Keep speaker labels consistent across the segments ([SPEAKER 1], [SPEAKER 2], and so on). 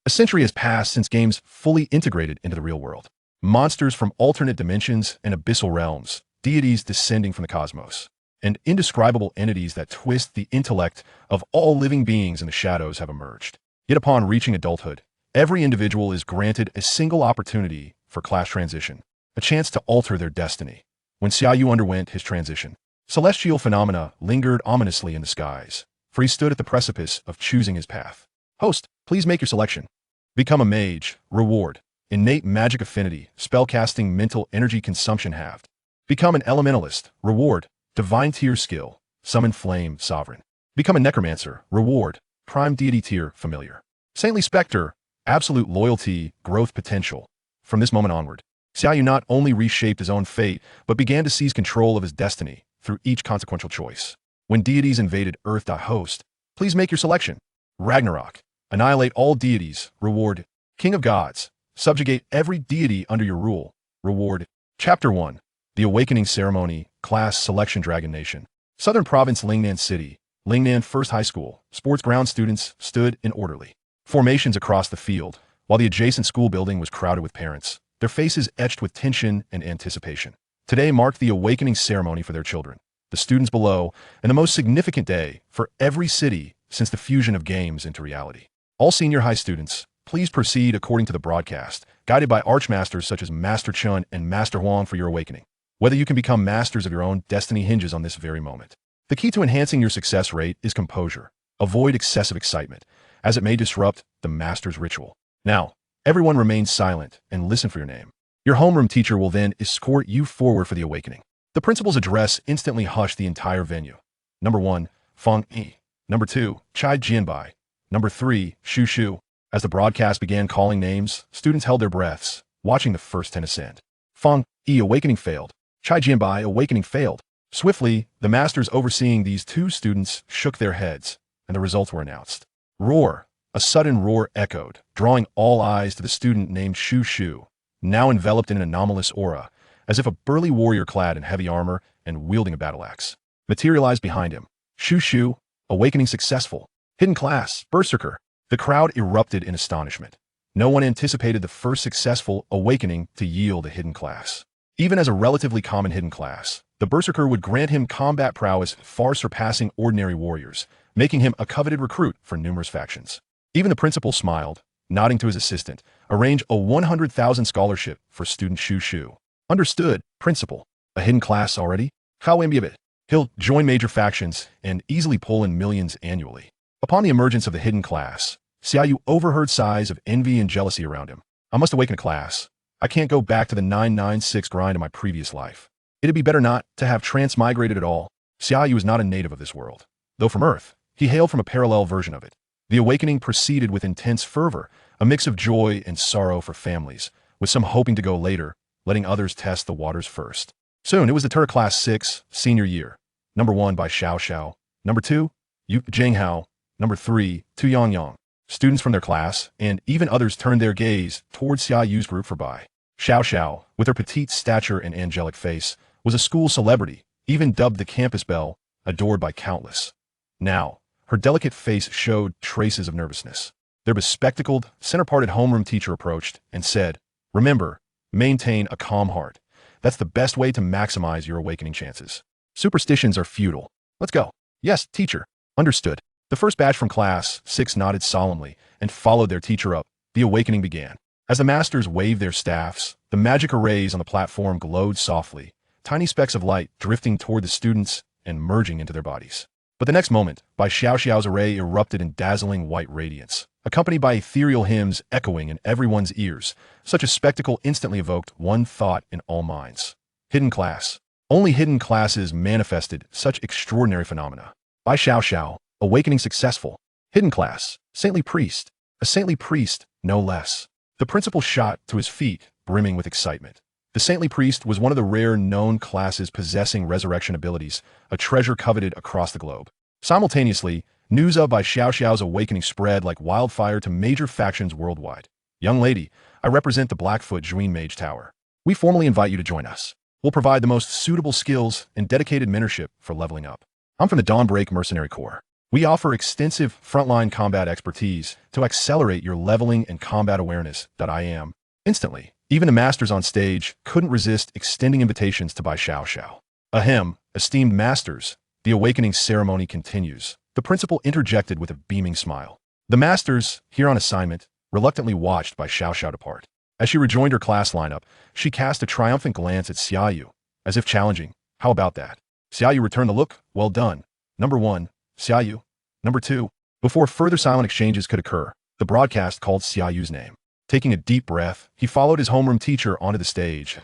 [SPEAKER 1] A century has passed since games fully integrated into the real world. Monsters from alternate dimensions and abyssal realms, deities descending from the cosmos, and indescribable entities that twist the intellect of all living beings in the shadows have emerged. Yet upon reaching adulthood, every individual is granted a single opportunity for class transition, a chance to alter their destiny. When Xia Yu underwent his transition, celestial phenomena lingered ominously in the skies, for he stood at the precipice of choosing his path. Host, please make your selection. Become a mage. Reward: innate magic affinity, spellcasting mental energy consumption halved. Become an elementalist. Reward: divine tier skill, summon flame sovereign. Become a necromancer. Reward: prime deity tier familiar. Saintly specter, absolute loyalty, growth potential. From this moment onward, Xia Yu not only reshaped his own fate, but began to seize control of his destiny through each consequential choice. When deities invaded Earth. Host, please make your selection. Ragnarok: annihilate all deities. Reward: king of gods, subjugate every deity under your rule. Reward: Chapter 1. The Awakening Ceremony. Class Selection. Dragon Nation. Southern Province, Lingnan City. Lingnan First High School. Sports ground. Students stood in orderly formations across the field, while the adjacent school building was crowded with parents, their faces etched with tension and anticipation. Today marked the awakening ceremony for their children, the students below, and the most significant day for every city since the fusion of games into reality. All senior high students, please proceed according to the broadcast, guided by archmasters such as Master Chun and Master Huang for your awakening. Whether you can become masters of your own destiny hinges on this very moment. The key to enhancing your success rate is composure. Avoid excessive excitement, as it may disrupt the master's ritual. Now, everyone remain silent and listen for your name. Your homeroom teacher will then escort you forward for the awakening. The principal's address instantly hushed the entire venue. Number 1, Feng Yi. Number 2, Chai Jianbai. Number 3, Shu Shu. As the broadcast began calling names, students held their breaths, watching the first 10 ascend. Feng Yi awakening failed. Chai Jianbai awakening failed. Swiftly, the masters overseeing these two students shook their heads, and the results were announced. Roar. A sudden roar echoed, drawing all eyes to the student named Shu Shu, now enveloped in an anomalous aura, as if a burly warrior clad in heavy armor and wielding a battle axe materialized behind him. Shu Shu, awakening successful. Hidden class, Berserker. The crowd erupted in astonishment. No one anticipated the first successful awakening to yield a hidden class. Even as a relatively common hidden class, the Berserker would grant him combat prowess far surpassing ordinary warriors, making him a coveted recruit for numerous factions. Even the principal smiled, nodding to his assistant, arrange a 100,000 scholarship for student Shu Shu. Understood, principal. A hidden class already? How ambitious. He'll join major factions and easily pull in millions annually. Upon the emergence of the hidden class, Xia Yu overheard sighs of envy and jealousy around him. I must awaken a class. I can't go back to the 996 grind of my previous life. It'd be better not to have transmigrated at all. Xia Yu was not a native of this world. Though from Earth, he hailed from a parallel version of it. The awakening proceeded with intense fervor, a mix of joy and sorrow for families, with some hoping to go later, letting others test the waters first. Soon, it was the Turret Class 6, senior year. Number 1 by Xiao Xiao. Number 2, Yu Zhenghao. Number 3, Tu Yang Yang. Students from their class, and even others turned their gaze towards Xia Yu's group for Bai. Xiao Xiao, with her petite stature and angelic face, was a school celebrity, even dubbed the campus belle, adored by countless. Now, her delicate face showed traces of nervousness. Their bespectacled, center-parted homeroom teacher approached and said, "Remember, maintain a calm heart. That's the best way to maximize your awakening chances. Superstitions are futile. Let's go." "Yes, teacher." "Understood." The first batch from class 6 nodded solemnly and followed their teacher up. The awakening began. As the masters waved their staffs, the magic arrays on the platform glowed softly, tiny specks of light drifting toward the students and merging into their bodies. But the next moment, Bai Xiao Xiao's array erupted in dazzling white radiance, accompanied by ethereal hymns echoing in everyone's ears. Such a spectacle instantly evoked one thought in all minds. Hidden class. Only hidden classes manifested such extraordinary phenomena. Bai Xiao Xiao, awakening successful. Hidden class, saintly priest. A saintly priest, no less. The principal shot to his feet, brimming with excitement. The saintly priest was one of the rare known classes possessing resurrection abilities, a treasure coveted across the globe. Simultaneously, news of Bai Xiao Xiao's awakening spread like wildfire to major factions worldwide. "Young lady, I represent the Blackfoot Juin Mage Tower. We formally invite you to join us. We'll provide the most suitable skills and dedicated mentorship for leveling up. I'm from the Dawnbreak Mercenary Corps. We offer extensive frontline combat expertise to accelerate your leveling and combat awareness. I am instantly. Even the masters on stage couldn't resist extending invitations to buy Xiao Xiao. Ahem, esteemed masters, the awakening ceremony continues. The principal interjected with a beaming smile. The masters, here on assignment, reluctantly watched by Xiao Xiao depart. As she rejoined her class lineup, she cast a triumphant glance at Xia Yu, as if challenging, "How about that?" Xia Yu returned the look, "Well done. Number 1, Xia Yu. Number 2. Before further silent exchanges could occur, the broadcast called Xia Yu's name. Taking a deep breath, he followed his homeroom teacher onto the stage.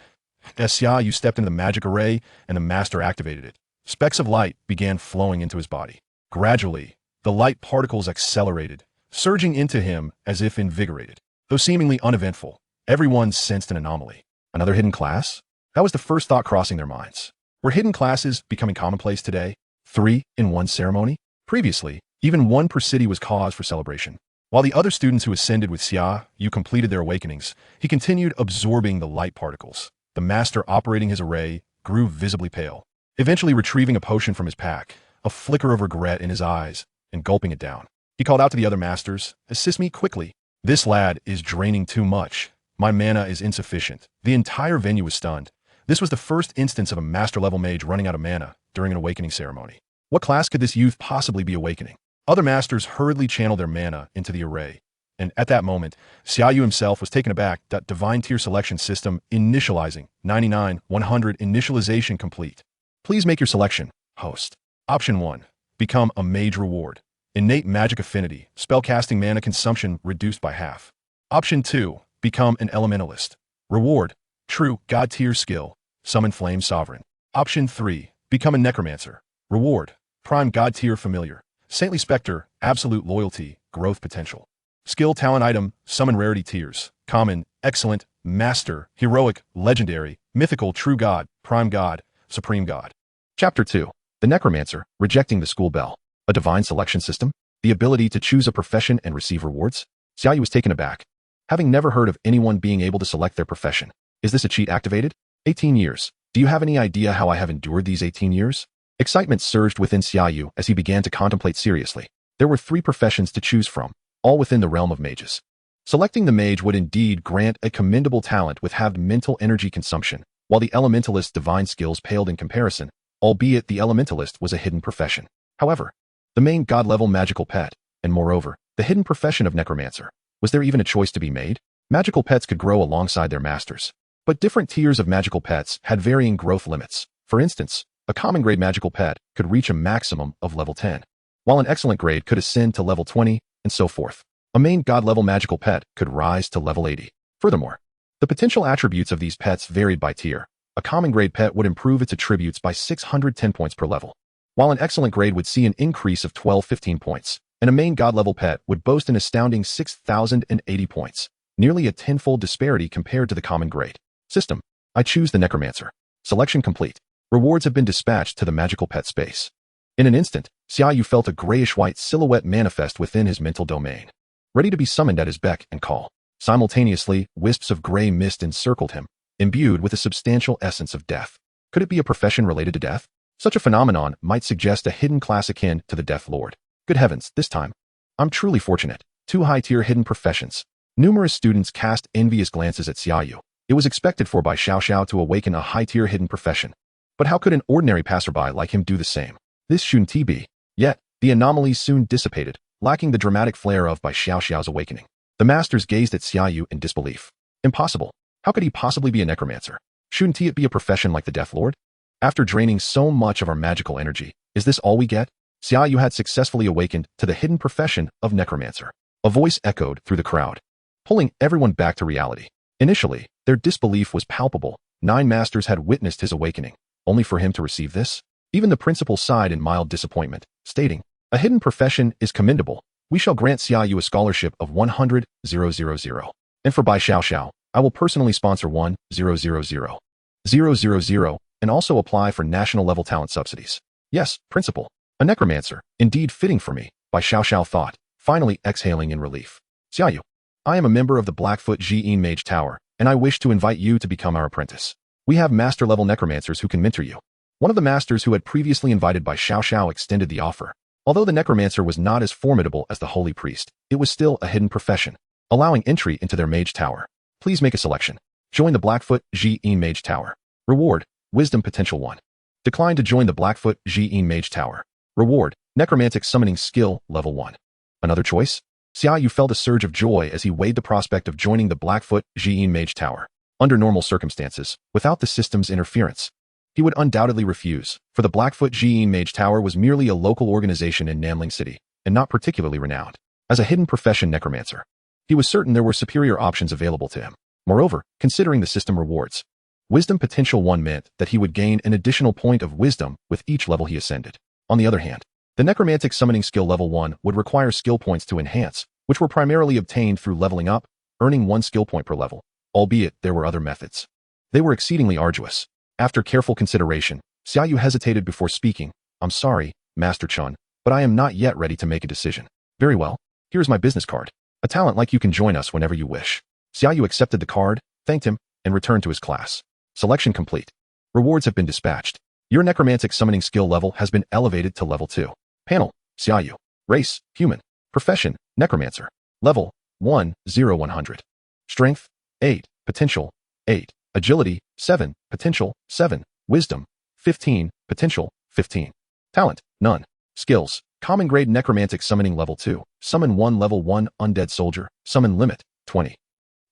[SPEAKER 1] As Xia Yu stepped into the magic array and the master activated it, specks of light began flowing into his body. Gradually, the light particles accelerated, surging into him as if invigorated. Though seemingly uneventful, everyone sensed an anomaly. Another hidden class? That was the first thought crossing their minds. Were hidden classes becoming commonplace today? 3 in one ceremony? Previously, even 1 per city was cause for celebration. While the other students who ascended with Xia Yu completed their awakenings, he continued absorbing the light particles. The master operating his array grew visibly pale, eventually retrieving a potion from his pack, a flicker of regret in his eyes, and gulping it down. He called out to the other masters, "Assist me quickly. This lad is draining too much. My mana is insufficient." The entire venue was stunned. This was the first instance of a master-level mage running out of mana during an awakening ceremony. What class could this youth possibly be awakening? Other masters hurriedly channeled their mana into the array, and at that moment, Xia Yu himself was taken aback. Divine tier selection system initializing 99-100 initialization complete. Please make your selection, host. Option 1. Become a mage reward. Innate magic affinity, spellcasting mana consumption reduced by half. Option 2. Become an elementalist. Reward, true god tier skill, summon flame sovereign. Option 3. Become a necromancer. Reward, prime god tier familiar, saintly specter, absolute loyalty, growth potential. Skill talent item, summon rarity tiers, common, excellent, master, heroic, legendary, mythical, true god, prime god, supreme god. Chapter 2. The Necromancer, rejecting the school bell. A divine selection system? The ability to choose a profession and receive rewards? Xia Yu was taken aback, having never heard of anyone being able to select their profession. Is this a cheat activated? 18 years. Do you have any idea how I have endured these 18 years? Excitement surged within Xia Yu as he began to contemplate seriously. There were 3 professions to choose from, all within the realm of mages. Selecting the mage would indeed grant a commendable talent with halved mental energy consumption, while the elementalist's divine skills paled in comparison, albeit the elementalist was a hidden profession. However, the main god-level magical pet, and moreover, the hidden profession of necromancer. Was there even a choice to be made? Magical pets could grow alongside their masters, but different tiers of magical pets had varying growth limits. For instance, a common grade magical pet could reach a maximum of level 10, while an excellent grade could ascend to level 20, and so forth. A main god-level magical pet could rise to level 80. Furthermore, the potential attributes of these pets varied by tier. A common grade pet would improve its attributes by 610 points per level, while an excellent grade would see an increase of 12-15 points, and a main god-level pet would boast an astounding 6,080 points, nearly a tenfold disparity compared to the common grade. System. I choose the Necromancer. Selection complete. Rewards have been dispatched to the magical pet space. In an instant, Xia Yu felt a grayish-white silhouette manifest within his mental domain, ready to be summoned at his beck and call. Simultaneously, wisps of gray mist encircled him, imbued with a substantial essence of death. Could it be a profession related to death? Such a phenomenon might suggest a hidden class akin to the Death Lord. Good heavens, this time, I'm truly fortunate. 2 high-tier hidden professions. Numerous students cast envious glances at Xia Yu. It was expected for Bai Xiaoxiao to awaken a high-tier hidden profession. But how could an ordinary passerby like him do the same? This shouldn't be. Yet, the anomaly soon dissipated, lacking the dramatic flair of Bai Xiaoxiao's awakening. The masters gazed at Xia Yu in disbelief. Impossible. How could he possibly be a necromancer? Shouldn't it be a profession like the Death Lord? After draining so much of our magical energy, is this all we get? Xia Yu had successfully awakened to the hidden profession of necromancer. A voice echoed through the crowd, pulling everyone back to reality. Initially, their disbelief was palpable. 9 masters had witnessed his awakening, only for him to receive this? Even the principal sighed in mild disappointment, stating, "A hidden profession is commendable. We shall grant Xia Yu a scholarship of 100,000. And for Bai Xiaoxiao, I will personally sponsor 1,000,000, and also apply for national-level talent subsidies. Yes, principal. A necromancer, indeed fitting for me," Bai Xiaoxiao thought, finally exhaling in relief. "Xia Yu, I am a member of the Blackfoot Ji'in Mage Tower, and I wish to invite you to become our apprentice. We have master-level necromancers who can mentor you." One of the masters who had previously invited Bai Xiaoxiao extended the offer. Although the necromancer was not as formidable as the holy priest, it was still a hidden profession, allowing entry into their mage tower. Please make a selection. Join the Blackfoot Xia Yu Mage Tower. Reward, Wisdom Potential 1. Decline to join the Blackfoot Xia Yu Mage Tower. Reward, Necromantic Summoning Skill Level 1. Another choice? Xia Yu felt a surge of joy as he weighed the prospect of joining the Blackfoot Xia Yu Mage Tower. Under normal circumstances, without the system's interference, he would undoubtedly refuse, for the Blackfoot Xia Yu Mage Tower was merely a local organization in Nanling City, and not particularly renowned. As a hidden profession necromancer, he was certain there were superior options available to him. Moreover, considering the system rewards, Wisdom Potential 1 meant that he would gain an additional point of wisdom with each level he ascended. On the other hand, the Necromantic Summoning Skill Level 1 would require skill points to enhance, which were primarily obtained through leveling up, earning 1 skill point per level, albeit there were other methods. They were exceedingly arduous. After careful consideration, Xia Yu hesitated before speaking. I'm sorry, Master Chun, but I am not yet ready to make a decision. Very well. Here's my business card. A talent like you can join us whenever you wish. Xia Yu accepted the card, thanked him, and returned to his class. Selection complete. Rewards have been dispatched. Your necromantic summoning skill level has been elevated to level 2. Panel, Xia Yu. Race, human. Profession, necromancer. Level, 1, 0, 100. Strength, 8. Potential, 8. Agility, 7. Potential, 7. Wisdom, 15. Potential, 15. Talent, none. Skills, common grade necromantic summoning level 2. Summon 1 level 1 undead soldier. Summon limit, 20.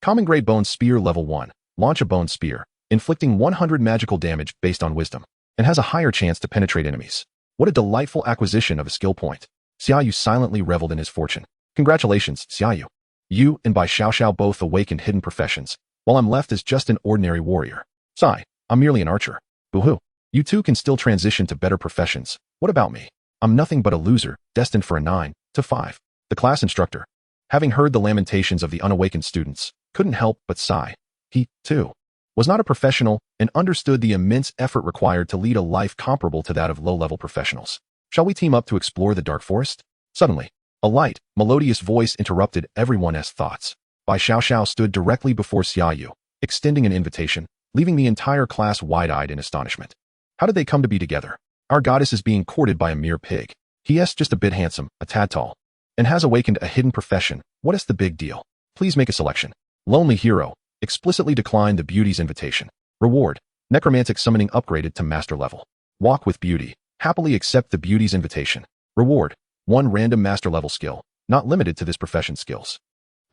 [SPEAKER 1] Common grade bone spear level 1. Launch a bone spear, inflicting 100 magical damage based on wisdom, and has a higher chance to penetrate enemies. What a delightful acquisition of a skill point. Xia Yu silently reveled in his fortune. Congratulations, Xia Yu. You and Bai Xiao both awakened hidden professions, while I'm left as just an ordinary warrior. Sigh, I'm merely an archer. Boo-hoo. You two can still transition to better professions. What about me? I'm nothing but a loser, destined for a 9 to 5. The class instructor, having heard the lamentations of the unawakened students, couldn't help but sigh. He, too, was not a professional and understood the immense effort required to lead a life comparable to that of low-level professionals. Shall we team up to explore the dark forest? Suddenly, a light, melodious voice interrupted everyone's thoughts. Bai Xiao stood directly before Xia Yu, extending an invitation, leaving the entire class wide-eyed in astonishment. How did they come to be together? Our goddess is being courted by a mere pig. He is just a bit handsome, a tad tall, and has awakened a hidden profession. What is the big deal? Please make a selection. Lonely hero, explicitly declined the beauty's invitation. Reward, necromantic summoning upgraded to master level. Walk with beauty, happily accept the beauty's invitation. Reward, 1 random master level skill, not limited to this profession's skills.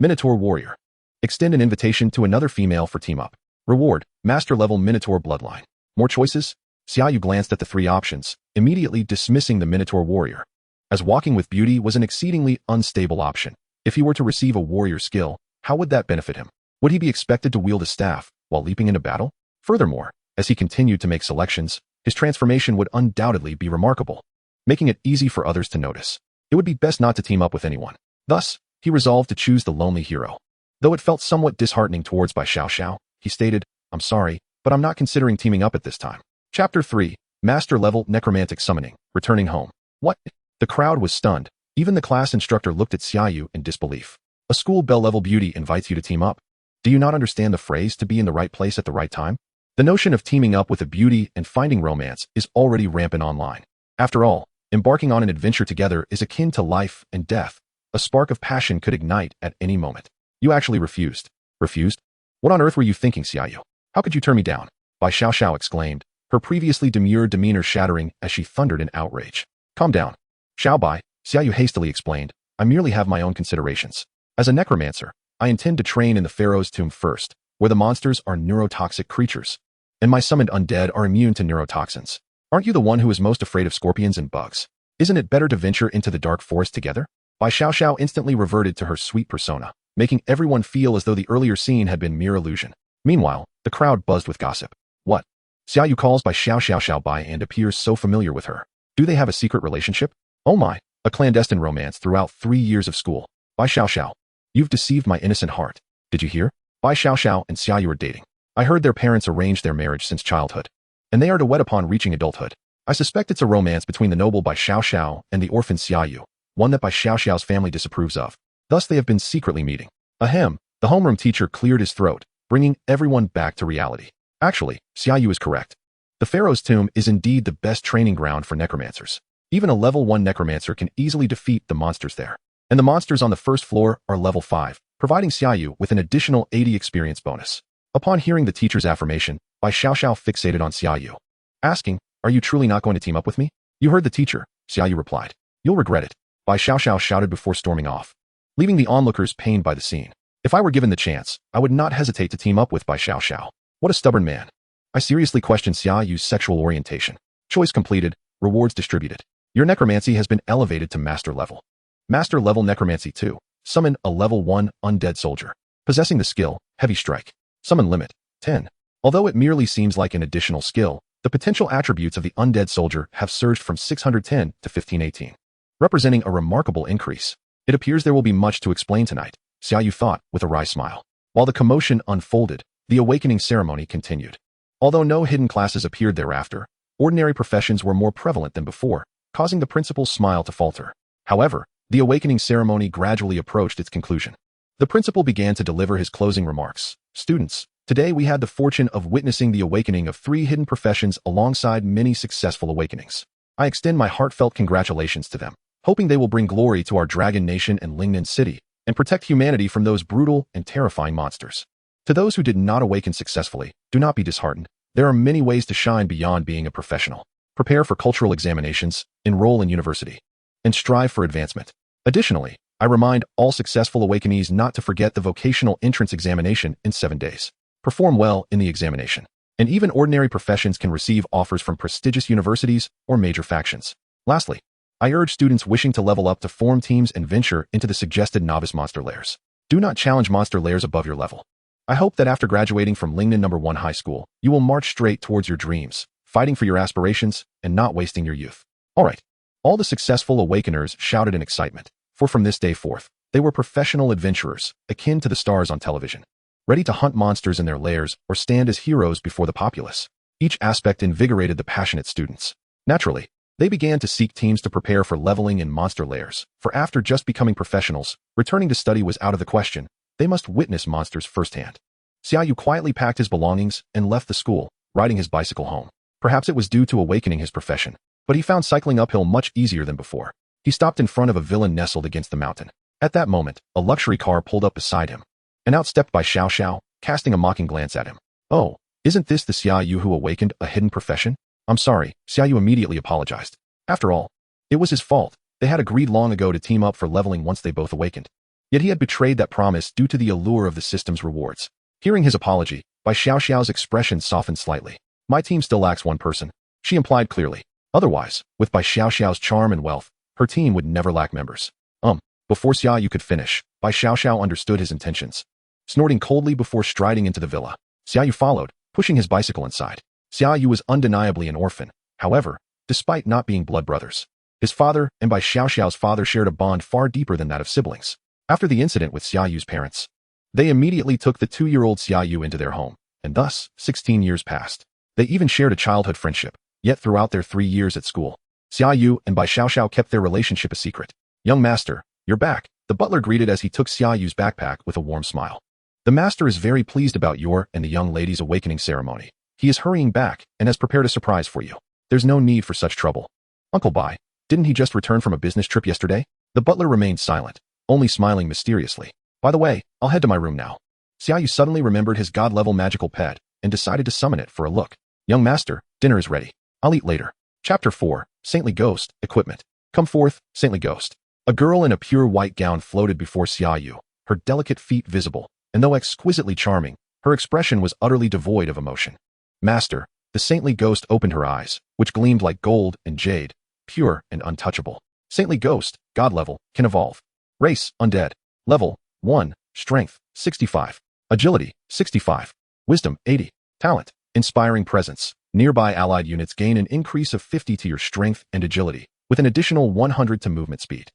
[SPEAKER 1] Minotaur warrior, extend an invitation to another female for team up. Reward, master level Minotaur bloodline. More choices? Xia Yu glanced at the 3 options, immediately dismissing the Minotaur warrior, as walking with beauty was an exceedingly unstable option. If he were to receive a warrior skill, how would that benefit him? Would he be expected to wield a staff while leaping into battle? Furthermore, as he continued to make selections, his transformation would undoubtedly be remarkable, making it easy for others to notice. It would be best not to team up with anyone. Thus, he resolved to choose the lonely hero. Though it felt somewhat disheartening towards Bai Xiao, he stated, I'm sorry, but I'm not considering teaming up at this time. Chapter 3, Master Level Necromantic Summoning, Returning Home. What? The crowd was stunned. Even the class instructor looked at Xia Yu in disbelief. A school bell level beauty invites you to team up. Do you not understand the phrase to be in the right place at the right time? The notion of teaming up with a beauty and finding romance is already rampant online. After all, embarking on an adventure together is akin to life and death. A spark of passion could ignite at any moment. You actually refused. Refused? What on earth were you thinking, Xia Yu? How could you turn me down? Bai Xiao exclaimed, her previously demure demeanor shattering as she thundered in outrage. Calm down. Xiao Bai, Xia Yu hastily explained, I merely have my own considerations. As a necromancer, I intend to train in the Pharaoh's tomb first, where the monsters are neurotoxic creatures, and my summoned undead are immune to neurotoxins. Aren't you the one who is most afraid of scorpions and bugs? Isn't it better to venture into the dark forest together? Bai Xiao instantly reverted to her sweet persona, making everyone feel as though the earlier scene had been mere illusion. Meanwhile, the crowd buzzed with gossip. What? Xia Yu calls Bai Xiao Bai and appears so familiar with her. Do they have a secret relationship? Oh my, a clandestine romance throughout 3 years of school. Bai Xiao, you've deceived my innocent heart. Did you hear? Bai Xiao and Xia Yu are dating. I heard their parents arranged their marriage since childhood, and they are to wed upon reaching adulthood. I suspect it's a romance between the noble Bai Xiao and the orphan Xia Yu, one that Bai Xiao's family disapproves of. Thus they have been secretly meeting. Ahem, the homeroom teacher cleared his throat, bringing everyone back to reality. Actually, Xia Yu is correct. The Pharaoh's tomb is indeed the best training ground for necromancers. Even a level 1 Necromancer can easily defeat the monsters there. And the monsters on the first floor are level 5, providing Xia Yu with an additional 80 experience bonus. Upon hearing the teacher's affirmation, Bai Xiaoxiao fixated on Xia Yu, asking, "Are you truly not going to team up with me?" "You heard the teacher," Xia Yu replied. "You'll regret it," Bai Xiaoxiao shouted before storming off, leaving the onlookers pained by the scene. "If I were given the chance, I would not hesitate to team up with Bai Xiaoxiao. What a stubborn man." I seriously question Xia Yu's sexual orientation. Choice completed, rewards distributed. Your necromancy has been elevated to master level. Master level necromancy 2. Summon a level 1 undead soldier. Possessing the skill, Heavy Strike. Summon limit, 10. Although it merely seems like an additional skill, the potential attributes of the undead soldier have surged from 610 to 1518, representing a remarkable increase. It appears there will be much to explain tonight, Xia Yu thought with a wry smile. While the commotion unfolded, the awakening ceremony continued. Although no hidden classes appeared thereafter, ordinary professions were more prevalent than before, causing the principal's smile to falter. However, the awakening ceremony gradually approached its conclusion. The principal began to deliver his closing remarks. "Students, today we had the fortune of witnessing the awakening of 3 hidden professions alongside many successful awakenings. I extend my heartfelt congratulations to them, hoping they will bring glory to our Dragon Nation and Lingnan City, and protect humanity from those brutal and terrifying monsters. To those who did not awaken successfully, do not be disheartened. There are many ways to shine beyond being a professional. Prepare for cultural examinations, enroll in university, and strive for advancement. Additionally, I remind all successful awakenees not to forget the vocational entrance examination in 7 days. Perform well in the examination, and even ordinary professions can receive offers from prestigious universities or major factions. Lastly, I urge students wishing to level up to form teams and venture into the suggested novice monster lairs. Do not challenge monster lairs above your level. I hope that after graduating from Lingnan No. 1 High School, you will march straight towards your dreams, fighting for your aspirations, and not wasting your youth." All right. All the successful awakeners shouted in excitement, for from this day forth, they were professional adventurers, akin to the stars on television, ready to hunt monsters in their lairs or stand as heroes before the populace. Each aspect invigorated the passionate students. Naturally, they began to seek teams to prepare for leveling in monster lairs, for after just becoming professionals, returning to study was out of the question. They must witness monsters firsthand. Xia Yu quietly packed his belongings and left the school, riding his bicycle home. Perhaps it was due to awakening his profession, but he found cycling uphill much easier than before. He stopped in front of a villa nestled against the mountain. At that moment, a luxury car pulled up beside him, and out stepped Bai Xiaoxiao, casting a mocking glance at him. "Oh, isn't this the Xia Yu who awakened a hidden profession?" "I'm sorry," Xia Yu immediately apologized. After all, it was his fault. They had agreed long ago to team up for leveling once they both awakened. Yet he had betrayed that promise due to the allure of the system's rewards. Hearing his apology, Bai Xiaoxiao's expression softened slightly. "My team still lacks one person," she implied clearly. Otherwise, with Bai Xiaoxiao's charm and wealth, her team would never lack members. Before Xia Yu could finish, Bai Xiaoxiao understood his intentions. Snorting coldly before striding into the villa, Xia Yu followed, pushing his bicycle inside. Xia Yu was undeniably an orphan, however, despite not being blood brothers. His father and Bai Xiaoxiao's father shared a bond far deeper than that of siblings. After the incident with Xia Yu's parents, they immediately took the 2-year-old Xia Yu into their home, and thus, 16 years passed. They even shared a childhood friendship, yet throughout their 3 years at school, Xia Yu and Bai Xiaoxiao kept their relationship a secret. "Young master, you're back," the butler greeted as he took Xia Yu's backpack with a warm smile. "The master is very pleased about your and the young lady's awakening ceremony. He is hurrying back and has prepared a surprise for you. There's no need for such trouble." "Uncle Bai, didn't he just return from a business trip yesterday?" The butler remained silent, only smiling mysteriously. "By the way, I'll head to my room now." Xia Yu suddenly remembered his god-level magical pet and decided to summon it for a look. "Young master, dinner is ready. I'll eat later." Chapter 4, Saintly Ghost, Equipment. "Come forth, Saintly Ghost." A girl in a pure white gown floated before Xia Yu, her delicate feet visible, and though exquisitely charming, her expression was utterly devoid of emotion. "Master," the saintly ghost opened her eyes, which gleamed like gold and jade, pure and untouchable. Saintly Ghost, God level, can evolve. Race, Undead. Level, 1, Strength, 65. Agility, 65. Wisdom, 80. Talent, Inspiring Presence. Nearby allied units gain an increase of 50 to your strength and agility, with an additional 100 to movement speed.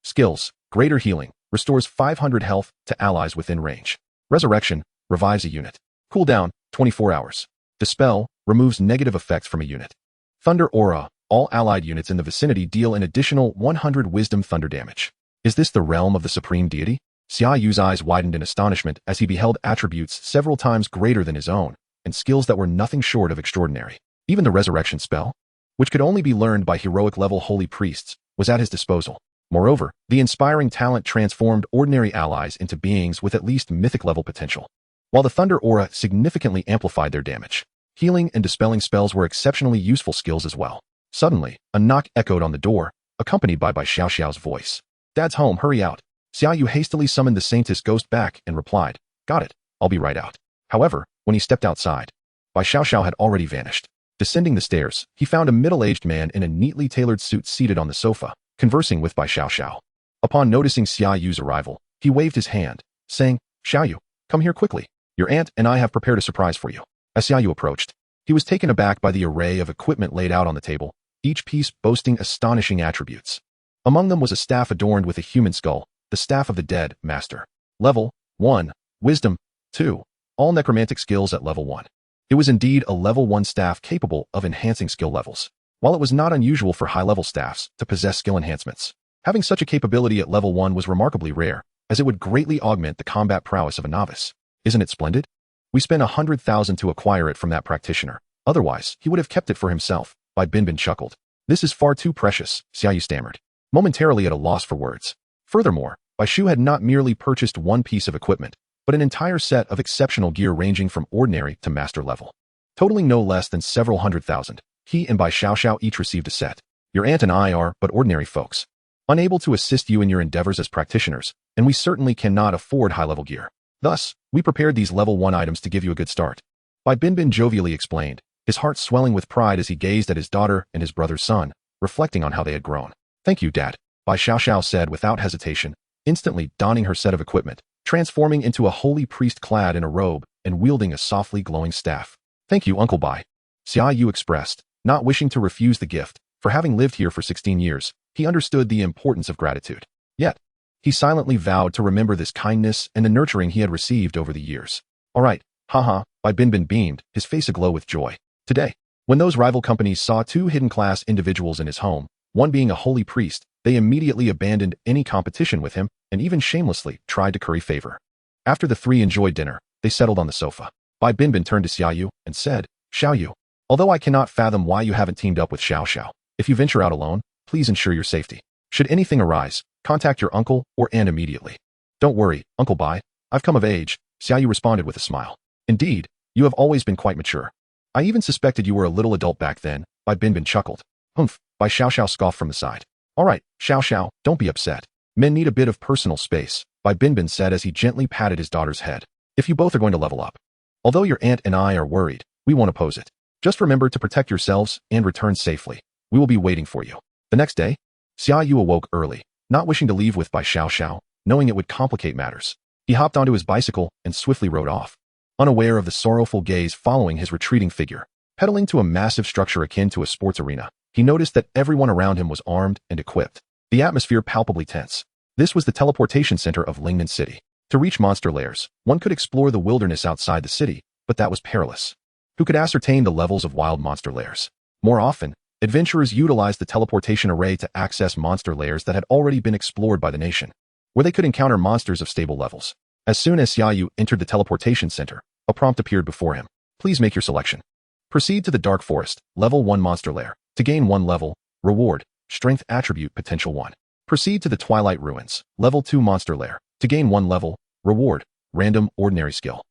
[SPEAKER 1] Skills, Greater Healing, restores 500 health to allies within range. Resurrection, revives a unit. Cooldown, 24 hours. Dispel, removes negative effects from a unit. Thunder Aura, all allied units in the vicinity deal an additional 100 wisdom thunder damage. Is this the realm of the supreme deity? Xia Yu's eyes widened in astonishment as he beheld attributes several times greater than his own, and skills that were nothing short of extraordinary. Even the resurrection spell? which could only be learned by heroic-level holy priests, was at his disposal. Moreover, the inspiring talent transformed ordinary allies into beings with at least mythic-level potential, while the Thunder Aura significantly amplified their damage. Healing and dispelling spells were exceptionally useful skills as well. Suddenly, a knock echoed on the door, accompanied by Xiao Xiao's voice. "Dad's home, hurry out." Xia Yu hastily summoned the Saintess Ghost back and replied, "Got it, I'll be right out." However, when he stepped outside, Xiao Xiao had already vanished. Descending the stairs, he found a middle-aged man in a neatly tailored suit seated on the sofa, conversing with Xiao Xiao. Upon noticing Xia Yu's arrival, he waved his hand, saying, "Xia Yu, come here quickly. Your aunt and I have prepared a surprise for you." As Xia Yu approached, he was taken aback by the array of equipment laid out on the table, each piece boasting astonishing attributes. Among them was a staff adorned with a human skull, the Staff of the Dead, Master. Level 1. Wisdom 2. All necromantic skills at level 1. It was indeed a level 1 staff capable of enhancing skill levels. While it was not unusual for high-level staffs to possess skill enhancements, having such a capability at level 1 was remarkably rare, as it would greatly augment the combat prowess of a novice. Isn't it splendid? We spent 100,000 to acquire it from that practitioner. Otherwise, he would have kept it for himself. Binbin chuckled. "This is far too precious," Xia Yu stammered, momentarily at a loss for words. Furthermore, Shu had not merely purchased one piece of equipment, but an entire set of exceptional gear ranging from ordinary to master level. Totaling no less than several 100,000, he and Xiao Xiao each received a set. "Your aunt and I are but ordinary folks, unable to assist you in your endeavors as practitioners, and we certainly cannot afford high-level gear. Thus, we prepared these level 1 items to give you a good start." Binbin jovially explained, his heart swelling with pride as he gazed at his daughter and his brother's son, reflecting on how they had grown. "Thank you, Dad," Xiao Xiao said without hesitation, instantly donning her set of equipment, transforming into a holy priest clad in a robe and wielding a softly glowing staff. "Thank you, Uncle Bai," Xia Yu expressed, not wishing to refuse the gift. For having lived here for 16 years, he understood the importance of gratitude. Yet, he silently vowed to remember this kindness and the nurturing he had received over the years. "All right, haha," Binbin beamed, his face aglow with joy. Today, when those rival companies saw two hidden-class individuals in his home, one being a holy priest, they immediately abandoned any competition with him and even shamelessly tried to curry favor. After the three enjoyed dinner, they settled on the sofa. Binbin turned to Xia Yu and said, "Xiao Yu, although I cannot fathom why you haven't teamed up with Xiao Xiao, if you venture out alone, please ensure your safety. Should anything arise, contact your uncle or aunt immediately." "Don't worry, Uncle Bai, I've come of age," Xia Yu responded with a smile. "Indeed, you have always been quite mature. I even suspected you were a little adult back then," Binbin chuckled. "Humph," Xiao Xiao scoffed from the side. "All right, Xiao Xiao, don't be upset. Men need a bit of personal space," Binbin said as he gently patted his daughter's head. "If you both are going to level up. Although your aunt and I are worried, we won't oppose it. Just remember to protect yourselves and return safely. We will be waiting for you." The next day, Xia Yu awoke early, not wishing to leave with Xiao Xiao, knowing it would complicate matters. He hopped onto his bicycle and swiftly rode off, unaware of the sorrowful gaze following his retreating figure. Pedaling to a massive structure akin to a sports arena, he noticed that everyone around him was armed and equipped, the atmosphere palpably tense. This was the teleportation center of Lingnan City. To reach monster lairs, one could explore the wilderness outside the city, but that was perilous. Who could ascertain the levels of wild monster lairs? More often, adventurers utilized the teleportation array to access monster lairs that had already been explored by the nation, where they could encounter monsters of stable levels. As soon as Xia Yu entered the teleportation center, a prompt appeared before him. "Please make your selection. Proceed to the Dark Forest, level 1 monster lair. To gain 1 level, reward, strength attribute potential 1. Proceed to the Twilight Ruins, level 2 monster lair. To gain 1 level, reward, random ordinary skill.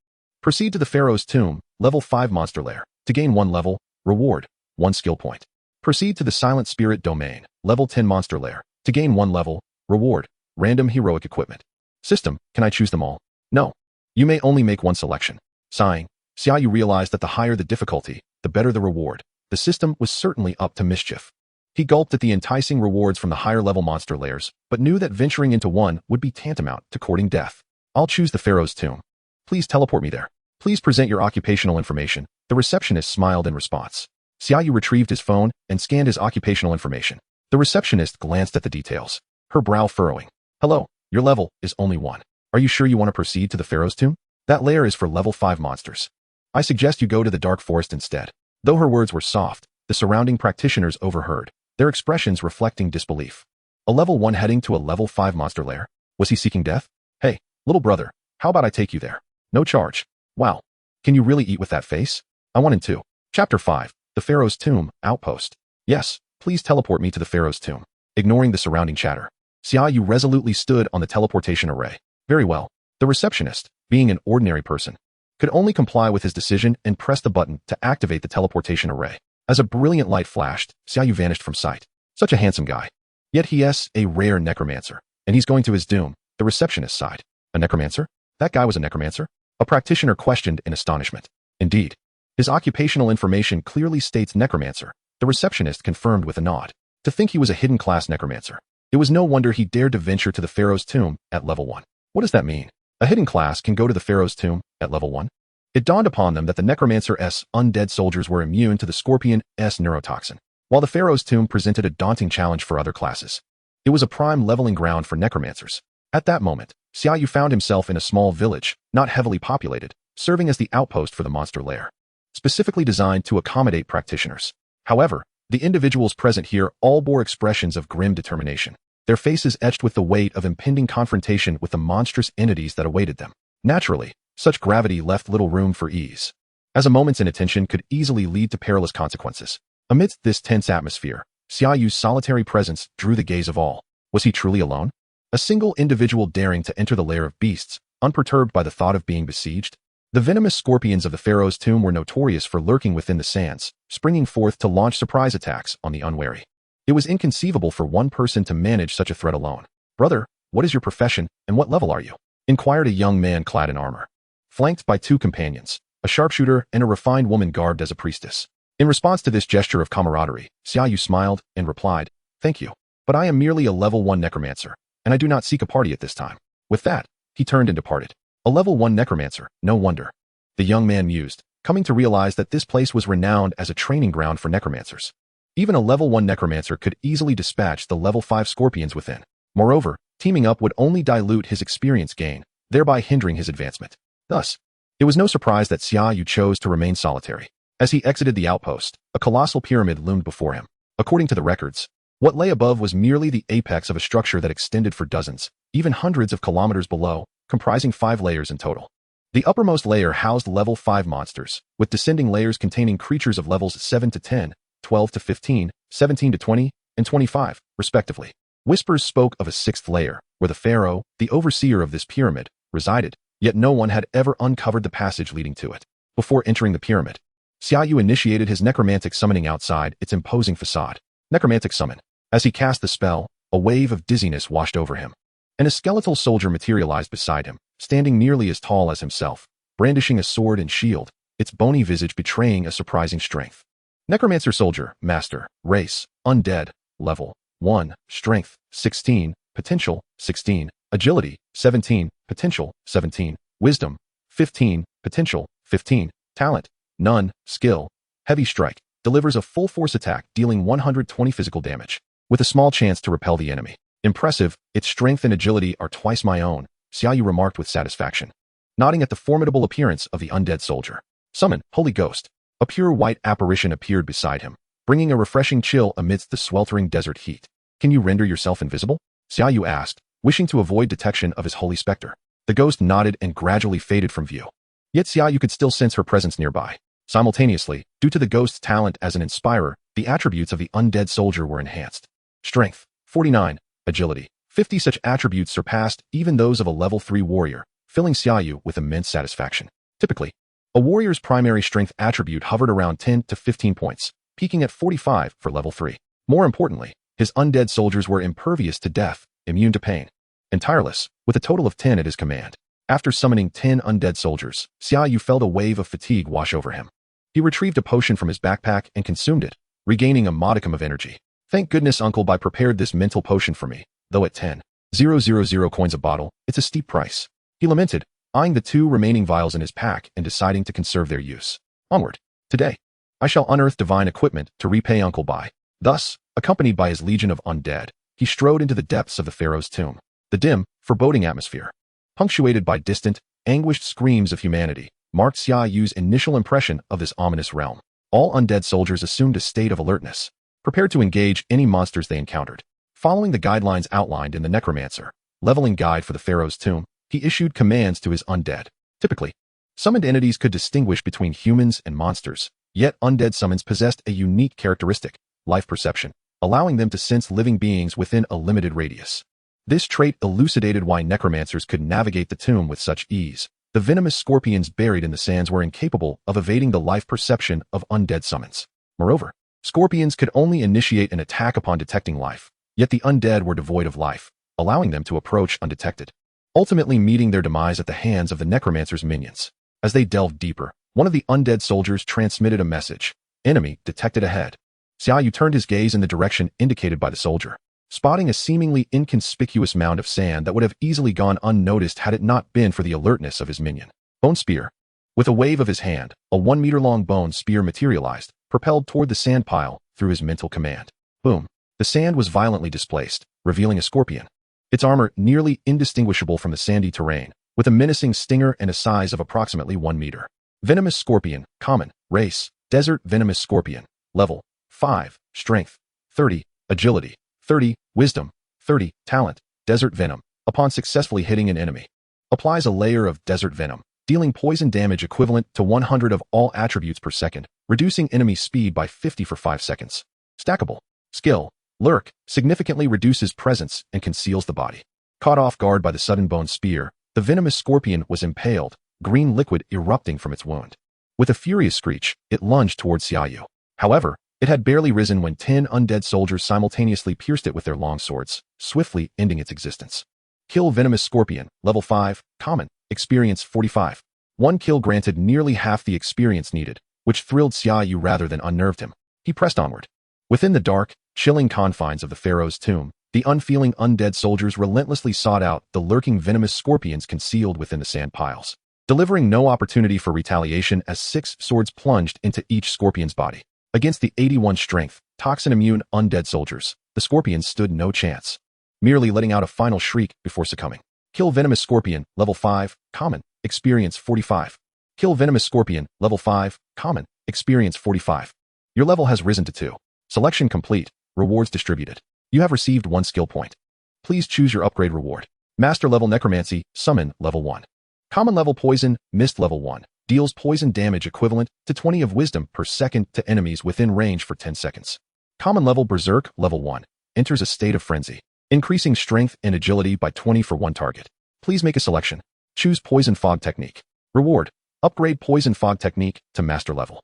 [SPEAKER 1] Proceed to the Pharaoh's Tomb, level 5 monster lair. To gain 1 level, reward, 1 skill point. Proceed to the Silent Spirit Domain, level 10 monster lair. To gain 1 level, reward, random heroic equipment. System, can I choose them all? No. You may only make one selection." Sighing, Xia Yu realized that the higher the difficulty, the better the reward. The system was certainly up to mischief. He gulped at the enticing rewards from the higher-level monster lairs, but knew that venturing into one would be tantamount to courting death. "I'll choose the Pharaoh's Tomb. Please teleport me there. Please present your occupational information." The receptionist smiled in response. Xia Yu retrieved his phone and scanned his occupational information. The receptionist glanced at the details, her brow furrowing. "Hello, your level is only 1. Are you sure you want to proceed to the Pharaoh's Tomb? That lair is for level 5 monsters. I suggest you go to the Dark Forest instead." Though her words were soft, the surrounding practitioners overheard, their expressions reflecting disbelief. A level 1 heading to a level 5 monster lair? Was he seeking death? "Hey, little brother, how about I take you there? No charge." "Wow. Can you really eat with that face? I want in too." Chapter 5, The Pharaoh's Tomb, Outpost. Yes, please teleport me to the pharaoh's tomb. Ignoring the surrounding chatter, Xia Yu resolutely stood on the teleportation array. Very well. The receptionist, being an ordinary person, could only comply with his decision and press the button to activate the teleportation array. As a brilliant light flashed, Xia Yu vanished from sight. Such a handsome guy. Yet he is a rare necromancer, and he's going to his doom. The receptionist sighed. A necromancer? That guy was a necromancer? A practitioner questioned in astonishment. Indeed. His occupational information clearly states necromancer. The receptionist confirmed with a nod. To think he was a hidden class necromancer. It was no wonder he dared to venture to the pharaoh's tomb at level 1. What does that mean? A hidden class can go to the pharaoh's tomb at level 1? It dawned upon them that the necromancer's undead soldiers were immune to the scorpion's neurotoxin, while the pharaoh's tomb presented a daunting challenge for other classes. It was a prime leveling ground for necromancers. At that moment, Xia Yu found himself in a small village, not heavily populated, serving as the outpost for the monster lair, specifically designed to accommodate practitioners. However, the individuals present here all bore expressions of grim determination, their faces etched with the weight of impending confrontation with the monstrous entities that awaited them. Naturally, such gravity left little room for ease, as a moment's inattention could easily lead to perilous consequences. Amidst this tense atmosphere, Xia Yu's solitary presence drew the gaze of all. Was he truly alone? A single individual daring to enter the lair of beasts, unperturbed by the thought of being besieged? The venomous scorpions of the pharaoh's tomb were notorious for lurking within the sands, springing forth to launch surprise attacks on the unwary. It was inconceivable for one person to manage such a threat alone. Brother, what is your profession, and what level are you? Inquired a young man clad in armor, flanked by two companions, a sharpshooter and a refined woman garbed as a priestess. In response to this gesture of camaraderie, Xia Yu smiled and replied, "Thank you, but I am merely a level 1 necromancer, and I do not seek a party at this time." With that, he turned and departed. A level 1 necromancer, no wonder. The young man mused, coming to realize that this place was renowned as a training ground for necromancers. Even a level 1 necromancer could easily dispatch the level 5 scorpions within. Moreover, teaming up would only dilute his experience gain, thereby hindering his advancement. Thus, it was no surprise that Xia Yu chose to remain solitary. As he exited the outpost, a colossal pyramid loomed before him. According to the records, what lay above was merely the apex of a structure that extended for dozens, even hundreds of kilometers below, comprising 5 layers in total. The uppermost layer housed level 5 monsters, with descending layers containing creatures of levels 7 to 10, 12 to 15, 17 to 20, and 25, respectively. Whispers spoke of a 6th layer, where the pharaoh, the overseer of this pyramid, resided, yet no one had ever uncovered the passage leading to it. Before entering the pyramid, Xia Yu initiated his necromantic summoning outside its imposing facade. Necromantic summon. As he cast the spell, a wave of dizziness washed over him, and a skeletal soldier materialized beside him, standing nearly as tall as himself, brandishing a sword and shield, its bony visage betraying a surprising strength. Necromancer soldier, master, race, undead, level 1, strength, 16, potential, 16, agility, 17, potential, 17, wisdom, 15, potential, 15, talent, none, skill, heavy strike, delivers a full force attack dealing 120 physical damage, with a small chance to repel the enemy. Impressive, its strength and agility are twice my own, Xia Yu remarked with satisfaction, nodding at the formidable appearance of the undead soldier. Summon, Holy Ghost. A pure white apparition appeared beside him, bringing a refreshing chill amidst the sweltering desert heat. Can you render yourself invisible? Xia Yu asked, wishing to avoid detection of his holy specter. The ghost nodded and gradually faded from view. Yet Xia Yu could still sense her presence nearby. Simultaneously, due to the ghost's talent as an inspirer, the attributes of the undead soldier were enhanced. Strength, 49. Agility, 50. Such attributes surpassed even those of a level 3 warrior, filling Xia Yu with immense satisfaction. Typically, a warrior's primary strength attribute hovered around 10 to 15 points, peaking at 45 for level 3. More importantly, his undead soldiers were impervious to death, immune to pain, and tireless, with a total of 10 at his command. After summoning 10 undead soldiers, Xia Yu felt a wave of fatigue wash over him. He retrieved a potion from his backpack and consumed it, regaining a modicum of energy. Thank goodness Uncle Bai prepared this mental potion for me, though at 10,000 coins a bottle, it's a steep price. He lamented, eyeing the 2 remaining vials in his pack and deciding to conserve their use. Onward. Today, I shall unearth divine equipment to repay Uncle Bai. Thus, accompanied by his legion of undead, he strode into the depths of the pharaoh's tomb. The dim, foreboding atmosphere, punctuated by distant, anguished screams of humanity, marked Xia Yu's initial impression of this ominous realm. All undead soldiers assumed a state of alertness, prepared to engage any monsters they encountered. Following the guidelines outlined in the Necromancer, leveling guide for the pharaoh's tomb, he issued commands to his undead. Typically, summoned entities could distinguish between humans and monsters, yet undead summons possessed a unique characteristic. life perception, allowing them to sense living beings within a limited radius. This trait elucidated why necromancers could navigate the tomb with such ease. The venomous scorpions buried in the sands were incapable of evading the life perception of undead summons. Moreover, scorpions could only initiate an attack upon detecting life, yet the undead were devoid of life, allowing them to approach undetected, ultimately meeting their demise at the hands of the necromancer's minions. As they delved deeper, one of the undead soldiers transmitted a message. Enemy detected ahead. Xia Yu turned his gaze in the direction indicated by the soldier, spotting a seemingly inconspicuous mound of sand that would have easily gone unnoticed had it not been for the alertness of his minion. Bone spear. With a wave of his hand, a 1-meter-long bone spear materialized, propelled toward the sand pile through his mental command. Boom. The sand was violently displaced, revealing a scorpion. Its armor nearly indistinguishable from the sandy terrain, with a menacing stinger and a size of approximately 1 meter. Venomous scorpion, common, race, desert venomous scorpion, level 5, strength 30, agility 30, wisdom 30, talent, desert venom. Upon successfully hitting an enemy, applies a layer of desert venom, dealing poison damage equivalent to 100 of all attributes per second, reducing enemy speed by 50 for 5 seconds. Stackable. Skill. Lurk, significantly reduces presence and conceals the body. Caught off guard by the sudden bone spear, the venomous scorpion was impaled, green liquid erupting from its wound. With a furious screech, it lunged towards Xia Yu. However, it had barely risen when 10 undead soldiers simultaneously pierced it with their long swords, swiftly ending its existence. Kill venomous scorpion, level 5, common, experience 45. 1 kill granted nearly half the experience needed, which thrilled Xia Yu rather than unnerved him. He pressed onward. Within the dark, chilling confines of the pharaoh's tomb, the unfeeling undead soldiers relentlessly sought out the lurking venomous scorpions concealed within the sand piles, delivering no opportunity for retaliation as 6 swords plunged into each scorpion's body. Against the 81 strength, toxin-immune undead soldiers, the scorpions stood no chance, merely letting out a final shriek before succumbing. Kill venomous scorpion, level 5, common, experience 45. Kill venomous scorpion, level 5, common, experience 45. Your level has risen to 2. Selection complete, rewards distributed. You have received 1 skill point. Please choose your upgrade reward. Master level necromancy, summon, level 1. Common level poison, mist level 1. Deals poison damage equivalent to 20 of wisdom per second to enemies within range for 10 seconds. Common level berserk, level 1. Enters a state of frenzy, increasing strength and agility by 20 for 1 target. Please make a selection. Choose poison fog technique. Reward. Upgrade poison fog technique to master level.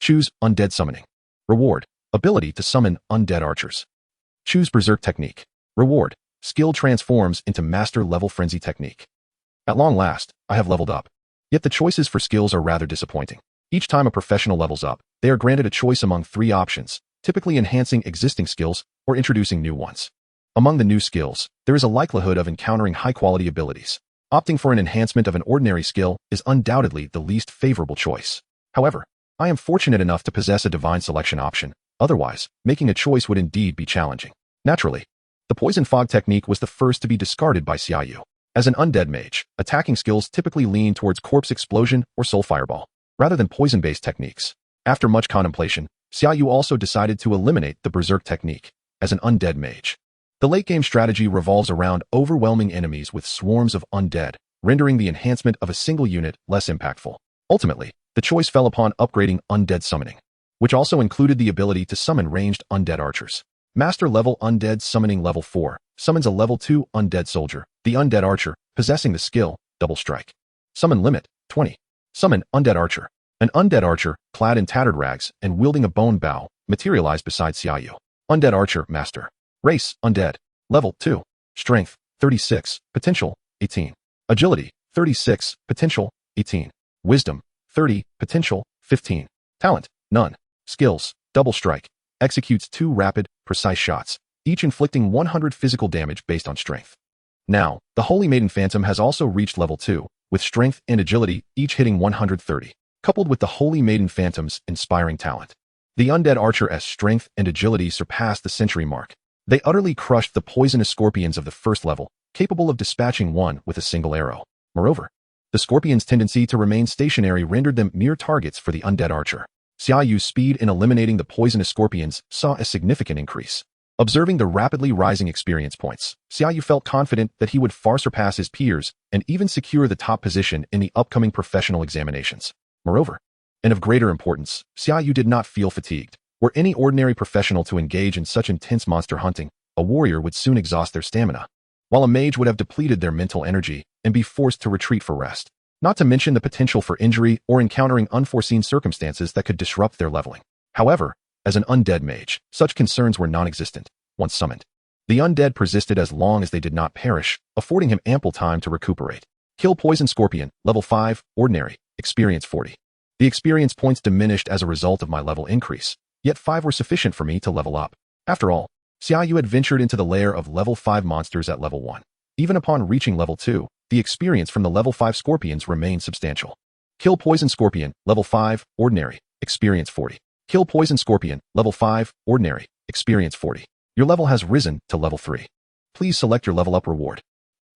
[SPEAKER 1] Choose undead summoning. Reward. Ability to summon undead archers. Choose berserk technique. Reward. Skill transforms into master level frenzy technique. At long last, I have leveled up. Yet the choices for skills are rather disappointing. Each time a professional levels up, they are granted a choice among 3 options, typically enhancing existing skills or introducing new ones. Among the new skills, there is a likelihood of encountering high-quality abilities. Opting for an enhancement of an ordinary skill is undoubtedly the least favorable choice. However, I am fortunate enough to possess a divine selection option. Otherwise, making a choice would indeed be challenging. Naturally, the poison fog technique was the first to be discarded by Xia Yu. As an undead mage, attacking skills typically lean towards corpse explosion or soul fireball, rather than poison-based techniques. After much contemplation, Xia Yu also decided to eliminate the berserk technique. As an undead mage, the late-game strategy revolves around overwhelming enemies with swarms of undead, rendering the enhancement of a single unit less impactful. Ultimately, the choice fell upon upgrading undead summoning, which also included the ability to summon ranged undead archers. Master level undead summoning level 4 summons a level 2 undead soldier, the undead archer, possessing the skill double strike. Summon limit 20. Summon undead archer. An undead archer, clad in tattered rags and wielding a bone bow, materialized beside Xia Yu. Undead archer master. Race undead. Level 2. Strength 36. Potential 18. Agility 36. Potential 18. Wisdom 30. Potential 15. Talent none. Skills double strike. Executes 2 rapid, precise shots, each inflicting 100 physical damage based on strength. Now, the Holy Maiden Phantom has also reached level 2, with strength and agility each hitting 130, coupled with the Holy Maiden Phantom's inspiring talent. The undead archer's strength and agility surpassed the century mark. They utterly crushed the poisonous scorpions of the first level, capable of dispatching one with a single arrow. Moreover, the scorpion's tendency to remain stationary rendered them mere targets for the undead archer. Xia Yu's speed in eliminating the poisonous scorpions saw a significant increase. Observing the rapidly rising experience points, Xia Yu felt confident that he would far surpass his peers and even secure the top position in the upcoming professional examinations. Moreover, and of greater importance, Xia Yu did not feel fatigued. Were any ordinary professional to engage in such intense monster hunting, a warrior would soon exhaust their stamina, while a mage would have depleted their mental energy and be forced to retreat for rest. Not to mention the potential for injury or encountering unforeseen circumstances that could disrupt their leveling. However, as an undead mage, such concerns were non-existent. Once summoned, the undead persisted as long as they did not perish, affording him ample time to recuperate. Kill Poison Scorpion, level 5, ordinary, experience 40. The experience points diminished as a result of my level increase, yet 5 were sufficient for me to level up. After all, Xia Yu had ventured into the lair of level 5 monsters at level 1. Even upon reaching level 2, the experience from the level 5 scorpions remained substantial. Kill Poison Scorpion, level 5, ordinary, experience 40. Kill Poison Scorpion, level 5, ordinary, experience 40. Your level has risen to level 3. Please select your level up reward.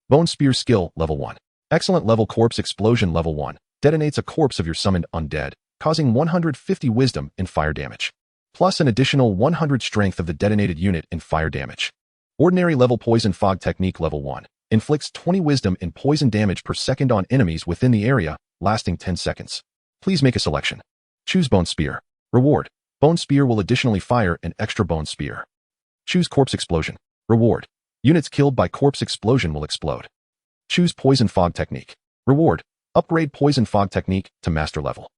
[SPEAKER 1] Bone Spear skill, level 1. Excellent level. Corpse Explosion, level 1. Detonates a corpse of your summoned undead, causing 150 wisdom in fire damage, plus an additional 100 strength of the detonated unit in fire damage. Ordinary level. Poison Fog technique, level 1. Inflicts 20 wisdom in poison damage per second on enemies within the area, lasting 10 seconds. Please make a selection. Choose Bone Spear. Reward. Bone Spear will additionally fire an extra Bone Spear. Choose Corpse Explosion. Reward. Units killed by Corpse Explosion will explode. Choose Poison Fog technique. Reward. Upgrade Poison Fog technique to master level.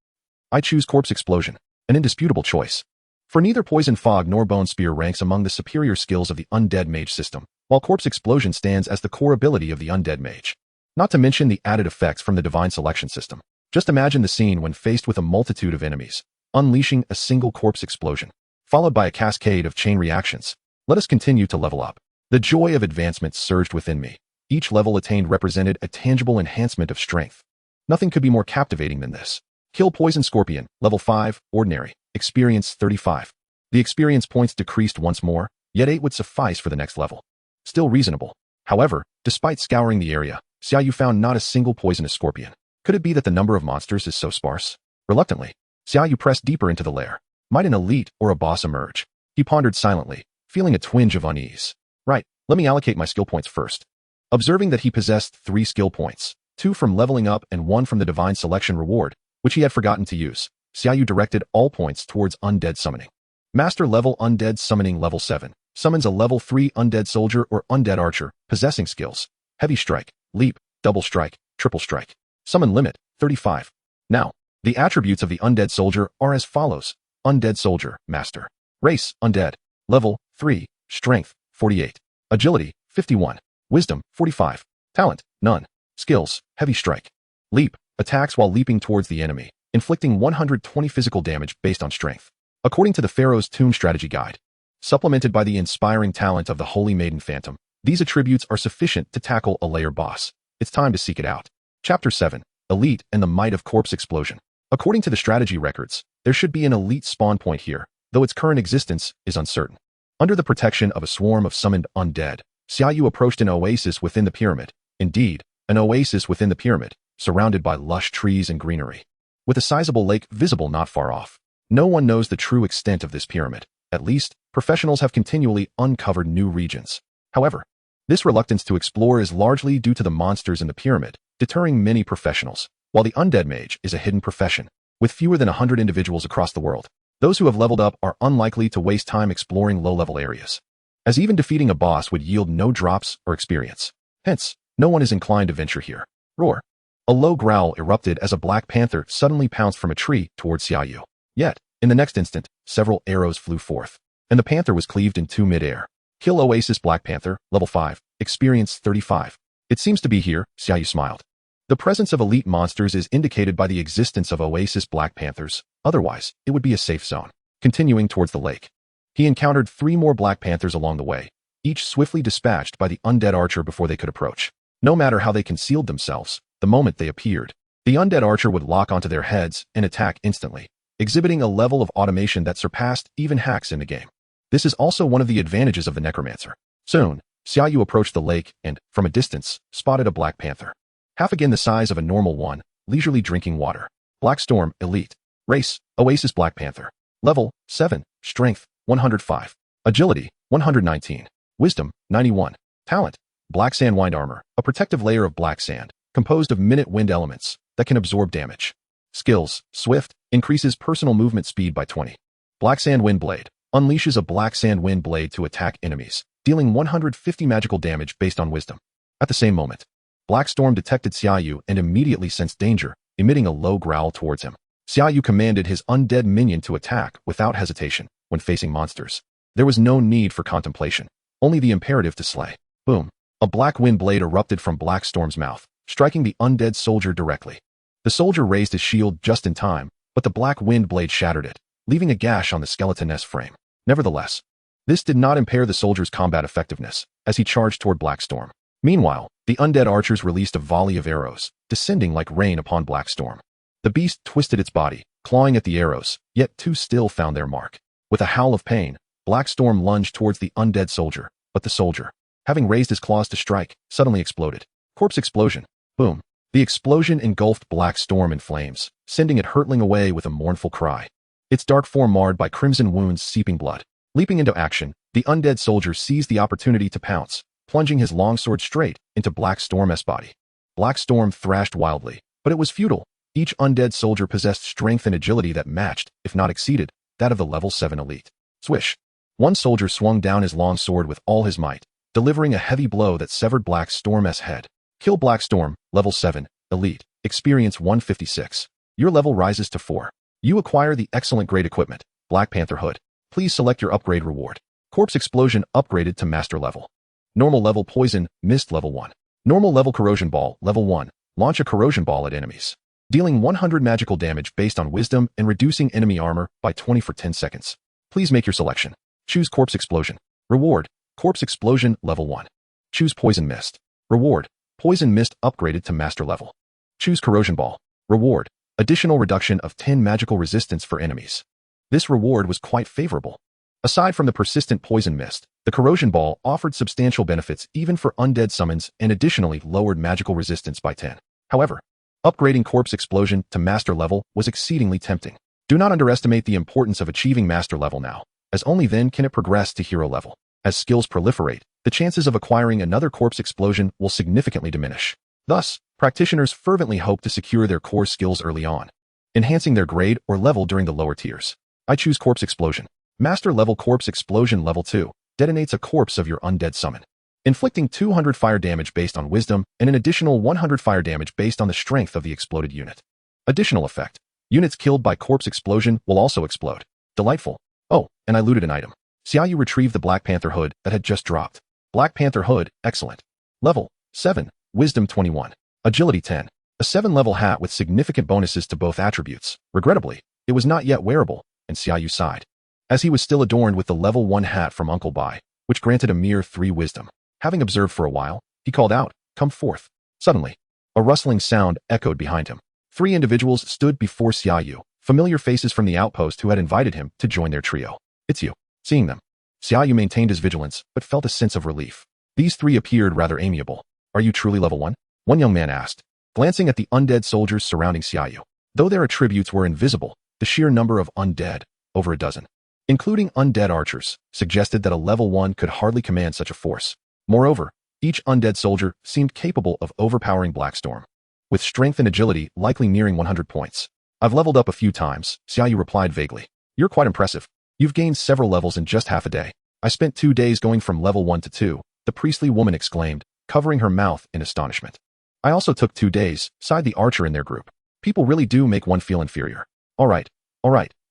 [SPEAKER 1] I choose Corpse Explosion, an indisputable choice. For neither Poison Fog nor Bone Spear ranks among the superior skills of the Undead Mage system, while Corpse Explosion stands as the core ability of the Undead Mage. Not to mention the added effects from the Divine Selection system. Just imagine the scene when faced with a multitude of enemies, unleashing a single Corpse Explosion, followed by a cascade of chain reactions. Let us continue to level up. The joy of advancement surged within me. Each level attained represented a tangible enhancement of strength. Nothing could be more captivating than this. Kill Poison Scorpion, level 5, ordinary, experience 35. The experience points decreased once more, yet 8 would suffice for the next level. Still reasonable. However, despite scouring the area, Xia Yu found not a single poisonous scorpion. Could it be that the number of monsters is so sparse? Reluctantly, Xia Yu pressed deeper into the lair. Might an elite or a boss emerge? He pondered silently, feeling a twinge of unease. Right, let me allocate my skill points first. Observing that he possessed 3 skill points, 2 from leveling up and 1 from the Divine Selection reward, which he had forgotten to use, Xia Yu directed all points towards Undead Summoning. Master level Undead Summoning, level 7. Summons a level 3 Undead Soldier or Undead Archer, possessing skills: Heavy Strike, Leap, Double Strike, Triple Strike. Summon limit, 35. Now, the attributes of the Undead Soldier are as follows. Undead Soldier, Master. Race, Undead. Level, 3. Strength, 48. Agility, 51. Wisdom, 45. Talent, none. Skills: Heavy Strike. Leap, attacks while leaping towards the enemy, inflicting 120 physical damage based on strength. According to the Pharaoh's Tomb Strategy Guide, supplemented by the inspiring talent of the Holy Maiden Phantom, these attributes are sufficient to tackle a layer boss. It's time to seek it out. Chapter 7. Elite and the Might of Corpse Explosion. According to the strategy records, there should be an elite spawn point here, though its current existence is uncertain. Under the protection of a swarm of summoned undead, Xia Yu approached an oasis within the pyramid. Indeed, an oasis within the pyramid, surrounded by lush trees and greenery, with a sizable lake visible not far off. No one knows the true extent of this pyramid. At least, professionals have continually uncovered new regions. However, this reluctance to explore is largely due to the monsters in the pyramid, deterring many professionals. While the Undead Mage is a hidden profession, with fewer than 100 individuals across the world, those who have leveled up are unlikely to waste time exploring low-level areas, as even defeating a boss would yield no drops or experience. Hence, no one is inclined to venture here. Roar. A low growl erupted as a black panther suddenly pounced from a tree towards Xia Yu. Yet, in the next instant, several arrows flew forth, and the panther was cleaved in 2 mid-air. Kill Oasis Black Panther, level 5, experience 35. It seems to be here, Xia Yu smiled. The presence of elite monsters is indicated by the existence of Oasis Black Panthers, otherwise, it would be a safe zone. Continuing towards the lake, he encountered 3 more Black Panthers along the way, each swiftly dispatched by the undead archer before they could approach. No matter how they concealed themselves, the moment they appeared, the undead archer would lock onto their heads and attack instantly, exhibiting a level of automation that surpassed even hacks in the game. This is also one of the advantages of the Necromancer. Soon, Xia Yu approached the lake and, from a distance, spotted a Black Panther. Half again the size of a normal one, leisurely drinking water. Black Storm, Elite. Race, Oasis Black Panther. Level, 7. Strength, 105. Agility, 119. Wisdom, 91. Talent, Black Sand Wind Armor, a protective layer of black sand, composed of minute wind elements that can absorb damage. Skills, Swift, increases personal movement speed by 20. Black Sand Wind Blade unleashes a Black Sand Wind Blade to attack enemies, dealing 150 magical damage based on wisdom. At the same moment, Black Storm detected Xia Yu and immediately sensed danger, emitting a low growl towards him. Xia Yu commanded his undead minion to attack without hesitation when facing monsters. There was no need for contemplation, only the imperative to slay. Boom. A black wind blade erupted from Black Storm's mouth, striking the undead soldier directly. The soldier raised his shield just in time, but the black wind blade shattered it, leaving a gash on the skeleton's frame. Nevertheless, this did not impair the soldier's combat effectiveness, as he charged toward Black Storm. Meanwhile, the undead archers released a volley of arrows, descending like rain upon Black Storm. The beast twisted its body, clawing at the arrows, yet two still found their mark. With a howl of pain, Black Storm lunged towards the undead soldier, but the soldier, having raised his claws to strike, suddenly exploded. Corpse explosion. Boom. The explosion engulfed Black Storm in flames, sending it hurtling away with a mournful cry. Its dark form marred by crimson wounds seeping blood. Leaping into action, the undead soldier seized the opportunity to pounce, plunging his longsword straight into Black Storm's body. Black Storm thrashed wildly, but it was futile. Each undead soldier possessed strength and agility that matched, if not exceeded, that of the level 7 elite. Swish. One soldier swung down his longsword with all his might, delivering a heavy blow that severed Black Storm's head. Kill Black Storm, level 7, elite, experience 156. Your level rises to 4. You acquire the excellent grade equipment, Black Panther Hood. Please select your upgrade reward. Corpse Explosion upgraded to master level. Normal level Poison, Mist level 1. Normal level Corrosion Ball, level 1. Launch a corrosion ball at enemies, dealing 100 magical damage based on wisdom and reducing enemy armor by 20 for 10 seconds. Please make your selection. Choose Corpse Explosion. Reward, Corpse Explosion level 1. Choose Poison Mist. Reward, Poison Mist upgraded to master level. Choose Corrosion Ball. Reward, additional reduction of 10 magical resistance for enemies. This reward was quite favorable. Aside from the persistent Poison Mist, the Corrosion Ball offered substantial benefits even for undead summons and additionally lowered magical resistance by 10. However, upgrading Corpse Explosion to master level was exceedingly tempting. Do not underestimate the importance of achieving master level now, as only then can it progress to hero level. As skills proliferate, the chances of acquiring another Corpse Explosion will significantly diminish. Thus, practitioners fervently hope to secure their core skills early on, enhancing their grade or level during the lower tiers. I choose Corpse Explosion. Master level Corpse Explosion level 2 detonates a corpse of your undead summon, inflicting 200 fire damage based on wisdom and an additional 100 fire damage based on the strength of the exploded unit. Additional effect. Units killed by Corpse Explosion will also explode. Delightful. Oh, and I looted an item. Xia Yu retrieved the Black Panther Hood that had just dropped. Black Panther Hood, excellent. Level 7, Wisdom 21, Agility 10. A 7-level hat with significant bonuses to both attributes. Regrettably, it was not yet wearable, and Xia Yu sighed, as he was still adorned with the level 1 hat from Uncle Bai, which granted a mere 3 wisdom. Having observed for a while, he called out, "Come forth." Suddenly, a rustling sound echoed behind him. 3 individuals stood before Xia Yu, familiar faces from the outpost who had invited him to join their trio. "It's you." Seeing them, Xia Yu maintained his vigilance, but felt a sense of relief. These 3 appeared rather amiable. "Are you truly level 1? One young man asked, glancing at the undead soldiers surrounding Xia Yu. Though their attributes were invisible, the sheer number of undead, over a dozen, including undead archers, suggested that a level 1 could hardly command such a force. Moreover, each undead soldier seemed capable of overpowering Black Storm, with strength and agility likely nearing 100 points. "I've leveled up a few times," Xia Yu replied vaguely. "You're quite impressive. You've gained several levels in just half a day." "I spent 2 days going from level 1 to 2, the priestly woman exclaimed, covering her mouth in astonishment. "I also took 2 days," sighed the archer in their group. "People really do make one feel inferior." All right,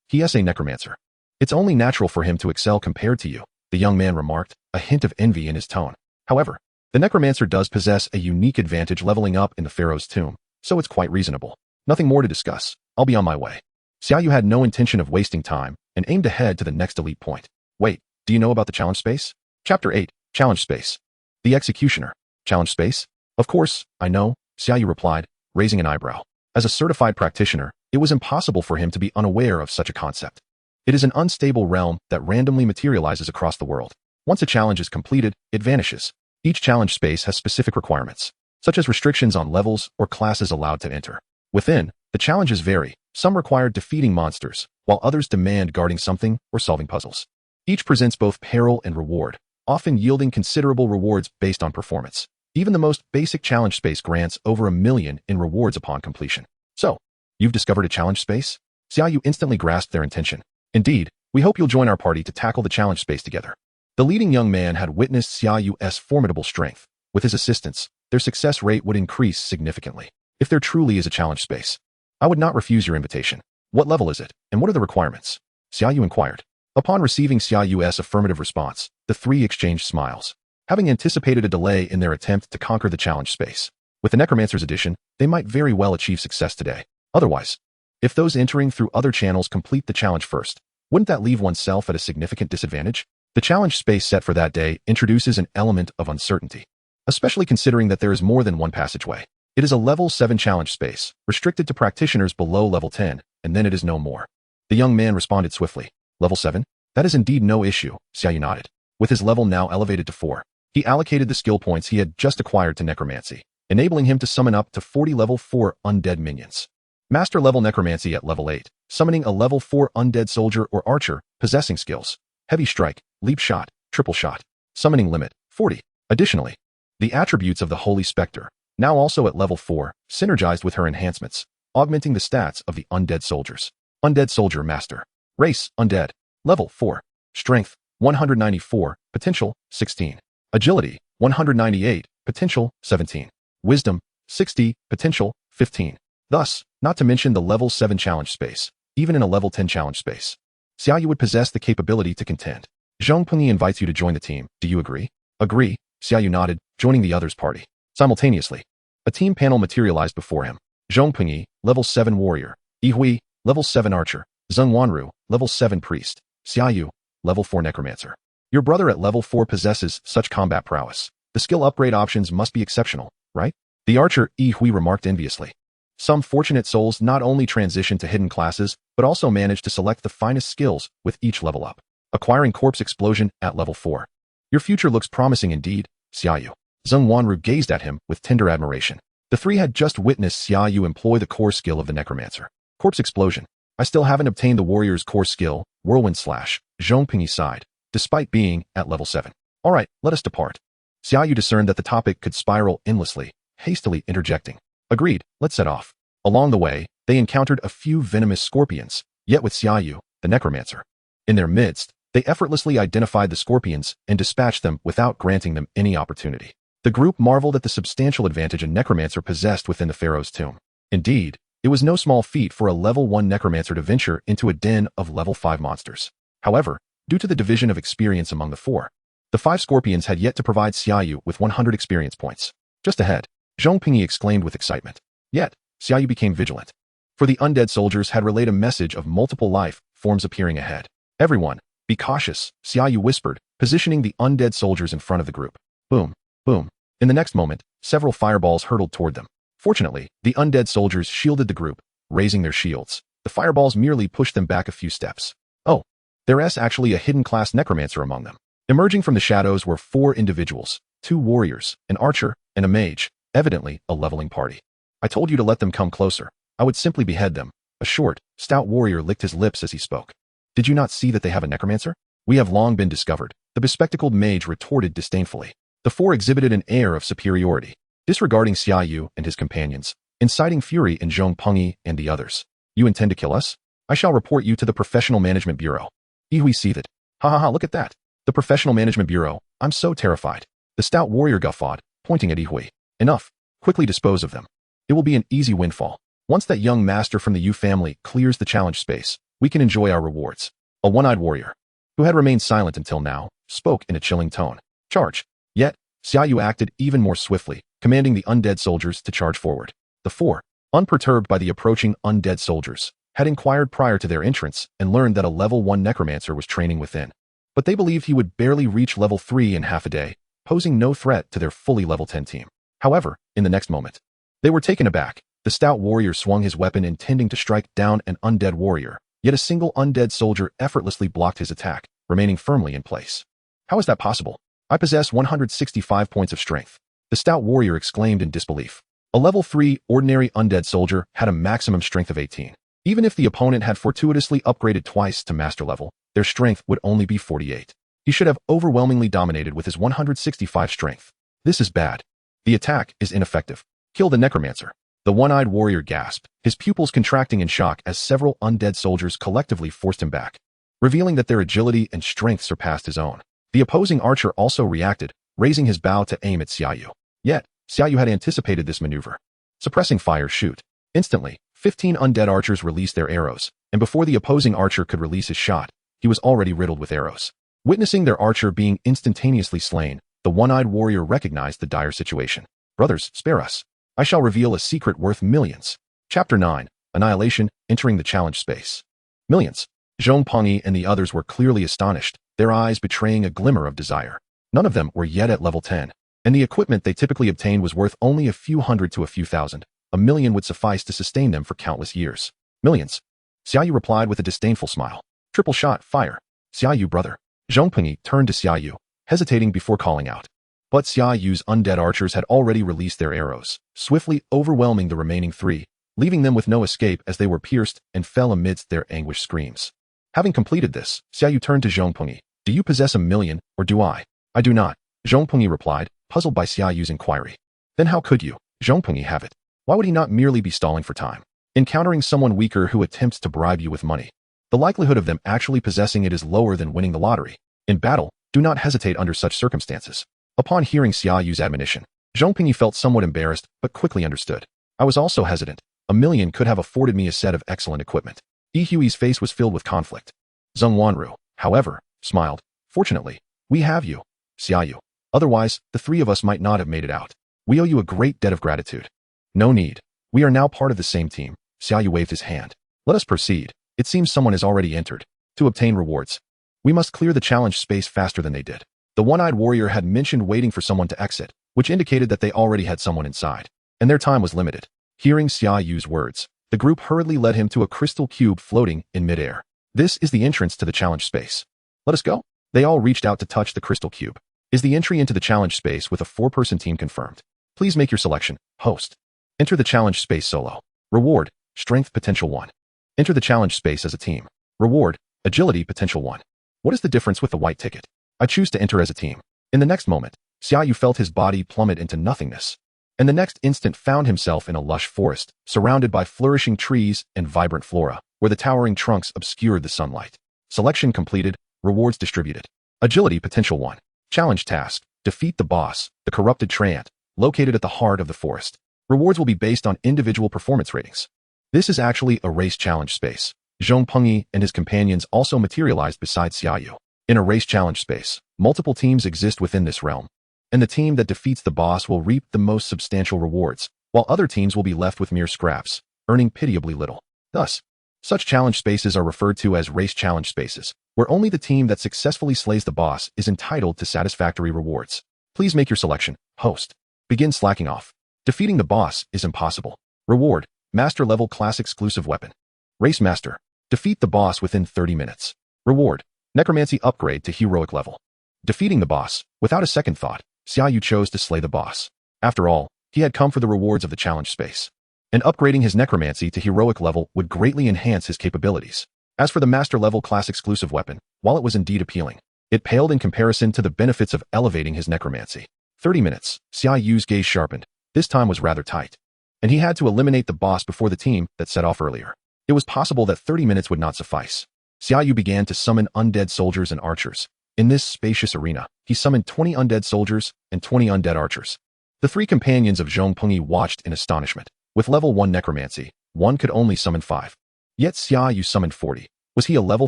[SPEAKER 1] he is a necromancer. "It's only natural for him to excel compared to you," the young man remarked, a hint of envy in his tone. "However, the necromancer does possess a unique advantage leveling up in the pharaoh's tomb, so it's quite reasonable. Nothing more to discuss. I'll be on my way." Xia Yu had no intention of wasting time and aimed ahead to the next elite point. "Wait, do you know about the challenge space?" Chapter 8, Challenge Space. The Executioner. Challenge Space? "Of course, I know," Xia Yu replied, raising an eyebrow. As a certified practitioner, it was impossible for him to be unaware of such a concept. It is an unstable realm that randomly materializes across the world. Once a challenge is completed, it vanishes. Each challenge space has specific requirements, such as restrictions on levels or classes allowed to enter. Within, the challenges vary. Some require defeating monsters, while others demand guarding something or solving puzzles. Each presents both peril and reward, often yielding considerable rewards based on performance. Even the most basic challenge space grants over 1 million in rewards upon completion. "So, you've discovered a challenge space?" Xia Yu instantly grasped their intention. "Indeed, We hope you'll join our party to tackle the challenge space together. The leading young man had witnessed Xia Yu's formidable strength. With his assistance, their success rate would increase significantly. If there truly is a challenge space, I would not refuse your invitation. What level is it, and what are the requirements? Xia Yu inquired. Upon receiving Xia Yu's affirmative response, the three exchanged smiles, having anticipated a delay in their attempt to conquer the challenge space. With the Necromancer's addition, they might very well achieve success today. Otherwise, if those entering through other channels complete the challenge first, wouldn't that leave oneself at a significant disadvantage? The challenge space set for that day introduces an element of uncertainty, especially considering that there is more than one passageway. It is a level 7 challenge space, restricted to practitioners below level 10, and then it is no more. The young man responded swiftly. Level 7? That is indeed no issue, Xia Yu nodded. With his level now elevated to 4, he allocated the skill points he had just acquired to necromancy, enabling him to summon up to 40 level 4 undead minions. Master level necromancy at level 8, summoning a level 4 undead soldier or archer, possessing skills: heavy strike, leap shot, triple shot. Summoning limit, 40. Additionally, the attributes of the Holy Spectre, now also at level 4, synergized with her enhancements, augmenting the stats of the undead soldiers. Undead Soldier Master. Race, Undead. Level 4. Strength, 194, potential, 16. Agility, 198, potential, 17. Wisdom, 60, potential, 15. Thus, not to mention the level 7 challenge space, even in a level 10 challenge space, Xia Yu would possess the capability to contend. Zhong Pengyi invites you to join the team. Do you agree? Agree, Xia Yu nodded, joining the others' party. Simultaneously, a team panel materialized before him. Zhong Pengyi, level 7 warrior. Yi Hui, level 7 archer. Zheng Wanru, level 7 priest. Xia Yu, level 4 necromancer. Your brother at level 4 possesses such combat prowess. The skill upgrade options must be exceptional, right? The archer, Yi Hui, remarked enviously. Some fortunate souls not only transition to hidden classes, but also manage to select the finest skills with each level up. Acquiring Corpse Explosion at level 4. Your future looks promising indeed, Xia Yu. Zheng Wanru gazed at him with tender admiration. The three had just witnessed Xia Yu employ the core skill of the Necromancer. Corpse Explosion. I still haven't obtained the warrior's core skill, Whirlwind Slash. Zhong Pengyi sighed, despite being at level 7. Alright, let us depart. Xia Yu discerned that the topic could spiral endlessly, hastily interjecting. Agreed, let's set off. Along the way, they encountered a few venomous scorpions, yet with Xia Yu, the Necromancer, in their midst, they effortlessly identified the scorpions and dispatched them without granting them any opportunity. The group marveled at the substantial advantage a necromancer possessed within the Pharaoh's tomb. Indeed, it was no small feat for a level 1 necromancer to venture into a den of level 5 monsters. However, due to the division of experience among the four, the 5 scorpions had yet to provide Xia Yu with 100 experience points. Just ahead, Zhong Pengyi exclaimed with excitement. Yet, Xia Yu became vigilant. For the undead soldiers had relayed a message of multiple life forms appearing ahead. Everyone, be cautious, Xia Yu whispered, positioning the undead soldiers in front of the group. Boom, boom. In the next moment, several fireballs hurtled toward them. Fortunately, the undead soldiers shielded the group, raising their shields. The fireballs merely pushed them back a few steps. Oh, there's actually a hidden class necromancer among them. Emerging from the shadows were 4 individuals, 2 warriors, an archer, and a mage, evidently a leveling party. I told you to let them come closer. I would simply behead them. A short, stout warrior licked his lips as he spoke. Did you not see that they have a necromancer? We have long been discovered, the bespectacled mage retorted disdainfully. The 4 exhibited an air of superiority, disregarding Xia Yu and his companions, inciting fury in Zhong Pengyi and the others. You intend to kill us? I shall report you to the Professional Management Bureau. Yi Hui seethed. Ha ha ha, look at that. The Professional Management Bureau, I'm so terrified. The stout warrior guffawed, pointing at Yi Hui. Enough. Quickly dispose of them. It will be an easy windfall. Once that young master from the Yu family clears the challenge space, we can enjoy our rewards. A one-eyed warrior, who had remained silent until now, spoke in a chilling tone. Charge. Yet, Xia Yu acted even more swiftly, commanding the undead soldiers to charge forward. The 4, unperturbed by the approaching undead soldiers, had inquired prior to their entrance and learned that a level 1 necromancer was training within. But they believed he would barely reach level 3 in half a day, posing no threat to their fully level 10 team. However, in the next moment, they were taken aback. The stout warrior swung his weapon intending to strike down an undead warrior, yet a single undead soldier effortlessly blocked his attack, remaining firmly in place. How is that possible? I possess 165 points of strength. The stout warrior exclaimed in disbelief. A level 3 ordinary undead soldier had a maximum strength of 18. Even if the opponent had fortuitously upgraded twice to master level, their strength would only be 48. He should have overwhelmingly dominated with his 165 strength. This is bad. The attack is ineffective. Kill the necromancer. The one-eyed warrior gasped, his pupils contracting in shock as several undead soldiers collectively forced him back. revealing that their agility and strength surpassed his own. The opposing archer also reacted, raising his bow to aim at Xia Yu. Yet, Xia Yu had anticipated this maneuver. Suppressing fire shoot. Instantly, 15 undead archers released their arrows, and before the opposing archer could release his shot, he was already riddled with arrows. Witnessing their archer being instantaneously slain, the one-eyed warrior recognized the dire situation. Brothers, spare us. I shall reveal a secret worth millions. Chapter 9. Annihilation, entering the challenge space. Millions. Zhong Pengyi and the others were clearly astonished, their eyes betraying a glimmer of desire. None of them were yet at level 10, and the equipment they typically obtained was worth only a few hundred to a few thousand. A million would suffice to sustain them for countless years. Millions. Xia Yu replied with a disdainful smile. Triple shot, fire. Xia Yu, brother. Zhong Pengyi turned to Xia Yu, hesitating before calling out. But Xia Yu's undead archers had already released their arrows, swiftly overwhelming the remaining three, leaving them with no escape as they were pierced and fell amidst their anguished screams. Having completed this, Xia Yu turned to Zhong Pengyi. Do you possess a million, or do I? I do not, Zhong Pengyi replied, puzzled by Xia Yu's inquiry. Then how could you, Zhong Pengyi, have it? Why would he not merely be stalling for time? Encountering someone weaker who attempts to bribe you with money. The likelihood of them actually possessing it is lower than winning the lottery. In battle, do not hesitate under such circumstances. Upon hearing Xia Yu's admonition, Zhong Pengyi felt somewhat embarrassed, but quickly understood. I was also hesitant. A million could have afforded me a set of excellent equipment. Yi Hui's face was filled with conflict. Zheng Wanru, however, smiled. Fortunately, we have you, Xia Yu. Otherwise, the three of us might not have made it out. We owe you a great debt of gratitude. No need. We are now part of the same team. Xia Yu waved his hand. Let us proceed. It seems someone has already entered. To obtain rewards, we must clear the challenge space faster than they did. The one-eyed warrior had mentioned waiting for someone to exit, which indicated that they already had someone inside, and their time was limited. Hearing Xia Yu's words, the group hurriedly led him to a crystal cube floating in midair. This is the entrance to the challenge space. Let us go. They all reached out to touch the crystal cube. Is the entry into the challenge space with a 4-person team confirmed? Please make your selection, host. Enter the challenge space solo. Reward, strength potential 1. Enter the challenge space as a team. Reward, agility potential 1. What is the difference with the white ticket? I choose to enter as a team. In the next moment, Xia Yu felt his body plummet into nothingness, and the next instant found himself in a lush forest, surrounded by flourishing trees and vibrant flora, where the towering trunks obscured the sunlight. Selection completed, rewards distributed. Agility potential 1. Challenge task, defeat the boss, the corrupted treant, located at the heart of the forest. Rewards will be based on individual performance ratings. This is actually a race challenge space. Zhong Pengyi and his companions also materialized beside Xia Yu. In a race challenge space, multiple teams exist within this realm, and the team that defeats the boss will reap the most substantial rewards, while other teams will be left with mere scraps, earning pitiably little. Thus, such challenge spaces are referred to as race challenge spaces, where only the team that successfully slays the boss is entitled to satisfactory rewards. Please make your selection, host. Begin slacking off. Defeating the boss is impossible. Reward, master level class exclusive weapon. Race master. Defeat the boss within 30 minutes. Reward, necromancy upgrade to heroic level. Defeating the boss, without a second thought, Xia Yu chose to slay the boss. After all, he had come for the rewards of the challenge space, and upgrading his necromancy to heroic level would greatly enhance his capabilities. As for the master level class exclusive weapon, while it was indeed appealing, it paled in comparison to the benefits of elevating his necromancy. 30 minutes, Xia Yu's gaze sharpened. This time was rather tight, and he had to eliminate the boss before the team that set off earlier. It was possible that 30 minutes would not suffice. Xia Yu began to summon undead soldiers and archers. In this spacious arena, he summoned 20 undead soldiers and 20 undead archers. The three companions of Zhong Pengyi watched in astonishment. With level 1 necromancy, one could only summon 5. Yet Xia Yu summoned 40. Was he a level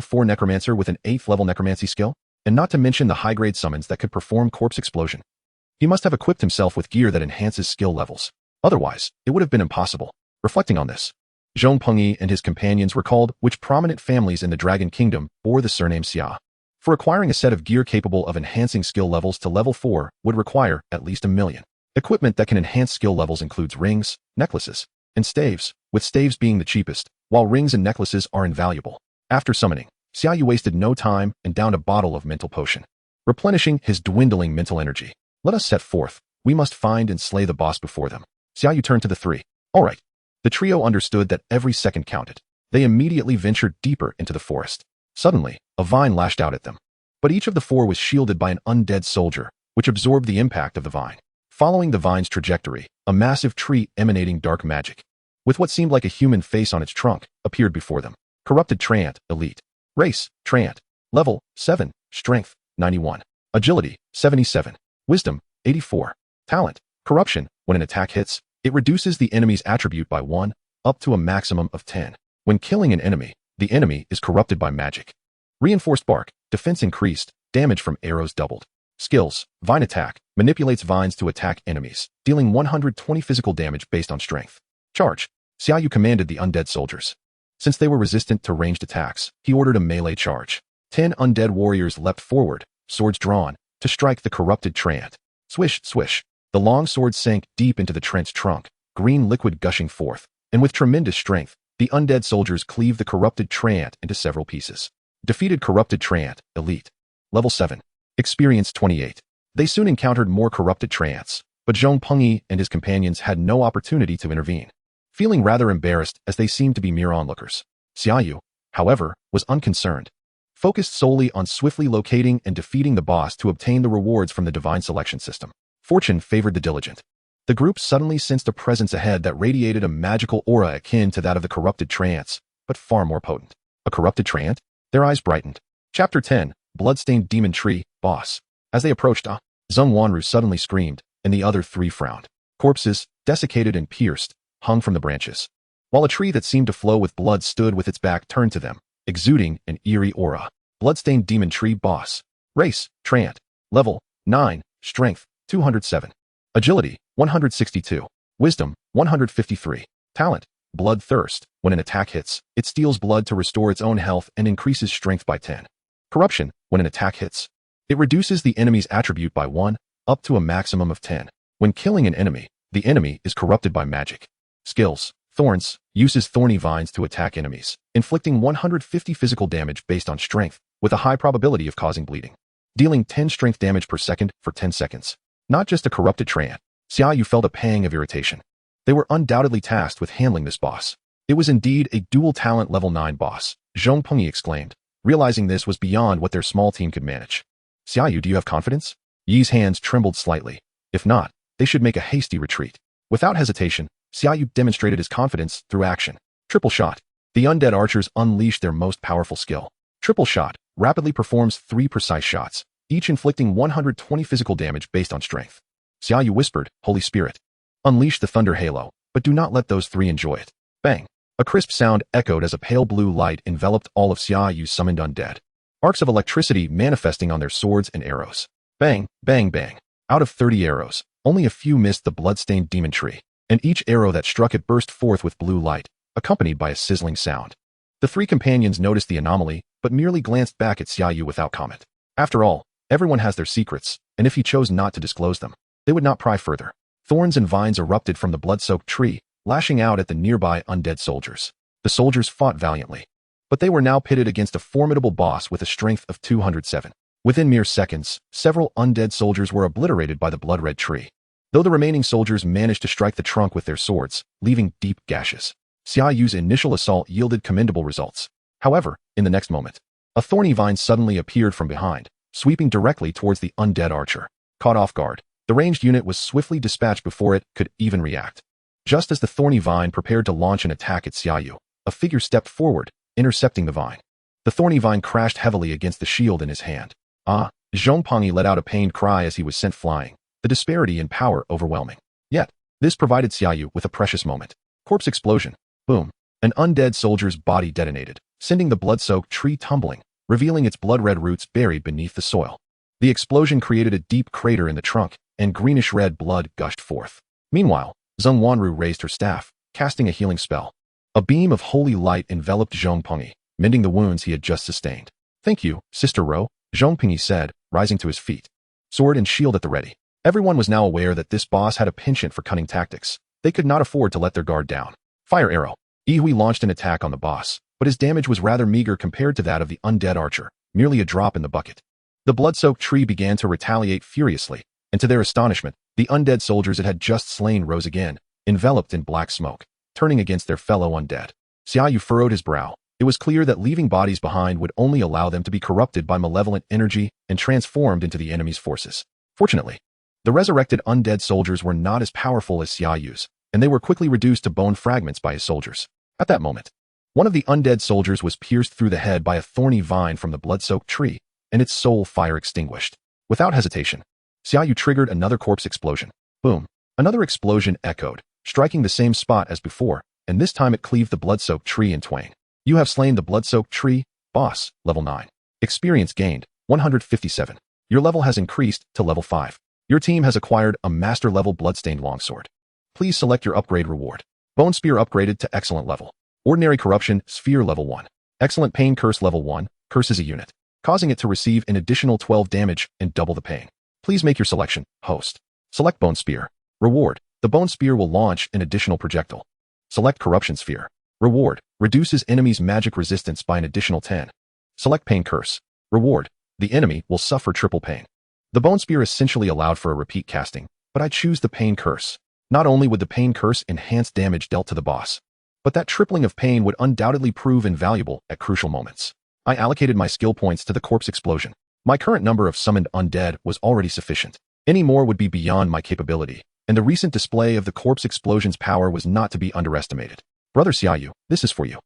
[SPEAKER 1] 4 necromancer with an 8th level necromancy skill? And not to mention the high-grade summons that could perform corpse explosion. He must have equipped himself with gear that enhances skill levels. Otherwise, it would have been impossible. Reflecting on this, Zhong Pengyi and his companions recalled which prominent families in the Dragon Kingdom bore the surname Xia. For acquiring a set of gear capable of enhancing skill levels to level 4 would require at least 1 million. Equipment that can enhance skill levels includes rings, necklaces, and staves, with staves being the cheapest, while rings and necklaces are invaluable. After summoning, Xia Yu wasted no time and downed a bottle of mental potion, replenishing his dwindling mental energy. Let us set forth. We must find and slay the boss before them. Xia Yu turned to the three. All right. The trio understood that every second counted. They immediately ventured deeper into the forest. Suddenly, a vine lashed out at them. But each of the four was shielded by an undead soldier, which absorbed the impact of the vine. Following the vine's trajectory, a massive tree emanating dark magic, with what seemed like a human face on its trunk, appeared before them. Corrupted treant, elite. Race, Treant. Level, 7. Strength, 91. Agility, 77. Wisdom, 84. Talent, Corruption. When an attack hits, it reduces the enemy's attribute by 1, up to a maximum of 10. When killing an enemy, the enemy is corrupted by magic. Reinforced Bark. Defense increased, damage from arrows doubled. Skills, Vine Attack. Manipulates vines to attack enemies, dealing 120 physical damage based on strength. Charge. Xia Yu commanded the undead soldiers. Since they were resistant to ranged attacks, he ordered a melee charge. 10 undead warriors leapt forward, swords drawn, to strike the corrupted Treant. Swish, swish. The long sword sank deep into the Treant's trunk, green liquid gushing forth, and with tremendous strength, the undead soldiers cleaved the corrupted Treant into several pieces. Defeated corrupted Treant, Elite. Level 7. Experience 28. They soon encountered more corrupted Treants, but Zhong Pengyi and his companions had no opportunity to intervene. Feeling rather embarrassed as they seemed to be mere onlookers, Xia Yu, however, was unconcerned, focused solely on swiftly locating and defeating the boss to obtain the rewards from the divine selection system. Fortune favored the diligent. The group suddenly sensed a presence ahead that radiated a magical aura akin to that of the corrupted Treants, but far more potent. A corrupted Treant? Their eyes brightened. Chapter 10, Bloodstained Demon Tree, Boss. As they approached, Zhong Wanru suddenly screamed, and the other three frowned. Corpses, desiccated and pierced, hung from the branches, while a tree that seemed to flow with blood stood with its back turned to them, exuding an eerie aura. Bloodstained Demon Tree, Boss. Race, Treant. Level, 9. Strength, 207. Agility, 162. Wisdom, 153. Talent, Bloodthirst. When an attack hits, it steals blood to restore its own health and increases strength by 10. Corruption. When an attack hits, it reduces the enemy's attribute by 1, up to a maximum of 10. When killing an enemy, the enemy is corrupted by magic. Skills. Thorns. Uses thorny vines to attack enemies, inflicting 150 physical damage based on strength, with a high probability of causing bleeding. Dealing 10 strength damage per second for 10 seconds. Not just a corrupted Treant. Xia Yu felt a pang of irritation. They were undoubtedly tasked with handling this boss. It was indeed a dual talent level 9 boss, Zhong Pengyi exclaimed, realizing this was beyond what their small team could manage. Xia Yu, do you have confidence? Yi's hands trembled slightly. If not, they should make a hasty retreat. Without hesitation, Xia Yu demonstrated his confidence through action. Triple Shot. The undead archers unleashed their most powerful skill. Triple Shot rapidly performs 3 precise shots, each inflicting 120 physical damage based on strength. Xia Yu whispered, Holy Spirit. Unleash the thunder halo, but do not let those 3 enjoy it. Bang. A crisp sound echoed as a pale blue light enveloped all of Xia Yu's summoned undead. Arcs of electricity manifesting on their swords and arrows. Bang, bang, bang. Out of 30 arrows, only a few missed the bloodstained demon tree, and each arrow that struck it burst forth with blue light, accompanied by a sizzling sound. The 3 companions noticed the anomaly, but merely glanced back at Xia Yu without comment. After all, everyone has their secrets, and if he chose not to disclose them, they would not pry further. Thorns and vines erupted from the blood-soaked tree, lashing out at the nearby undead soldiers. The soldiers fought valiantly, but they were now pitted against a formidable boss with a strength of 207. Within mere seconds, several undead soldiers were obliterated by the blood-red tree, though the remaining soldiers managed to strike the trunk with their swords, leaving deep gashes. Xia Yu's initial assault yielded commendable results. However, in the next moment, a thorny vine suddenly appeared from behind, sweeping directly towards the undead archer. Caught off guard, the ranged unit was swiftly dispatched before it could even react. Just as the thorny vine prepared to launch an attack at Xia Yu, a figure stepped forward, intercepting the vine. The thorny vine crashed heavily against the shield in his hand. Zhong Pengyi let out a pained cry as he was sent flying, the disparity in power overwhelming. Yet, this provided Xia Yu with a precious moment. Corpse explosion. Boom. An undead soldier's body detonated, sending the blood-soaked tree tumbling, revealing its blood-red roots buried beneath the soil. The explosion created a deep crater in the trunk, and greenish-red blood gushed forth. Meanwhile, Zhong Wanru raised her staff, casting a healing spell. A beam of holy light enveloped Zhong Pengyi, mending the wounds he had just sustained. Thank you, Sister Ro, Zhong Pengyi said, rising to his feet. Sword and shield at the ready. Everyone was now aware that this boss had a penchant for cunning tactics. They could not afford to let their guard down. Fire arrow. Yihui launched an attack on the boss, but his damage was rather meager compared to that of the undead archer, merely a drop in the bucket. The blood-soaked tree began to retaliate furiously, and to their astonishment, the undead soldiers it had just slain rose again, enveloped in black smoke, turning against their fellow undead. Xia Yu furrowed his brow. It was clear that leaving bodies behind would only allow them to be corrupted by malevolent energy and transformed into the enemy's forces. Fortunately, the resurrected undead soldiers were not as powerful as Xia Yu's, and they were quickly reduced to bone fragments by his soldiers. At that moment, One of the undead soldiers was pierced through the head by a thorny vine from the blood-soaked tree, and its soul fire extinguished. Without hesitation, Xia Yu triggered another corpse explosion. Boom. Another explosion echoed, striking the same spot as before, and this time it cleaved the blood-soaked tree in twain. You have slain the blood-soaked tree, boss, level 9. Experience gained, 157. Your level has increased to level 5. Your team has acquired a master-level bloodstained longsword. Please select your upgrade reward. Bone Spear upgraded to excellent level. Ordinary Corruption Sphere level 1. Excellent Pain Curse level 1, curses a unit, causing it to receive an additional 12 damage and double the pain. Please make your selection, host. Select Bone Spear. Reward. The Bone Spear will launch an additional projectile. Select Corruption Sphere. Reward. Reduces enemies' magic resistance by an additional 10. Select Pain Curse. Reward. The enemy will suffer triple pain. The Bone Spear essentially allowed for a repeat casting, but I choose the Pain Curse. Not only would the Pain Curse enhance damage dealt to the boss, but that tripling of pain would undoubtedly prove invaluable at crucial moments. I allocated my skill points to the corpse explosion. My current number of summoned undead was already sufficient. Any more would be beyond my capability, and the recent display of the corpse explosion's power was not to be underestimated. Brother Xia Yu, this is for you.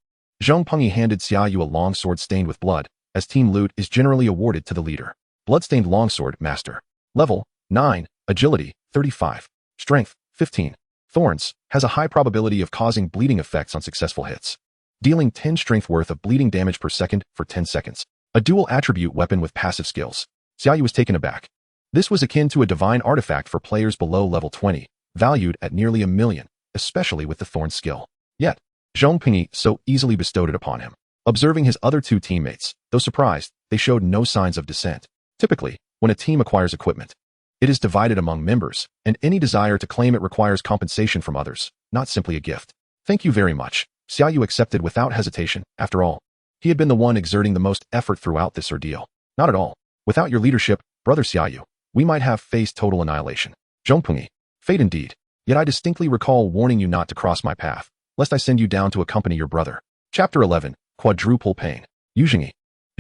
[SPEAKER 1] Zhong Pengyi handed Xia Yu a longsword stained with blood, as team loot is generally awarded to the leader. Bloodstained Longsword Master. Level 9, Agility 35, Strength 15. Thorns has a high probability of causing bleeding effects on successful hits, dealing 10 strength worth of bleeding damage per second for 10 seconds. A dual attribute weapon with passive skills. Xia Yu was taken aback. This was akin to a divine artifact for players below level 20, valued at nearly $1 million, especially with the Thorn skill. Yet, Zhong Pengyi so easily bestowed it upon him. Observing his other two teammates, though surprised, they showed no signs of dissent. Typically, when a team acquires equipment, it is divided among members, and any desire to claim it requires compensation from others, not simply a gift. Thank you very much. Xia Yu accepted without hesitation. After all, he had been the one exerting the most effort throughout this ordeal. Not at all. Without your leadership, Brother Xia Yu, we might have faced total annihilation. Zhong Pengyi, fate indeed. Yet I distinctly recall warning you not to cross my path, lest I send you down to accompany your brother. Chapter 11, Quadruple Pain. Yuzhengyi.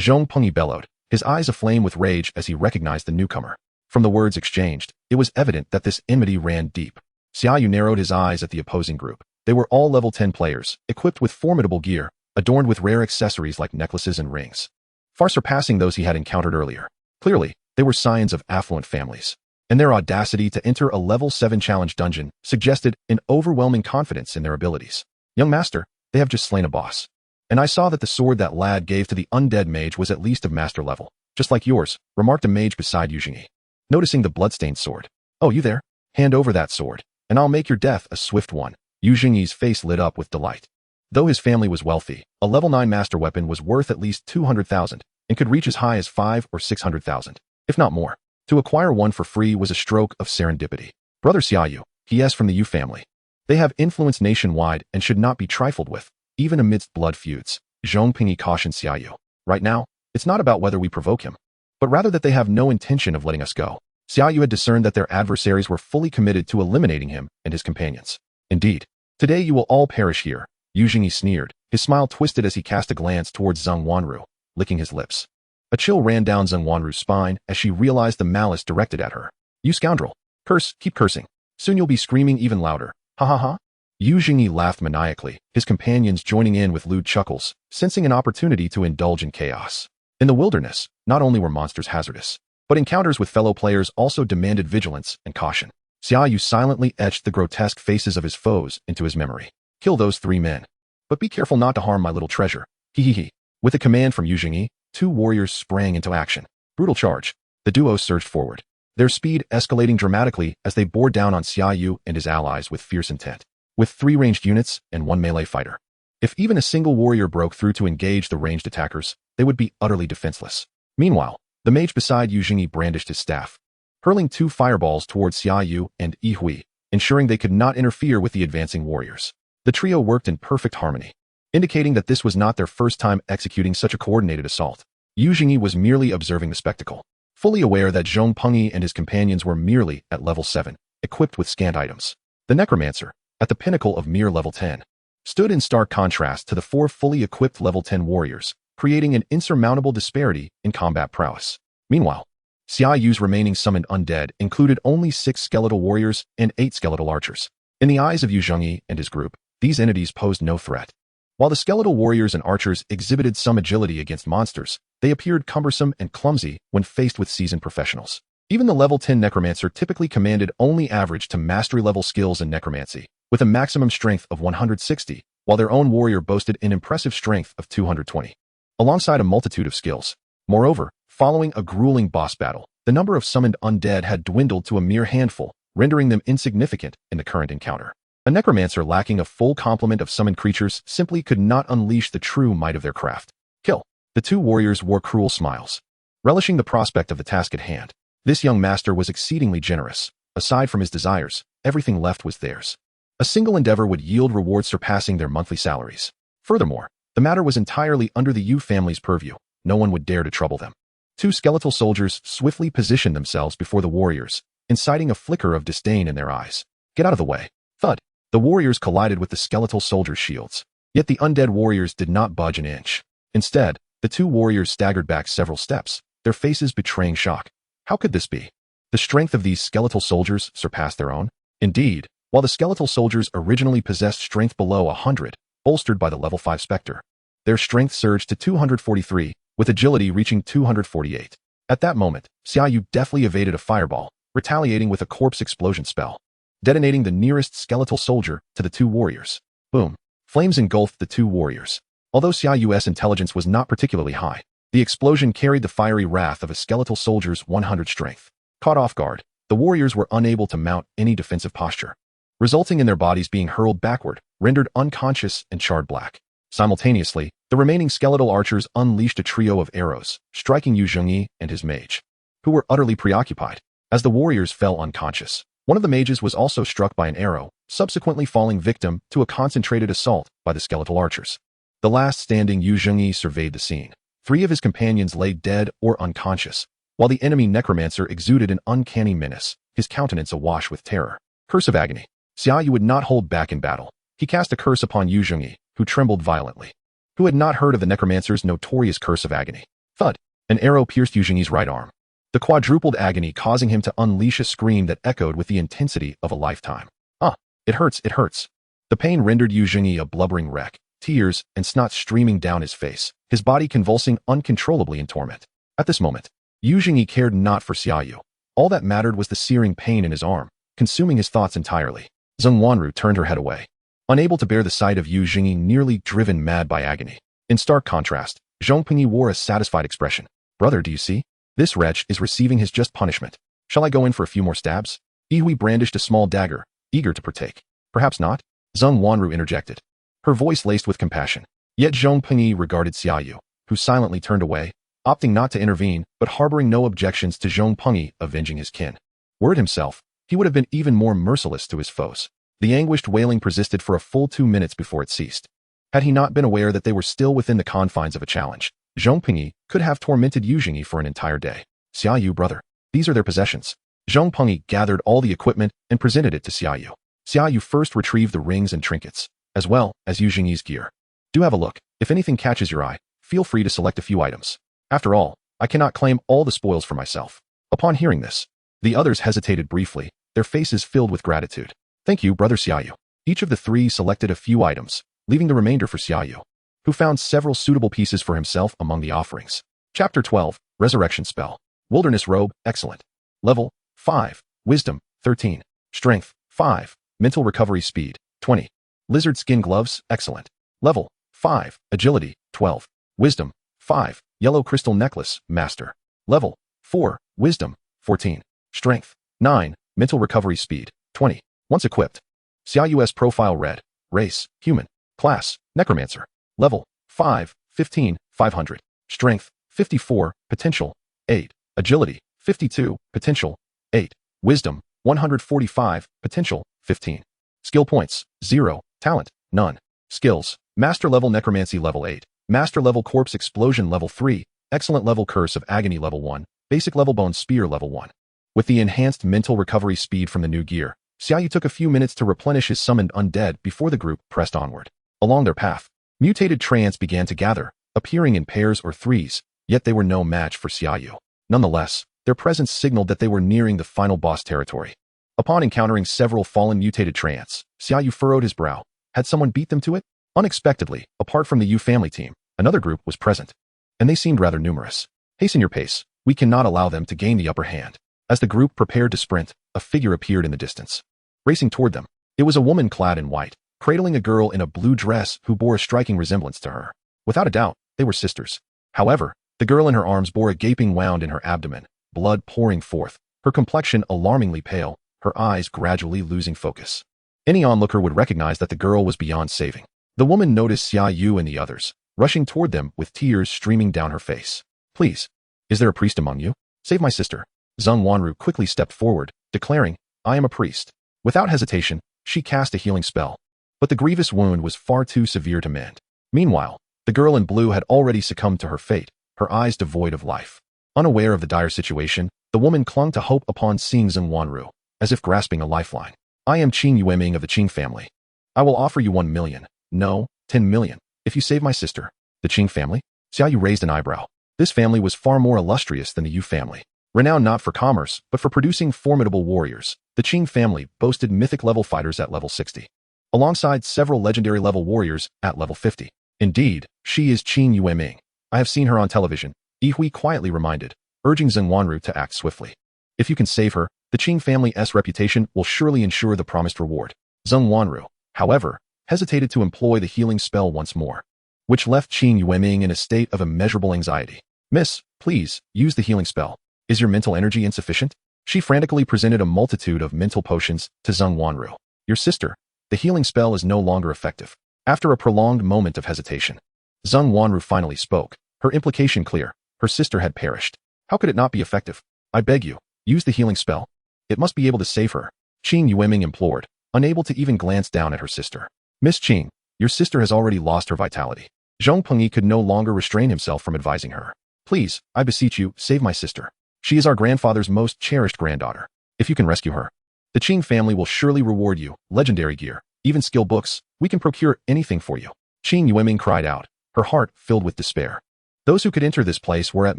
[SPEAKER 1] Zhong Pengyi bellowed, his eyes aflame with rage as he recognized the newcomer. From the words exchanged, it was evident that this enmity ran deep. Xia Yu narrowed his eyes at the opposing group. They were all level 10 players, equipped with formidable gear, adorned with rare accessories like necklaces and rings, far surpassing those he had encountered earlier. Clearly, they were scions of affluent families, and their audacity to enter a level 7 challenge dungeon suggested an overwhelming confidence in their abilities. Young master, they have just slain a boss. And I saw that the sword that lad gave to the undead mage was at least of master level, just like yours, remarked a mage beside Yuzhengyi. Noticing the bloodstained sword. Oh, you there? Hand over that sword, and I'll make your death a swift one. Yuzhengyi's face lit up with delight. Though his family was wealthy, a level 9 master weapon was worth at least 200,000 and could reach as high as 5 or 600,000, if not more. To acquire one for free was a stroke of serendipity. Brother Xia Yu, he is from the Yu family. They have influence nationwide and should not be trifled with, even amidst blood feuds. Zhong Pengyi cautioned Xia Yu. Right now, it's not about whether we provoke him, but rather that they have no intention of letting us go. Xia Yu had discerned that their adversaries were fully committed to eliminating him and his companions. Indeed, today you will all perish here. Yuzhengyi sneered, his smile twisted as he cast a glance towards Zheng Wanru, licking his lips. A chill ran down Zheng Wanru's spine as she realized the malice directed at her. You scoundrel. Curse, keep cursing. Soon you'll be screaming even louder. Ha ha ha. Yuzhengyi laughed maniacally, his companions joining in with lewd chuckles, sensing an opportunity to indulge in chaos. In the wilderness, not only were monsters hazardous, but encounters with fellow players also demanded vigilance and caution. Xia Yu silently etched the grotesque faces of his foes into his memory. Kill those 3 men. But be careful not to harm my little treasure. Hee. With a command from Yuzhengyi, 2 warriors sprang into action. Brutal charge. The duo surged forward, their speed escalating dramatically as they bore down on Xia Yu and his allies with fierce intent. With 3 ranged units and 1 melee fighter, if even a single warrior broke through to engage the ranged attackers, they would be utterly defenseless. Meanwhile, the mage beside Yuzhengyi brandished his staff, hurling 2 fireballs towards Xia Yu and Yi Hui, ensuring they could not interfere with the advancing warriors. The trio worked in perfect harmony, indicating that this was not their first time executing such a coordinated assault. Yuzhengyi was merely observing the spectacle, fully aware that Zhong Pengyi and his companions were merely at level 7, equipped with scant items. The Necromancer, at the pinnacle of mere level 10, stood in stark contrast to the 4 fully equipped level 10 warriors, creating an insurmountable disparity in combat prowess. Meanwhile, Xia Yu's remaining summoned undead included only 6 skeletal warriors and 8 skeletal archers. In the eyes of Yuzhengyi and his group, these entities posed no threat. While the skeletal warriors and archers exhibited some agility against monsters, they appeared cumbersome and clumsy when faced with seasoned professionals. Even the level 10 Necromancer typically commanded only average to mastery level skills in necromancy, with a maximum strength of 160, while their own warrior boasted an impressive strength of 220, alongside a multitude of skills. Moreover, following a grueling boss battle, the number of summoned undead had dwindled to a mere handful, rendering them insignificant in the current encounter. A necromancer lacking a full complement of summoned creatures simply could not unleash the true might of their craft. Kill. The two warriors wore cruel smiles, relishing the prospect of the task at hand. This young master was exceedingly generous. Aside from his desires, everything left was theirs. A single endeavor would yield rewards surpassing their monthly salaries. Furthermore, the matter was entirely under the Yu family's purview. No one would dare to trouble them. Two skeletal soldiers swiftly positioned themselves before the warriors, inciting a flicker of disdain in their eyes. Get out of the way. Thud. The warriors collided with the skeletal soldiers' shields. Yet the undead warriors did not budge an inch. Instead, the two warriors staggered back several steps, their faces betraying shock. How could this be? The strength of these skeletal soldiers surpassed their own? Indeed, while the skeletal soldiers originally possessed strength below 100, bolstered by the level 5 Spectre, their strength surged to 243, with agility reaching 248. At that moment, Xia Yu deftly evaded a fireball, retaliating with a corpse explosion spell, detonating the nearest skeletal soldier to the two warriors. Boom. Flames engulfed the two warriors. Although Xia Yu's intelligence was not particularly high, the explosion carried the fiery wrath of a skeletal soldier's 100 strength. Caught off guard, the warriors were unable to mount any defensive posture, resulting in their bodies being hurled backward, rendered unconscious and charred black. Simultaneously, the remaining skeletal archers unleashed a trio of arrows, striking Yu Zhengyi and his mage, who were utterly preoccupied. As the warriors fell unconscious, one of the mages was also struck by an arrow, subsequently falling victim to a concentrated assault by the skeletal archers. The last standing Yu Zhengyi surveyed the scene. 3 of his companions lay dead or unconscious, while the enemy necromancer exuded an uncanny menace, his countenance awash with terror. Curse of agony. Xia Yu would not hold back in battle. He cast a curse upon Yu Zhengyi, who trembled violently. Who had not heard of the necromancer's notorious curse of agony? Thud. An arrow pierced Yu Zhengyi's right arm, the quadrupled agony causing him to unleash a scream that echoed with the intensity of a lifetime. Ah, it hurts, it hurts. The pain rendered Yu Zhengyi a blubbering wreck, tears and snot streaming down his face, his body convulsing uncontrollably in torment. At this moment, Yu Zhengyi cared not for Xia Yu. All that mattered was the searing pain in his arm, consuming his thoughts entirely. Zheng Wanru turned her head away, unable to bear the sight of Yu Zhengyi nearly driven mad by agony. In stark contrast, Zhong Pingyi wore a satisfied expression. Brother, do you see? This wretch is receiving his just punishment. Shall I go in for a few more stabs? Yihui brandished a small dagger, eager to partake. Perhaps not? Zheng Wanru interjected, her voice laced with compassion. Yet Zhong Pingyi regarded Xia Yu, who silently turned away, opting not to intervene, but harboring no objections to Zhong Pingyi avenging his kin. Were it himself, he would have been even more merciless to his foes. The anguished wailing persisted for a full 2 minutes before it ceased. Had he not been aware that they were still within the confines of a challenge, Zhong Pingyi could have tormented Yu Zhengyi for an entire day. Xia Yu, brother, these are their possessions. Zhong Pingyi gathered all the equipment and presented it to Xia Yu. Xia Yu first retrieved the rings and trinkets, as well as Yu Zhengyi's gear. Do have a look. If anything catches your eye, feel free to select a few items. After all, I cannot claim all the spoils for myself. Upon hearing this, the others hesitated briefly, their faces filled with gratitude. Thank you, brother Xia Yu. Each of the 3 selected a few items, leaving the remainder for Xia Yu, who found several suitable pieces for himself among the offerings. Chapter 12, Resurrection Spell. Wilderness Robe, excellent. Level, 5. Wisdom, 13. Strength, 5. Mental Recovery Speed, 20. Lizard Skin Gloves, excellent. Level, 5. Agility, 12. Wisdom, 5. Yellow Crystal Necklace, Master. Level, 4. Wisdom, 14. Strength, 9. Mental Recovery Speed, 20. Once equipped. Xia Yu's profile read. Race, Human. Class, Necromancer. Level, 5. 15. 500. Strength, 54. Potential, 8. Agility, 52. Potential, 8. Wisdom, 145. Potential, 15. Skill points, 0. Talent, none. Skills, Master Level Necromancy Level 8. Master Level Corpse Explosion Level 3. Excellent Level Curse of Agony Level 1. Basic Level Bone Spear Level 1. With the enhanced mental recovery speed from the new gear, Xia Yu took a few minutes to replenish his summoned undead before the group pressed onward. Along their path, mutated treants began to gather, appearing in pairs or threes, yet they were no match for Xia Yu. Nonetheless, their presence signaled that they were nearing the final boss territory. Upon encountering several fallen mutated treants, Xia Yu furrowed his brow. Had someone beat them to it? Unexpectedly, apart from the Yu family team, another group was present, and they seemed rather numerous. Hasten your pace. We cannot allow them to gain the upper hand. As the group prepared to sprint, a figure appeared in the distance. Racing toward them, it was a woman clad in white, cradling a girl in a blue dress who bore a striking resemblance to her. Without a doubt, they were sisters. However, the girl in her arms bore a gaping wound in her abdomen, blood pouring forth, her complexion alarmingly pale, her eyes gradually losing focus. Any onlooker would recognize that the girl was beyond saving. The woman noticed Xia Yu and the others, rushing toward them with tears streaming down her face. Please, is there a priest among you? Save my sister. Zheng Wanru quickly stepped forward, declaring, I am a priest. Without hesitation, she cast a healing spell. But the grievous wound was far too severe to mend. Meanwhile, the girl in blue had already succumbed to her fate, her eyes devoid of life. Unaware of the dire situation, the woman clung to hope upon seeing Zheng Wanru, as if grasping a lifeline. I am Qing Yueming of the Qing family. I will offer you 1 million, no, 10 million, if you save my sister. The Qing family? Xia Yu raised an eyebrow. This family was far more illustrious than the Yu family. Renowned not for commerce, but for producing formidable warriors, the Qing family boasted mythic-level fighters at level 60, alongside several legendary-level warriors at level 50. Indeed, she is Qing Yueming. I have seen her on television, Yi Hui quietly reminded, urging Zheng Wanru to act swiftly. If you can save her, the Qing family's reputation will surely ensure the promised reward. Zheng Wanru, however, hesitated to employ the healing spell once more, which left Qing Yueming in a state of immeasurable anxiety. Miss, please, use the healing spell. Is your mental energy insufficient? She frantically presented a multitude of mental potions to Zheng Wanru. Your sister, the healing spell is no longer effective. After a prolonged moment of hesitation, Zheng Wanru finally spoke, her implication clear. Her sister had perished. How could it not be effective? I beg you, use the healing spell. It must be able to save her. Qing Yueming implored, unable to even glance down at her sister. Miss Qing, your sister has already lost her vitality. Zhong Pengyi could no longer restrain himself from advising her. Please, I beseech you, save my sister. She is our grandfather's most cherished granddaughter. If you can rescue her, the Qing family will surely reward you, legendary gear, even skill books, we can procure anything for you. Qing Yueming cried out, her heart filled with despair. Those who could enter this place were at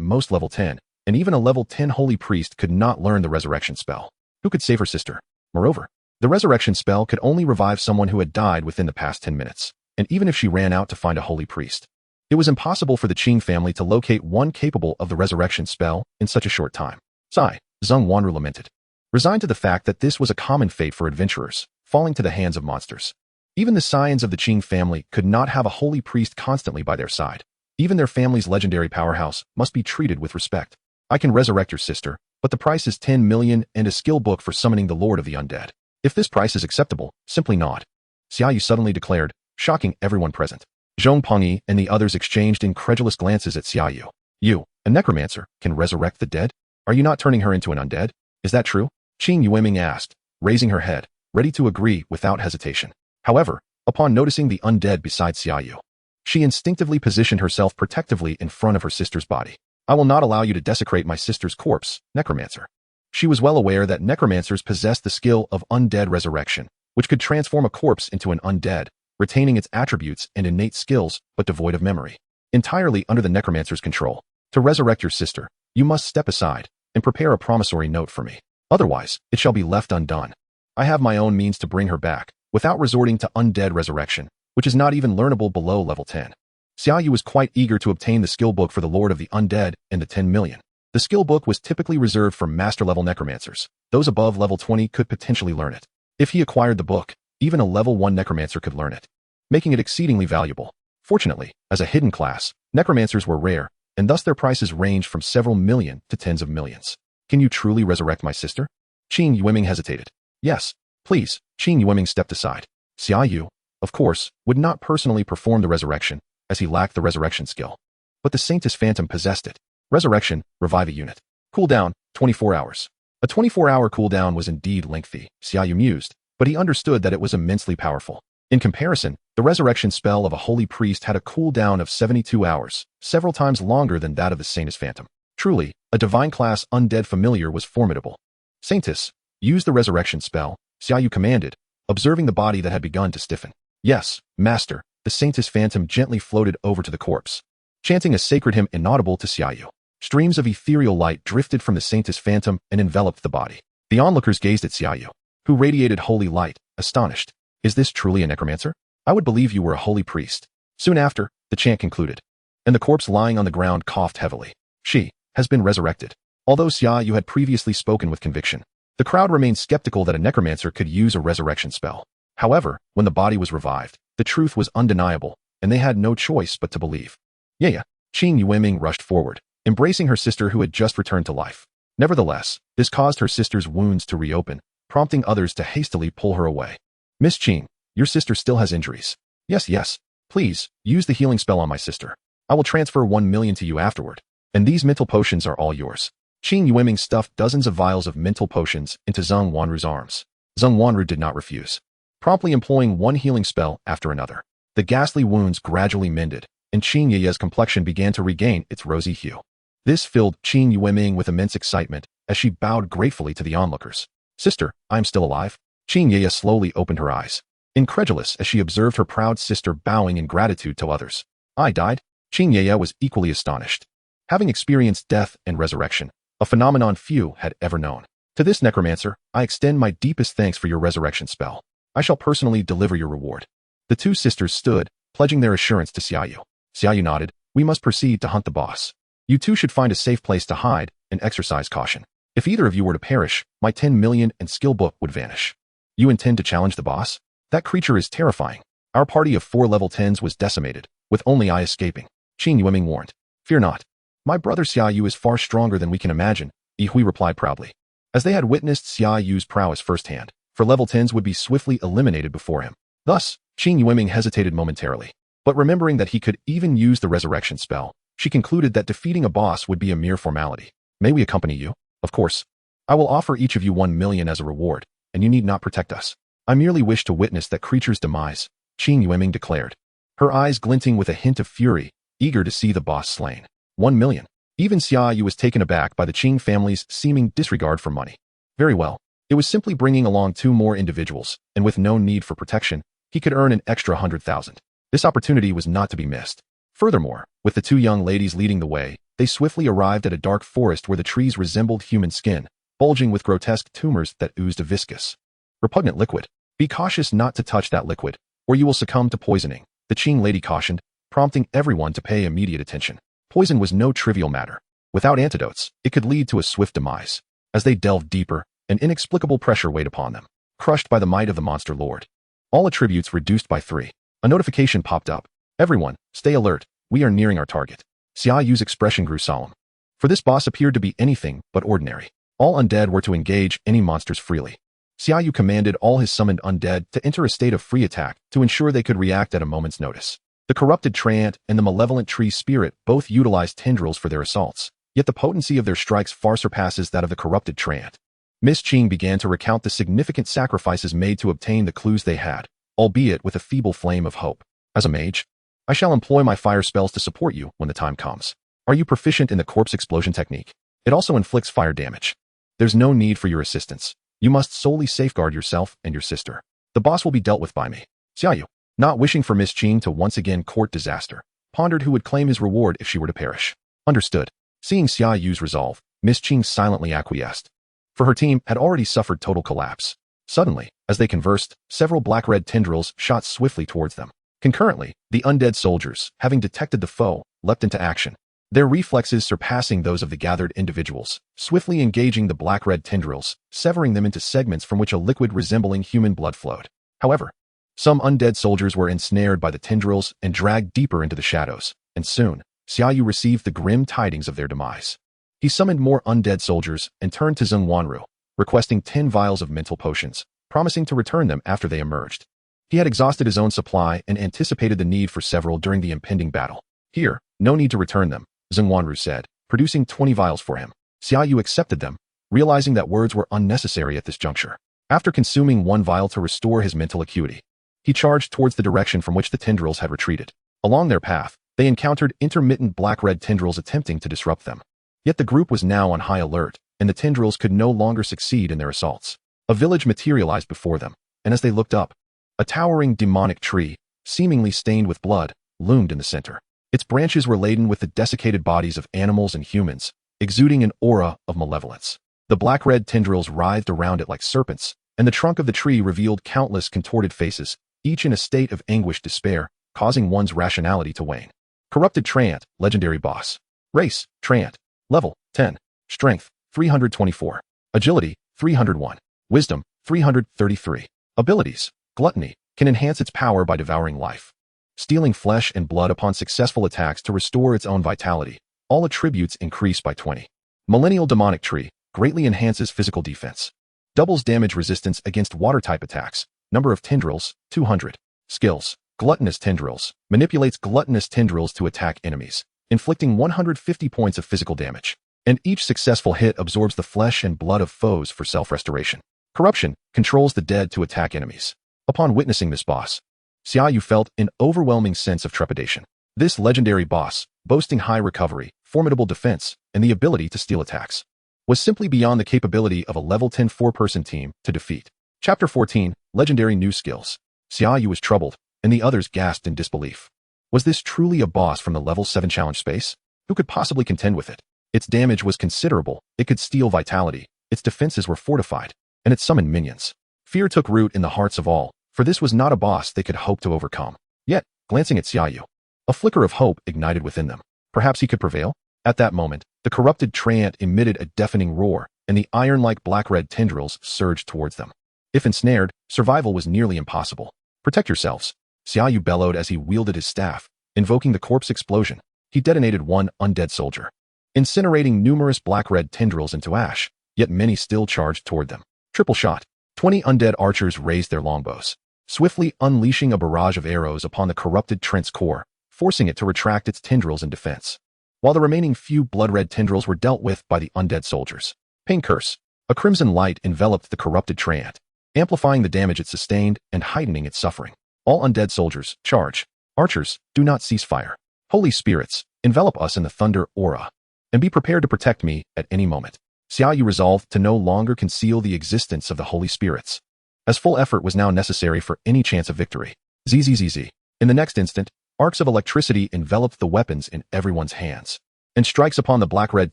[SPEAKER 1] most level 10, and even a level 10 holy priest could not learn the resurrection spell. Who could save her sister? Moreover, the resurrection spell could only revive someone who had died within the past 10 minutes, and even if she ran out to find a holy priest, it was impossible for the Qing family to locate one capable of the resurrection spell in such a short time. Sigh, Zheng Wanru lamented, resigned to the fact that this was a common fate for adventurers, falling to the hands of monsters. Even the scions of the Qing family could not have a holy priest constantly by their side. Even their family's legendary powerhouse must be treated with respect. I can resurrect your sister, but the price is 10 million and a skill book for summoning the Lord of the Undead. If this price is acceptable, simply nod. Xia Yu suddenly declared, shocking everyone present. Zhong Pengyi and the others exchanged incredulous glances at Xia Yu. You, a necromancer, can resurrect the dead? Are you not turning her into an undead? Is that true? Qing Yueming asked, raising her head, ready to agree without hesitation. However, upon noticing the undead beside Xia Yu, she instinctively positioned herself protectively in front of her sister's body. I will not allow you to desecrate my sister's corpse, Necromancer. She was well aware that necromancers possessed the skill of undead resurrection, which could transform a corpse into an undead, retaining its attributes and innate skills, but devoid of memory. Entirely under the necromancer's control. To resurrect your sister, you must step aside and prepare a promissory note for me. Otherwise, it shall be left undone. I have my own means to bring her back, without resorting to undead resurrection, which is not even learnable below level 10. Xia Yu was quite eager to obtain the skill book for the Lord of the Undead and the 10 million. The skill book was typically reserved for master-level necromancers. Those above level 20 could potentially learn it. If he acquired the book, even a level 1 necromancer could learn it, making it exceedingly valuable. Fortunately, as a hidden class, necromancers were rare, and thus their prices ranged from several million to tens of millions. Can you truly resurrect my sister? Qing Yueming hesitated. Yes, please. Qing Yueming stepped aside. Xia Yu, of course, would not personally perform the resurrection, as he lacked the resurrection skill. But the Saintess Phantom possessed it. Resurrection, revive a unit. Cooldown, 24 hours. A 24-hour cooldown was indeed lengthy, Xia Yu mused, but he understood that it was immensely powerful. In comparison, the resurrection spell of a holy priest had a cooldown of 72 hours, several times longer than that of the Saintess Phantom. Truly, a divine-class undead familiar was formidable. Saintess, use the resurrection spell, Xia Yu commanded, observing the body that had begun to stiffen. Yes, master, the Saintess Phantom gently floated over to the corpse, chanting a sacred hymn inaudible to Xia Yu. Streams of ethereal light drifted from the Saintess Phantom and enveloped the body. The onlookers gazed at Xia Yu, who radiated holy light, astonished. Is this truly a necromancer? I would believe you were a holy priest. Soon after, the chant concluded, and the corpse lying on the ground coughed heavily. She has been resurrected. Although Xia Yu had previously spoken with conviction, the crowd remained skeptical that a necromancer could use a resurrection spell. However, when the body was revived, the truth was undeniable, and they had no choice but to believe. Yeah. Qing Yueming rushed forward, embracing her sister who had just returned to life. Nevertheless, this caused her sister's wounds to reopen, prompting others to hastily pull her away. Miss Qing, your sister still has injuries. Yes. Please, use the healing spell on my sister. I will transfer 1 million to you afterward. And these mental potions are all yours. Qing Yueming stuffed dozens of vials of mental potions into Zheng Wanru's arms. Zheng Wanru did not refuse, promptly employing one healing spell after another. The ghastly wounds gradually mended, and Qing Ye's complexion began to regain its rosy hue. This filled Qing Yueming with immense excitement as she bowed gratefully to the onlookers. Sister, I am still alive? Qing Ye slowly opened her eyes, incredulous as she observed her proud sister bowing in gratitude to others. I died? Qing Ye was equally astonished, having experienced death and resurrection, a phenomenon few had ever known. To this necromancer, I extend my deepest thanks for your resurrection spell. I shall personally deliver your reward. The two sisters stood, pledging their assurance to Xia Yu. Xia Yu nodded. We must proceed to hunt the boss. You two should find a safe place to hide and exercise caution. If either of you were to perish, my 10 million and skill book would vanish. You intend to challenge the boss? That creature is terrifying. Our party of 4 level 10s was decimated, with only I escaping. Qing Yueming warned. Fear not. My brother Xia Yu is far stronger than we can imagine, Yi Hui replied proudly. As they had witnessed Xia Yu's prowess firsthand, for level 10s would be swiftly eliminated before him. Thus, Qing Yueming hesitated momentarily, but remembering that he could even use the resurrection spell, she concluded that defeating a boss would be a mere formality. May we accompany you? Of course. I will offer each of you 1 million as a reward, and you need not protect us. I merely wish to witness that creature's demise, Qing Yueming declared, her eyes glinting with a hint of fury, eager to see the boss slain. 1 million. Even Xia Yu was taken aback by the Qing family's seeming disregard for money. Very well. It was simply bringing along 2 more individuals, and with no need for protection, he could earn an extra 100,000. This opportunity was not to be missed. Furthermore, with the 2 young ladies leading the way, they swiftly arrived at a dark forest where the trees resembled human skin, bulging with grotesque tumors that oozed a viscous, repugnant liquid. Be cautious not to touch that liquid, or you will succumb to poisoning, the Qing lady cautioned, prompting everyone to pay immediate attention. Poison was no trivial matter. Without antidotes, it could lead to a swift demise. As they delved deeper, an inexplicable pressure weighed upon them, crushed by the might of the monster lord. All attributes reduced by 3. A notification popped up. Everyone, stay alert. We are nearing our target. Xia Yu's expression grew solemn. For this boss appeared to be anything but ordinary. All undead were to engage any monsters freely. Xia Yu commanded all his summoned undead to enter a state of free attack to ensure they could react at a moment's notice. The corrupted treant and the malevolent tree spirit both utilized tendrils for their assaults, yet the potency of their strikes far surpasses that of the corrupted treant. Miss Qing began to recount the significant sacrifices made to obtain the clues they had, albeit with a feeble flame of hope. As a mage, I shall employ my fire spells to support you when the time comes. Are you proficient in the corpse explosion technique? It also inflicts fire damage. There's no need for your assistance. You must solely safeguard yourself and your sister. The boss will be dealt with by me. Xia Yu, not wishing for Miss Qing to once again court disaster, pondered who would claim his reward if she were to perish. Understood. Seeing Xia Yu's resolve, Miss Qing silently acquiesced. For her team had already suffered total collapse. Suddenly, as they conversed, several black-red tendrils shot swiftly towards them. Concurrently, the undead soldiers, having detected the foe, leapt into action, their reflexes surpassing those of the gathered individuals, swiftly engaging the black-red tendrils, severing them into segments from which a liquid resembling human blood flowed. However, some undead soldiers were ensnared by the tendrils and dragged deeper into the shadows, and soon, Xia Yu received the grim tidings of their demise. He summoned more undead soldiers and turned to Zheng Wanru, requesting 10 vials of mental potions, promising to return them after they emerged. He had exhausted his own supply and anticipated the need for several during the impending battle. Here, no need to return them, Zheng Wanru said, producing 20 vials for him. Xia Yu accepted them, realizing that words were unnecessary at this juncture. After consuming 1 vial to restore his mental acuity, he charged towards the direction from which the tendrils had retreated. Along their path, they encountered intermittent black-red tendrils attempting to disrupt them. Yet the group was now on high alert, and the tendrils could no longer succeed in their assaults. A village materialized before them, and as they looked up, a towering demonic tree, seemingly stained with blood, loomed in the center. Its branches were laden with the desiccated bodies of animals and humans, exuding an aura of malevolence. The black-red tendrils writhed around it like serpents, and the trunk of the tree revealed countless contorted faces, each in a state of anguished despair, causing one's rationality to wane. Corrupted Treant, Legendary Boss. Race, Treant. Level, 10. Strength, 324. Agility, 301. Wisdom, 333. Abilities, Gluttony, can enhance its power by devouring life. Stealing flesh and blood upon successful attacks to restore its own vitality. All attributes increase by 20. Millennial Demonic Tree, greatly enhances physical defense. Doubles damage resistance against water-type attacks. Number of tendrils, 200. Skills, Gluttonous Tendrils, manipulates gluttonous tendrils to attack enemies, inflicting 150 points of physical damage. And each successful hit absorbs the flesh and blood of foes for self-restoration. Corruption, controls the dead to attack enemies. Upon witnessing this boss, Xia Yu felt an overwhelming sense of trepidation. This legendary boss, boasting high recovery, formidable defense, and the ability to steal attacks, was simply beyond the capability of a level 10 four-person team to defeat. Chapter 14, Legendary New Skills. Xia Yu was troubled, and the others gasped in disbelief. Was this truly a boss from the level 7 challenge space? Who could possibly contend with it? Its damage was considerable, it could steal vitality, its defenses were fortified, and it summoned minions. Fear took root in the hearts of all, for this was not a boss they could hope to overcome. Yet, glancing at Xia Yu, a flicker of hope ignited within them. Perhaps he could prevail? At that moment, the corrupted Treant emitted a deafening roar, and the iron-like black-red tendrils surged towards them. If ensnared, survival was nearly impossible. Protect yourselves, Xia Yu bellowed as he wielded his staff, invoking the corpse explosion. He detonated one undead soldier, incinerating numerous black-red tendrils into ash, yet many still charged toward them. Triple shot. 20 undead archers raised their longbows, swiftly unleashing a barrage of arrows upon the corrupted Treant's core, forcing it to retract its tendrils in defense, while the remaining few blood-red tendrils were dealt with by the undead soldiers. Pain Curse. A crimson light enveloped the corrupted Treant, amplifying the damage it sustained and heightening its suffering. All undead soldiers, charge. Archers, do not cease fire. Holy spirits, envelop us in the thunder aura, and be prepared to protect me at any moment. Xia Yu resolved to no longer conceal the existence of the holy spirits, as full effort was now necessary for any chance of victory. Zzz. In the next instant, arcs of electricity enveloped the weapons in everyone's hands, and strikes upon the black-red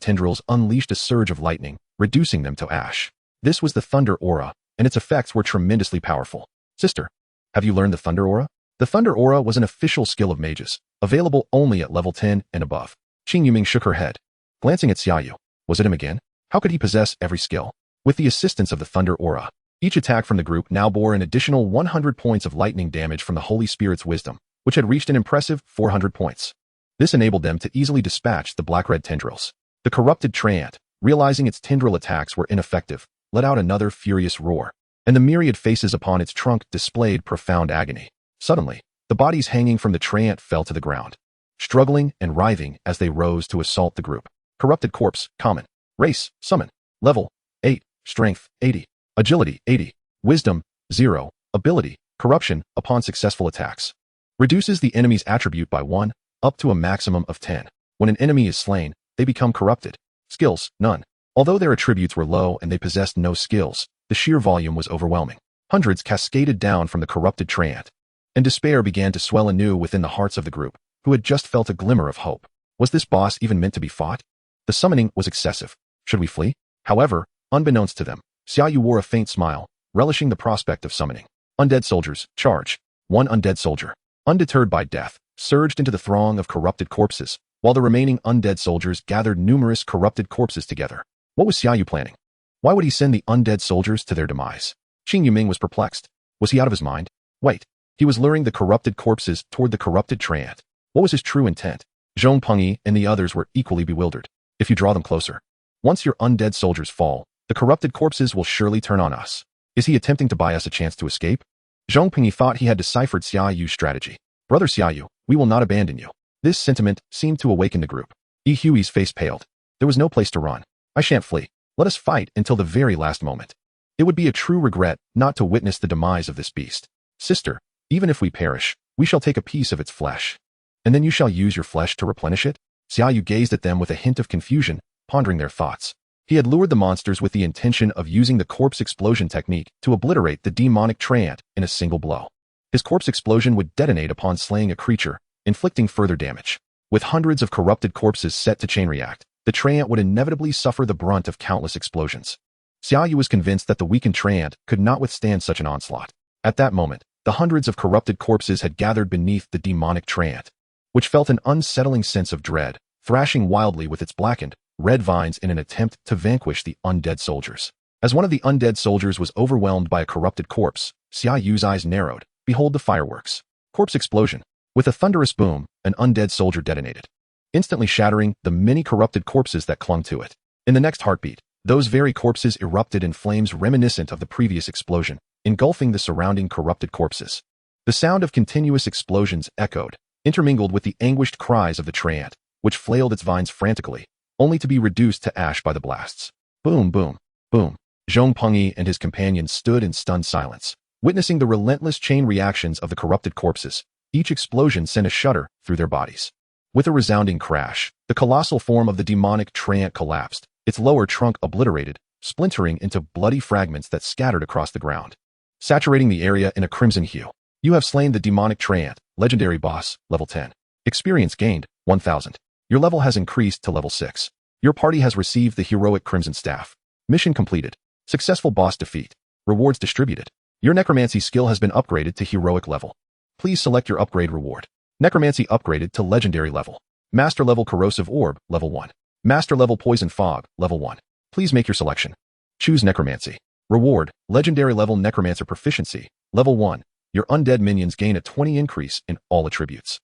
[SPEAKER 1] tendrils unleashed a surge of lightning, reducing them to ash. This was the thunder aura, and its effects were tremendously powerful. Sister, have you learned the thunder aura? The thunder aura was an official skill of mages, available only at level 10 and above. Qing Yuming shook her head, glancing at Xia Yu. Was it him again? How could he possess every skill? With the assistance of the thunder aura, each attack from the group now bore an additional 100 points of lightning damage from the Holy Spirit's wisdom, which had reached an impressive 400 points. This enabled them to easily dispatch the black-red tendrils. The corrupted Treant, realizing its tendril attacks were ineffective, let out another furious roar, and the myriad faces upon its trunk displayed profound agony. Suddenly, the bodies hanging from the Treant fell to the ground, struggling and writhing as they rose to assault the group. Corrupted Corpse, Common. Race, Summon. Level, 8. Strength, 80. Agility, 80. Wisdom, 0. Ability, Corruption, upon successful attacks. Reduces the enemy's attribute by 1, up to a maximum of 10. When an enemy is slain, they become corrupted. Skills, none. Although their attributes were low and they possessed no skills, the sheer volume was overwhelming. Hundreds cascaded down from the corrupted Treant, and despair began to swell anew within the hearts of the group, who had just felt a glimmer of hope. Was this boss even meant to be fought? The summoning was excessive. Should we flee? However, unbeknownst to them, Xia Yu wore a faint smile, relishing the prospect of summoning. Undead soldiers, charge. One undead soldier, undeterred by death, surged into the throng of corrupted corpses, while the remaining undead soldiers gathered numerous corrupted corpses together. What was Xia Yu planning? Why would he send the undead soldiers to their demise? Qing Yuming was perplexed. Was he out of his mind? Wait, he was luring the corrupted corpses toward the corrupted Treant. What was his true intent? Zhong Pengyi and the others were equally bewildered. If you draw them closer, once your undead soldiers fall, the corrupted corpses will surely turn on us. Is he attempting to buy us a chance to escape? Zhong Pengyi thought he had deciphered Xia Yu's strategy. Brother Xia Yu, we will not abandon you. This sentiment seemed to awaken the group. Yi Hui's face paled. There was no place to run. I shan't flee. Let us fight until the very last moment. It would be a true regret not to witness the demise of this beast. Sister, even if we perish, we shall take a piece of its flesh. And then you shall use your flesh to replenish it? Xia Yu gazed at them with a hint of confusion, pondering their thoughts. He had lured the monsters with the intention of using the corpse explosion technique to obliterate the demonic Treant in a single blow. His corpse explosion would detonate upon slaying a creature, inflicting further damage. With hundreds of corrupted corpses set to chain react, the Treant would inevitably suffer the brunt of countless explosions. Xia Yu was convinced that the weakened Treant could not withstand such an onslaught. At that moment, the hundreds of corrupted corpses had gathered beneath the demonic treant, which felt an unsettling sense of dread, thrashing wildly with its blackened, red vines in an attempt to vanquish the undead soldiers. As one of the undead soldiers was overwhelmed by a corrupted corpse, Xia Yu's eyes narrowed. Behold the fireworks. Corpse explosion. With a thunderous boom, an undead soldier detonated, instantly shattering the many corrupted corpses that clung to it. In the next heartbeat, those very corpses erupted in flames reminiscent of the previous explosion, engulfing the surrounding corrupted corpses. The sound of continuous explosions echoed, intermingled with the anguished cries of the treant, which flailed its vines frantically, only to be reduced to ash by the blasts. Boom, boom, boom. Zhong Pengyi and his companions stood in stunned silence, witnessing the relentless chain reactions of the corrupted corpses. Each explosion sent a shudder through their bodies. With a resounding crash, the colossal form of the demonic treant collapsed, its lower trunk obliterated, splintering into bloody fragments that scattered across the ground, saturating the area in a crimson hue. You have slain the demonic treant, legendary boss, level 10. Experience gained, 1000. Your level has increased to level 6. Your party has received the heroic crimson staff. Mission completed. Successful boss defeat. Rewards distributed. Your necromancy skill has been upgraded to heroic level. Please select your upgrade reward. Necromancy upgraded to legendary level. Master level corrosive orb, level 1. Master level poison fog, level 1. Please make your selection. Choose necromancy. Reward, legendary level necromancer proficiency, level 1. Your undead minions gain a 20 increase in all attributes.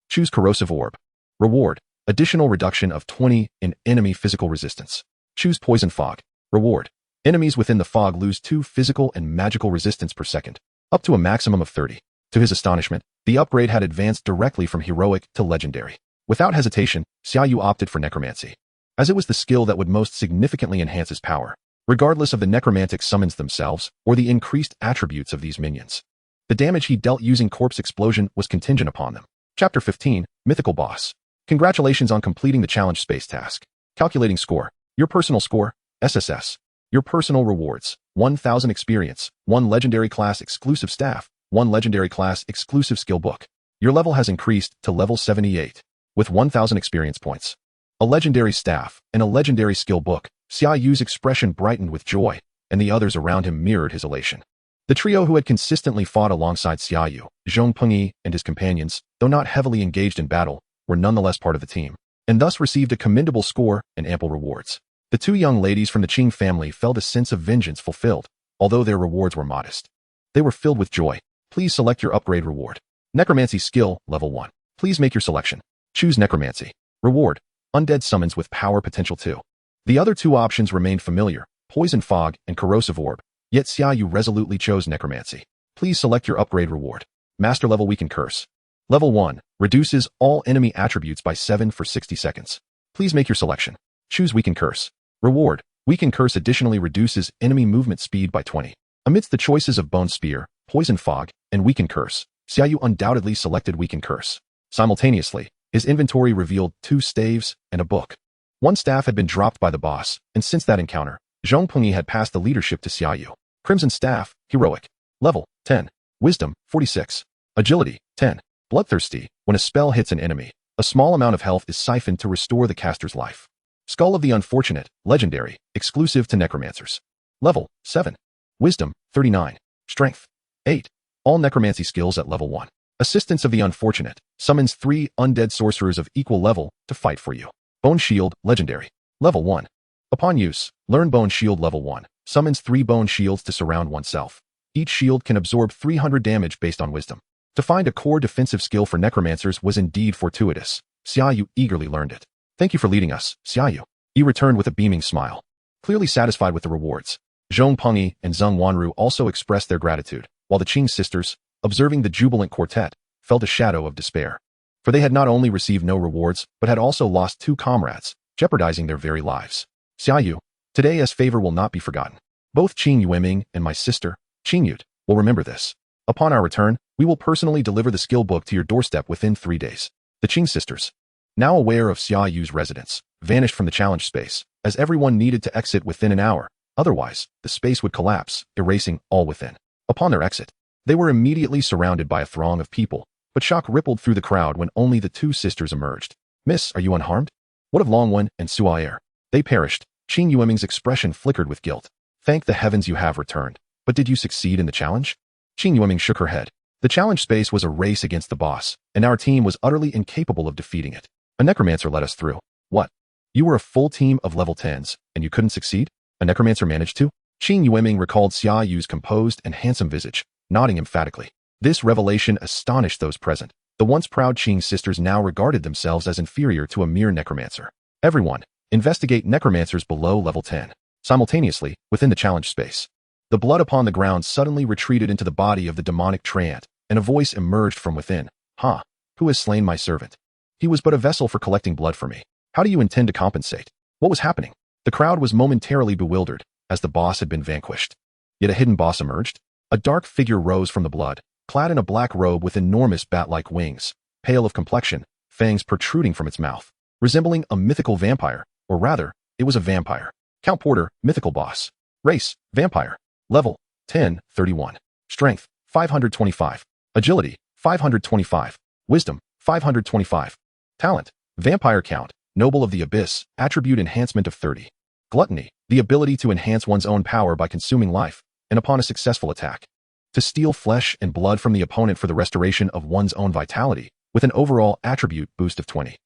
[SPEAKER 1] Choose corrosive orb. Reward, additional reduction of 20 in enemy physical resistance. Choose poison fog. Reward, enemies within the fog lose 2 physical and magical resistance per second, up to a maximum of 30. To his astonishment, the upgrade had advanced directly from heroic to legendary. Without hesitation, Xia Yu opted for necromancy, as it was the skill that would most significantly enhance his power, regardless of the necromantic summons themselves or the increased attributes of these minions. The damage he dealt using corpse explosion was contingent upon them. Chapter 15, Mythical Boss. Congratulations on completing the challenge space task. Calculating score. Your personal score, SSS. Your personal rewards, 1000 experience, 1 legendary class exclusive staff, 1 legendary class exclusive skill book. Your level has increased to level 78, with 1000 experience points. A legendary staff and a legendary skill book. Xia Yu's expression brightened with joy, and the others around him mirrored his elation. The trio who had consistently fought alongside Xia Yu, Zhong Pengyi, and his companions, though not heavily engaged in battle, were nonetheless part of the team, and thus received a commendable score and ample rewards. The 2 young ladies from the Qing family felt a sense of vengeance fulfilled, although their rewards were modest. They were filled with joy. Please select your upgrade reward. Necromancy skill, level 1. Please make your selection. Choose necromancy. Reward, undead summons with power potential 2. The other 2 options remained familiar, poison fog and corrosive orb, yet Xia Yu resolutely chose necromancy. Please select your upgrade reward. Master level weaken curse. Level 1, reduces all enemy attributes by 7 for 60 seconds. Please make your selection. Choose weaken curse. Reward, weaken curse additionally reduces enemy movement speed by 20. Amidst the choices of bone spear, poison fog, and weaken curse, Xia Yu undoubtedly selected weaken curse. Simultaneously, his inventory revealed 2 staves and a book. 1 staff had been dropped by the boss, and since that encounter, Zhong Pengyi had passed the leadership to Xia Yu. Crimson staff, heroic. Level, 10. Wisdom, 46. Agility, 10. Bloodthirsty, when a spell hits an enemy, a small amount of health is siphoned to restore the caster's life. Skull of the Unfortunate, legendary, exclusive to necromancers. Level, 7. Wisdom, 39. Strength, 8. All necromancy skills at level 1. Assistance of the Unfortunate, summons 3 undead sorcerers of equal level to fight for you. Bone Shield, legendary. Level 1. Upon use, learn Bone Shield level 1, summons 3 bone shields to surround oneself. Each shield can absorb 300 damage based on wisdom. To find a core defensive skill for necromancers was indeed fortuitous. Xia Yu eagerly learned it. Thank you for leading us, Xia Yu. He returned with a beaming smile. Clearly satisfied with the rewards, Zhong Pengyi and Zheng Wanru also expressed their gratitude, while the Qing sisters, observing the jubilant quartet, felt a shadow of despair. For they had not only received no rewards, but had also lost 2 comrades, jeopardizing their very lives. Xia Yu, today as favor will not be forgotten. Both Qing Yueming and my sister, Qing Yut, will remember this. Upon our return, we will personally deliver the skill book to your doorstep within 3 days. The Qing sisters, now aware of Xia Yu's residence, vanished from the challenge space, as everyone needed to exit within an hour. Otherwise, the space would collapse, erasing all within. Upon their exit, they were immediately surrounded by a throng of people, but shock rippled through the crowd when only the 2 sisters emerged. Miss, are you unharmed? What of Longwen and Suaer? They perished. Qing Yueming's expression flickered with guilt. Thank the heavens you have returned. But did you succeed in the challenge? Qing Yueming shook her head. The challenge space was a race against the boss, and our team was utterly incapable of defeating it. A necromancer let us through. What? You were a full team of level 10s, and you couldn't succeed? A necromancer managed to? Qing Yueming recalled Xia Yu's composed and handsome visage, nodding emphatically. This revelation astonished those present. The once proud Qing sisters now regarded themselves as inferior to a mere necromancer. Everyone, investigate necromancers below level 10. Simultaneously, within the challenge space, the blood upon the ground suddenly retreated into the body of the demonic treant, and a voice emerged from within. Who has slain my servant? He was but a vessel for collecting blood for me. How do you intend to compensate? What was happening? The crowd was momentarily bewildered, as the boss had been vanquished. Yet a hidden boss emerged. A dark figure rose from the blood, clad in a black robe with enormous bat-like wings, pale of complexion, fangs protruding from its mouth, resembling a mythical vampire, or rather, it was a vampire. Count Porter, mythical boss. Race, vampire. Level, 10, 31. Strength, 525. Agility, 525. Wisdom, 525. Talent, vampire count, noble of the abyss, attribute enhancement of 30. Gluttony, the ability to enhance one's own power by consuming life, and upon a successful attack, to steal flesh and blood from the opponent for the restoration of one's own vitality, with an overall attribute boost of 20.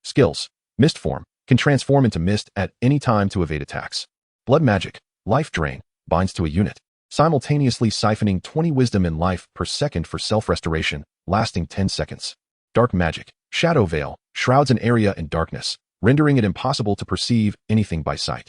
[SPEAKER 1] Skills, mist form, can transform into mist at any time to evade attacks. Blood magic, life drain, binds to a unit, simultaneously siphoning 20 wisdom and life per second for self-restoration, lasting 10 seconds. Dark magic, shadow veil, shrouds an area in darkness, rendering it impossible to perceive anything by sight.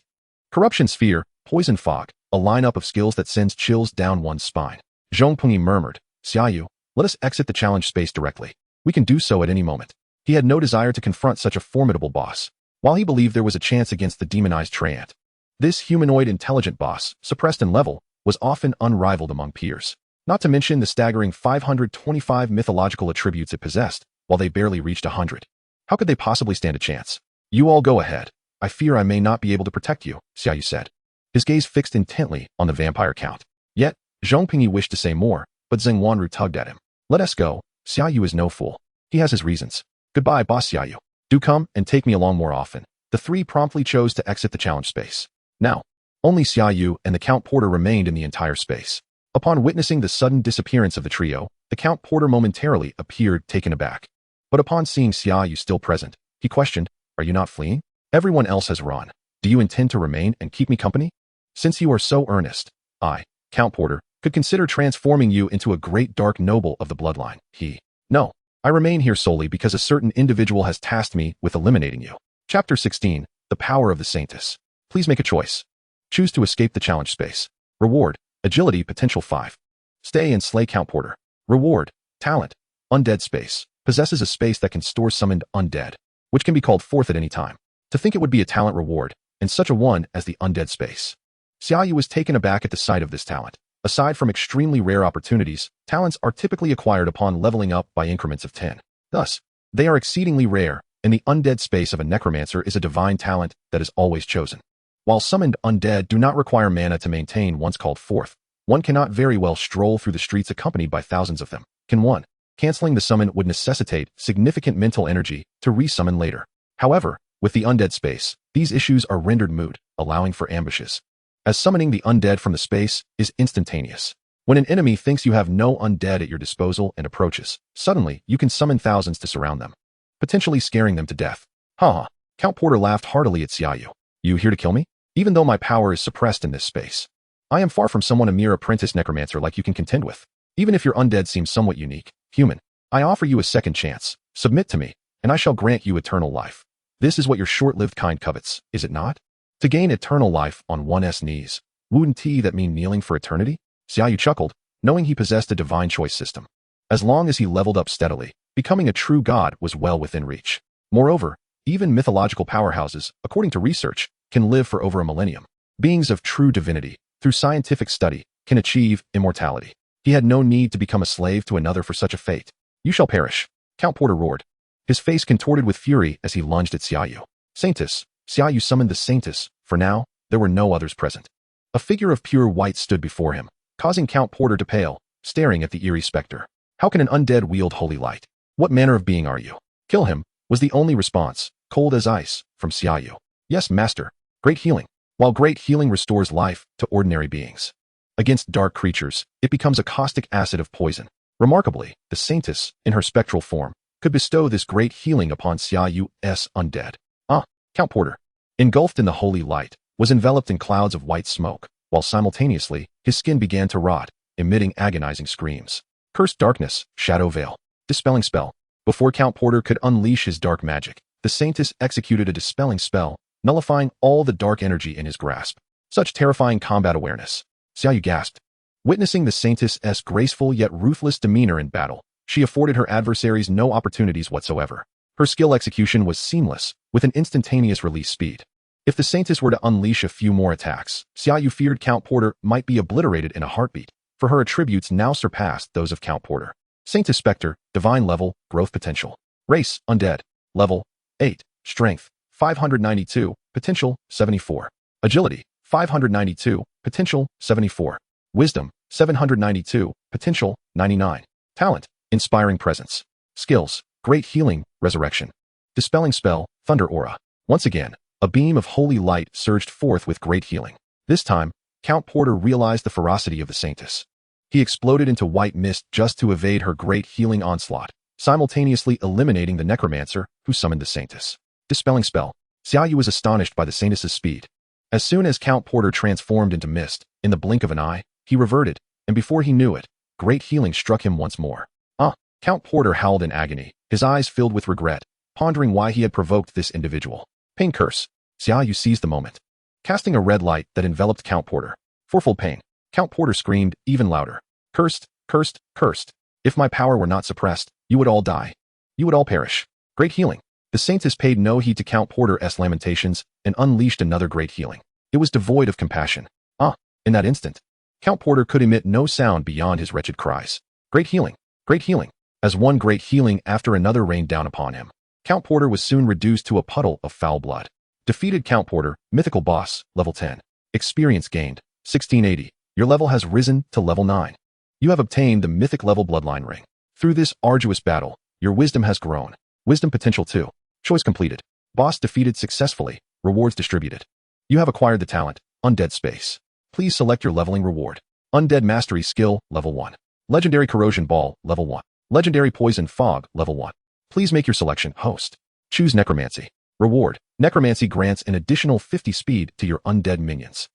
[SPEAKER 1] Corruption sphere, poison fog, a lineup of skills that sends chills down one's spine. Zhong Pengyi murmured, Xia Yu, let us exit the challenge space directly. We can do so at any moment. He had no desire to confront such a formidable boss, while he believed there was a chance against the demonized treant. This humanoid intelligent boss, suppressed in level, was often unrivaled among peers, not to mention the staggering 525 mythological attributes it possessed, while they barely reached 100. How could they possibly stand a chance? You all go ahead. I fear I may not be able to protect you, Xia Yu said, his gaze fixed intently on the vampire count. Yet, Zhong Pengyi wished to say more, but Zheng Wanru tugged at him. Let us go. Xia Yu is no fool. He has his reasons. Goodbye, boss Xia Yu. Do come and take me along more often. The three promptly chose to exit the challenge space. Now, only Xia Yu and the Count Porter remained in the entire space. Upon witnessing the sudden disappearance of the trio, the Count Porter momentarily appeared taken aback. But upon seeing Xia Yu still present, he questioned, Are you not fleeing? Everyone else has run. Do you intend to remain and keep me company? Since you are so earnest, I, Count Porter, could consider transforming you into a great dark noble of the bloodline. No, I remain here solely because a certain individual has tasked me with eliminating you. Chapter 16, The Power of the Saintess. Please make a choice. Choose to escape the challenge space. Reward, agility potential 5. Stay and slay Count Porter. Reward, talent, undead space. Possesses a space that can store summoned undead, which can be called forth at any time. To think it would be a talent reward, and such a one as the undead space. Xia Yu was taken aback at the sight of this talent. Aside from extremely rare opportunities, talents are typically acquired upon leveling up by increments of 10. Thus, they are exceedingly rare, and the undead space of a necromancer is a divine talent that is always chosen. While summoned undead do not require mana to maintain once called forth, one cannot very well stroll through the streets accompanied by thousands of them. Can one? Canceling the summon would necessitate significant mental energy to resummon later. However, with the undead space, these issues are rendered moot, allowing for ambushes, as summoning the undead from the space is instantaneous. When an enemy thinks you have no undead at your disposal and approaches, suddenly you can summon thousands to surround them, potentially scaring them to death. Count Porter laughed heartily at Xia Yu. You here to kill me? Even though my power is suppressed in this space, I am far from someone a mere apprentice necromancer like you can contend with. Even if your undead seems somewhat unique, human, I offer you a second chance. Submit to me, and I shall grant you eternal life. This is what your short-lived kind covets, is it not? To gain eternal life on one's knees. Wouldn't that mean kneeling for eternity? Xia Yu chuckled, knowing he possessed a divine choice system. As long as he leveled up steadily, becoming a true god was well within reach. Moreover, even mythological powerhouses, according to research, can live for over a millennium. Beings of true divinity, through scientific study, can achieve immortality. He had no need to become a slave to another for such a fate. You shall perish. Count Porter roared, his face contorted with fury as he lunged at Xia Yu. Saintess. Xia Yu summoned the Saintess. For now, there were no others present. A figure of pure white stood before him, causing Count Porter to pale, staring at the eerie specter. How can an undead wield holy light? What manner of being are you? Kill him, was the only response, cold as ice, from Xia Yu. Yes, master. Great healing. While great healing restores life to ordinary beings, against dark creatures, it becomes a caustic acid of poison, Remarkably, the Saintess, in her spectral form, could bestow this great healing upon Xia Yu's undead. Count Porter, engulfed in the holy light, was enveloped in clouds of white smoke, while simultaneously, his skin began to rot, emitting agonizing screams. Cursed darkness, shadow veil, dispelling spell. Before Count Porter could unleash his dark magic, the Saintess executed a dispelling spell, nullifying all the dark energy in his grasp. Such terrifying combat awareness. Xia Yu gasped. Witnessing the Saintess's graceful yet ruthless demeanor in battle, she afforded her adversaries no opportunities whatsoever. Her skill execution was seamless, with an instantaneous release speed. If the Saintess were to unleash a few more attacks, Xia Yu feared Count Porter might be obliterated in a heartbeat, for her attributes now surpassed those of Count Porter. Saintess Spectre, Divine Level, Growth Potential. Race, Undead. Level, 8. Strength, 592, Potential, 74. Agility, 592, Potential, 74. Wisdom, 792, Potential, 99. Talent, Inspiring Presence. Skills, Great Healing, Resurrection. Dispelling Spell, Thunder Aura. Once again, a beam of holy light surged forth with great healing. This time, Count Porter realized the ferocity of the Saintess. He exploded into white mist just to evade her great healing onslaught, simultaneously eliminating the Necromancer who summoned the Saintess. Dispelling Spell. Xia Yu was astonished by the Saintess's speed. As soon as Count Porter transformed into mist, in the blink of an eye, he reverted, and before he knew it, great healing struck him once more. Count Porter howled in agony, his eyes filled with regret, pondering why he had provoked this individual. Pain Curse. Xia Yu seized the moment, casting a red light that enveloped Count Porter. Fourfold pain. Count Porter screamed even louder. Cursed, cursed, cursed. If my power were not suppressed, you would all die. You would all perish. Great healing. The Saintess paid no heed to Count Porter's lamentations and unleashed another great healing. It was devoid of compassion. In that instant, Count Porter could emit no sound beyond his wretched cries. Great healing. Great healing. As one great healing after another rained down upon him, Count Porter was soon reduced to a puddle of foul blood. Defeated Count Porter, Mythical Boss, Level 10. Experience gained, 1680. Your level has risen to Level 9. You have obtained the Mythic Level Bloodline Ring. Through this arduous battle, your wisdom has grown. Wisdom Potential 2. Choice completed. Boss defeated successfully. Rewards distributed. You have acquired the talent, Undead Space. Please select your leveling reward. Undead Mastery Skill, Level 1. Legendary Corrosion Ball, Level 1. Legendary Poison Fog, Level 1. Please make your selection, host. Choose Necromancy. Reward. Necromancy grants an additional 50 speed to your undead minions.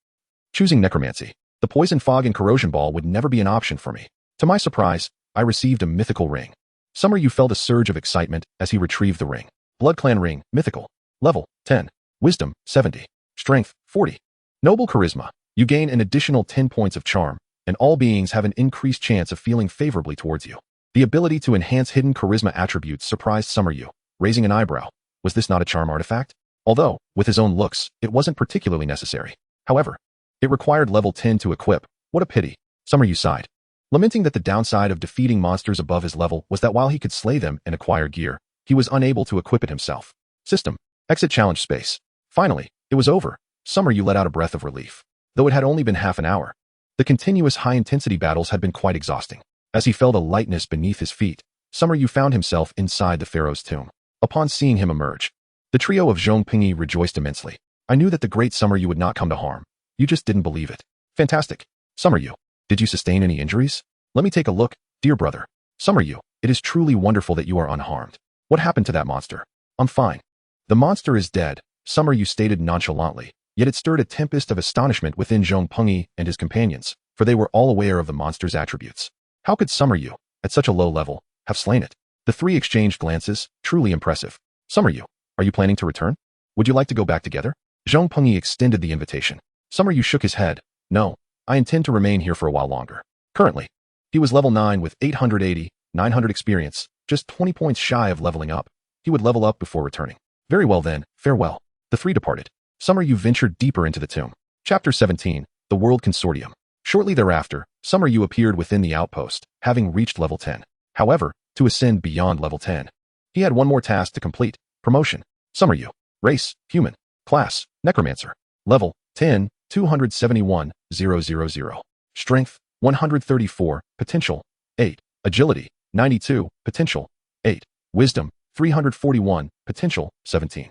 [SPEAKER 1] Choosing Necromancy. The Poison Fog and Corrosion Ball would never be an option for me. To my surprise, I received a mythical ring. Summer Yu felt a surge of excitement as he retrieved the ring. Blood Clan Ring, Mythical. Level, 10. Wisdom, 70. Strength, 40. Noble Charisma. You gain an additional 10 points of charm, and all beings have an increased chance of feeling favorably towards you. The ability to enhance hidden charisma attributes surprised Summer Yu, raising an eyebrow. Was this not a charm artifact? Although, with his own looks, it wasn't particularly necessary. However, it required level 10 to equip. What a pity. Summer Yu sighed, lamenting that the downside of defeating monsters above his level was that while he could slay them and acquire gear, he was unable to equip it himself. System. Exit challenge space. Finally, it was over. Summer Yu let out a breath of relief. Though it had only been half an hour, the continuous high-intensity battles had been quite exhausting. As he felt a lightness beneath his feet, Summer Yu found himself inside the Pharaoh's tomb. Upon seeing him emerge, the trio of Zhong Pingyi rejoiced immensely. I knew that the great Summer Yu would not come to harm. You just didn't believe it. Fantastic. Summer Yu, did you sustain any injuries? Let me take a look, dear brother. Summer Yu, it is truly wonderful that you are unharmed. What happened to that monster? I'm fine. The monster is dead, Summer Yu stated nonchalantly, yet it stirred a tempest of astonishment within Zhong Pingyi and his companions, for they were all aware of the monster's attributes. How could Summer Yu, at such a low level, have slain it? The three exchanged glances, truly impressive. Summer Yu, are you planning to return? Would you like to go back together? Zhong Pingyi extended the invitation. Summer Yu shook his head. No, I intend to remain here for a while longer. Currently, he was level 9 with 880, 900 experience, just 20 points shy of leveling up. He would level up before returning. Very well then, farewell. The three departed. Summer Yu ventured deeper into the tomb. Chapter 17, The World Consortium. Shortly thereafter, Summer Yu appeared within the outpost, having reached level 10. However, to ascend beyond level 10, he had one more task to complete. Promotion. Summer Yu. Race, human. Class, Necromancer. Level, 10, 271,000. Strength, 134, potential, 8. Agility, 92, potential, 8. Wisdom, 341, potential, 17.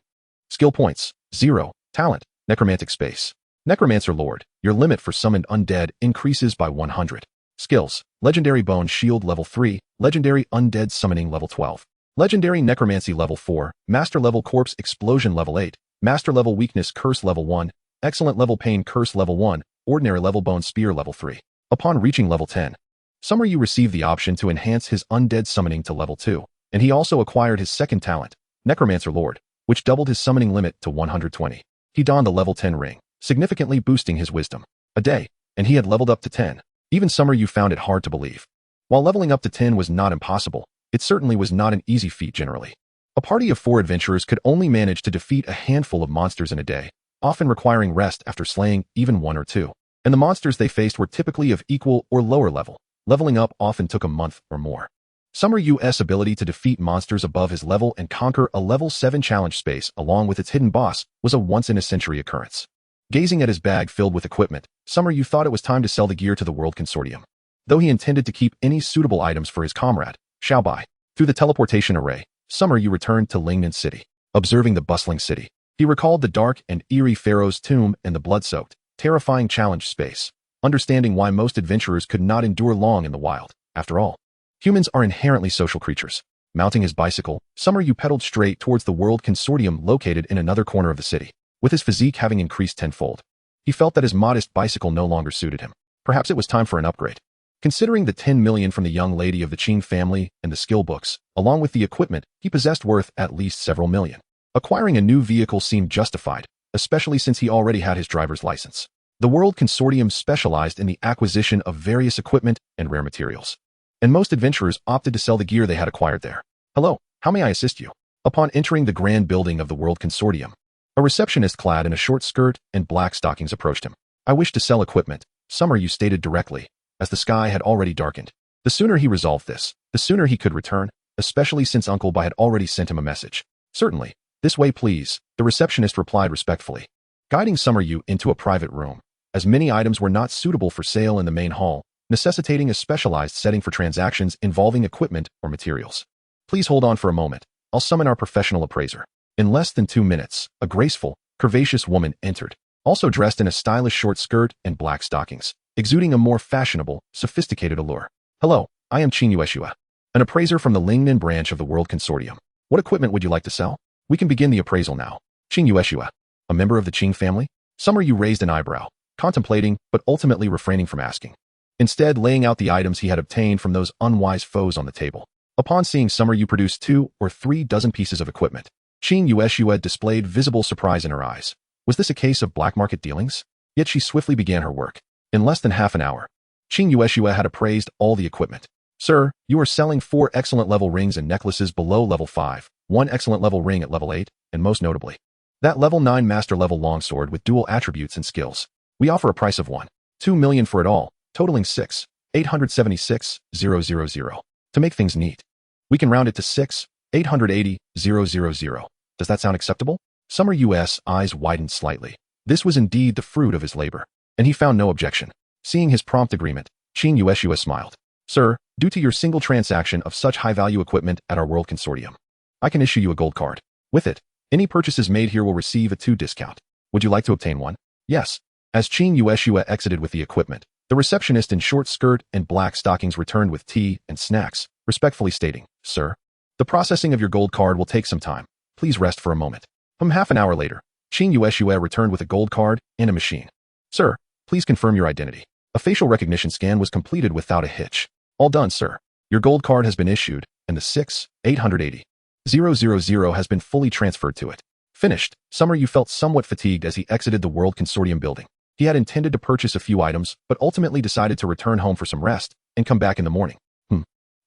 [SPEAKER 1] Skill points, 0. Talent, Necromantic Space. Necromancer Lord, your limit for summoned undead increases by 100. Skills: Legendary Bone Shield level 3, Legendary Undead Summoning level 12, Legendary Necromancy level 4, Master level Corpse Explosion level 8, Master level Weakness Curse level 1, Excellent level Pain Curse level 1, Ordinary level Bone Spear level 3. Upon reaching level 10, Summer Yu received the option to enhance his Undead Summoning to level 2, and he also acquired his second talent, Necromancer Lord, which doubled his summoning limit to 120. He donned the level 10 ring, significantly boosting his wisdom. A day, and he had leveled up to 10. Even Summer Yu found it hard to believe. While leveling up to 10 was not impossible, it certainly was not an easy feat generally. A party of 4 adventurers could only manage to defeat a handful of monsters in a day, often requiring rest after slaying even 1 or 2. And the monsters they faced were typically of equal or lower level. Leveling up often took a month or more. Summer Yu's ability to defeat monsters above his level and conquer a level 7 challenge space along with its hidden boss was a once-in-a-century occurrence. Gazing at his bag filled with equipment, Summer Yu thought it was time to sell the gear to the World Consortium. Though he intended to keep any suitable items for his comrade, Xiaobai. Through the teleportation array, Summer Yu returned to Lingnan City. Observing the bustling city, he recalled the dark and eerie Pharaoh's tomb and the blood-soaked, terrifying challenge space, understanding why most adventurers could not endure long in the wild. After all, humans are inherently social creatures. Mounting his bicycle, Summer Yu pedaled straight towards the World Consortium located in another corner of the city. With his physique having increased tenfold, he felt that his modest bicycle no longer suited him. Perhaps it was time for an upgrade. Considering the 10 million from the young lady of the Qing family and the skill books, along with the equipment he possessed worth at least several million, acquiring a new vehicle seemed justified, especially since he already had his driver's license. The World Consortium specialized in the acquisition of various equipment and rare materials, and most adventurers opted to sell the gear they had acquired there. Hello, how may I assist you? Upon entering the grand building of the World Consortium, a receptionist clad in a short skirt and black stockings approached him. I wish to sell equipment, Summer Yu stated directly, as the sky had already darkened. The sooner he resolved this, the sooner he could return, especially since Uncle Bai had already sent him a message. Certainly, this way please, the receptionist replied respectfully, guiding Summer Yu into a private room, as many items were not suitable for sale in the main hall, necessitating a specialized setting for transactions involving equipment or materials. Please hold on for a moment, I'll summon our professional appraiser. In less than 2 minutes, a graceful, curvaceous woman entered, also dressed in a stylish short skirt and black stockings, exuding a more fashionable, sophisticated allure. Hello, I am Xia Yu, an appraiser from the Lingnan branch of the World Consortium. What equipment would you like to sell? We can begin the appraisal now. Xia Yu, a member of the Qing family? Summer Yu raised an eyebrow, contemplating but ultimately refraining from asking. Instead, laying out the items he had obtained from those unwise foes on the table. Upon seeing Summer Yu produce 2 or 3 dozen pieces of equipment, Xia Yu displayed visible surprise in her eyes. Was this a case of black market dealings? Yet she swiftly began her work. In less than half an hour, Xia Yu had appraised all the equipment. Sir, you are selling 4 excellent level rings and necklaces below level 5, 1 excellent level ring at level 8, and most notably, that level 9 master level longsword with dual attributes and skills. We offer a price of 1.2 million for it all, totaling 6,876,000. To make things neat, we can round it to 6,880,000. Does that sound acceptable? Summer Yu's eyes widened slightly. This was indeed the fruit of his labor, and he found no objection. Seeing his prompt agreement, Xia Yu smiled. Sir, due to your single transaction of such high-value equipment at our World Consortium, I can issue you a gold card. With it, any purchases made here will receive a 2 discount. Would you like to obtain one? Yes. As Xia Yu exited with the equipment, the receptionist in short skirt and black stockings returned with tea and snacks, respectfully stating, Sir, the processing of your gold card will take some time. Please rest for a moment. Half an hour later, Xia Yu returned with a gold card and a machine. Sir, please confirm your identity. A facial recognition scan was completed without a hitch. All done, sir. Your gold card has been issued, and the 6,880,000 has been fully transferred to it. Finished, Summer Yu felt somewhat fatigued as he exited the World Consortium building. He had intended to purchase a few items, but ultimately decided to return home for some rest and come back in the morning.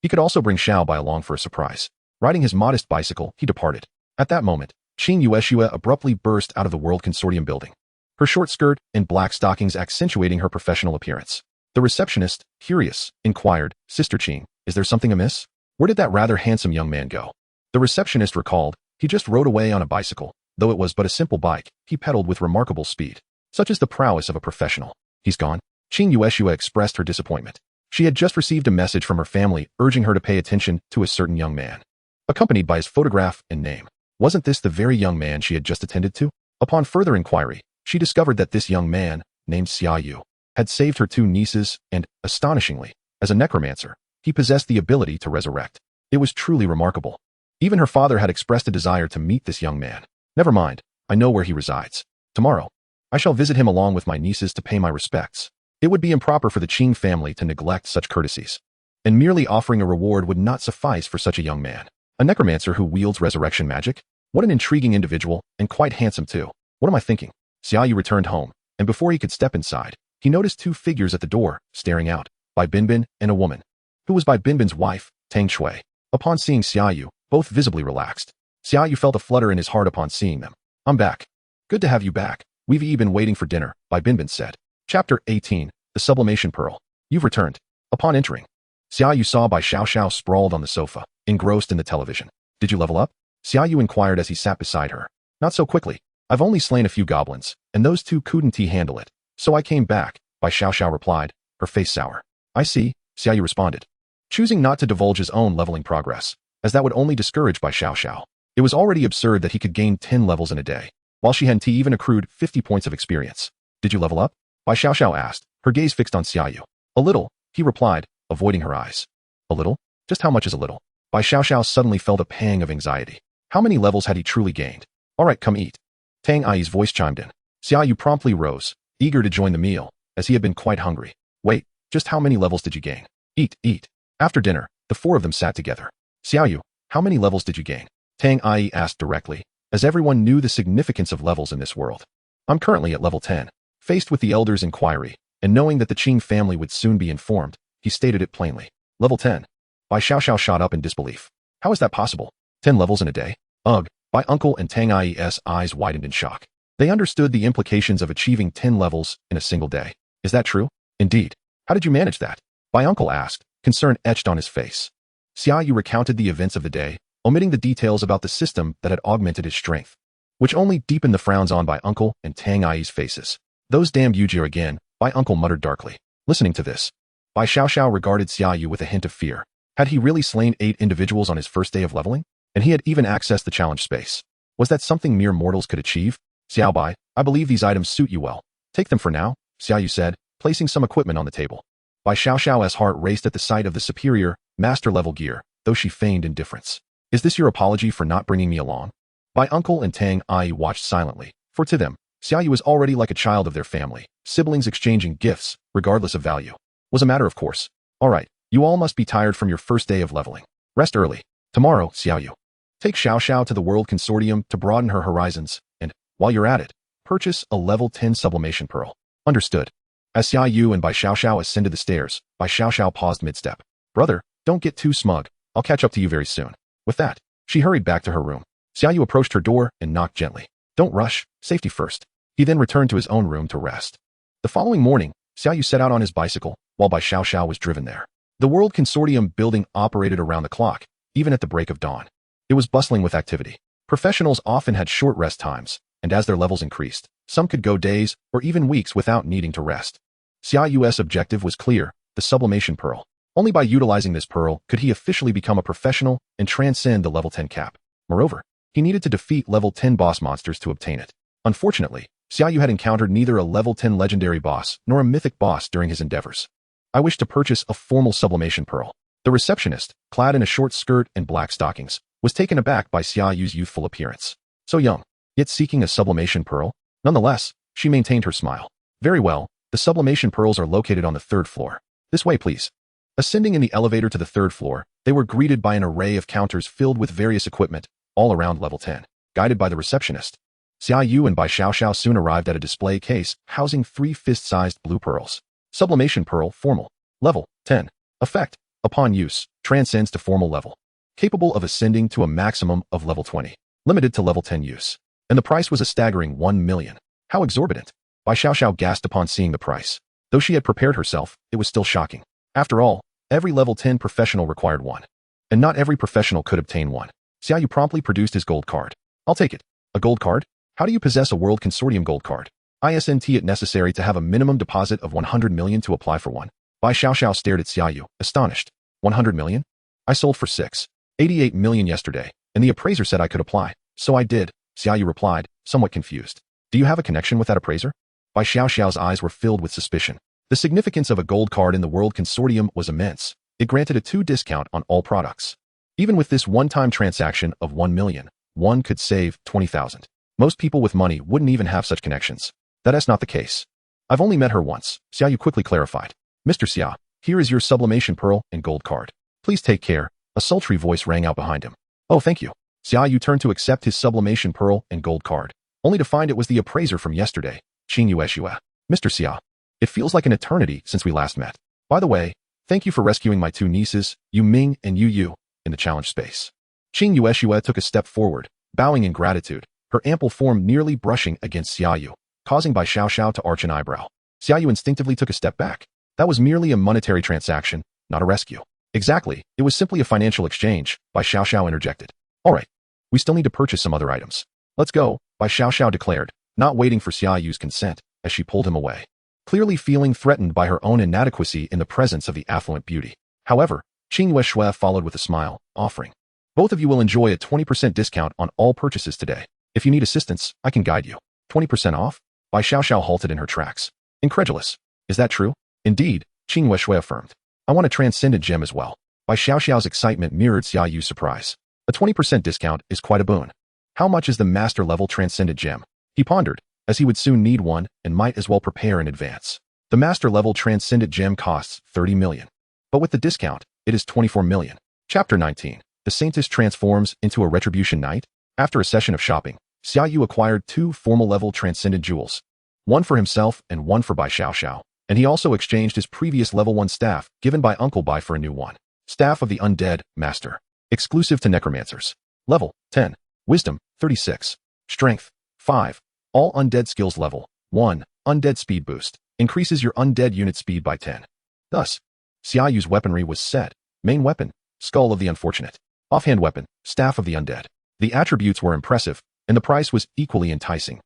[SPEAKER 1] He could also bring Xiaobai along for a surprise. Riding his modest bicycle, he departed. At that moment, Xia Yu abruptly burst out of the World Consortium building, her short skirt and black stockings accentuating her professional appearance. The receptionist, curious, inquired, Sister Qing, is there something amiss? Where did that rather handsome young man go? The receptionist recalled, he just rode away on a bicycle. Though it was but a simple bike, he pedaled with remarkable speed. Such is the prowess of a professional. He's gone. Xia Yu expressed her disappointment. She had just received a message from her family urging her to pay attention to a certain young man, accompanied by his photograph and name. Wasn't this the very young man she had just attended to? Upon further inquiry, she discovered that this young man, named Xia Yu, had saved her 2 nieces and, astonishingly, As a necromancer, he possessed the ability to resurrect. It was truly remarkable. Even her father had expressed a desire to meet this young man. Never mind, I know where he resides. Tomorrow, I shall visit him along with my nieces to pay my respects. It would be improper for the Qing family to neglect such courtesies. And merely offering a reward would not suffice for such a young man. A necromancer who wields resurrection magic? What an intriguing individual, and quite handsome too. What am I thinking? Xia Yu returned home, and before he could step inside, he noticed two figures at the door, staring out. Bai Binbin and a woman, who was Bai Binbin's wife, Tang Shui. Upon seeing Xia Yu, both visibly relaxed. Xia Yu felt a flutter in his heart upon seeing them. I'm back. Good to have you back. We've been waiting for dinner, Bai Binbin said. Chapter 18, The Sublimation Pearl. You've returned. Upon entering, Xia Yu saw Bai Xiao sprawled on the sofa, engrossed in the television. Did you level up? Xia Yu inquired as he sat beside her. Not so quickly. I've only slain a few goblins, and those two couldn't handle it. So I came back, Bai Xiao replied, her face sour. I see, Xia Yu responded, choosing not to divulge his own leveling progress, as that would only discourage Bai Xiao. It was already absurd that he could gain 10 levels in a day, while she hadn't even accrued 50 points of experience. Did you level up? Bai Xiao asked, her gaze fixed on Xia Yu. A little, he replied, avoiding her eyes. A little? Just how much is a little? Bai Xiao suddenly felt a pang of anxiety. How many levels had he truly gained? All right, come eat. Tang Ai's voice chimed in. Xia Yu promptly rose, eager to join the meal, as he had been quite hungry. Wait, just how many levels did you gain? Eat. After dinner, the four of them sat together. Xia Yu, how many levels did you gain? Tang Ai asked directly, as everyone knew the significance of levels in this world. I'm currently at level 10. Faced with the elder's inquiry, and knowing that the Qing family would soon be informed, he stated it plainly. Level 10. Bai Xiao shot up in disbelief. How is that possible? 10 levels in a day? Ugh. Bai Uncle and Tang Ai's eyes widened in shock. They understood the implications of achieving 10 levels in a single day. Is that true? Indeed. How did you manage that? Bai Uncle asked, concern etched on his face. Xia Yu recounted the events of the day, omitting the details about the system that had augmented his strength, which only deepened the frowns on Bai Uncle and Tang Ai's faces. Those damned Yujir again, Bai Uncle muttered darkly. Listening to this, Bai Xiao regarded Xia Yu with a hint of fear. Had he really slain 8 individuals on his first day of leveling? And he had even accessed the challenge space. Was that something mere mortals could achieve? Xiao Bai, I believe these items suit you well. Take them for now, Xia Yu said, placing some equipment on the table. Bai Xiao's heart raced at the sight of the superior, master-level gear, though she feigned indifference. Is this your apology for not bringing me along? Bai Uncle and Tang Ai watched silently, for to them, Xia Yu was already like a child of their family, siblings exchanging gifts, regardless of value. Was a matter of course. All right, you all must be tired from your first day of leveling. Rest early. Tomorrow, Xia Yu. Take Xiao to the World Consortium to broaden her horizons, and, while you're at it, purchase a level 10 sublimation pearl. Understood. As Xia Yu and Bai Xiao ascended the stairs, Bai Xiao paused mid-step. Brother, don't get too smug. I'll catch up to you very soon. With that, she hurried back to her room. Xia Yu approached her door and knocked gently. Don't rush, safety first. He then returned to his own room to rest. The following morning, Xia Yu set out on his bicycle, while Bai Xiao was driven there. The World Consortium building operated around the clock, even at the break of dawn. It was bustling with activity. Professionals often had short rest times, and as their levels increased, some could go days or even weeks without needing to rest. Xia Yu's objective was clear, the sublimation pearl. Only by utilizing this pearl could he officially become a professional and transcend the level 10 cap. Moreover, he needed to defeat level 10 boss monsters to obtain it. Unfortunately, Xia Yu had encountered neither a level 10 legendary boss nor a mythic boss during his endeavors. I wish to purchase a formal sublimation pearl. The receptionist, clad in a short skirt and black stockings, was taken aback by Xia Yu's youthful appearance. So young, yet seeking a sublimation pearl? Nonetheless, she maintained her smile. Very well, the sublimation pearls are located on the 3rd floor. This way, please. Ascending in the elevator to the 3rd floor, they were greeted by an array of counters filled with various equipment, all around level 10. Guided by the receptionist, Xia Yu and Bai Xiao soon arrived at a display case housing 3 fist-sized blue pearls. Sublimation pearl, formal. Level 10. Effect, upon use, transcends to formal level. Capable of ascending to a maximum of level 20. Limited to level 10 use. And the price was a staggering 1 million. How exorbitant. Bai Xiao gasped upon seeing the price. Though she had prepared herself, it was still shocking. After all, every level 10 professional required one. And not every professional could obtain one. Xia Yu promptly produced his gold card. I'll take it. A gold card? How do you possess a World Consortium gold card? Isn't it necessary to have a minimum deposit of 100 million to apply for one? Bai Xiao stared at Xia Yu, astonished. 100 million? I sold for 6.88 million yesterday, and the appraiser said I could apply. So I did, Xia Yu replied, somewhat confused. Do you have a connection with that appraiser? Bai Xiao's eyes were filled with suspicion. The significance of a gold card in the World Consortium was immense. It granted a 2 discount on all products. Even with this one-time transaction of 1 million, one could save 20,000. Most people with money wouldn't even have such connections. That's not the case. I've only met her once, Xia Yu quickly clarified. Mr. Xia, here is your sublimation pearl and gold card. Please take care. A sultry voice rang out behind him. Oh, thank you. Xia Yu turned to accept his sublimation pearl and gold card, only to find it was the appraiser from yesterday, Xing Yu. Mr. Xia, it feels like an eternity since we last met. By the way, thank you for rescuing my 2 nieces, Yu Ming and Yu Yu, in the challenge space. Xing Yu took a step forward, bowing in gratitude, her ample form nearly brushing against Xia Yu, causing Bai Xiao to arch an eyebrow. Xia Yu instinctively took a step back. That was merely a monetary transaction, not a rescue. Exactly, it was simply a financial exchange, Bai Xiao interjected. All right, we still need to purchase some other items. Let's go, Bai Xiao declared, not waiting for Xia Yu's consent, as she pulled him away, clearly feeling threatened by her own inadequacy in the presence of the affluent beauty. However, Qing Yueshui followed with a smile, offering, both of you will enjoy a 20% discount on all purchases today. If you need assistance, I can guide you. 20% off? Bai Xiao halted in her tracks. Incredulous. Is that true? Indeed, Qing Yueshui affirmed. I want a transcendent gem as well. Bai Xiao's excitement mirrored Xia Yu's surprise. A 20% discount is quite a boon. How much is the master-level transcendent gem? He pondered, as he would soon need one and might as well prepare in advance. The master-level transcendent gem costs 30 million. But with the discount, it is 24 million. Chapter 19. The Saintess transforms into a retribution knight. After a session of shopping, Xia Yu acquired 2 formal-level transcendent jewels. One for himself and one for Bai Xiao. And he also exchanged his previous level 1 staff, given by Uncle Bai, for a new one. Staff of the Undead Master. Exclusive to Necromancers. Level 10. Wisdom 36. Strength 5. All undead skills level 1. Undead speed boost. Increases your undead unit speed by 10. Thus, Xia Yu's weaponry was set. Main weapon, Skull of the Unfortunate. Offhand weapon, Staff of the Undead. The attributes were impressive, and the price was equally enticing.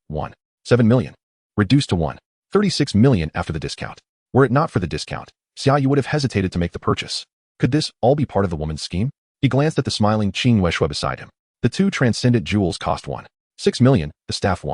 [SPEAKER 1] 7 million. Reduced to 36 million after the discount. Were it not for the discount, Xia Yu would have hesitated to make the purchase. Could this all be part of the woman's scheme? He glanced at the smiling Qing Yueshui beside him. The 2 transcendent jewels cost 6 million, the staff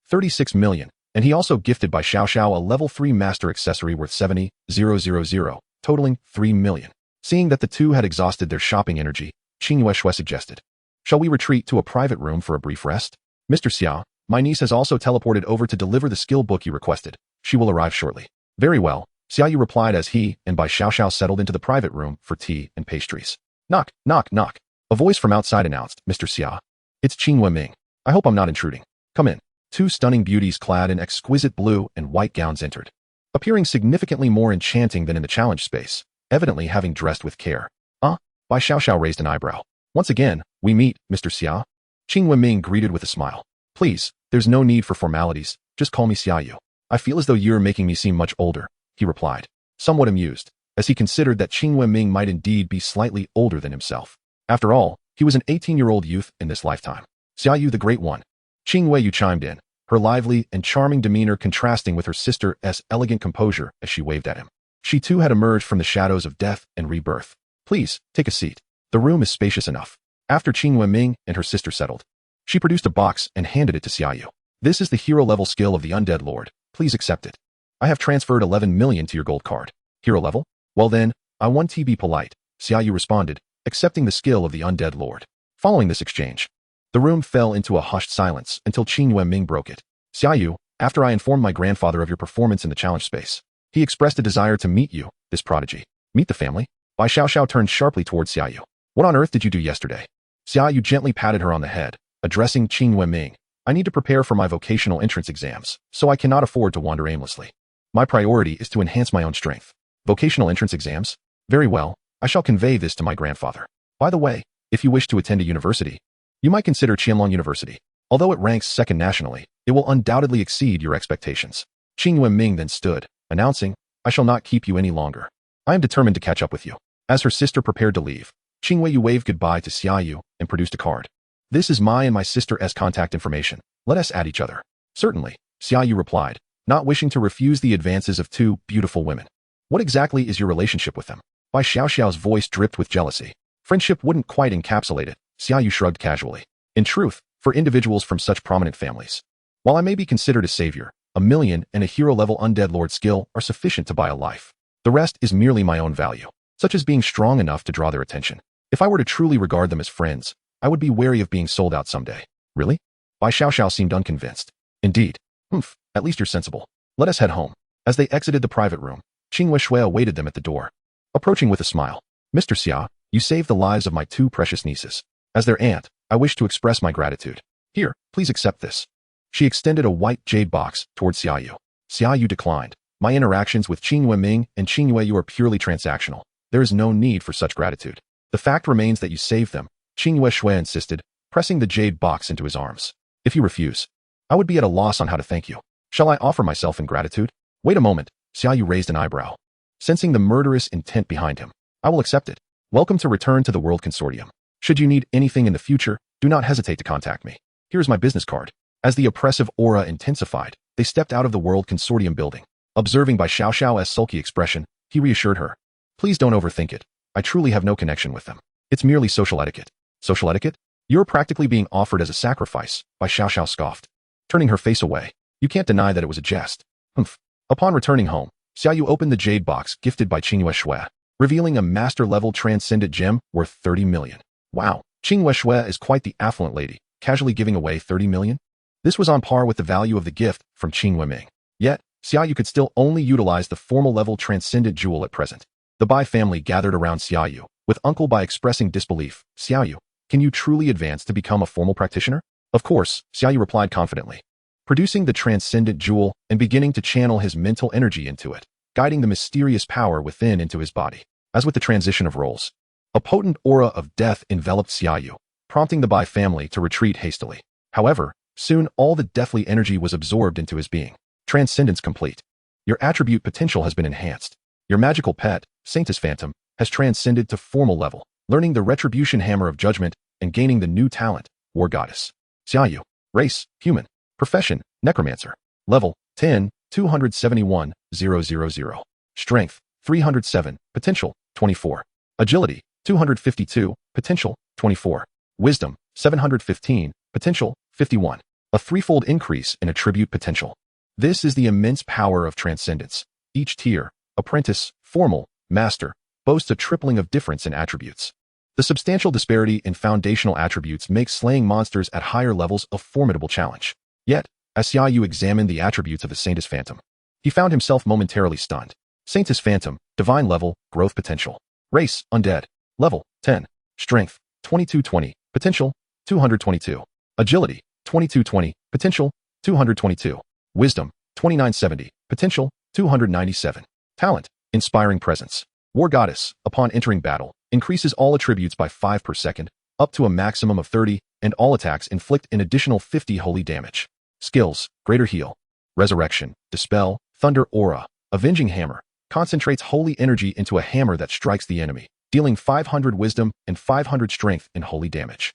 [SPEAKER 1] 36 million, and he also gifted Bai Xiao a level 3 master accessory worth 70,000, totaling 3 million. Seeing that the 2 had exhausted their shopping energy, Qing Yueshui suggested, shall we retreat to a private room for a brief rest? Mr. Xia, my niece has also teleported over to deliver the skill book you requested. She will arrive shortly. Very well, Xia Yu replied as he and Bai Xiao settled into the private room for tea and pastries. Knock, knock, knock. A voice from outside announced, Mr. Xia. It's Qing Wenming. I hope I'm not intruding. Come in. 2 stunning beauties clad in exquisite blue and white gowns entered, appearing significantly more enchanting than in the challenge space, evidently having dressed with care. Bai Xiao raised an eyebrow. Once again, we meet, Mr. Xia. Qing Wenming greeted with a smile. Please, there's no need for formalities, just call me Xia Yu. I feel as though you're making me seem much older, he replied, somewhat amused, as he considered that Qing Wenming might indeed be slightly older than himself. After all, he was an 18-year-old youth in this lifetime. Xia Yu the Great One. Qing Yu chimed in, her lively and charming demeanor contrasting with her sister's elegant composure as she waved at him. She too had emerged from the shadows of death and rebirth. Please, take a seat. The room is spacious enough. After Qing Wenming and her sister settled, she produced a box and handed it to Xia Yu. This is the hero-level skill of the Undead Lord. Please accept it. I have transferred 11 million to your gold card. Hero level? Well then, I want to be polite, Xia Yu responded, accepting the skill of the Undead Lord. Following this exchange, the room fell into a hushed silence until Qing Wenming broke it. Xia Yu, after I informed my grandfather of your performance in the challenge space, he expressed a desire to meet you, this prodigy. Meet the family? Bai Xiao turned sharply towards Xia Yu. What on earth did you do yesterday? Xia Yu gently patted her on the head, addressing Qing Wenming. I need to prepare for my vocational entrance exams, so I cannot afford to wander aimlessly. My priority is to enhance my own strength. Vocational entrance exams? Very well, I shall convey this to my grandfather. By the way, if you wish to attend a university, you might consider Qianlong University. Although it ranks second nationally, it will undoubtedly exceed your expectations. Qing Wenming then stood, announcing, I shall not keep you any longer. I am determined to catch up with you. As her sister prepared to leave, Qing Yu waved goodbye to Xia Yu and produced a card. This is my and my sister's contact information. Let us add each other. Certainly, Xia Yu replied, not wishing to refuse the advances of 2 beautiful women. What exactly is your relationship with them? Bai Xiao's voice dripped with jealousy. Friendship wouldn't quite encapsulate it, Xia Yu shrugged casually. In truth, for individuals from such prominent families, while I may be considered a savior, 1 million, and a hero-level undead lord skill are sufficient to buy a life. The rest is merely my own value, such as being strong enough to draw their attention. If I were to truly regard them as friends, I would be wary of being sold out someday. Really? Bai Xiaoxiao seemed unconvinced. Indeed. Humph, at least you're sensible. Let us head home. As they exited the private room, Qingyue Shui awaited them at the door, approaching with a smile. Mr. Xia, you saved the lives of my 2 precious nieces. As their aunt, I wish to express my gratitude. Here, please accept this. She extended a white jade box towards Xia Yu. Xia Yu declined. My interactions with Qingyue Ming and Qingyue Yu are purely transactional. There is no need for such gratitude. The fact remains that you saved them, Qingyue Shui insisted, pressing the jade box into his arms. If you refuse, I would be at a loss on how to thank you. Shall I offer myself in gratitude? Wait a moment. Xia Yu raised an eyebrow, sensing the murderous intent behind him. I will accept it. Welcome to return to the World Consortium. Should you need anything in the future, do not hesitate to contact me. Here is my business card. As the oppressive aura intensified, they stepped out of the World Consortium building. Observing Bai Xiaoxiao's sulky expression, he reassured her. Please don't overthink it. I truly have no connection with them. It's merely social etiquette. Social etiquette? You're practically being offered as a sacrifice, Bai Xiaoxiao scoffed, turning her face away. You can't deny that it was a jest. Humph. Upon returning home, Xia Yu opened the jade box gifted by Qingyue Shui, revealing a master-level transcendent gem worth 30 million. Wow, Qingyue Shui is quite the affluent lady, casually giving away 30 million? This was on par with the value of the gift from Qingyue Ming. Yet, Xia Yu could still only utilize the formal-level transcendent jewel at present. The Bai family gathered around Xia Yu, with Uncle Bai expressing disbelief. Xia Yu, can you truly advance to become a formal practitioner? Of course, Xia Yu replied confidently, producing the transcendent jewel and beginning to channel his mental energy into it, guiding the mysterious power within into his body. As with the transition of roles, a potent aura of death enveloped Xia Yu, prompting the Bai family to retreat hastily. However, soon all the deathly energy was absorbed into his being. Transcendence complete. Your attribute potential has been enhanced. Your magical pet, Saintess Phantom, has transcended to formal level, learning the Retribution Hammer of Judgment and gaining the new talent, War Goddess. Xia Yu. Race, human. Profession, Necromancer. Level, 10, 271,000. Strength, 307. Potential, 24. Agility, 252. Potential, 24. Wisdom, 715. Potential, 51. A threefold increase in attribute potential. This is the immense power of transcendence. Each tier, apprentice, formal, master, boasts a tripling of difference in attributes. The substantial disparity in foundational attributes makes slaying monsters at higher levels a formidable challenge. Yet, as Xia Yu examined the attributes of the Saintess Phantom, he found himself momentarily stunned. Saintess Phantom, divine level, growth potential. Race, undead. Level, 10. Strength, 2220. Potential, 222. Agility, 2220. Potential, 222. Wisdom, 2970. Potential, 297. Talent, inspiring presence. War Goddess, upon entering battle, increases all attributes by 5 per second, up to a maximum of 30, and all attacks inflict an additional 50 holy damage. Skills, Greater Heal. Resurrection, Dispel, Thunder Aura. Avenging Hammer, concentrates holy energy into a hammer that strikes the enemy, dealing 500 wisdom and 500 strength in holy damage.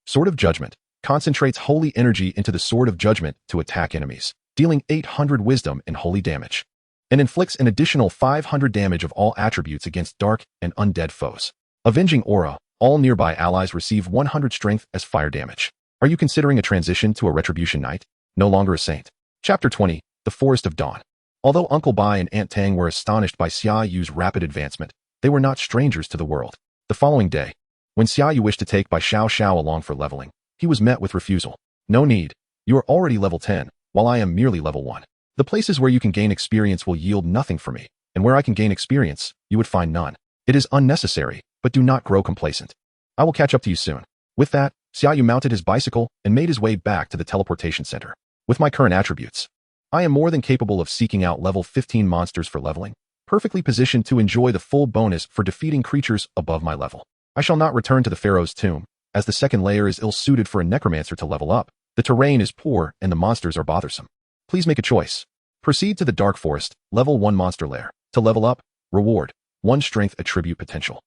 [SPEAKER 1] Sword of Judgment, concentrates holy energy into the Sword of Judgment to attack enemies, dealing 800 wisdom and holy damage, and inflicts an additional 500 damage of all attributes against dark and undead foes. Avenging Aura, all nearby allies receive 100 strength as fire damage. Are you considering a transition to a Retribution Knight? No longer a saint. Chapter 20, The Forest of Dawn. Although Uncle Bai and Aunt Tang were astonished by Xia Yu's rapid advancement, they were not strangers to the world. The following day, when Xia Yu wished to take Bai Xiaoxiao along for leveling, he was met with refusal. No need. You are already level 10, while I am merely level 1. The places where you can gain experience will yield nothing for me, and where I can gain experience, you would find none. It is unnecessary, but do not grow complacent. I will catch up to you soon. With that, Xia Yu mounted his bicycle and made his way back to the teleportation center. With my current attributes, I am more than capable of seeking out level 15 monsters for leveling, perfectly positioned to enjoy the full bonus for defeating creatures above my level. I shall not return to the Pharaoh's tomb, as the second layer is ill-suited for a necromancer to level up. The terrain is poor and the monsters are bothersome. Please make a choice. Proceed to the Dark Forest, level 1 monster lair. To level up, reward, 1 strength attribute potential.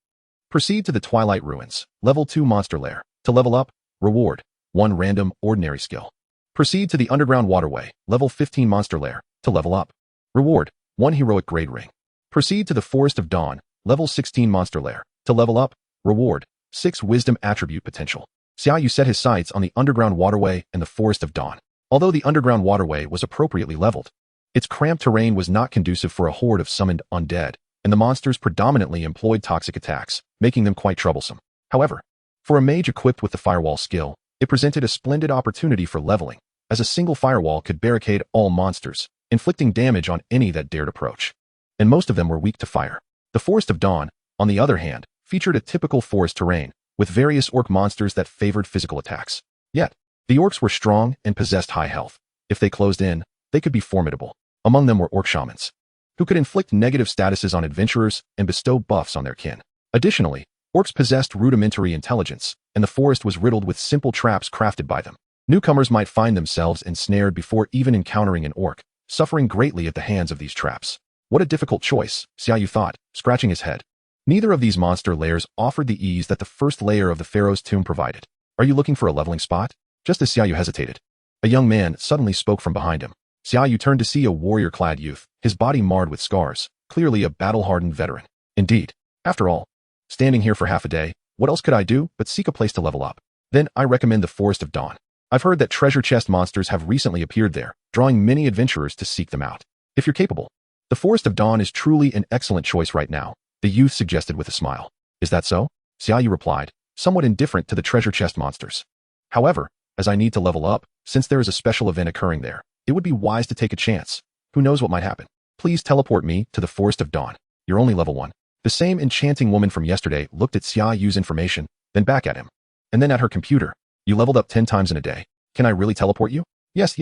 [SPEAKER 1] Proceed to the Twilight Ruins, level 2 monster lair. To level up, reward, 1 random ordinary skill. Proceed to the Underground Waterway, level 15 monster lair. To level up, reward, 1 heroic grade ring. Proceed to the Forest of Dawn, level 16 monster lair. To level up, reward, 6 wisdom attribute potential. Xia Yu set his sights on the Underground Waterway and the Forest of Dawn. Although the underground waterway was appropriately leveled, its cramped terrain was not conducive for a horde of summoned undead, and the monsters predominantly employed toxic attacks, making them quite troublesome. However, for a mage equipped with the firewall skill, it presented a splendid opportunity for leveling, as a single firewall could barricade all monsters, inflicting damage on any that dared approach. And most of them were weak to fire. The Forest of Dawn, on the other hand, featured a typical forest terrain, with various orc monsters that favored physical attacks. Yet, the orcs were strong and possessed high health. If they closed in, they could be formidable. Among them were orc shamans, who could inflict negative statuses on adventurers and bestow buffs on their kin. Additionally, orcs possessed rudimentary intelligence, and the forest was riddled with simple traps crafted by them. Newcomers might find themselves ensnared before even encountering an orc, suffering greatly at the hands of these traps. What a difficult choice, Xia Yu thought, scratching his head. Neither of these monster layers offered the ease that the first layer of the Pharaoh's tomb provided. Are you looking for a leveling spot? Just as Xia Yu hesitated, a young man suddenly spoke from behind him. Xia Yu turned to see a warrior-clad youth, his body marred with scars, clearly a battle-hardened veteran. Indeed. After all, standing here for half a day, what else could I do but seek a place to level up? Then I recommend the Forest of Dawn. I've heard that treasure chest monsters have recently appeared there, drawing many adventurers to seek them out. If you're capable, the Forest of Dawn is truly an excellent choice right now, the youth suggested with a smile. Is that so? Xia Yu replied, somewhat indifferent to the treasure chest monsters. However, as I need to level up, since there is a special event occurring there, it would be wise to take a chance. Who knows what might happen? Please teleport me to the Forest of Dawn. You're only level 1. The same enchanting woman from yesterday looked at Xia Yu's information, then back at him. And then at her computer. You leveled up 10 times in a day. Can I really teleport you? Yes.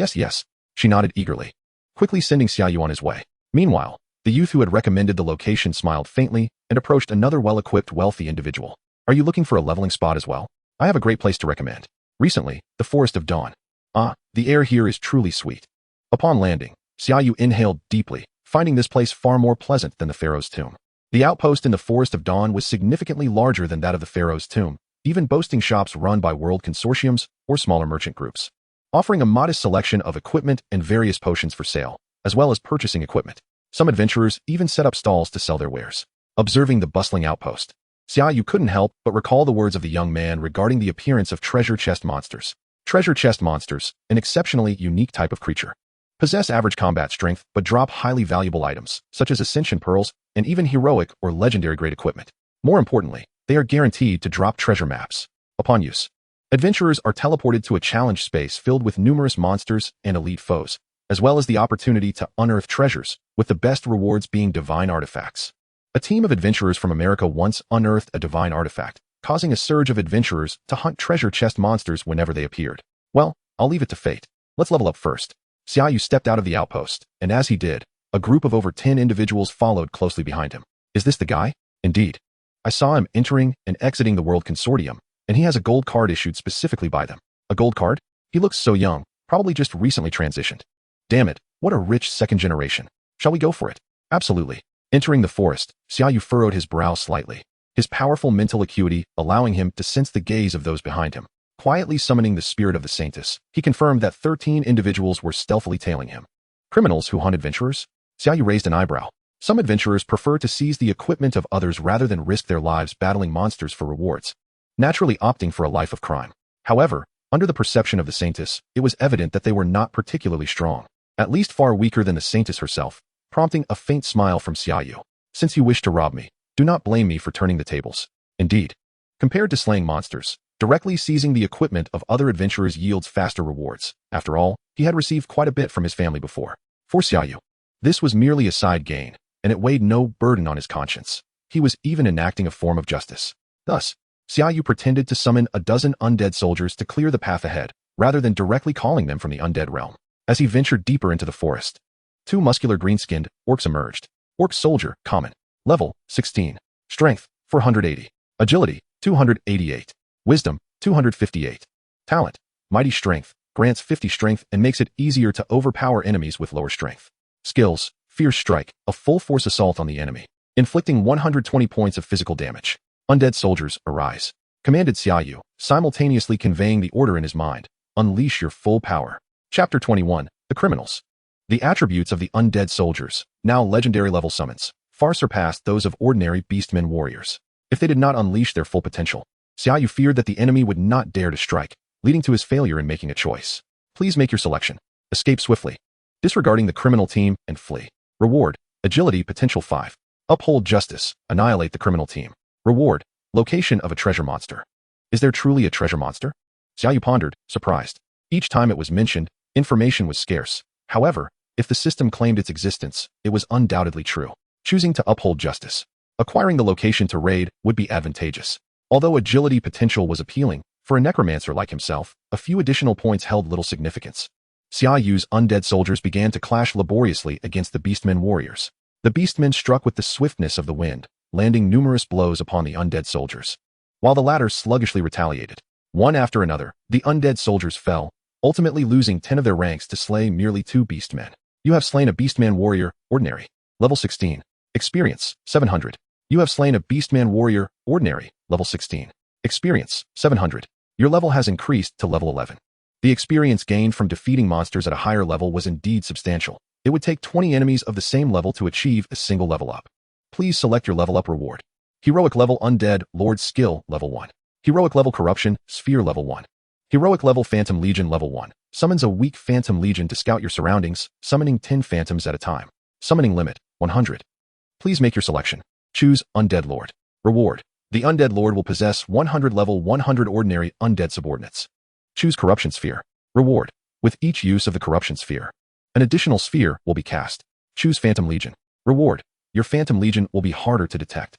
[SPEAKER 1] She nodded eagerly, quickly sending Xia Yu on his way. Meanwhile, the youth who had recommended the location smiled faintly and approached another well-equipped, wealthy individual. Are you looking for a leveling spot as well? I have a great place to recommend. Recently, the Forest of Dawn. The air here is truly sweet. Upon landing, Xia Yu inhaled deeply, finding this place far more pleasant than the Pharaoh's tomb. The outpost in the Forest of Dawn was significantly larger than that of the Pharaoh's tomb, even boasting shops run by world consortiums or smaller merchant groups, offering a modest selection of equipment and various potions for sale, as well as purchasing equipment. Some adventurers even set up stalls to sell their wares. Observing the bustling outpost, Xia Yu couldn't help but recall the words of the young man regarding the appearance of treasure chest monsters. Treasure chest monsters, an exceptionally unique type of creature, possess average combat strength but drop highly valuable items, such as ascension pearls and even heroic or legendary grade equipment. More importantly, they are guaranteed to drop treasure maps. Upon use, adventurers are teleported to a challenge space filled with numerous monsters and elite foes, as well as the opportunity to unearth treasures, with the best rewards being divine artifacts. A team of adventurers from America once unearthed a divine artifact, causing a surge of adventurers to hunt treasure chest monsters whenever they appeared. Well, I'll leave it to fate. Let's level up first. Xia Yu stepped out of the outpost, and as he did, a group of over 10 individuals followed closely behind him. Is this the guy? Indeed. I saw him entering and exiting the World Consortium, and he has a gold card issued specifically by them. A gold card? He looks so young, probably just recently transitioned. Damn it, what a rich second generation. Shall we go for it? Absolutely. Entering the forest, Xia Yu furrowed his brow slightly, his powerful mental acuity allowing him to sense the gaze of those behind him. Quietly summoning the spirit of the Saintess, he confirmed that 13 individuals were stealthily tailing him. Criminals who hunt adventurers? Xia Yu raised an eyebrow. Some adventurers prefer to seize the equipment of others rather than risk their lives battling monsters for rewards, naturally opting for a life of crime. However, under the perception of the Saintess, it was evident that they were not particularly strong, at least far weaker than the Saintess herself, prompting a faint smile from Xia Yu. Since you wish to rob me, do not blame me for turning the tables. Indeed, compared to slaying monsters, directly seizing the equipment of other adventurers yields faster rewards. After all, he had received quite a bit from his family before. For Xia Yu, this was merely a side gain, and it weighed no burden on his conscience. He was even enacting a form of justice. Thus, Xia Yu pretended to summon a dozen undead soldiers to clear the path ahead, rather than directly calling them from the undead realm. As he ventured deeper into the forest, 2 muscular green-skinned orcs emerged. Orc soldier, common. Level, 16. Strength, 480. Agility, 288. Wisdom, 258. Talent, mighty strength, grants 50 strength and makes it easier to overpower enemies with lower strength. Skills, fierce strike, a full force assault on the enemy, inflicting 120 points of physical damage. Undead soldiers, arise. Commanded Xia Yu, simultaneously conveying the order in his mind. Unleash your full power. Chapter 21, The Criminals. The attributes of the undead soldiers, now legendary level summons, far surpassed those of ordinary beastmen warriors. If they did not unleash their full potential, Xia Yu feared that the enemy would not dare to strike, leading to his failure in making a choice. Please make your selection. Escape swiftly. Disregarding the criminal team and flee. Reward: Agility Potential 5. Uphold justice. Annihilate the criminal team. Reward: Location of a treasure monster. Is there truly a treasure monster? Xia Yu pondered, surprised. Each time it was mentioned, information was scarce. However, if the system claimed its existence, it was undoubtedly true. Choosing to uphold justice. Acquiring the location to raid would be advantageous. Although agility potential was appealing, for a necromancer like himself, a few additional points held little significance. Xia Yu's undead soldiers began to clash laboriously against the beastmen warriors. The beastmen struck with the swiftness of the wind, landing numerous blows upon the undead soldiers. While the latter sluggishly retaliated. One after another, the undead soldiers fell, ultimately losing 10 of their ranks to slay merely 2 beastmen. You have slain a beastman warrior, ordinary. Level 16. Experience, 700. You have slain a beastman warrior, ordinary. Level 16. Experience, 700. Your level has increased to level 11. The experience gained from defeating monsters at a higher level was indeed substantial. It would take 20 enemies of the same level to achieve a single level up. Please select your level up reward. Heroic level Undead Lord Skill level 1. Heroic level Corruption Sphere level 1. Heroic level Phantom Legion level 1. Summons a weak Phantom Legion to scout your surroundings, summoning 10 phantoms at a time. Summoning limit, 100. Please make your selection. Choose Undead Lord. Reward: The Undead Lord will possess 100 level 100 ordinary undead subordinates. Choose Corruption Sphere. Reward: With each use of the Corruption Sphere, an additional sphere will be cast. Choose Phantom Legion. Reward: Your Phantom Legion will be harder to detect.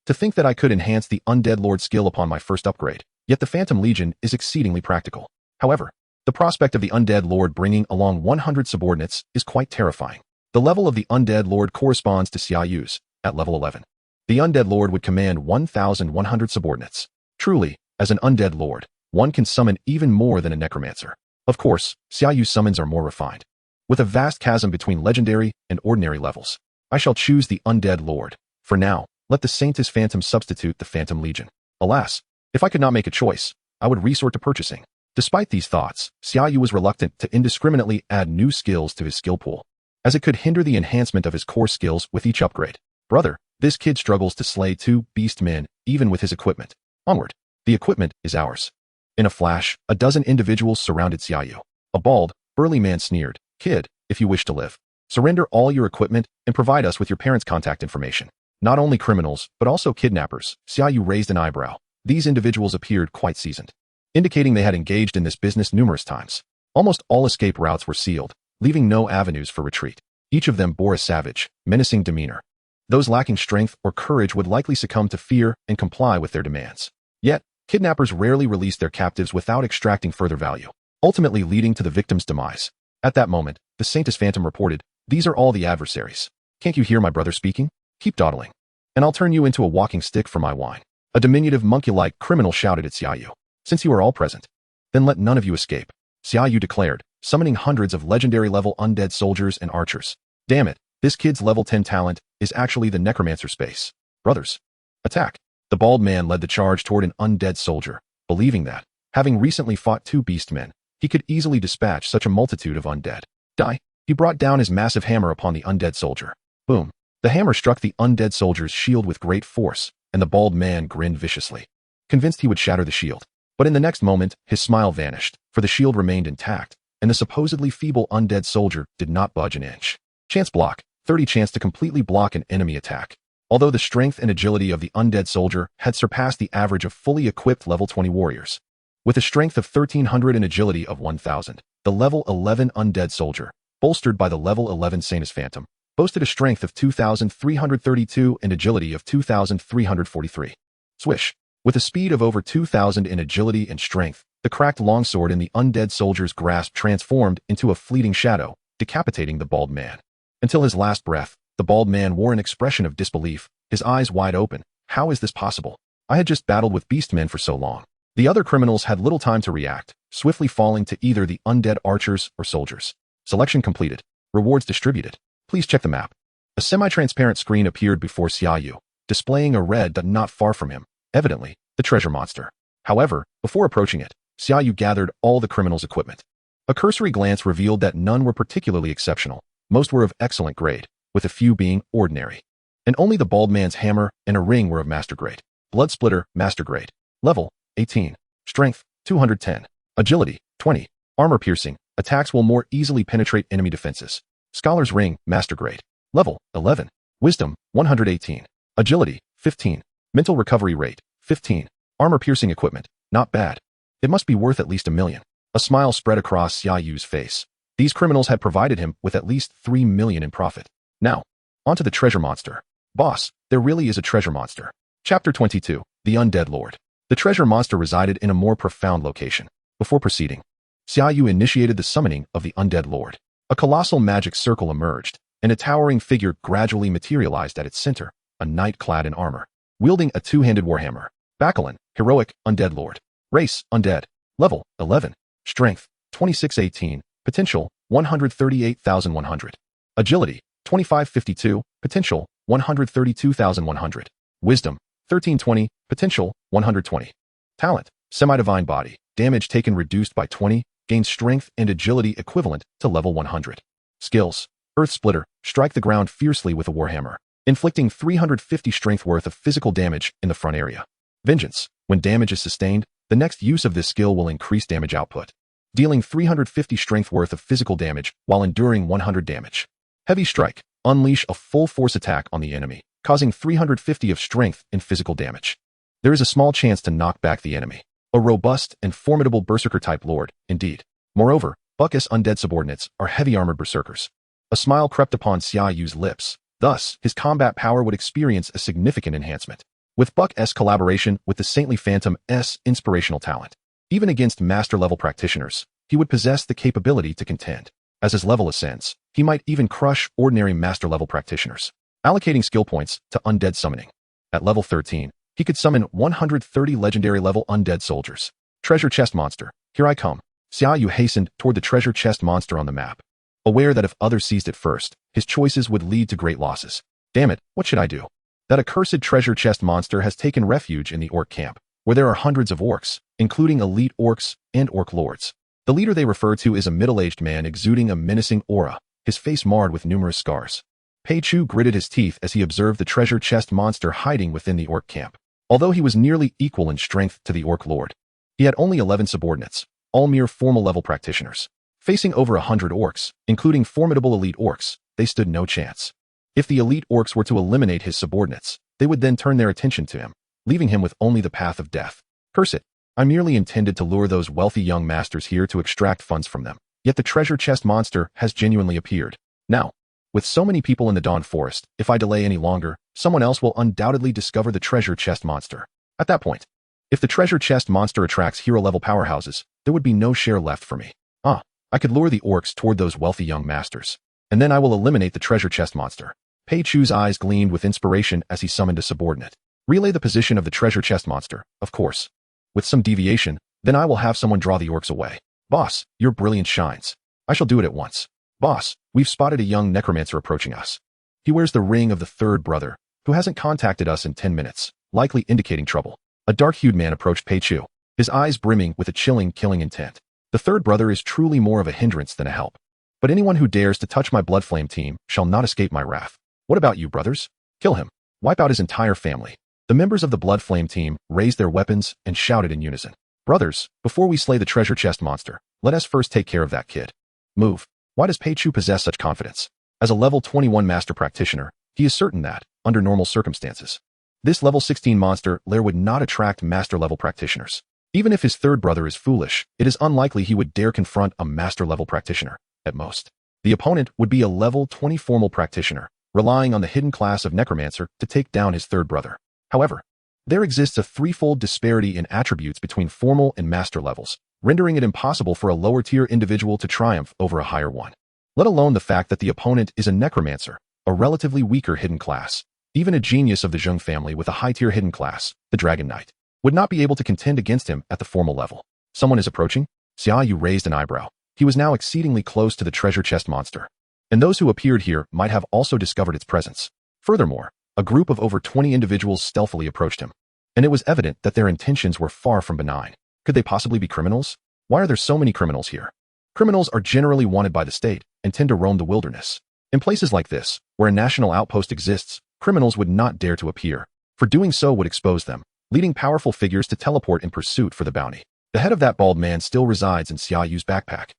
[SPEAKER 1] To think that I could enhance the Undead Lord skill upon my first upgrade, yet the Phantom Legion is exceedingly practical. However, the prospect of the Undead Lord bringing along 100 subordinates is quite terrifying. The level of the Undead Lord corresponds to Xia Yu's, at level 11. The Undead Lord would command 1,100 subordinates. Truly, as an Undead Lord, one can summon even more than a Necromancer. Of course, Xia Yu's summons are more refined. With a vast chasm between legendary and ordinary levels, I shall choose the Undead Lord. For now, let the Saintess Phantom substitute the Phantom Legion. Alas, if I could not make a choice, I would resort to purchasing. Despite these thoughts, Xia Yu was reluctant to indiscriminately add new skills to his skill pool, as it could hinder the enhancement of his core skills with each upgrade. Brother, this kid struggles to slay 2 beast men, even with his equipment. Onward. The equipment is ours. In a flash, a dozen individuals surrounded Xia Yu. A bald, burly man sneered, "Kid, if you wish to live, surrender all your equipment and provide us with your parents' contact information." Not only criminals, but also kidnappers. Xia Yu raised an eyebrow. These individuals appeared quite seasoned, indicating they had engaged in this business numerous times. Almost all escape routes were sealed, leaving no avenues for retreat. Each of them bore a savage, menacing demeanor. Those lacking strength or courage would likely succumb to fear and comply with their demands. Yet, kidnappers rarely released their captives without extracting further value, ultimately leading to the victim's demise. At that moment, the Saintess Phantom reported, "These are all the adversaries. Can't you hear my brother speaking? Keep dawdling, and I'll turn you into a walking stick for my wine." A diminutive monkey-like criminal shouted at Xia Yu. "Since you are all present, then let none of you escape," Xia Yu declared, summoning hundreds of legendary-level undead soldiers and archers. Damn it, this kid's level 10 talent is actually the Necromancer space. Brothers, attack. The bald man led the charge toward an undead soldier, believing that, having recently fought 2 beastmen, he could easily dispatch such a multitude of undead. Die. He brought down his massive hammer upon the undead soldier. Boom. The hammer struck the undead soldier's shield with great force, and the bald man grinned viciously, convinced he would shatter the shield. But in the next moment, his smile vanished, for the shield remained intact, and the supposedly feeble undead soldier did not budge an inch. Chance block. 30 chance to completely block an enemy attack. Although the strength and agility of the undead soldier had surpassed the average of fully equipped level 20 warriors. With a strength of 1,300 and agility of 1,000, the level 11 undead soldier, bolstered by the level 11 Saintess Phantom, boasted a strength of 2,332 and agility of 2,343. Swish. With a speed of over 2,000 in agility and strength, the cracked longsword in the undead soldier's grasp transformed into a fleeting shadow, decapitating the bald man. Until his last breath, the bald man wore an expression of disbelief, his eyes wide open. How is this possible? I had just battled with beastmen for so long. The other criminals had little time to react, swiftly falling to either the undead archers or soldiers. Selection completed. Rewards distributed. Please check the map. A semi-transparent screen appeared before Xia Yu, displaying a red dot not far from him, evidently, the treasure monster. However, before approaching it, Xia Yu gathered all the criminals' equipment. A cursory glance revealed that none were particularly exceptional. Most were of excellent grade, with a few being ordinary. And only the bald man's hammer and a ring were of master grade. Blood Splitter, master grade. Level, 18. Strength, 210. Agility, 20. Armor piercing, Attacks will more easily penetrate enemy defenses. Scholar's Ring, Master Grade. Level, 11. Wisdom, 118. Agility, 15. Mental Recovery Rate, 15. Armor-piercing equipment, not bad. It must be worth at least $1 million. A smile spread across Xia Yu's face. These criminals had provided him with at least $3 million in profit. Now, onto the treasure monster. Boss, there really is a treasure monster. Chapter 22, The Undead Lord. The treasure monster resided in a more profound location. Before proceeding, Xia Yu initiated the summoning of the Undead Lord. A colossal magic circle emerged, and a towering figure gradually materialized at its center, a knight clad in armor, wielding a two-handed warhammer. Baccalan, Heroic, Undead Lord. Race, Undead. Level, 11. Strength, 2618. Potential, 138,100. Agility, 2552. Potential, 132,100. Wisdom, 1320. Potential, 120. Talent, Semi-Divine Body. Damage taken reduced by 20. Gains strength and agility equivalent to level 100. Skills, Earth Splitter. Strike the ground fiercely with a warhammer, inflicting 350 strength worth of physical damage in the front area. Vengeance. When damage is sustained, the next use of this skill will increase damage output, dealing 350 strength worth of physical damage while enduring 100 damage. Heavy Strike. Unleash a full force attack on the enemy, causing 350 of strength and physical damage. There is a small chance to knock back the enemy. A robust and formidable berserker-type lord, indeed. Moreover, Buck's undead subordinates are heavy-armored berserkers. A smile crept upon Xia Yu's lips. Thus, his combat power would experience a significant enhancement. With Buck's collaboration with the Saintly Phantom's inspirational talent, even against master-level practitioners, he would possess the capability to contend. As his level ascends, he might even crush ordinary master-level practitioners. Allocating skill points to undead summoning. At level 13, he could summon 130 legendary-level undead soldiers. Treasure chest monster. Here I come. Xia Yu hastened toward the treasure chest monster on the map, aware that if others seized it first, his choices would lead to great losses. Damn it, what should I do? That accursed treasure chest monster has taken refuge in the orc camp, where there are hundreds of orcs, including elite orcs and orc lords. The leader they refer to is a middle-aged man exuding a menacing aura, his face marred with numerous scars. Pei Chu gritted his teeth as he observed the treasure chest monster hiding within the orc camp. Although he was nearly equal in strength to the orc lord, he had only 11 subordinates, all mere formal-level practitioners. Facing over 100 orcs, including formidable elite orcs, they stood no chance. If the elite orcs were to eliminate his subordinates, they would then turn their attention to him, leaving him with only the path of death. Curse it. I merely intended to lure those wealthy young masters here to extract funds from them. Yet the treasure chest monster has genuinely appeared. Now, with so many people in the Dawn Forest, if I delay any longer, someone else will undoubtedly discover the treasure chest monster. At that point, if the treasure chest monster attracts hero-level powerhouses, there would be no share left for me. I could lure the orcs toward those wealthy young masters, and then I will eliminate the treasure chest monster. Pei Chu's eyes gleamed with inspiration as he summoned a subordinate. Relay the position of the treasure chest monster, of course. With some deviation, then I will have someone draw the orcs away. Boss, your brilliance shines. I shall do it at once. Boss, we've spotted a young necromancer approaching us. He wears the ring of the third brother, who hasn't contacted us in 10 minutes, likely indicating trouble. A dark-hued man approached Pei Chu, his eyes brimming with a chilling, killing intent. The third brother is truly more of a hindrance than a help. But anyone who dares to touch my Bloodflame team shall not escape my wrath. What about you, brothers? Kill him. Wipe out his entire family. The members of the Bloodflame team raised their weapons and shouted in unison. Brothers, before we slay the treasure chest monster, let us first take care of that kid. Move. Why does Pei Chu possess such confidence? As a level 21 master practitioner, he is certain that, under normal circumstances, this level 16 monster lair would not attract master-level practitioners. Even if his third brother is foolish, it is unlikely he would dare confront a master-level practitioner. At most, the opponent would be a level 20 formal practitioner, relying on the hidden class of Necromancer to take down his third brother. However, there exists a threefold disparity in attributes between formal and master levels, rendering it impossible for a lower-tier individual to triumph over a higher one. Let alone the fact that the opponent is a Necromancer, a relatively weaker hidden class. Even a genius of the Zheng family with a high-tier hidden class, the Dragon Knight, would not be able to contend against him at the formal level. Someone is approaching? Xia Yu raised an eyebrow. He was now exceedingly close to the treasure chest monster, and those who appeared here might have also discovered its presence. Furthermore, a group of over 20 individuals stealthily approached him, and it was evident that their intentions were far from benign. Could they possibly be criminals? Why are there so many criminals here? Criminals are generally wanted by the state and tend to roam the wilderness. In places like this, where a national outpost exists, criminals would not dare to appear, for doing so would expose them, leading powerful figures to teleport in pursuit for the bounty. The head of that bald man still resides in Xia Yu's backpack.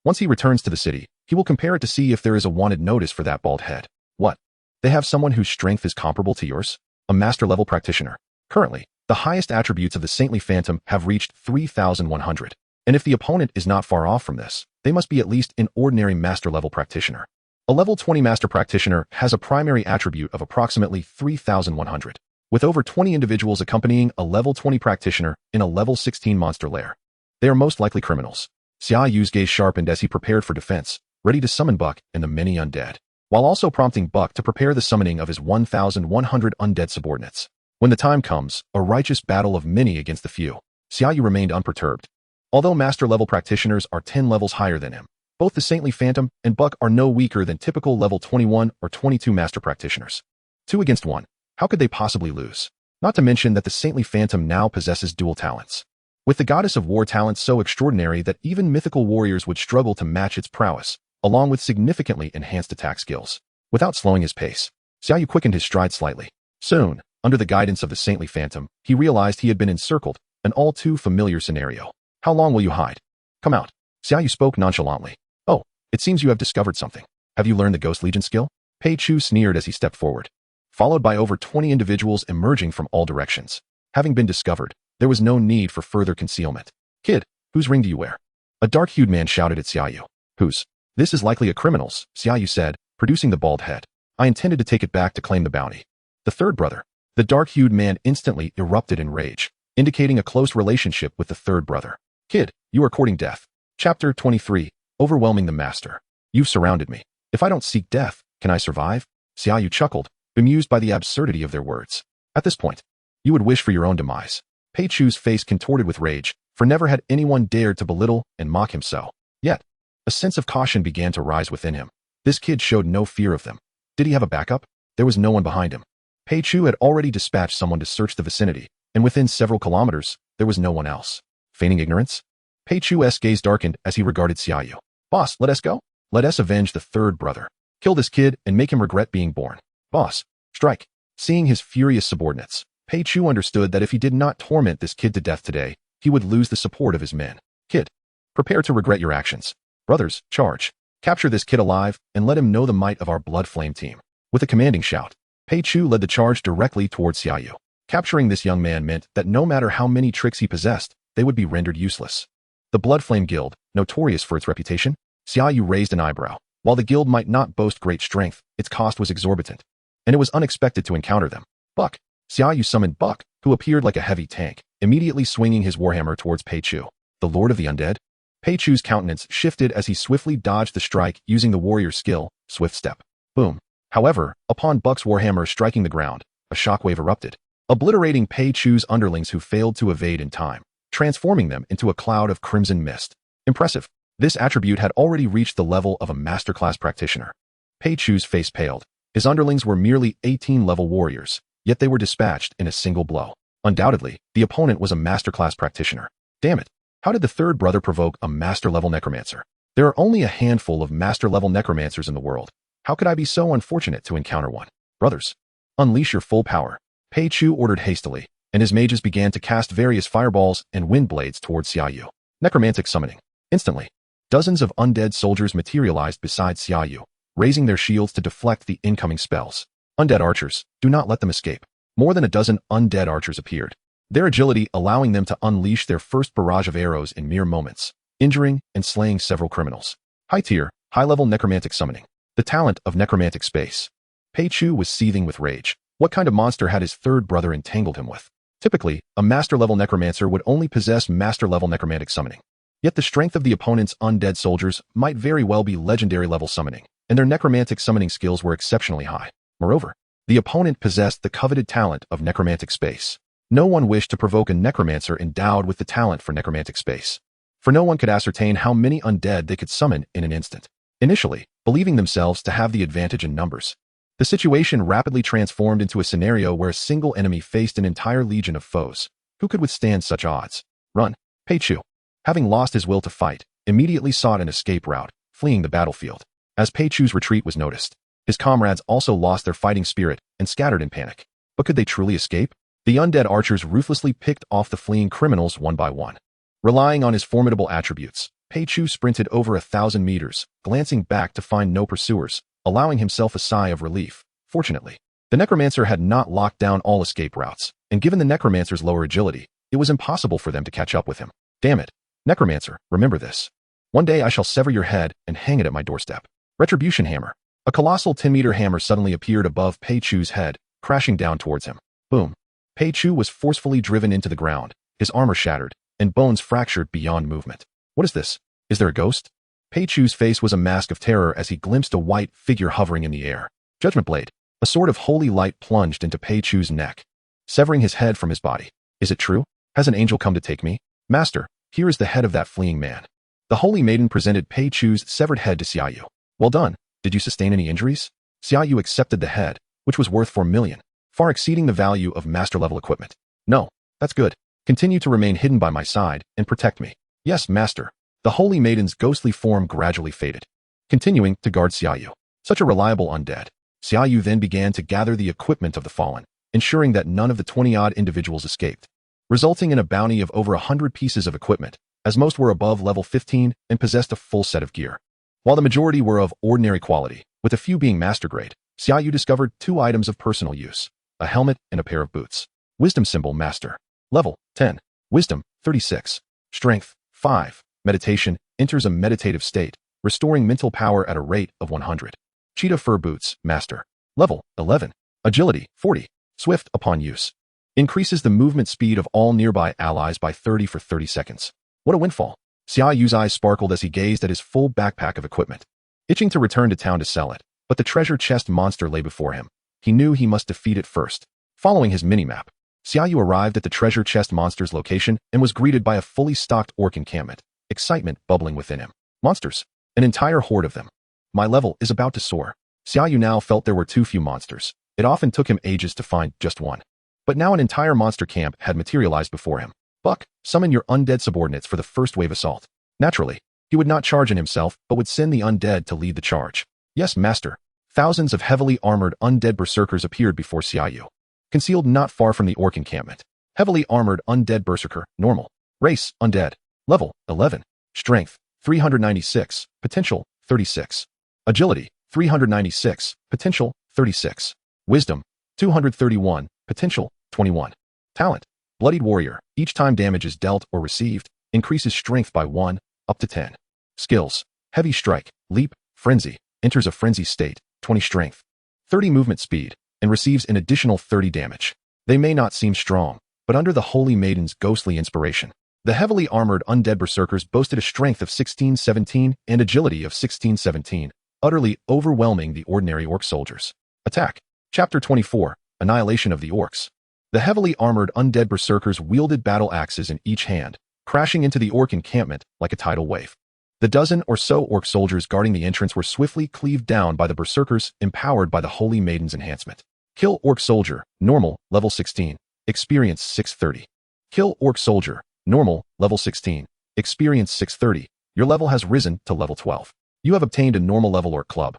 [SPEAKER 1] Once he returns to the city, he will compare it to see if there is a wanted notice for that bald head. What? They have someone whose strength is comparable to yours? A master-level practitioner. Currently, the highest attributes of the saintly phantom have reached 3,100. And if the opponent is not far off from this, they must be at least an ordinary master-level practitioner. A level 20 master practitioner has a primary attribute of approximately 3,100, with over 20 individuals accompanying a level 20 practitioner in a level 16 monster lair. They are most likely criminals. Xia Yu's gaze sharpened as he prepared for defense, ready to summon Buck and the many undead, while also prompting Buck to prepare the summoning of his 1,100 undead subordinates. When the time comes, a righteous battle of many against the few, Xia Yu remained unperturbed. Although master-level practitioners are 10 levels higher than him, both the saintly phantom and Buck are no weaker than typical level 21 or 22 master practitioners. 2 against 1. How could they possibly lose? Not to mention that the saintly phantom now possesses dual talents, with the goddess of war talents so extraordinary that even mythical warriors would struggle to match its prowess, along with significantly enhanced attack skills. Without slowing his pace, Xia Yu quickened his stride slightly. Soon, under the guidance of the saintly phantom, he realized he had been encircled, an all too familiar scenario. How long will you hide? Come out. Xia Yu spoke nonchalantly. Oh, it seems you have discovered something. Have you learned the Ghost Legion skill? Pei Chu sneered as he stepped forward, followed by over 20 individuals emerging from all directions. Having been discovered, there was no need for further concealment. Kid, whose ring do you wear? A dark-hued man shouted at Xia Yu. Whose? This is likely a criminal's, Xia Yu said, producing the bald head. I intended to take it back to claim the bounty. The third brother. The dark-hued man instantly erupted in rage, indicating a close relationship with the third brother. Kid, you are courting death. Chapter 23. Overwhelming the Master. You've surrounded me. If I don't seek death, can I survive? Xia Yu chuckled, bemused by the absurdity of their words. At this point, you would wish for your own demise. Pei Chu's face contorted with rage, for never had anyone dared to belittle and mock him so. Yet, a sense of caution began to rise within him. This kid showed no fear of them. Did he have a backup? There was no one behind him. Pei Chu had already dispatched someone to search the vicinity, and within several kilometers, there was no one else. Feigning ignorance? Pei Chu's gaze darkened as he regarded Xia Yu. Boss, let us go? Let us avenge the third brother. Kill this kid and make him regret being born. Boss, strike. Seeing his furious subordinates, Pei Chu understood that if he did not torment this kid to death today, he would lose the support of his men. Kid, prepare to regret your actions. Brothers, charge. Capture this kid alive and let him know the might of our blood flame team. With a commanding shout, Pei Chu led the charge directly towards Xia Yu. Capturing this young man meant that no matter how many tricks he possessed, they would be rendered useless. The Blood Flame Guild, notorious for its reputation, Xia Yu raised an eyebrow. While the guild might not boast great strength, its cost was exorbitant, and it was unexpected to encounter them. Buck. Xia Yu summoned Buck, who appeared like a heavy tank, immediately swinging his warhammer towards Pei Chu. The Lord of the Undead? Pei Chu's countenance shifted as he swiftly dodged the strike using the warrior's skill, Swift Step. Boom. However, upon Buck's warhammer striking the ground, a shockwave erupted, obliterating Pei Chu's underlings who failed to evade in time, transforming them into a cloud of crimson mist. Impressive. This attribute had already reached the level of a masterclass practitioner. Pei Chu's face paled. His underlings were merely 18-level warriors, yet they were dispatched in a single blow. Undoubtedly, the opponent was a masterclass practitioner. Damn it. How did the third brother provoke a master-level necromancer? There are only a handful of master-level necromancers in the world. How could I be so unfortunate to encounter one? Brothers, unleash your full power. Pei Chu ordered hastily, and his mages began to cast various fireballs and wind blades towards Xia Yu. Necromantic summoning. Instantly, dozens of undead soldiers materialized beside Xia Yu, raising their shields to deflect the incoming spells. Undead archers, do not let them escape. More than a dozen undead archers appeared, their agility allowing them to unleash their first barrage of arrows in mere moments, injuring and slaying several criminals. High-tier, high-level necromantic summoning. The talent of necromantic space. Pei Chu was seething with rage. What kind of monster had his third brother entangled him with? Typically, a master-level necromancer would only possess master-level necromantic summoning. Yet the strength of the opponent's undead soldiers might very well be legendary-level summoning, and their necromantic summoning skills were exceptionally high. Moreover, the opponent possessed the coveted talent of necromantic space. No one wished to provoke a necromancer endowed with the talent for necromantic space, for no one could ascertain how many undead they could summon in an instant. Initially, believing themselves to have the advantage in numbers, the situation rapidly transformed into a scenario where a single enemy faced an entire legion of foes. Who could withstand such odds? Run. Pei Chu, having lost his will to fight, immediately sought an escape route, fleeing the battlefield. As Pei Chu's retreat was noticed, his comrades also lost their fighting spirit and scattered in panic. But could they truly escape? The undead archers ruthlessly picked off the fleeing criminals one by one. Relying on his formidable attributes, Pei Chu sprinted over 1,000 meters, glancing back to find no pursuers, allowing himself a sigh of relief. Fortunately, the Necromancer had not locked down all escape routes, and given the Necromancer's lower agility, it was impossible for them to catch up with him. Damn it. Necromancer, remember this. One day I shall sever your head and hang it at my doorstep. Retribution Hammer. A colossal 10-meter hammer suddenly appeared above Pei Chu's head, crashing down towards him. Boom. Pei Chu was forcefully driven into the ground, his armor shattered, and bones fractured beyond movement. What is this? Is there a ghost? Pei Chu's face was a mask of terror as he glimpsed a white figure hovering in the air. Judgment Blade. A sword of holy light plunged into Pei Chu's neck, severing his head from his body. Is it true? Has an angel come to take me? Master, here is the head of that fleeing man. The Holy Maiden presented Pei Chu's severed head to Xia Yu. Well done. Did you sustain any injuries? Xia Yu accepted the head, which was worth 4 million, far exceeding the value of master-level equipment. No, that's good. Continue to remain hidden by my side and protect me. Yes, master. The Holy Maiden's ghostly form gradually faded, continuing to guard Xia Yu. Such a reliable undead. Xia Yu then began to gather the equipment of the fallen, ensuring that none of the 20-odd individuals escaped, resulting in a bounty of over 100 pieces of equipment, as most were above level 15 and possessed a full set of gear. While the majority were of ordinary quality, with a few being master grade, Xia Yu discovered 2 items of personal use, a helmet and a pair of boots. Wisdom symbol master. Level 10. Wisdom 36. Strength 5. Meditation enters a meditative state, restoring mental power at a rate of 100. Cheetah fur boots master. Level 11. Agility 40. Swift upon use. Increases the movement speed of all nearby allies by 30 for 30 seconds. What a windfall. Xia Yu's eyes sparkled as he gazed at his full backpack of equipment. Itching to return to town to sell it, but the treasure chest monster lay before him. He knew he must defeat it first. Following his minimap, Xia Yu arrived at the treasure chest monster's location and was greeted by a fully stocked orc encampment, excitement bubbling within him. Monsters. An entire horde of them. My level is about to soar. Xia Yu now felt there were too few monsters. It often took him ages to find just one. But now an entire monster camp had materialized before him. Buck, summon your undead subordinates for the first wave assault. Naturally, he would not charge in himself, but would send the undead to lead the charge. Yes, master. Thousands of heavily armored undead berserkers appeared before Xia Yu, concealed not far from the orc encampment. Heavily armored undead berserker, normal. Race, undead. Level, 11. Strength, 396. Potential, 36. Agility, 396. Potential, 36. Wisdom, 231. Potential, 21. Talent, Bloodied Warrior. Each time damage is dealt or received, increases strength by 1, up to 10. Skills, Heavy Strike, Leap, Frenzy. Enters a frenzy state, 20 strength, 30 movement speed, and receives an additional 30 damage. They may not seem strong, but under the Holy Maiden's ghostly inspiration, the heavily armored undead berserkers boasted a strength of 1617 and agility of 1617, utterly overwhelming the ordinary orc soldiers. Attack. Chapter 24, Annihilation of the Orcs. The heavily armored undead berserkers wielded battle axes in each hand, crashing into the orc encampment like a tidal wave. The dozen or so orc soldiers guarding the entrance were swiftly cleaved down by the berserkers empowered by the Holy Maiden's enhancement. Kill Orc Soldier, Normal, Level 16, Experience 630. Kill Orc Soldier, Normal, Level 16, Experience 630. Your level has risen to Level 12. You have obtained a normal level Orc Club.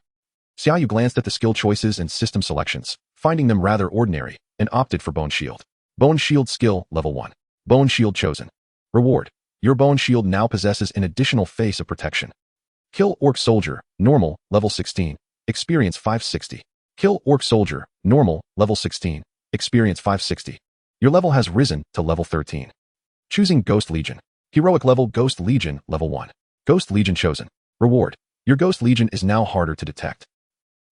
[SPEAKER 1] Xia Yu glanced at the skill choices and system selections, finding them rather ordinary, and opted for Bone Shield. Bone Shield Skill, Level 1. Bone Shield chosen. Reward. Your Bone Shield now possesses an additional face of protection. Kill Orc Soldier, Normal, Level 16, Experience 560. Kill Orc Soldier, Normal, Level 16, Experience 560. Your level has risen to Level 13. Choosing Ghost Legion. Heroic Level Ghost Legion, Level 1. Ghost Legion chosen. Reward. Your Ghost Legion is now harder to detect.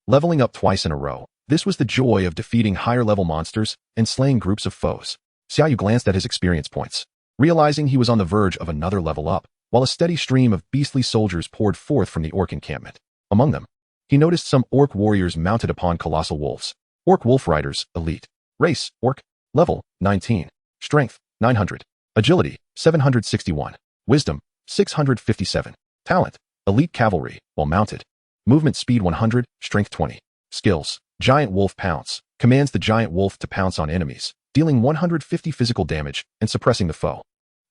[SPEAKER 1] Leveling up twice in a row. This was the joy of defeating higher-level monsters and slaying groups of foes. Xia Yu glanced at his experience points, realizing he was on the verge of another level up, while a steady stream of beastly soldiers poured forth from the orc encampment. Among them, he noticed some orc warriors mounted upon colossal wolves. Orc Wolf Riders, Elite. Race, Orc. Level, 19. Strength, 900. Agility, 761. Wisdom, 657. Talent, Elite Cavalry, while mounted. Movement speed 100, strength 20. Skills, Giant Wolf Pounce. Commands the giant wolf to pounce on enemies, dealing 150 physical damage and suppressing the foe.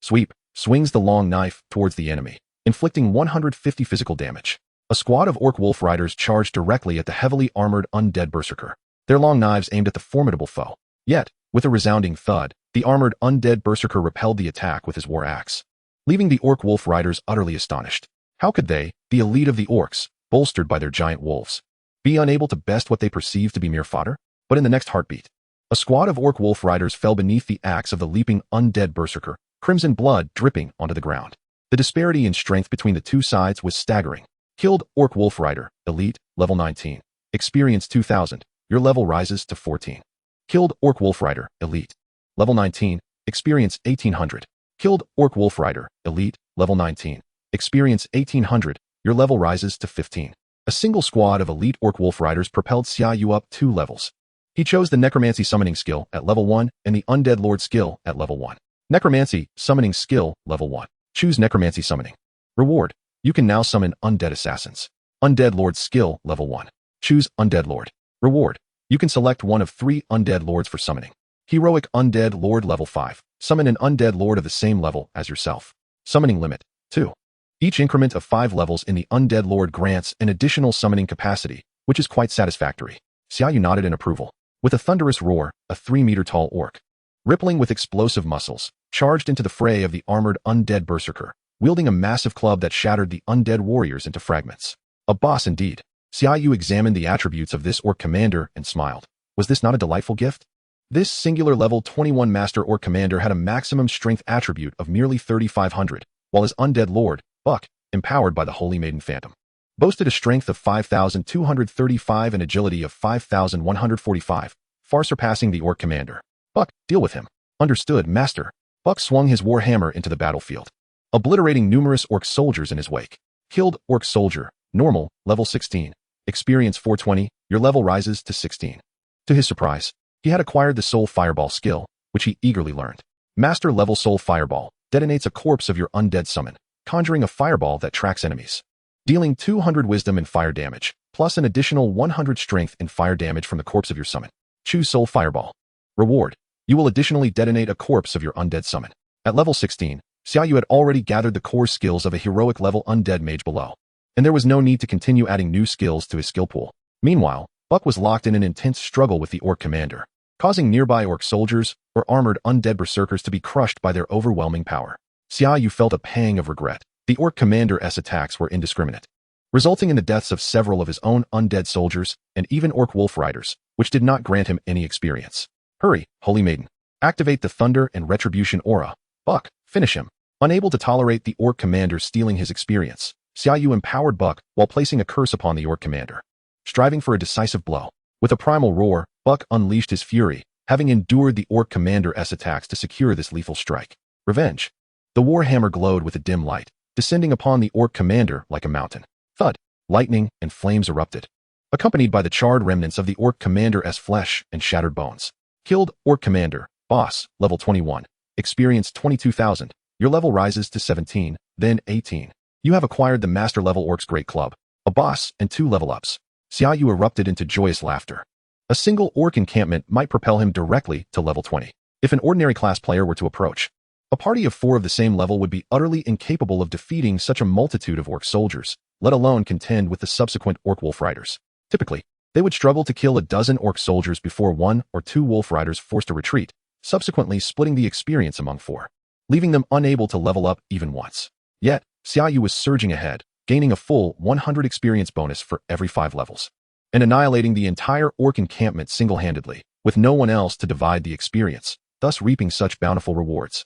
[SPEAKER 1] Sweep. Swings the long knife towards the enemy, inflicting 150 physical damage. A squad of Orc Wolf Riders charged directly at the heavily armored undead berserker, their long knives aimed at the formidable foe. Yet, with a resounding thud, the armored undead berserker repelled the attack with his war axe. leaving the orc wolf riders utterly astonished. How could they, the elite of the orcs, bolstered by their giant wolves, be unable to best what they perceived to be mere fodder? But in the next heartbeat, a squad of orc wolf riders fell beneath the axe of the leaping undead berserker, crimson blood dripping onto the ground. The disparity in strength between the two sides was staggering. Killed orc wolf rider, elite, level 19. Experience 2000. Your level rises to 14. Killed orc wolf rider, elite, level 19. Experience 1800. Killed orc wolf rider, elite, level 19. Experience 1800. Your level rises to 15. A single squad of elite orc wolf riders propelled Xia Yu up 2 levels. He chose the Necromancy summoning skill at level 1 and the Undead Lord skill at level 1. Necromancy summoning skill level 1. Choose Necromancy summoning. Reward. You can now summon Undead Assassins. Undead Lord skill level 1. Choose Undead Lord. Reward. You can select one of 3 Undead Lords for summoning. Heroic Undead Lord level 5. Summon an Undead Lord of the same level as yourself. Summoning limit 2. Each increment of 5 levels in the Undead Lord grants an additional summoning capacity, which is quite satisfactory. Xia Yu nodded in approval. With a thunderous roar, a 3-meter-tall orc, rippling with explosive muscles, charged into the fray of the armored undead berserker, wielding a massive club that shattered the undead warriors into fragments. A boss indeed. Xia Yu examined the attributes of this orc commander and smiled. Was this not a delightful gift? This singular level 21 master orc commander had a maximum strength attribute of merely 3,500, while his undead lord, Buck, empowered by the holy Maiden Phantom, boasted a strength of 5,235 and agility of 5,145, far surpassing the orc commander. Buck, deal with him. Understood, master. Buck swung his warhammer into the battlefield, obliterating numerous orc soldiers in his wake. Killed orc soldier, normal, level 16. Experience 420, your level rises to 16. To his surprise, he had acquired the Soul Fireball skill, which he eagerly learned. Master level Soul Fireball detonates a corpse of your undead summon, conjuring a fireball that tracks enemies, dealing 200 wisdom and fire damage, plus an additional 100 strength and fire damage from the corpse of your summon. Choose Soul Fireball. Reward. You will additionally detonate a corpse of your undead summon. At level 16, Xia Yu had already gathered the core skills of a heroic level undead mage below, and there was no need to continue adding new skills to his skill pool. Meanwhile, Buck was locked in an intense struggle with the orc commander, causing nearby orc soldiers or armored undead berserkers to be crushed by their overwhelming power. Xia Yu felt a pang of regret. The orc commander's attacks were indiscriminate, resulting in the deaths of several of his own undead soldiers and even orc wolf riders, which did not grant him any experience. Hurry, Holy Maiden. Activate the Thunder and Retribution aura. Buck, finish him. Unable to tolerate the orc commander stealing his experience, Xia Yu empowered Buck while placing a curse upon the orc commander, striving for a decisive blow. With a primal roar, Buck unleashed his fury, having endured the orc commander's attacks to secure this lethal strike. Revenge. The warhammer glowed with a dim light, descending upon the orc commander like a mountain. Thud. Lightning and flames erupted, accompanied by the charred remnants of the orc commander's flesh and shattered bones. Killed orc commander, boss, level 21. Experience 22,000. Your level rises to 17, then 18. You have acquired the master level orc's great club, a boss, and 2 level ups. Xia Yu erupted into joyous laughter. A single orc encampment might propel him directly to level 20. If an ordinary class player were to approach, a party of 4 of the same level would be utterly incapable of defeating such a multitude of orc soldiers, let alone contend with the subsequent orc wolf riders. Typically, they would struggle to kill a dozen orc soldiers before 1 or 2 wolf riders forced a retreat, subsequently splitting the experience among 4, leaving them unable to level up even once. Yet, Xia Yu was surging ahead, gaining a full 100 experience bonus for every 5 levels, and annihilating the entire orc encampment single-handedly, with no one else to divide the experience, thus reaping such bountiful rewards.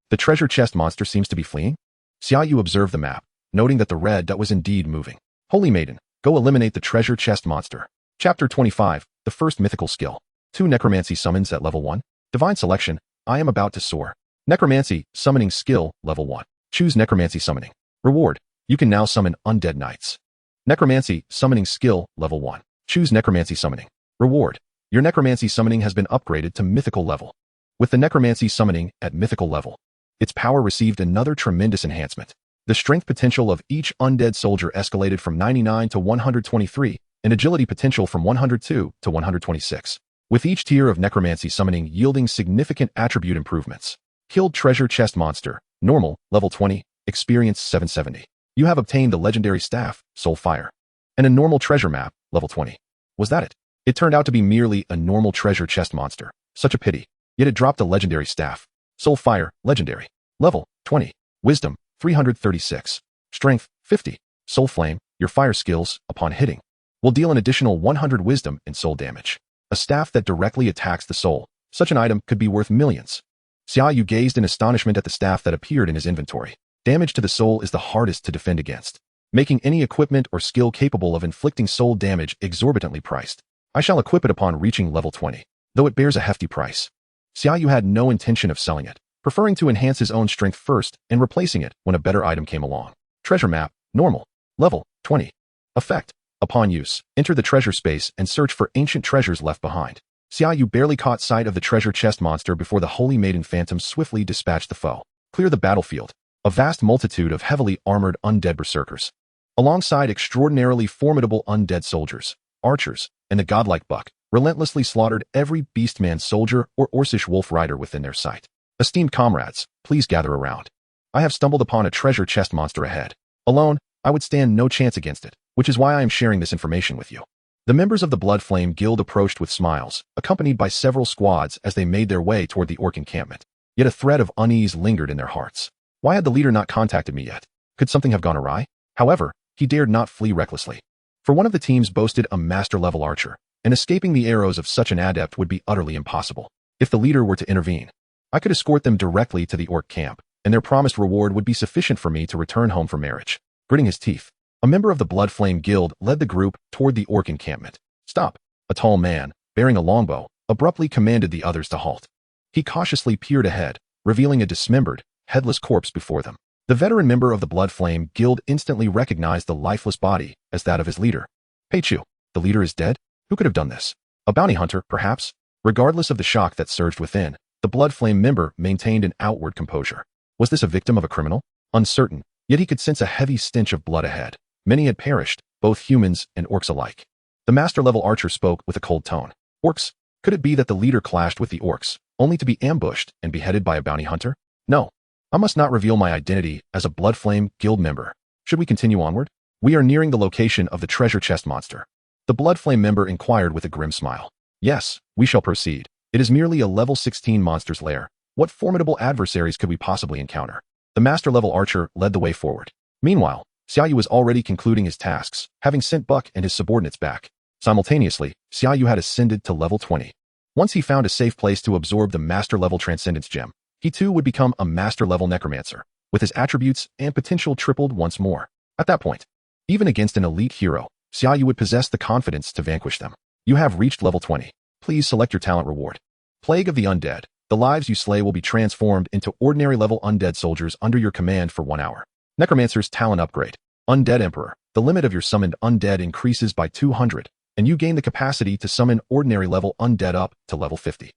[SPEAKER 1] The treasure chest monster seems to be fleeing? Xia Yu observed the map, noting that the red dot was indeed moving. Holy Maiden, go eliminate the treasure chest monster. Chapter 25, the first mythical skill. 2 necromancy summons at level 1. Divine selection, I am about to soar. Necromancy, summoning skill, level 1. Choose necromancy summoning. Reward, you can now summon undead knights. Necromancy, summoning skill, level 1. Choose necromancy summoning. Reward, your necromancy summoning has been upgraded to mythical level. With the necromancy summoning at mythical level, its power received another tremendous enhancement. The strength potential of each undead soldier escalated from 99 to 123, and agility potential from 102 to 126, with each tier of necromancy summoning yielding significant attribute improvements. Killed treasure chest monster, normal, level 20, experience 770. You have obtained the legendary staff, Soul Fire, and a normal treasure map, level 20. Was that it? It turned out to be merely a normal treasure chest monster. Such a pity. Yet it dropped a legendary staff. Soul Fire, legendary. Level 20. Wisdom, 336. Strength, 50. Soul Flame, your fire skills, upon hitting, will deal an additional 100 wisdom and soul damage. A staff that directly attacks the soul. Such an item could be worth millions. Xia Yu gazed in astonishment at the staff that appeared in his inventory. Damage to the soul is the hardest to defend against, making any equipment or skill capable of inflicting soul damage exorbitantly priced. I shall equip it upon reaching level 20, though it bears a hefty price. Xia Yu had no intention of selling it, preferring to enhance his own strength first and replacing it when a better item came along. Treasure map, normal, level 20. Effect. Upon use, enter the treasure space and search for ancient treasures left behind. Xia Yu barely caught sight of the treasure chest monster before the Holy Maiden phantom swiftly dispatched the foe. Clear the battlefield. A vast multitude of heavily armored undead berserkers, alongside extraordinarily formidable undead soldiers, archers, and the godlike buck, relentlessly slaughtered every beastman soldier or Orcish wolf rider within their sight. Esteemed comrades, please gather around. I have stumbled upon a treasure chest monster ahead. Alone, I would stand no chance against it, which is why I am sharing this information with you. The members of the Bloodflame Guild approached with smiles, accompanied by several squads as they made their way toward the orc encampment. Yet a thread of unease lingered in their hearts. Why had the leader not contacted me yet? Could something have gone awry? However, he dared not flee recklessly. For one of the teams boasted a master-level archer, and escaping the arrows of such an adept would be utterly impossible. If the leader were to intervene, I could escort them directly to the orc camp, and their promised reward would be sufficient for me to return home for marriage. Gritting his teeth, a member of the Bloodflame Guild led the group toward the orc encampment. Stop! A tall man, bearing a longbow, abruptly commanded the others to halt. He cautiously peered ahead, revealing a dismembered, headless corpse before them. The veteran member of the Bloodflame Guild instantly recognized the lifeless body as that of his leader. Peichu, the leader is dead? Who could have done this? A bounty hunter, perhaps? Regardless of the shock that surged within, the Bloodflame member maintained an outward composure. Was this a victim of a criminal? Uncertain, yet he could sense a heavy stench of blood ahead. Many had perished, both humans and orcs alike. The master-level archer spoke with a cold tone. Orcs? Could it be that the leader clashed with the orcs, only to be ambushed and beheaded by a bounty hunter? No. I must not reveal my identity as a Bloodflame Guild member. Should we continue onward? We are nearing the location of the treasure chest monster. The Bloodflame member inquired with a grim smile. Yes, we shall proceed. It is merely a level 16 monster's lair. What formidable adversaries could we possibly encounter? The master-level archer led the way forward. Meanwhile, Xia Yu was already concluding his tasks, having sent Buck and his subordinates back. Simultaneously, Xia Yu had ascended to level 20. Once he found a safe place to absorb the master-level transcendence gem, he too would become a master-level necromancer, with his attributes and potential tripled once more. At that point, even against an elite hero, Xia Yu would possess the confidence to vanquish them. You have reached level 20. Please select your talent reward. Plague of the Undead. The lives you slay will be transformed into ordinary-level undead soldiers under your command for 1 hour. Necromancer's talent upgrade. Undead Emperor. The limit of your summoned undead increases by 200, and you gain the capacity to summon ordinary-level undead up to level 50.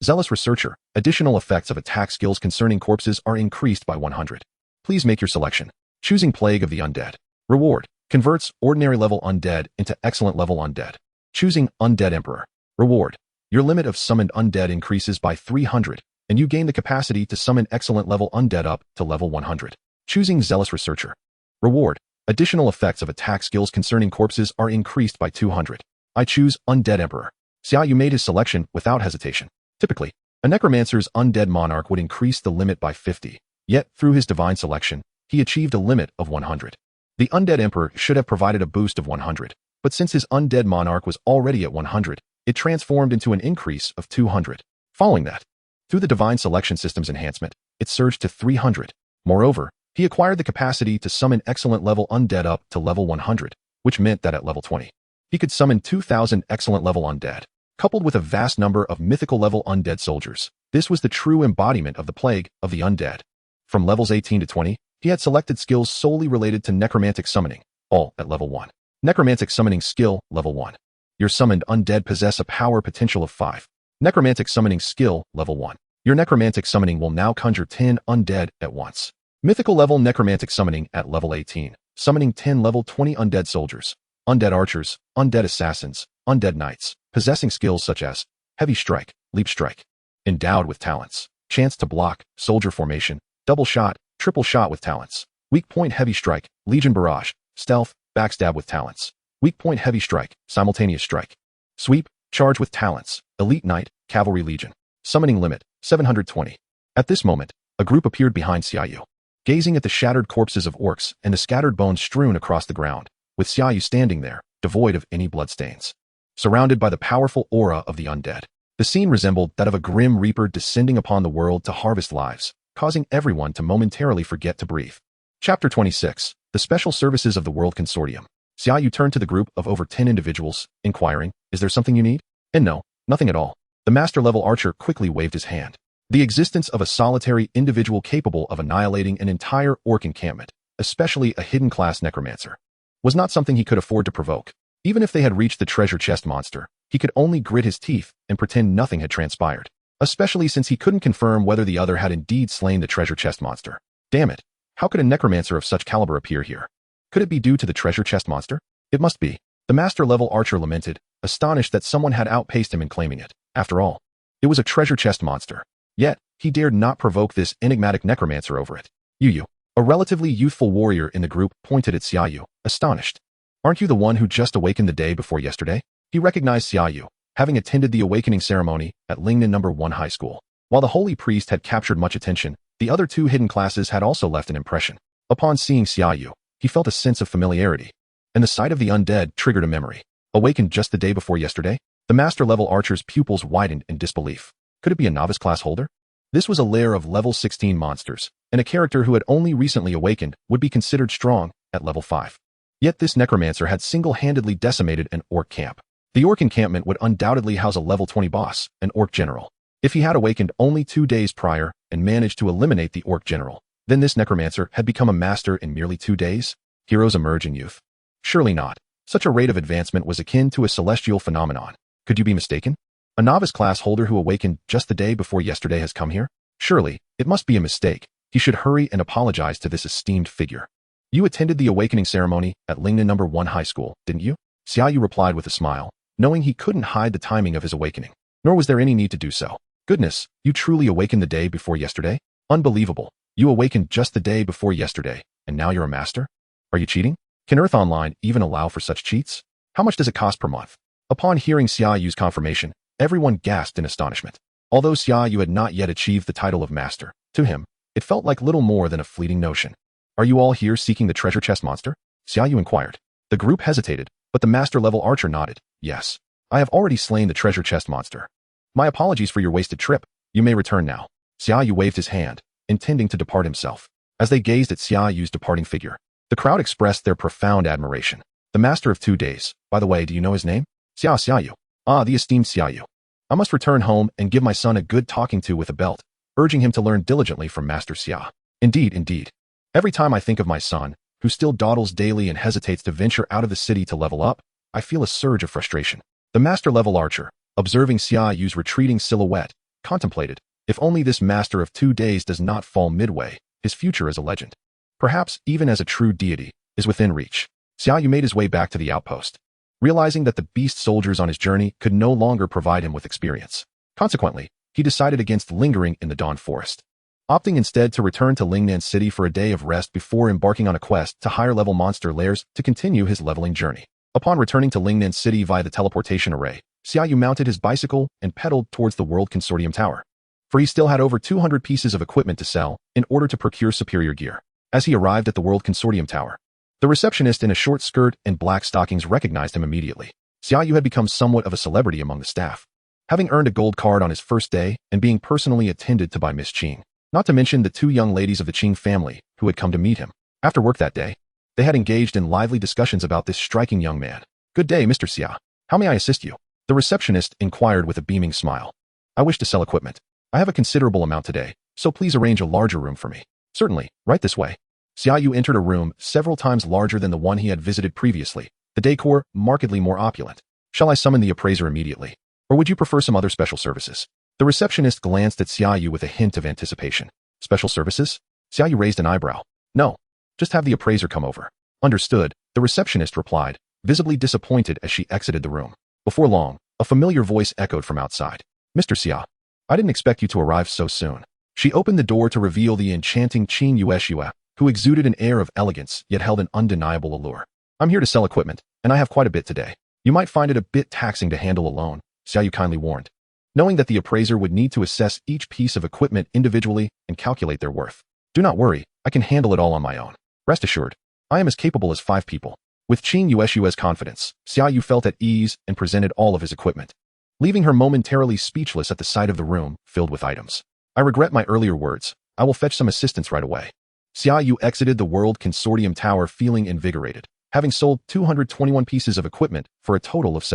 [SPEAKER 1] Zealous Researcher. Additional effects of attack skills concerning corpses are increased by 100. Please make your selection. Choosing Plague of the Undead. Reward. Converts ordinary-level undead into excellent-level undead. Choosing Undead Emperor. Reward. Your limit of summoned undead increases by 300, and you gain the capacity to summon excellent-level undead up to level 100. Choosing Zealous Researcher. Reward. Additional effects of attack skills concerning corpses are increased by 200. I choose Undead Emperor. Xia Yu made his selection without hesitation. Typically, a necromancer's undead monarch would increase the limit by 50, yet through his divine selection, he achieved a limit of 100. The Undead Emperor should have provided a boost of 100, but since his undead monarch was already at 100, it transformed into an increase of 200. Following that, through the divine selection system's enhancement, it surged to 300. Moreover, he acquired the capacity to summon excellent-level undead up to level 100, which meant that at level 20, he could summon 2,000 excellent-level undead. Coupled with a vast number of mythical-level undead soldiers, this was the true embodiment of the Plague of the Undead. From levels 18 to 20, he had selected skills solely related to necromantic summoning, all at level 1. Necromantic Summoning Skill, level 1. Your summoned undead possess a power potential of 5. Necromantic Summoning Skill, level 1. Your necromantic summoning will now conjure 10 undead at once. Mythical level necromantic summoning at level 18. Summoning 10 level 20 undead soldiers, undead archers, undead assassins, undead knights, possessing skills such as heavy strike, leap strike. Endowed with talents. Chance to block, soldier formation, double shot, triple shot with talents. Weak point heavy strike, legion barrage, stealth, backstab with talents. Weak point heavy strike, simultaneous strike. Sweep, charge with talents, elite knight, cavalry legion. Summoning limit, 720. At this moment, a group appeared behind Xia Yu. gazing at the shattered corpses of orcs and the scattered bones strewn across the ground, with Xia Yu standing there, devoid of any bloodstains. Surrounded by the powerful aura of the undead, the scene resembled that of a grim reaper descending upon the world to harvest lives, causing everyone to momentarily forget to breathe. Chapter 26. The Special Services of the World Consortium. Xia Yu turned to the group of over 10 individuals, inquiring, "Is there something you need?" And no, nothing at all. The master-level archer quickly waved his hand. The existence of a solitary individual capable of annihilating an entire orc encampment, especially a hidden class necromancer, was not something he could afford to provoke. Even if they had reached the treasure chest monster, he could only grit his teeth and pretend nothing had transpired, especially since he couldn't confirm whether the other had indeed slain the treasure chest monster. Damn it, how could a necromancer of such caliber appear here? Could it be due to the treasure chest monster? It must be. The master-level archer lamented, astonished that someone had outpaced him in claiming it. After all, it was a treasure chest monster. Yet, he dared not provoke this enigmatic necromancer over it. Yu, a relatively youthful warrior in the group, pointed at Xia Yu, astonished. "Aren't you the one who just awakened the day before yesterday?" He recognized Xia Yu, having attended the awakening ceremony at Lingnan No. 1 High School. While the holy priest had captured much attention, the other two hidden classes had also left an impression. Upon seeing Xia Yu, he felt a sense of familiarity, and the sight of the undead triggered a memory. Awakened just the day before yesterday? The master-level archer's pupils widened in disbelief. Could it be a novice class holder? This was a lair of level 16 monsters, and a character who had only recently awakened would be considered strong at level 5. Yet this necromancer had single-handedly decimated an orc camp. The orc encampment would undoubtedly house a level 20 boss, an orc general. If he had awakened only 2 days prior and managed to eliminate the orc general, then this necromancer had become a master in merely 2 days? Heroes emerge in youth? Surely not. Such a rate of advancement was akin to a celestial phenomenon. Could you be mistaken? A novice class holder who awakened just the day before yesterday has come here? Surely, it must be a mistake. He should hurry and apologize to this esteemed figure. "You attended the awakening ceremony at Lingnan No. 1 High School, didn't you?" Xia Yu replied with a smile, knowing he couldn't hide the timing of his awakening. Nor was there any need to do so. "Goodness, you truly awakened the day before yesterday? Unbelievable. You awakened just the day before yesterday, and now you're a master? Are you cheating? Can Earth Online even allow for such cheats? How much does it cost per month?" Upon hearing Xia Yu's confirmation, everyone gasped in astonishment. Although Xia Yu had not yet achieved the title of master, to him, it felt like little more than a fleeting notion. "Are you all here seeking the treasure chest monster?" Xia Yu inquired. The group hesitated, but the master-level archer nodded. "Yes. I have already slain the treasure chest monster. My apologies for your wasted trip. You may return now." Xia Yu waved his hand, intending to depart himself. As they gazed at Xia Yu's departing figure, the crowd expressed their profound admiration. "The master of 2 days. By the way, do you know his name?" Xia Yu. "Ah, the esteemed Xia Yu. I must return home and give my son a good talking to with a belt, urging him to learn diligently from Master Xia. Indeed. Every time I think of my son, who still dawdles daily and hesitates to venture out of the city to level up, I feel a surge of frustration." The master-level archer, observing Xia Yu's retreating silhouette, contemplated, if only this master of 2 days does not fall midway, his future as a legend, perhaps even as a true deity, is within reach. Xia Yu made his way back to the outpost, realizing that the beast soldiers on his journey could no longer provide him with experience. Consequently, he decided against lingering in the Dawn Forest, opting instead to return to Lingnan City for a day of rest before embarking on a quest to higher-level monster lairs to continue his leveling journey. Upon returning to Lingnan City via the teleportation array, Xia Yu mounted his bicycle and pedaled towards the World Consortium Tower, for he still had over 200 pieces of equipment to sell in order to procure superior gear. As he arrived at the World Consortium Tower, the receptionist in a short skirt and black stockings recognized him immediately. Xia Yu had become somewhat of a celebrity among the staff, having earned a gold card on his first day and being personally attended to by Miss Qing, not to mention the 2 young ladies of the Qing family who had come to meet him. After work that day, they had engaged in lively discussions about this striking young man. "Good day, Mr. Xia. How may I assist you?" the receptionist inquired with a beaming smile. "I wish to sell equipment. I have a considerable amount today, so please arrange a larger room for me." "Certainly, right this way." Xia Yu entered a room several times larger than the one he had visited previously, the decor markedly more opulent. "Shall I summon the appraiser immediately? Or would you prefer some other special services?" The receptionist glanced at Xia Yu with a hint of anticipation. "Special services?" Xia Yu raised an eyebrow. "No. Just have the appraiser come over." "Understood," the receptionist replied, visibly disappointed as she exited the room. Before long, a familiar voice echoed from outside. "Mr. Xia, I didn't expect you to arrive so soon." She opened the door to reveal the enchanting Qin Yueshua, who exuded an air of elegance yet held an undeniable allure. "I'm here to sell equipment, and I have quite a bit today. You might find it a bit taxing to handle alone," Xia Yu kindly warned, knowing that the appraiser would need to assess each piece of equipment individually and calculate their worth. "Do not worry, I can handle it all on my own. Rest assured, I am as capable as 5 people. With Qing Yueshua's confidence, Xia Yu felt at ease and presented all of his equipment, leaving her momentarily speechless at the sight of the room filled with items. I regret my earlier words. I will fetch some assistance right away. Xia Yu exited the World Consortium Tower feeling invigorated, having sold 221 pieces of equipment for a total of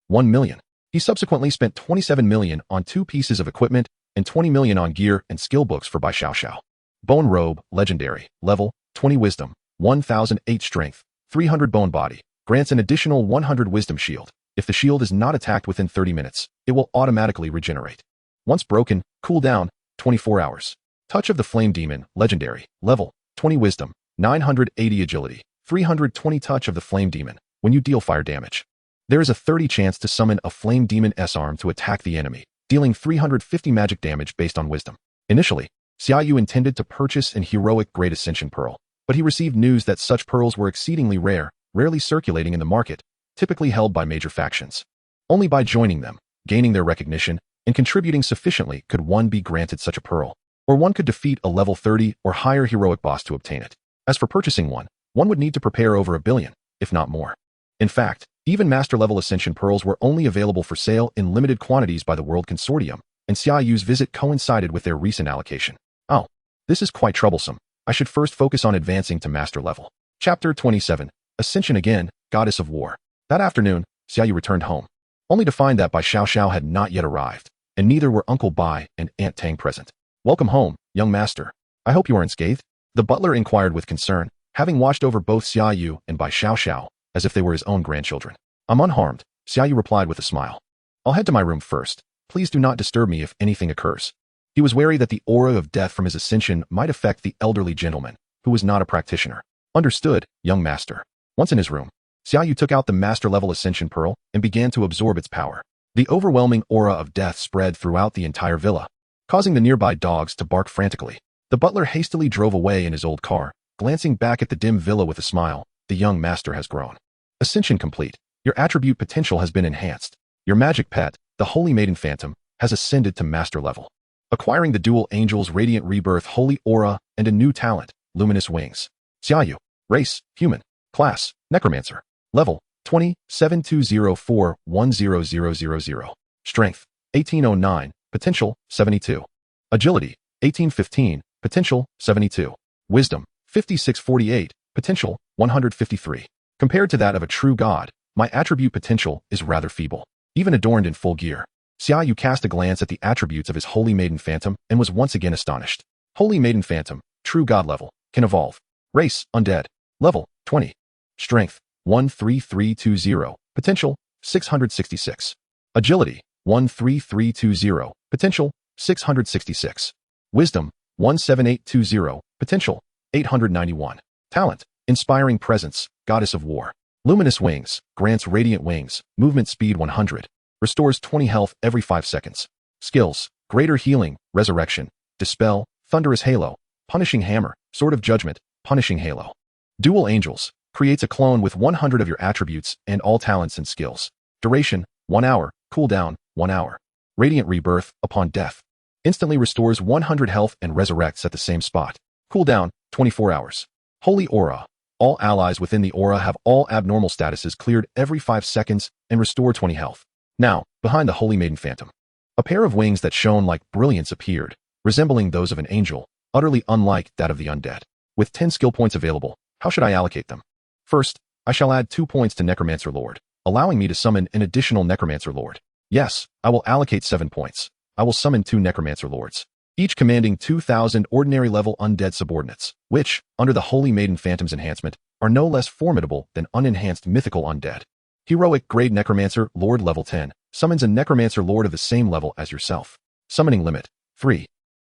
[SPEAKER 1] 1 million. He subsequently spent 27 million on 2 pieces of equipment and 20 million on gear and skill books for Bai Xiao. Bone Robe, Legendary, Level, 20 Wisdom, 1008 Strength, 300 Bone Body, grants an additional 100 Wisdom Shield. If the shield is not attacked within 30 minutes, it will automatically regenerate. Once broken, cooldown, 24 hours. Touch of the Flame Demon, Legendary, Level, 20 Wisdom, 980 Agility, 320 Touch of the Flame Demon, when you deal fire damage. There is a 30 chance to summon a Flame Demon S-Arm to attack the enemy, dealing 350 magic damage based on Wisdom. Initially, Xia Yu intended to purchase an heroic Great Ascension Pearl, but he received news that such pearls were exceedingly rare, rarely circulating in the market, typically held by major factions. Only by joining them, gaining their recognition, and contributing sufficiently could one be granted such a pearl, or one could defeat a level 30 or higher heroic boss to obtain it. As for purchasing one would need to prepare over 1 billion, if not more. In fact, even master-level Ascension Pearls were only available for sale in limited quantities by the World Consortium, and Xia Yu's visit coincided with their recent allocation. Oh, this is quite troublesome. I should first focus on advancing to master level. Chapter 27, Ascension Again, Goddess of War. That afternoon, Xia Yu returned home, only to find that Bai Xiao had not yet arrived, and neither were Uncle Bai and Aunt Tang present. Welcome home, young master. I hope you are unscathed? The butler inquired with concern, having watched over both Xia Yu and Bai Xiao as if they were his own grandchildren. I'm unharmed, Xia Yu replied with a smile. I'll head to my room first. Please do not disturb me if anything occurs. He was wary that the aura of death from his ascension might affect the elderly gentleman, who was not a practitioner. Understood, young master. Once in his room, Xia Yu took out the master-level Ascension Pearl and began to absorb its power. The overwhelming aura of death spread throughout the entire villa, causing the nearby dogs to bark frantically. The butler hastily drove away in his old car, glancing back at the dim villa with a smile. The young master has grown. Ascension complete. Your attribute potential has been enhanced. Your magic pet, the Holy Maiden Phantom, has ascended to master level, acquiring the dual Angel's Radiant Rebirth Holy Aura and a new talent, Luminous Wings. Xia Yu. Race, Human. Class, Necromancer. Level, 20, 7204 10000. Strength, 1809. Potential, 72. Agility, 1815. Potential, 72. Wisdom, 5648. Potential, 153. Compared to that of a true god, my attribute potential is rather feeble. Even adorned in full gear, Xia Yu cast a glance at the attributes of his Holy Maiden Phantom and was once again astonished. Holy Maiden Phantom, true god level, can evolve. Race, Undead. Level, 20. Strength, 13320. Potential, 666. Agility, 13320. Potential, 666. Wisdom, 17820. Potential, 891. Talent, Inspiring Presence, Goddess of War. Luminous Wings, grants Radiant Wings, movement speed 100. Restores 20 health every 5 seconds. Skills, Greater Healing, Resurrection, Dispel, Thunderous Halo, Punishing Hammer, Sword of Judgment, Punishing Halo. Dual Angels, creates a clone with 100 of your attributes and all talents and skills. Duration, 1 hour, cooldown, 1 hour. Radiant Rebirth, upon death. Instantly restores 100 health and resurrects at the same spot. Cooldown, 24 hours. Holy Aura. All allies within the aura have all abnormal statuses cleared every 5 seconds and restore 20 health. Now, behind the Holy Maiden Phantom, a pair of wings that shone like brilliance appeared, resembling those of an angel, utterly unlike that of the undead. With 10 skill points available, how should I allocate them? First, I shall add 2 points to Necromancer Lord, allowing me to summon an additional Necromancer Lord. Yes, I will allocate 7 points. I will summon 2 Necromancer Lords, each commanding 2,000 ordinary level undead subordinates, which, under the Holy Maiden Phantom's enhancement, are no less formidable than unenhanced mythical undead. Heroic Grade Necromancer Lord level 10 summons a Necromancer Lord of the same level as yourself. Summoning limit, 3.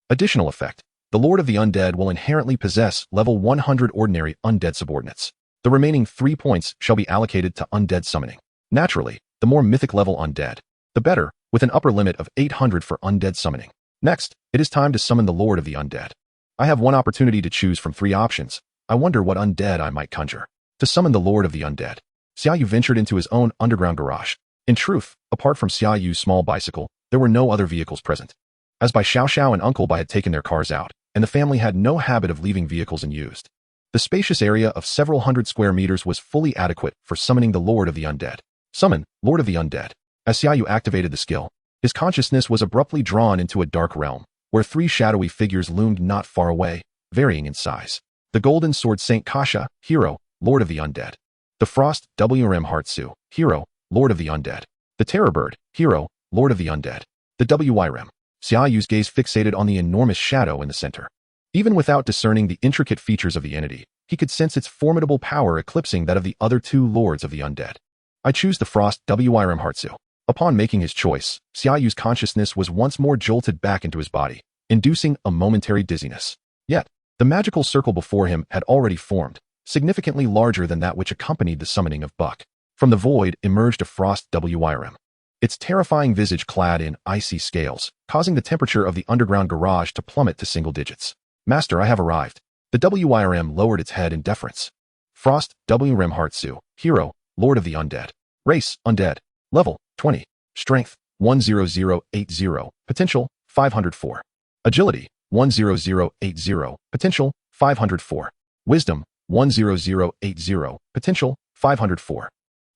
[SPEAKER 1] Additional effect. The Lord of the Undead will inherently possess level 100 ordinary undead subordinates. The remaining 3 points shall be allocated to undead summoning. Naturally, the more mythic level undead, the better, with an upper limit of 800 for undead summoning. Next, it is time to summon the Lord of the Undead. I have one opportunity to choose from 3 options. I wonder what undead I might conjure. To summon the Lord of the Undead, Xia Yu ventured into his own underground garage. In truth, apart from Xia Yu's small bicycle, there were no other vehicles present. As Bai Xiao and Uncle Bai had taken their cars out, and the family had no habit of leaving vehicles unused. The spacious area of several hundred square meters was fully adequate for summoning the Lord of the Undead. Summon, Lord of the Undead. As Xia Yu activated the skill, his consciousness was abruptly drawn into a dark realm, where three shadowy figures loomed not far away, varying in size. The Golden Sword Saint Kasha, hero, Lord of the Undead. The Frost WRM Heartsu, hero, Lord of the Undead. The Terror Bird, hero, Lord of the Undead. The WYRM. Xia Yu's gaze fixated on the enormous shadow in the center. Even without discerning the intricate features of the entity, he could sense its formidable power eclipsing that of the other two Lords of the Undead. I choose the Frost WYRM Heartsu. Upon making his choice, Xia Yu's consciousness was once more jolted back into his body, inducing a momentary dizziness. Yet, the magical circle before him had already formed, significantly larger than that which accompanied the summoning of Buck. From the void emerged a Frost WYRM. Its terrifying visage clad in icy scales, causing the temperature of the underground garage to plummet to single digits. Master, I have arrived. The WYRM lowered its head in deference. Frost WRM Heartsu, hero, Lord of the Undead. Race, Undead. Level, 20. Strength, 10080. Potential, 504. Agility, 10080. Potential, 504. Wisdom, 10080. Potential, 504.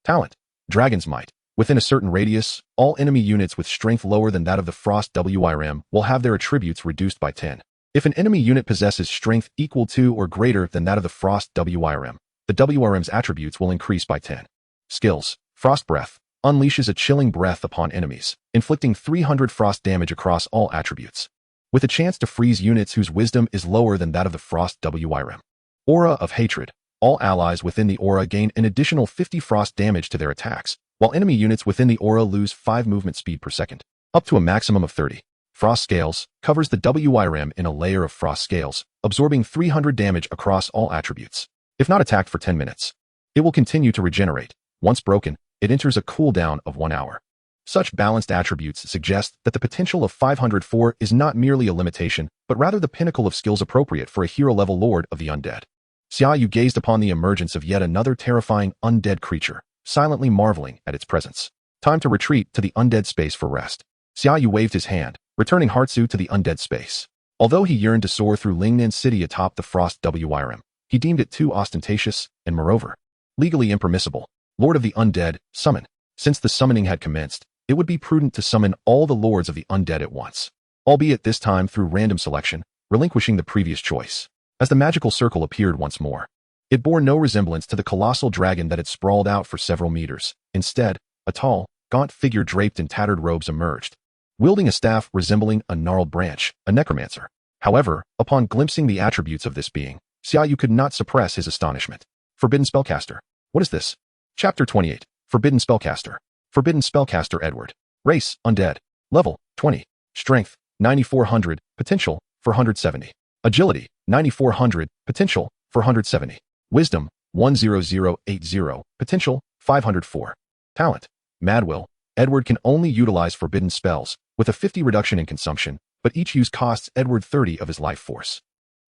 [SPEAKER 1] Talent, Dragon's Might. Within a certain radius, all enemy units with strength lower than that of the Frost WYRM will have their attributes reduced by 10. If an enemy unit possesses strength equal to or greater than that of the Frost WYRM, the WRM's attributes will increase by 10. Skills. Frost Breath. Unleashes a chilling breath upon enemies, inflicting 300 frost damage across all attributes. With a chance to freeze units whose wisdom is lower than that of the Frost WYRM. Aura of Hatred. All allies within the aura gain an additional 50 frost damage to their attacks, while enemy units within the aura lose 5 movement speed per second, up to a maximum of 30. Frost Scales covers the WYRM in a layer of frost scales, absorbing 300 damage across all attributes. If not attacked for 10 minutes, it will continue to regenerate. Once broken, it enters a cooldown of 1 hour. Such balanced attributes suggest that the potential of 504 is not merely a limitation, but rather the pinnacle of skills appropriate for a hero-level Lord of the Undead. Xia Yu gazed upon the emergence of yet another terrifying undead creature, silently marveling at its presence. Time to retreat to the undead space for rest. Xia Yu waved his hand, returning Heartsu to the undead space. Although he yearned to soar through Lingnan City atop the Frost WYRM, he deemed it too ostentatious and, moreover, legally impermissible. Lord of the Undead, summon. Since the summoning had commenced, it would be prudent to summon all the Lords of the Undead at once, albeit this time through random selection, relinquishing the previous choice. As the magical circle appeared once more, it bore no resemblance to the colossal dragon that had sprawled out for several meters. Instead, a tall, gaunt figure draped in tattered robes emerged, wielding a staff resembling a gnarled branch, a necromancer. However, upon glimpsing the attributes of this being, Xia Yu could not suppress his astonishment. Forbidden Spellcaster. What is this? Chapter 28. Forbidden Spellcaster. Forbidden Spellcaster Edward. Race, Undead. Level, 20. Strength, 9400. Potential, 470. Agility, 9400. Potential, 470. Wisdom, 10080. Potential, 504. Talent. Madwill. Edward can only utilize forbidden spells, with a 50 reduction in consumption, but each use costs Edward 30 of his life force.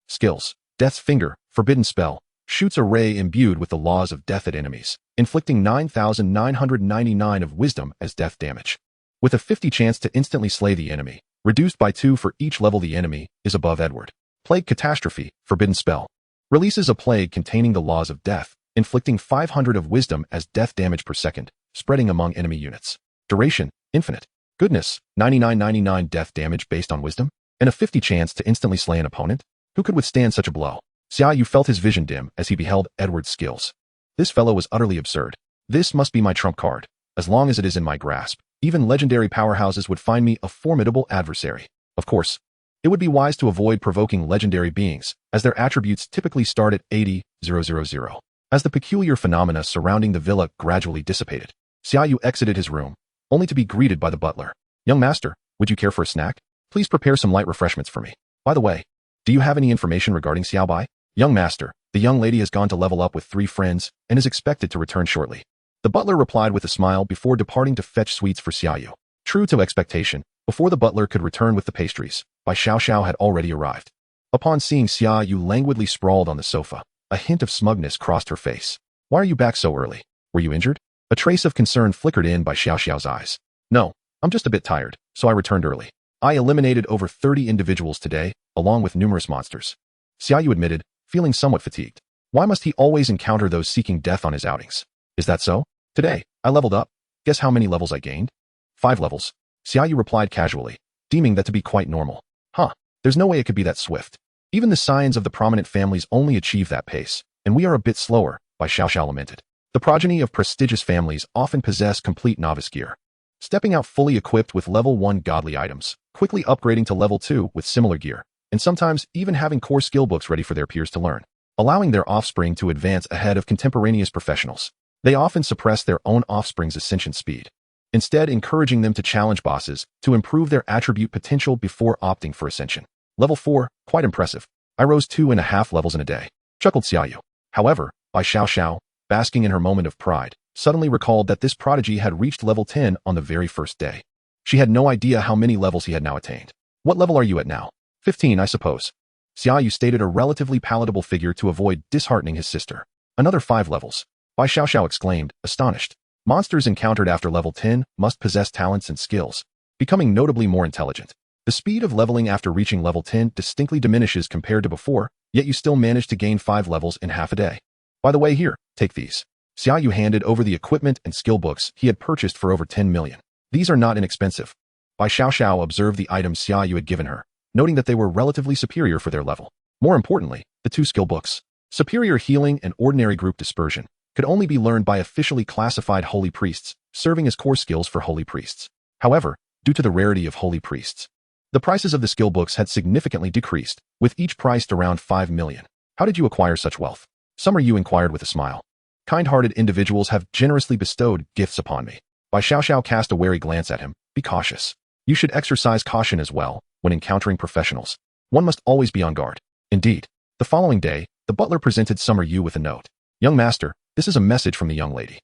[SPEAKER 1] Skills. Death's Finger. Forbidden Spell. Shoots a ray imbued with the laws of death at enemies, inflicting 9,999 of wisdom as death damage. With a 50 chance to instantly slay the enemy, reduced by 2 for each level the enemy is above Edward. Plague Catastrophe. Forbidden Spell. Releases a plague containing the laws of death, inflicting 500 of wisdom as death damage per second, spreading among enemy units. Duration, infinite. Goodness, 9999 death damage based on wisdom, and a 50 chance to instantly slay an opponent? Who could withstand such a blow? Xia Yu felt his vision dim as he beheld Edward's skills. This fellow was utterly absurd. This must be my trump card. As long as it is in my grasp, even legendary powerhouses would find me a formidable adversary. Of course, it would be wise to avoid provoking legendary beings, as their attributes typically start at 80,000. As the peculiar phenomena surrounding the villa gradually dissipated, Xia Yu exited his room, only to be greeted by the butler. Young master, would you care for a snack? Please prepare some light refreshments for me. By the way, do you have any information regarding Xiaobai? Young master, the young lady has gone to level up with 3 friends and is expected to return shortly. The butler replied with a smile before departing to fetch sweets for Xia Yu. True to expectation, before the butler could return with the pastries, Bai Xiao had already arrived. Upon seeing Xia Yu languidly sprawled on the sofa, a hint of smugness crossed her face. Why are you back so early? Were you injured? A trace of concern flickered in Bai Xiao's eyes. No, I'm just a bit tired, so I returned early. I eliminated over 30 individuals today, along with numerous monsters. Xia Yu admitted, feeling somewhat fatigued. Why must he always encounter those seeking death on his outings? Is that so? Today, I leveled up. Guess how many levels I gained? 5 levels. Xia Yu replied casually, deeming that to be quite normal. Huh, there's no way it could be that swift. Even the scions of the prominent families only achieve that pace, and we are a bit slower, Bai Xiaoxiao lamented. The progeny of prestigious families often possess complete novice gear. Stepping out fully equipped with level 1 godly items, quickly upgrading to level 2 with similar gear, and sometimes even having core skill books ready for their peers to learn, allowing their offspring to advance ahead of contemporaneous professionals. They often suppress their own offspring's ascension speed, instead encouraging them to challenge bosses to improve their attribute potential before opting for ascension. Level 4, quite impressive. I rose 2.5 levels in a day, chuckled Xia Yu. However, Bai Xiaoxiao, basking in her moment of pride, suddenly recalled that this prodigy had reached level 10 on the very first day. She had no idea how many levels he had now attained. What level are you at now? 15, I suppose. Xia Yu stated a relatively palatable figure to avoid disheartening his sister. Another 5 levels. Bai Xiaoxiao exclaimed, astonished. Monsters encountered after level 10 must possess talents and skills, becoming notably more intelligent. The speed of leveling after reaching level 10 distinctly diminishes compared to before, yet you still manage to gain 5 levels in half a day. By the way, here, take these. Xia Yu handed over the equipment and skill books he had purchased for over 10 million. These are not inexpensive. Bai Xiaoxiao observed the items Xia Yu had given her, noting that they were relatively superior for their level. More importantly, the 2 skill books, Superior Healing and Ordinary Group Dispersion, could only be learned by officially classified holy priests, serving as core skills for holy priests. However, due to the rarity of holy priests, the prices of the skill books had significantly decreased, with each priced around 5 million. How did you acquire such wealth? Summer Yu inquired with a smile. Kind-hearted individuals have generously bestowed gifts upon me. Bai Xiaoxiao cast a wary glance at him. Be cautious. You should exercise caution as well when encountering professionals. One must always be on guard. Indeed. The following day, the butler presented Summer Yu with a note. Young master, this is a message from the young lady.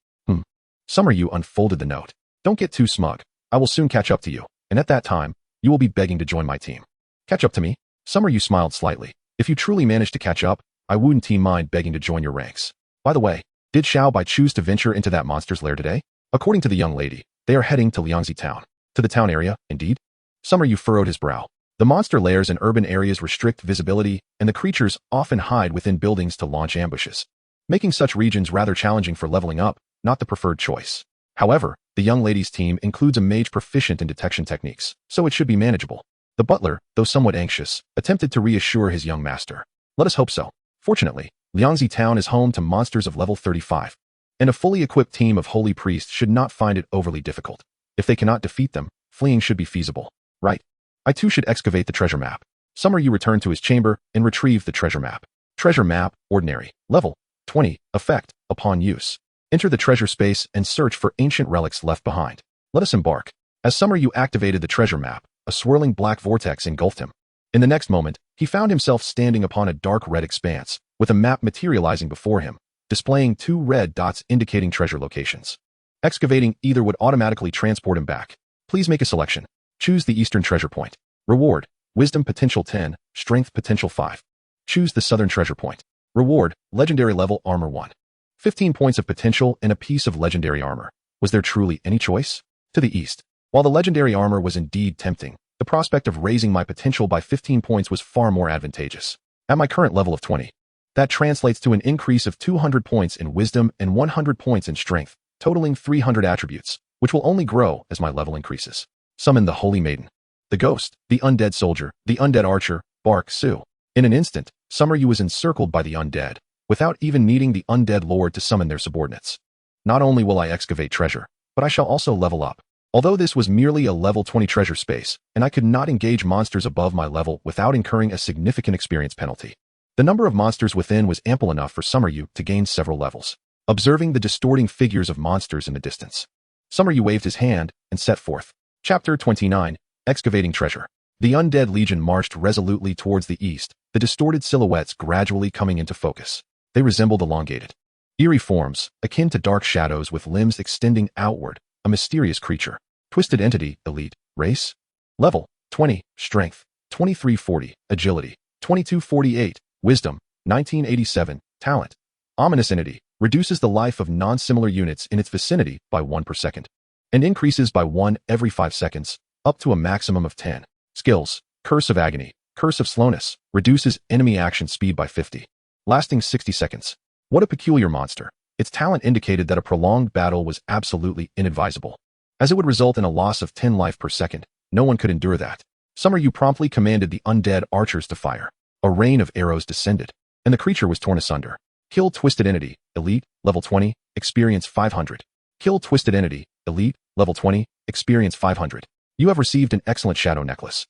[SPEAKER 1] Summer Yu unfolded the note. Don't get too smug. I will soon catch up to you, and at that time, you will be begging to join my team. Catch up to me? Summer Yu smiled slightly. If you truly manage to catch up, I wouldn't mind begging to join your ranks. By the way, did Xiao Bai choose to venture into that monster's lair today? According to the young lady, they are heading to Liangzi town. To the town area, indeed? Summer Yu furrowed his brow. The monster lairs in urban areas restrict visibility, and the creatures often hide within buildings to launch ambushes, making such regions rather challenging for leveling up, not the preferred choice. However, the young lady's team includes a mage proficient in detection techniques, so it should be manageable. The butler, though somewhat anxious, attempted to reassure his young master. Let us hope so. Fortunately, Liangzi town is home to monsters of level 35, and a fully equipped team of holy priests should not find it overly difficult. If they cannot defeat them, fleeing should be feasible. Right. I too should excavate the treasure map. Summer Yu returned to his chamber and retrieved the treasure map. Treasure map, ordinary, level 20, effect, upon use. Enter the treasure space and search for ancient relics left behind. Let us embark. As Summer Yu activated the treasure map, a swirling black vortex engulfed him. In the next moment, he found himself standing upon a dark red expanse, with a map materializing before him, displaying 2 red dots indicating treasure locations. Excavating either would automatically transport him back. Please make a selection. Choose the eastern treasure point. Reward, Wisdom potential 10, Strength potential 5. Choose the southern treasure point. Reward, Legendary level armor 1. 15 points of potential and a piece of legendary armor. Was there truly any choice? To the east. While the legendary armor was indeed tempting, the prospect of raising my potential by 15 points was far more advantageous. At my current level of 20, that translates to an increase of 200 points in wisdom and 100 points in strength, totaling 300 attributes, which will only grow as my level increases. Summon the Holy Maiden, the Ghost, the Undead Soldier, the Undead Archer, Bark Su. In an instant, Summer Yu was encircled by the undead, without even needing the undead lord to summon their subordinates. Not only will I excavate treasure, but I shall also level up. Although this was merely a level 20 treasure space, and I could not engage monsters above my level without incurring a significant experience penalty, the number of monsters within was ample enough for Summer Yu to gain several levels. Observing the distorting figures of monsters in the distance, Summer Yu waved his hand and set forth. Chapter 29, Excavating Treasure. The undead legion marched resolutely towards the east, the distorted silhouettes gradually coming into focus. They resembled elongated, eerie forms, akin to dark shadows with limbs extending outward, a mysterious creature. Twisted entity, elite, race, level, 20, strength, 2340, agility, 2248, wisdom, 1987, talent. Ominous entity, reduces the life of non-similar units in its vicinity by 1 per second, and increases by 1 every 5 seconds, up to a maximum of 10. Skills: Curse of Agony, Curse of Slowness, reduces enemy action speed by 50. Lasting 60 seconds. What a peculiar monster. Its talent indicated that a prolonged battle was absolutely inadvisable, as it would result in a loss of 10 life per second. No one could endure that. Xia Yu promptly commanded the undead archers to fire. A rain of arrows descended, and the creature was torn asunder. Kill Twisted Entity, Elite, level 20, experience 500. Kill Twisted Entity, Elite, level 20, experience 500. You have received an excellent shadow necklace.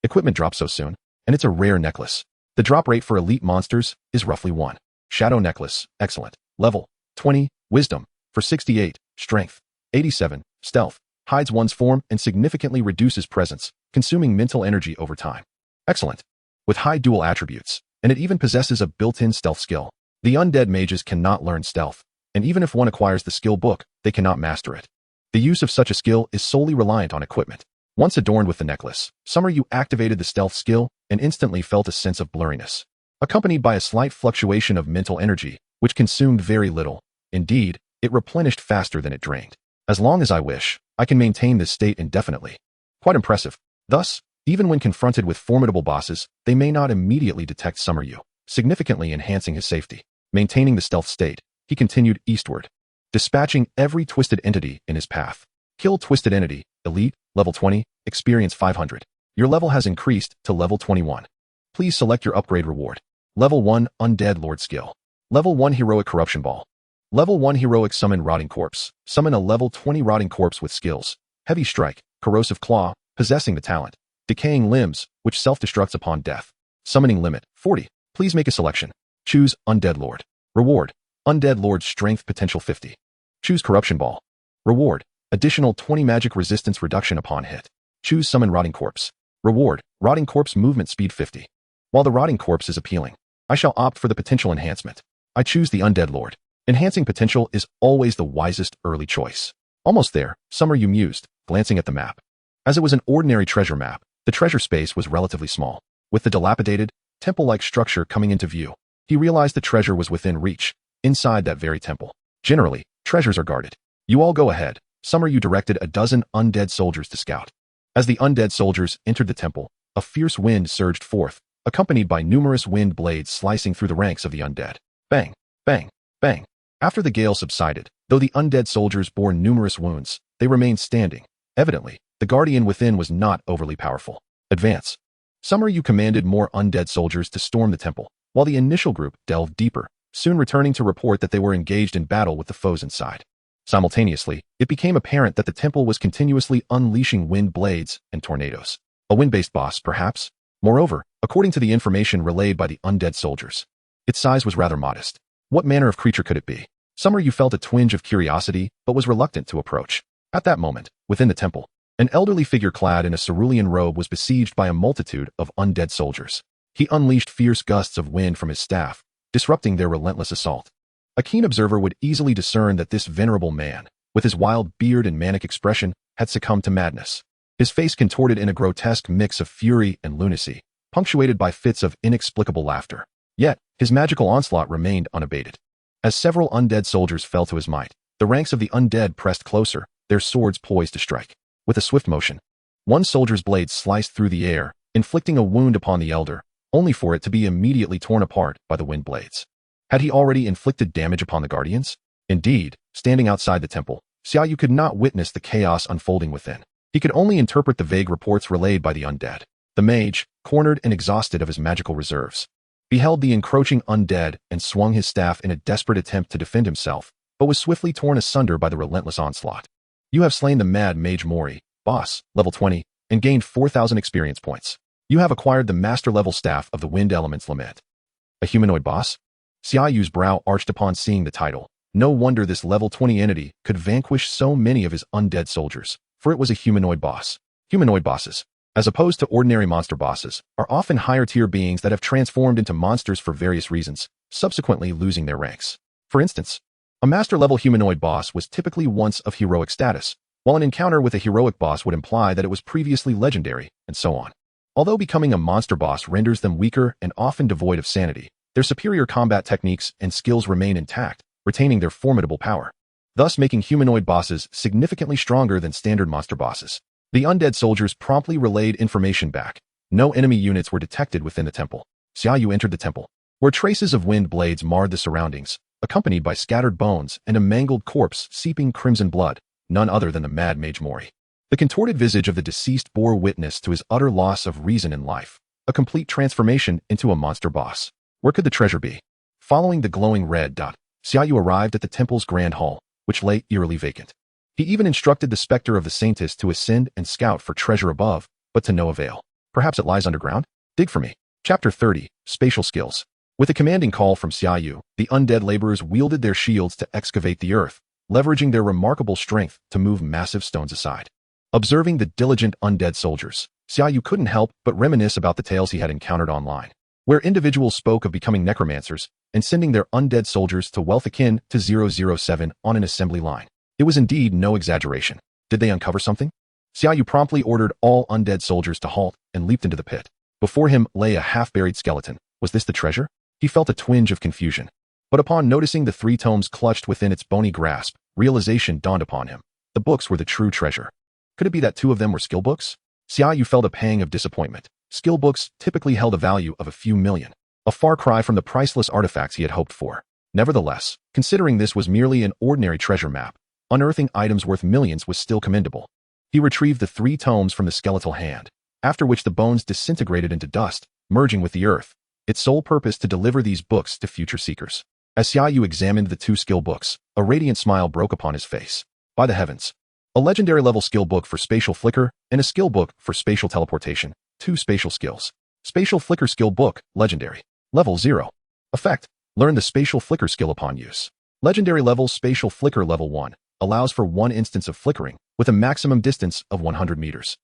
[SPEAKER 1] Equipment drops so soon, and it's a rare necklace. The drop rate for elite monsters is roughly 1. Shadow necklace, excellent. Level 20, wisdom, for 68, strength, 87, stealth, hides one's form and significantly reduces presence, consuming mental energy over time. Excellent. With high dual attributes, and it even possesses a built-in stealth skill. The undead mages cannot learn stealth, and even if one acquires the skill book, they cannot master it. The use of such a skill is solely reliant on equipment. Once adorned with the necklace, Xia Yu activated the stealth skill and instantly felt a sense of blurriness, accompanied by a slight fluctuation of mental energy, which consumed very little. Indeed, it replenished faster than it drained. As long as I wish, I can maintain this state indefinitely. Quite impressive. Thus, even when confronted with formidable bosses, they may not immediately detect Xia Yu, significantly enhancing his safety. Maintaining the stealth state, he continued eastward, dispatching every twisted entity in his path. Kill Twisted Entity, Elite, level 20, experience 500. Your level has increased to level 21. Please select your upgrade reward. Level 1, Undead Lord Skill. Level 1 Heroic Corruption Ball. Level 1 Heroic Summon Rotting Corpse. Summon a level 20 Rotting Corpse with skills: Heavy Strike, Corrosive Claw, possessing the talent Decaying Limbs, which self-destructs upon death. Summoning limit, 40. Please make a selection. Choose Undead Lord. Reward: Undead Lord's Strength Potential 50. Choose Corruption Ball. Reward: Additional 20 magic resistance reduction upon hit. Choose Summon Rotting Corpse. Reward: Rotting Corpse movement speed 50. While the Rotting Corpse is appealing, I shall opt for the potential enhancement. I choose the Undead Lord. Enhancing potential is always the wisest early choice. Almost there, Xia Yu mused, glancing at the map. As it was an ordinary treasure map, the treasure space was relatively small. With the dilapidated, temple-like structure coming into view, he realized the treasure was within reach, inside that very temple. Generally, treasures are guarded. You all go ahead. Xia Yu directed a dozen undead soldiers to scout. As the undead soldiers entered the temple, a fierce wind surged forth, accompanied by numerous wind blades slicing through the ranks of the undead. Bang, bang, bang. After the gale subsided, though the undead soldiers bore numerous wounds, they remained standing. Evidently, the guardian within was not overly powerful. Advance. Xia Yu commanded more undead soldiers to storm the temple, while the initial group delved deeper, soon returning to report that they were engaged in battle with the foes inside. Simultaneously, it became apparent that the temple was continuously unleashing wind blades and tornadoes. A wind-based boss, perhaps? Moreover, according to the information relayed by the undead soldiers, its size was rather modest. What manner of creature could it be? Xia Yu felt a twinge of curiosity, but was reluctant to approach. At that moment, within the temple, an elderly figure clad in a cerulean robe was besieged by a multitude of undead soldiers. He unleashed fierce gusts of wind from his staff, disrupting their relentless assault. A keen observer would easily discern that this venerable man, with his wild beard and manic expression, had succumbed to madness. His face contorted in a grotesque mix of fury and lunacy, punctuated by fits of inexplicable laughter. Yet, his magical onslaught remained unabated. As several undead soldiers fell to his might, the ranks of the undead pressed closer, their swords poised to strike. With a swift motion, one soldier's blade sliced through the air, inflicting a wound upon the elder, only for it to be immediately torn apart by the wind blades. Had he already inflicted damage upon the guardians? Indeed, standing outside the temple, Xia Yu could not witness the chaos unfolding within. He could only interpret the vague reports relayed by the undead. The mage, cornered and exhausted of his magical reserves, beheld the encroaching undead and swung his staff in a desperate attempt to defend himself, but was swiftly torn asunder by the relentless onslaught. You have slain the mad mage Mori, boss, level 20, and gained 4,000 experience points. You have acquired the master-level staff of the Wind Element's Lament. A humanoid boss? Xia Yu's brow arched upon seeing the title. No wonder this level 20 entity could vanquish so many of his undead soldiers, for it was a humanoid boss. Humanoid bosses, as opposed to ordinary monster bosses, are often higher-tier beings that have transformed into monsters for various reasons, subsequently losing their ranks. For instance, a master-level humanoid boss was typically once of heroic status, while an encounter with a heroic boss would imply that it was previously legendary, and so on. Although becoming a monster boss renders them weaker and often devoid of sanity, their superior combat techniques and skills remain intact, retaining their formidable power, thus making humanoid bosses significantly stronger than standard monster bosses. The undead soldiers promptly relayed information back. No enemy units were detected within the temple. Xia Yu entered the temple, where traces of wind blades marred the surroundings, accompanied by scattered bones and a mangled corpse seeping crimson blood, none other than the mad Mage Mori. The contorted visage of the deceased bore witness to his utter loss of reason in life, a complete transformation into a monster boss. Where could the treasure be? Following the glowing red dot, Xia Yu arrived at the temple's grand hall, which lay eerily vacant. He even instructed the specter of the saintess to ascend and scout for treasure above, but to no avail. Perhaps it lies underground? Dig for me. Chapter 30, Spatial Skills. With a commanding call from Xia Yu, the undead laborers wielded their shields to excavate the earth, leveraging their remarkable strength to move massive stones aside. Observing the diligent undead soldiers, Xia Yu couldn't help but reminisce about the tales he had encountered online, where individuals spoke of becoming necromancers and sending their undead soldiers to wealth akin to 007 on an assembly line. It was indeed no exaggeration. Did they uncover something? Xia Yu promptly ordered all undead soldiers to halt and leaped into the pit. Before him lay a half-buried skeleton. Was this the treasure? He felt a twinge of confusion. But upon noticing the 3 tomes clutched within its bony grasp, realization dawned upon him. The books were the true treasure. Could it be that 2 of them were skill books? Xia Yu felt a pang of disappointment. Skill books typically held a value of a few million, a far cry from the priceless artifacts he had hoped for. Nevertheless, considering this was merely an ordinary treasure map, unearthing items worth millions was still commendable. He retrieved the 3 tomes from the skeletal hand, after which the bones disintegrated into dust, merging with the earth, its sole purpose to deliver these books to future seekers. As Xia Yu examined the 2 skill books, a radiant smile broke upon his face. By the heavens! A legendary level skill book for spatial flicker and a skill book for spatial teleportation. 2 spatial skills. Spatial flicker skill book, legendary. Level 0. Effect: learn the spatial flicker skill upon use. Legendary level spatial flicker level 1. Allows for 1 instance of flickering, with a maximum distance of 100 meters.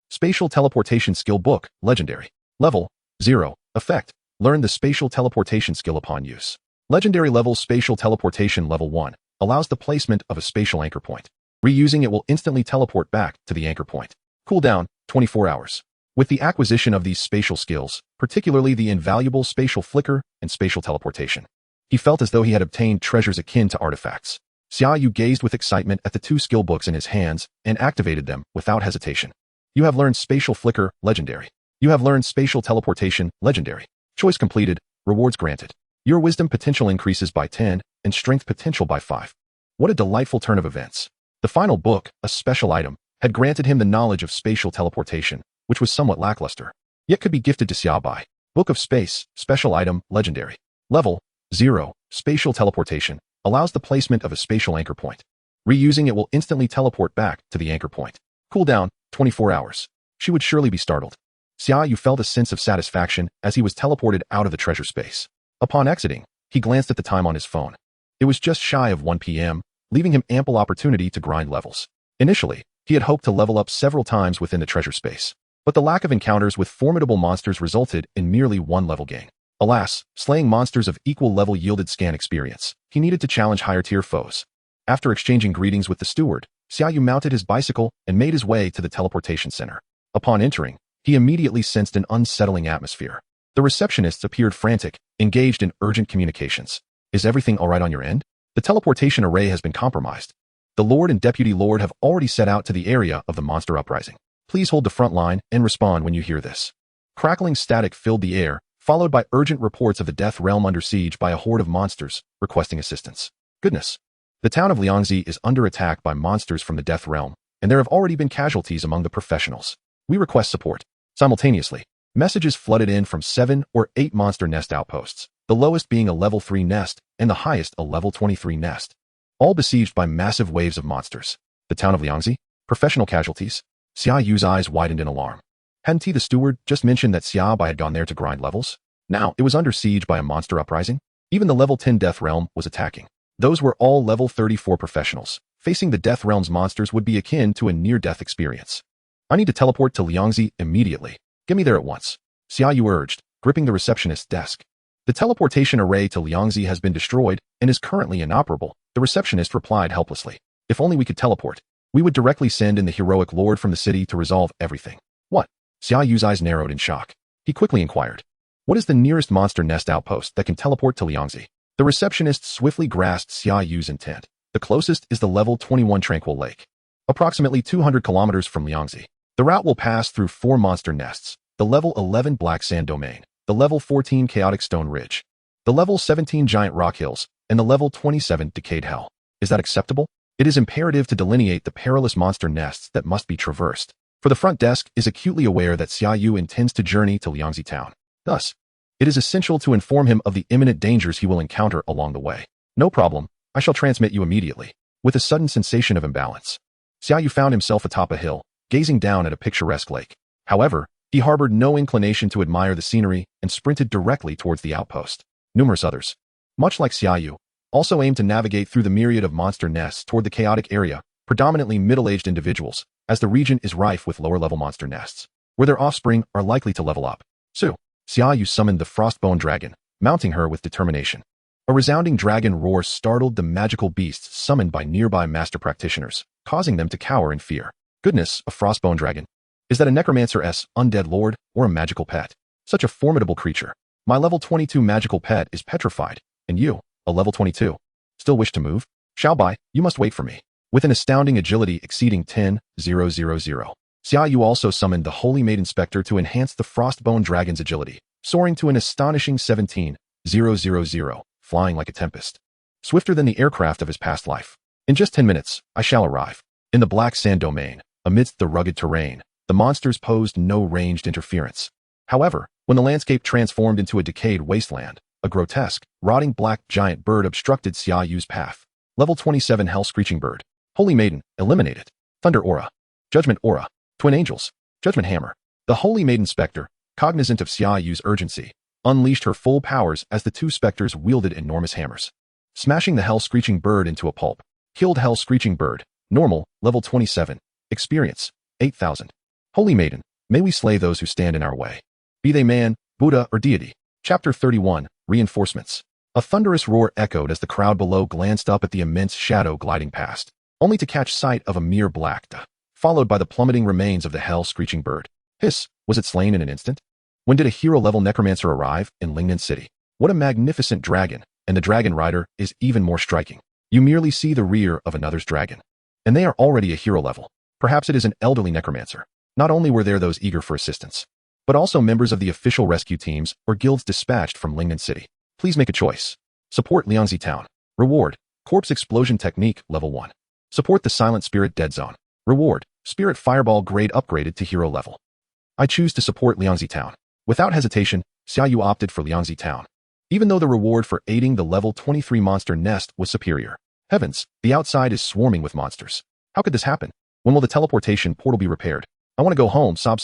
[SPEAKER 1] Spatial teleportation skill book, legendary. Level 0. Effect: learn the spatial teleportation skill upon use. Legendary level spatial teleportation level 1. Allows the placement of a spatial anchor point. Reusing it will instantly teleport back to the anchor point. Cooldown, 24 hours. With the acquisition of these spatial skills, particularly the invaluable spatial flicker and spatial teleportation, he felt as though he had obtained treasures akin to artifacts. Xia Yu gazed with excitement at the 2 skill books in his hands and activated them without hesitation. You have learned spatial flicker, legendary. You have learned spatial teleportation, legendary. Choice completed, rewards granted. Your wisdom potential increases by 10 and strength potential by 5. What a delightful turn of events. The final book, a special item, had granted him the knowledge of spatial teleportation, which was somewhat lackluster, yet could be gifted to Xia Bai. Book of Space, special item, legendary. Level 0. Spatial teleportation allows the placement of a spatial anchor point. Reusing it will instantly teleport back to the anchor point. Cooldown, 24 hours. She would surely be startled. Xia Yu felt a sense of satisfaction as he was teleported out of the treasure space. Upon exiting, he glanced at the time on his phone. It was just shy of 1 p.m., leaving him ample opportunity to grind levels. Initially, he had hoped to level up several times within the treasure space, but the lack of encounters with formidable monsters resulted in merely 1 level gain. Alas, slaying monsters of equal level yielded scan experience. He needed to challenge higher-tier foes. After exchanging greetings with the steward, Xia Yu mounted his bicycle and made his way to the teleportation center. Upon entering, he immediately sensed an unsettling atmosphere. The receptionists appeared frantic, engaged in urgent communications. Is everything all right on your end? The teleportation array has been compromised. The Lord and Deputy Lord have already set out to the area of the monster uprising. Please hold the front line and respond when you hear this. Crackling static filled the air, followed by urgent reports of the Death Realm under siege by a horde of monsters requesting assistance. Goodness. The town of Liangzi is under attack by monsters from the Death Realm, and there have already been casualties among the professionals. We request support. Simultaneously, messages flooded in from 7 or 8 monster nest outposts, the lowest being a level 3 nest and the highest a level 23 nest, all besieged by massive waves of monsters. The town of Liangzi? Professional casualties? Xia Yu's eyes widened in alarm. Hadn't he, the steward, just mentioned that Xia Bai had gone there to grind levels? Now, it was under siege by a monster uprising? Even the level 10 Death Realm was attacking. Those were all level 34 professionals. Facing the Death Realm's monsters would be akin to a near-death experience. I need to teleport to Liangzi immediately. Get me there at once. Xia Yu urged, gripping the receptionist's desk. The teleportation array to Liangzi has been destroyed and is currently inoperable, the receptionist replied helplessly. If only we could teleport. We would directly send in the heroic lord from the city to resolve everything. What? Xia Yu's eyes narrowed in shock. He quickly inquired. What is the nearest monster nest outpost that can teleport to Liangzi? The receptionist swiftly grasped Xia Yu's intent. The closest is the level 21 Tranquil Lake, approximately 200 kilometers from Liangzi. The route will pass through 4 monster nests, the level 11 Black Sand Domain, the level 14 Chaotic Stone Ridge, the level 17 Giant Rock Hills, and the level 27 Decayed Hell. Is that acceptable? It is imperative to delineate the perilous monster nests that must be traversed, for the front desk is acutely aware that Xia Yu intends to journey to Liangzi Town. Thus, it is essential to inform him of the imminent dangers he will encounter along the way. No problem, I shall transmit you immediately. With a sudden sensation of imbalance, Xia Yu found himself atop a hill, gazing down at a picturesque lake. However, he harbored no inclination to admire the scenery and sprinted directly towards the outpost. Numerous others, much like Xia Yu, also aimed to navigate through the myriad of monster nests toward the chaotic area, predominantly middle-aged individuals, as the region is rife with lower-level monster nests, where their offspring are likely to level up. Xia Yu summoned the Frostbone Dragon, mounting her with determination. A resounding dragon roar startled the magical beasts summoned by nearby master practitioners, causing them to cower in fear. Goodness, a Frostbone Dragon. Is that a Necromancer's undead lord or a magical pet? Such a formidable creature. My level 22 magical pet is petrified, and you, a level 22, still wish to move? Xiaobai, you must wait for me. With an astounding agility exceeding 10,000, Xia Yu also summoned the Holy Maiden Spectre to enhance the Frostbone Dragon's agility, soaring to an astonishing 17,000, flying like a tempest. Swifter than the aircraft of his past life. In just 10 minutes, I shall arrive. In the Black Sand Domain, amidst the rugged terrain, the monsters posed no ranged interference. However, when the landscape transformed into a decayed wasteland, a grotesque, rotting black giant bird obstructed Xia Yu's path. Level 27 Hell Screeching Bird. Holy Maiden, eliminated. Thunder Aura. Judgment Aura. Twin Angels. Judgment Hammer. The Holy Maiden Spectre, cognizant of Xia Yu's urgency, unleashed her full powers as the two specters wielded enormous hammers, smashing the Hell Screeching Bird into a pulp. Killed Hell Screeching Bird. Normal, level 27. Experience, 8,000. Holy Maiden, may we slay those who stand in our way, be they man, Buddha, or deity. Chapter 31, Reinforcements. A thunderous roar echoed as the crowd below glanced up at the immense shadow gliding past, only to catch sight of a mere black dot, followed by the plummeting remains of the Hell Screeching Bird. Hiss, was it slain in an instant? When did a hero-level necromancer arrive in Lingnan City? What a magnificent dragon, and the dragon rider is even more striking. You merely see the rear of another's dragon, and they are already a hero level. Perhaps it is an elderly necromancer. Not only were there those eager for assistance, but also members of the official rescue teams or guilds dispatched from Lingnan City. Please make a choice. Support Liangzi Town. Reward, Corpse Explosion Technique Level 1. Support the Silent Spirit Dead Zone. Reward, Spirit Fireball Grade upgraded to hero level. I choose to support Liangzi Town. Without hesitation, Xia Yu opted for Liangzi Town, even though the reward for aiding the level 23 monster nest was superior. Heavens, the outside is swarming with monsters. How could this happen? When will the teleportation portal be repaired? I want to go home, sob.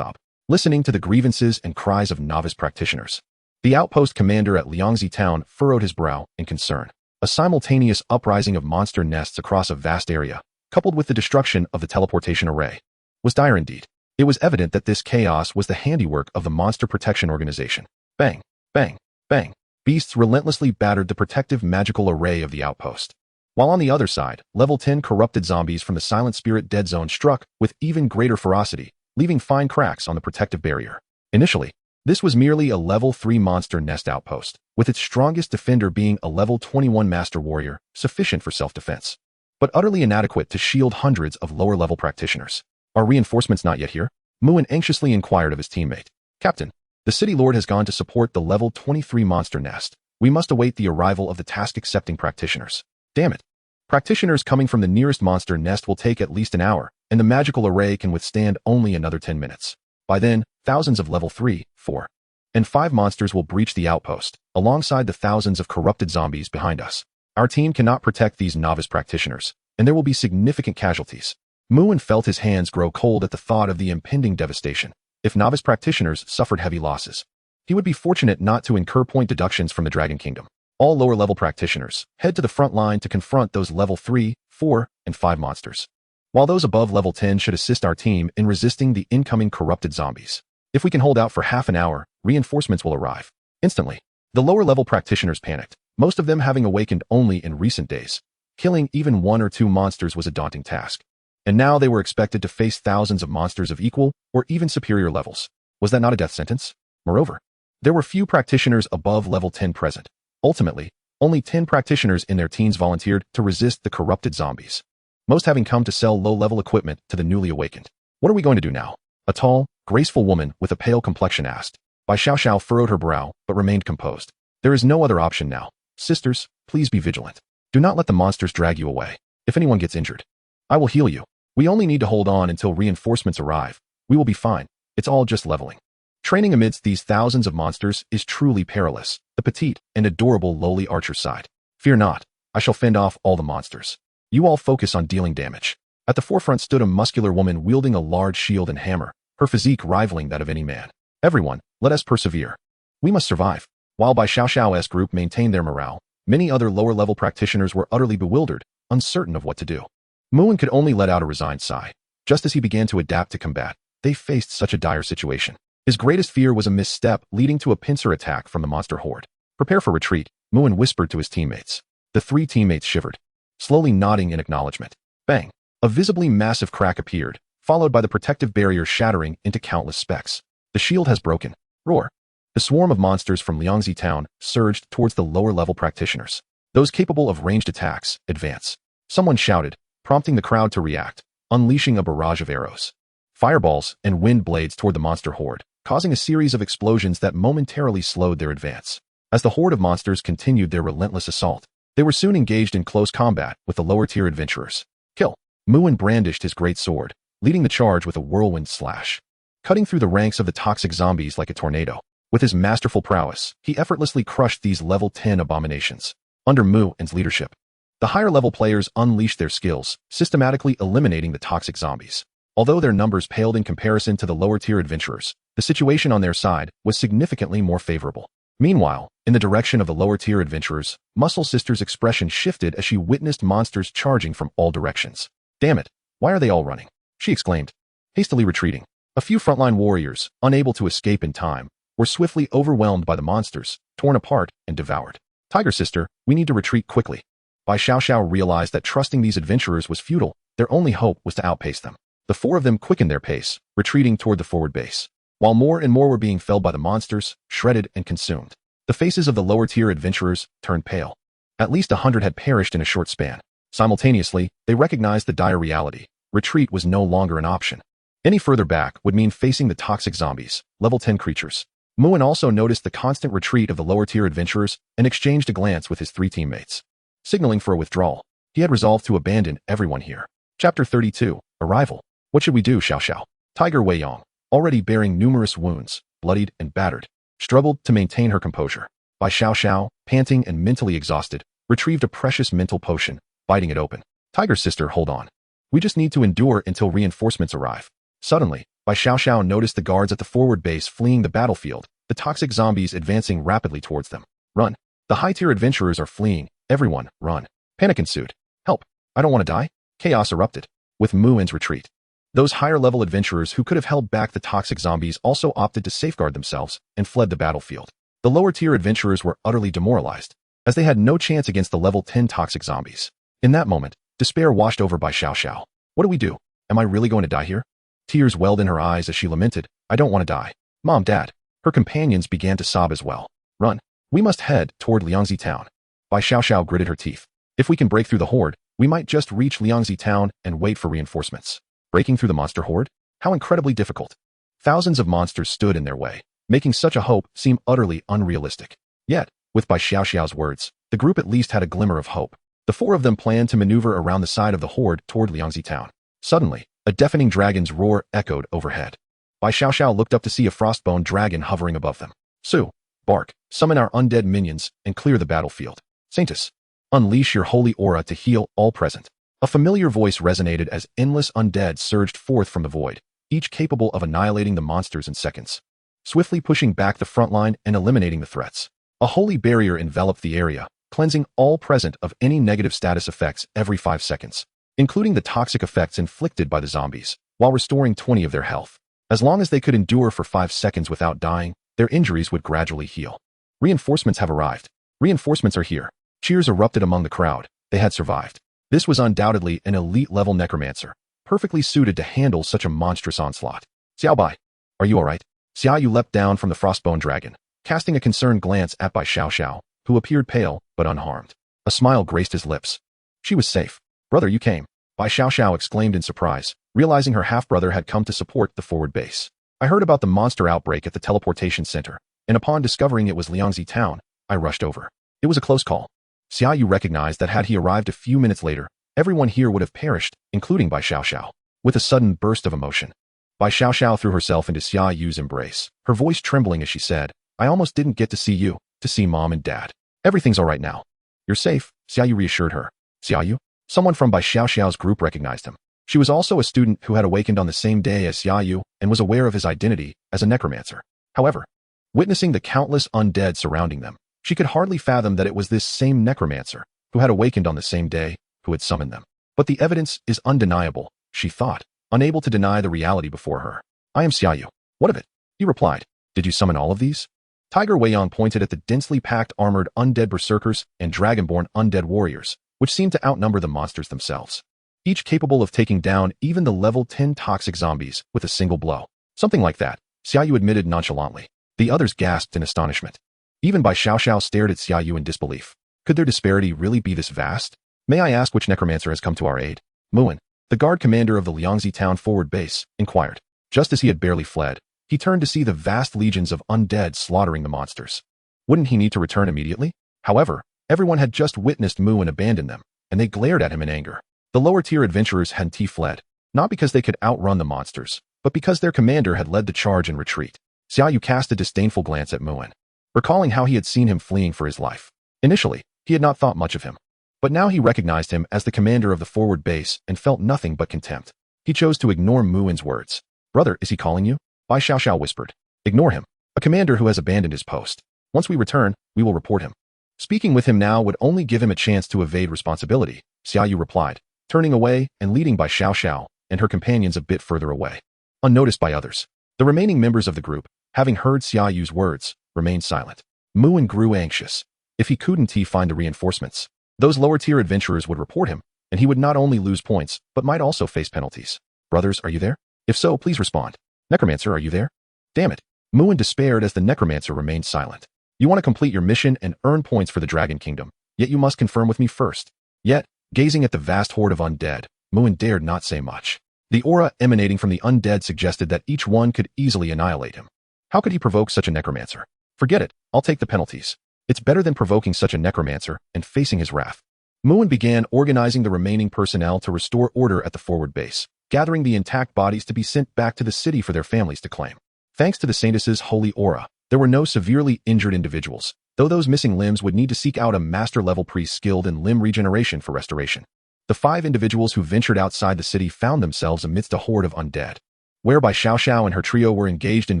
[SPEAKER 1] Listening to the grievances and cries of novice practitioners, the outpost commander at Liangzi Town furrowed his brow in concern. A simultaneous uprising of monster nests across a vast area, coupled with the destruction of the teleportation array, was dire indeed. It was evident that this chaos was the handiwork of the Monster Protection Organization. Bang, bang, bang. Beasts relentlessly battered the protective magical array of the outpost. While on the other side, level 10 corrupted zombies from the Silent Spirit Dead Zone struck with even greater ferocity, leaving fine cracks on the protective barrier. Initially, this was merely a level 3 monster nest outpost, with its strongest defender being a level 21 master warrior, sufficient for self-defense, but utterly inadequate to shield hundreds of lower-level practitioners. Are reinforcements not yet here? Muin anxiously inquired of his teammate. Captain, the city lord has gone to support the level 23 monster nest. We must await the arrival of the task-accepting practitioners. Damn it. Practitioners coming from the nearest monster nest will take at least an hour, and the magical array can withstand only another 10 minutes. By then, thousands of level 3, 4, and 5 monsters will breach the outpost, alongside the thousands of corrupted zombies behind us. Our team cannot protect these novice practitioners, and there will be significant casualties. Muin felt his hands grow cold at the thought of the impending devastation. If novice practitioners suffered heavy losses, he would be fortunate not to incur point deductions from the Dragon Kingdom. All lower-level practitioners head to the front line to confront those level 3, 4, and 5 monsters, while those above level 10 should assist our team in resisting the incoming corrupted zombies. If we can hold out for half an hour, reinforcements will arrive. Instantly, the lower-level practitioners panicked, most of them having awakened only in recent days. Killing even 1 or 2 monsters was a daunting task, and now they were expected to face thousands of monsters of equal or even superior levels. Was that not a death sentence? Moreover, there were few practitioners above level 10 present. Ultimately, only 10 practitioners in their teens volunteered to resist the corrupted zombies, most having come to sell low-level equipment to the newly awakened. What are we going to do now? A tall, graceful woman with a pale complexion asked. Bai Xiaoxiao furrowed her brow, but remained composed. There is no other option now. Sisters, please be vigilant. Do not let the monsters drag you away. If anyone gets injured, I will heal you. We only need to hold on until reinforcements arrive. We will be fine. It's all just leveling. Training amidst these thousands of monsters is truly perilous, the petite and adorable lowly archer sighed. Fear not. I shall fend off all the monsters. You all focus on dealing damage. At the forefront stood a muscular woman wielding a large shield and hammer, her physique rivaling that of any man. Everyone, let us persevere. We must survive. While Bai Xiaoxiao's group maintained their morale, many other lower-level practitioners were utterly bewildered, uncertain of what to do. Muin could only let out a resigned sigh. Just as he began to adapt to combat, they faced such a dire situation. His greatest fear was a misstep leading to a pincer attack from the monster horde. Prepare for retreat, Muin whispered to his teammates. The three teammates shivered, slowly nodding in acknowledgement. Bang! A visibly massive crack appeared, followed by the protective barrier shattering into countless specks. The shield has broken. Roar! The swarm of monsters from Liangzi town surged towards the lower-level practitioners. Those capable of ranged attacks, advance. Someone shouted, prompting the crowd to react, unleashing a barrage of arrows, fireballs, and wind blades toward the monster horde, causing a series of explosions that momentarily slowed their advance. As the horde of monsters continued their relentless assault, they were soon engaged in close combat with the lower-tier adventurers. Kill! Muin brandished his great sword, leading the charge with a whirlwind slash, cutting through the ranks of the toxic zombies like a tornado. With his masterful prowess, he effortlessly crushed these level 10 abominations. Under Muin's leadership, the higher-level players unleashed their skills, systematically eliminating the toxic zombies. Although their numbers paled in comparison to the lower-tier adventurers, the situation on their side was significantly more favorable. Meanwhile, in the direction of the lower-tier adventurers, Muscle Sister's expression shifted as she witnessed monsters charging from all directions. Damn it, why are they all running? She exclaimed, hastily retreating. A few frontline warriors, unable to escape in time, were swiftly overwhelmed by the monsters, torn apart and devoured. Tiger Sister, we need to retreat quickly. Bai Xiaoxiao realized that trusting these adventurers was futile. Their only hope was to outpace them. The four of them quickened their pace, retreating toward the forward base. While more and more were being felled by the monsters, shredded and consumed, the faces of the lower-tier adventurers turned pale. At least 100 had perished in a short span. Simultaneously, they recognized the dire reality. Retreat was no longer an option. Any further back would mean facing the toxic zombies, level 10 creatures. Muin also noticed the constant retreat of the lower-tier adventurers and exchanged a glance with his three teammates, signaling for a withdrawal. He had resolved to abandon everyone here. Chapter 32, Arrival. What should we do, Xiao? Tiger Weiyong, already bearing numerous wounds, bloodied and battered, struggled to maintain her composure. Bai Xiaoxiao, panting and mentally exhausted, retrieved a precious mental potion, biting it open. Tiger Sister, hold on. We just need to endure until reinforcements arrive. Suddenly, Bai Xiaoxiao noticed the guards at the forward base fleeing the battlefield, the toxic zombies advancing rapidly towards them. Run. The high-tier adventurers are fleeing. Everyone, run. Panic ensued. Help. I don't want to die. Chaos erupted. With Muin's retreat, those higher-level adventurers who could have held back the toxic zombies also opted to safeguard themselves and fled the battlefield. The lower-tier adventurers were utterly demoralized, as they had no chance against the level 10 toxic zombies. In that moment, despair washed over Bai Xiaoxiao. What do we do? Am I really going to die here? Tears welled in her eyes as she lamented, I don't want to die. Mom, Dad. Her companions began to sob as well. Run. We must head toward Liangzi town. Bai Xiaoxiao gritted her teeth. If we can break through the horde, we might just reach Liangzi town and wait for reinforcements. Breaking through the monster horde? How incredibly difficult. Thousands of monsters stood in their way, making such a hope seem utterly unrealistic. Yet, with Bai Xiaoxiao's words, the group at least had a glimmer of hope. The four of them planned to maneuver around the side of the horde toward Liangzi town. Suddenly, a deafening dragon's roar echoed overhead. Bai Xiaoxiao looked up to see a frostbone dragon hovering above them. Su, bark, summon our undead minions, and clear the battlefield. Saintus, unleash your holy aura to heal all present. A familiar voice resonated as endless undead surged forth from the void, each capable of annihilating the monsters in seconds, swiftly pushing back the front line and eliminating the threats. A holy barrier enveloped the area, cleansing all present of any negative status effects every 5 seconds, including the toxic effects inflicted by the zombies, while restoring 20 of their health. As long as they could endure for 5 seconds without dying, their injuries would gradually heal. Reinforcements have arrived. Reinforcements are here. Cheers erupted among the crowd. They had survived. This was undoubtedly an elite-level necromancer, perfectly suited to handle such a monstrous onslaught. Xiaobai, are you alright? Xia Yu leapt down from the frostbone dragon, casting a concerned glance at Bai Xiaoxiao, who appeared pale but unharmed. A smile graced his lips. She was safe. Brother, you came. Bai Xiaoxiao exclaimed in surprise, realizing her half-brother had come to support the forward base. I heard about the monster outbreak at the teleportation center, and upon discovering it was Liangzi town, I rushed over. It was a close call. Xia Yu recognized that had he arrived a few minutes later, everyone here would have perished, including Bai Xiaoxiao. With a sudden burst of emotion, Bai Xiaoxiao threw herself into Xia Yu's embrace, her voice trembling as she said, I almost didn't get to see you, to see Mom and Dad. Everything's all right now. You're safe, Xia Yu reassured her. Xia Yu? Someone from Bai Xiaoxiao's group recognized him. She was also a student who had awakened on the same day as Xia Yu and was aware of his identity as a necromancer. However, witnessing the countless undead surrounding them, she could hardly fathom that it was this same necromancer who had awakened on the same day who had summoned them. But the evidence is undeniable, she thought, unable to deny the reality before her. I am Xia Yu. What of it? He replied. Did you summon all of these? Tiger Weiyang pointed at the densely packed armored undead berserkers and dragonborn undead warriors, which seemed to outnumber the monsters themselves, each capable of taking down even the level 10 toxic zombies with a single blow. Something like that, Xia Yu admitted nonchalantly. The others gasped in astonishment. Even Bai Xiaoxiao stared at Xia Yu in disbelief. Could their disparity really be this vast? May I ask which necromancer has come to our aid? Muin, the guard commander of the Liangzi town forward base, inquired. Just as he had barely fled, he turned to see the vast legions of undead slaughtering the monsters. Wouldn't he need to return immediately? However, everyone had just witnessed Muin abandon them, and they glared at him in anger. The lower-tier adventurers had fled, not because they could outrun the monsters, but because their commander had led the charge in retreat. Xia Yu cast a disdainful glance at Muin, recalling how he had seen him fleeing for his life. Initially, he had not thought much of him, but now he recognized him as the commander of the forward base and felt nothing but contempt. He chose to ignore Muin's words. Brother, is he calling you? Bai Xiaoxiao whispered. Ignore him. A commander who has abandoned his post. Once we return, we will report him. Speaking with him now would only give him a chance to evade responsibility, Xia Yu replied, turning away and leading Bai Xiaoxiao and her companions a bit further away. Unnoticed by others, the remaining members of the group, having heard Xia Yu's words, remained silent. Muin grew anxious. If he couldn't find the reinforcements, those lower-tier adventurers would report him, and he would not only lose points, but might also face penalties. Brothers, are you there? If so, please respond. Necromancer, are you there? Damn it. Muin despaired as the necromancer remained silent. You want to complete your mission and earn points for the Dragon Kingdom, yet you must confirm with me first. Yet, gazing at the vast horde of undead, Muin dared not say much. The aura emanating from the undead suggested that each one could easily annihilate him. How could he provoke such a necromancer? Forget it, I'll take the penalties. It's better than provoking such a necromancer and facing his wrath. Muin began organizing the remaining personnel to restore order at the forward base, gathering the intact bodies to be sent back to the city for their families to claim. Thanks to the Saintess's holy aura, there were no severely injured individuals, though those missing limbs would need to seek out a master-level priest skilled in limb regeneration for restoration. The 5 individuals who ventured outside the city found themselves amidst a horde of undead, whereby Xiaoxiao and her trio were engaged in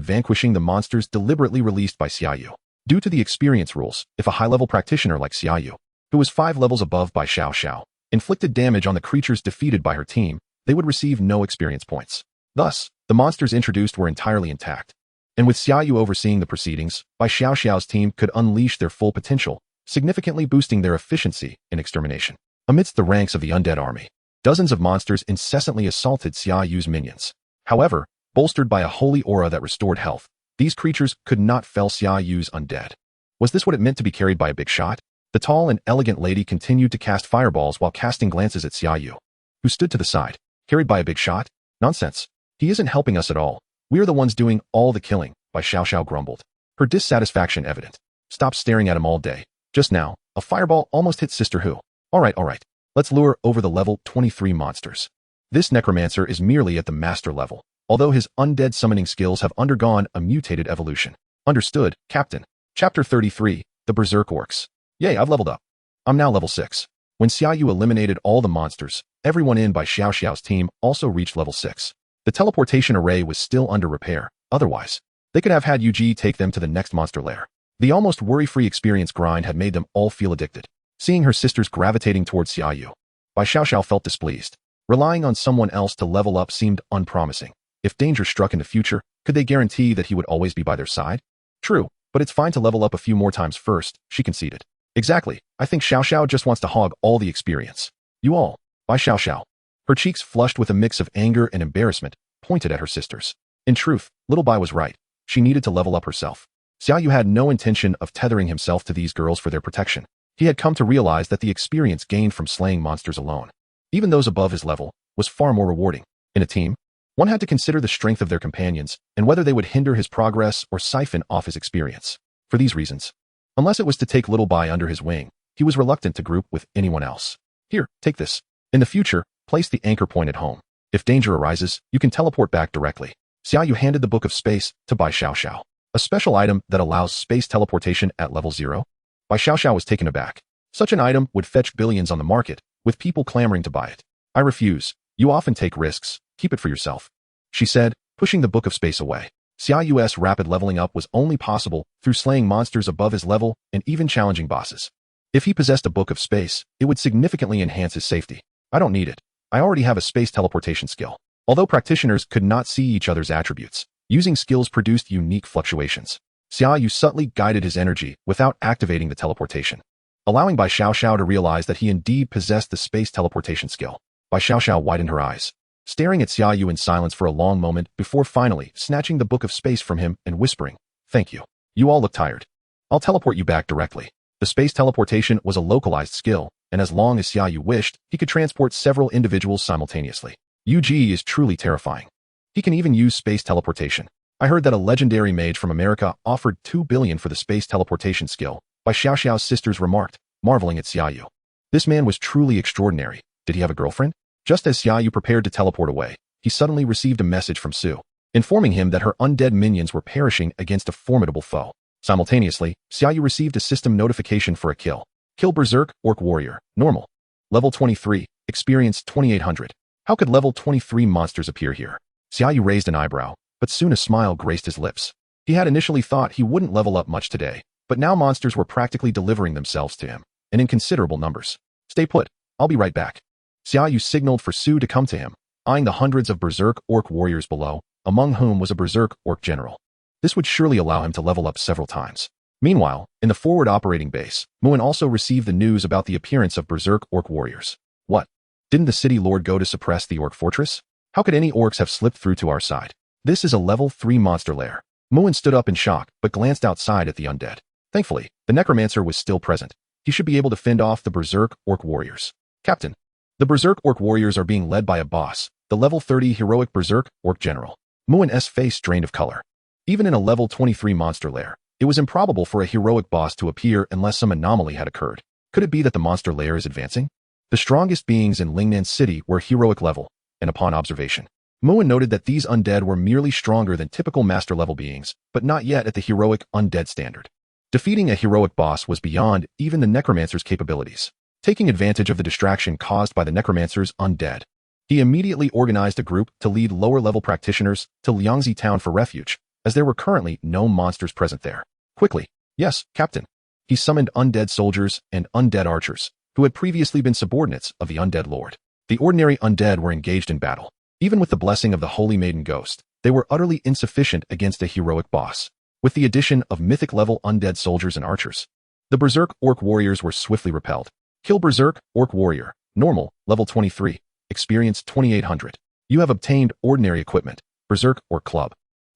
[SPEAKER 1] vanquishing the monsters deliberately released by Xia Yu. Due to the experience rules, if a high-level practitioner like Xia Yu, who was 5 levels above Bai Xiaoxiao, inflicted damage on the creatures defeated by her team, they would receive no experience points. Thus, the monsters introduced were entirely intact. And with Xia Yu overseeing the proceedings, Bai Xiaoxiao's team could unleash their full potential, significantly boosting their efficiency in extermination. Amidst the ranks of the undead army, dozens of monsters incessantly assaulted Xia Yu's minions. However, bolstered by a holy aura that restored health, these creatures could not fell Xia Yu's undead. Was this what it meant to be carried by a big shot? The tall and elegant lady continued to cast fireballs while casting glances at Xia Yu, who stood to the side. Carried by a big shot? Nonsense. He isn't helping us at all. We are the ones doing all the killing, Bai Xiaoxiao grumbled, her dissatisfaction evident. Stop staring at him all day. Just now, a fireball almost hit Sister Hu. All right. Let's lure over the level 23 monsters. This necromancer is merely at the master level, although his undead summoning skills have undergone a mutated evolution. Understood, Captain. Chapter 33, The Berserk Orcs. Yay, I've leveled up. I'm now level 6. When Xia Yu eliminated all the monsters, everyone in Bai Xiaoxiao's team also reached level 6. The teleportation array was still under repair, otherwise, they could have had Yuji take them to the next monster lair. The almost worry-free experience grind had made them all feel addicted. Seeing her sisters gravitating towards Xia Yu, Bai Xiaoxiao felt displeased. Relying on someone else to level up seemed unpromising. If danger struck in the future, could they guarantee that he would always be by their side? True, but it's fine to level up a few more times first, she conceded. Exactly, I think Xiaoxiao just wants to hog all the experience. You all, Bai Xiaoxiao. Her cheeks flushed with a mix of anger and embarrassment, pointed at her sisters. In truth, little Bai was right. She needed to level up herself. Xia Yu had no intention of tethering himself to these girls for their protection. He had come to realize that the experience gained from slaying monsters alone, even those above his level, was far more rewarding. In a team, one had to consider the strength of their companions and whether they would hinder his progress or siphon off his experience. For these reasons, unless it was to take Little Bai under his wing, he was reluctant to group with anyone else. Here, take this. In the future, place the anchor point at home. If danger arises, you can teleport back directly. Xia Yu handed the Book of Space to Bai Xiaoxiao, a special item that allows space teleportation at level 0. Bai Xiaoxiao was taken aback. Such an item would fetch billions on the market, with people clamoring to buy it. I refuse. You often take risks. Keep it for yourself, she said, pushing the Book of Space away. Xia Yu's rapid leveling up was only possible through slaying monsters above his level and even challenging bosses. If he possessed a Book of Space, it would significantly enhance his safety. I don't need it. I already have a space teleportation skill. Although practitioners could not see each other's attributes, using skills produced unique fluctuations. Xia Yu subtly guided his energy without activating the teleportation, allowing Bai Xiaoxiao to realize that he indeed possessed the space teleportation skill. Bai Xiaoxiao widened her eyes, staring at Xia Yu in silence for a long moment before finally snatching the Book of Space from him and whispering, "Thank you. You all look tired. I'll teleport you back directly." The space teleportation was a localized skill, and as long as Xia Yu wished, he could transport several individuals simultaneously. Yu-Ji is truly terrifying. He can even use space teleportation. I heard that a legendary mage from America offered 2 billion for the space teleportation skill, Bai Xiaoxiao's sisters remarked, marveling at Xia Yu. This man was truly extraordinary. Did he have a girlfriend? Just as Xia Yu prepared to teleport away, he suddenly received a message from Su, informing him that her undead minions were perishing against a formidable foe. Simultaneously, Xia Yu received a system notification for a kill. Kill Berserk Orc Warrior, normal. Level 23, experience 2800. How could level 23 monsters appear here? Xia Yu raised an eyebrow, but soon a smile graced his lips. He had initially thought he wouldn't level up much today, but now monsters were practically delivering themselves to him, and in considerable numbers. Stay put, I'll be right back. Xia Yu signaled for Su to come to him, eyeing the hundreds of Berserk Orc warriors below, among whom was a Berserk Orc general. This would surely allow him to level up several times. Meanwhile, in the forward operating base, Muin also received the news about the appearance of Berserk Orc warriors. What? Didn't the city lord go to suppress the Orc fortress? How could any orcs have slipped through to our side? This is a level 3 monster lair. Muin stood up in shock, but glanced outside at the undead. Thankfully, the Necromancer was still present. He should be able to fend off the Berserk Orc warriors. Captain, the Berserk Orc warriors are being led by a boss, the level 30 heroic Berserk Orc general. Muin's face drained of color. Even in a level 23 monster lair, it was improbable for a heroic boss to appear unless some anomaly had occurred. Could it be that the monster lair is advancing? The strongest beings in Lingnan City were heroic level, and upon observation, Muin noted that these undead were merely stronger than typical master-level beings, but not yet at the heroic undead standard. Defeating a heroic boss was beyond even the Necromancer's capabilities. Taking advantage of the distraction caused by the Necromancer's undead, he immediately organized a group to lead lower-level practitioners to Liangzi town for refuge, as there were currently no monsters present there. Quickly, yes, Captain. He summoned undead soldiers and undead archers, who had previously been subordinates of the undead lord. The ordinary undead were engaged in battle. Even with the blessing of the Holy Maiden Ghost, they were utterly insufficient against a heroic boss. With the addition of mythic-level undead soldiers and archers, the Berserk Orc warriors were swiftly repelled. Kill Berserk Orc warrior, normal, level 23, experience 2800. You have obtained ordinary equipment, Berserk Orc club.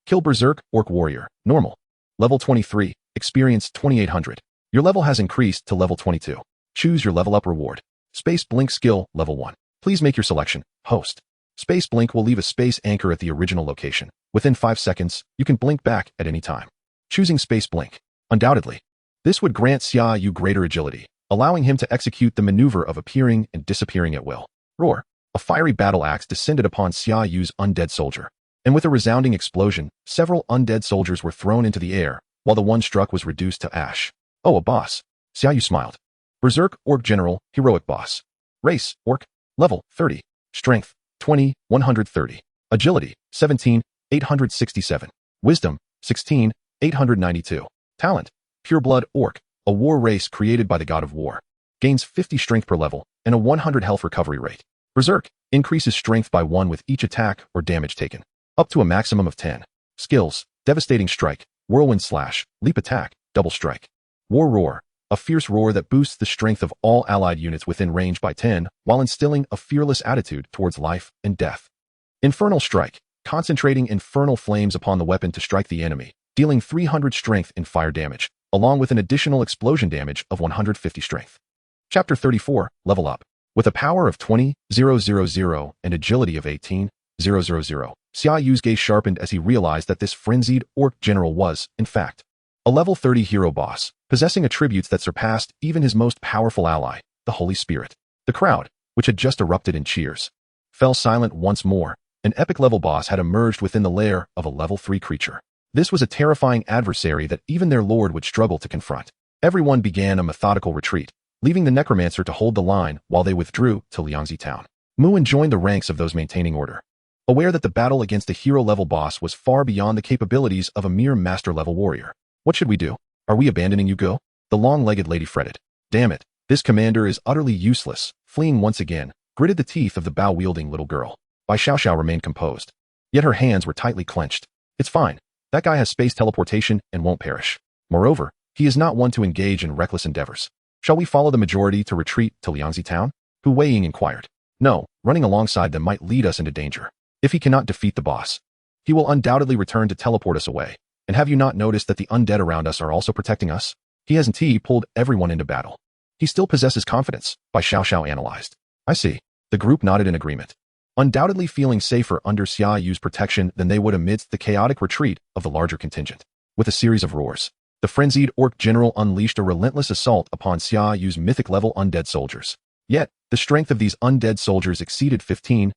[SPEAKER 1] Kill Berserk Orc warrior, normal, level 23, experience 2800. Your level has increased to level 22. Choose your level up reward. Space Blink skill, level 1. Please make your selection, host. Space Blink will leave a space anchor at the original location. Within 5 seconds, you can blink back at any time. Choosing Space Blink. Undoubtedly, this would grant Xia Yu greater agility, allowing him to execute the maneuver of appearing and disappearing at will. Roar. A fiery battle axe descended upon Xia Yu's undead soldier, and with a resounding explosion, several undead soldiers were thrown into the air, while the one struck was reduced to ash. Oh, a boss. Xia Yu smiled. Berserk Orc General, Heroic Boss. Race, Orc. Level, 30. Strength, 20, 130. Agility, 17, 867. Wisdom, 16, 892. Talent, Pureblood Orc, a war race created by the god of war. Gains 50 strength per level, and a 100 health recovery rate. Berserk, increases strength by 1 with each attack or damage taken, up to a maximum of 10. Skills, Devastating Strike, Whirlwind Slash, Leap Attack, Double Strike. War Roar, a fierce roar that boosts the strength of all allied units within range by 10, while instilling a fearless attitude towards life and death. Infernal Strike, concentrating infernal flames upon the weapon to strike the enemy, dealing 300 strength in fire damage, along with an additional explosion damage of 150 strength. Chapter 34, Level Up. With a power of 20,000 and agility of 18, Xia Yu's gaze sharpened as he realized that this frenzied orc general was, in fact, a level 30 hero boss, possessing attributes that surpassed even his most powerful ally, the Holy Spirit. The crowd, which had just erupted in cheers, fell silent once more. An epic level boss had emerged within the lair of a level 3 creature. This was a terrifying adversary that even their lord would struggle to confront. Everyone began a methodical retreat, leaving the Necromancer to hold the line while they withdrew to Liangzi town. Muin joined the ranks of those maintaining order, aware that the battle against a hero-level boss was far beyond the capabilities of a mere master-level warrior. What should we do? Are we abandoning you, Go? The long-legged lady fretted. Damn it, this commander is utterly useless. Fleeing once again, gritted the teeth of the bow-wielding little girl. Bai Xiaoxiao remained composed, yet her hands were tightly clenched. It's fine. That guy has space teleportation and won't perish. Moreover, he is not one to engage in reckless endeavors. Shall we follow the majority to retreat to Liangzi town? Hu Weiying inquired. No, running alongside them might lead us into danger. If he cannot defeat the boss, he will undoubtedly return to teleport us away. And have you not noticed that the undead around us are also protecting us? He hasn't pulled everyone into battle. He still possesses confidence, Bai Xiaoxiao analyzed. I see. The group nodded in agreement, undoubtedly feeling safer under Xia Yu's protection than they would amidst the chaotic retreat of the larger contingent. With a series of roars, the frenzied orc general unleashed a relentless assault upon Xia Yu's mythic-level undead soldiers. Yet, the strength of these undead soldiers exceeded 15,000.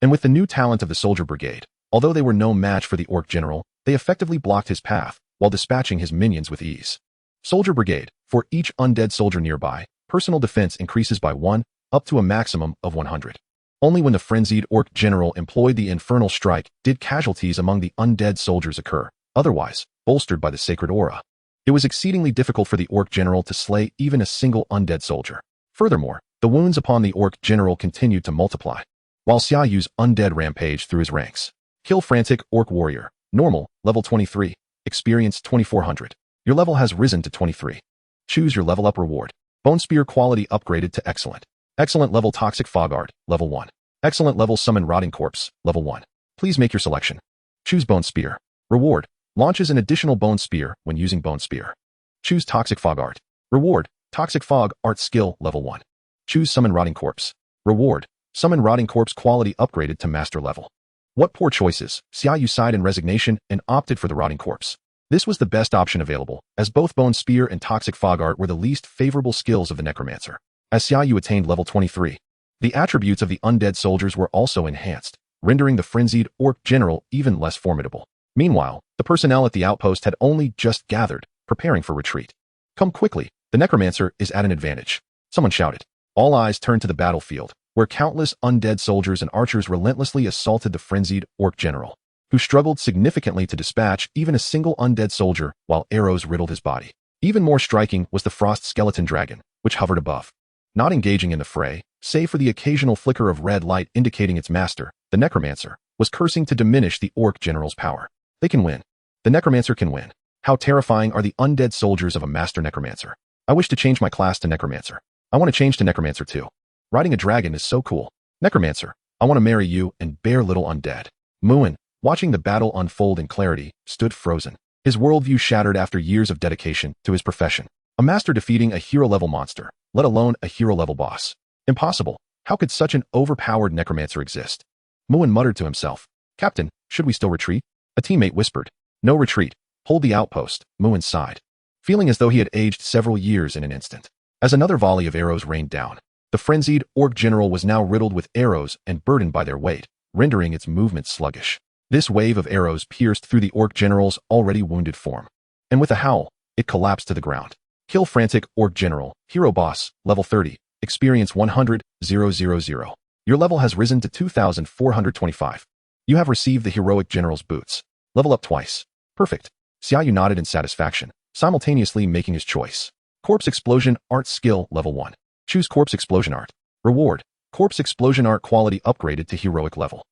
[SPEAKER 1] And with the new talent of the soldier brigade, although they were no match for the orc general, they effectively blocked his path while dispatching his minions with ease. Soldier brigade. For each undead soldier nearby, personal defense increases by 1, up to a maximum of 100. Only when the frenzied orc general employed the infernal strike did casualties among the undead soldiers occur, otherwise, bolstered by the sacred aura. It was exceedingly difficult for the orc general to slay even a single undead soldier. Furthermore, the wounds upon the orc general continued to multiply, while Xia Yu's undead rampaged through his ranks. Kill frantic orc warrior. Normal, level 23. Experience 2400. Your level has risen to 23. Choose your level up reward. Bone Spear quality upgraded to excellent. Excellent level Toxic Fogart, level 1. Excellent level Summon Rotting Corpse, level 1. Please make your selection. Choose Bone Spear. Reward. Launches an additional Bone Spear when using Bone Spear. Choose Toxic Fogart. Reward. Toxic Fog Art Skill, level 1. Choose Summon Rotting Corpse. Reward. Summon Rotting Corpse quality upgraded to master level. What poor choices. Xia Yu sighed in resignation and opted for the Rotting Corpse. This was the best option available, as both Bone Spear and Toxic Fogart were the least favorable skills of the Necromancer. As Xia Yu attained level 23, the attributes of the undead soldiers were also enhanced, rendering the frenzied orc general even less formidable. Meanwhile, the personnel at the outpost had only just gathered, preparing for retreat. Come quickly, the Necromancer is at an advantage. Someone shouted. All eyes turned to the battlefield, where countless undead soldiers and archers relentlessly assaulted the frenzied orc general, who struggled significantly to dispatch even a single undead soldier while arrows riddled his body. Even more striking was the frost skeleton dragon, which hovered above. Not engaging in the fray, save for the occasional flicker of red light indicating its master, the Necromancer, was cursing to diminish the orc general's power. They can win. The Necromancer can win. How terrifying are the undead soldiers of a master Necromancer. I wish to change my class to Necromancer. I want to change to Necromancer too. Riding a dragon is so cool. Necromancer, I want to marry you and bear little undead. Muin, watching the battle unfold in clarity, stood frozen. His worldview shattered after years of dedication to his profession. A master defeating a hero-level monster, let alone a hero-level boss. Impossible. How could such an overpowered Necromancer exist? Muin muttered to himself. Captain, should we still retreat? A teammate whispered. No retreat. Hold the outpost, Muin sighed, feeling as though he had aged several years in an instant. As another volley of arrows rained down, the frenzied orc general was now riddled with arrows and burdened by their weight, rendering its movement sluggish. This wave of arrows pierced through the orc general's already wounded form, and with a howl, it collapsed to the ground. Kill frantic orc general, hero boss, level 30, experience 100,000. Your level has risen to 2,425. You have received the heroic general's boots. Level up twice. Perfect. Xia Yu nodded in satisfaction, simultaneously making his choice. Corpse Explosion Art Skill, level 1. Choose Corpse Explosion Art. Reward. Corpse Explosion Art quality upgraded to heroic level.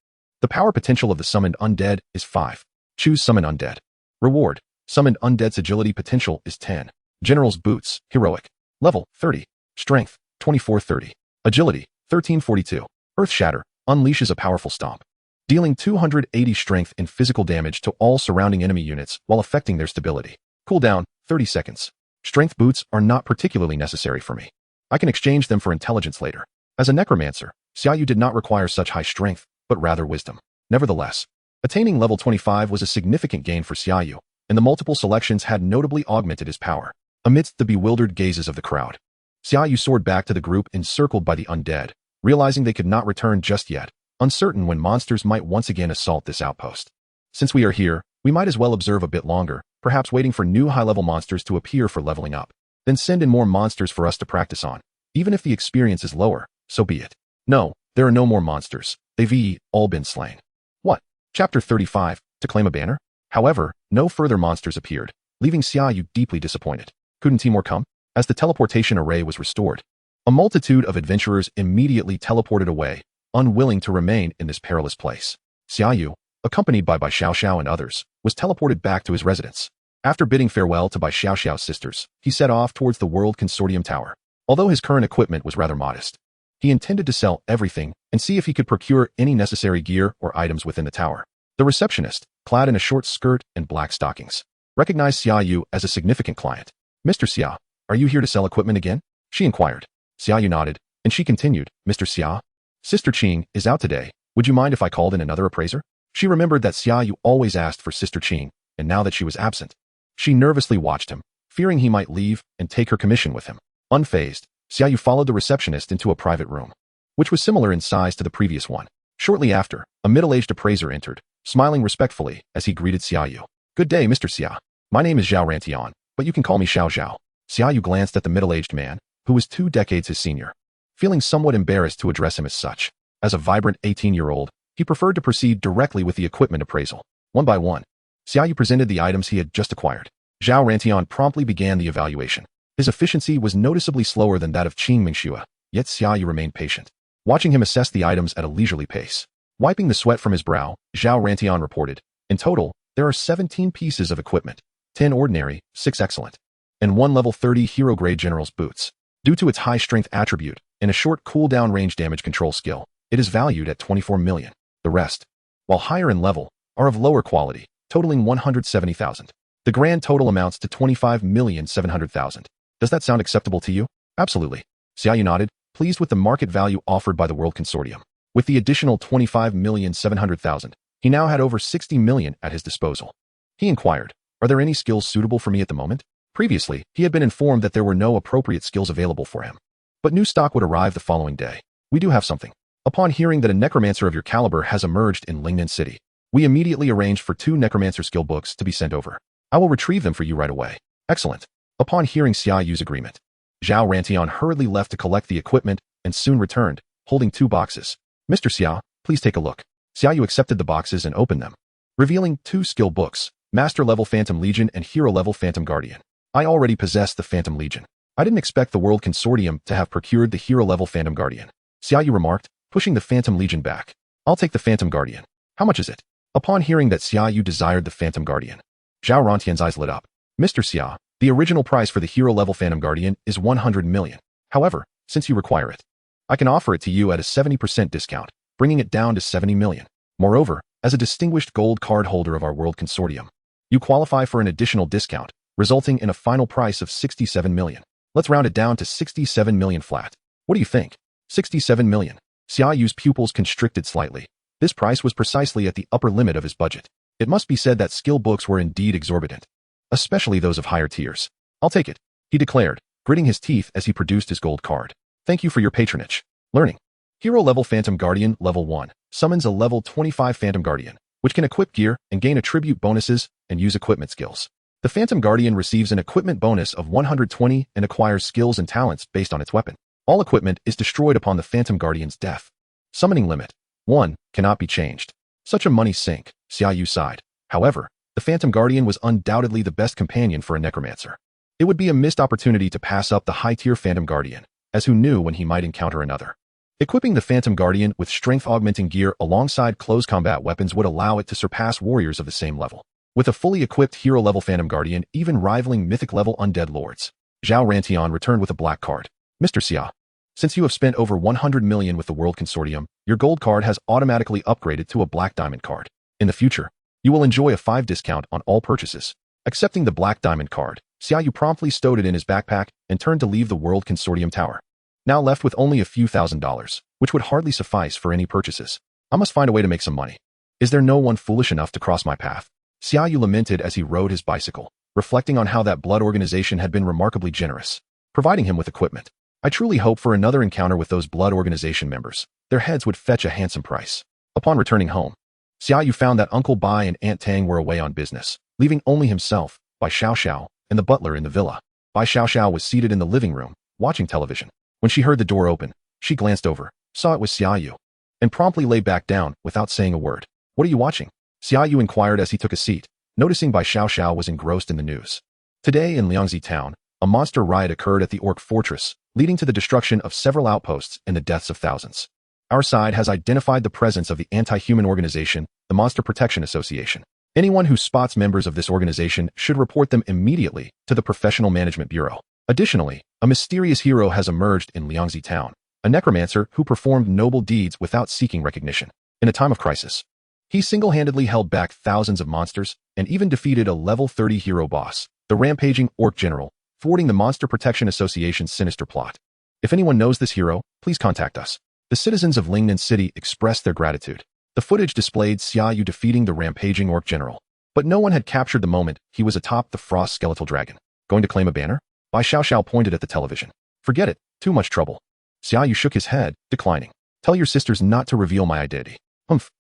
[SPEAKER 1] The power potential of the summoned undead is 5. Choose Summon Undead. Reward. Summoned Undead's agility potential is 10. General's Boots, heroic. Level 30. Strength 2430. Agility 1342. Earth Shatter unleashes a powerful stomp, dealing 280 strength and physical damage to all surrounding enemy units while affecting their stability. Cooldown 30 seconds. Strength boots are not particularly necessary for me. I can exchange them for intelligence later. As a Necromancer, Xia Yu did not require such high strength, but rather wisdom. Nevertheless, attaining level 25 was a significant gain for Xia Yu, and the multiple selections had notably augmented his power. Amidst the bewildered gazes of the crowd, Xia Yu soared back to the group encircled by the undead, realizing they could not return just yet, uncertain when monsters might once again assault this outpost. Since we are here, we might as well observe a bit longer, perhaps waiting for new high-level monsters to appear for leveling up. Then send in more monsters for us to practice on. Even if the experience is lower, so be it. No, there are no more monsters. They've all been slain. What? Chapter 35, to claim a banner? However, no further monsters appeared, leaving Xia Yu deeply disappointed. Couldn't he more come? As the teleportation array was restored, a multitude of adventurers immediately teleported away, unwilling to remain in this perilous place. Xia Yu, accompanied by Bai Xiaoxiao and others, was teleported back to his residence. After bidding farewell to Bai Xiaoxiao's sisters, he set off towards the World Consortium Tower. Although his current equipment was rather modest, he intended to sell everything and see if he could procure any necessary gear or items within the tower. The receptionist, clad in a short skirt and black stockings, recognized Xia Yu as a significant client. "Mr. Xia, are you here to sell equipment again?" she inquired. Xia Yu nodded, and she continued, "Mr. Xia, Sister Qing is out today. Would you mind if I called in another appraiser?" She remembered that Xia Yu always asked for Sister Qing, and now that she was absent, she nervously watched him, fearing he might leave and take her commission with him. Unfazed, Xia Yu followed the receptionist into a private room, which was similar in size to the previous one. Shortly after, a middle-aged appraiser entered, smiling respectfully as he greeted Xia Yu. "Good day, Mr. Xia. My name is Zhao Rantian, but you can call me Xiao Zhao." Xia Yu glanced at the middle-aged man, who was 2 decades his senior, feeling somewhat embarrassed to address him as such. As a vibrant 18-year-old, he preferred to proceed directly with the equipment appraisal. One by one, Xia Yu presented the items he had just acquired. Zhao Rantian promptly began the evaluation. His efficiency was noticeably slower than that of Qing Mingxua, yet Xia Yu remained patient, watching him assess the items at a leisurely pace. Wiping the sweat from his brow, Zhao Rantian reported, "In total, there are 17 pieces of equipment, 10 ordinary, 6 excellent, and 1 level 30 hero-grade general's boots. Due to its high strength attribute and a short cooldown range damage control skill, it is valued at 24 million. The rest, while higher in level, are of lower quality, totaling 170,000. The grand total amounts to 25,700,000. Does that sound acceptable to you?" "Absolutely." Xia Yu nodded, pleased with the market value offered by the World Consortium. With the additional 25,700,000, he now had over 60 million at his disposal. He inquired, "Are there any skills suitable for me at the moment?" Previously, he had been informed that there were no appropriate skills available for him. But new stock would arrive the following day. "We do have something. Upon hearing that a necromancer of your caliber has emerged in Lingnan City, we immediately arranged for 2 necromancer skill books to be sent over. I will retrieve them for you right away." "Excellent." Upon hearing Xia Yu's agreement, Zhao Rantian hurriedly left to collect the equipment and soon returned, holding 2 boxes. "Mr. Xia, please take a look." Xia Yu accepted the boxes and opened them, revealing 2 skill books, Master-level Phantom Legion and Hero-level Phantom Guardian. I already possessed the Phantom Legion. I didn't expect the World Consortium to have procured the Hero-level Phantom Guardian, Xia Yu remarked, pushing the Phantom Legion back. "I'll take the Phantom Guardian. How much is it?" Upon hearing that Xia Yu desired the Phantom Guardian, Zhao Rantian's eyes lit up. "Mr. Xia, the original price for the Hero-level Phantom Guardian is 100 million. However, since you require it, I can offer it to you at a 70% discount, bringing it down to 70 million. Moreover, as a distinguished gold card holder of our World Consortium, you qualify for an additional discount, resulting in a final price of 67 million. Let's round it down to 67 million flat. What do you think?" 67 million. Xia Yu's pupils constricted slightly. This price was precisely at the upper limit of his budget. It must be said that skill books were indeed exorbitant, especially those of higher tiers. "I'll take it," he declared, gritting his teeth as he produced his gold card. "Thank you for your patronage." Learning. Hero-level Phantom Guardian Level 1 summons a level 25 Phantom Guardian, which can equip gear and gain attribute bonuses and use equipment skills. The Phantom Guardian receives an equipment bonus of 120 and acquires skills and talents based on its weapon. All equipment is destroyed upon the Phantom Guardian's death. Summoning limit 1 cannot be changed. Such a money sink, Xia Yu sighed. However, the Phantom Guardian was undoubtedly the best companion for a necromancer. It would be a missed opportunity to pass up the high-tier Phantom Guardian, as who knew when he might encounter another. Equipping the Phantom Guardian with strength-augmenting gear alongside close combat weapons would allow it to surpass warriors of the same level, with a fully equipped hero-level Phantom Guardian even rivaling mythic-level undead lords. Zhao Rantian returned with a black card. "Mr. Xia, since you have spent over 100 million with the World Consortium, your gold card has automatically upgraded to a black diamond card. In the future, you will enjoy a 5 discount on all purchases." Accepting the black diamond card, Xia Yu promptly stowed it in his backpack and turned to leave the World Consortium Tower. Now left with only a few $1,000s, which would hardly suffice for any purchases. I must find a way to make some money. Is there no one foolish enough to cross my path? Xia Yu lamented as he rode his bicycle, reflecting on how that blood organization had been remarkably generous, providing him with equipment. I truly hope for another encounter with those blood organization members. Their heads would fetch a handsome price. Upon returning home, Xia Yu found that Uncle Bai and Aunt Tang were away on business, leaving only himself, Bai Xiao, and the butler in the villa. Bai Xiao was seated in the living room, watching television. When she heard the door open, she glanced over, saw it was Xia Yu, and promptly lay back down without saying a word. What are you watching? Xia Yu inquired as he took a seat, noticing Bai Xiao was engrossed in the news. Today in Liangzi town, a monster riot occurred at the Orc Fortress, leading to the destruction of several outposts and the deaths of thousands. Our side has identified the presence of the anti-human organization, the Monster Protection Association. Anyone who spots members of this organization should report them immediately to the Professional Management Bureau. Additionally, a mysterious hero has emerged in Liangzi town, a necromancer who performed noble deeds without seeking recognition. In a time of crisis, he single-handedly held back thousands of monsters and even defeated a level 30 hero boss, the rampaging Orc General, thwarting the Monster Protection Association's sinister plot. If anyone knows this hero, please contact us. The citizens of Lingnan City expressed their gratitude. The footage displayed Xia Yu defeating the rampaging Orc General, but no one had captured the moment he was atop the Frost Skeletal Dragon. Going to claim a banner? Bai Xiao pointed at the television. Forget it, too much trouble. Xia Yu shook his head, declining. Tell your sisters not to reveal my identity.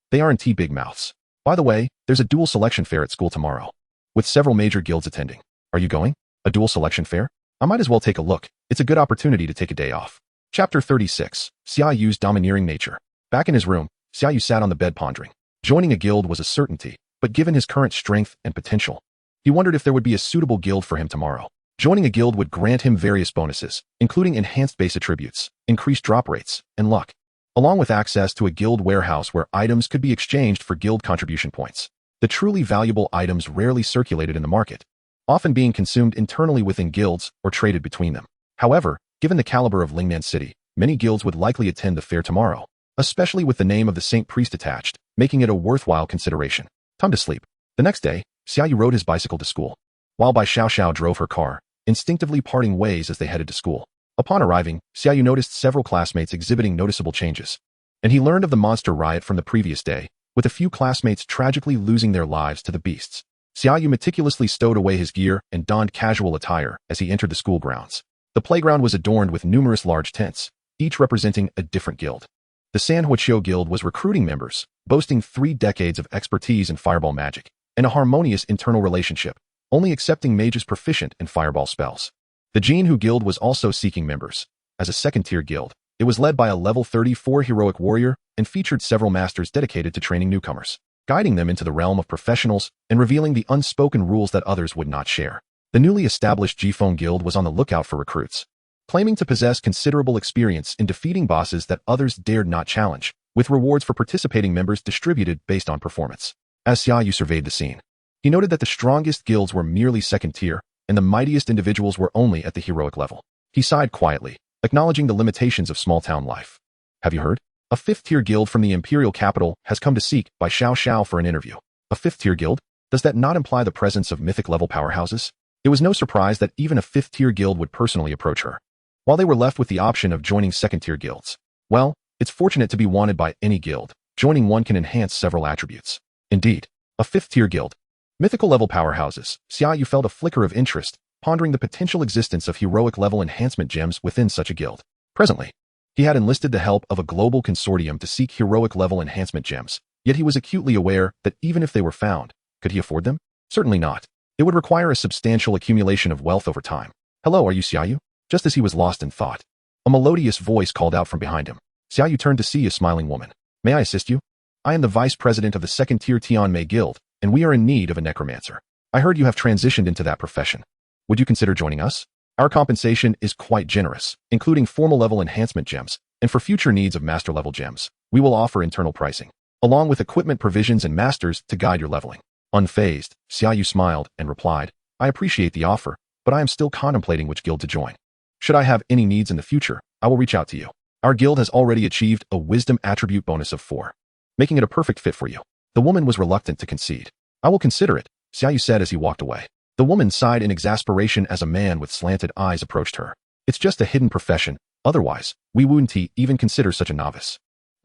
[SPEAKER 1] They aren't big mouths. By the way, there's a dual selection fair at school tomorrow, with several major guilds attending. Are you going? A dual selection fair? I might as well take a look. It's a good opportunity to take a day off. Chapter 36. Xia Yu's domineering nature. Back in his room, Xia Yu sat on the bed pondering. Joining a guild was a certainty, but given his current strength and potential, he wondered if there would be a suitable guild for him tomorrow. Joining a guild would grant him various bonuses, including enhanced base attributes, increased drop rates, and luck, along with access to a guild warehouse where items could be exchanged for guild contribution points. The truly valuable items rarely circulated in the market, often being consumed internally within guilds or traded between them. However, given the caliber of Lingnan City, many guilds would likely attend the fair tomorrow, especially with the name of the Saint Priest attached, making it a worthwhile consideration. Time to sleep. The next day, Xia Yu rode his bicycle to school, while Bai Xiao drove her car, instinctively parting ways as they headed to school. Upon arriving, Xia Yu noticed several classmates exhibiting noticeable changes, and he learned of the monster riot from the previous day, with a few classmates tragically losing their lives to the beasts. Xia Yu meticulously stowed away his gear and donned casual attire as he entered the school grounds. The playground was adorned with numerous large tents, each representing a different guild. The Manhwaedit Guild was recruiting members, boasting 3 decades of expertise in fireball magic and a harmonious internal relationship, only accepting mages proficient in fireball spells. The Jinhu Guild was also seeking members. As a second-tier guild, it was led by a level 34 heroic warrior and featured several masters dedicated to training newcomers, guiding them into the realm of professionals and revealing the unspoken rules that others would not share. The newly established Jifeng Guild was on the lookout for recruits, claiming to possess considerable experience in defeating bosses that others dared not challenge, with rewards for participating members distributed based on performance. As Xia Yu surveyed the scene, he noted that the strongest guilds were merely second-tier, and the mightiest individuals were only at the heroic level. He sighed quietly, acknowledging the limitations of small-town life. Have you heard? A 5th-tier guild from the imperial capital has come to seek Bai Xiao for an interview. A 5th-tier guild? Does that not imply the presence of mythic-level powerhouses? It was no surprise that even a 5th-tier guild would personally approach her, while they were left with the option of joining second-tier guilds. Well, it's fortunate to be wanted by any guild. Joining one can enhance several attributes. Indeed, a 5th-tier guild. Mythical-level powerhouses. Xia Yu felt a flicker of interest, pondering the potential existence of heroic-level enhancement gems within such a guild. Presently, he had enlisted the help of a global consortium to seek heroic-level enhancement gems, yet he was acutely aware that even if they were found, could he afford them? Certainly not. It would require a substantial accumulation of wealth over time. Hello, are you Xia Yu? Just as he was lost in thought, a melodious voice called out from behind him. Xia Yu turned to see a smiling woman. May I assist you? I am the vice president of the second-tier Tianmei Guild, and we are in need of a necromancer. I heard you have transitioned into that profession. Would you consider joining us? Our compensation is quite generous, including formal-level enhancement gems, and for future needs of master-level gems, we will offer internal pricing, along with equipment provisions and masters to guide your leveling. Unfazed, Xia Yu smiled and replied, I appreciate the offer, but I am still contemplating which guild to join. Should I have any needs in the future, I will reach out to you. Our guild has already achieved a wisdom attribute bonus of 4, making it a perfect fit for you. The woman was reluctant to concede. I will consider it, Xia Yu said as he walked away. The woman sighed in exasperation as a man with slanted eyes approached her. It's just a hidden profession, otherwise, we wouldn't even consider such a novice.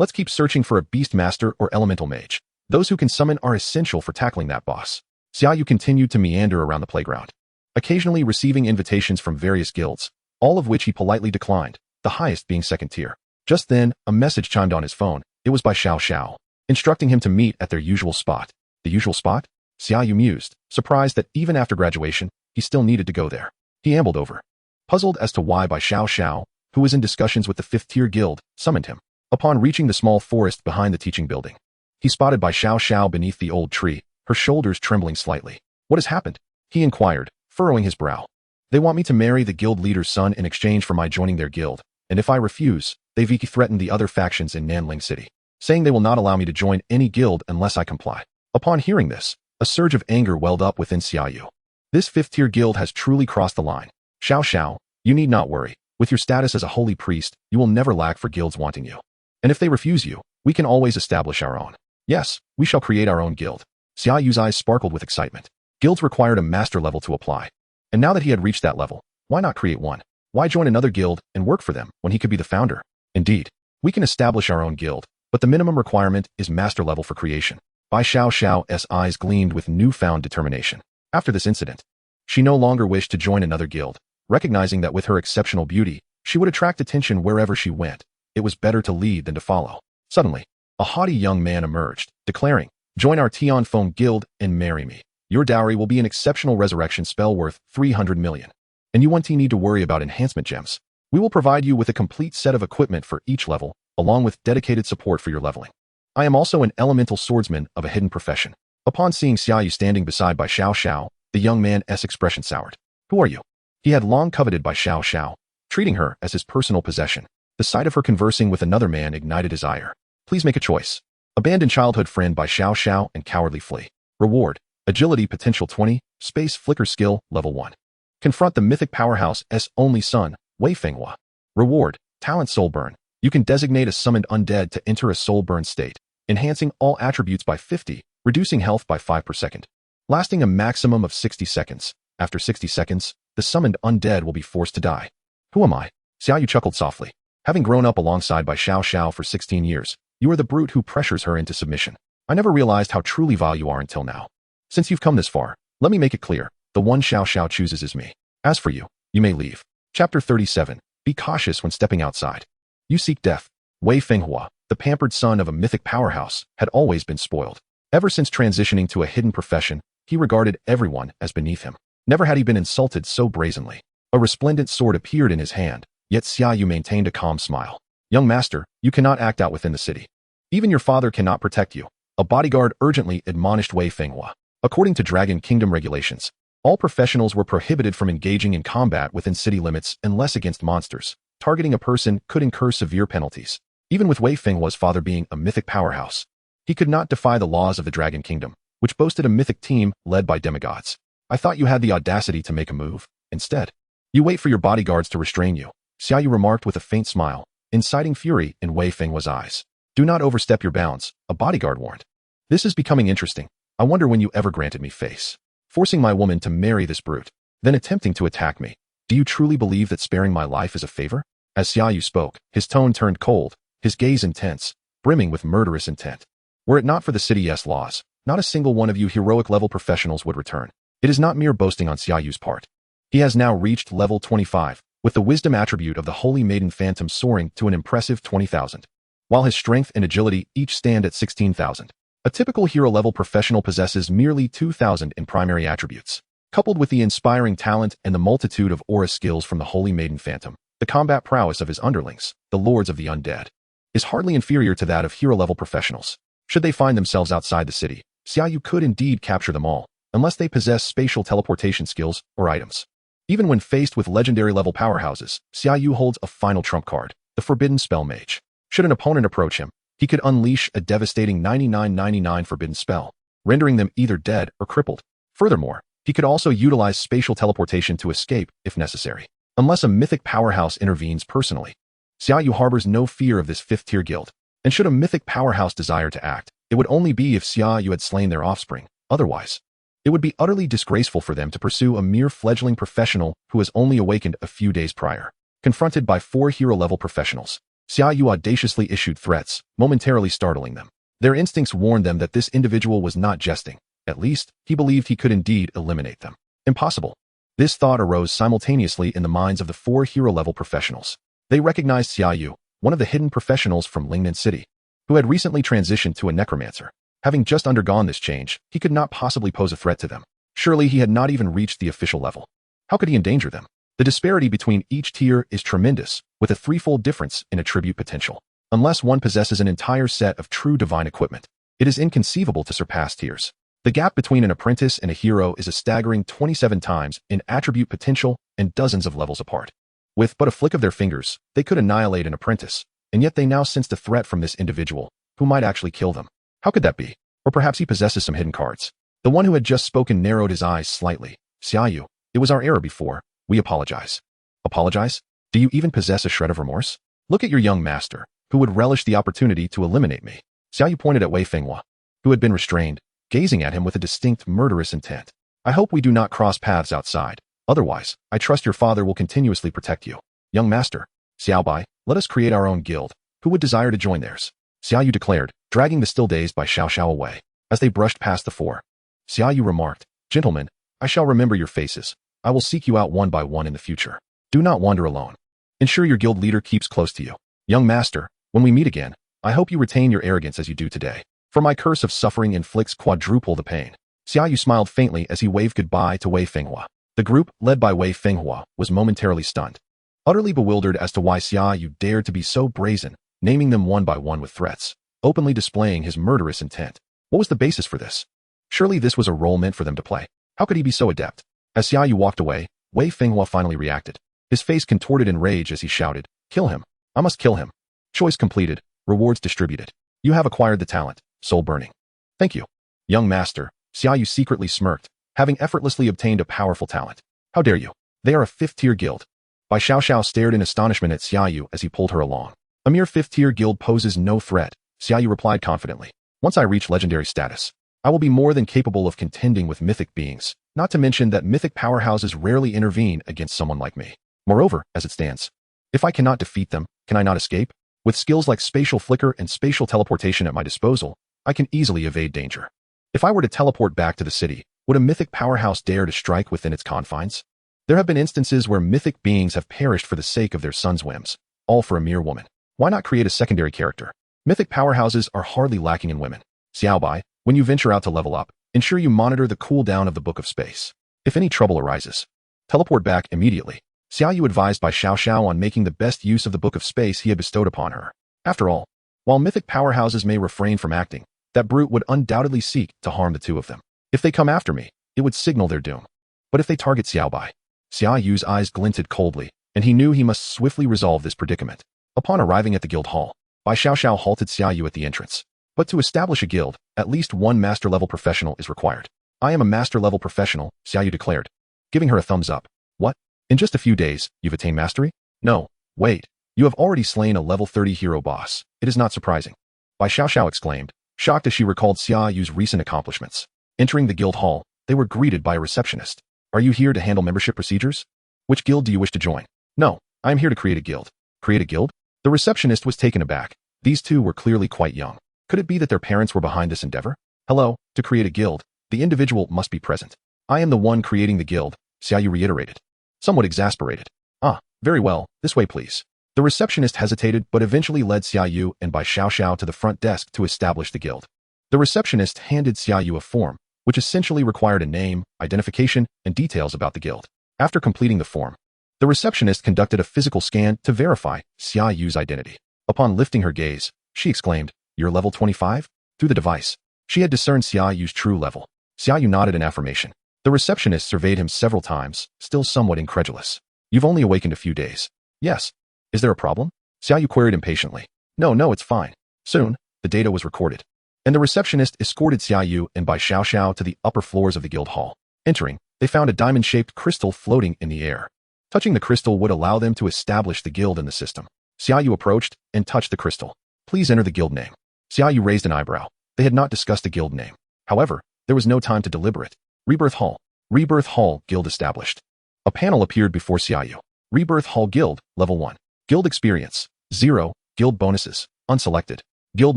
[SPEAKER 1] Let's keep searching for a beast master or elemental mage. Those who can summon are essential for tackling that boss. Xia Yu continued to meander around the playground, occasionally receiving invitations from various guilds, all of which he politely declined, the highest being second tier. Just then, a message chimed on his phone. It was by Xiao Xiao, instructing him to meet at their usual spot. The usual spot? Xia Yu mused, surprised that even after graduation, he still needed to go there. He ambled over, puzzled as to why Bai Xiao Xiao, who was in discussions with the 5th-tier guild, summoned him. Upon reaching the small forest behind the teaching building, he spotted Bai Xiao Xiao beneath the old tree, her shoulders trembling slightly. What has happened? He inquired, furrowing his brow. They want me to marry the guild leader's son in exchange for my joining their guild, and if I refuse, they've threatened the other factions in Nanling City, saying they will not allow me to join any guild unless I comply. Upon hearing this, a surge of anger welled up within Xia Yu. This 5th-tier guild has truly crossed the line. Xiao Xiao, you need not worry. With your status as a holy priest, you will never lack for guilds wanting you. And if they refuse you, we can always establish our own. Yes, we shall create our own guild. Xia Yu's eyes sparkled with excitement. Guilds required a master level to apply. And now that he had reached that level, why not create one? Why join another guild and work for them when he could be the founder? Indeed, we can establish our own guild, but the minimum requirement is master level for creation. Bai Xiao Xiao's eyes gleamed with newfound determination. After this incident, she no longer wished to join another guild, recognizing that with her exceptional beauty, she would attract attention wherever she went. It was better to lead than to follow. Suddenly, a haughty young man emerged, declaring, "Join our Tian Foam guild and marry me. Your dowry will be an exceptional resurrection spell worth 300 million. And you won't need to worry about enhancement gems. We will provide you with a complete set of equipment for each level, along with dedicated support for your leveling. I am also an elemental swordsman of a hidden profession." Upon seeing Xia Yu standing beside Bai Xiao Xiao, the young man's expression soured. Who are you? He had long coveted Bai Xiao Xiao, treating her as his personal possession. The sight of her conversing with another man ignited his ire. Please make a choice. Abandon childhood friend Bai Xiao Xiao and cowardly flee. Reward: Agility potential 20, Space Flicker skill level 1. Confront the mythic powerhouse's only son, Wei Fenghua. Reward: Talent Soul Burn. You can designate a summoned undead to enter a soul burn state, enhancing all attributes by 50, reducing health by 5 per second, lasting a maximum of 60 seconds. After 60 seconds, the summoned undead will be forced to die. Who am I? Xia Yu chuckled softly. Having grown up alongside Bai Xiao Xiao for 16 years, you are the brute who pressures her into submission. I never realized how truly vile you are until now. Since you've come this far, let me make it clear, the one Xiao Xiao chooses is me. As for you, you may leave. Chapter 37. Be cautious when stepping outside. You seek death. Wei Fenghua, the pampered son of a mythic powerhouse, had always been spoiled. Ever since transitioning to a hidden profession, he regarded everyone as beneath him. Never had he been insulted so brazenly. A resplendent sword appeared in his hand, yet Xia Yu maintained a calm smile. Young master, you cannot act out within the city. Even your father cannot protect you. A bodyguard urgently admonished Wei Fenghua. According to Dragon Kingdom regulations, all professionals were prohibited from engaging in combat within city limits unless against monsters. Targeting a person could incur severe penalties. Even with Wei Fenghua's father being a mythic powerhouse, he could not defy the laws of the Dragon Kingdom, which boasted a mythic team led by demigods. I thought you had the audacity to make a move. Instead, you wait for your bodyguards to restrain you, Xia Yu remarked with a faint smile, inciting fury in Wei Fenghua's eyes. Do not overstep your bounds, a bodyguard warned. This is becoming interesting. I wonder when you ever granted me face. Forcing my woman to marry this brute, then attempting to attack me. Do you truly believe that sparing my life is a favor? As Xia Yu spoke, his tone turned cold, his gaze intense, brimming with murderous intent. Were it not for the city's laws, not a single one of you heroic-level professionals would return. It is not mere boasting on Xia Yu's part. He has now reached level 25, with the wisdom attribute of the Holy Maiden Phantom soaring to an impressive 20,000. While his strength and agility each stand at 16,000. A typical hero-level professional possesses merely 2,000 in primary attributes. Coupled with the inspiring talent and the multitude of aura skills from the Holy Maiden Phantom, the combat prowess of his underlings, the Lords of the Undead, is hardly inferior to that of hero-level professionals. Should they find themselves outside the city, Xia Yu could indeed capture them all, unless they possess spatial teleportation skills or items. Even when faced with legendary-level powerhouses, Xia Yu holds a final trump card, the Forbidden Spell Mage. Should an opponent approach him, he could unleash a devastating 9999 forbidden spell, rendering them either dead or crippled. Furthermore, he could also utilize spatial teleportation to escape, if necessary, unless a mythic powerhouse intervenes personally. Xia Yu harbors no fear of this fifth-tier guild, and should a mythic powerhouse desire to act, it would only be if Xia Yu had slain their offspring. Otherwise, it would be utterly disgraceful for them to pursue a mere fledgling professional who has only awakened a few days prior. Confronted by 4 hero-level professionals, Xia Yu audaciously issued threats, momentarily startling them. Their instincts warned them that this individual was not jesting. At least, he believed he could indeed eliminate them. Impossible. This thought arose simultaneously in the minds of the 4 hero-level professionals. They recognized Xia Yu, one of the hidden professionals from Lingnan City, who had recently transitioned to a necromancer. Having just undergone this change, he could not possibly pose a threat to them. Surely he had not even reached the official level. How could he endanger them? The disparity between each tier is tremendous, with a threefold difference in attribute potential. Unless one possesses an entire set of true divine equipment, it is inconceivable to surpass tiers. The gap between an apprentice and a hero is a staggering 27 times in attribute potential and dozens of levels apart. With but a flick of their fingers, they could annihilate an apprentice, and yet they now sensed a threat from this individual, who might actually kill them. How could that be? Or perhaps he possesses some hidden cards. The one who had just spoken narrowed his eyes slightly. Xia Yu, it was our error before. We apologize. Apologize? Do you even possess a shred of remorse? Look at your young master, who would relish the opportunity to eliminate me. Xia Yu pointed at Wei Fenghua, who had been restrained, gazing at him with a distinct murderous intent. I hope we do not cross paths outside. Otherwise, I trust your father will continuously protect you. Young master, Xiao Bai, let us create our own guild. Who would desire to join theirs? Xia Yu declared, dragging the still dazed by Xiao Xiao away. As they brushed past the 4, Xia Yu remarked, Gentlemen, I shall remember your faces. I will seek you out one by one in the future. Do not wander alone. Ensure your guild leader keeps close to you. Young master, when we meet again, I hope you retain your arrogance as you do today. For my curse of suffering inflicts quadruple the pain. Xia Yu smiled faintly as he waved goodbye to Wei Fenghua. The group, led by Wei Fenghua, was momentarily stunned, utterly bewildered as to why Xia Yu dared to be so brazen, naming them one by one with threats, openly displaying his murderous intent. What was the basis for this? Surely this was a role meant for them to play. How could he be so adept? As Xia Yu walked away, Wei Fenghua finally reacted. His face contorted in rage as he shouted, Kill him. I must kill him. Choice completed. Rewards distributed. You have acquired the talent. Soul burning. Thank you. Young master, Xia Yu secretly smirked, having effortlessly obtained a powerful talent. How dare you? They are a 5th-tier guild. Bai Xiao Xiao stared in astonishment at Xia Yu as he pulled her along. A mere 5th-tier guild poses no threat, Xia Yu replied confidently. Once I reach legendary status, I will be more than capable of contending with mythic beings, not to mention that mythic powerhouses rarely intervene against someone like me. Moreover, as it stands, if I cannot defeat them, can I not escape? With skills like spatial flicker and spatial teleportation at my disposal, I can easily evade danger. If I were to teleport back to the city, would a mythic powerhouse dare to strike within its confines? There have been instances where mythic beings have perished for the sake of their son's whims, all for a mere woman. Why not create a secondary character? Mythic powerhouses are hardly lacking in women. Xiao Bai, when you venture out to level up, ensure you monitor the cooldown of the Book of Space. If any trouble arises, teleport back immediately. Xia Yu advised Bai Xiao Xiao on making the best use of the Book of Space he had bestowed upon her. After all, while mythic powerhouses may refrain from acting, that brute would undoubtedly seek to harm the two of them. If they come after me, it would signal their doom. But if they target Xiao Bai, Xia Yu's eyes glinted coldly, and he knew he must swiftly resolve this predicament. Upon arriving at the guild hall, Bai Xiao Xiao halted Xia Yu at the entrance. But to establish a guild, at least one master-level professional is required. I am a master-level professional, Xia Yu declared, giving her a thumbs up. What? In just a few days, you've attained mastery? No, wait. You have already slain a level 30 hero boss. It is not surprising. Bai Xiao Xiao exclaimed, shocked as she recalled Xia Yu's recent accomplishments. Entering the guild hall, they were greeted by a receptionist. Are you here to handle membership procedures? Which guild do you wish to join? No, I am here to create a guild. Create a guild? The receptionist was taken aback. These two were clearly quite young. Could it be that their parents were behind this endeavor? Hello, to create a guild, the individual must be present. I am the one creating the guild, Xia Yu reiterated, somewhat exasperated. Ah, very well, this way please. The receptionist hesitated but eventually led Xia Yu and Bai Xiao Xiao to the front desk to establish the guild. The receptionist handed Xia Yu a form, which essentially required a name, identification, and details about the guild. After completing the form, the receptionist conducted a physical scan to verify Xia Yu's identity. Upon lifting her gaze, she exclaimed, You're level 25? Through the device, she had discerned Xia Yu's true level. Xia Yu nodded in affirmation. The receptionist surveyed him several times, still somewhat incredulous. You've only awakened a few days. Yes. Is there a problem? Xia Yu queried impatiently. No, it's fine. Soon, the data was recorded, and the receptionist escorted Xia Yu and Bai Xiao Xiao to the upper floors of the guild hall. Entering, they found a diamond-shaped crystal floating in the air. Touching the crystal would allow them to establish the guild in the system. Xia Yu approached and touched the crystal. Please enter the guild name. Xia Yu raised an eyebrow. They had not discussed a guild name. However, there was no time to deliberate. Rebirth Hall. Rebirth Hall Guild established. A panel appeared before Xia Yu. Rebirth Hall Guild, Level 1. Guild Experience, 0. Guild bonuses. Unselected. Guild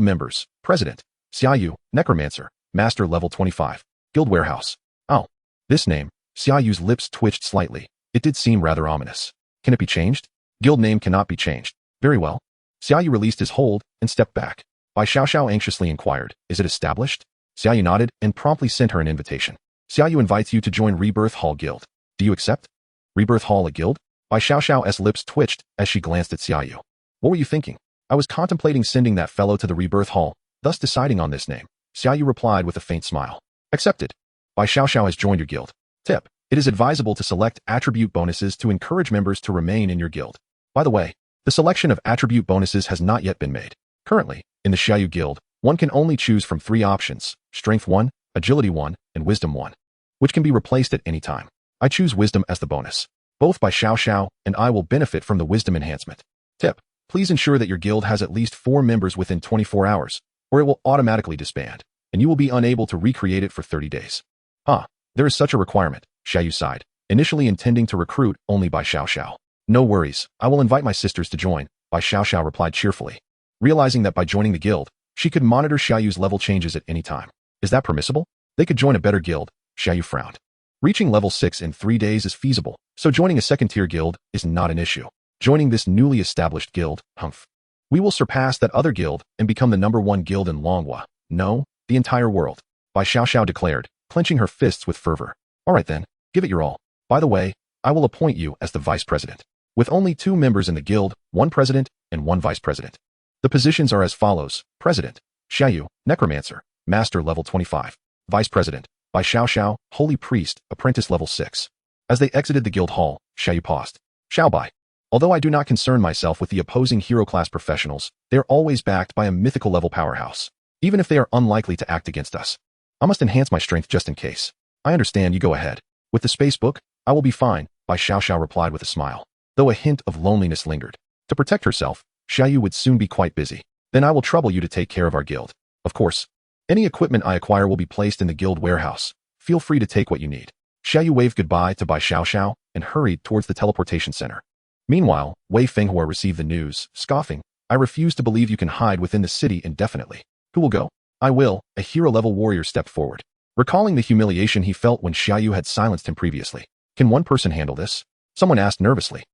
[SPEAKER 1] members. President. Xia Yu, Necromancer. Master level 25. Guild warehouse. Oh. This name. Xia Yu's lips twitched slightly. It did seem rather ominous. Can it be changed? Guild name cannot be changed. Very well. Xia Yu released his hold and stepped back. Bai Xiao anxiously inquired, is it established? Xia Yu nodded and promptly sent her an invitation. Xia Yu invites you to join Rebirth Hall Guild. Do you accept? Rebirth Hall a guild? Bai Xiao's lips twitched as she glanced at Xia Yu. What were you thinking? I was contemplating sending that fellow to the Rebirth Hall, thus deciding on this name. Xia Yu replied with a faint smile. Accepted. Bai Xiao has joined your guild. Tip. It is advisable to select attribute bonuses to encourage members to remain in your guild. By the way, the selection of attribute bonuses has not yet been made. Currently, in the Xia Yu Guild, one can only choose from 3 options, Strength 1, Agility 1, and Wisdom 1, which can be replaced at any time. I choose Wisdom as the bonus. Both Bai Xiao and I will benefit from the Wisdom enhancement. Tip. Please ensure that your guild has at least 4 members within 24 hours, or it will automatically disband, and you will be unable to recreate it for 30 days. There is such a requirement, Xia Yu sighed, initially intending to recruit only Bai Xiao. No worries, I will invite my sisters to join, Bai Xiao replied cheerfully. Realizing that by joining the guild, she could monitor Xia Yu's level changes at any time. Is that permissible? They could join a better guild, Xia Yu frowned. Reaching level 6 in 3 days is feasible, so joining a second-tier guild is not an issue. Joining this newly established guild, we will surpass that other guild and become the #1 guild in Manhwa. No, the entire world, Bai Xiao declared, clenching her fists with fervor. All right then, give it your all. By the way, I will appoint you as the vice president. With only 2 members in the guild, 1 president and 1 vice president. The positions are as follows. President, Xia Yu, Necromancer, Master level 25. Vice President, Bai Xiao, Holy Priest, Apprentice level 6. As they exited the guild hall, Xia Yu paused. Bai. Although I do not concern myself with the opposing hero class professionals, they are always backed by a mythical level powerhouse. Even if they are unlikely to act against us. I must enhance my strength just in case. I understand, you go ahead. With the space book, I will be fine, Bai Xiao replied with a smile, though a hint of loneliness lingered. To protect herself, Xia Yu would soon be quite busy. Then I will trouble you to take care of our guild. Of course. Any equipment I acquire will be placed in the guild warehouse. Feel free to take what you need. Xia Yu waved goodbye to Bai Xiao and hurried towards the teleportation center. Meanwhile, Wei Fenghua received the news, scoffing. I refuse to believe you can hide within the city indefinitely. Who will go? I will, a hero-level warrior stepped forward. Recalling the humiliation he felt when Xia Yu had silenced him previously. Can one person handle this? Someone asked nervously.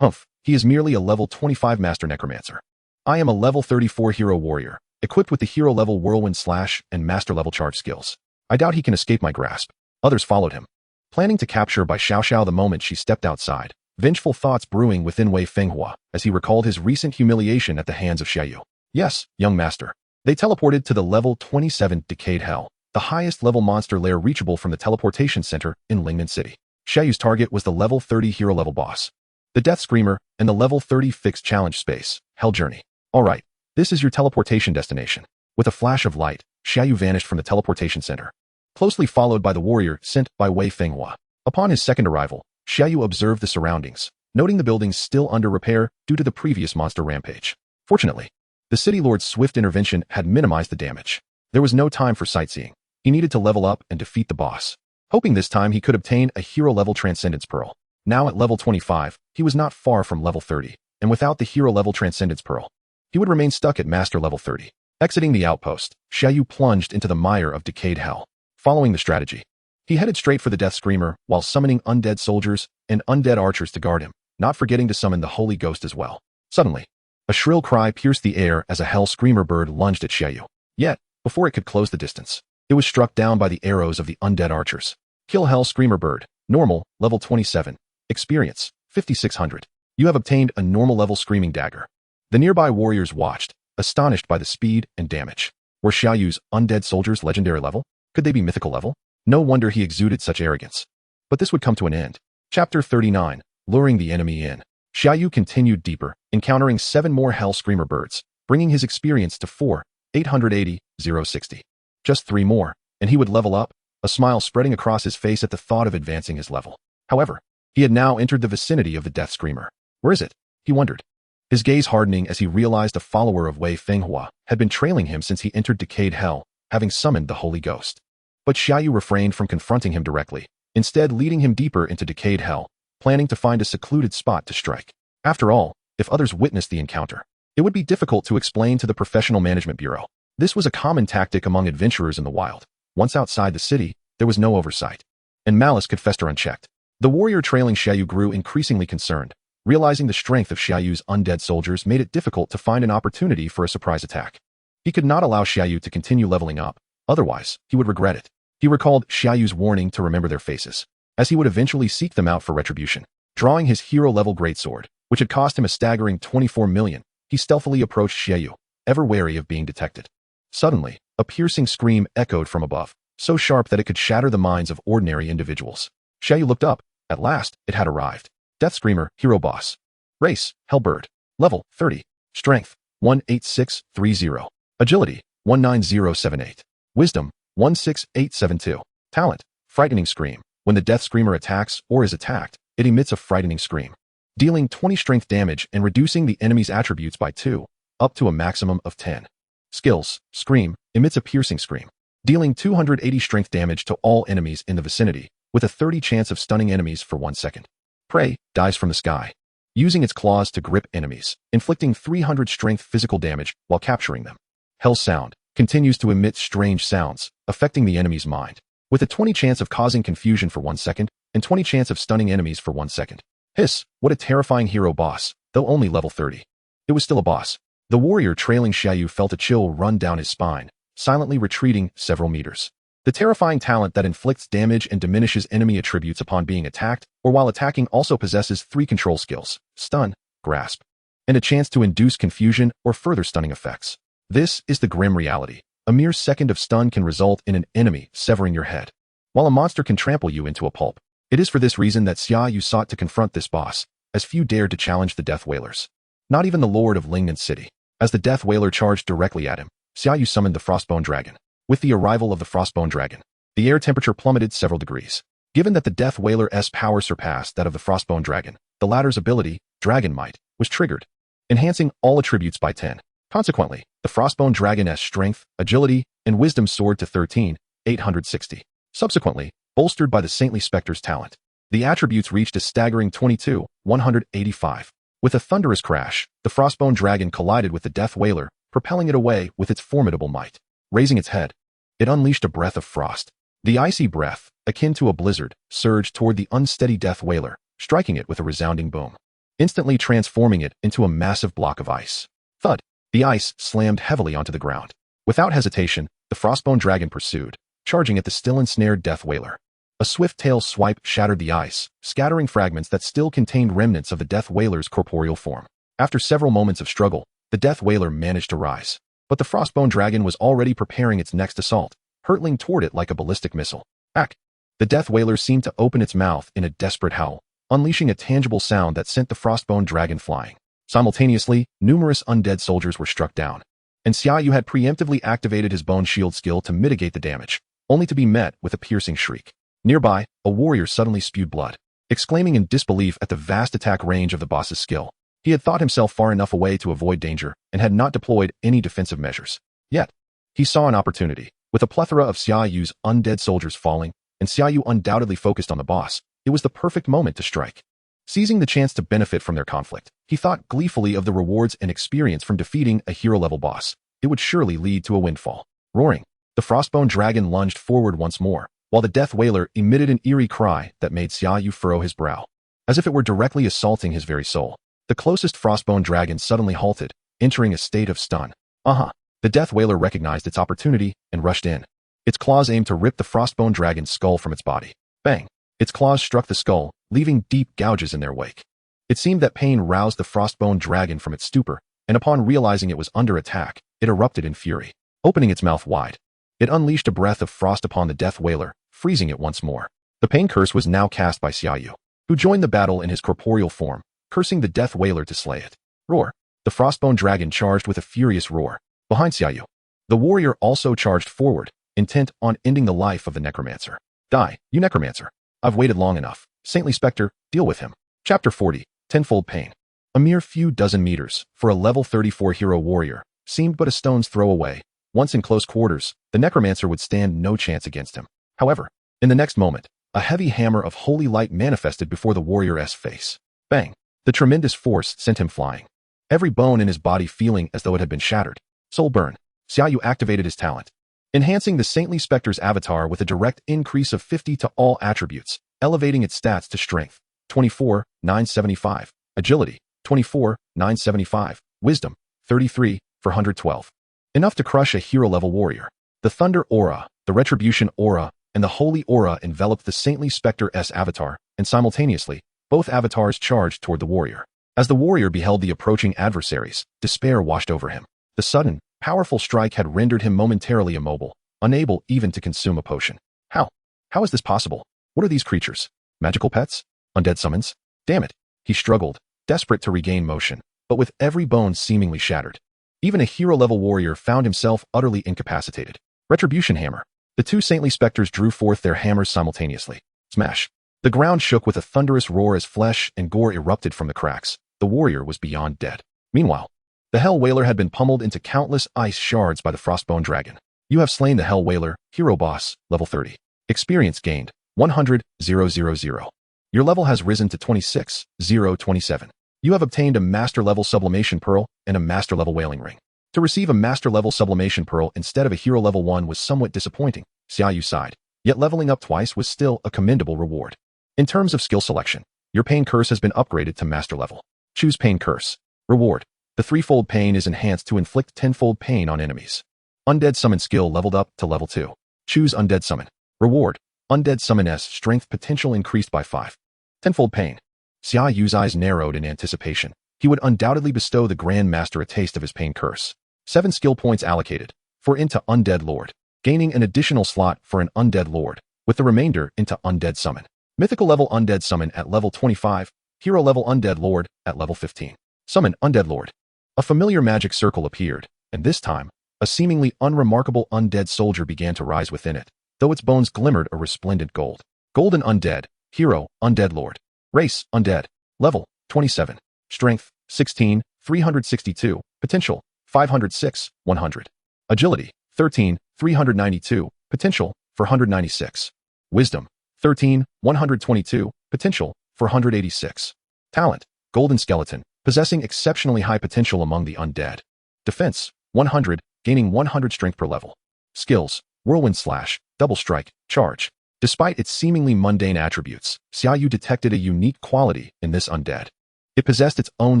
[SPEAKER 1] He is merely a level 25 Master Necromancer. I am a level 34 hero warrior, equipped with the hero-level whirlwind slash and master-level charge skills. I doubt he can escape my grasp. Others followed him. Planning to capture Bai Xiao the moment she stepped outside, vengeful thoughts brewing within Wei Fenghua as he recalled his recent humiliation at the hands of Xia Yu. Yes, young master. They teleported to the level 27 Decayed Hell, the highest level monster lair reachable from the teleportation center in Lingnan City. Xia Yu's target was the level 30 hero level boss, the Death Screamer, and the level 30 fixed challenge space, Hell Journey. Alright, this is your teleportation destination. With a flash of light, Xia Yu vanished from the teleportation center, closely followed by the warrior sent by Wei Fenghua. Upon his second arrival, Xia Yu observed the surroundings, noting the buildings still under repair due to the previous monster rampage. Fortunately, the city lord's swift intervention had minimized the damage. There was no time for sightseeing. He needed to level up and defeat the boss, hoping this time he could obtain a hero-level Transcendence Pearl. Now at level 25, he was not far from level 30, and without the hero-level Transcendence Pearl, he would remain stuck at Master level 30. Exiting the outpost, Xia Yu plunged into the mire of Decayed Hell. Following the strategy, he headed straight for the Death Screamer while summoning undead soldiers and undead archers to guard him, not forgetting to summon the Holy Ghost as well. Suddenly, a shrill cry pierced the air as a Hell Screamer bird lunged at Xia Yu. Yet, before it could close the distance, it was struck down by the arrows of the undead archers. Kill Hell Screamer bird. Normal, level 27. Experience, 5600. You have obtained a normal level Screaming Dagger. The nearby warriors watched, astonished by the speed and damage. Were Xia Yu's undead soldiers legendary level? Could they be mythical level? No wonder he exuded such arrogance. But this would come to an end. Chapter 39, Luring the Enemy In. Xia Yu continued deeper, encountering 7 more Hell Screamer birds, bringing his experience to 4,880,060. Just 3 more, and he would level up, a smile spreading across his face at the thought of advancing his level. However, he had now entered the vicinity of the Death Screamer. Where is it? He wondered. His gaze hardening as he realized a follower of Wei Fenghua had been trailing him since he entered Decayed Hell, having summoned the Holy Ghost. But Xia Yu refrained from confronting him directly, instead leading him deeper into Decayed Hell, planning to find a secluded spot to strike. After all, if others witnessed the encounter, It would be difficult to explain to the Professional Management Bureau. This was a common tactic among adventurers in the wild. Once outside the city, there was no oversight, and malice could fester unchecked. The warrior trailing Xia Yu grew increasingly concerned. Realizing the strength of Xia Yu's undead soldiers made it difficult to find an opportunity for a surprise attack. He could not allow Xia Yu to continue leveling up, otherwise, he would regret it. He recalled Xia Yu's warning to remember their faces, as he would eventually seek them out for retribution. Drawing his hero-level greatsword, which had cost him a staggering 24 million, he stealthily approached Xia Yu, ever wary of being detected. Suddenly, a piercing scream echoed from above, so sharp that it could shatter the minds of ordinary individuals. Xia Yu looked up. At last, it had arrived. Death Screamer, Hero Boss. Race, Halved. Level, 30. Strength, 18630. Agility, 19078. Wisdom, 16872. Talent, Frightening Scream. When the Death Screamer attacks or is attacked, it emits a frightening scream, dealing 20 strength damage and reducing the enemy's attributes by 2, up to a maximum of 10. Skills, Scream, emits a piercing scream, dealing 280 strength damage to all enemies in the vicinity, with a 30 chance of stunning enemies for 1 second. Prey, dies from the sky, using its claws to grip enemies, inflicting 300 strength physical damage while capturing them. Hell Sound, continues to emit strange sounds, affecting the enemy's mind, with a 20 chance of causing confusion for 1 second, and 20 chance of stunning enemies for 1 second. Hiss, what a terrifying hero boss, though only level 30. It was still a boss. The warrior trailing Xia Yu felt a chill run down his spine, silently retreating several meters. The terrifying talent that inflicts damage and diminishes enemy attributes upon being attacked, or while attacking also possesses 3 control skills, Stun, Grasp, and a chance to induce confusion or further stunning effects. This is the grim reality. A mere second of stun can result in an enemy severing your head, while a monster can trample you into a pulp. It is for this reason that Xia Yu sought to confront this boss, as few dared to challenge the Death Wailers. Not even the Lord of Lingnan City. As the Death Wailer charged directly at him, Xia Yu summoned the Frostbone Dragon. With the arrival of the Frostbone Dragon, the air temperature plummeted several degrees. Given that the Death Wailer's power surpassed that of the Frostbone Dragon, the latter's ability, Dragon Might, was triggered, enhancing all attributes by 10. Consequently, the Frostbone Dragon's strength, agility, and wisdom soared to 13,860. Subsequently, bolstered by the Saintly Spectre's talent, the attributes reached a staggering 22,185. With a thunderous crash, the Frostbone Dragon collided with the Death Wailer, propelling it away with its formidable might. Raising its head, it unleashed a breath of frost. The icy breath, akin to a blizzard, surged toward the unsteady Death Wailer, striking it with a resounding boom, instantly transforming it into a massive block of ice. Thud! The ice slammed heavily onto the ground. Without hesitation, the Frostbone Dragon pursued, charging at the still ensnared Death Wailer. A swift tail swipe shattered the ice, scattering fragments that still contained remnants of the Death Wailer's corporeal form. After several moments of struggle, the Death Wailer managed to rise, but the Frostbone Dragon was already preparing its next assault, hurtling toward it like a ballistic missile. Ack! The Death Wailer seemed to open its mouth in a desperate howl, unleashing a tangible sound that sent the Frostbone Dragon flying. Simultaneously, numerous undead soldiers were struck down, and Xia Yu had preemptively activated his Bone Shield skill to mitigate the damage, only to be met with a piercing shriek. Nearby, a warrior suddenly spewed blood, exclaiming in disbelief at the vast attack range of the boss's skill. He had thought himself far enough away to avoid danger and had not deployed any defensive measures. Yet, he saw an opportunity. With a plethora of Xia Yu's undead soldiers falling, and Xia Yu undoubtedly focused on the boss, it was the perfect moment to strike. Seizing the chance to benefit from their conflict, he thought gleefully of the rewards and experience from defeating a hero-level boss. It would surely lead to a windfall. Roaring, the Frostbone Dragon lunged forward once more, while the Death Wailer emitted an eerie cry that made Xia Yu furrow his brow, as if it were directly assaulting his very soul. The closest Frostbone Dragon suddenly halted, entering a state of stun. The Death Wailer recognized its opportunity and rushed in. Its claws aimed to rip the Frostbone Dragon's skull from its body. Bang! Its claws struck the skull, leaving deep gouges in their wake. It seemed that pain roused the Frostbone Dragon from its stupor, and upon realizing it was under attack, it erupted in fury. Opening its mouth wide, it unleashed a breath of frost upon the Death Wailer, freezing it once more. The pain curse was now cast by Xia Yu, who joined the battle in his corporeal form, cursing the Death Wailer to slay it. Roar! The Frostbone Dragon charged with a furious roar. Behind Xia Yu, the warrior also charged forward, intent on ending the life of the Necromancer. Die, you Necromancer! I've waited long enough. Saintly Spectre, deal with him. Chapter 40, Tenfold Pain. A mere few dozen meters, for a level 34 hero warrior, seemed but a stone's throw away. Once in close quarters, the Necromancer would stand no chance against him. However, in the next moment, a heavy hammer of holy light manifested before the warrior's face. Bang! The tremendous force sent him flying. every bone in his body feeling as though it had been shattered. Soul burn. Xia Yu activated his talent, enhancing the Saintly Spectre's avatar with a direct increase of 50 to all attributes, elevating its stats to strength, 24, 975, agility, 24, 975, wisdom, 33, 412. Enough to crush a hero-level warrior. The Thunder Aura, the Retribution Aura, and the Holy Aura enveloped the Saintly Spectre's avatar, and simultaneously, both avatars charged toward the warrior. As the warrior beheld the approaching adversaries, despair washed over him. The sudden, powerful strike had rendered him momentarily immobile, unable even to consume a potion. How? How is this possible? What are these creatures? Magical pets? Undead summons? Damn it! He struggled, desperate to regain motion, but with every bone seemingly shattered. Even a hero-level warrior found himself utterly incapacitated. Retribution Hammer. The two Saintly Spectres drew forth their hammers simultaneously. Smash. The ground shook with a thunderous roar as flesh and gore erupted from the cracks. The warrior was beyond dead. Meanwhile, the Hell Whaler had been pummeled into countless ice shards by the Frostbone Dragon. You have slain the Hell Whaler, Hero Boss, level 30. Experience gained, 100,000. Your level has risen to 26,027. You have obtained a Master-level Sublimation Pearl and a Master-level Wailing Ring. To receive a Master-level Sublimation Pearl instead of a Hero Level 1 was somewhat disappointing, Xia Yu sighed, yet leveling up twice was still a commendable reward. In terms of skill selection, your Pain Curse has been upgraded to Master Level. Choose Pain Curse. Reward. The threefold pain is enhanced to inflict tenfold pain on enemies. Undead Summon skill leveled up to level 2. Choose Undead Summon. Reward. Undead Summon's strength potential increased by 5. Tenfold pain. Xia Yu's eyes narrowed in anticipation. He would undoubtedly bestow the Grand Master a taste of his Pain Curse. 7 skill points allocated. 4 into Undead Lord, gaining an additional slot for an Undead Lord, with the remainder into Undead Summon. Mythical level Undead Summon at level 25. Hero level Undead Lord at level 15. Summon Undead Lord. A familiar magic circle appeared, and this time, a seemingly unremarkable undead soldier began to rise within it, though its bones glimmered a resplendent gold. Golden Undead. Hero, Undead Lord. Race, Undead. Level, 27. Strength, 16, 362. Potential, 506, 100. Agility, 13, 392. Potential, 496. Wisdom, 13, 122. Potential, 486. Talent, Golden Skeleton, possessing exceptionally high potential among the undead. Defense, 100, gaining 100 strength per level. Skills, Whirlwind Slash, Double Strike, Charge. Despite its seemingly mundane attributes, Xia Yu detected a unique quality in this undead. It possessed its own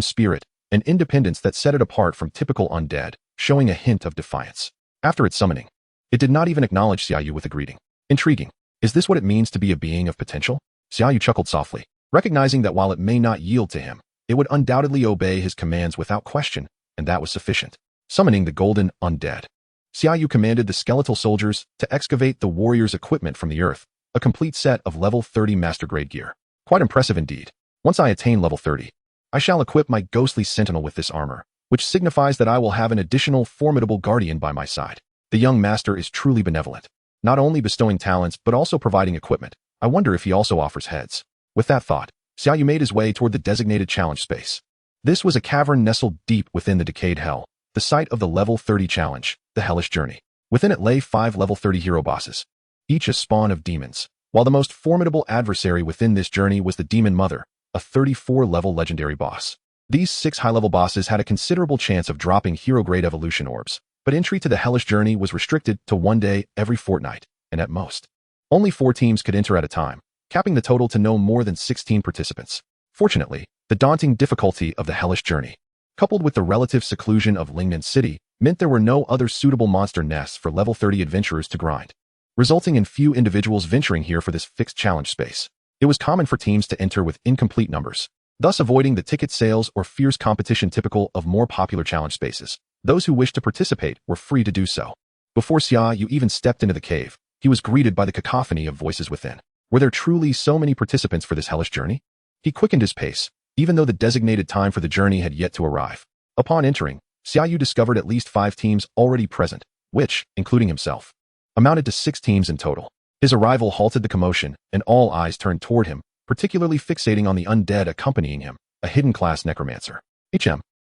[SPEAKER 1] spirit, an independence that set it apart from typical undead, showing a hint of defiance. After its summoning, it did not even acknowledge Xia Yu with a greeting. Intriguing. Is this what it means to be a being of potential? Xia Yu chuckled softly, recognizing that while it may not yield to him, it would undoubtedly obey his commands without question, and that was sufficient. Summoning the Golden Undead. Xia Yu commanded the skeletal soldiers to excavate the warrior's equipment from the earth, a complete set of level 30 master-grade gear. Quite impressive indeed. Once I attain level 30, I shall equip my ghostly sentinel with this armor, which signifies that I will have an additional formidable guardian by my side. The young master is truly benevolent, not only bestowing talents but also providing equipment. I wonder if he also offers heads. With that thought, Xia Yu made his way toward the designated challenge space. This was a cavern nestled deep within the decayed hell, the site of the level 30 challenge, the Hellish Journey. Within it lay 5 level 30 hero bosses, each a spawn of demons, while the most formidable adversary within this journey was the Demon Mother, a 34-level legendary boss. These 6 high-level bosses had a considerable chance of dropping hero-grade evolution orbs, but entry to the Hellish Journey was restricted to 1 day every fortnight, and at most, only 4 teams could enter at a time, capping the total to no more than 16 participants. Fortunately, the daunting difficulty of the Hellish Journey, coupled with the relative seclusion of Lingnan City, meant there were no other suitable monster nests for level 30 adventurers to grind, resulting in few individuals venturing here for this fixed challenge space. It was common for teams to enter with incomplete numbers, thus avoiding the ticket sales or fierce competition typical of more popular challenge spaces. Those who wished to participate were free to do so. Before Xia Yu even stepped into the cave, he was greeted by the cacophony of voices within. Were there truly so many participants for this hellish journey? He quickened his pace, even though the designated time for the journey had yet to arrive. Upon entering, Xia Yu discovered at least 5 teams already present, which, including himself, amounted to 6 teams in total. His arrival halted the commotion, and all eyes turned toward him, particularly fixating on the undead accompanying him, a hidden class necromancer.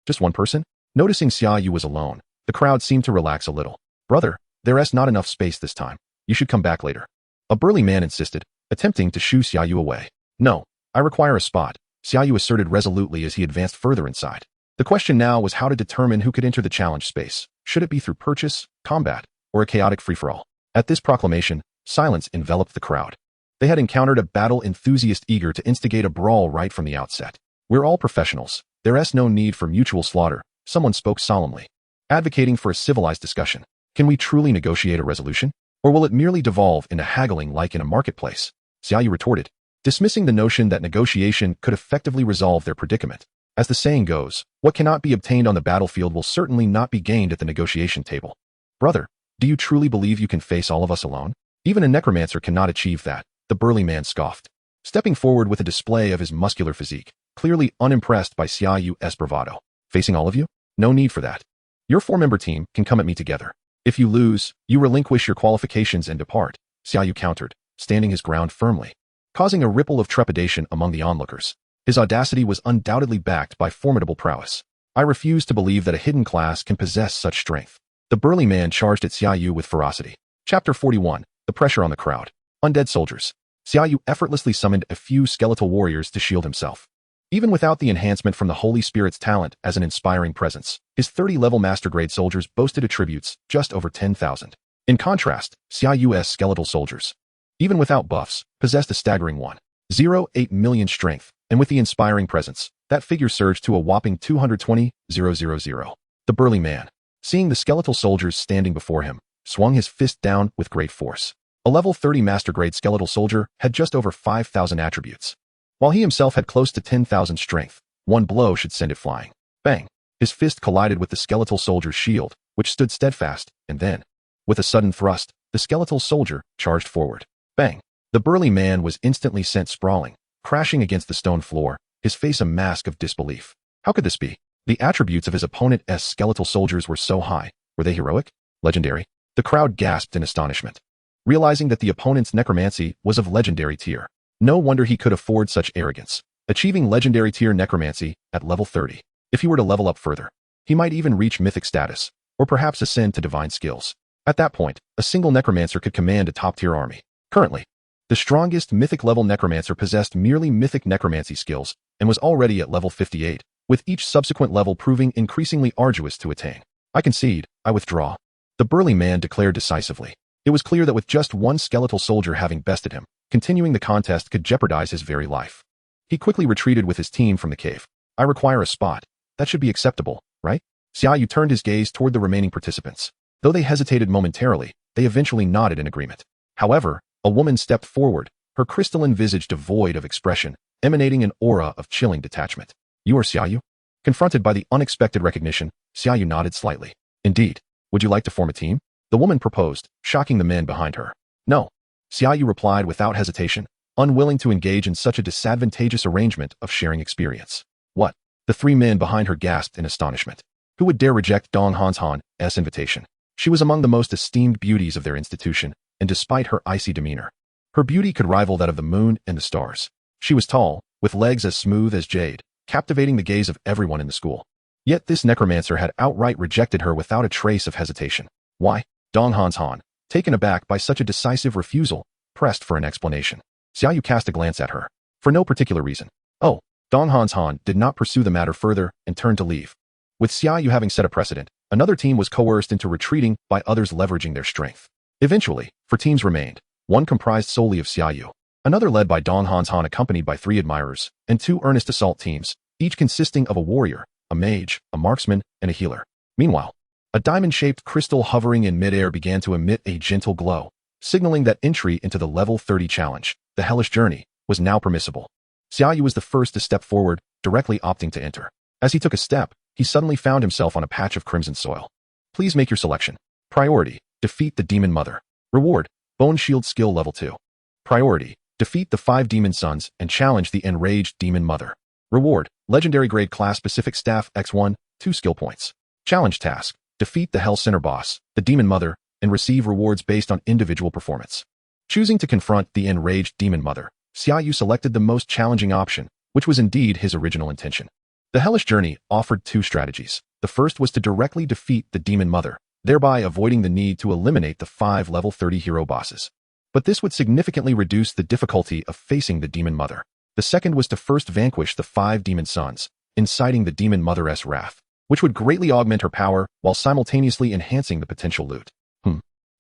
[SPEAKER 1] Just one person? Noticing Xia Yu was alone, the crowd seemed to relax a little. Brother, there's not enough space this time. You should come back later. A burly man insisted, attempting to shoo Xia Yu away. No, I require a spot, Xia Yu asserted resolutely as he advanced further inside. The question now was how to determine who could enter the challenge space. Should it be through purchase, combat, or a chaotic free-for-all? At this proclamation, silence enveloped the crowd. They had encountered a battle enthusiast eager to instigate a brawl right from the outset. We're all professionals. There's no need for mutual slaughter, someone spoke solemnly, advocating for a civilized discussion. Can we truly negotiate a resolution? Or will it merely devolve into haggling like in a marketplace? Xia Yu retorted, dismissing the notion that negotiation could effectively resolve their predicament. As the saying goes, what cannot be obtained on the battlefield will certainly not be gained at the negotiation table. Brother, do you truly believe you can face all of us alone? Even a necromancer cannot achieve that, the burly man scoffed, stepping forward with a display of his muscular physique, clearly unimpressed by Xia Yu's bravado. Facing all of you? No need for that. Your 4-member team can come at me together. If you lose, you relinquish your qualifications and depart, Xia Yu countered, standing his ground firmly, causing a ripple of trepidation among the onlookers. His audacity was undoubtedly backed by formidable prowess. I refuse to believe that a hidden class can possess such strength. The burly man charged at Xia Yu with ferocity. Chapter 41. The pressure on the crowd. Undead soldiers. Xia Yu effortlessly summoned a few skeletal warriors to shield himself. Even without the enhancement from the Holy Spirit's talent as an inspiring presence, his 30-level master-grade soldiers boasted attributes just over 10,000. In contrast, Xia Yu's skeletal soldiers, even without buffs, possessed a staggering 1.08 million strength, and with the inspiring presence, that figure surged to a whopping 220,000. The burly man, seeing the skeletal soldiers standing before him, swung his fist down with great force. A level 30 master-grade skeletal soldier had just over 5,000 attributes, while he himself had close to 10,000 strength. One blow should send it flying. Bang! His fist collided with the skeletal soldier's shield, which stood steadfast, and then, with a sudden thrust, the skeletal soldier charged forward. Bang! The burly man was instantly sent sprawling, crashing against the stone floor, his face a mask of disbelief. How could this be? The attributes of his opponent's skeletal soldiers were so high. Were they heroic? Legendary? The crowd gasped in astonishment, realizing that the opponent's necromancy was of legendary tier. No wonder he could afford such arrogance, achieving legendary tier necromancy at level 30. If he were to level up further, he might even reach mythic status, or perhaps ascend to divine skills. At that point, a single necromancer could command a top-tier army. Currently, the strongest mythic-level necromancer possessed merely mythic necromancy skills and was already at level 58, with each subsequent level proving increasingly arduous to attain. I concede, I withdraw, the burly man declared decisively. It was clear that with just one skeletal soldier having bested him, continuing the contest could jeopardize his very life. He quickly retreated with his team from the cave. I require a spot. That should be acceptable, right? Xia Yu turned his gaze toward the remaining participants. Though they hesitated momentarily, they eventually nodded in agreement. However, a woman stepped forward, her crystalline visage devoid of expression, emanating an aura of chilling detachment. You are Xia Yu? Confronted by the unexpected recognition, Xia Yu nodded slightly. Indeed. Would you like to form a team? The woman proposed, shocking the men behind her. No. Xia Yu replied without hesitation, unwilling to engage in such a disadvantageous arrangement of sharing experience. What? The 3 men behind her gasped in astonishment. Who would dare reject Dong Hanshan's invitation? She was among the most esteemed beauties of their institution, and despite her icy demeanor, her beauty could rival that of the moon and the stars. She was tall, with legs as smooth as jade, captivating the gaze of everyone in the school. Yet this necromancer had outright rejected her without a trace of hesitation. Why? Dong Hanshan, taken aback by such a decisive refusal, pressed for an explanation. Xia Yu cast a glance at her. For no particular reason. Oh, Dong Hanshan did not pursue the matter further and turned to leave. With Xia Yu having set a precedent, another team was coerced into retreating by others leveraging their strength. Eventually, 4 teams remained, one comprised solely of Xia Yu, another led by Dong Hanshan accompanied by 3 admirers, and 2 earnest assault teams, each consisting of a warrior, a mage, a marksman, and a healer. Meanwhile, a diamond-shaped crystal hovering in midair began to emit a gentle glow, signaling that entry into the level 30 challenge, the hellish journey, was now permissible. Xia Yu was the first to step forward, directly opting to enter. As he took a step, he suddenly found himself on a patch of crimson soil. Please make your selection. Priority: defeat the Demon Mother. Reward: Bone Shield Skill Level 2. Priority: defeat the 5 Demon Sons and challenge the enraged Demon Mother. Reward: Legendary Grade Class Specific Staff X1, 2 skill points. Challenge Task: defeat the Hell Center Boss, the Demon Mother, and receive rewards based on individual performance. Choosing to confront the enraged Demon Mother, Xia Yu selected the most challenging option, which was indeed his original intention. The Hellish Journey offered 2 strategies. The first was to directly defeat the Demon Mother, thereby avoiding the need to eliminate the 5 level 30 hero bosses. But this would significantly reduce the difficulty of facing the Demon Mother. The second was to first vanquish the 5 Demon Sons, inciting the demon mother's wrath, which would greatly augment her power while simultaneously enhancing the potential loot.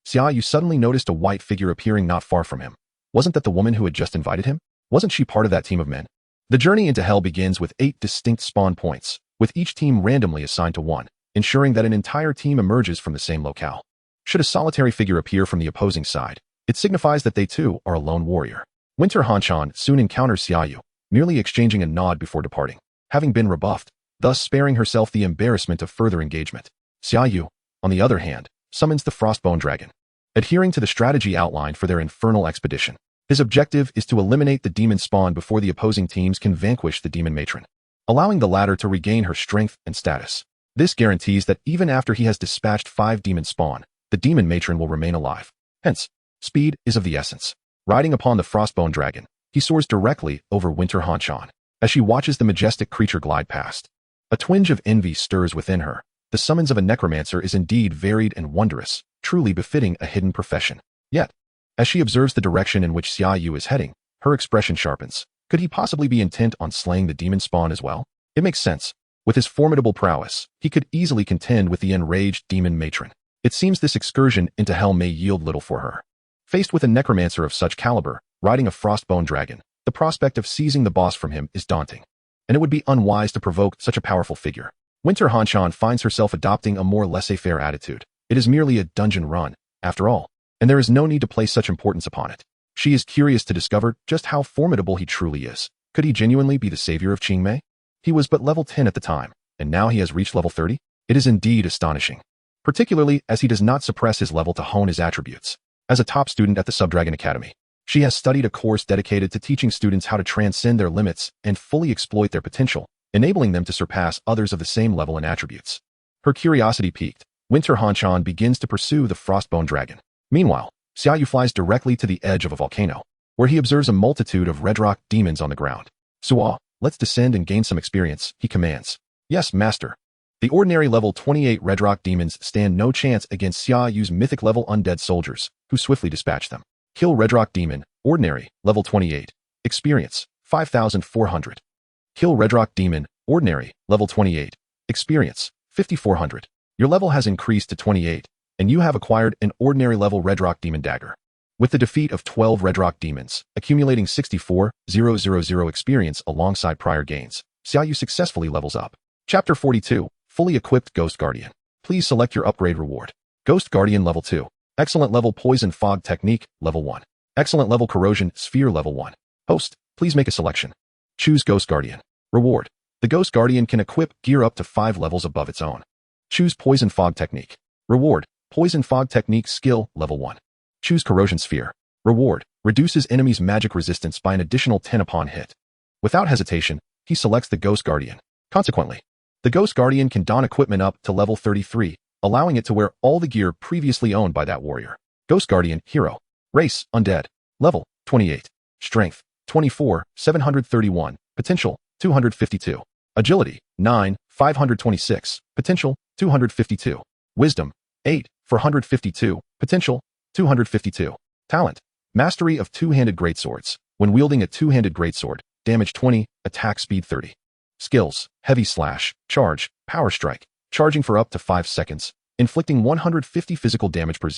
[SPEAKER 1] Xia Yu suddenly noticed a white figure appearing not far from him. Wasn't that the woman who had just invited him? Wasn't she part of that team of men? The journey into hell begins with 8 distinct spawn points, with each team randomly assigned to one, ensuring that an entire team emerges from the same locale. Should a solitary figure appear from the opposing side, it signifies that they too are a lone warrior. Winter Hanchan soon encounters Xia Yu, merely exchanging a nod before departing, having been rebuffed, thus sparing herself the embarrassment of further engagement. Xia Yu, on the other hand, summons the Frostbone Dragon. Adhering to the strategy outlined for their infernal expedition, his objective is to eliminate the demon spawn before the opposing teams can vanquish the demon matron, allowing the latter to regain her strength and status. This guarantees that even after he has dispatched 5 demon spawn, the demon matron will remain alive. Hence, speed is of the essence. Riding upon the Frostbone Dragon, he soars directly over Winter Hanchan. As she watches the majestic creature glide past, a twinge of envy stirs within her. The summons of a necromancer is indeed varied and wondrous, truly befitting a hidden profession. Yet, as she observes the direction in which Xia Yu is heading, her expression sharpens. Could he possibly be intent on slaying the demon spawn as well? It makes sense. With his formidable prowess, he could easily contend with the enraged demon matron. It seems this excursion into hell may yield little for her. Faced with a necromancer of such caliber, riding a Frostbone Dragon, the prospect of seizing the boss from him is daunting, and it would be unwise to provoke such a powerful figure. Winter Hanchan finds herself adopting a more laissez-faire attitude. It is merely a dungeon run, after all, and there is no need to place such importance upon it. She is curious to discover just how formidable he truly is. Could he genuinely be the savior of Qingmei? He was but level 10 at the time, and now he has reached level 30? It is indeed astonishing, particularly as he does not suppress his level to hone his attributes. As a top student at the Subdragon Academy, she has studied a course dedicated to teaching students how to transcend their limits and fully exploit their potential, enabling them to surpass others of the same level and attributes. Her curiosity piqued, Winter Hanchan begins to pursue the Frostbone Dragon. Meanwhile, Xia Yu flies directly to the edge of a volcano, where he observes a multitude of red rock demons on the ground. "Suwa, let's descend and gain some experience," he commands. "Yes, master." The ordinary level 28 red rock demons stand no chance against Xia Yu's mythic level undead soldiers, who swiftly dispatch them. Kill red rock demon, ordinary, level 28. Experience, 5,400. Kill red rock demon, ordinary, level 28. Experience, 5,400. Your level has increased to 28, and you have acquired an ordinary level red rock demon dagger. With the defeat of 12 red rock demons, accumulating 64,000 experience alongside prior gains, Xia Yu successfully levels up. Chapter 42, Fully Equipped Ghost Guardian. Please select your upgrade reward. Ghost Guardian level 2. Excellent level Poison Fog Technique, level 1. Excellent level Corrosion Sphere, level 1. Host, please make a selection. Choose Ghost Guardian. Reward. The Ghost Guardian can equip gear up to 5 levels above its own. Choose Poison Fog Technique. Reward. Poison Fog Technique Skill, level 1. Choose Corrosion Sphere. Reward. Reduces enemies' magic resistance by an additional 10 upon hit. Without hesitation, he selects the Ghost Guardian. Consequently, the Ghost Guardian can don equipment up to level 33, allowing it to wear all the gear previously owned by that warrior. Ghost Guardian Hero. Race, Undead. Level, 28. Strength, 24, 731. Potential, 252. Agility, 9, 526. Potential, 252. Wisdom, 8, 452. Potential, 252. Talent, Mastery of Two-Handed Greatswords. When wielding a two-handed greatsword, damage 20, attack speed 30. Skills, Heavy Slash, Charge, Power Strike. Charging for up to 5 seconds, inflicting 150 physical damage per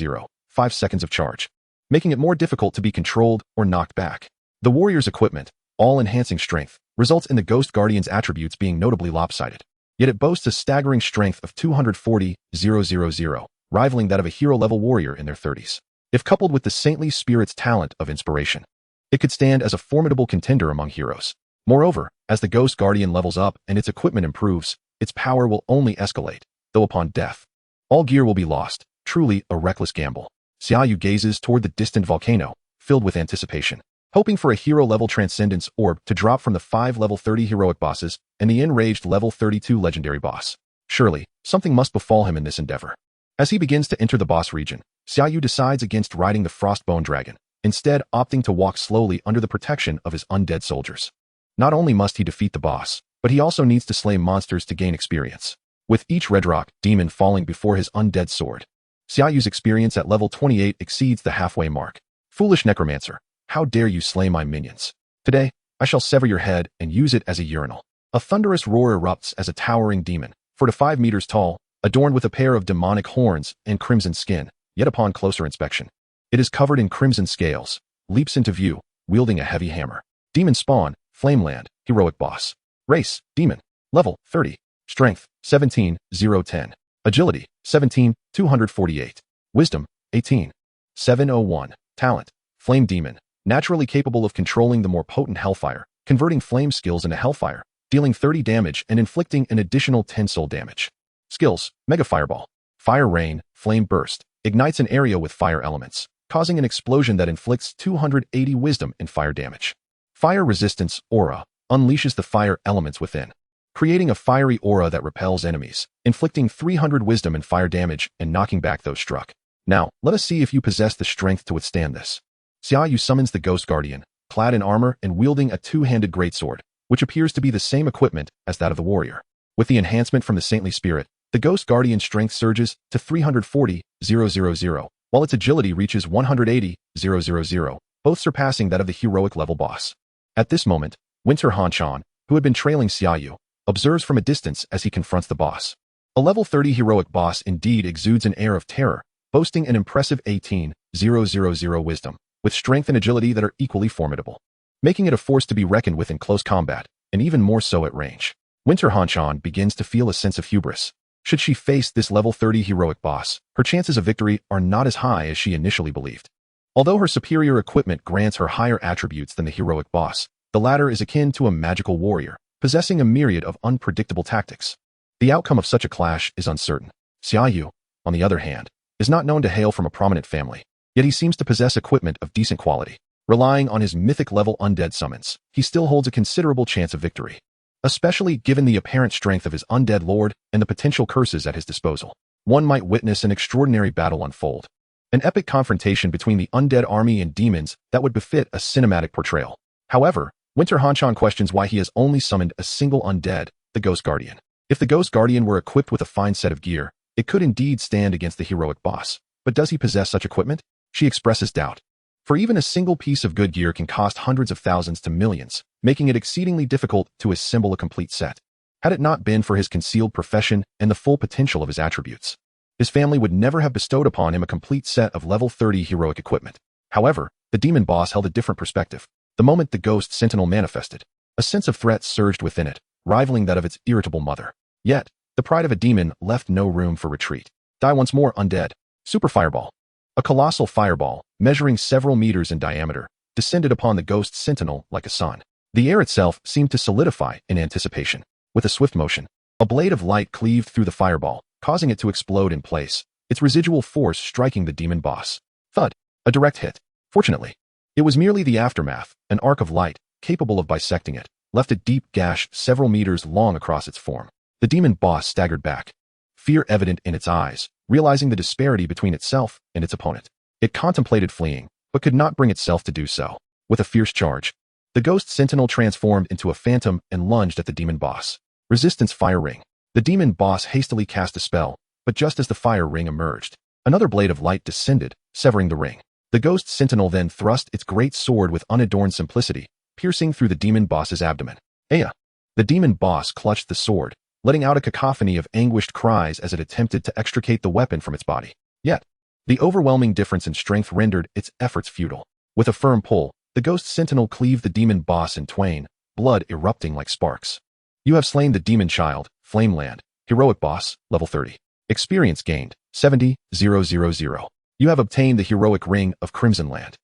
[SPEAKER 1] 5 seconds of charge, making it more difficult to be controlled or knocked back. The warrior's equipment, all enhancing strength, results in the Ghost Guardian's attributes being notably lopsided. Yet it boasts a staggering strength of 240,000, rivaling that of a hero-level warrior in their 30s. If coupled with the Saintly Spirit's talent of inspiration, it could stand as a formidable contender among heroes. Moreover, as the Ghost Guardian levels up and its equipment improves, its power will only escalate, though upon death, all gear will be lost. Truly a reckless gamble. Xia Yu gazes toward the distant volcano, filled with anticipation, hoping for a hero-level Transcendence Orb to drop from the 5 level 30 heroic bosses and the enraged level 32 legendary boss. Surely, something must befall him in this endeavor. As he begins to enter the boss region, Xia Yu decides against riding the Frostbone Dragon, instead opting to walk slowly under the protection of his undead soldiers. Not only must he defeat the boss, but he also needs to slay monsters to gain experience, with each red rock demon falling before his undead sword. Xia Yu's experience at level 28 exceeds the halfway mark. Foolish Necromancer, how dare you slay my minions? Today, I shall sever your head and use it as a urinal. A thunderous roar erupts as a towering demon, 4 to 5 meters tall, adorned with a pair of demonic horns and crimson skin, yet upon closer inspection, it is covered in crimson scales, leaps into view, wielding a heavy hammer. Demon spawn, Flameland, heroic boss. Race, demon. Level, 30. Strength, 17, 010. Agility, 17, 248. Wisdom, 18, 701. Talent, flame demon. Naturally capable of controlling the more potent hellfire, converting flame skills into hellfire, dealing 30 damage and inflicting an additional 10 soul damage. Skills, Mega Fireball. Fire Rain, Flame Burst. Ignites an area with fire elements, causing an explosion that inflicts 280 wisdom and fire damage. Fire Resistance Aura. Unleashes the fire elements within, creating a fiery aura that repels enemies, inflicting 300 wisdom and fire damage and knocking back those struck. Now, let us see if you possess the strength to withstand this. Xia Yu summons the Ghost Guardian, clad in armor and wielding a two-handed greatsword, which appears to be the same equipment as that of the warrior. With the enhancement from the Saintly Spirit, the Ghost Guardian's strength surges to 340,000, while its agility reaches 180,000, both surpassing that of the heroic level boss. At this moment, Winter Hanchan, who had been trailing Xia Yu, observes from a distance as he confronts the boss. A level 30 heroic boss indeed exudes an air of terror, boasting an impressive 18,000 wisdom, with strength and agility that are equally formidable, making it a force to be reckoned with in close combat, and even more so at range. Winter Hanchan begins to feel a sense of hubris. Should she face this level 30 heroic boss, her chances of victory are not as high as she initially believed. Although her superior equipment grants her higher attributes than the heroic boss, the latter is akin to a magical warrior, possessing a myriad of unpredictable tactics. The outcome of such a clash is uncertain. Xia Yu, on the other hand, is not known to hail from a prominent family, yet he seems to possess equipment of decent quality. Relying on his mythic-level undead summons, he still holds a considerable chance of victory, especially given the apparent strength of his undead lord and the potential curses at his disposal. One might witness an extraordinary battle unfold, an epic confrontation between the undead army and demons that would befit a cinematic portrayal. However, Winter Hanchan questions why he has only summoned a single undead, the Ghost Guardian. If the Ghost Guardian were equipped with a fine set of gear, it could indeed stand against the heroic boss. But does he possess such equipment? She expresses doubt. For even a single piece of good gear can cost hundreds of thousands to millions, making it exceedingly difficult to assemble a complete set. Had it not been for his concealed profession and the full potential of his attributes, his family would never have bestowed upon him a complete set of level 30 heroic equipment. However, the demon boss held a different perspective. The moment the Ghost Sentinel manifested, a sense of threat surged within it, rivaling that of its irritable mother. Yet, the pride of a demon left no room for retreat. Die once more, undead. Super Fireball. A colossal fireball, measuring several meters in diameter, descended upon the Ghost Sentinel like a sun. The air itself seemed to solidify in anticipation. With a swift motion, a blade of light cleaved through the fireball, causing it to explode in place, its residual force striking the demon boss. Thud. A direct hit. Fortunately, it was merely the aftermath. An arc of light, capable of bisecting it, left a deep gash several meters long across its form. The demon boss staggered back, fear evident in its eyes, realizing the disparity between itself and its opponent. It contemplated fleeing, but could not bring itself to do so. With a fierce charge, the Ghost Sentinel transformed into a phantom and lunged at the demon boss. Resistance Fire Ring. The demon boss hastily cast a spell, but just as the fire ring emerged, another blade of light descended, severing the ring. The Ghost Sentinel then thrust its great sword with unadorned simplicity, piercing through the demon boss's abdomen. Aya! The demon boss clutched the sword, letting out a cacophony of anguished cries as it attempted to extricate the weapon from its body. Yet, the overwhelming difference in strength rendered its efforts futile. With a firm pull, the Ghost Sentinel cleaved the demon boss in twain, blood erupting like sparks. You have slain the demon child, Flameland, heroic boss, level 30. Experience gained, 70,000. You have obtained the heroic ring of Crimson Land.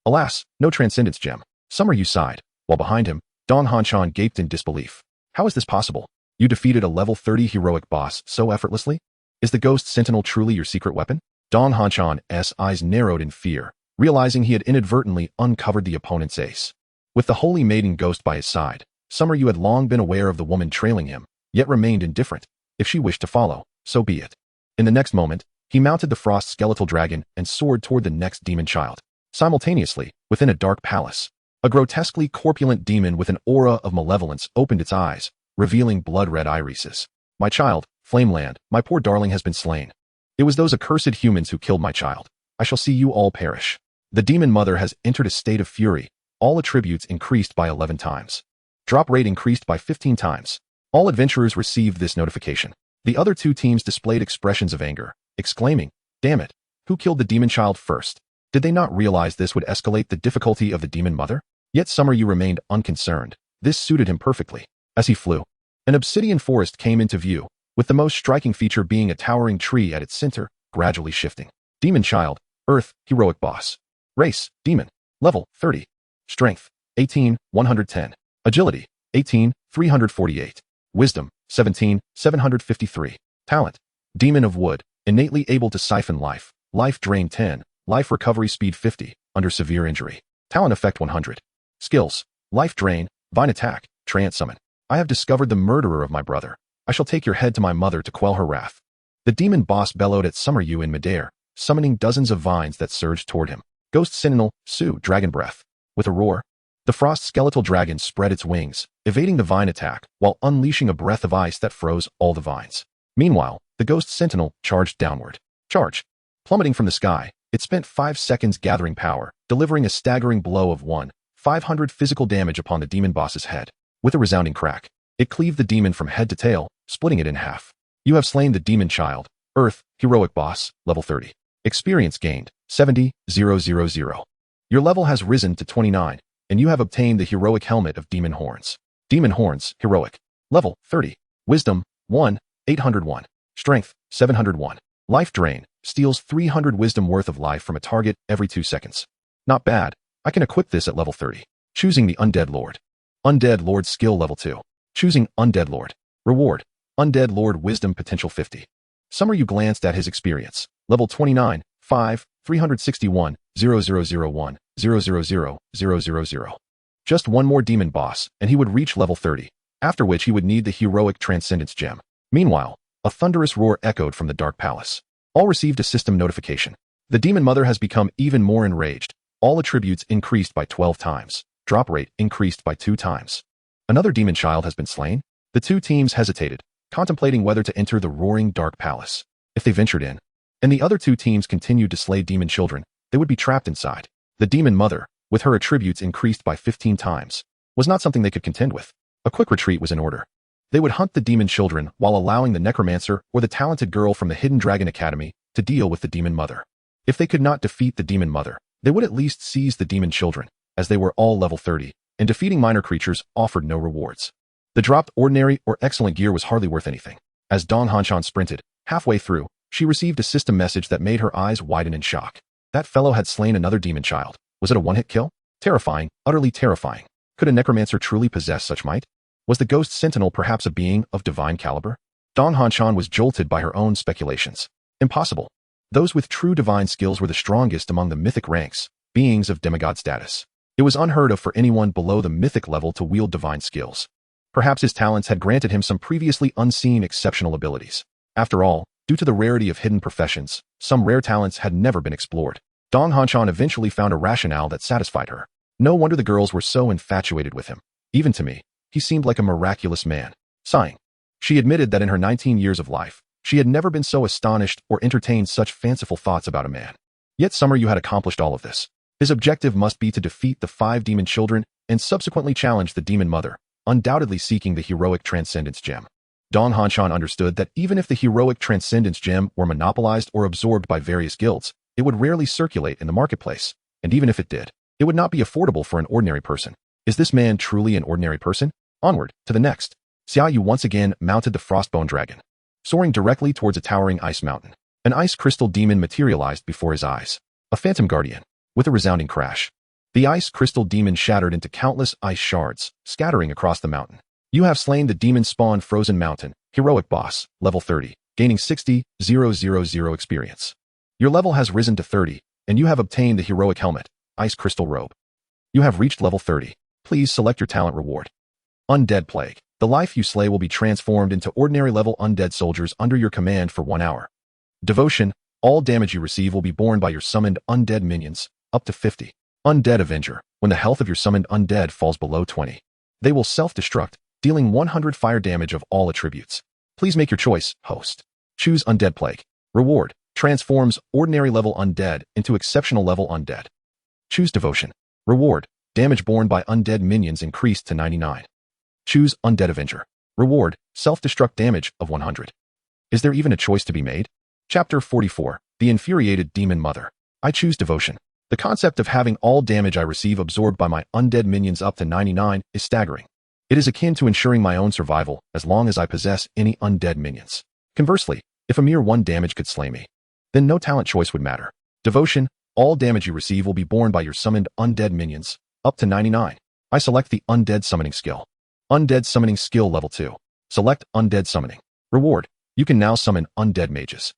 [SPEAKER 1] Alas, no transcendence gem. Summer Yu sighed, while behind him, Dong Hanchan gaped in disbelief. How is this possible? You defeated a level 30 heroic boss so effortlessly? Is the Ghost Sentinel truly your secret weapon? Dong Hanchan's eyes narrowed in fear, realizing he had inadvertently uncovered the opponent's ace. With the holy maiden ghost by his side, Summer Yu had long been aware of the woman trailing him, yet remained indifferent. If she wished to follow, so be it. In the next moment, he mounted the frost skeletal dragon and soared toward the next demon child. Simultaneously, within a dark palace, a grotesquely corpulent demon with an aura of malevolence opened its eyes, revealing blood-red irises. My child, Flameland, my poor darling has been slain. It was those accursed humans who killed my child. I shall see you all perish. The demon mother has entered a state of fury, all attributes increased by 11 times. Drop rate increased by 15 times. All adventurers received this notification. The other two teams displayed expressions of anger, exclaiming, "Damn it! Who killed the demon child first?" Did they not realize this would escalate the difficulty of the demon mother? Yet Summer Yu remained unconcerned. This suited him perfectly. As he flew, an obsidian forest came into view, with the most striking feature being a towering tree at its center, gradually shifting. Demon child, Earth, heroic boss. Race, demon. Level, 30. Strength, 18, 110. Agility, 18, 348. Wisdom, 17, 753. Talent, demon of wood, innately able to siphon life. Life drain 10. Life recovery speed 50, under severe injury. Talent effect 100. Skills, life drain, vine attack, trance summon. I have discovered the murderer of my brother. I shall take your head to my mother to quell her wrath. The demon boss bellowed at Summer Yu in midair, summoning dozens of vines that surged toward him. Ghost Sentinel, Su, Dragon Breath. With a roar, the frost skeletal dragon spread its wings, evading the vine attack, while unleashing a breath of ice that froze all the vines. Meanwhile, the Ghost Sentinel charged downward. Charge. Plummeting from the sky, it spent 5 seconds gathering power, delivering a staggering blow of 1,500 physical damage upon the demon boss's head. With a resounding crack, it cleaved the demon from head to tail, splitting it in half. You have slain the demon child, Earth, heroic boss, level 30. Experience gained, 70,000. Your level has risen to 29, and you have obtained the heroic helmet of demon horns. Demon horns, heroic. Level, 30. Wisdom, 1, 801. Strength, 701. Life drain, steals 300 wisdom worth of life from a target every 2 seconds. Not bad. I can equip this at level 30. Choosing the Undead Lord. Undead Lord skill level 2. Choosing Undead Lord. Reward. Undead Lord wisdom potential 50. Summer Yu glanced at his experience. Level 29, 5, 361, 0001, 000. Just one more demon boss, and he would reach level 30, after which he would need the heroic transcendence gem. Meanwhile, a thunderous roar echoed from the Dark Palace. All received a system notification. The demon mother has become even more enraged. All attributes increased by 12 times. Drop rate increased by 2 times. Another demon child has been slain? The two teams hesitated, contemplating whether to enter the roaring Dark Palace. If they ventured in, and the other two teams continued to slay demon children, they would be trapped inside. The demon mother, with her attributes increased by 15 times, was not something they could contend with. A quick retreat was in order. They would hunt the demon children while allowing the Necromancer or the talented girl from the Hidden Dragon Academy to deal with the demon mother. If they could not defeat the demon mother, they would at least seize the demon children, as they were all level 30, and defeating minor creatures offered no rewards. The dropped ordinary or excellent gear was hardly worth anything. As Dong Hanshan sprinted, halfway through, she received a system message that made her eyes widen in shock. That fellow had slain another demon child. Was it a one-hit kill? Terrifying, utterly terrifying. Could a Necromancer truly possess such might? Was the Ghost Sentinel perhaps a being of divine caliber? Dong Hanshan was jolted by her own speculations. Impossible. Those with true divine skills were the strongest among the mythic ranks, beings of demigod status. It was unheard of for anyone below the mythic level to wield divine skills. Perhaps his talents had granted him some previously unseen exceptional abilities. After all, due to the rarity of hidden professions, some rare talents had never been explored. Dong Hanshan eventually found a rationale that satisfied her. No wonder the girls were so infatuated with him. Even to me, he seemed like a miraculous man. Sighing, she admitted that in her 19 years of life, she had never been so astonished or entertained such fanciful thoughts about a man. Yet Summer Yu had accomplished all of this. His objective must be to defeat the 5 demon children and subsequently challenge the demon mother, undoubtedly seeking the heroic transcendence gem. Dong Hanshan understood that even if the heroic transcendence gem were monopolized or absorbed by various guilds, it would rarely circulate in the marketplace, and even if it did, it would not be affordable for an ordinary person. Is this man truly an ordinary person? Onward, to the next. Xia Yu once again mounted the Frostbone Dragon, soaring directly towards a towering ice mountain. An ice crystal demon materialized before his eyes. A phantom guardian. With a resounding crash, the ice crystal demon shattered into countless ice shards, scattering across the mountain. You have slain the demon-spawned frozen mountain, heroic boss, level 30, gaining 60,000 experience. Your level has risen to 30, and you have obtained the heroic helmet, ice crystal robe. You have reached level 30. Please select your talent reward. Undead Plague. The life you slay will be transformed into ordinary level undead soldiers under your command for 1 hour. Devotion. All damage you receive will be borne by your summoned undead minions, up to 50. Undead Avenger. When the health of your summoned undead falls below 20, they will self-destruct, dealing 100 fire damage of all attributes. Please make your choice, host. Choose Undead Plague. Reward. Transforms ordinary level undead into exceptional level undead. Choose Devotion. Reward. Damage borne by undead minions increased to 99. Choose Undead Avenger. Reward, self-destruct damage of 100. Is there even a choice to be made? Chapter 44. The Infuriated Demon Mother. I choose devotion. The concept of having all damage I receive absorbed by my undead minions up to 99 is staggering. It is akin to ensuring my own survival as long as I possess any undead minions. Conversely, if a mere 1 damage could slay me, then no talent choice would matter. Devotion, all damage you receive will be borne by your summoned undead minions, up to 99. I select the Undead Summoning skill. Undead Summoning skill level 2. Select Undead Summoning. Reward, you can now summon undead mages.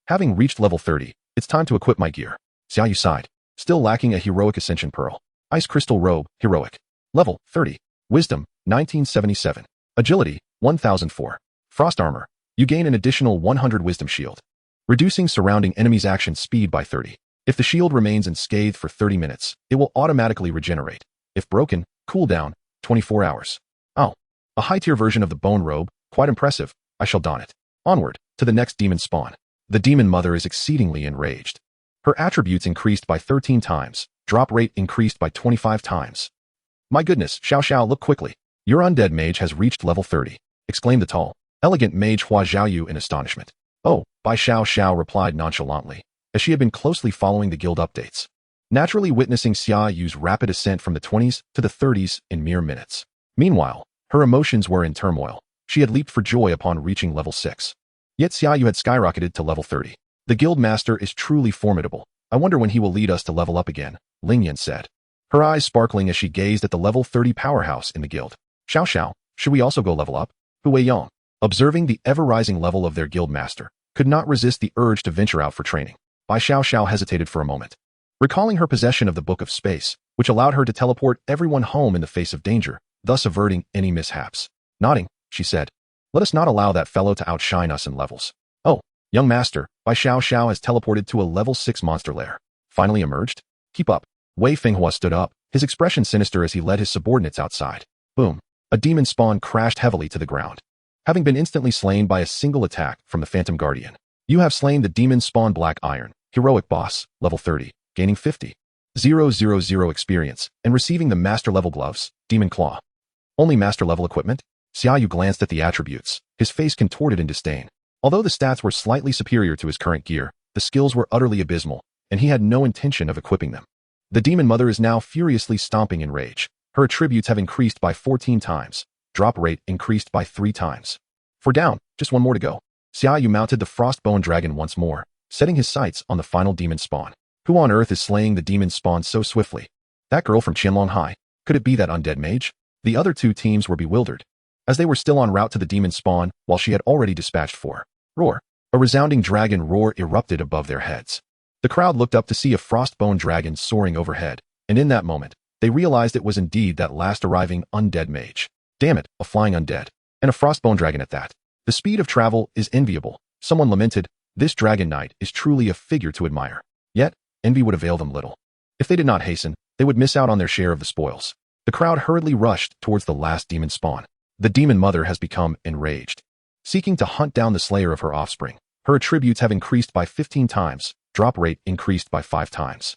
[SPEAKER 1] Having reached level 30, it's time to equip my gear. Xia Yu sighed, still lacking a heroic ascension pearl. Ice Crystal Robe, heroic. Level 30. Wisdom, 1977. Agility, 1004. Frost Armor, you gain an additional 100 Wisdom Shield, reducing surrounding enemies' action speed by 30. If the shield remains unscathed for 30 minutes, it will automatically regenerate. If broken, cooldown, 24 hours. Oh, a high-tier version of the Bone Robe, quite impressive. I shall don it. Onward, to the next demon spawn. The Demon Mother is exceedingly enraged. Her attributes increased by 13 times, drop rate increased by 25 times. My goodness, Xiao, look quickly. Your undead mage has reached level 30, exclaimed the tall, elegant mage Xia Yu in astonishment. Oh, by Xiao replied nonchalantly, as she had been closely following the guild updates, naturally witnessing Xia Yu's rapid ascent from the 20s to the 30s in mere minutes. Meanwhile, her emotions were in turmoil. She had leaped for joy upon reaching level 6. Yet Xia Yu had skyrocketed to level 30. The guild master is truly formidable. I wonder when he will lead us to level up again, Lingyan said, her eyes sparkling as she gazed at the level 30 powerhouse in the guild. Xiao, should we also go level up? Hu Weiyong, observing the ever-rising level of their guild master, could not resist the urge to venture out for training. Bai Xiao hesitated for a moment, recalling her possession of the Book of Space, which allowed her to teleport everyone home in the face of danger, thus averting any mishaps. Nodding, she said, let us not allow that fellow to outshine us in levels. Oh, young master, Bai Xiao has teleported to a level 6 monster lair. Finally emerged? Keep up. Wei Fenghua stood up, his expression sinister as he led his subordinates outside. Boom. A demon spawn crashed heavily to the ground, having been instantly slain by a single attack from the Phantom Guardian. You have slain the demon spawn Black Iron, heroic boss, level 30, gaining 50,000 experience, and receiving the master level gloves, Demon Claw. Only master level equipment? Xia Yu glanced at the attributes, his face contorted in disdain. Although the stats were slightly superior to his current gear, the skills were utterly abysmal, and he had no intention of equipping them. The Demon Mother is now furiously stomping in rage. Her attributes have increased by 14 times, drop rate increased by 3 times. For down, just one more to go. Xia Yu mounted the Frostbone Dragon once more, setting his sights on the final demon spawn. Who on earth is slaying the demon spawn so swiftly? That girl from Qianlong High? Could it be that undead mage? The other 2 teams were bewildered, as they were still en route to the demon spawn while she had already dispatched 4. Roar. A resounding dragon roar erupted above their heads. The crowd looked up to see a Frostbone Dragon soaring overhead, and in that moment, they realized it was indeed that last arriving undead mage. Damn it, a flying undead. And a Frostbone Dragon at that. The speed of travel is enviable. Someone lamented, this Dragon Knight is truly a figure to admire. Yet, envy would avail them little. If they did not hasten, they would miss out on their share of the spoils. The crowd hurriedly rushed towards the last demon spawn. The Demon Mother has become enraged, seeking to hunt down the slayer of her offspring. Her attributes have increased by 15 times, drop rate increased by 5 times.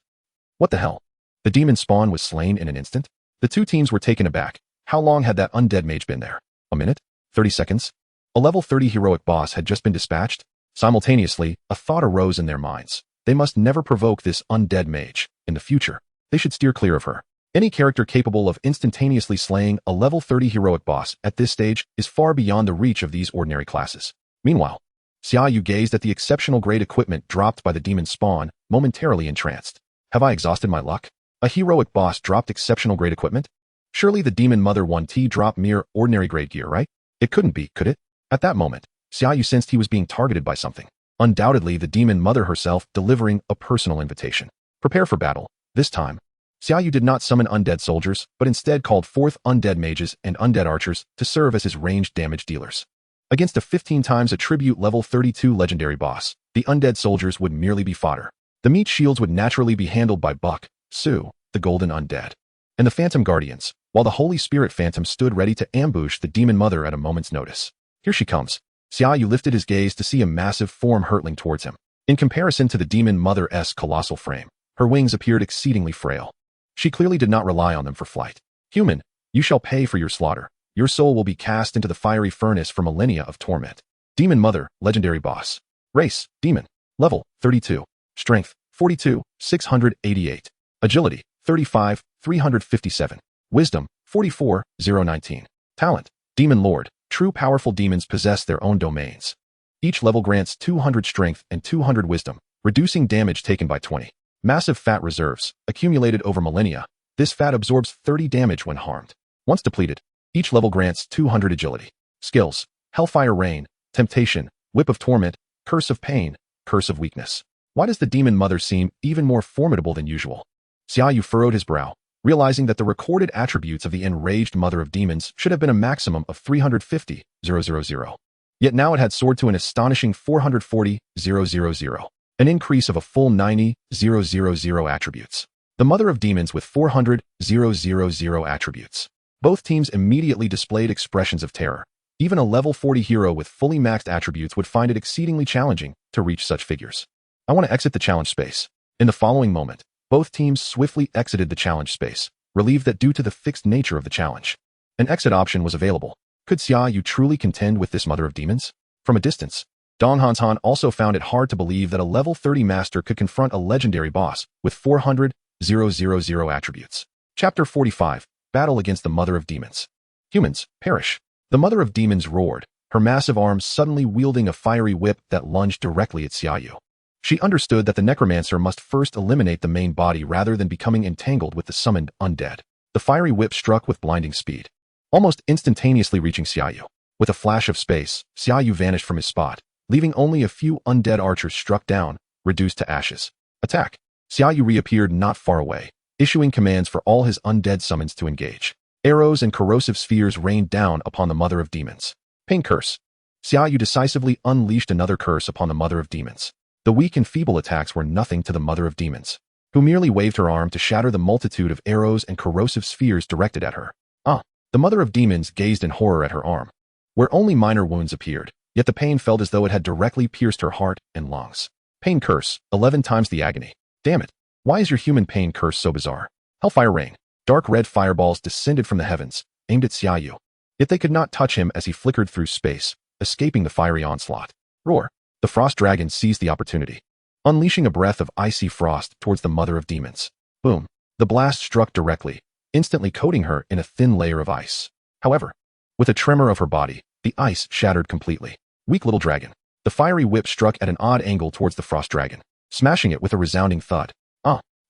[SPEAKER 1] What the hell? The demon spawn was slain in an instant? The 2 teams were taken aback. How long had that undead mage been there? A minute? 30 seconds? A level 30 heroic boss had just been dispatched? Simultaneously, a thought arose in their minds. They must never provoke this undead mage. In the future, they should steer clear of her. Any character capable of instantaneously slaying a level 30 heroic boss at this stage is far beyond the reach of these ordinary classes. Meanwhile, Xia Yu gazed at the exceptional grade equipment dropped by the demon spawn, momentarily entranced. Have I exhausted my luck? A heroic boss dropped exceptional grade equipment? Surely the Demon Mother 1T dropped mere ordinary grade gear, right? It couldn't be, could it? At that moment, Xia Yu sensed he was being targeted by something. Undoubtedly the Demon Mother herself delivering a personal invitation. Prepare for battle. This time, Xia Yu did not summon undead soldiers, but instead called forth undead mages and undead archers to serve as his ranged damage dealers. Against a 15 times attribute level 32 legendary boss, the undead soldiers would merely be fodder. The meat shields would naturally be handled by Buck, Su, the golden undead, and the Phantom Guardians, while the Holy Spirit Phantom stood ready to ambush the Demon Mother at a moment's notice. Here she comes. Xia Yu lifted his gaze to see a massive form hurtling towards him. In comparison to the Demon Mother's colossal frame, her wings appeared exceedingly frail. She clearly did not rely on them for flight. Human, you shall pay for your slaughter. Your soul will be cast into the fiery furnace for millennia of torment. Demon Mother, Legendary Boss. Race, Demon. Level, 32. Strength, 42, 688. Agility, 35, 357. Wisdom, 44, 019. Talent, Demon Lord. True powerful demons possess their own domains. Each level grants 200 strength and 200 wisdom, reducing damage taken by 20. Massive fat reserves, accumulated over millennia. This fat absorbs 30 damage when harmed. Once depleted, each level grants 200 agility. Skills, Hellfire Rain, Temptation, Whip of Torment, Curse of Pain, Curse of Weakness. Why does the Demon Mother seem even more formidable than usual? Xia Yu furrowed his brow, realizing that the recorded attributes of the enraged Mother of Demons should have been a maximum of 350,000. Yet now it had soared to an astonishing 440,000, an increase of a full 90,000 attributes. The Mother of Demons with 400,000 attributes. Both teams immediately displayed expressions of terror. Even a level 40 hero with fully maxed attributes would find it exceedingly challenging to reach such figures. I want to exit the challenge space. In the following moment, both teams swiftly exited the challenge space, relieved that due to the fixed nature of the challenge, an exit option was available. Could Xia Yu truly contend with this Mother of Demons? From a distance, Dong Hanshan also found it hard to believe that a level 30 master could confront a legendary boss with 400,000 attributes. Chapter 45, Battle against the Mother of Demons. Humans, perish. The Mother of Demons roared, her massive arms suddenly wielding a fiery whip that lunged directly at Xia Yu. She understood that the Necromancer must first eliminate the main body rather than becoming entangled with the summoned undead. The fiery whip struck with blinding speed, almost instantaneously reaching Xia Yu. With a flash of space, Xia Yu vanished from his spot, leaving only a few undead archers struck down, reduced to ashes. Attack! Xia Yu reappeared not far away, issuing commands for all his undead summons to engage. Arrows and corrosive spheres rained down upon the Mother of Demons. Pain Curse. Xia Yu decisively unleashed another curse upon the Mother of Demons. The weak and feeble attacks were nothing to the Mother of Demons, who merely waved her arm to shatter the multitude of arrows and corrosive spheres directed at her. The Mother of Demons gazed in horror at her arm, where only minor wounds appeared, yet the pain felt as though it had directly pierced her heart and lungs. Pain Curse, 11 times the agony. Damn it, why is your human pain curse so bizarre? Hellfire Rain. Dark red fireballs descended from the heavens, aimed at Xia Yu. Yet they could not touch him as he flickered through space, escaping the fiery onslaught. Roar. The Frost Dragon seized the opportunity, unleashing a breath of icy frost towards the Mother of Demons. Boom. The blast struck directly, instantly coating her in a thin layer of ice. However, with a tremor of her body, the ice shattered completely. Weak little dragon. The fiery whip struck at an odd angle towards the Frost Dragon, smashing it with a resounding thud.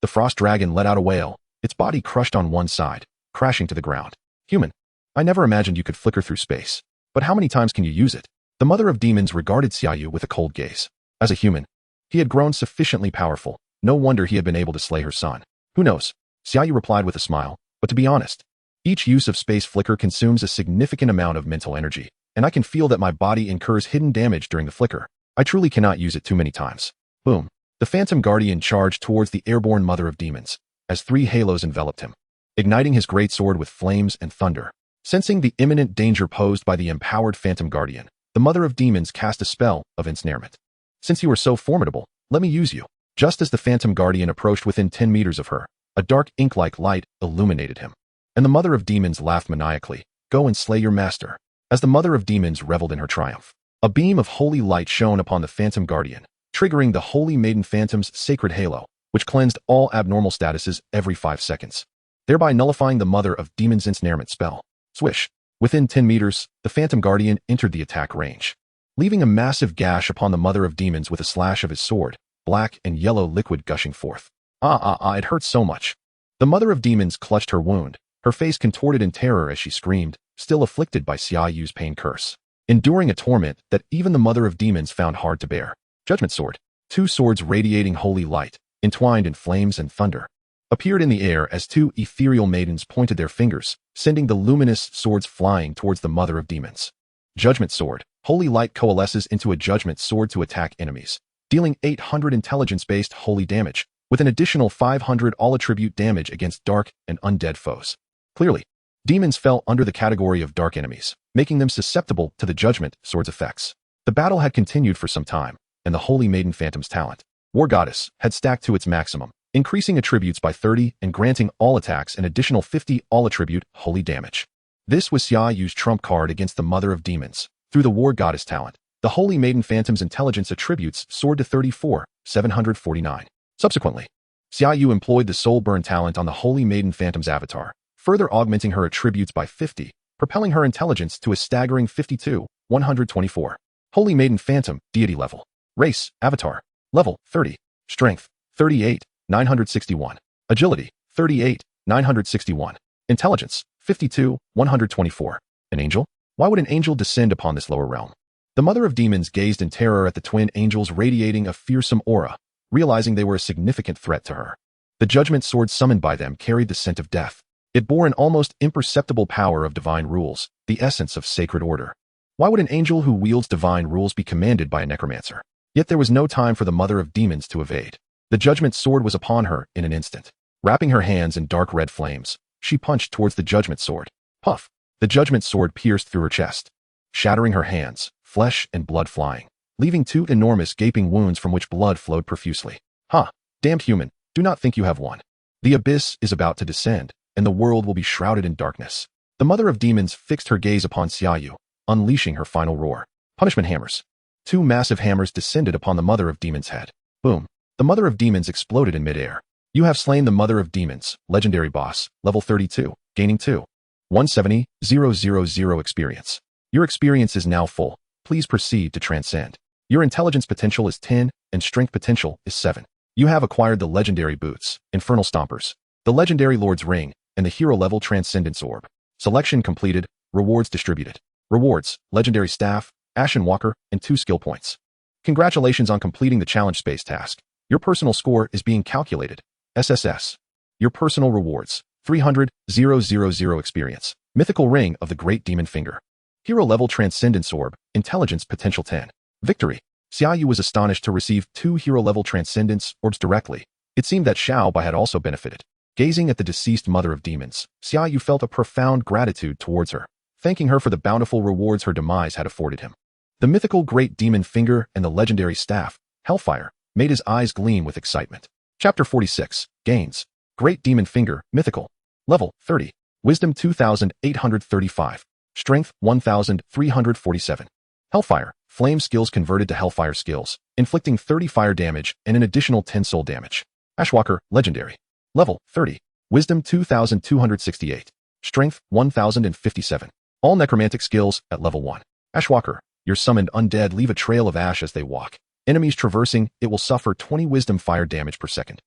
[SPEAKER 1] The Frost Dragon let out a wail, its body crushed on one side, crashing to the ground. Human. I never imagined you could flicker through space. But how many times can you use it? The Mother of Demons regarded Xia Yu with a cold gaze. As a human, he had grown sufficiently powerful. No wonder he had been able to slay her son. Who knows? Xia Yu replied with a smile. But to be honest, each use of space flicker consumes a significant amount of mental energy, and I can feel that my body incurs hidden damage during the flicker. I truly cannot use it too many times. Boom. The Phantom Guardian charged towards the airborne Mother of Demons, as 3 halos enveloped him, igniting his greatsword with flames and thunder. Sensing the imminent danger posed by the empowered Phantom Guardian, the Mother of Demons cast a spell of ensnarement. Since you are so formidable, let me use you. Just as the Phantom Guardian approached within 10 meters of her, a dark ink-like light illuminated him. And the Mother of Demons laughed maniacally. Go and slay your master. As the Mother of Demons reveled in her triumph, a beam of holy light shone upon the Phantom Guardian, triggering the Holy Maiden Phantom's sacred halo, which cleansed all abnormal statuses every 5 seconds, thereby nullifying the Mother of Demons' ensnarement spell. Swish. Within 10 meters, the Phantom Guardian entered the attack range, leaving a massive gash upon the Mother of Demons with a slash of his sword, black and yellow liquid gushing forth. It hurts so much. The Mother of Demons clutched her wound, her face contorted in terror as she screamed, still afflicted by Xia Yu's pain curse, enduring a torment that even the Mother of Demons found hard to bear. Judgment Sword. 2 swords radiating holy light, entwined in flames and thunder, appeared in the air as 2 ethereal maidens pointed their fingers, sending the luminous swords flying towards the Mother of Demons. Judgment Sword. Holy light coalesces into a judgment sword to attack enemies, dealing 800 intelligence-based holy damage, with an additional 500 all-attribute damage against dark and undead foes. Clearly, demons fell under the category of dark enemies, making them susceptible to the Judgment Sword's effects. The battle had continued for some time, and the Holy Maiden Phantom's talent, War Goddess, had stacked to its maximum, increasing attributes by 30 and granting all attacks an additional 50 all-attribute holy damage. This was Xia Yu's trump card against the Mother of Demons. Through the War Goddess talent, the Holy Maiden Phantom's intelligence attributes soared to 34,749. Subsequently, Xia Yu employed the Soul Burn talent on the Holy Maiden Phantom's avatar, further augmenting her attributes by 50, propelling her intelligence to a staggering 52,124. Holy Maiden Phantom, deity level. Race, avatar. Level, 30. Strength, 38,961. Agility, 38,961. Intelligence, 52,124. An angel? Why would an angel descend upon this lower realm? The Mother of Demons gazed in terror at the twin angels radiating a fearsome aura, realizing they were a significant threat to her. The judgment sword summoned by them carried the scent of death. It bore an almost imperceptible power of divine rules, the essence of sacred order. Why would an angel who wields divine rules be commanded by a necromancer? Yet there was no time for the Mother of Demons to evade. The judgment sword was upon her in an instant. Wrapping her hands in dark red flames, she punched towards the judgment sword. Puff! The judgment sword pierced through her chest, shattering her hands, flesh and blood flying, leaving two enormous gaping wounds from which blood flowed profusely. Ha! Damned human, do not think you have won. The abyss is about to descend, and the world will be shrouded in darkness. The Mother of Demons fixed her gaze upon Xia Yu, unleashing her final roar. Punishment hammers. Two massive hammers descended upon the Mother of Demons' head. Boom. The Mother of Demons exploded in midair. You have slain the Mother of Demons, legendary boss, level 32, gaining 2,170,000 experience. Your experience is now full. Please proceed to transcend. Your intelligence potential is 10, and strength potential is 7. You have acquired the legendary boots, Infernal Stompers, the legendary Lord's Ring, and the hero level Transcendence Orb. Selection completed. Rewards distributed. Rewards, legendary staff, Ashen Walker, and 2 skill points. Congratulations on completing the challenge space task. Your personal score is being calculated. SSS. Your personal rewards, 300,000 experience. Mythical Ring of the Great Demon Finger. Hero level Transcendence Orb, intelligence potential 10. Victory. Xia Yu was astonished to receive 2 hero level Transcendence Orbs directly. It seemed that Xiao Bai had also benefited. Gazing at the deceased Mother of Demons, Xia Yu felt a profound gratitude towards her, thanking her for the bountiful rewards her demise had afforded him. The mythical Great Demon Finger and the legendary staff, Hellfire, made his eyes gleam with excitement. Chapter 46, Gains. Great Demon Finger, Mythical. Level, 30. Wisdom 2,835. Strength, 1,347. Hellfire, flame skills converted to Hellfire skills, inflicting 30 fire damage and an additional 10 soul damage. Ashwalker, Legendary. Level, 30. Wisdom 2,268. Strength, 1,057. All necromantic skills at level 1. Ashwalker, your summoned undead leave a trail of ash as they walk. Enemies traversing it will suffer 20 wisdom fire damage per second.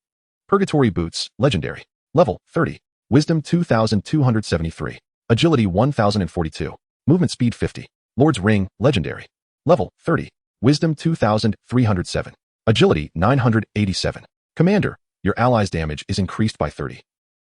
[SPEAKER 1] Purgatory Boots, Legendary. Level, 30. Wisdom 2,273. Agility 1,042. Movement speed 50. Lord's Ring, Legendary. Level, 30. Wisdom 2,307. Agility 987. Commander, your allies' damage is increased by 30.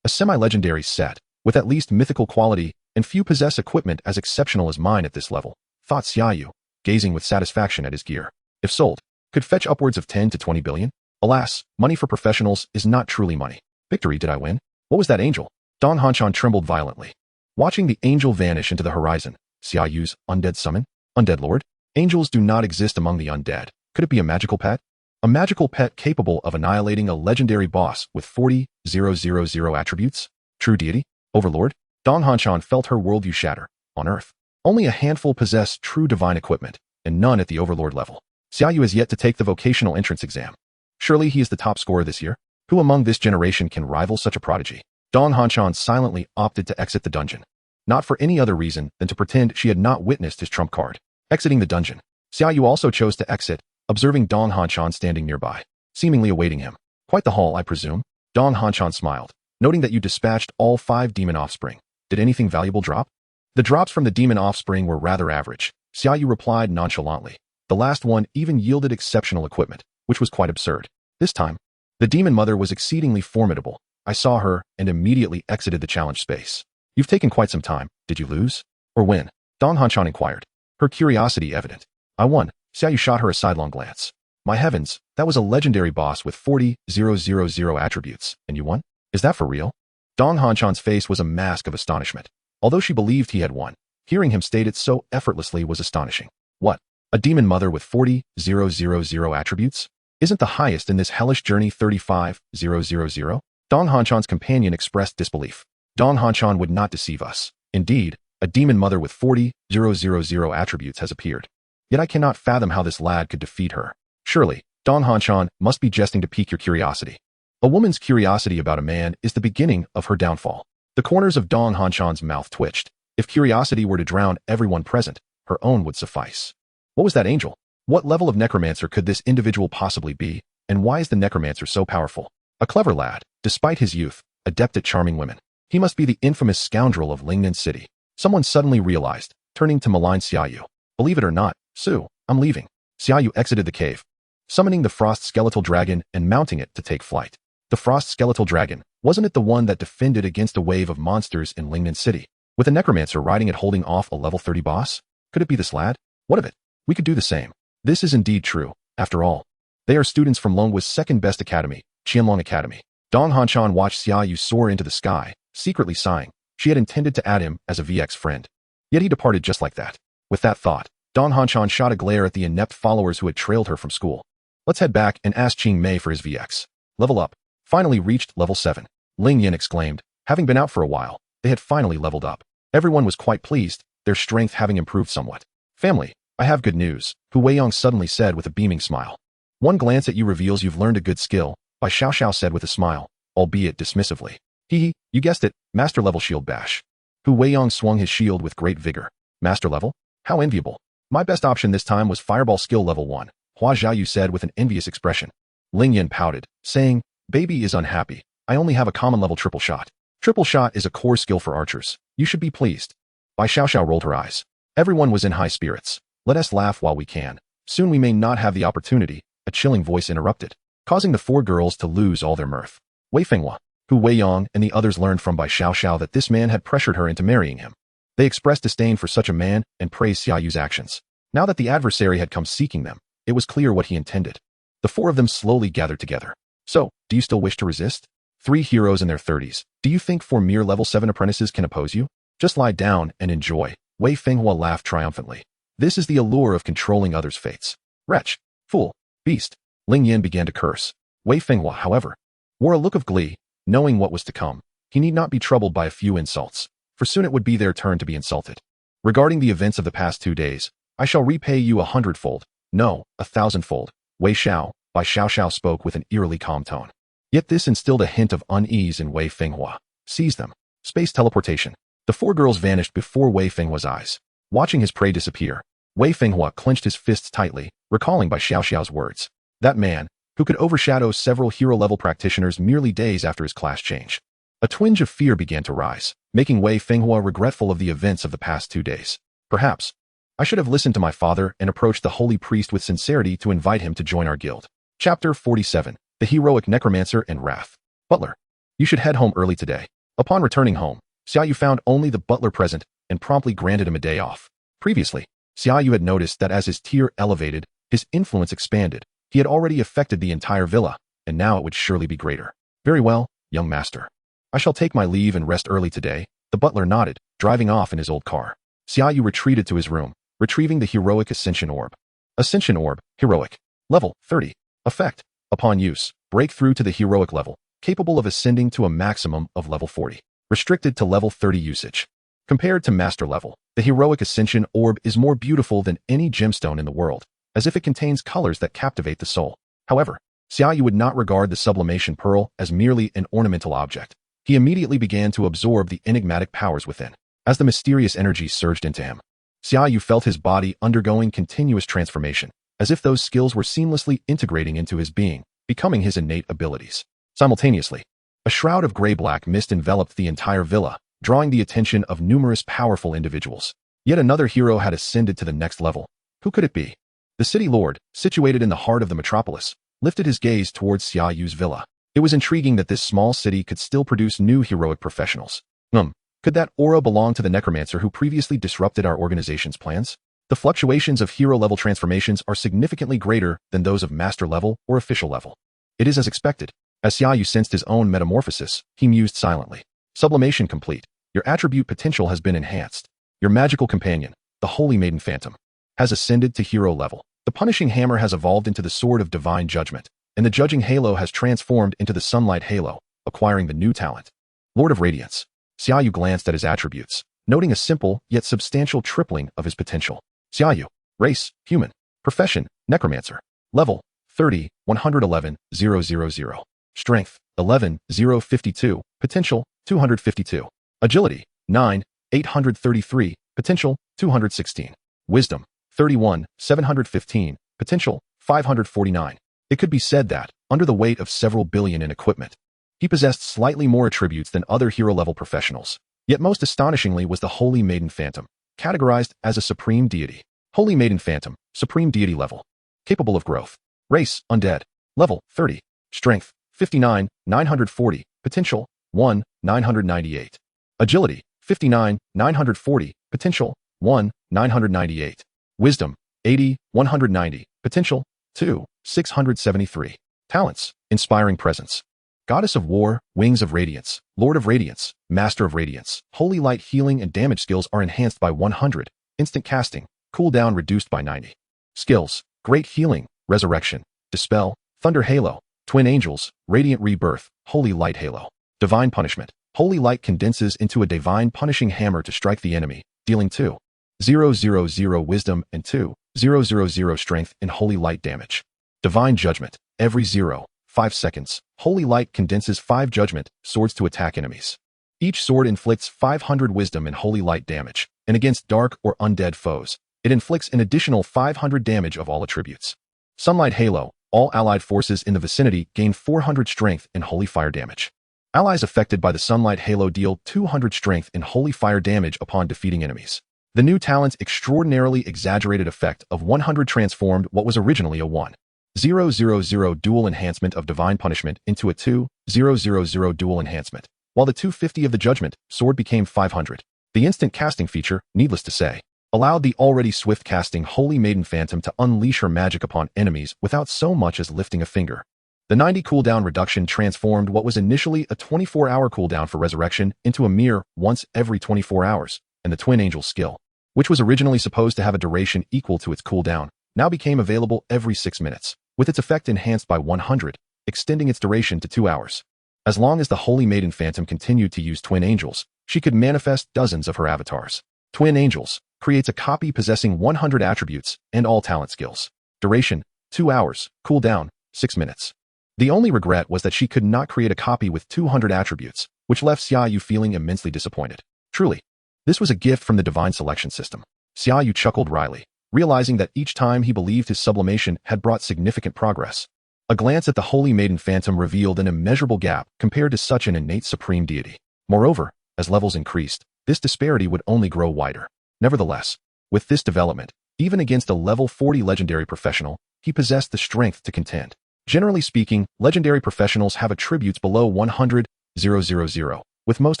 [SPEAKER 1] A semi-legendary set, with at least mythical quality, and few possess equipment as exceptional as mine at this level, thought Xia Yu, gazing with satisfaction at his gear. If sold, could fetch upwards of 10 to 20 billion? Alas, money for professionals is not truly money. Victory, did I win? What was that angel? Don Hanchan trembled violently. Watching the angel vanish into the horizon, Xia Yu's undead summon? Undead lord? Angels do not exist among the undead. Could it be a magical pet? A magical pet capable of annihilating a legendary boss with 40,000 attributes? True deity? Overlord? Don Hanchan felt her worldview shatter. On Earth, only a handful possess true divine equipment, and none at the Overlord level. Xia Yu has yet to take the vocational entrance exam. Surely he is the top scorer this year? Who among this generation can rival such a prodigy? Don Hanchan silently opted to exit the dungeon. Not for any other reason than to pretend she had not witnessed his trump card. Exiting the dungeon, Xia Yu also chose to exit, observing Don Hanchan standing nearby, seemingly awaiting him. Quite the haul, I presume? Don Hanchan smiled, noting that you dispatched all 5 demon offspring. Did anything valuable drop? The drops from the demon offspring were rather average. Xia Yu replied nonchalantly. The last one even yielded exceptional equipment, which was quite absurd. This time, the demon mother was exceedingly formidable. I saw her and immediately exited the challenge space. You've taken quite some time. Did you lose? Or win? Don Hanchan inquired, her curiosity evident. I won. Xia Yu shot her a sidelong glance. My heavens, that was a legendary boss with 40,000 attributes, and you won? Is that for real? Don Hanchan's face was a mask of astonishment. Although she believed he had won, hearing him state it so effortlessly was astonishing. What? A demon mother with 40,000 attributes? Isn't the highest in this hellish journey 35,000? Don Hanchan's companion expressed disbelief. Don Hanchan would not deceive us. Indeed, A demon mother with 40,000 attributes has appeared. Yet I cannot fathom how this lad could defeat her. Surely, Dong Hanshan must be jesting to pique your curiosity. A woman's curiosity about a man is the beginning of her downfall. The corners of Dong Hanshan's mouth twitched. If curiosity were to drown everyone present, her own would suffice. What was that angel? What level of necromancer could this individual possibly be, and why is the necromancer so powerful? A clever lad, despite his youth, adept at charming women. He must be the infamous scoundrel of Lingnan City. Someone suddenly realized, turning to malign Xia Yu. Believe it or not, Sue, I'm leaving. Xia Yu exited the cave, summoning the frost skeletal dragon and mounting it to take flight. The frost skeletal dragon, wasn't it the one that defended against a wave of monsters in Lingnan City? With a necromancer riding it holding off a level 30 boss? Could it be this lad? What of it? We could do the same. This is indeed true, after all. They are students from Longwa's second best academy, Qianlong Academy. Dong Hanshan watched Xia Yu soar into the sky, secretly sighing. She had intended to add him as a VX friend. Yet he departed just like that. With that thought, Dong Hanshan shot a glare at the inept followers who had trailed her from school. Let's head back and ask Qing Mei for his VX. Level up. Finally reached level 7. Ling Yin exclaimed. Having been out for a while, they had finally leveled up. Everyone was quite pleased, their strength having improved somewhat. Family, I have good news, Hu Weiyang suddenly said with a beaming smile. One glance at you reveals you've learned a good skill, Bai Xiao said with a smile, albeit dismissively. Hee, you guessed it, master level shield bash. Hu Weiyang swung his shield with great vigor. Master level? How enviable. My best option this time was fireball skill level 1, Hua Xiaoyu said with an envious expression. Ling Yin pouted, saying, Baby is unhappy. I only have a common level triple shot. Triple shot is a core skill for archers. You should be pleased. Bai Xiao rolled her eyes. Everyone was in high spirits. Let us laugh while we can. Soon we may not have the opportunity, a chilling voice interrupted, causing the 4 girls to lose all their mirth. Wei Fenghua, Hu Weiyang, and the others learned from Bai Xiao that this man had pressured her into marrying him. They expressed disdain for such a man and praised Xia Yu's actions. Now that the adversary had come seeking them, it was clear what he intended. The 4 of them slowly gathered together. So, do you still wish to resist? 3 heroes in their 30s. Do you think 4 mere level 7 apprentices can oppose you? Just lie down and enjoy. Wei Fenghua laughed triumphantly. This is the allure of controlling others' fates. Wretch, fool, beast. Ling Yin began to curse. Wei Fenghua, however, wore a look of glee, knowing what was to come. He need not be troubled by a few insults, for soon it would be their turn to be insulted. Regarding the events of the past 2 days, I shall repay you 100-fold, no, 1,000-fold. Wei Xiao, Bai Xiao spoke with an eerily calm tone. Yet this instilled a hint of unease in Wei Fenghua. Seize them. Space teleportation. The 4 girls vanished before Wei Fenghua's eyes. Watching his prey disappear, Wei Fenghua clenched his fists tightly, recalling Bai Xiao's words. That man, who could overshadow several hero-level practitioners merely days after his class change. A twinge of fear began to rise, making Wei Fenghua regretful of the events of the past 2 days. Perhaps, I should have listened to my father and approached the holy priest with sincerity to invite him to join our guild. Chapter 47. The Heroic Necromancer and Wrath. Butler, you should head home early today. Upon returning home, Xia Yu found only the butler present and promptly granted him a day off. Previously, Xia Yu had noticed that as his tier elevated, his influence expanded. He had already affected the entire villa, and now it would surely be greater. Very well, young master. I shall take my leave and rest early today. The butler nodded, driving off in his old car. Xia Yu retreated to his room, retrieving the Heroic Ascension Orb. Ascension Orb, Heroic. Level 30. Effect. Upon use, break through to the Heroic level, capable of ascending to a maximum of level 40. Restricted to level 30 usage. Compared to Master level, the Heroic Ascension Orb is more beautiful than any gemstone in the world, as if it contains colors that captivate the soul. However, Xia Yu would not regard the Sublimation Pearl as merely an ornamental object. He immediately began to absorb the enigmatic powers within. As the mysterious energy surged into him, Xia Yu felt his body undergoing continuous transformation, as if those skills were seamlessly integrating into his being, becoming his innate abilities. Simultaneously, a shroud of gray-black mist enveloped the entire villa, drawing the attention of numerous powerful individuals. Yet another hero had ascended to the next level. Who could it be? The city lord, situated in the heart of the metropolis, lifted his gaze towards Xia Yu's villa. It was intriguing that this small city could still produce new heroic professionals. Could that aura belong to the necromancer who previously disrupted our organization's plans? The fluctuations of hero-level transformations are significantly greater than those of master level or official level. It is as expected. As Xia Yu sensed his own metamorphosis, he mused silently. Sublimation complete. Your attribute potential has been enhanced. Your magical companion, the Holy Maiden Phantom, has ascended to hero level. The Punishing Hammer has evolved into the Sword of Divine Judgment, and the Judging Halo has transformed into the Sunlight Halo, acquiring the new talent. Lord of Radiance. Xia Yu glanced at his attributes, noting a simple yet substantial tripling of his potential. Xia Yu. Race, human. Profession, necromancer. Level, 30, 111, 000. Strength, 11, 052. Potential, 252. Agility, 9, 833. Potential, 216. Wisdom, 31, 715. Potential, 549. It could be said that, under the weight of several billion in equipment, he possessed slightly more attributes than other hero-level professionals. Yet most astonishingly was the Holy Maiden Phantom, categorized as a supreme deity. Holy Maiden Phantom, supreme deity level. Capable of growth. Race, undead. Level, 30. Strength, 59, 940. Potential, 1, 998. Agility, 59, 940. Potential, 1, 998. Wisdom, 80, 190. Potential, 2, 673. Talents, inspiring presence. Goddess of War, Wings of Radiance, Lord of Radiance, Master of Radiance. Holy Light healing and damage skills are enhanced by 100. Instant casting, cooldown reduced by 90. Skills, Great Healing, Resurrection, Dispel, Thunder Halo, Twin Angels, Radiant Rebirth, Holy Light Halo. Divine Punishment. Holy Light condenses into a divine punishing hammer to strike the enemy, dealing 2, 000 wisdom and 2, 000 strength in Holy Light damage. Divine Judgment. Every 5 seconds, Holy Light condenses 5 judgment swords to attack enemies. Each sword inflicts 500 wisdom and Holy Light damage, and against dark or undead foes, it inflicts an additional 500 damage of all attributes. Sunlight Halo. All allied forces in the vicinity gain 400 strength and Holy Fire damage. Allies affected by the Sunlight Halo deal 200 strength and Holy Fire damage upon defeating enemies. The new talent's extraordinarily exaggerated effect of 100 transformed what was originally a 1, 000 dual enhancement of Divine Punishment into a 2, 000 dual enhancement, while the 250 of the Judgment sword became 500. The instant casting feature, needless to say, allowed the already swift casting Holy Maiden Phantom to unleash her magic upon enemies without so much as lifting a finger. The 90 cooldown reduction transformed what was initially a 24-hour cooldown for Resurrection into a mere once every 24 hours, and the Twin Angel skill, which was originally supposed to have a duration equal to its cooldown, now became available every 6 minutes, with its effect enhanced by 100, extending its duration to 2 hours. As long as the Holy Maiden Phantom continued to use Twin Angels, she could manifest dozens of her avatars. Twin Angels creates a copy possessing 100 attributes and all talent skills. Duration, 2 hours. Cooldown, 6 minutes. The only regret was that she could not create a copy with 200 attributes, which left Xia Yu feeling immensely disappointed. Truly, this was a gift from the divine selection system. Xia Yu chuckled wryly, realizing that each time he believed his sublimation had brought significant progress. A glance at the Holy Maiden Phantom revealed an immeasurable gap compared to such an innate supreme deity. Moreover, as levels increased, this disparity would only grow wider. Nevertheless, with this development, even against a level 40 legendary professional, he possessed the strength to contend. Generally speaking, legendary professionals have attributes below 100, 000, with most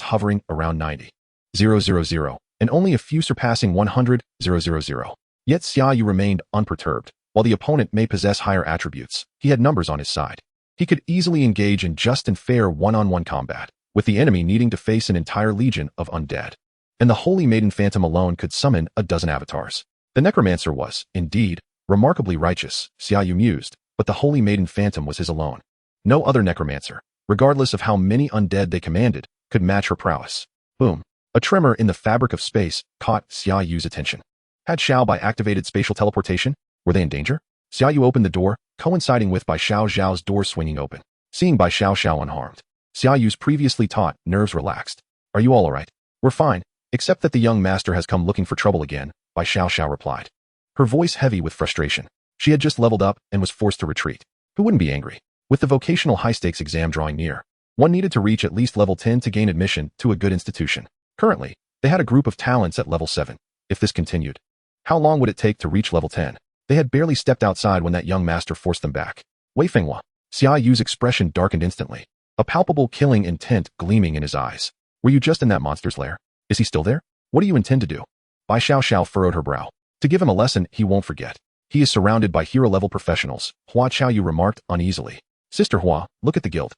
[SPEAKER 1] hovering around 90, 000, and only a few surpassing 100, 000. Yet Xia Yu remained unperturbed. While the opponent may possess higher attributes, he had numbers on his side. He could easily engage in just and fair one-on-one combat, with the enemy needing to face an entire legion of undead. And the Holy Maiden Phantom alone could summon a dozen avatars. The Necromancer was, indeed, remarkably righteous, Xia Yu mused, but the Holy Maiden Phantom was his alone. No other Necromancer, regardless of how many undead they commanded, could match her prowess. Boom. A tremor in the fabric of space caught Xia Yu's attention. Had Xiao Bai activated spatial teleportation? Were they in danger? Xia Yu opened the door, coinciding with Bai Xiao Zhao's door swinging open. Seeing Bai Xiao Xiao unharmed, Xia Yu's previously taut nerves relaxed. Are you all alright? We're fine, except that the young master has come looking for trouble again, Bai Xiao Xiao replied. Her voice heavy with frustration. She had just leveled up and was forced to retreat. Who wouldn't be angry? With the vocational high-stakes exam drawing near, one needed to reach at least level 10 to gain admission to a good institution. Currently, they had a group of talents at level 7. If this continued, how long would it take to reach level 10? They had barely stepped outside when that young master forced them back. Wei Fenghua. Xia Yu's expression darkened instantly, a palpable killing intent gleaming in his eyes. Were you just in that monster's lair? Is he still there? What do you intend to do? Bai Xiao Xiao furrowed her brow. To give him a lesson he won't forget. He is surrounded by hero-level professionals, Hua Xiaoyu remarked uneasily. Sister Hua, look at the guild.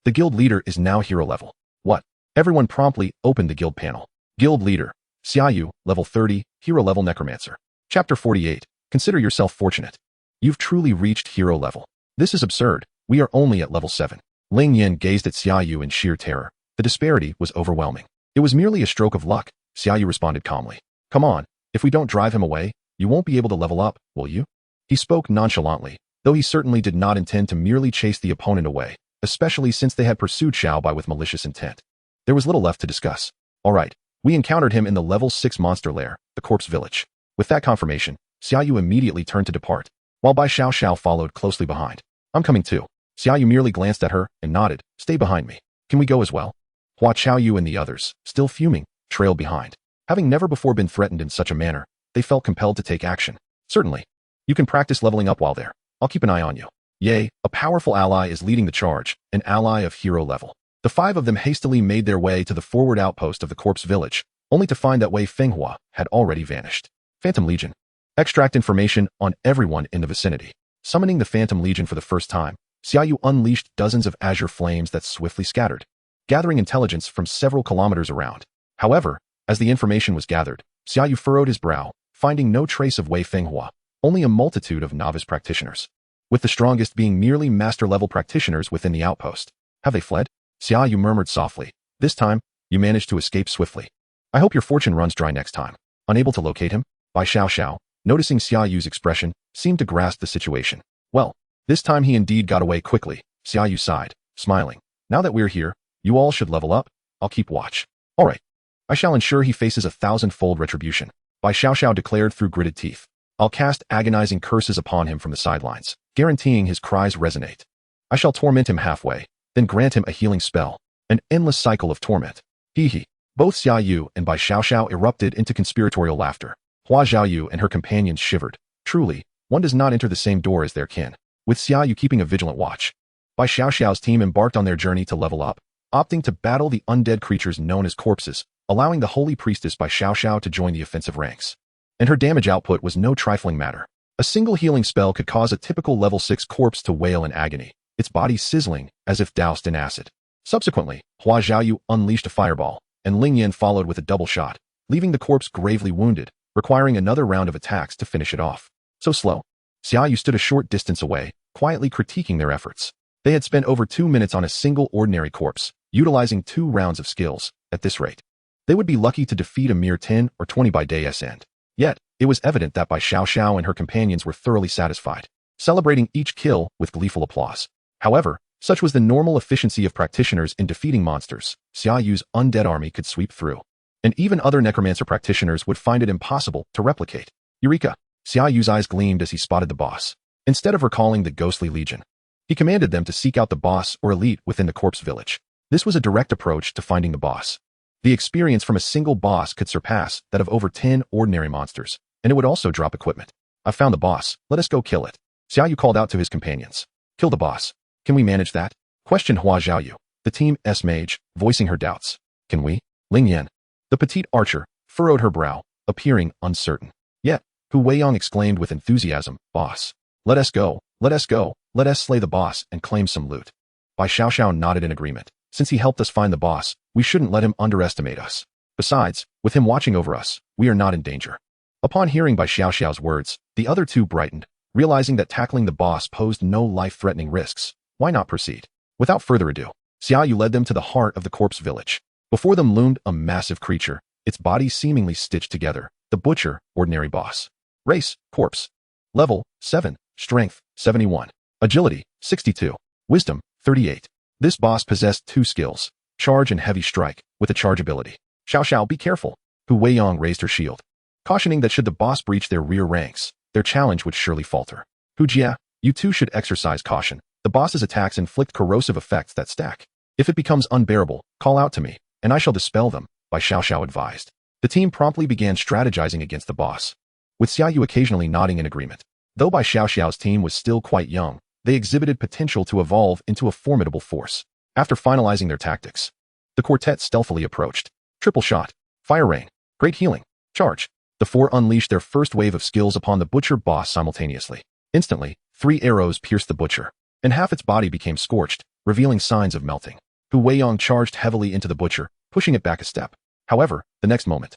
[SPEAKER 1] The guild leader is now hero level. What? Everyone promptly opened the guild panel. Guild leader, Xia Yu, level 30, hero level necromancer. Chapter 48. Consider yourself fortunate. You've truly reached hero level. This is absurd. We are only at level 7. Ling Yin gazed at Xia Yu in sheer terror. The disparity was overwhelming. It was merely a stroke of luck, Xia Yu responded calmly. Come on, if we don't drive him away, you won't be able to level up, will you? He spoke nonchalantly, though he certainly did not intend to merely chase the opponent away, especially since they had pursued Xiao Bai with malicious intent. There was little left to discuss. All right, we encountered him in the level 6 monster lair, the corpse village. With that confirmation, Xia Yu immediately turned to depart, while Bai Xiao followed closely behind. I'm coming too. Xia Yu merely glanced at her and nodded. Stay behind me. Can we go as well? Hua Xiaoyu and the others, still fuming, trailed behind. Having never before been threatened in such a manner, they felt compelled to take action. Certainly. You can practice leveling up while there. I'll keep an eye on you. Yay, a powerful ally is leading the charge, an ally of hero level. The 5 of them hastily made their way to the forward outpost of the corpse village, only to find that Wei Fenghua had already vanished. Phantom Legion. Extract information on everyone in the vicinity. Summoning the Phantom Legion for the first time, Xia Yu unleashed dozens of azure flames that swiftly scattered, gathering intelligence from several kilometers around. However, as the information was gathered, Xia Yu furrowed his brow, finding no trace of Wei Fenghua, only a multitude of novice practitioners, with the strongest being merely master-level practitioners within the outpost. Have they fled? Xia Yu murmured softly. This time, you managed to escape swiftly. I hope your fortune runs dry next time. Unable to locate him? Bai Xiao, noticing Xia Yu's expression, seemed to grasp the situation. Well, this time he indeed got away quickly. Xia Yu sighed, smiling. Now that we're here, you all should level up. I'll keep watch. All right. I shall ensure he faces 1,000-fold retribution. Bai Xiao declared through gritted teeth. I'll cast agonizing curses upon him from the sidelines, guaranteeing his cries resonate. I shall torment him halfway, then grant him a healing spell, an endless cycle of torment. Hee. Both Xia Yu and Bai Xiao erupted into conspiratorial laughter. Hua Xiaoyu and her companions shivered. Truly, one does not enter the same door as their kin. With Xia Yu keeping a vigilant watch, Bai Xiao's team embarked on their journey to level up, opting to battle the undead creatures known as corpses, allowing the holy priestess Bai Xiao to join the offensive ranks. And her damage output was no trifling matter. A single healing spell could cause a typical level 6 corpse to wail in agony, its body sizzling as if doused in acid. Subsequently, Hua Xiaoyu unleashed a fireball, and Ling Yan followed with a double shot, leaving the corpse gravely wounded, requiring another round of attacks to finish it off. So slow. Xia Yu stood a short distance away, quietly critiquing their efforts. They had spent over 2 minutes on a single ordinary corpse, utilizing 2 rounds of skills. At this rate, they would be lucky to defeat a mere 10 or 20 by day's end. Yet, it was evident that Bai Xiao and her companions were thoroughly satisfied, celebrating each kill with gleeful applause. However, such was the normal efficiency of practitioners in defeating monsters. Xia Yu's undead army could sweep through, and even other necromancer practitioners would find it impossible to replicate. Eureka! Xia Yu's eyes gleamed as he spotted the boss. Instead of recalling the ghostly legion, he commanded them to seek out the boss or elite within the corpse village. This was a direct approach to finding the boss. The experience from a single boss could surpass that of over 10 ordinary monsters, and it would also drop equipment. I found the boss. Let us go kill it. Xia Yu called out to his companions. Kill the boss. Can we manage that? Questioned Hua Xiaoyu, the team S Mage, voicing her doubts. Can we? Ling Yan, the petite archer, furrowed her brow, appearing uncertain. Yet, Hu Weiyang exclaimed with enthusiasm, Boss. Let us go. Let us go. Let us slay the boss and claim some loot. Bai Xiao nodded in agreement. Since he helped us find the boss, we shouldn't let him underestimate us. Besides, with him watching over us, we are not in danger. Upon hearing Bai Xiao's words, the other two brightened, realizing that tackling the boss posed no life-threatening risks. Why not proceed? Without further ado, Xia Yu led them to the heart of the corpse village. Before them loomed a massive creature, its body seemingly stitched together. The butcher, ordinary boss. Race, corpse. Level, 7. Strength, 71. Agility, 62. Wisdom, 38. This boss possessed 2 skills, charge and heavy strike, with a charge ability. Xiao, be careful. Hu Weiyang raised her shield, cautioning that should the boss breach their rear ranks, their challenge would surely falter. Hu Jia, you too should exercise caution. The boss's attacks inflict corrosive effects that stack. If it becomes unbearable, call out to me, and I shall dispel them, Bai Xiao advised. The team promptly began strategizing against the boss, with Xia Yu occasionally nodding in agreement. Though Bai Xiao's team was still quite young, they exhibited potential to evolve into a formidable force. After finalizing their tactics, the quartet stealthily approached. Triple shot, fire rain, great healing, charge. The 4 unleashed their first wave of skills upon the butcher boss simultaneously. Instantly, 3 arrows pierced the butcher, and half its body became scorched, revealing signs of melting. Hu Weiyang charged heavily into the butcher, pushing it back a step. However, the next moment,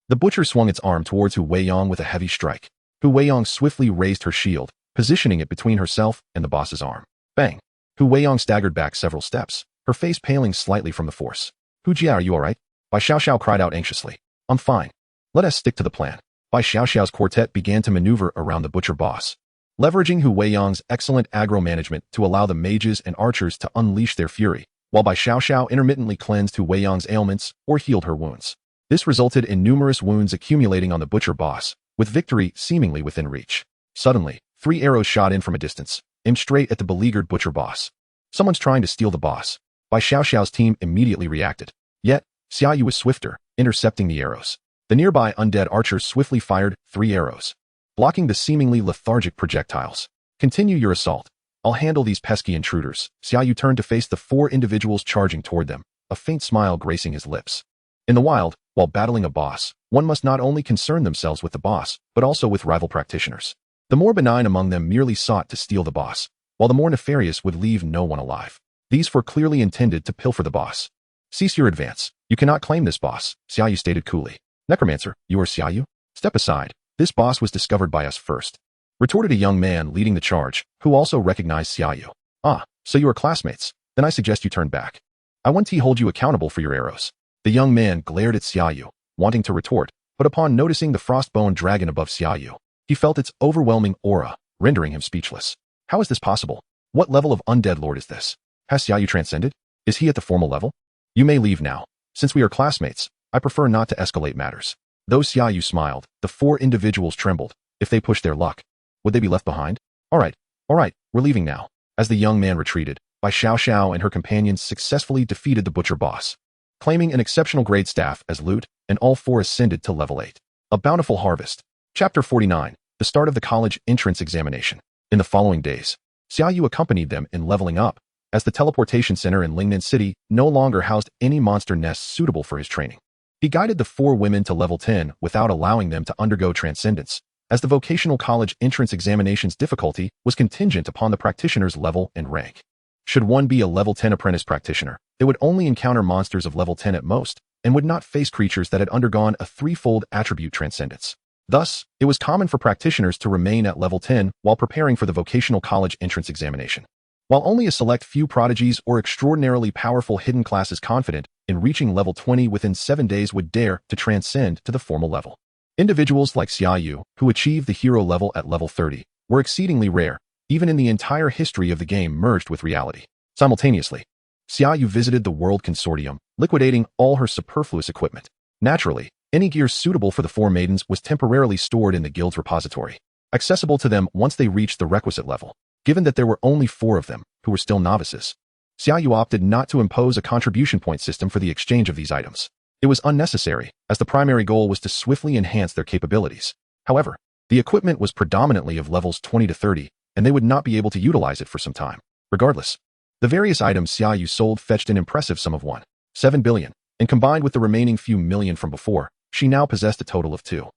[SPEAKER 1] the butcher swung its arm towards Hu Weiyang with a heavy strike. Hu Weiyang swiftly raised her shield, positioning it between herself and the boss's arm. Bang! Hu Weiyang staggered back several steps, her face paling slightly from the force. Hu Jia, are you alright? Bai Xiao cried out anxiously. I'm fine. Let us stick to the plan. Bai Xiaoxiao's quartet began to maneuver around the butcher boss, leveraging Hu Weiyang's excellent aggro management to allow the mages and archers to unleash their fury, while Bai Xiaoxiao intermittently cleansed Hu Weiyang's ailments or healed her wounds. This resulted in numerous wounds accumulating on the butcher boss, with victory seemingly within reach. Suddenly, 3 arrows shot in from a distance, aimed straight at the beleaguered butcher boss. Someone's trying to steal the boss. Bai Xiaoxiao's team immediately reacted. Yet, Xia Yu was swifter, intercepting the arrows. The nearby undead archers swiftly fired 3 arrows, blocking the seemingly lethargic projectiles. Continue your assault. I'll handle these pesky intruders. Xia Yu turned to face the 4 individuals charging toward them, a faint smile gracing his lips. In the wild, while battling a boss, one must not only concern themselves with the boss, but also with rival practitioners. The more benign among them merely sought to steal the boss, while the more nefarious would leave no one alive. These were clearly intended to pilfer the boss. Cease your advance. You cannot claim this boss, Xia Yu stated coolly. Necromancer, you are Xia Yu? Step aside. This boss was discovered by us first, retorted a young man leading the charge, who also recognized Xia Yu. Ah, so you are classmates. Then I suggest you turn back. I want to hold you accountable for your arrows. The young man glared at Xia Yu, wanting to retort, but upon noticing the frostbone dragon above Xia Yu, he felt its overwhelming aura, rendering him speechless. How is this possible? What level of undead lord is this? Has Xia Yu transcended? Is he at the formal level? You may leave now. Since we are classmates, I prefer not to escalate matters. Though Xia Yu smiled, the 4 individuals trembled. If they pushed their luck, would they be left behind? All right, we're leaving now. As the young man retreated, Bai Xiaoxiao and her companions successfully defeated the butcher boss, claiming an exceptional grade staff as loot, and all 4 ascended to level 8. A bountiful harvest. Chapter 49. The start of the college entrance examination. In the following days, Xia Yu accompanied them in leveling up, as the teleportation center in Lingnan City no longer housed any monster nests suitable for his training. He guided the 4 women to level 10 without allowing them to undergo transcendence, as the vocational college entrance examination's difficulty was contingent upon the practitioner's level and rank. Should one be a level 10 apprentice practitioner, they would only encounter monsters of level 10 at most, and would not face creatures that had undergone a 3-fold attribute transcendence. Thus, it was common for practitioners to remain at level 10 while preparing for the vocational college entrance examination. While only a select few prodigies or extraordinarily powerful hidden classes confident in reaching level 20 within 7 days would dare to transcend to the formal level. Individuals like Xia Yu, who achieved the hero level at level 30, were exceedingly rare, even in the entire history of the game merged with reality. Simultaneously, Xia Yu visited the World Consortium, liquidating all her superfluous equipment. Naturally, any gear suitable for the 4 maidens was temporarily stored in the guild's repository, accessible to them once they reached the requisite level. Given that there were only 4 of them, who were still novices, Xia Yu opted not to impose a contribution point system for the exchange of these items. It was unnecessary, as the primary goal was to swiftly enhance their capabilities. However, the equipment was predominantly of levels 20 to 30, and they would not be able to utilize it for some time. Regardless, the various items Xia Yu sold fetched an impressive sum of 1.7 billion, and combined with the remaining few million from before, she now possessed a total of 2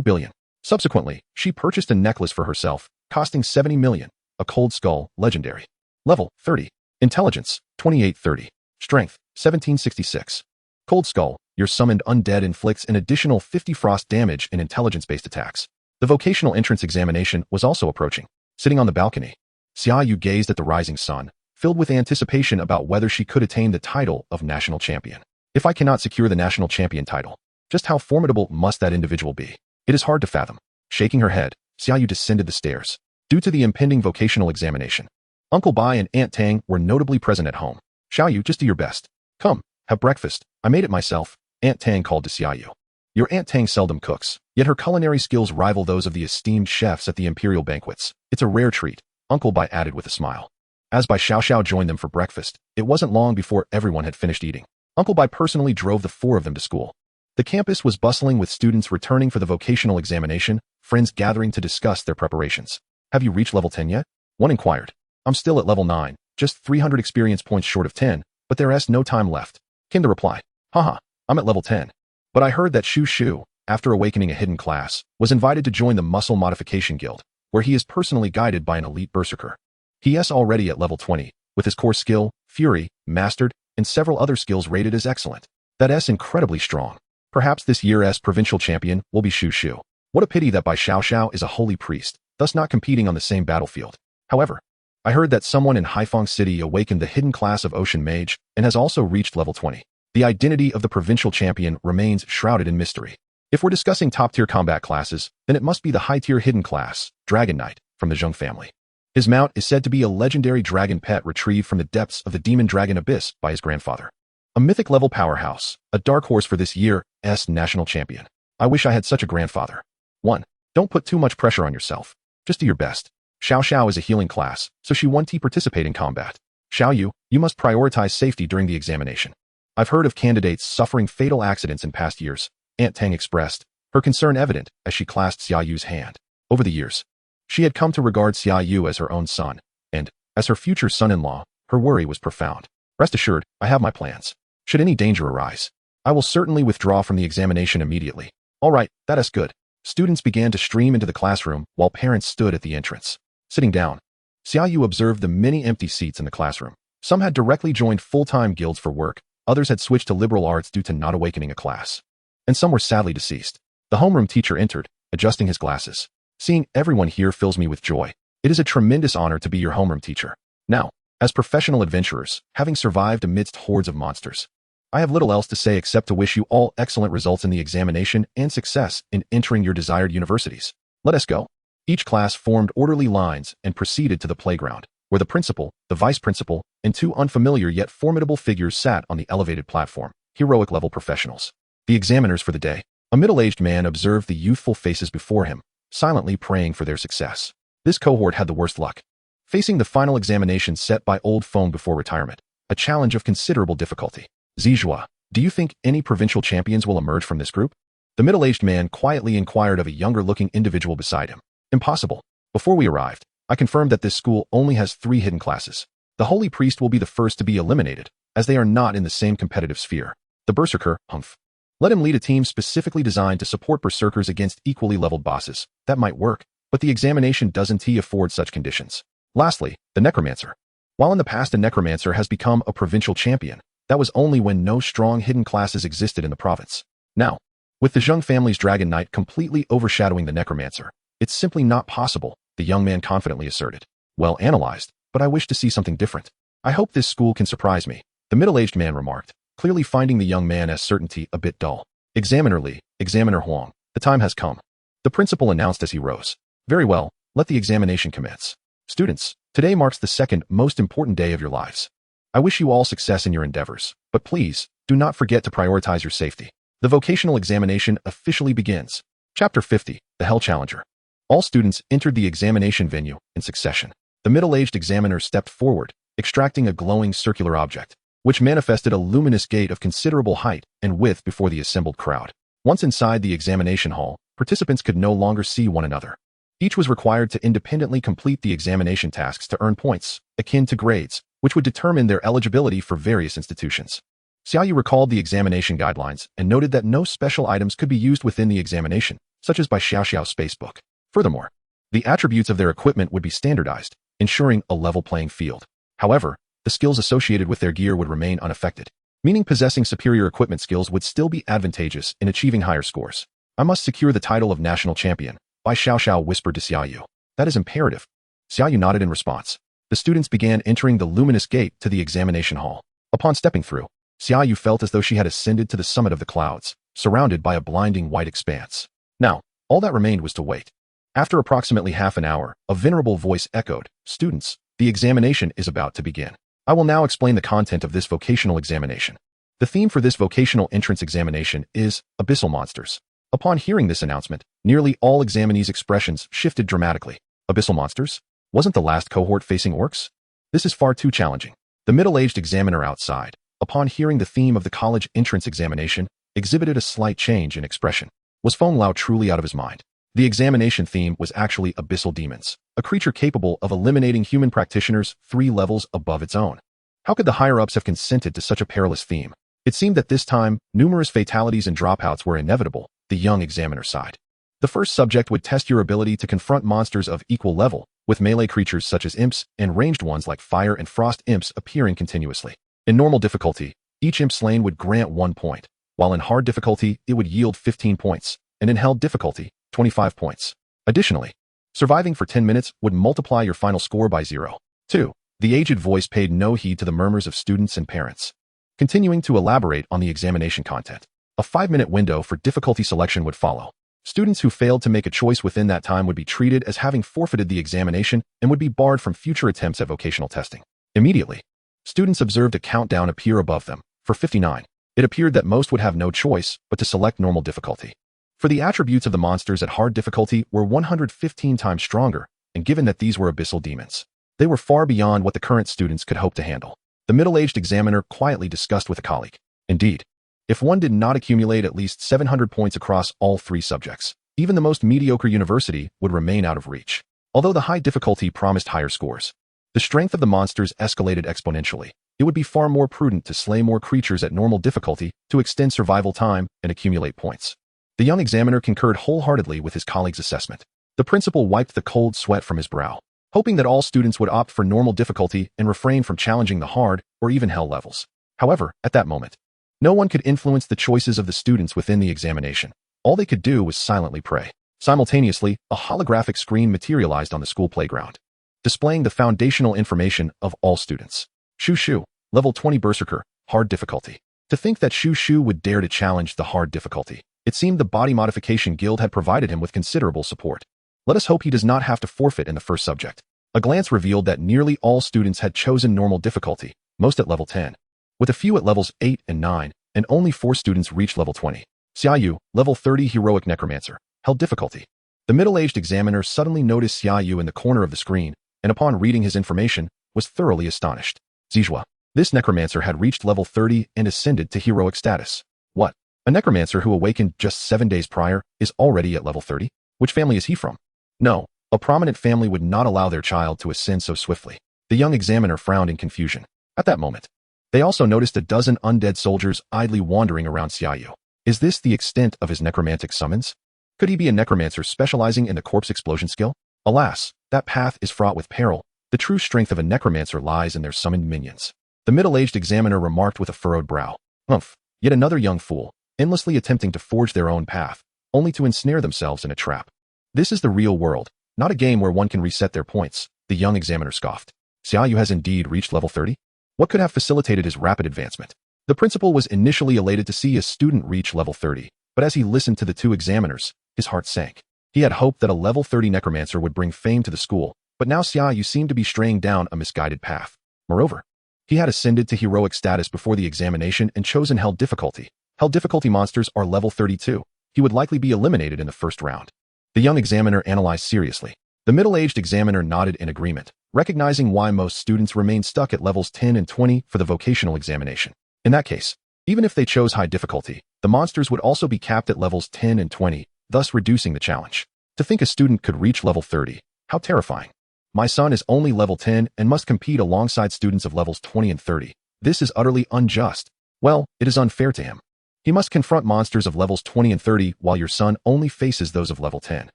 [SPEAKER 1] billion. Subsequently, she purchased a necklace for herself, costing 70 million, a cold skull, legendary. Level 30. Intelligence, 2830. Strength, 1766. Cold skull, your summoned undead inflicts an additional 50 frost damage in intelligence-based attacks. The vocational entrance examination was also approaching. Sitting on the balcony, Xia Yu gazed at the rising sun, filled with anticipation about whether she could attain the title of national champion. If I cannot secure the national champion title, just how formidable must that individual be? It is hard to fathom. Shaking her head, Xia Yu descended the stairs. Due to the impending vocational examination, Uncle Bai and Aunt Tang were notably present at home. Xia Yu, just do your best. Come, have breakfast. I made it myself, Aunt Tang called to Xia Yu. Your Aunt Tang seldom cooks, yet her culinary skills rival those of the esteemed chefs at the imperial banquets. It's a rare treat, Uncle Bai added with a smile. As Bai Xiaoxiao joined them for breakfast, it wasn't long before everyone had finished eating. Uncle Bai personally drove the 4 of them to school. The campus was bustling with students returning for the vocational examination, friends gathering to discuss their preparations. Have you reached level 10 yet? One inquired. I'm still at level 9, just 300 experience points short of 10, but there's no time left, came the reply. Haha, I'm at level 10. But I heard that Shu, after awakening a hidden class, was invited to join the Muscle Modification Guild, where he is personally guided by an elite berserker. He is already at level 20, with his core skill, Fury, mastered, and several other skills rated as excellent. That's incredibly strong. Perhaps this year's provincial champion will be Shu. What a pity that Bai Xiaoxiao is a holy priest, thus not competing on the same battlefield. However, I heard that someone in Haifeng City awakened the hidden class of Ocean Mage and has also reached level 20. The identity of the provincial champion remains shrouded in mystery. If we're discussing top-tier combat classes, then it must be the high-tier hidden class, Dragon Knight, from the Zheng family. His mount is said to be a legendary dragon pet retrieved from the depths of the demon dragon abyss by his grandfather. A mythic-level powerhouse, a dark horse for this year's national champion. I wish I had such a grandfather. 1. Don't put too much pressure on yourself. Just do your best. Xiao Xiao is a healing class, so she won't participate in combat. Xia Yu, you must prioritize safety during the examination. I've heard of candidates suffering fatal accidents in past years, Aunt Tang expressed, her concern evident as she clasped Xia Yu's hand. Over the years, she had come to regard Xia Yu as her own son, and, as her future son-in-law, her worry was profound. Rest assured, I have my plans. Should any danger arise, I will certainly withdraw from the examination immediately. All right, that is good. Students began to stream into the classroom while parents stood at the entrance. Sitting down, Xia Yu observed the many empty seats in the classroom. Some had directly joined full-time guilds for work, others had switched to liberal arts due to not awakening a class, and some were sadly deceased. The homeroom teacher entered, adjusting his glasses. Seeing everyone here fills me with joy. It is a tremendous honor to be your homeroom teacher. Now, as professional adventurers, having survived amidst hordes of monsters, I have little else to say except to wish you all excellent results in the examination and success in entering your desired universities. Let us go. Each class formed orderly lines and proceeded to the playground, where the principal, the vice principal, and 2 unfamiliar yet formidable figures sat on the elevated platform, heroic-level professionals. The examiners for the day. A middle-aged man observed the youthful faces before him, silently praying for their success. This cohort had the worst luck, facing the final examination set by old foam before retirement, a challenge of considerable difficulty. Zijua, do you think any provincial champions will emerge from this group? The middle-aged man quietly inquired of a younger-looking individual beside him. Impossible. Before we arrived, I confirmed that this school only has 3 hidden classes. The holy priest will be the first to be eliminated, as they are not in the same competitive sphere. The berserker, Humph. Let him lead a team specifically designed to support berserkers against equally leveled bosses. That might work, but the examination doesn't afford such conditions. Lastly, the Necromancer. While in the past a Necromancer has become a provincial champion, that was only when no strong hidden classes existed in the province. Now, with the Zheng family's Dragon Knight completely overshadowing the Necromancer, it's simply not possible, the young man confidently asserted. Well analyzed, but I wish to see something different. I hope this school can surprise me, the middle-aged man remarked, clearly finding the young man's certainty a bit dull. Examiner Li, Examiner Huang, the time has come. The principal announced as he rose. Very well, let the examination commence. Students, today marks the second most important day of your lives. I wish you all success in your endeavors, but please, do not forget to prioritize your safety. The vocational examination officially begins. Chapter 50, The Hell Challenger. All students entered the examination venue in succession. The middle-aged examiner stepped forward, extracting a glowing circular object, which manifested a luminous gate of considerable height and width before the assembled crowd. Once inside the examination hall, participants could no longer see one another. Each was required to independently complete the examination tasks to earn points, akin to grades, which would determine their eligibility for various institutions. Xia Yu recalled the examination guidelines and noted that no special items could be used within the examination, such as by Xiao Xiao's spacebook. Furthermore, the attributes of their equipment would be standardized, ensuring a level playing field. However, the skills associated with their gear would remain unaffected, meaning possessing superior equipment skills would still be advantageous in achieving higher scores. I must secure the title of national champion, Bai Xiao Xiao whispered to Xia Yu. That is imperative. Xia Yu nodded in response. The students began entering the luminous gate to the examination hall. Upon stepping through, Xia Yu felt as though she had ascended to the summit of the clouds, surrounded by a blinding white expanse. Now, all that remained was to wait. After approximately half an hour, a venerable voice echoed, "Students, the examination is about to begin. I will now explain the content of this vocational examination. The theme for this vocational entrance examination is Abyssal Monsters." Upon hearing this announcement, nearly all examinees' expressions shifted dramatically. Abyssal monsters? Wasn't the last cohort facing orcs? This is far too challenging. The middle-aged examiner outside, upon hearing the theme of the college entrance examination, exhibited a slight change in expression. Was Feng Lao truly out of his mind? The examination theme was actually Abyssal Demons, a creature capable of eliminating human practitioners 3 levels above its own. How could the higher-ups have consented to such a perilous theme? It seemed that this time, numerous fatalities and dropouts were inevitable, the young examiner sighed. The first subject would test your ability to confront monsters of equal level, with melee creatures such as imps and ranged ones like fire and frost imps appearing continuously. In normal difficulty, each imp slain would grant 1 point, while in hard difficulty it would yield 15 points, and in held difficulty, 25 points. Additionally, surviving for 10 minutes would multiply your final score by 0. 2. The aged voice paid no heed to the murmurs of students and parents. Continuing to elaborate on the examination content. A 5-minute window for difficulty selection would follow. Students who failed to make a choice within that time would be treated as having forfeited the examination and would be barred from future attempts at vocational testing. Immediately, students observed a countdown appear above them. For 59, it appeared that most would have no choice but to select normal difficulty. For the attributes of the monsters at hard difficulty were 115 times stronger, and given that these were abyssal demons, they were far beyond what the current students could hope to handle. The middle-aged examiner quietly discussed with a colleague. Indeed, if one did not accumulate at least 700 points across all 3 subjects, even the most mediocre university would remain out of reach. Although the high difficulty promised higher scores, the strength of the monsters escalated exponentially. It would be far more prudent to slay more creatures at normal difficulty to extend survival time and accumulate points. The young examiner concurred wholeheartedly with his colleague's assessment. The principal wiped the cold sweat from his brow, hoping that all students would opt for normal difficulty and refrain from challenging the hard or even hell levels. However, at that moment, no one could influence the choices of the students within the examination. All they could do was silently pray. Simultaneously, a holographic screen materialized on the school playground, displaying the foundational information of all students. Shu, level 20 Berserker, hard difficulty. To think that Shu would dare to challenge the hard difficulty. It seemed the Body Modification Guild had provided him with considerable support. Let us hope he does not have to forfeit in the first subject. A glance revealed that nearly all students had chosen normal difficulty, most at level 10, with a few at levels 8 and 9, and only 4 students reached level 20. Xia Yu, level 30 Heroic Necromancer, held difficulty. The middle-aged examiner suddenly noticed Xia Yu in the corner of the screen, and upon reading his information, was thoroughly astonished. Xia, this necromancer had reached level 30 and ascended to heroic status. What? A necromancer who awakened just 7 days prior is already at level 30? Which family is he from? No, a prominent family would not allow their child to ascend so swiftly. The young examiner frowned in confusion. At that moment, they also noticed a dozen undead soldiers idly wandering around Xia Yu. Is this the extent of his necromantic summons? Could he be a necromancer specializing in the corpse explosion skill? Alas, that path is fraught with peril. The true strength of a necromancer lies in their summoned minions. The middle-aged examiner remarked with a furrowed brow. Humph, yet another young fool, endlessly attempting to forge their own path, only to ensnare themselves in a trap. This is the real world, not a game where one can reset their points, the young examiner scoffed. Xia Yu has indeed reached level 30? What could have facilitated his rapid advancement? The principal was initially elated to see a student reach level 30, but as he listened to the 2 examiners, his heart sank. He had hoped that a level 30 necromancer would bring fame to the school, but now Xia Yu seemed to be straying down a misguided path. Moreover, he had ascended to heroic status before the examination and chosen hell difficulty. Hell difficulty monsters are level 32. He would likely be eliminated in the first round. The young examiner analyzed seriously. The middle-aged examiner nodded in agreement, recognizing why most students remain stuck at levels 10 and 20 for the vocational examination. In that case, even if they chose high difficulty, the monsters would also be capped at levels 10 and 20, thus reducing the challenge. To think a student could reach level 30, how terrifying. My son is only level 10 and must compete alongside students of levels 20 and 30. This is utterly unjust. Well, it is unfair to him. He must confront monsters of levels 20 and 30 while your son only faces those of level 10.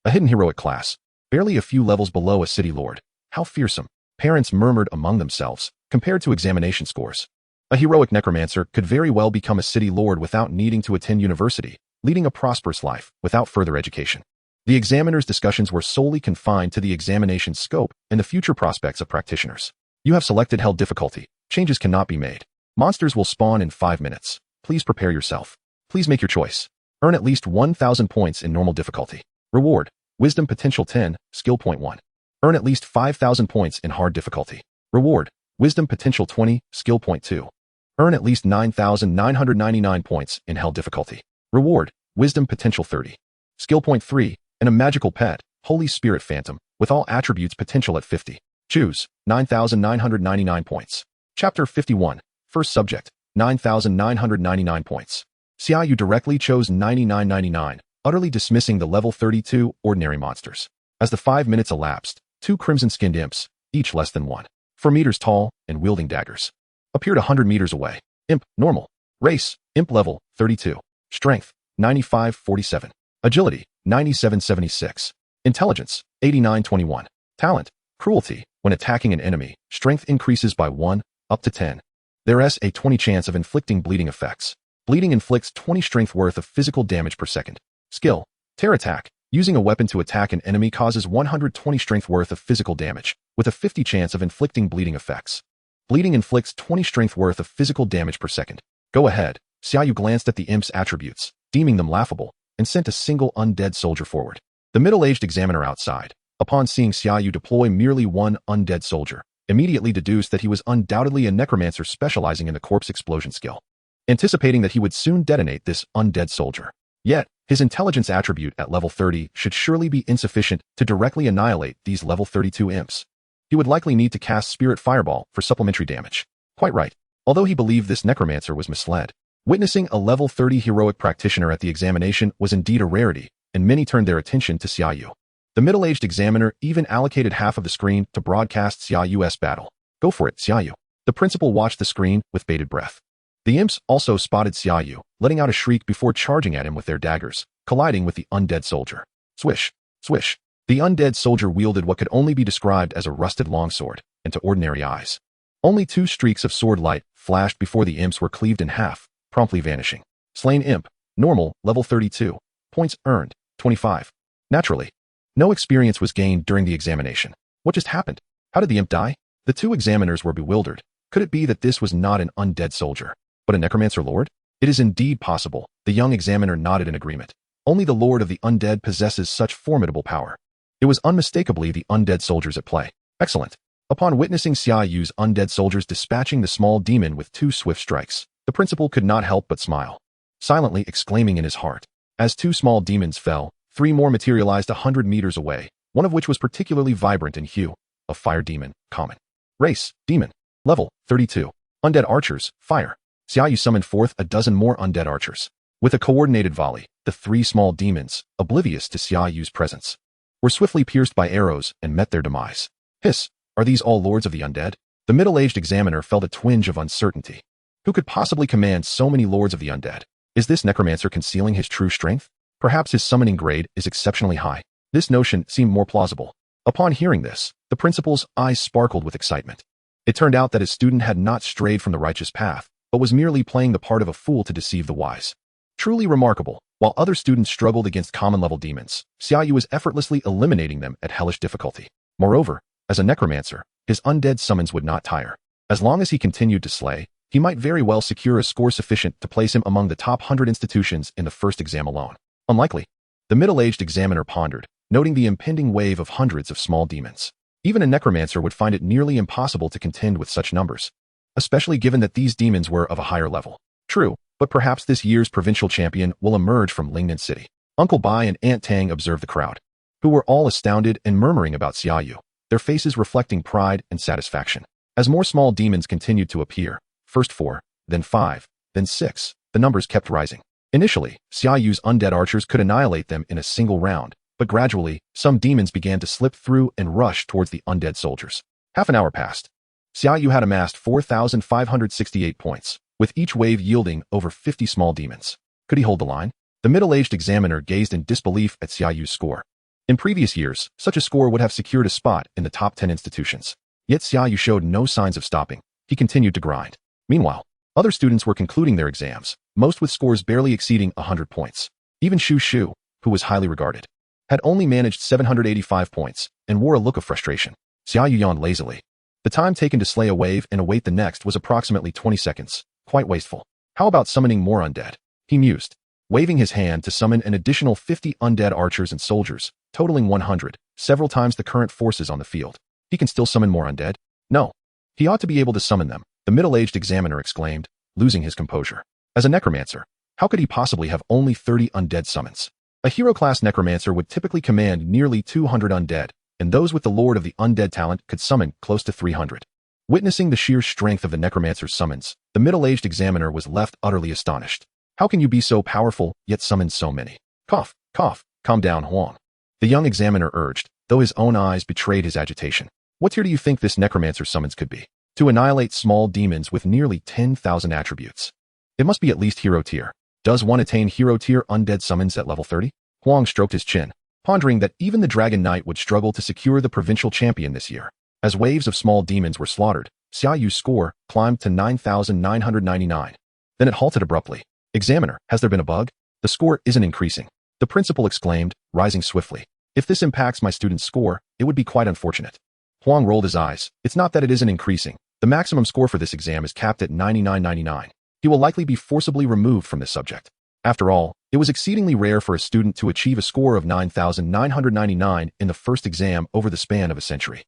[SPEAKER 1] A hidden heroic class, barely a few levels below a city lord. How fearsome, parents murmured among themselves, compared to examination scores. A heroic necromancer could very well become a city lord without needing to attend university, leading a prosperous life without further education. The examiner's discussions were solely confined to the examination scope and the future prospects of practitioners. You have selected hell difficulty. Changes cannot be made. Monsters will spawn in 5 minutes. Please prepare yourself. Please make your choice. Earn at least 1,000 points in normal difficulty. Reward: Wisdom Potential 10, Skill Point 1. Earn at least 5,000 points in hard difficulty. Reward: Wisdom Potential 20, Skill Point 2. Earn at least 9,999 points in hell difficulty. Reward: Wisdom Potential 30. Skill Point 3, and a magical pet, Holy Spirit Phantom, with all attributes potential at 50. Choose 9,999 points. Chapter 51, First Subject, 9,999 points. Xia Yu directly chose 9999, utterly dismissing the level 32 ordinary monsters. As the 5 minutes elapsed, 2 crimson-skinned imps, each less than 4 meters tall and wielding daggers, appeared 100 meters away. Imp, normal. Race, imp level, 32. Strength, 9547. Agility, 9776. Intelligence, 8921. Talent, cruelty. When attacking an enemy, strength increases by 1, up to 10. There is a 20 chance of inflicting bleeding effects. Bleeding inflicts 20 strength worth of physical damage per second. Skill, Tear Attack. Using a weapon to attack an enemy causes 120 strength worth of physical damage, with a 50 chance of inflicting bleeding effects. Bleeding inflicts 20 strength worth of physical damage per second. Go ahead. Xia Yu glanced at the imp's attributes, deeming them laughable, and sent a single undead soldier forward. The middle-aged examiner outside, upon seeing Xia Yu deploy merely one undead soldier, immediately deduced that he was undoubtedly a necromancer specializing in the corpse explosion skill, anticipating that he would soon detonate this undead soldier. Yet, his intelligence attribute at level 30 should surely be insufficient to directly annihilate these level 32 imps. He would likely need to cast Spirit Fireball for supplementary damage. Quite right. Although he believed this necromancer was misled, witnessing a level 30 heroic practitioner at the examination was indeed a rarity, and many turned their attention to Xia Yu. The middle-aged examiner even allocated half of the screen to broadcast Xia Yu's battle. Go for it, Xia Yu. The principal watched the screen with bated breath. The imps also spotted Xia Yu, letting out a shriek before charging at him with their daggers, colliding with the undead soldier. Swish, swish. The undead soldier wielded what could only be described as a rusted longsword, and to ordinary eyes, only 2 streaks of sword light flashed before the imps were cleaved in half, promptly vanishing. Slain imp, normal, level 32. Points earned, 25. Naturally, no experience was gained during the examination. What just happened? How did the imp die? The 2 examiners were bewildered. Could it be that this was not an undead soldier, but a necromancer lord? It is indeed possible. The young examiner nodded in agreement. Only the lord of the undead possesses such formidable power. It was unmistakably the undead soldiers at play. Excellent. Upon witnessing Xia Yu's undead soldiers dispatching the small demon with 2 swift strikes, the principal could not help but smile, silently exclaiming in his heart. As 2 small demons fell, 3 more materialized 100 meters away, one of which was particularly vibrant in hue. A fire demon, common. Race, demon. Level, 32. Undead archers, fire. Xia Yu summoned forth a dozen more undead archers. With a coordinated volley, the 3 small demons, oblivious to Xia Yu's presence, were swiftly pierced by arrows and met their demise. Hiss, are these all lords of the undead? The middle-aged examiner felt a twinge of uncertainty. Who could possibly command so many lords of the undead? Is this necromancer concealing his true strength? Perhaps his summoning grade is exceptionally high. This notion seemed more plausible. Upon hearing this, the principal's eyes sparkled with excitement. It turned out that his student had not strayed from the righteous path, but was merely playing the part of a fool to deceive the wise. Truly remarkable. While other students struggled against common-level demons, Xia Yu was effortlessly eliminating them at hellish difficulty. Moreover, as a necromancer, his undead summons would not tire. As long as he continued to slay, he might very well secure a score sufficient to place him among the top 100 institutions in the first exam alone. Unlikely. The middle-aged examiner pondered, noting the impending wave of hundreds of small demons. Even a necromancer would find it nearly impossible to contend with such numbers, especially given that these demons were of a higher level. True, but perhaps this year's provincial champion will emerge from Lingnan City. Uncle Bai and Aunt Tang observed the crowd, who were all astounded and murmuring about Xia Yu, their faces reflecting pride and satisfaction. As more small demons continued to appear, first 4, then 5, then 6, the numbers kept rising. Initially, Xia Yu's undead archers could annihilate them in a single round, but gradually, some demons began to slip through and rush towards the undead soldiers. Half an hour passed. Xia Yu had amassed 4,568 points, with each wave yielding over 50 small demons. Could he hold the line? The middle-aged examiner gazed in disbelief at Xia Yu's score. In previous years, such a score would have secured a spot in the top 10 institutions. Yet Xia Yu showed no signs of stopping. He continued to grind. Meanwhile, other students were concluding their exams, most with scores barely exceeding 100 points. Even Shu, who was highly regarded, had only managed 785 points and wore a look of frustration. Xia Yu yawned lazily. The time taken to slay a wave and await the next was approximately 20 seconds. Quite wasteful. How about summoning more undead? He mused, waving his hand to summon an additional 50 undead archers and soldiers, totaling 100, several times the current forces on the field. He can still summon more undead? No. He ought to be able to summon them, the middle-aged examiner exclaimed, losing his composure. As a necromancer, how could he possibly have only 30 undead summons? A hero-class necromancer would typically command nearly 200 undead, and those with the Lord of the Undead talent could summon close to 300. Witnessing the sheer strength of the necromancer's summons, the middle-aged examiner was left utterly astonished. How can you be so powerful, yet summon so many? Cough, cough, calm down, Huang. The young examiner urged, though his own eyes betrayed his agitation. What tier do you think this necromancer's summons could be? To annihilate small demons with nearly 10,000 attributes. It must be at least hero tier. Does one attain hero tier undead summons at level 30? Huang stroked his chin, pondering that even the Dragon Knight would struggle to secure the provincial champion this year. As waves of small demons were slaughtered, Xia Yu's score climbed to 9,999. Then it halted abruptly. Examiner, has there been a bug? The score isn't increasing. The principal exclaimed, rising swiftly. If this impacts my student's score, it would be quite unfortunate. Huang rolled his eyes. It's not that it isn't increasing. The maximum score for this exam is capped at 99.99. He will likely be forcibly removed from this subject. After all, it was exceedingly rare for a student to achieve a score of 9,999 in the first exam over the span of a century.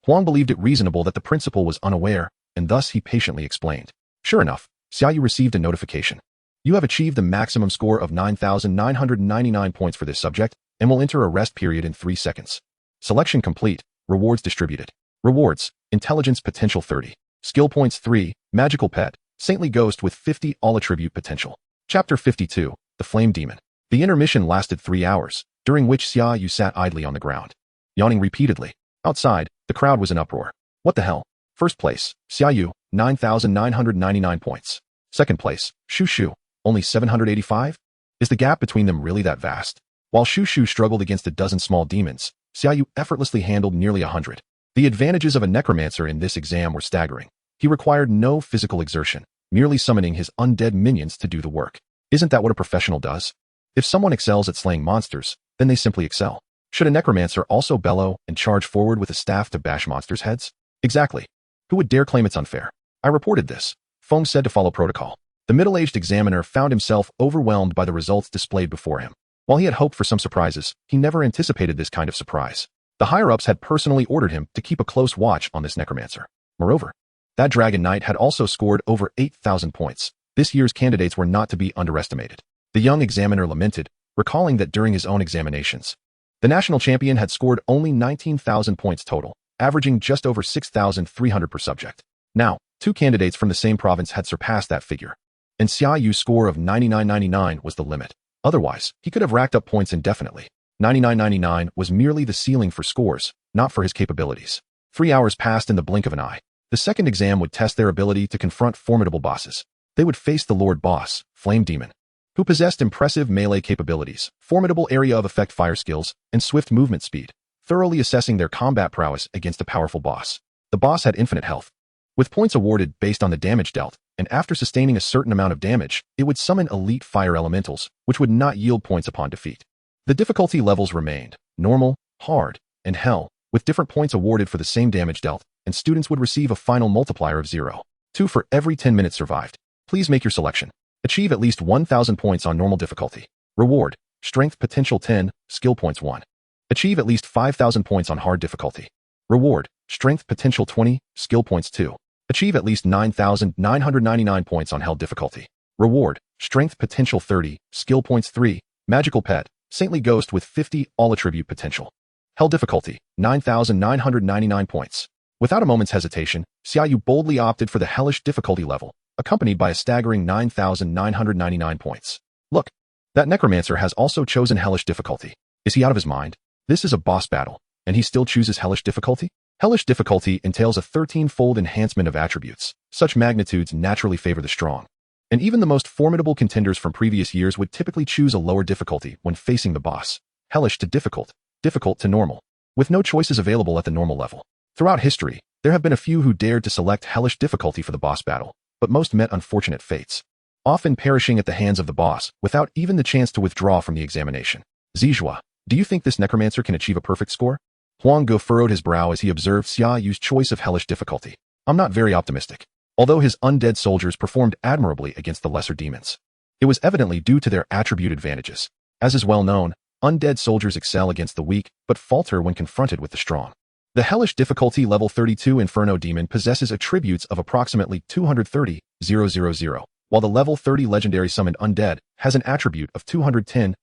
[SPEAKER 1] Huang believed it reasonable that the principal was unaware, and thus he patiently explained. Sure enough, Xia Yu received a notification. You have achieved the maximum score of 9,999 points for this subject and will enter a rest period in 3 seconds. Selection complete. Rewards distributed. Rewards: Intelligence Potential 30. Skill Points 3, Magical Pet, Saintly Ghost with 50 All Attribute Potential. Chapter 52, The Flame Demon. The intermission lasted 3 hours, during which Xia Yu sat idly on the ground, yawning repeatedly. Outside, the crowd was in uproar. What the hell? First place, Xia Yu, 9,999 points. Second place, Shu Shu, only 785? Is the gap between them really that vast? While Shu Shu struggled against a dozen small demons, Xia Yu effortlessly handled nearly 100. The advantages of a necromancer in this exam were staggering. He required no physical exertion, merely summoning his undead minions to do the work. Isn't that what a professional does? If someone excels at slaying monsters, then they simply excel. Should a necromancer also bellow and charge forward with a staff to bash monsters' heads? Exactly. Who would dare claim it's unfair? I reported this. Feng said to follow protocol. The middle-aged examiner found himself overwhelmed by the results displayed before him. While he had hoped for some surprises, he never anticipated this kind of surprise. The higher-ups had personally ordered him to keep a close watch on this necromancer. Moreover, that Dragon Knight had also scored over 8,000 points. This year's candidates were not to be underestimated. The young examiner lamented, recalling that during his own examinations, the national champion had scored only 19,000 points total, averaging just over 6,300 per subject. Now, 2 candidates from the same province had surpassed that figure, and Xia Yu's score of 99.99 was the limit. Otherwise, he could have racked up points indefinitely. 99.99 was merely the ceiling for scores, not for his capabilities. 3 hours passed in the blink of an eye. The second exam would test their ability to confront formidable bosses. They would face the Lord Boss, Flame Demon, who possessed impressive melee capabilities, formidable area of effect fire skills, and swift movement speed, thoroughly assessing their combat prowess against a powerful boss. The boss had infinite health, with points awarded based on the damage dealt, and after sustaining a certain amount of damage, it would summon elite fire elementals, which would not yield points upon defeat. The difficulty levels remained normal, hard, and hell, with different points awarded for the same damage dealt, and students would receive a final multiplier of 0.2 for every 10 minutes survived. Please make your selection. Achieve at least 1,000 points on normal difficulty. Reward: Strength Potential 10, Skill Points 1. Achieve at least 5,000 points on hard difficulty. Reward: Strength Potential 20, Skill Points 2. Achieve at least 9,999 points on hell difficulty. Reward: Strength Potential 30, Skill Points 3, Magical Pet, Saintly Ghost with 50 All Attribute Potential. Hell difficulty, 9,999 points. Without a moment's hesitation, Xia Yu boldly opted for the hellish difficulty level, accompanied by a staggering 9,999 points. Look, that necromancer has also chosen hellish difficulty. Is he out of his mind? This is a boss battle, and he still chooses hellish difficulty? Hellish difficulty entails a 13-fold enhancement of attributes. Such magnitudes naturally favor the strong. And even the most formidable contenders from previous years would typically choose a lower difficulty when facing the boss. Hellish to difficult, difficult to normal, with no choices available at the normal level. Throughout history, there have been a few who dared to select hellish difficulty for the boss battle, but most met unfortunate fates, often perishing at the hands of the boss without even the chance to withdraw from the examination. Zijua, do you think this necromancer can achieve a perfect score? Huang Ge furrowed his brow as he observed Xia Yu's choice of hellish difficulty. I'm not very optimistic. Although his undead soldiers performed admirably against the lesser demons, it was evidently due to their attribute advantages. As is well known, undead soldiers excel against the weak, but falter when confronted with the strong. The hellish difficulty level 32 Inferno Demon possesses attributes of approximately 230,000, while the level 30 Legendary Summoned Undead has an attribute of 210,000.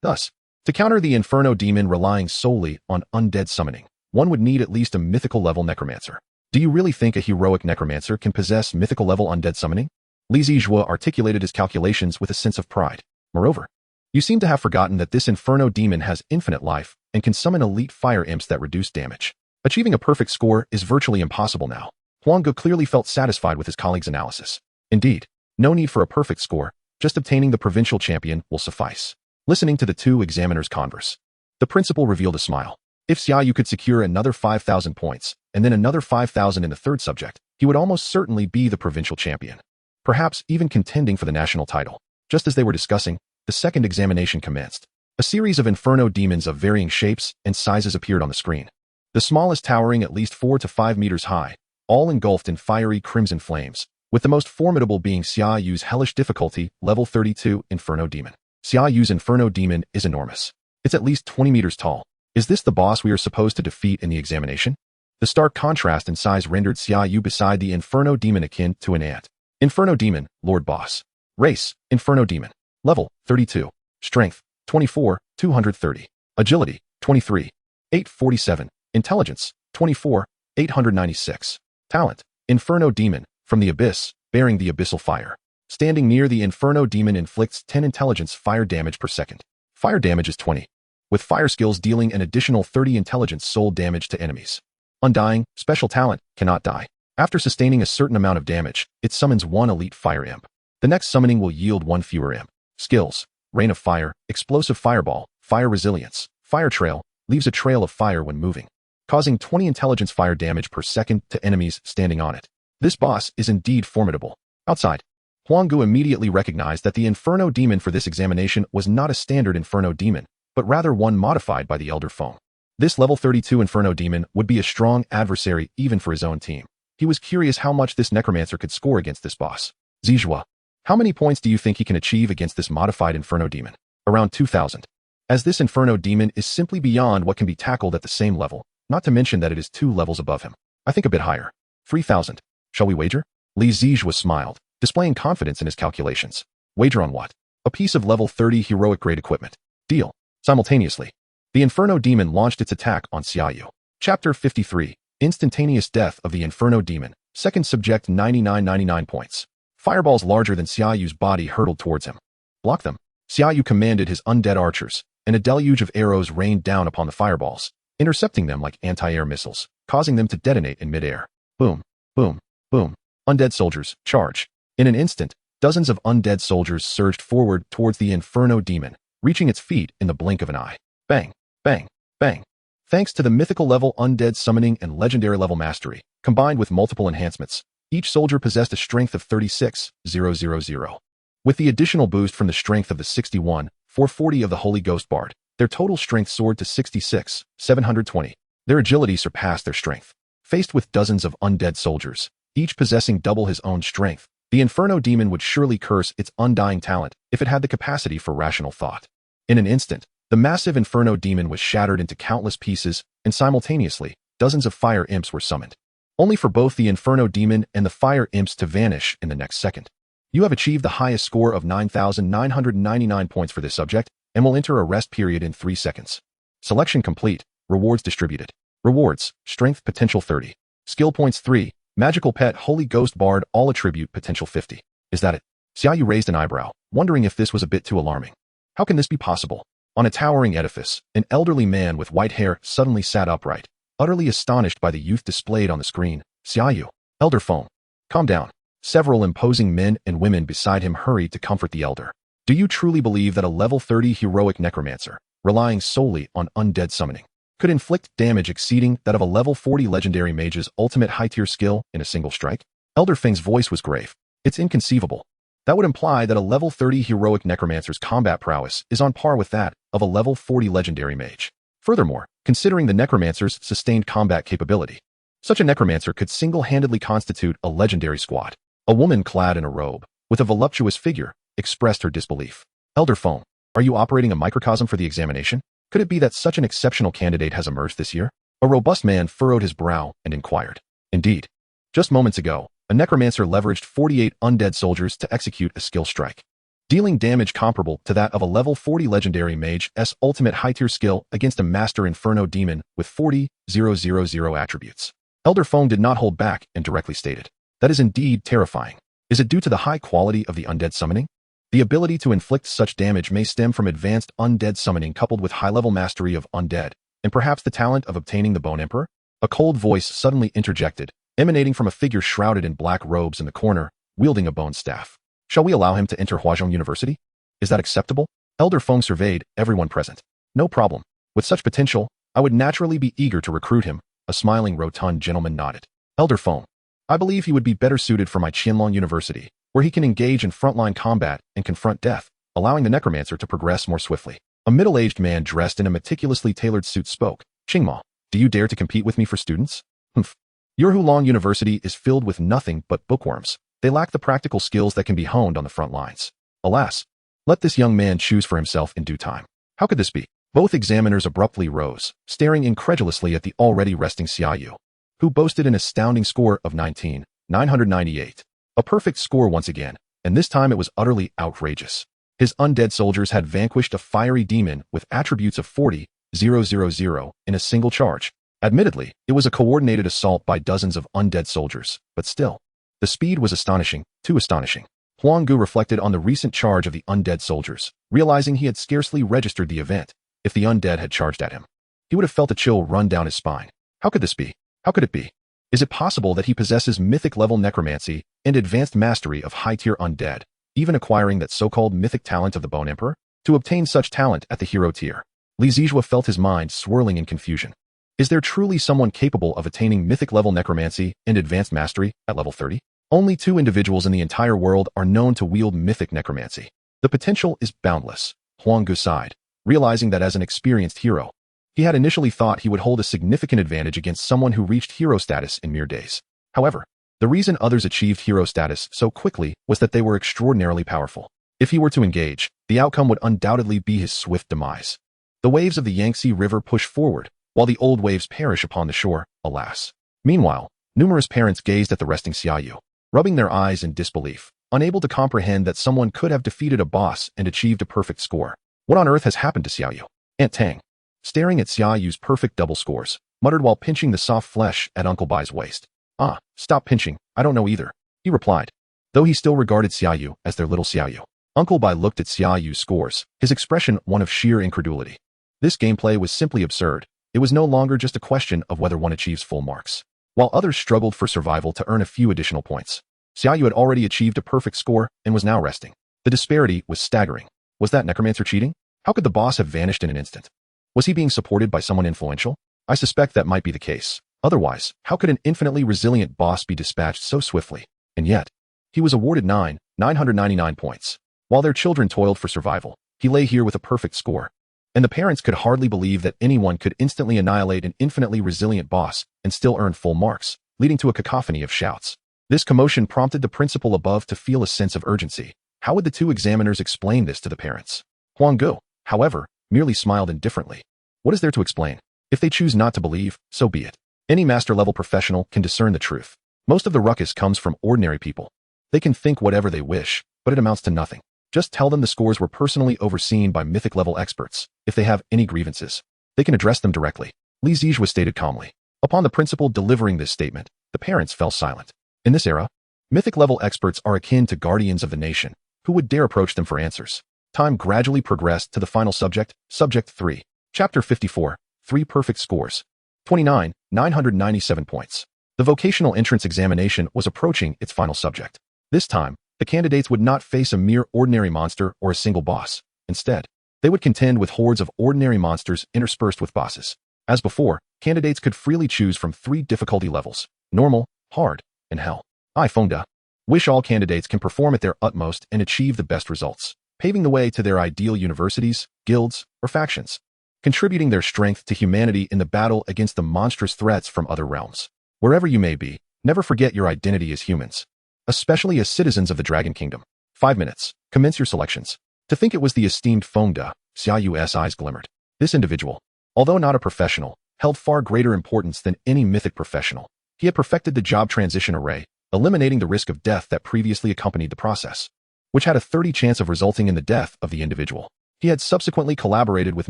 [SPEAKER 1] Thus, to counter the Inferno Demon relying solely on undead summoning, one would need at least a mythical level necromancer. Do you really think a heroic necromancer can possess mythical level undead summoning? Li Zijua articulated his calculations with a sense of pride. Moreover, you seem to have forgotten that this Inferno Demon has infinite life and can summon elite fire imps that reduce damage. Achieving a perfect score is virtually impossible now. Huang Ge clearly felt satisfied with his colleague's analysis. Indeed, no need for a perfect score, just obtaining the provincial champion will suffice. Listening to the two examiners converse, the principal revealed a smile. If Xia Yu could secure another 5,000 points, and then another 5,000 in the third subject, he would almost certainly be the provincial champion, perhaps even contending for the national title. Just as they were discussing, the second examination commenced. A series of Inferno demons of varying shapes and sizes appeared on the screen. The smallest towering at least 4 to 5 meters high, all engulfed in fiery crimson flames, with the most formidable being Xia Yu's hellish difficulty, level 32, Inferno Demon. Xia Yu's Inferno Demon is enormous. It's at least 20 meters tall. Is this the boss we are supposed to defeat in the examination? The stark contrast in size rendered Xia Yu beside the Inferno Demon akin to an ant. Inferno Demon, Lord Boss. Race, Inferno Demon. Level, 32. Strength, 24, 230. Agility, 23, 847. Intelligence, 24, 896. Talent, Inferno Demon, from the Abyss, bearing the abyssal fire. Standing near the Inferno Demon inflicts 10 intelligence fire damage per second. Fire damage is 20, with fire skills dealing an additional 30 intelligence soul damage to enemies. Undying, special talent, cannot die. After sustaining a certain amount of damage, it summons one elite fire imp. The next summoning will yield one fewer imp. Skills: Rain of Fire, Explosive Fireball, Fire Resilience, Fire Trail, leaves a trail of fire when moving, causing 20 intelligence fire damage per second to enemies standing on it. This boss is indeed formidable. Outside, Huanggu immediately recognized that the Inferno Demon for this examination was not a standard Inferno Demon, but rather one modified by the Elder Foam. This level 32 Inferno Demon would be a strong adversary even for his own team. He was curious how much this Necromancer could score against this boss. Zijua, how many points do you think he can achieve against this modified Inferno Demon? Around 2,000. As this Inferno Demon is simply beyond what can be tackled at the same level, not to mention that it is 2 levels above him. I think a bit higher. 3,000. Shall we wager? Li Zijua smiled, displaying confidence in his calculations. Wager on what? A piece of level 30 heroic grade equipment. Deal. Simultaneously, the Inferno Demon launched its attack on Xia Yu. Chapter 53. Instantaneous Death of the Inferno Demon. Second subject 99 points. Fireballs larger than Xia Yu's body hurtled towards him. Block them. Xia Yu commanded his undead archers, and a deluge of arrows rained down upon the fireballs, intercepting them like anti-air missiles, causing them to detonate in midair. Boom, boom, boom. Undead soldiers, charge. In an instant, dozens of undead soldiers surged forward towards the Inferno Demon, reaching its feet in the blink of an eye. Bang, bang, bang. Thanks to the mythical level undead summoning and legendary level mastery, combined with multiple enhancements, each soldier possessed a strength of 36,000. With the additional boost from the strength of the 61,440 of the Holy Ghost Bard, their total strength soared to 66,720. Their agility surpassed their strength. Faced with dozens of undead soldiers, each possessing double his own strength, the Inferno Demon would surely curse its undying talent if it had the capacity for rational thought. In an instant, the massive Inferno Demon was shattered into countless pieces, and simultaneously, dozens of fire imps were summoned, only for both the Inferno Demon and the fire imps to vanish in the next second. You have achieved the highest score of 9,999 points for this subject, and will enter a rest period in 3 seconds. Selection complete. Rewards distributed. Rewards: Strength Potential 30. Skill points 3. Magical Pet Holy Ghost Bard All Attribute Potential 50. Is that it? Xia Yu raised an eyebrow, wondering if this was a bit too alarming. How can this be possible? On a towering edifice, an elderly man with white hair suddenly sat upright, utterly astonished by the youth displayed on the screen. Xia Yu, Elder Foam. Calm down. Several imposing men and women beside him hurried to comfort the elder. Do you truly believe that a level 30 heroic necromancer, relying solely on undead summoning, could inflict damage exceeding that of a level 40 legendary mage's ultimate high-tier skill in a single strike? Elder Feng's voice was grave. It's inconceivable. That would imply that a level 30 heroic necromancer's combat prowess is on par with that of a level 40 legendary mage. Furthermore, considering the necromancer's sustained combat capability, such a necromancer could single-handedly constitute a legendary squad. A woman clad in a robe, with a voluptuous figure, expressed her disbelief. Elder Foam, are you operating a microcosm for the examination? Could it be that such an exceptional candidate has emerged this year? A robust man furrowed his brow and inquired. Indeed. Just moments ago, a necromancer leveraged 48 undead soldiers to execute a skill strike, dealing damage comparable to that of a level 40 legendary mage's ultimate high-tier skill against a master Inferno Demon with 40,000 attributes. Elder Foam did not hold back and directly stated, that is indeed terrifying. Is it due to the high quality of the undead summoning? The ability to inflict such damage may stem from advanced undead summoning coupled with high-level mastery of undead, and perhaps the talent of obtaining the Bone Emperor? A cold voice suddenly interjected, emanating from a figure shrouded in black robes in the corner, wielding a bone staff. Shall we allow him to enter Huazhong University? Is that acceptable? Elder Feng surveyed everyone present. No problem. With such potential, I would naturally be eager to recruit him. A smiling rotund gentleman nodded. Elder Feng, I believe he would be better suited for my Qianlong University, where he can engage in frontline combat and confront death, allowing the necromancer to progress more swiftly. A middle-aged man dressed in a meticulously tailored suit spoke. Qingma, do you dare to compete with me for students? Humph. Your Hulong University is filled with nothing but bookworms. They lack the practical skills that can be honed on the front lines. Alas, let this young man choose for himself in due time. How could this be? Both examiners abruptly rose, staring incredulously at the already resting Xia Yu, who boasted an astounding score of 19,998. A perfect score once again, and this time it was utterly outrageous. His undead soldiers had vanquished a fiery demon with attributes of 40,000 in a single charge. Admittedly, it was a coordinated assault by dozens of undead soldiers, but still, the speed was astonishing, too astonishing. Huang Gu reflected on the recent charge of the undead soldiers, realizing he had scarcely registered the event. If the undead had charged at him, he would have felt a chill run down his spine. How could this be? How could it be? Is it possible that he possesses mythic-level necromancy and advanced mastery of high-tier undead, even acquiring that so-called mythic talent of the Bone Emperor? To obtain such talent at the hero tier, Li Zijua felt his mind swirling in confusion. Is there truly someone capable of attaining mythic-level necromancy and advanced mastery at level 30? Only 2 individuals in the entire world are known to wield mythic necromancy. The potential is boundless. Huang Gu sighed, realizing that as an experienced hero, he had initially thought he would hold a significant advantage against someone who reached hero status in mere days. However, the reason others achieved hero status so quickly was that they were extraordinarily powerful. If he were to engage, the outcome would undoubtedly be his swift demise. The waves of the Yangtze River push forward, while the old waves perish upon the shore, alas. Meanwhile, numerous parents gazed at the resting Xia Yu, rubbing their eyes in disbelief, unable to comprehend that someone could have defeated a boss and achieved a perfect score. What on earth has happened to Xia Yu? Aunt Tang, staring at Xia Yu's perfect double scores, muttered while pinching the soft flesh at Uncle Bai's waist. Ah, stop pinching, I don't know either, he replied, though he still regarded Xia Yu as their little Xia Yu. Uncle Bai looked at Xia Yu's scores, his expression one of sheer incredulity. This gameplay was simply absurd. It was no longer just a question of whether one achieves full marks. While others struggled for survival to earn a few additional points, Xia Yu had already achieved a perfect score and was now resting. The disparity was staggering. Was that Necromancer cheating? How could the boss have vanished in an instant? Was he being supported by someone influential? I suspect that might be the case. Otherwise, how could an infinitely resilient boss be dispatched so swiftly? And yet, he was awarded 999 points. While their children toiled for survival, he lay here with a perfect score. And the parents could hardly believe that anyone could instantly annihilate an infinitely resilient boss and still earn full marks, leading to a cacophony of shouts. This commotion prompted the principal above to feel a sense of urgency. How would the 2 examiners explain this to the parents? Huang Gu, however, merely smiled indifferently. What is there to explain? If they choose not to believe, so be it. Any master-level professional can discern the truth. Most of the ruckus comes from ordinary people. They can think whatever they wish, but it amounts to nothing. Just tell them the scores were personally overseen by mythic-level experts. If they have any grievances, they can address them directly. Li Zijua stated calmly. Upon the principal delivering this statement, the parents fell silent. In this era, mythic-level experts are akin to guardians of the nation. Who would dare approach them for answers? Time gradually progressed to the final subject, Subject 3. Chapter 54, 3 perfect scores. 29,997 points. The vocational entrance examination was approaching its final subject. This time, the candidates would not face a mere ordinary monster or a single boss. Instead, they would contend with hordes of ordinary monsters interspersed with bosses. As before, candidates could freely choose from 3 difficulty levels: normal, hard, and hell. I Fengda wish all candidates can perform at their utmost and achieve the best results, paving the way to their ideal universities, guilds, or factions, contributing their strength to humanity in the battle against the monstrous threats from other realms. Wherever you may be, never forget your identity as humans, especially as citizens of the Dragon Kingdom. 5 minutes. Commence your selections. To think it was the esteemed Fengda, Xia Yu's eyes glimmered. This individual, although not a professional, held far greater importance than any mythic professional. He had perfected the job transition array, eliminating the risk of death that previously accompanied the process, which had a 30% chance of resulting in the death of the individual. He had subsequently collaborated with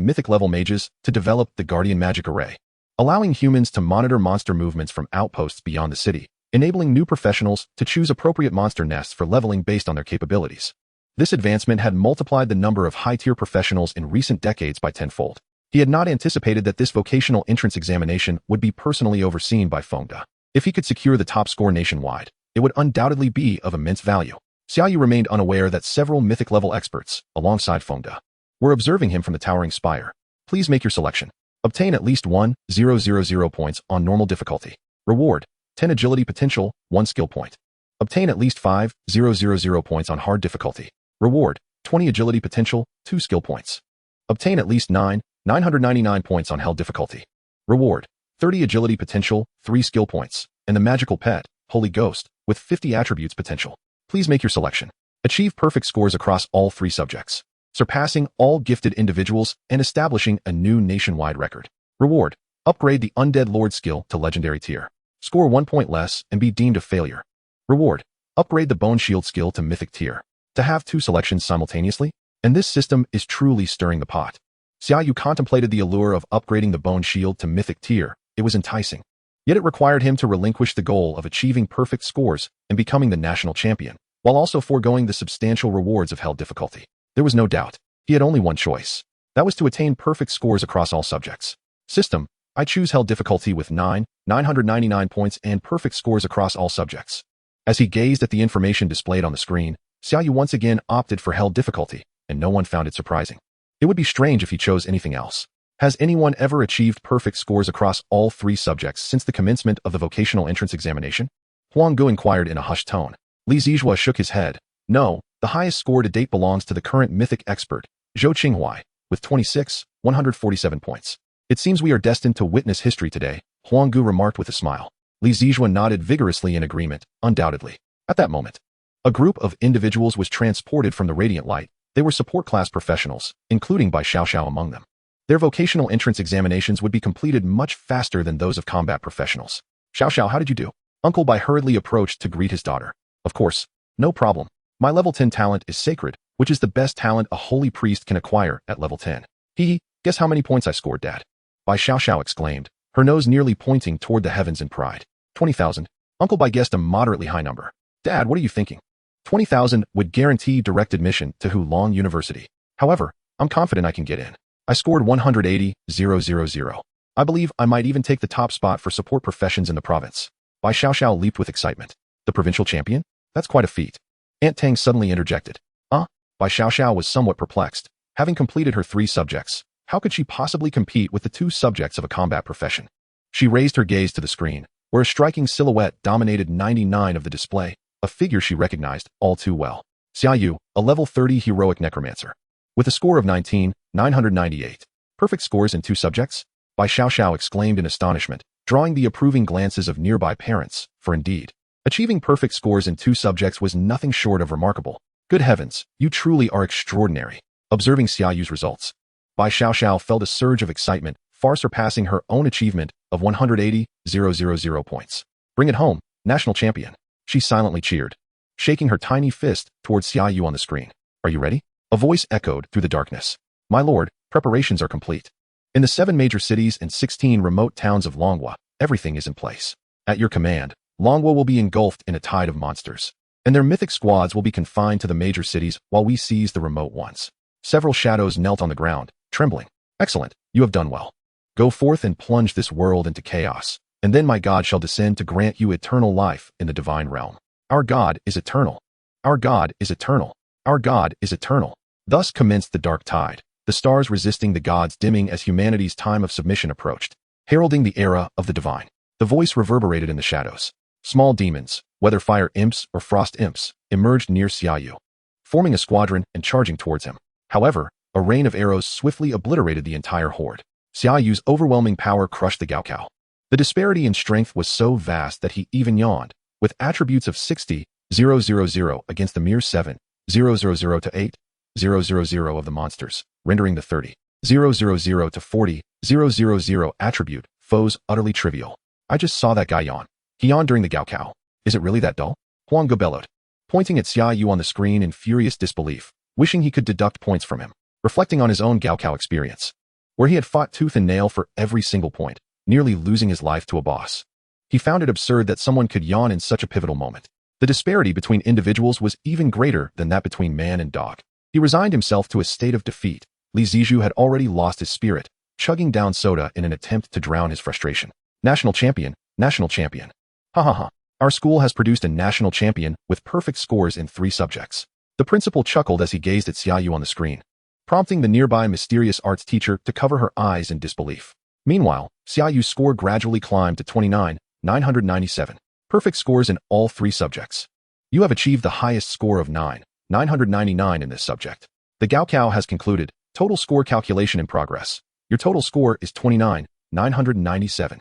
[SPEAKER 1] mythic-level mages to develop the Guardian Magic Array, allowing humans to monitor monster movements from outposts beyond the city, enabling new professionals to choose appropriate monster nests for leveling based on their capabilities. This advancement had multiplied the number of high-tier professionals in recent decades by tenfold. He had not anticipated that this vocational entrance examination would be personally overseen by Fengda. If he could secure the top score nationwide, it would undoubtedly be of immense value. Xia Yu remained unaware that several mythic-level experts, alongside Fengda, were observing him from the towering spire. Please make your selection. Obtain at least 1,000 points on normal difficulty. Reward: 10 agility potential, 1 skill point. Obtain at least 5,000 points on hard difficulty. Reward: 20 agility potential, 2 skill points. Obtain at least 999 points on hell difficulty. Reward: 30 agility potential, 3 skill points. and the magical pet, Holy Ghost, with 50 attributes potential. Please make your selection. Achieve perfect scores across all 3 subjects, surpassing all gifted individuals and establishing a new nationwide record. Reward: upgrade the Undead Lord skill to Legendary tier. Score 1 point less and be deemed a failure. Reward: upgrade the Bone Shield skill to Mythic tier. To have 2 selections simultaneously? And this system is truly stirring the pot. Xia Yu contemplated the allure of upgrading the Bone Shield to Mythic tier. It was enticing. Yet it required him to relinquish the goal of achieving perfect scores and becoming the national champion, while also foregoing the substantial rewards of held difficulty. There was no doubt. He had only one choice. That was to attain perfect scores across all subjects. System: I choose held difficulty with 999 points and perfect scores across all subjects. As he gazed at the information displayed on the screen, Xia Yu once again opted for held difficulty, and no one found it surprising. It would be strange if he chose anything else. Has anyone ever achieved perfect scores across all 3 subjects since the commencement of the vocational entrance examination? Huang Gu inquired in a hushed tone. Li Zizhua shook his head. No, the highest score to date belongs to the current mythic expert, Zhou Qinghuai, with 147 points. It seems we are destined to witness history today, Huang Gu remarked with a smile. Li Zizhua nodded vigorously in agreement, undoubtedly. At that moment, a group of individuals was transported from the Radiant Light. They were support class professionals, including Bai Xiaoxiao among them. Their vocational entrance examinations would be completed much faster than those of combat professionals. Xiaoxiao, how did you do? Uncle Bai hurriedly approached to greet his daughter. Of course, no problem. My level 10 talent is sacred, which is the best talent a holy priest can acquire at level 10. Guess how many points I scored, Dad? Bai Xiaoxiao exclaimed, her nose nearly pointing toward the heavens in pride. 20,000. Uncle Bai guessed a moderately high number. Dad, what are you thinking? 20,000 would guarantee direct admission to Hulong University. However, I'm confident I can get in. I scored 180,000. I believe I might even take the top spot for support professions in the province. Bai Xiaoxiao leaped with excitement. The provincial champion? That's quite a feat. Aunt Tang suddenly interjected. Bai Xiaoxiao was somewhat perplexed. Having completed her 3 subjects, how could she possibly compete with the 2 subjects of a combat profession? She raised her gaze to the screen, where a striking silhouette dominated 99 of the display, a figure she recognized all too well. Xia Yu, a level 30 heroic necromancer. With a score of 19,998. Perfect scores in 2 subjects? Bai Xiaoxiao exclaimed in astonishment, drawing the approving glances of nearby parents, for indeed, achieving perfect scores in 2 subjects was nothing short of remarkable. Good heavens, you truly are extraordinary. Observing Xia Yu's results, Bai Xiaoxiao felt a surge of excitement, far surpassing her own achievement of 180,000 points. Bring it home, national champion. She silently cheered, shaking her tiny fist towards Xia Yu on the screen. Are you ready? A voice echoed through the darkness. My lord, preparations are complete. In the 7 major cities and 16 remote towns of Longhua, everything is in place. At your command, Longhua will be engulfed in a tide of monsters, and their mythic squads will be confined to the major cities while we seize the remote ones. Several shadows knelt on the ground, trembling. Excellent, you have done well. Go forth and plunge this world into chaos, and then my God shall descend to grant you eternal life in the divine realm. Our God is eternal. Our God is eternal. Our God is eternal. Thus commenced the dark tide, the stars resisting the gods dimming as humanity's time of submission approached, heralding the era of the divine. The voice reverberated in the shadows. Small demons, whether fire imps or frost imps, emerged near Xia Yu, forming a squadron and charging towards him. However, a rain of arrows swiftly obliterated the entire horde. Xia Yu's overwhelming power crushed the Gaokao. The disparity in strength was so vast that he even yawned, with attributes of 60,000 against the mere 7,000 to 8,000 of the monsters, rendering the 30,000 to 40,000 attribute foes utterly trivial. I just saw that guy yawn. He yawned during the Gaokao. Is it really that dull? Huang Gu bellowed, pointing at Xia Yu on the screen in furious disbelief, wishing he could deduct points from him, reflecting on his own Gaokao experience, where he had fought tooth and nail for every single point, nearly losing his life to a boss. He found it absurd that someone could yawn in such a pivotal moment. The disparity between individuals was even greater than that between man and dog. He resigned himself to a state of defeat. Li Zizhu had already lost his spirit, chugging down soda in an attempt to drown his frustration. National champion, national champion. Ha ha ha. Our school has produced a national champion with perfect scores in 3 subjects. The principal chuckled as he gazed at Xia Yu on the screen, prompting the nearby mysterious arts teacher to cover her eyes in disbelief. Meanwhile, Xia Yu's score gradually climbed to 29,997. Perfect scores in all 3 subjects. You have achieved the highest score of 9,999 in this subject. The Gaokao has concluded. Total score calculation in progress. Your total score is 29,997.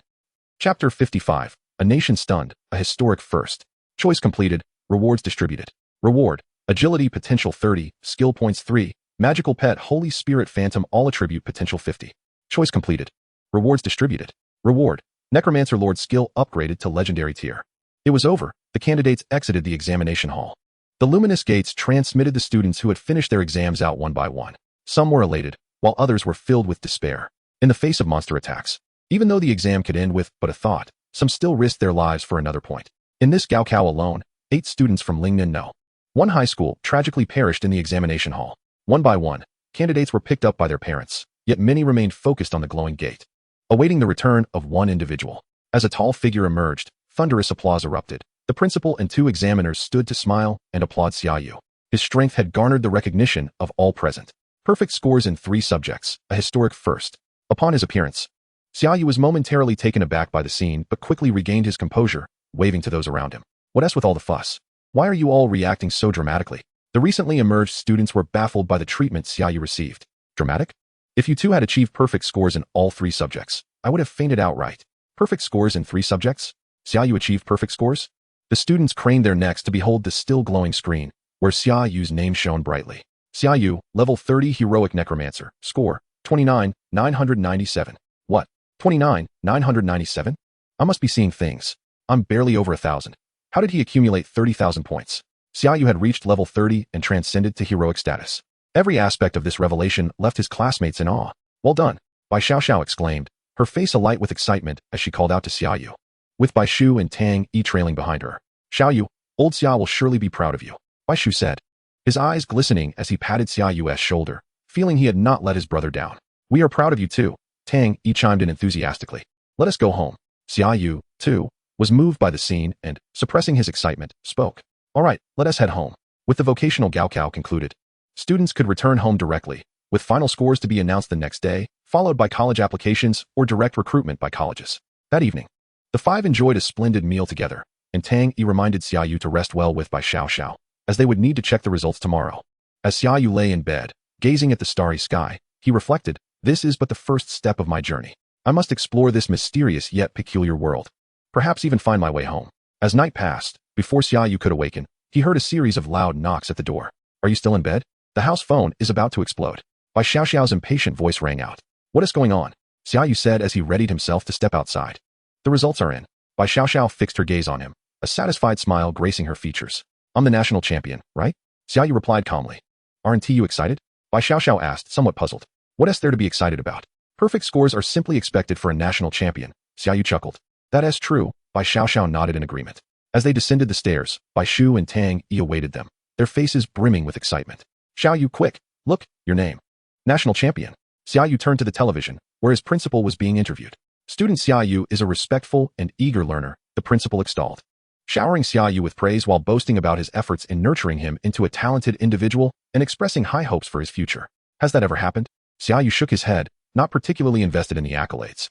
[SPEAKER 1] Chapter 55. A nation stunned, a historic first. Choice completed, rewards distributed. Reward, agility potential 30, skill points 3, magical pet Holy Spirit Phantom all attribute potential 50. Choice completed. Rewards distributed. Reward, Necromancer Lord skill upgraded to legendary tier. It was over, the candidates exited the examination hall. The luminous gates transmitted the students who had finished their exams out one by one. Some were elated, while others were filled with despair. In the face of monster attacks, even though the exam could end with but a thought, some still risked their lives for another point. In this Gaokao alone, 8 students from Lingnan No. 1 high school tragically perished in the examination hall. One by one, candidates were picked up by their parents, yet many remained focused on the glowing gate, awaiting the return of one individual. As a tall figure emerged, thunderous applause erupted. The principal and 2 examiners stood to smile and applaud Xia Yu. His strength had garnered the recognition of all present. Perfect scores in 3 subjects, a historic first. Upon his appearance, Xia Yu was momentarily taken aback by the scene but quickly regained his composure, waving to those around him. What's with all the fuss? Why are you all reacting so dramatically? The recently emerged students were baffled by the treatment Xia Yu received. Dramatic? If you two had achieved perfect scores in all 3 subjects, I would have fainted outright. Perfect scores in 3 subjects? Xia Yu achieved perfect scores? The students craned their necks to behold the still glowing screen, where Xia Yu's name shone brightly. Xia Yu, level 30 heroic necromancer, score, 29,997. What? 29,997? I must be seeing things. I'm barely over 1,000. How did he accumulate 30,000 points? Xia Yu had reached level 30 and transcended to heroic status. Every aspect of this revelation left his classmates in awe. Well done, Bai Xiaoxiao exclaimed, her face alight with excitement as she called out to Xia Yu, with Bai Shu and Tang Yi trailing behind her. Xiao Yu, old Xia will surely be proud of you, Bai Shu said, his eyes glistening as he patted Xia Yu's shoulder, feeling he had not let his brother down. We are proud of you too, Tang Yi chimed in enthusiastically. Let us go home. Xia Yu, too, was moved by the scene and, suppressing his excitement, spoke. All right, let us head home. With the vocational Gaokao concluded, students could return home directly, with final scores to be announced the next day, followed by college applications or direct recruitment by colleges. That evening, the 5 enjoyed a splendid meal together, and Tang Yi reminded Xia Yu to rest well with Bai Xiaoxiao, as they would need to check the results tomorrow. As Xia Yu lay in bed, gazing at the starry sky, he reflected, this is but the first step of my journey. I must explore this mysterious yet peculiar world. Perhaps even find my way home. As night passed, before Xia Yu could awaken, he heard a series of loud knocks at the door. Are you still in bed? The house phone is about to explode. Bai Xiaoxiao's impatient voice rang out. What is going on? Xia Yu said as he readied himself to step outside. The results are in. Bai Xiaoxiao fixed her gaze on him, a satisfied smile gracing her features. I'm the national champion, right? Xia Yu replied calmly. Aren't you excited? Bai Xiaoxiao asked, somewhat puzzled. What is there to be excited about? Perfect scores are simply expected for a national champion, Xia Yu chuckled. That is true, Bai Xiaoxiao nodded in agreement. As they descended the stairs, Bai Shu and Tang Yi awaited them, their faces brimming with excitement. Xiao Yu, quick, look, your name. National champion. Xia Yu turned to the television, where his principal was being interviewed. Student Xia Yu is a respectful and eager learner, the principal extolled, showering Xia Yu with praise while boasting about his efforts in nurturing him into a talented individual and expressing high hopes for his future. Has that ever happened? Xia Yu shook his head, not particularly invested in the accolades.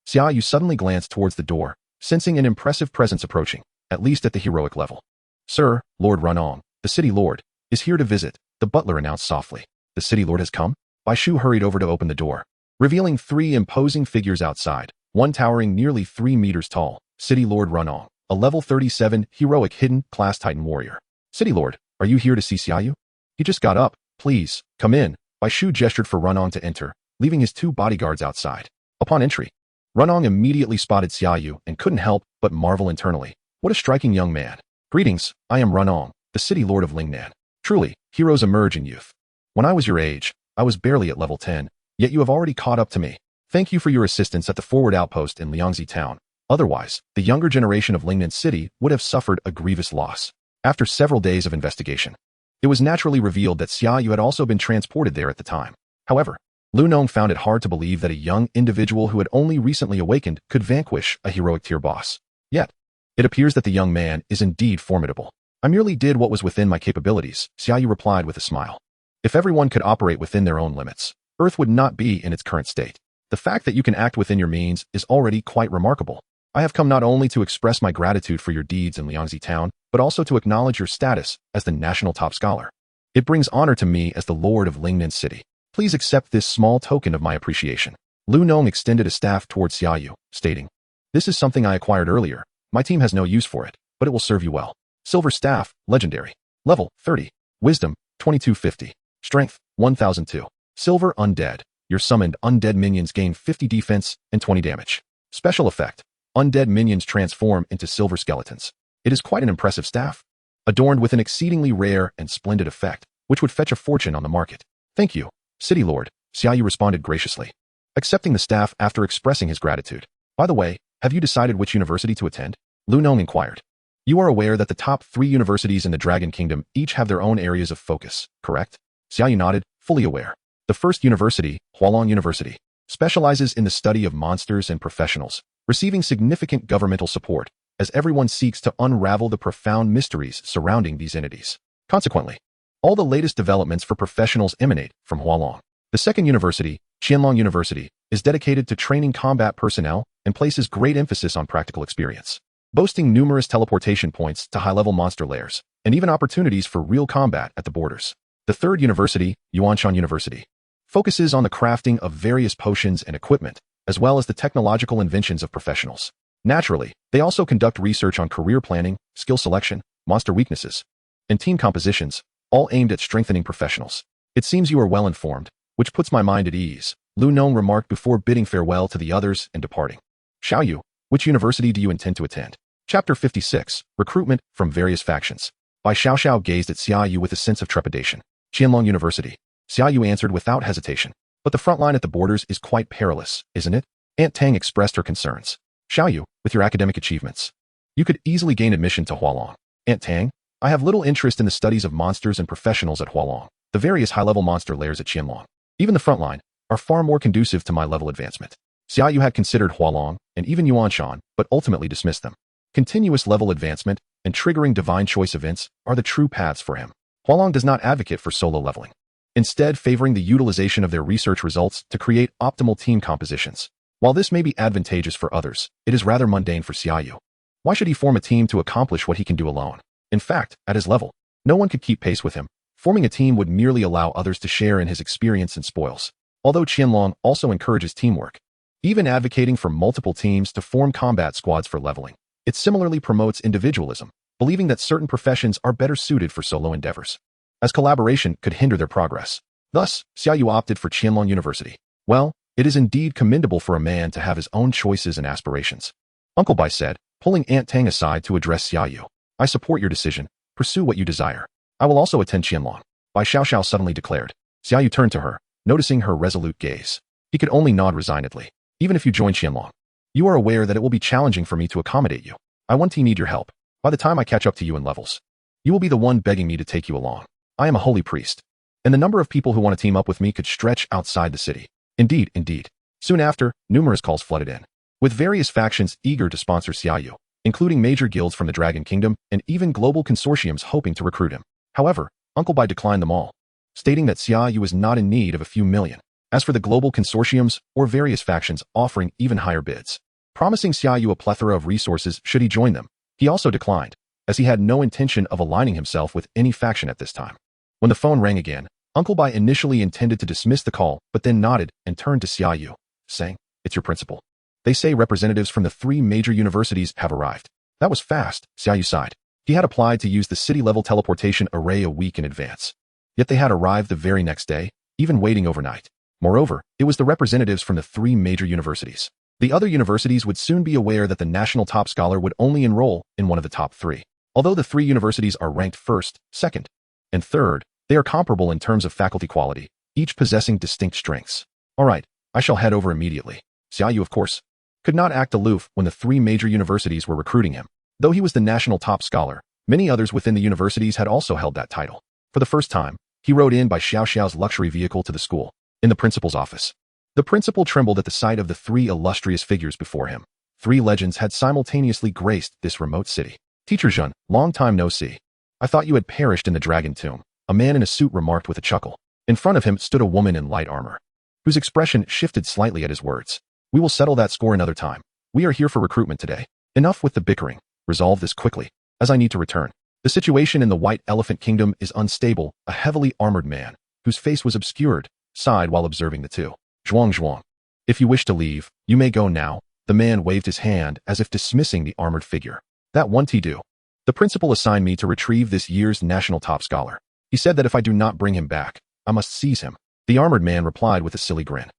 [SPEAKER 1] Xia Yu suddenly glanced towards the door, sensing an impressive presence approaching, at least at the heroic level. Sir, Lord Runong, the city lord, is here to visit, the butler announced softly. The city lord has come? Bai Shu hurried over to open the door, revealing 3 imposing figures outside, one towering nearly 3 meters tall, City Lord Runong, a level 37 heroic hidden class titan warrior. City Lord, are you here to see Xia Yu? He just got up. Please, come in. Bai Shu gestured for Runong to enter, leaving his 2 bodyguards outside. Upon entry, Runong immediately spotted Xia Yu and couldn't help but marvel internally. What a striking young man. Greetings, I am Runong, the city lord of Lingnan. Truly, heroes emerge in youth. When I was your age, I was barely at level 10, yet you have already caught up to me. Thank you for your assistance at the forward outpost in Liangzi town. Otherwise, the younger generation of Lingnan City would have suffered a grievous loss. After several days of investigation, it was naturally revealed that Xia Yu had also been transported there at the time. However, Lu Nong found it hard to believe that a young individual who had only recently awakened could vanquish a heroic tier boss. Yet, it appears that the young man is indeed formidable. I merely did what was within my capabilities, Xia Yu replied with a smile. If everyone could operate within their own limits, Earth would not be in its current state. The fact that you can act within your means is already quite remarkable. I have come not only to express my gratitude for your deeds in Liangzi town, but also to acknowledge your status as the national top scholar. It brings honor to me as the Lord of Lingnan City. Please accept this small token of my appreciation. Lu Nong extended a staff towards Xia Yu, stating, This is something I acquired earlier. My team has no use for it, but it will serve you well. Silver Staff, Legendary. Level, 30. Wisdom, 2250. Strength, 1002. Silver Undead. Your summoned undead minions gain 50 defense and 20 damage. Special effect. Undead minions transform into silver skeletons. It is quite an impressive staff, adorned with an exceedingly rare and splendid effect, which would fetch a fortune on the market. Thank you, City Lord, Xia Yu responded graciously, accepting the staff after expressing his gratitude. By the way, have you decided which university to attend? Lu Nong inquired. You are aware that the top 3 universities in the Dragon Kingdom each have their own areas of focus, correct? Xia Yu nodded, fully aware. The first university, Hualong University, specializes in the study of monsters and professionals, receiving significant governmental support, as everyone seeks to unravel the profound mysteries surrounding these entities. Consequently, all the latest developments for professionals emanate from Hualong. The second university, Qianlong University, is dedicated to training combat personnel and places great emphasis on practical experience, boasting numerous teleportation points to high-level monster lairs, and even opportunities for real combat at the borders. The third university, Yuanshan University, focuses on the crafting of various potions and equipment, as well as the technological inventions of professionals. Naturally, they also conduct research on career planning, skill selection, monster weaknesses, and team compositions, all aimed at strengthening professionals. It seems you are well informed, which puts my mind at ease, Lu Nong remarked before bidding farewell to the others and departing. Xia Yu, which university do you intend to attend? Chapter 56, Recruitment from Various Factions. By Xiao gazed at Xia Yu with a sense of trepidation. Qianlong University. Xia Yu answered without hesitation. But the front line at the borders is quite perilous, isn't it? Aunt Tang expressed her concerns. Xia Yu, with your academic achievements, you could easily gain admission to Hualong. Aunt Tang, I have little interest in the studies of monsters and professionals at Hualong. The various high-level monster lairs at Qianlong, even the front line, are far more conducive to my level advancement. Xia Yu had considered Hualong and even Yuanshan, but ultimately dismissed them. Continuous level advancement and triggering divine choice events are the true paths for him. Hualong does not advocate for solo leveling, instead favoring the utilization of their research results to create optimal team compositions. While this may be advantageous for others, it is rather mundane for Xia Yu. Why should he form a team to accomplish what he can do alone? In fact, at his level, no one could keep pace with him. Forming a team would merely allow others to share in his experience and spoils. Although Qianlong also encourages teamwork, even advocating for multiple teams to form combat squads for leveling, it similarly promotes individualism, believing that certain professions are better suited for solo endeavors, as collaboration could hinder their progress. Thus, Xia Yu opted for Qianlong University. Well, it is indeed commendable for a man to have his own choices and aspirations, Uncle Bai said, pulling Aunt Tang aside to address Xia Yu. I support your decision. Pursue what you desire. I will also attend Qianlong. Bai Xiao suddenly declared. Xia Yu turned to her, noticing her resolute gaze. He could only nod resignedly. Even if you join Qianlong, you are aware that it will be challenging for me to accommodate you. I want to need your help. By the time I catch up to you in levels, you will be the one begging me to take you along. I am a holy priest, and the number of people who want to team up with me could stretch outside the city. Indeed. Soon after, numerous calls flooded in, with various factions eager to sponsor Xia Yu, including major guilds from the Dragon Kingdom and even global consortiums hoping to recruit him. However, Uncle Bai declined them all, stating that Xia Yu was not in need of a few million. As for the global consortiums or various factions offering even higher bids, promising Xia Yu a plethora of resources should he join them, he also declined, as he had no intention of aligning himself with any faction at this time. When the phone rang again, Uncle Bai initially intended to dismiss the call, but then nodded and turned to Xia Yu, saying, It's your principal. They say representatives from the 3 major universities have arrived. That was fast, Xia Yu sighed. He had applied to use the city-level teleportation array a week in advance. Yet they had arrived the very next day, even waiting overnight. Moreover, it was the representatives from the 3 major universities. The other universities would soon be aware that the national top scholar would only enroll in one of the top 3. Although the 3 universities are ranked first, second, and third, they are comparable in terms of faculty quality, each possessing distinct strengths. All right, I shall head over immediately. Xia Yu, of course, could not act aloof when the 3 major universities were recruiting him. Though he was the national top scholar, many others within the universities had also held that title. For the first time, he rode in by Xiao's luxury vehicle to the school, in the principal's office. The principal trembled at the sight of the 3 illustrious figures before him. 3 legends had simultaneously graced this remote city. Teacher Zhen, long time no see. I thought you had perished in the dragon tomb, a man in a suit remarked with a chuckle. In front of him stood a woman in light armor, whose expression shifted slightly at his words. We will settle that score another time. We are here for recruitment today. Enough with the bickering. Resolve this quickly, as I need to return. The situation in the White Elephant Kingdom is unstable. A heavily armored man, whose face was obscured, sighed while observing the two. Zhuang. If you wish to leave, you may go now. The man waved his hand as if dismissing the armored figure. That won't do. The principal assigned me to retrieve this year's national top scholar. He said that if I do not bring him back, I must seize him. The armored man replied with a silly grin.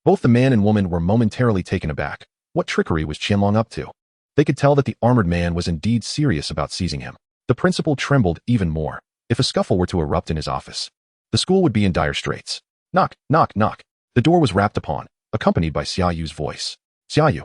[SPEAKER 1] Both the man and woman were momentarily taken aback. What trickery was Qianlong up to? They could tell that the armored man was indeed serious about seizing him. The principal trembled even more. If a scuffle were to erupt in his office, the school would be in dire straits. Knock, knock, knock. The door was rapped upon, accompanied by Xia Yu's voice. Xia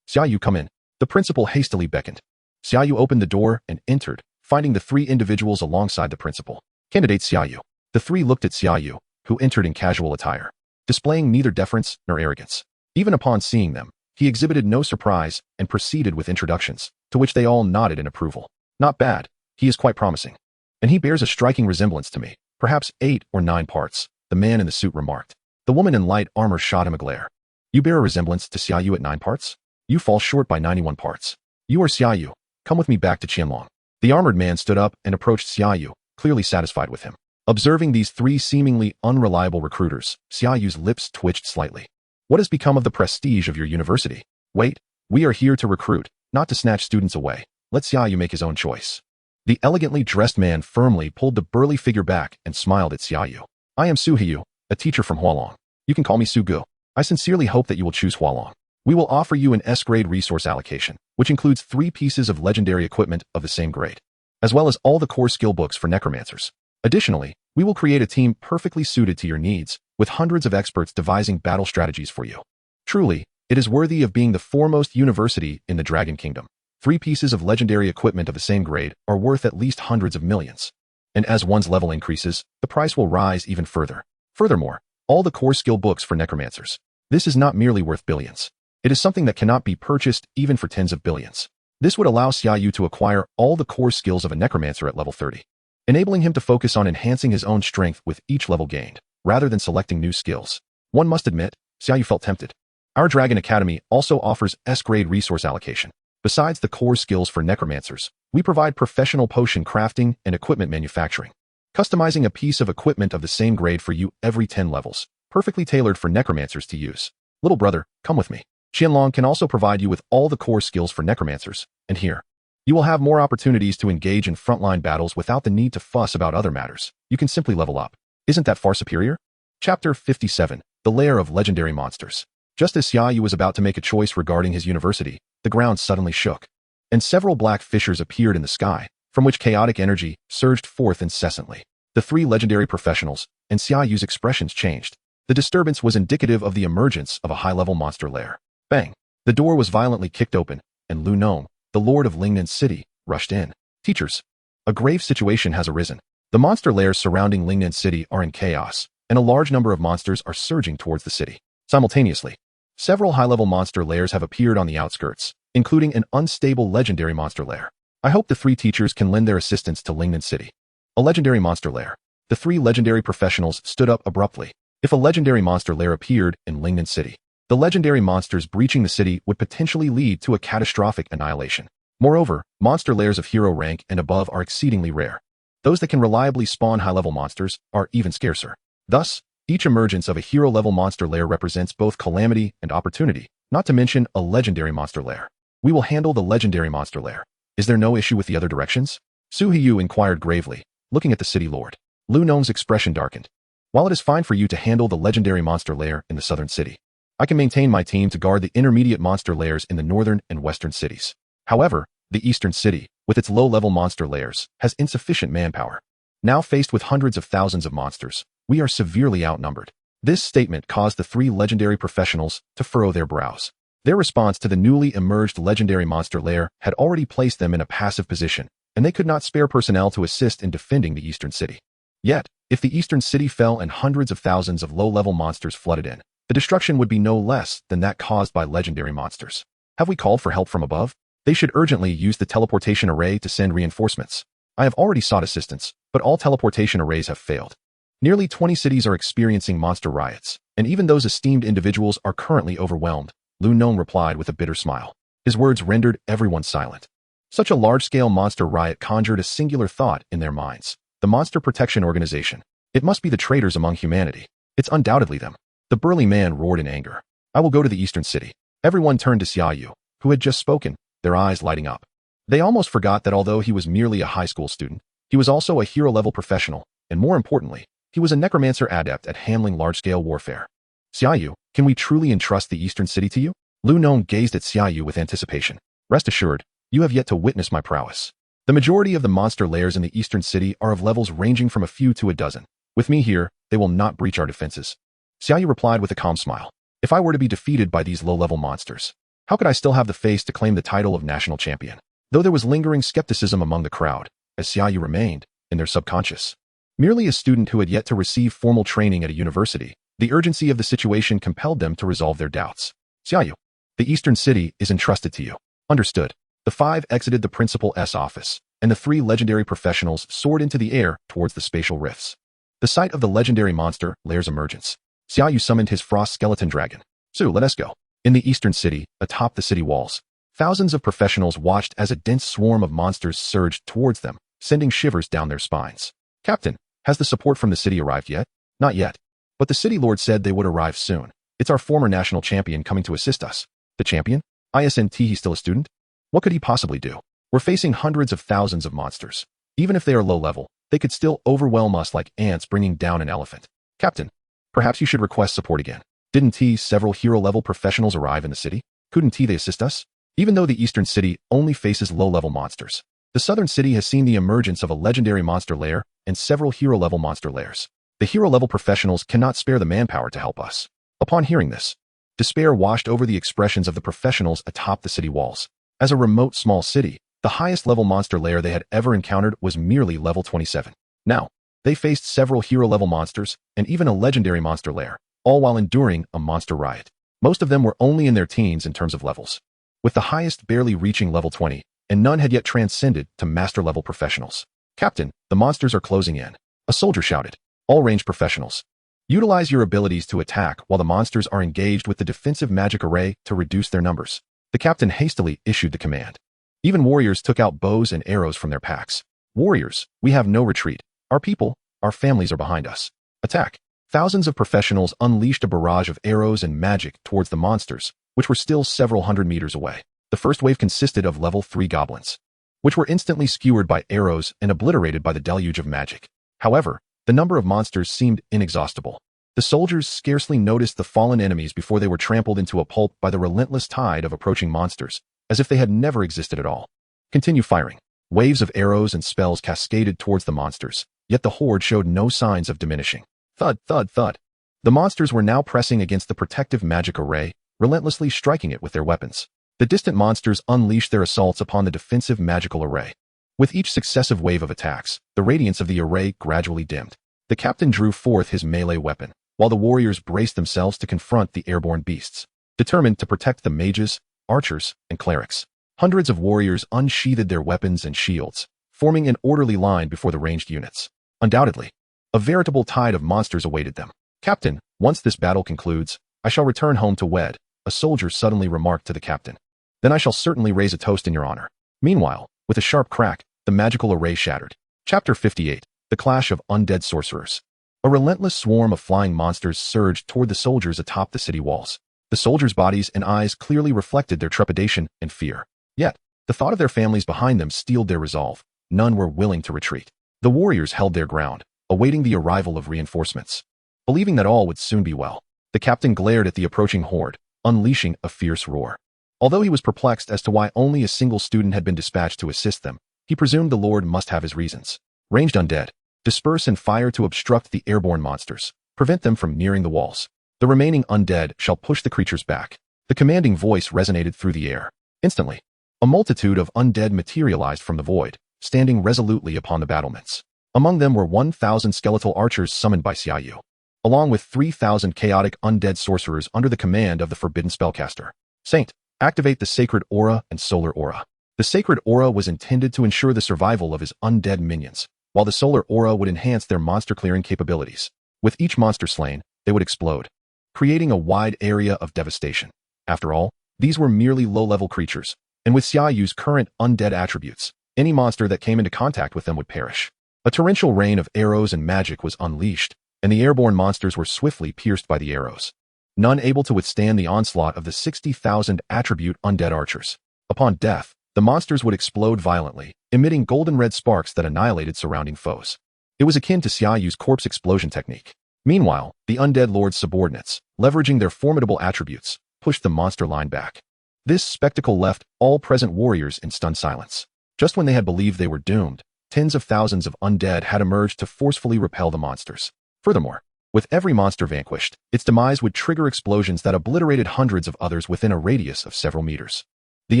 [SPEAKER 1] Yu, come in. The principal hastily beckoned. Xia Yu opened the door and entered, finding the three individuals alongside the principal. Candidate Xia Yu. The three looked at Xia Yu, who entered in casual attire, displaying neither deference nor arrogance. Even upon seeing them, he exhibited no surprise and proceeded with introductions, to which they all nodded in approval. Not bad. He is quite promising. And he bears a striking resemblance to me, perhaps 8 or 9 parts, the man in the suit remarked. The woman in light armor shot him a glare. You bear a resemblance to Xia Yu at 9 parts? You fall short by 91 parts. You are Xia Yu. Come with me back to Qianlong. The armored man stood up and approached Xia Yu, clearly satisfied with him. Observing these three seemingly unreliable recruiters, Xia Yu's lips twitched slightly. What has become of the prestige of your university? Wait, we are here to recruit, not to snatch students away. Let Xia Yu make his own choice. The elegantly dressed man firmly pulled the burly figure back and smiled at Xia Yu. I am Su Yu, a teacher from Hualong. You can call me Su Gu. I sincerely hope that you will choose Hualong. We will offer you an S-grade resource allocation, which includes 3 pieces of legendary equipment of the same grade, as well as all the core skill books for necromancers. Additionally, we will create a team perfectly suited to your needs, with hundreds of experts devising battle strategies for you. Truly, it is worthy of being the foremost university in the Dragon Kingdom. 3 pieces of legendary equipment of the same grade are worth at least hundreds of millions. And as one's level increases, the price will rise even further. Furthermore, all the core skill books for necromancers. This is not merely worth billions. It is something that cannot be purchased even for tens of billions. This would allow Xia Yu to acquire all the core skills of a necromancer at level 30, enabling him to focus on enhancing his own strength with each level gained, rather than selecting new skills. One must admit, Xia Yu felt tempted. Our Dragon Academy also offers S-grade resource allocation. Besides the core skills for necromancers, we provide professional potion crafting and equipment manufacturing, customizing a piece of equipment of the same grade for you every 10 levels, perfectly tailored for necromancers to use. Little brother, come with me. Qianlong can also provide you with all the core skills for necromancers, and here, you will have more opportunities to engage in frontline battles without the need to fuss about other matters. You can simply level up. Isn't that far superior? Chapter 57, The Lair of Legendary Monsters. Just as Xia Yu was about to make a choice regarding his university, the ground suddenly shook, and several black fissures appeared in the sky, from which chaotic energy surged forth incessantly. The 3 legendary professionals and Xia Yu's expressions changed. The disturbance was indicative of the emergence of a high-level monster lair. Bang! The door was violently kicked open, and Lu Nong, the lord of Lingnan City, rushed in. Teachers, a grave situation has arisen. The monster lairs surrounding Lingnan City are in chaos, and a large number of monsters are surging towards the city. Simultaneously, several high-level monster lairs have appeared on the outskirts, including an unstable legendary monster lair. I hope the 3 teachers can lend their assistance to Lingnan City. A legendary monster lair. The 3 legendary professionals stood up abruptly. If a legendary monster lair appeared in Lingnan City, the legendary monsters breaching the city would potentially lead to a catastrophic annihilation. Moreover, monster lairs of hero rank and above are exceedingly rare. Those that can reliably spawn high-level monsters are even scarcer. Thus, each emergence of a hero-level monster lair represents both calamity and opportunity, not to mention a legendary monster lair. We will handle the legendary monster lair. Is there no issue with the other directions? Su Yu inquired gravely, looking at the city lord. Lu Nong's expression darkened. While it is fine for you to handle the legendary monster lair in the southern city, I can maintain my team to guard the intermediate monster lairs in the northern and western cities. However, the eastern city, with its low-level monster lairs, has insufficient manpower. Now faced with hundreds of thousands of monsters, we are severely outnumbered. This statement caused the 3 legendary professionals to furrow their brows. Their response to the newly emerged legendary monster lair had already placed them in a passive position, and they could not spare personnel to assist in defending the eastern city. Yet, if the eastern city fell and hundreds of thousands of low-level monsters flooded in, the destruction would be no less than that caused by legendary monsters. Have we called for help from above? They should urgently use the teleportation array to send reinforcements. I have already sought assistance, but all teleportation arrays have failed. Nearly 20 cities are experiencing monster riots, and even those esteemed individuals are currently overwhelmed, Lu Nong replied with a bitter smile. His words rendered everyone silent. Such a large-scale monster riot conjured a singular thought in their minds. The Monster Protection Organization. It must be the traitors among humanity. It's undoubtedly them. The burly man roared in anger. I will go to the eastern city. Everyone turned to Xia Yu, who had just spoken, their eyes lighting up. They almost forgot that although he was merely a high school student, he was also a hero-level professional, and more importantly, he was a necromancer adept at handling large-scale warfare. Xia Yu, can we truly entrust the Eastern City to you? Lu Nong gazed at Xia Yu with anticipation. Rest assured, you have yet to witness my prowess. The majority of the monster lairs in the Eastern City are of levels ranging from a few to a dozen. With me here, they will not breach our defenses. Xia Yu replied with a calm smile. If I were to be defeated by these low-level monsters, how could I still have the face to claim the title of national champion? Though there was lingering skepticism among the crowd, as Xia Yu remained, in their subconscious. Merely a student who had yet to receive formal training at a university, the urgency of the situation compelled them to resolve their doubts. Xia Yu, the Eastern City is entrusted to you. Understood. The five exited the principal's office, and the three legendary professionals soared into the air towards the spatial rifts. The site of the legendary monster lair's emergence. Xia Yu summoned his frost skeleton dragon. So let us go. In the Eastern City, atop the city walls, thousands of professionals watched as a dense swarm of monsters surged towards them, sending shivers down their spines. Captain, has the support from the city arrived yet? Not yet. But the city lord said they would arrive soon. It's our former national champion coming to assist us. The champion? Isn't he still a student? What could he possibly do? We're facing hundreds of thousands of monsters. Even if they are low level, they could still overwhelm us like ants bringing down an elephant. Captain, perhaps you should request support again. Didn't several hero-level professionals arrive in the city? Couldn't they assist us? Even though the Eastern City only faces low-level monsters, the Southern City has seen the emergence of a legendary monster lair and several hero-level monster lairs. The hero-level professionals cannot spare the manpower to help us. Upon hearing this, despair washed over the expressions of the professionals atop the city walls. As a remote small city, the highest level monster lair they had ever encountered was merely level 27. Now, they faced several hero-level monsters and even a legendary monster lair, all while enduring a monster riot. Most of them were only in their teens in terms of levels, with the highest barely reaching level 20, and none had yet transcended to master-level professionals. Captain, the monsters are closing in. A soldier shouted. All range professionals, utilize your abilities to attack while the monsters are engaged with the defensive magic array to reduce their numbers. The captain hastily issued the command. Even warriors took out bows and arrows from their packs. Warriors, we have no retreat. Our people, our families are behind us. Attack. Thousands of professionals unleashed a barrage of arrows and magic towards the monsters, which were still several hundred meters away. The first wave consisted of level 3 goblins, which were instantly skewered by arrows and obliterated by the deluge of magic. However, the number of monsters seemed inexhaustible. The soldiers scarcely noticed the fallen enemies before they were trampled into a pulp by the relentless tide of approaching monsters, as if they had never existed at all. Continue firing. Waves of arrows and spells cascaded towards the monsters, yet the horde showed no signs of diminishing. Thud, thud, thud. The monsters were now pressing against the protective magic array, relentlessly striking it with their weapons. The distant monsters unleashed their assaults upon the defensive magical array. With each successive wave of attacks, the radiance of the array gradually dimmed. The captain drew forth his melee weapon, while the warriors braced themselves to confront the airborne beasts, determined to protect the mages, archers, and clerics. Hundreds of warriors unsheathed their weapons and shields, forming an orderly line before the ranged units. Undoubtedly, a veritable tide of monsters awaited them. Captain, once this battle concludes, I shall return home to wed, a soldier suddenly remarked to the captain. Then I shall certainly raise a toast in your honor. Meanwhile, with a sharp crack, the magical array shattered. Chapter 58. The Clash of Undead Sorcerers. A relentless swarm of flying monsters surged toward the soldiers atop the city walls. The soldiers' bodies and eyes clearly reflected their trepidation and fear. Yet, the thought of their families behind them steeled their resolve. None were willing to retreat. The warriors held their ground, awaiting the arrival of reinforcements. Believing that all would soon be well, the captain glared at the approaching horde, unleashing a fierce roar. Although he was perplexed as to why only a single student had been dispatched to assist them, he presumed the lord must have his reasons. Ranged undead, disperse and fire to obstruct the airborne monsters, prevent them from nearing the walls. The remaining undead shall push the creatures back. The commanding voice resonated through the air. Instantly, a multitude of undead materialized from the void, standing resolutely upon the battlements. Among them were 1,000 skeletal archers summoned by Xia Yu, along with 3,000 chaotic undead sorcerers under the command of the forbidden spellcaster. Saint, activate the sacred aura and solar aura. The sacred aura was intended to ensure the survival of his undead minions, while the solar aura would enhance their monster-clearing capabilities. With each monster slain, they would explode, creating a wide area of devastation. After all, these were merely low-level creatures, and with Xia Yu's current undead attributes, any monster that came into contact with them would perish. A torrential rain of arrows and magic was unleashed, and the airborne monsters were swiftly pierced by the arrows. none able to withstand the onslaught of the 60,000 attribute undead archers. Upon death, the monsters would explode violently, emitting golden red sparks that annihilated surrounding foes. It was akin to Xia Yu's corpse explosion technique. Meanwhile, the undead lord's subordinates, leveraging their formidable attributes, pushed the monster line back. This spectacle left all present warriors in stunned silence. Just when they had believed they were doomed, tens of thousands of undead had emerged to forcefully repel the monsters. Furthermore, with every monster vanquished, its demise would trigger explosions that obliterated hundreds of others within a radius of several meters. The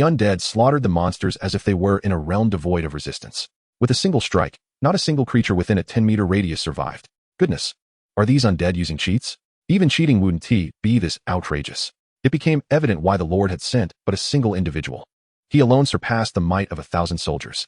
[SPEAKER 1] undead slaughtered the monsters as if they were in a realm devoid of resistance. With a single strike, not a single creature within a 10-meter radius survived. Goodness, are these undead using cheats? Even cheating wouldn't be this outrageous. It became evident why the Lord had sent but a single individual. He alone surpassed the might of 1,000 soldiers.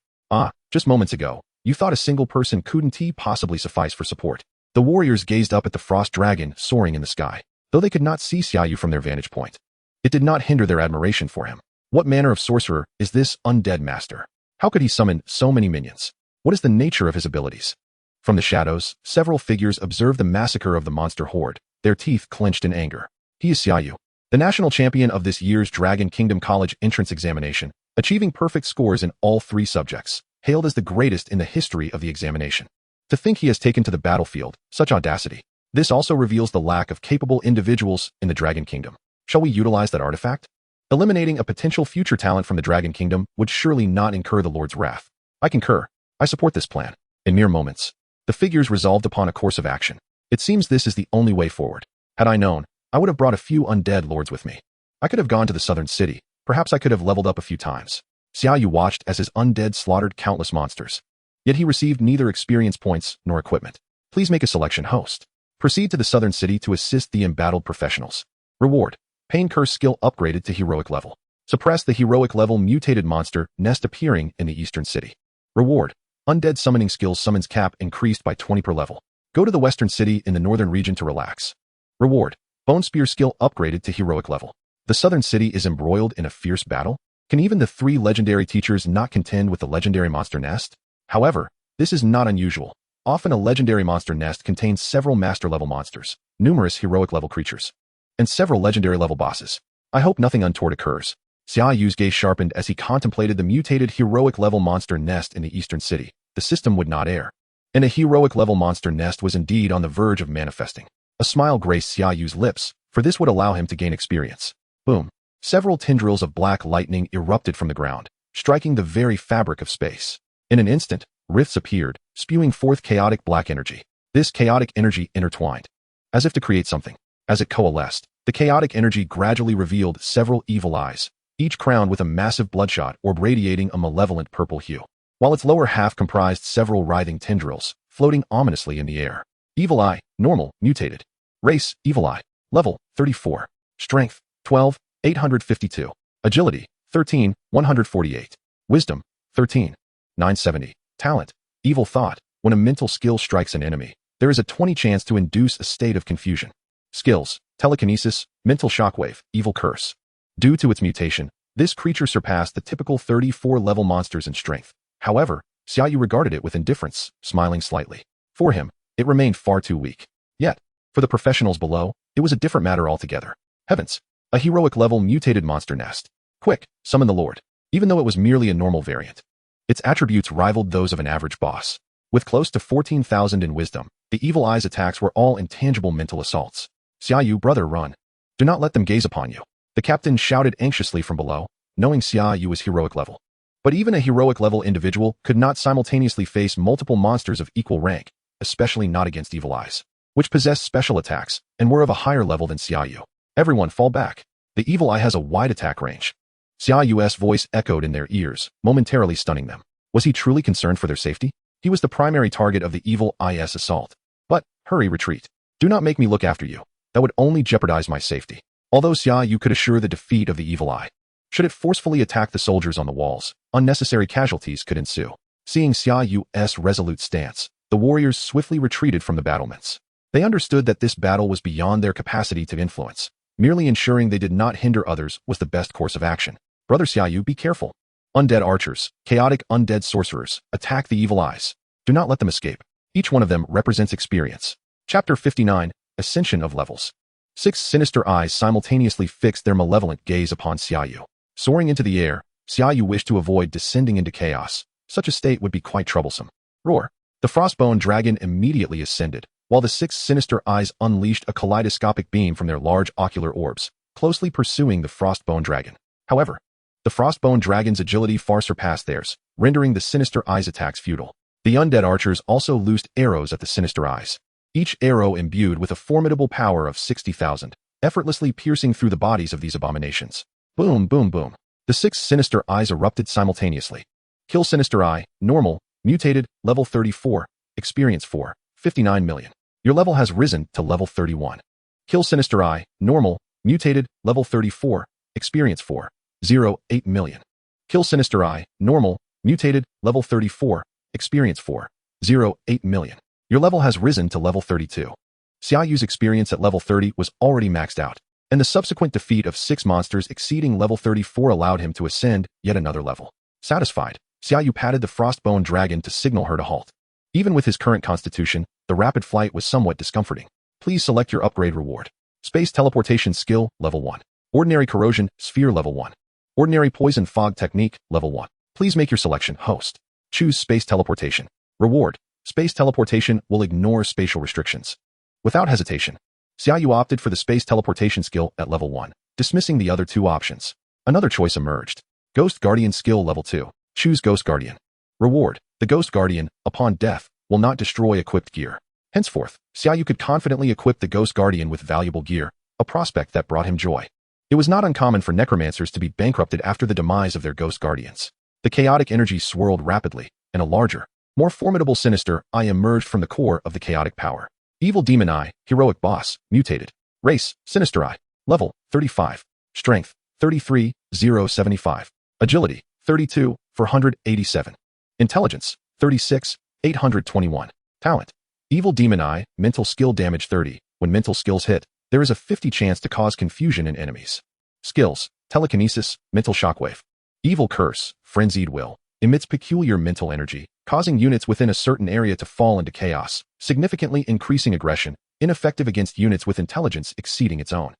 [SPEAKER 1] Just moments ago, you thought a single person couldn't possibly suffice for support. The warriors gazed up at the frost dragon soaring in the sky. Though they could not see Xia Yu from their vantage point, it did not hinder their admiration for him. What manner of sorcerer is this undead master? How could he summon so many minions? What is the nature of his abilities? From the shadows, several figures observed the massacre of the monster horde, their teeth clenched in anger. He is Xia Yu, the national champion of this year's Dragon Kingdom College entrance examination, achieving perfect scores in all 3 subjects, hailed as the greatest in the history of the examination. To think he has taken to the battlefield, such audacity. This also reveals the lack of capable individuals in the Dragon Kingdom. Shall we utilize that artifact? Eliminating a potential future talent from the Dragon Kingdom would surely not incur the Lord's wrath. I concur. I support this plan. In mere moments, the figures resolved upon a course of action. It seems this is the only way forward. Had I known, I would have brought a few undead lords with me. I could have gone to the southern city. Perhaps I could have leveled up a few times. Xia Yu watched as his undead slaughtered countless monsters. Yet he received neither experience points nor equipment. Please make a selection, host. Proceed to the southern city to assist the embattled professionals. Reward: Pain Curse skill upgraded to heroic level. Suppress the heroic level mutated monster nest appearing in the eastern city. Reward: Undead summoning skills summons cap increased by 20 per level. Go to the western city in the northern region to relax. Reward: Bone Spear skill upgraded to heroic level. The southern city is embroiled in a fierce battle. Can even the 3 legendary teachers not contend with the legendary monster nest? However, this is not unusual. Often a legendary monster nest contains several master-level monsters, numerous heroic-level creatures, and several legendary-level bosses. I hope nothing untoward occurs. Xia Yu's gaze sharpened as he contemplated the mutated heroic-level monster nest in the eastern city. The system would not err. And a heroic-level monster nest was indeed on the verge of manifesting. A smile graced Xia Yu's lips, for this would allow him to gain experience. Boom. Several tendrils of black lightning erupted from the ground, striking the very fabric of space. In an instant, rifts appeared, spewing forth chaotic black energy. This chaotic energy intertwined, as if to create something. As it coalesced, the chaotic energy gradually revealed several evil eyes, each crowned with a massive bloodshot orb radiating a malevolent purple hue, while its lower half comprised several writhing tendrils, floating ominously in the air. Evil Eye, normal, mutated. Race, Evil Eye. Level, 34. Strength, 12, 852. Agility, 13, 148. Wisdom, 13. 970. Talent: Evil Thought. When a mental skill strikes an enemy, there is a 20 chance to induce a state of confusion. Skills: Telekinesis, Mental Shockwave, Evil Curse. Due to its mutation, this creature surpassed the typical 34-level monsters in strength. However, Xia Yu regarded it with indifference, smiling slightly. For him, it remained far too weak. Yet, for the professionals below, it was a different matter altogether. Heavens! A heroic-level mutated monster nest. Quick, summon the Lord. Even though it was merely a normal variant, its attributes rivaled those of an average boss. With close to 14,000 in wisdom, the Evil Eye's attacks were all intangible mental assaults. Xia Yu, brother, run. Do not let them gaze upon you. The captain shouted anxiously from below, knowing Xia Yu was heroic level. But even a heroic level individual could not simultaneously face multiple monsters of equal rank, especially not against Evil Eyes, which possessed special attacks and were of a higher level than Xia Yu. Everyone fall back. The Evil Eye has a wide attack range. Xia Yu's voice echoed in their ears, momentarily stunning them. Was he truly concerned for their safety? He was the primary target of the Evil Eye's assault. But, hurry, retreat. Do not make me look after you. That would only jeopardize my safety. Although Xia Yu could assure the defeat of the Evil Eye, should it forcefully attack the soldiers on the walls, unnecessary casualties could ensue. Seeing Xia Yu's resolute stance, the warriors swiftly retreated from the battlements. They understood that this battle was beyond their capacity to influence. Merely ensuring they did not hinder others was the best course of action. Brother Xia Yu, be careful. Undead archers, chaotic undead sorcerers, attack the Evil Eyes. Do not let them escape. Each one of them represents experience. Chapter 59, Ascension of Levels. 6 sinister eyes simultaneously fixed their malevolent gaze upon Xia Yu. Soaring into the air, Xia Yu wished to avoid descending into chaos. Such a state would be quite troublesome. Roar! The frostbone dragon immediately ascended, while the 6 sinister eyes unleashed a kaleidoscopic beam from their large ocular orbs, closely pursuing the frostbone dragon. However, the frostbone dragon's agility far surpassed theirs, rendering the sinister eyes' attacks futile. The undead archers also loosed arrows at the sinister eyes, each arrow imbued with a formidable power of 60,000, effortlessly piercing through the bodies of these abominations. Boom, boom, boom. The 6 sinister eyes erupted simultaneously. Kill Sinister Eye, Normal, Mutated, Level 34, Experience 4, 59 million. Your level has risen to Level 31. Kill Sinister Eye, Normal, Mutated, Level 34, Experience 4, 8 million. Kill Sinister Eye, Normal, Mutated, Level 34, Experience 4, 8 million. Your level has risen to Level 32. Xia Yu's experience at Level 30 was already maxed out, and the subsequent defeat of 6 monsters exceeding Level 34 allowed him to ascend yet another level. Satisfied, Xia Yu patted the frostbone dragon to signal her to halt. Even with his current constitution, the rapid flight was somewhat discomforting. Please select your upgrade reward. Space Teleportation Skill, Level 1. Ordinary Corrosion, Sphere, Level 1. Ordinary Poison Fog Technique, Level 1. Please make your selection, host. Choose Space Teleportation. Reward. Space Teleportation will ignore spatial restrictions. Without hesitation, Xia Yu opted for the Space Teleportation skill at Level 1, dismissing the other 2 options. Another choice emerged. Ghost Guardian Skill, Level 2. Choose Ghost Guardian. Reward. The Ghost Guardian, upon death, will not destroy equipped gear. Henceforth, Xia Yu could confidently equip the Ghost Guardian with valuable gear, a prospect that brought him joy. It was not uncommon for necromancers to be bankrupted after the demise of their Ghost Guardians. The chaotic energy swirled rapidly, and a larger, more formidable sinister eye emerged from the core of the chaotic power. Evil Demon Eye, Heroic Boss, Mutated. Race, Sinister Eye. Level, 35. Strength, 33,075. Agility, 32,487. Intelligence, 36,821. Talent. Evil Demon Eye, Mental Skill Damage 30. When mental skills hit, there is a 50 chance to cause confusion in enemies. Skills, Telekinesis, Mental Shockwave. Evil Curse, Frenzied Will. Emits peculiar mental energy, causing units within a certain area to fall into chaos, significantly increasing aggression, ineffective against units with intelligence exceeding its own.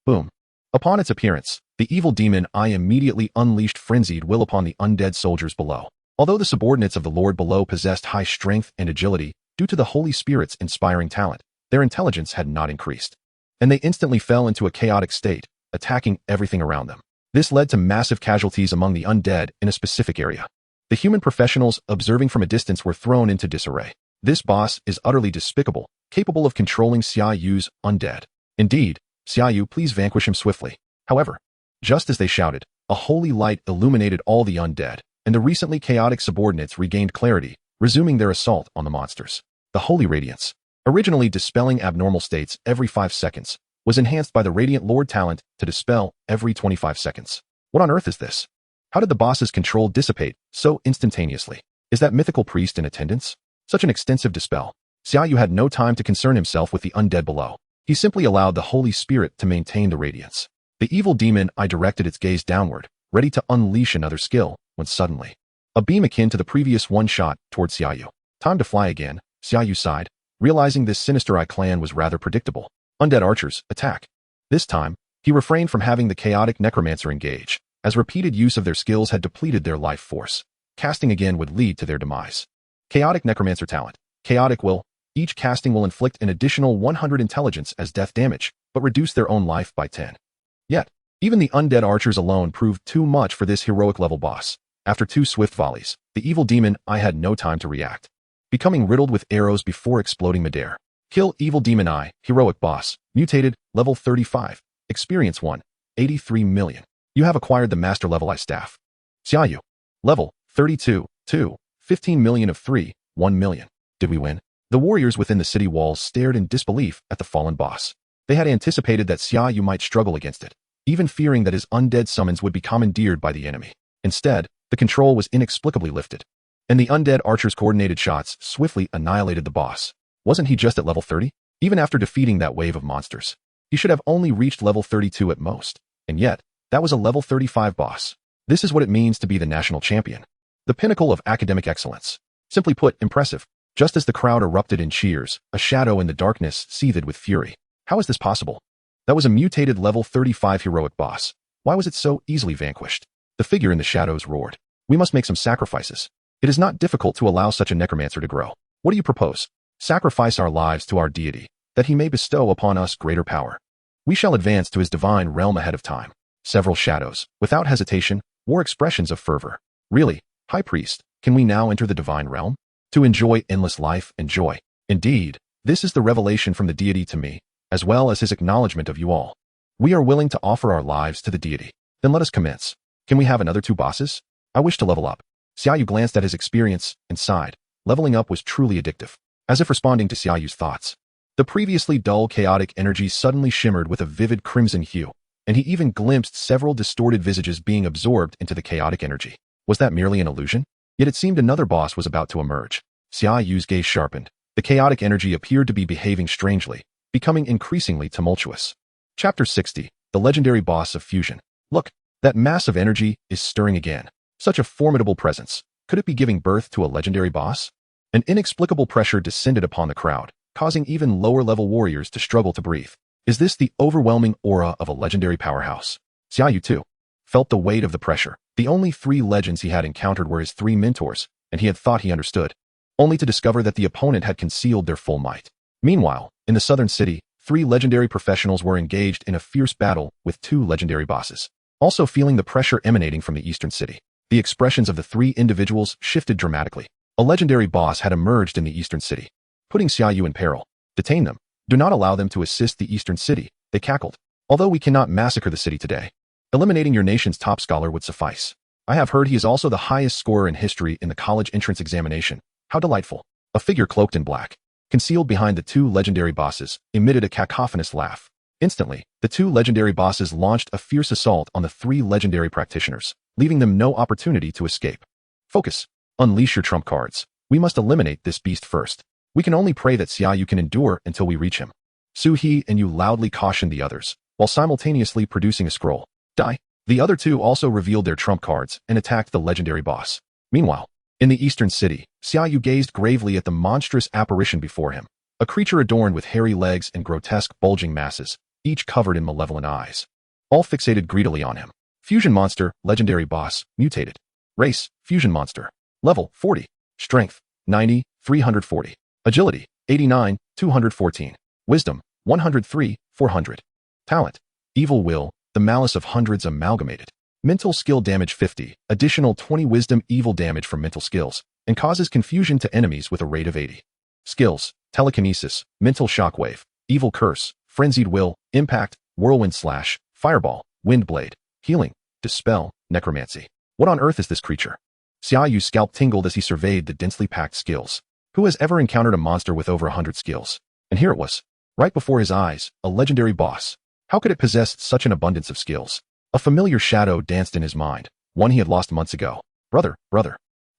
[SPEAKER 1] Boom. Upon its appearance, the evil demon eye immediately unleashed Frenzied Will upon the undead soldiers below. Although the subordinates of the Lord below possessed high strength and agility, due to the Holy Spirit's inspiring talent, their intelligence had not increased. And they instantly fell into a chaotic state, attacking everything around them. This led to massive casualties among the undead in a specific area. The human professionals observing from a distance were thrown into disarray. This boss is utterly despicable, capable of controlling Xia Yu's undead. Indeed, Xia Yu, please vanquish him swiftly. However, just as they shouted, a holy light illuminated all the undead, and the recently chaotic subordinates regained clarity, resuming their assault on the monsters. The Holy Radiance, originally dispelling abnormal states every 5 seconds, was enhanced by the Radiant Lord talent to dispel every 25 seconds. What on earth is this? How did the boss's control dissipate so instantaneously? Is that mythical priest in attendance? Such an extensive dispel. Xia Yu had no time to concern himself with the undead below. He simply allowed the Holy Spirit to maintain the radiance. The evil demon eye directed its gaze downward, ready to unleash another skill, when suddenly, a beam akin to the previous one shot towards Xia Yu. Time to fly again, Xia Yu sighed, realizing this Sinister Eye clan was rather predictable. Undead archers, attack. This time, he refrained from having the chaotic necromancer engage, as repeated use of their skills had depleted their life force. Casting again would lead to their demise. Chaotic necromancer talent. Chaotic will. Each casting will inflict an additional 100 intelligence as death damage, but reduce their own life by 10. Yet, even the undead archers alone proved too much for this heroic level boss. After 2 swift volleys, the evil demon eye had no time to react, becoming riddled with arrows before exploding midair. Kill Evil Demon Eye, Heroic Boss, Mutated, Level 35, Experience 1, 83 million. You have acquired the Master Level Eye Staff. Xia Yu, Level 32, 2, 15 million of 3, 1 million. Did we win? The warriors within the city walls stared in disbelief at the fallen boss. They had anticipated that Xia Yu might struggle against it, even fearing that his undead summons would be commandeered by the enemy. Instead, the control was inexplicably lifted, and the undead archer's coordinated shots swiftly annihilated the boss. Wasn't he just at level 30? Even after defeating that wave of monsters, he should have only reached level 32 at most. And yet, that was a level 35 boss. This is what it means to be the national champion. The pinnacle of academic excellence. Simply put, impressive. Just as the crowd erupted in cheers, a shadow in the darkness seethed with fury. How is this possible? That was a mutated level 35 heroic boss. Why was it so easily vanquished? The figure in the shadows roared. We must make some sacrifices. It is not difficult to allow such a necromancer to grow. What do you propose? Sacrifice our lives to our deity, that he may bestow upon us greater power. We shall advance to his divine realm ahead of time. Several shadows, without hesitation, wore expressions of fervor. Really, High Priest, can we now enter the divine realm? To enjoy endless life and joy. Indeed, this is the revelation from the deity to me, as well as his acknowledgement of you all. We are willing to offer our lives to the deity. Then let us commence. Can we have another 2 bosses? I wish to level up. Xia Yu glanced at his experience and sighed. Leveling up was truly addictive. As if responding to Xia Yu's thoughts, the previously dull chaotic energy suddenly shimmered with a vivid crimson hue, and he even glimpsed several distorted visages being absorbed into the chaotic energy. Was that merely an illusion? Yet it seemed another boss was about to emerge. Xia Yu's gaze sharpened. The chaotic energy appeared to be behaving strangely, becoming increasingly tumultuous. Chapter 60, the legendary boss of fusion. Look, that mass of energy is stirring again. Such a formidable presence. Could it be giving birth to a legendary boss? An inexplicable pressure descended upon the crowd, causing even lower-level warriors to struggle to breathe. Is this the overwhelming aura of a legendary powerhouse? Xia Yu, too, felt the weight of the pressure. The only 3 legends he had encountered were his 3 mentors, and he had thought he understood, only to discover that the opponent had concealed their full might. Meanwhile, in the southern city, 3 legendary professionals were engaged in a fierce battle with 2 legendary bosses. Also feeling the pressure emanating from the eastern city, the expressions of the 3 individuals shifted dramatically. A legendary boss had emerged in the eastern city, putting Xia Yu in peril. Detain them. Do not allow them to assist the eastern city, they cackled. Although we cannot massacre the city today, eliminating your nation's top scholar would suffice. I have heard he is also the highest scorer in history in the college entrance examination. How delightful. A figure cloaked in black, concealed behind the 2 legendary bosses, emitted a cacophonous laugh. Instantly, the 2 legendary bosses launched a fierce assault on the 3 legendary practitioners, leaving them no opportunity to escape. Focus. Unleash your trump cards. We must eliminate this beast first. We can only pray that Xia Yu can endure until we reach him. Su He and Yu loudly cautioned the others, while simultaneously producing a scroll. Die. The other 2 also revealed their trump cards and attacked the legendary boss. Meanwhile, in the eastern city, Xia Yu gazed gravely at the monstrous apparition before him, a creature adorned with hairy legs and grotesque bulging masses, each covered in malevolent eyes. All fixated greedily on him. Fusion monster, legendary boss, mutated. Race, fusion monster. Level, 40. Strength, 90, 340. Agility, 89, 214. Wisdom, 103, 400. Talent, evil will, the malice of hundreds amalgamated. Mental skill damage 50, additional 20 wisdom evil damage from mental skills, and causes confusion to enemies with a rate of 80. Skills, telekinesis, mental shockwave, evil curse, frenzied will, impact, whirlwind slash, fireball, wind blade, healing, dispel, necromancy. What on earth is this creature? Xia Yu's scalp tingled as he surveyed the densely packed skills. Who has ever encountered a monster with over 100 skills? And here it was, right before his eyes, a legendary boss. How could it possess such an abundance of skills? A familiar shadow danced in his mind, one he had lost months ago. Brother,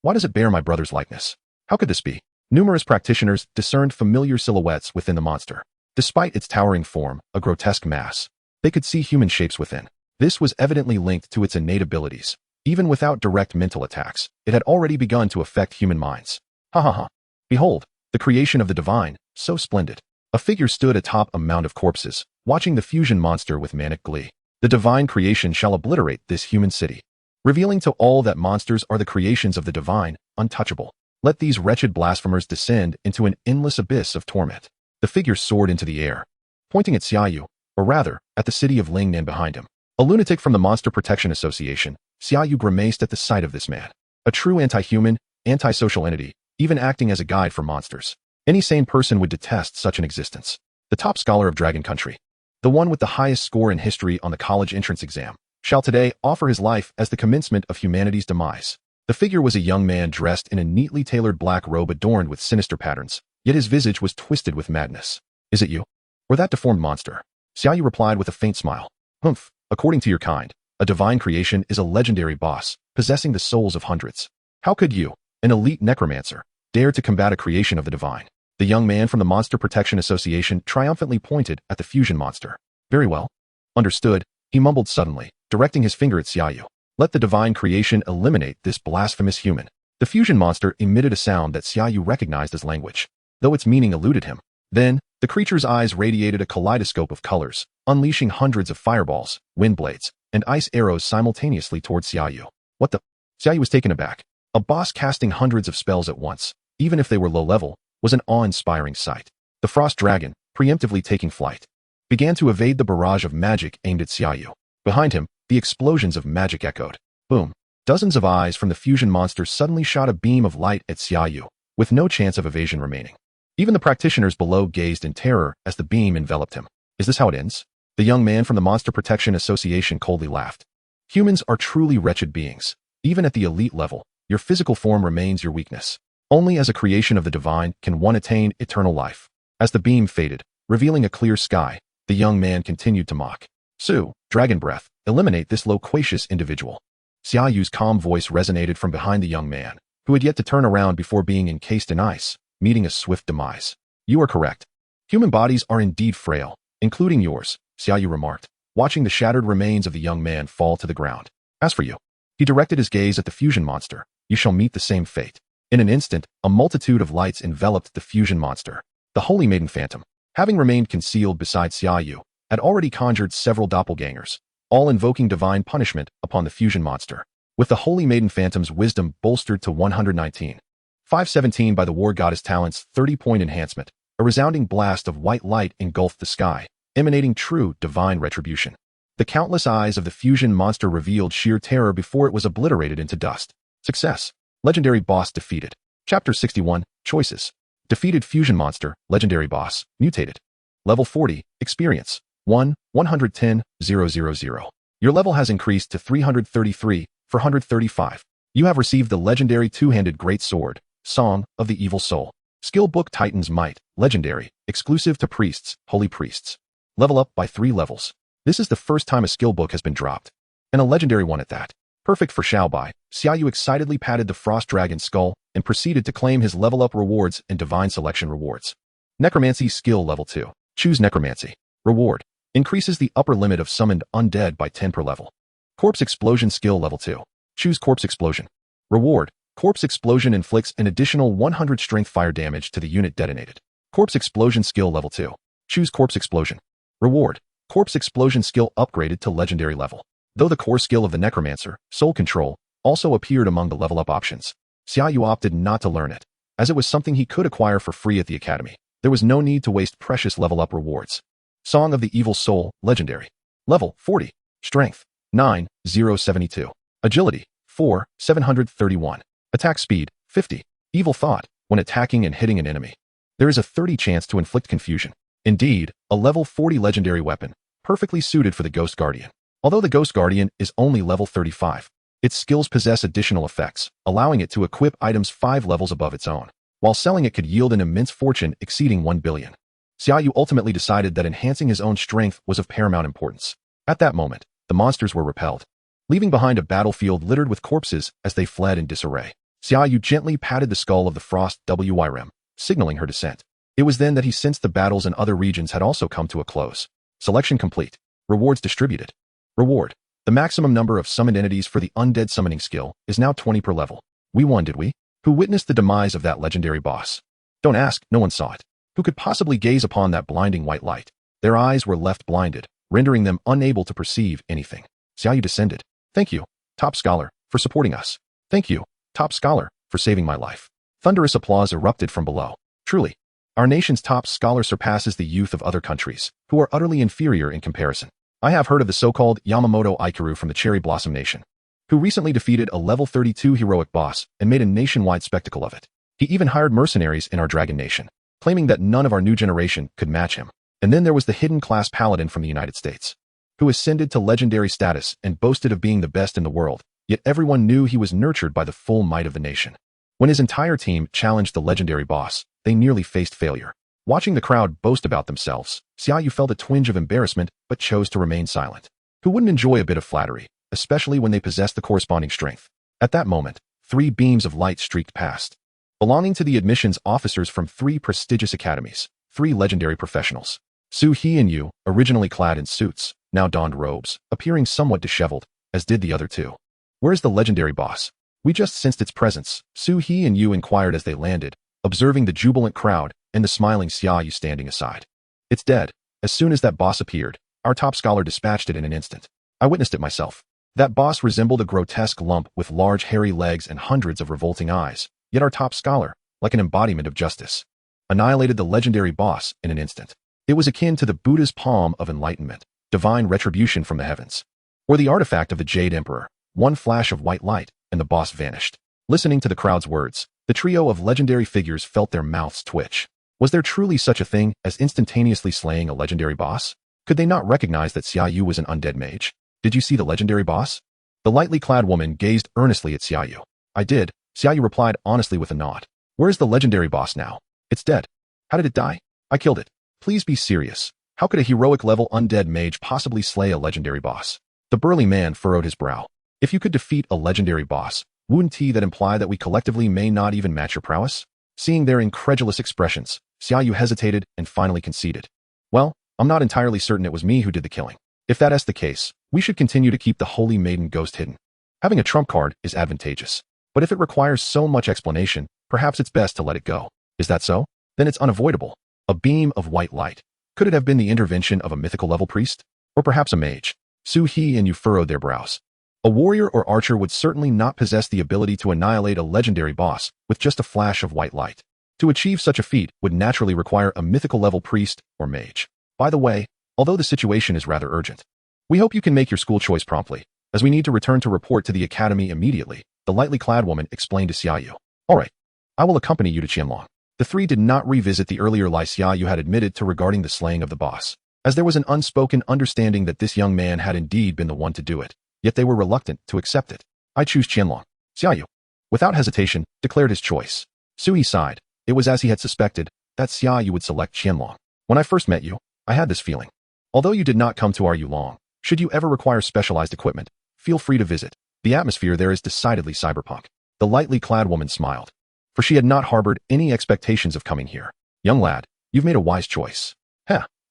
[SPEAKER 1] why does it bear my brother's likeness? How could this be? Numerous practitioners discerned familiar silhouettes within the monster. Despite its towering form, a grotesque mass, they could see human shapes within. This was evidently linked to its innate abilities. Even without direct mental attacks, it had already begun to affect human minds. Ha ha ha. Behold, the creation of the divine, so splendid. A figure stood atop a mound of corpses, watching the fusion monster with manic glee. The divine creation shall obliterate this human city, revealing to all that monsters are the creations of the divine, untouchable. Let these wretched blasphemers descend into an endless abyss of torment. The figure soared into the air, pointing at Xia Yu, or rather, at the city of Lingnan behind him. A lunatic from the Monster Protection Association, Xia Yu grimaced at the sight of this man. A true anti-human, anti-social entity, even acting as a guide for monsters. Any sane person would detest such an existence. The top scholar of Dragon Country, the one with the highest score in history on the college entrance exam, shall today offer his life as the commencement of humanity's demise. The figure was a young man dressed in a neatly tailored black robe adorned with sinister patterns, yet his visage was twisted with madness. Is it you? Or that deformed monster? Xia Yu replied with a faint smile. Humph, according to your kind, a divine creation is a legendary boss, possessing the souls of hundreds. How could you, an elite necromancer, dare to combat a creation of the divine? The young man from the Monster Protection Association triumphantly pointed at the fusion monster. Very well. Understood, he mumbled suddenly, directing his finger at Xia Yu. Let the divine creation eliminate this blasphemous human. The fusion monster emitted a sound that Xia Yu recognized as language, though its meaning eluded him. Then, The creature's eyes radiated a kaleidoscope of colors, unleashing hundreds of fireballs, wind blades, and ice arrows simultaneously toward Xia Yu. What the? Xia Yu was taken aback. A boss casting hundreds of spells at once, even if they were low level, was an awe-inspiring sight. The frost dragon, preemptively taking flight, began to evade the barrage of magic aimed at Xia Yu. Behind him, the explosions of magic echoed. Boom. Dozens of eyes from the fusion monster suddenly shot a beam of light at Xia Yu, with no chance of evasion remaining. Even the practitioners below gazed in terror as the beam enveloped him. Is this how it ends? The young man from the Monster Protection Association coldly laughed. Humans are truly wretched beings. Even at the elite level, your physical form remains your weakness. Only as a creation of the divine can one attain eternal life. As the beam faded, revealing a clear sky, the young man continued to mock. Su, dragon breath, eliminate this loquacious individual. Xia Yu's calm voice resonated from behind the young man, who had yet to turn around before being encased in ice, meeting a swift demise. You are correct. Human bodies are indeed frail, including yours, Xia Yu remarked, watching the shattered remains of the young man fall to the ground. As for you, he directed his gaze at the fusion monster. You shall meet the same fate. In an instant, a multitude of lights enveloped the fusion monster. The Holy Maiden Phantom, having remained concealed beside Xia Yu, had already conjured several doppelgangers, all invoking divine punishment upon the fusion monster. With the Holy Maiden Phantom's wisdom bolstered to 119. 517 by the War Goddess Talent's 30-point enhancement, a resounding blast of white light engulfed the sky, emanating true divine retribution. The countless eyes of the fusion monster revealed sheer terror before it was obliterated into dust. Success. Legendary boss defeated. Chapter 61, Choices. Defeated fusion monster, legendary boss, mutated. Level 40, experience. 1, 110, 000. Your level has increased to 333, 435. You have received the legendary two-handed great sword, Song of the Evil Soul. Skill book Titan's Might, legendary, exclusive to priests, holy priests. Level up by 3 levels. This is the first time a skill book has been dropped. And a legendary one at that. Perfect for Xiaobai. Xia Yu excitedly patted the frost dragon's skull and proceeded to claim his level up rewards and divine selection rewards. Necromancy skill level 2. Choose Necromancy. Reward. Increases the upper limit of summoned undead by 10 per level. Corpse Explosion skill level 2. Choose Corpse Explosion. Reward. Corpse Explosion inflicts an additional 100 strength fire damage to the unit detonated. Corpse Explosion skill level 2. Choose Corpse Explosion. Reward. Corpse Explosion skill upgraded to legendary level. Though the core skill of the Necromancer, Soul Control, also appeared among the level up options, Xia Yu opted not to learn it, as it was something he could acquire for free at the academy. There was no need to waste precious level up rewards. Song of the Evil Soul, legendary. Level 40. Strength 9, 072. Agility 4, 731. Attack speed 50. Evil Thought, when attacking and hitting an enemy, there is a 30 chance to inflict confusion. Indeed, a level 40 legendary weapon, perfectly suited for the Ghost Guardian. Although the Ghost Guardian is only level 35, its skills possess additional effects, allowing it to equip items 5 levels above its own. While selling it could yield an immense fortune exceeding 1 billion. Xia Yu ultimately decided that enhancing his own strength was of paramount importance. At that moment, the monsters were repelled, leaving behind a battlefield littered with corpses as they fled in disarray. Xia Yu gently patted the skull of the Frost Wyrm, signaling her descent. It was then that he sensed the battles in other regions had also come to a close. Selection complete. Rewards distributed. Reward. The maximum number of summoned entities for the undead summoning skill is now 20 per level. We won, did we? Who witnessed the demise of that legendary boss? Don't ask, no one saw it. Who could possibly gaze upon that blinding white light? Their eyes were left blinded, rendering them unable to perceive anything. Xia Yu descended. Thank you, top scholar, for supporting us. Thank you, top scholar, for saving my life. Thunderous applause erupted from below. Truly, our nation's top scholar surpasses the youth of other countries, who are utterly inferior in comparison. I have heard of the so-called Yamamoto Aikuru from the Cherry Blossom Nation, who recently defeated a level 32 heroic boss and made a nationwide spectacle of it. He even hired mercenaries in our Dragon Nation, claiming that none of our new generation could match him. And then there was the hidden class paladin from the United States, who ascended to legendary status and boasted of being the best in the world, yet everyone knew he was nurtured by the full might of the nation. When his entire team challenged the legendary boss, they nearly faced failure. Watching the crowd boast about themselves, Xia Yu felt a twinge of embarrassment but chose to remain silent. Who wouldn't enjoy a bit of flattery, especially when they possessed the corresponding strength? At that moment, 3 beams of light streaked past, belonging to the admissions officers from 3 prestigious academies, 3 legendary professionals. Su He and Yu, originally clad in suits, now donned robes, appearing somewhat disheveled, as did the other 2. Where's the legendary boss? We just sensed its presence, Su He and Yu inquired as they landed, observing the jubilant crowd and the smiling Xia Yu standing aside. It's dead. As soon as that boss appeared, our top scholar dispatched it in an instant. I witnessed it myself. That boss resembled a grotesque lump with large hairy legs and hundreds of revolting eyes, yet our top scholar, like an embodiment of justice, annihilated the legendary boss in an instant. It was akin to the Buddha's palm of enlightenment, divine retribution from the heavens, or the artifact of the Jade Emperor. One flash of white light, and the boss vanished. Listening to the crowd's words, the trio of legendary figures felt their mouths twitch. Was there truly such a thing as instantaneously slaying a legendary boss? Could they not recognize that Xia Yu was an undead mage? Did you see the legendary boss? The lightly clad woman gazed earnestly at Xia Yu. I did, Xia Yu replied honestly with a nod. Where is the legendary boss now? It's dead. How did it die? I killed it. Please be serious. How could a heroic level undead mage possibly slay a legendary boss? The burly man furrowed his brow. If you could defeat a legendary boss, wouldn't that imply that we collectively may not even match your prowess? Seeing their incredulous expressions, Xia Yu hesitated and finally conceded. Well, I'm not entirely certain it was me who did the killing. If that is the case, we should continue to keep the Holy Maiden ghost hidden. Having a trump card is advantageous. But if it requires so much explanation, perhaps it's best to let it go. Is that so? Then it's unavoidable. A beam of white light. Could it have been the intervention of a mythical level priest? Or perhaps a mage? Su He and Yu furrowed their brows. A warrior or archer would certainly not possess the ability to annihilate a legendary boss with just a flash of white light. To achieve such a feat would naturally require a mythical level priest or mage. By the way, although the situation is rather urgent, we hope you can make your school choice promptly, as we need to return to report to the academy immediately, the lightly clad woman explained to Xia Yu. All right, I will accompany you to Qianlong. The three did not revisit the earlier lie Xia Yu had admitted to regarding the slaying of the boss, as there was an unspoken understanding that this young man had indeed been the one to do it, yet they were reluctant to accept it. I choose Qianlong. Xia Yu, without hesitation, declared his choice. Su He sighed. It was as he had suspected, that Xia Yu would select Qianlong. When I first met you, I had this feeling. Although you did not come to our Yulong, should you ever require specialized equipment, feel free to visit. The atmosphere there is decidedly cyberpunk. The lightly clad woman smiled, for she had not harbored any expectations of coming here. Young lad, you've made a wise choice.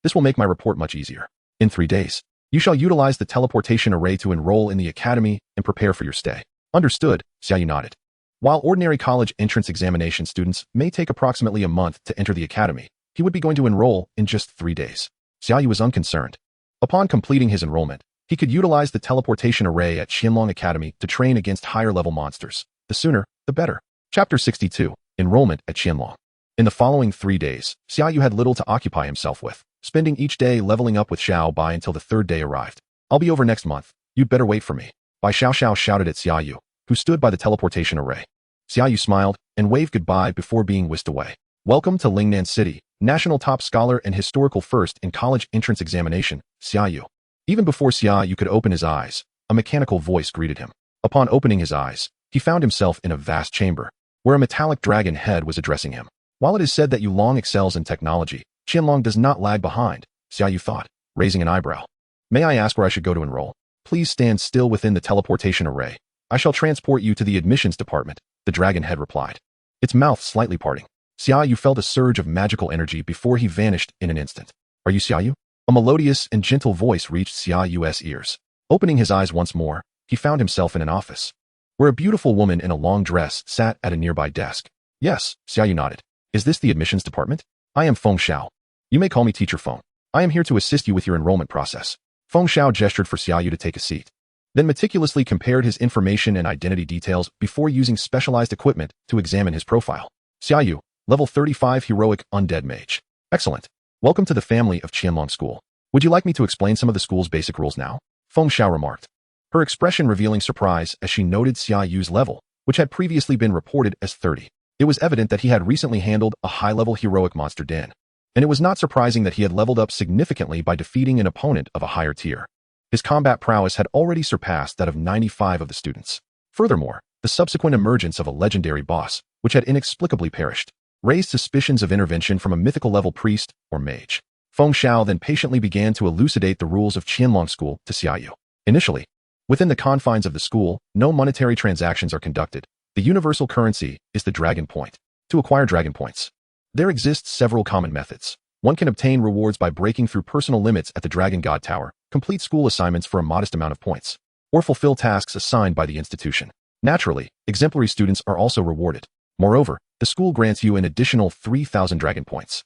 [SPEAKER 1] This will make my report much easier. In 3 days, you shall utilize the teleportation array to enroll in the academy and prepare for your stay. Understood, Xia Yu nodded. While ordinary college entrance examination students may take approximately a month to enter the academy, he would be going to enroll in just 3 days. Xia Yu was unconcerned. Upon completing his enrollment, he could utilize the teleportation array at Qianlong Academy to train against higher-level monsters. The sooner, the better. Chapter 62, Enrollment at Qianlong. In the following 3 days, Xia Yu had little to occupy himself with, spending each day leveling up with Xiao Bai until the 3rd day arrived. I'll be over next month. You'd better wait for me. Bai Xiao shouted at Xia Yu, who stood by the teleportation array. Xia Yu smiled and waved goodbye before being whisked away. Welcome to Lingnan City, national top scholar and historical first in college entrance examination, Xia Yu. Even before Xia Yu could open his eyes, a mechanical voice greeted him. Upon opening his eyes, he found himself in a vast chamber, where a metallic dragon head was addressing him. While it is said that Yulong excels in technology, Qianlong does not lag behind, Xia Yu thought, raising an eyebrow. May I ask where I should go to enroll? Please stand still within the teleportation array. I shall transport you to the admissions department, the dragon head replied, its mouth slightly parting. Xia Yu felt a surge of magical energy before he vanished in an instant. Are you Xia Yu? A melodious and gentle voice reached Xia Yu's ears. Opening his eyes once more, he found himself in an office, where a beautiful woman in a long dress sat at a nearby desk. Yes, Xia Yu nodded. Is this the admissions department? I am Feng Xiao. You may call me Teacher Feng. I am here to assist you with your enrollment process. Feng Xiao gestured for Xia Yu to take a seat, then meticulously compared his information and identity details before using specialized equipment to examine his profile. Xia Yu, level 35 heroic undead mage. Excellent. Welcome to the family of Qianlong School. Would you like me to explain some of the school's basic rules now? Feng Xiao remarked, her expression revealing surprise as she noted Xia Yu's level, which had previously been reported as 30. It was evident that he had recently handled a high-level heroic monster den, and it was not surprising that he had leveled up significantly by defeating an opponent of a higher tier. His combat prowess had already surpassed that of 95 of the students. Furthermore, the subsequent emergence of a legendary boss, which had inexplicably perished, raised suspicions of intervention from a mythical-level priest or mage. Feng Xiao then patiently began to elucidate the rules of Qianlong School to Xia Yu. Initially, within the confines of the school, no monetary transactions are conducted. The universal currency is the dragon point. To acquire dragon points, there exist several common methods. One can obtain rewards by breaking through personal limits at the Dragon God Tower, complete school assignments for a modest amount of points, or fulfill tasks assigned by the institution. Naturally, exemplary students are also rewarded. Moreover, the school grants you an additional 3,000 dragon points.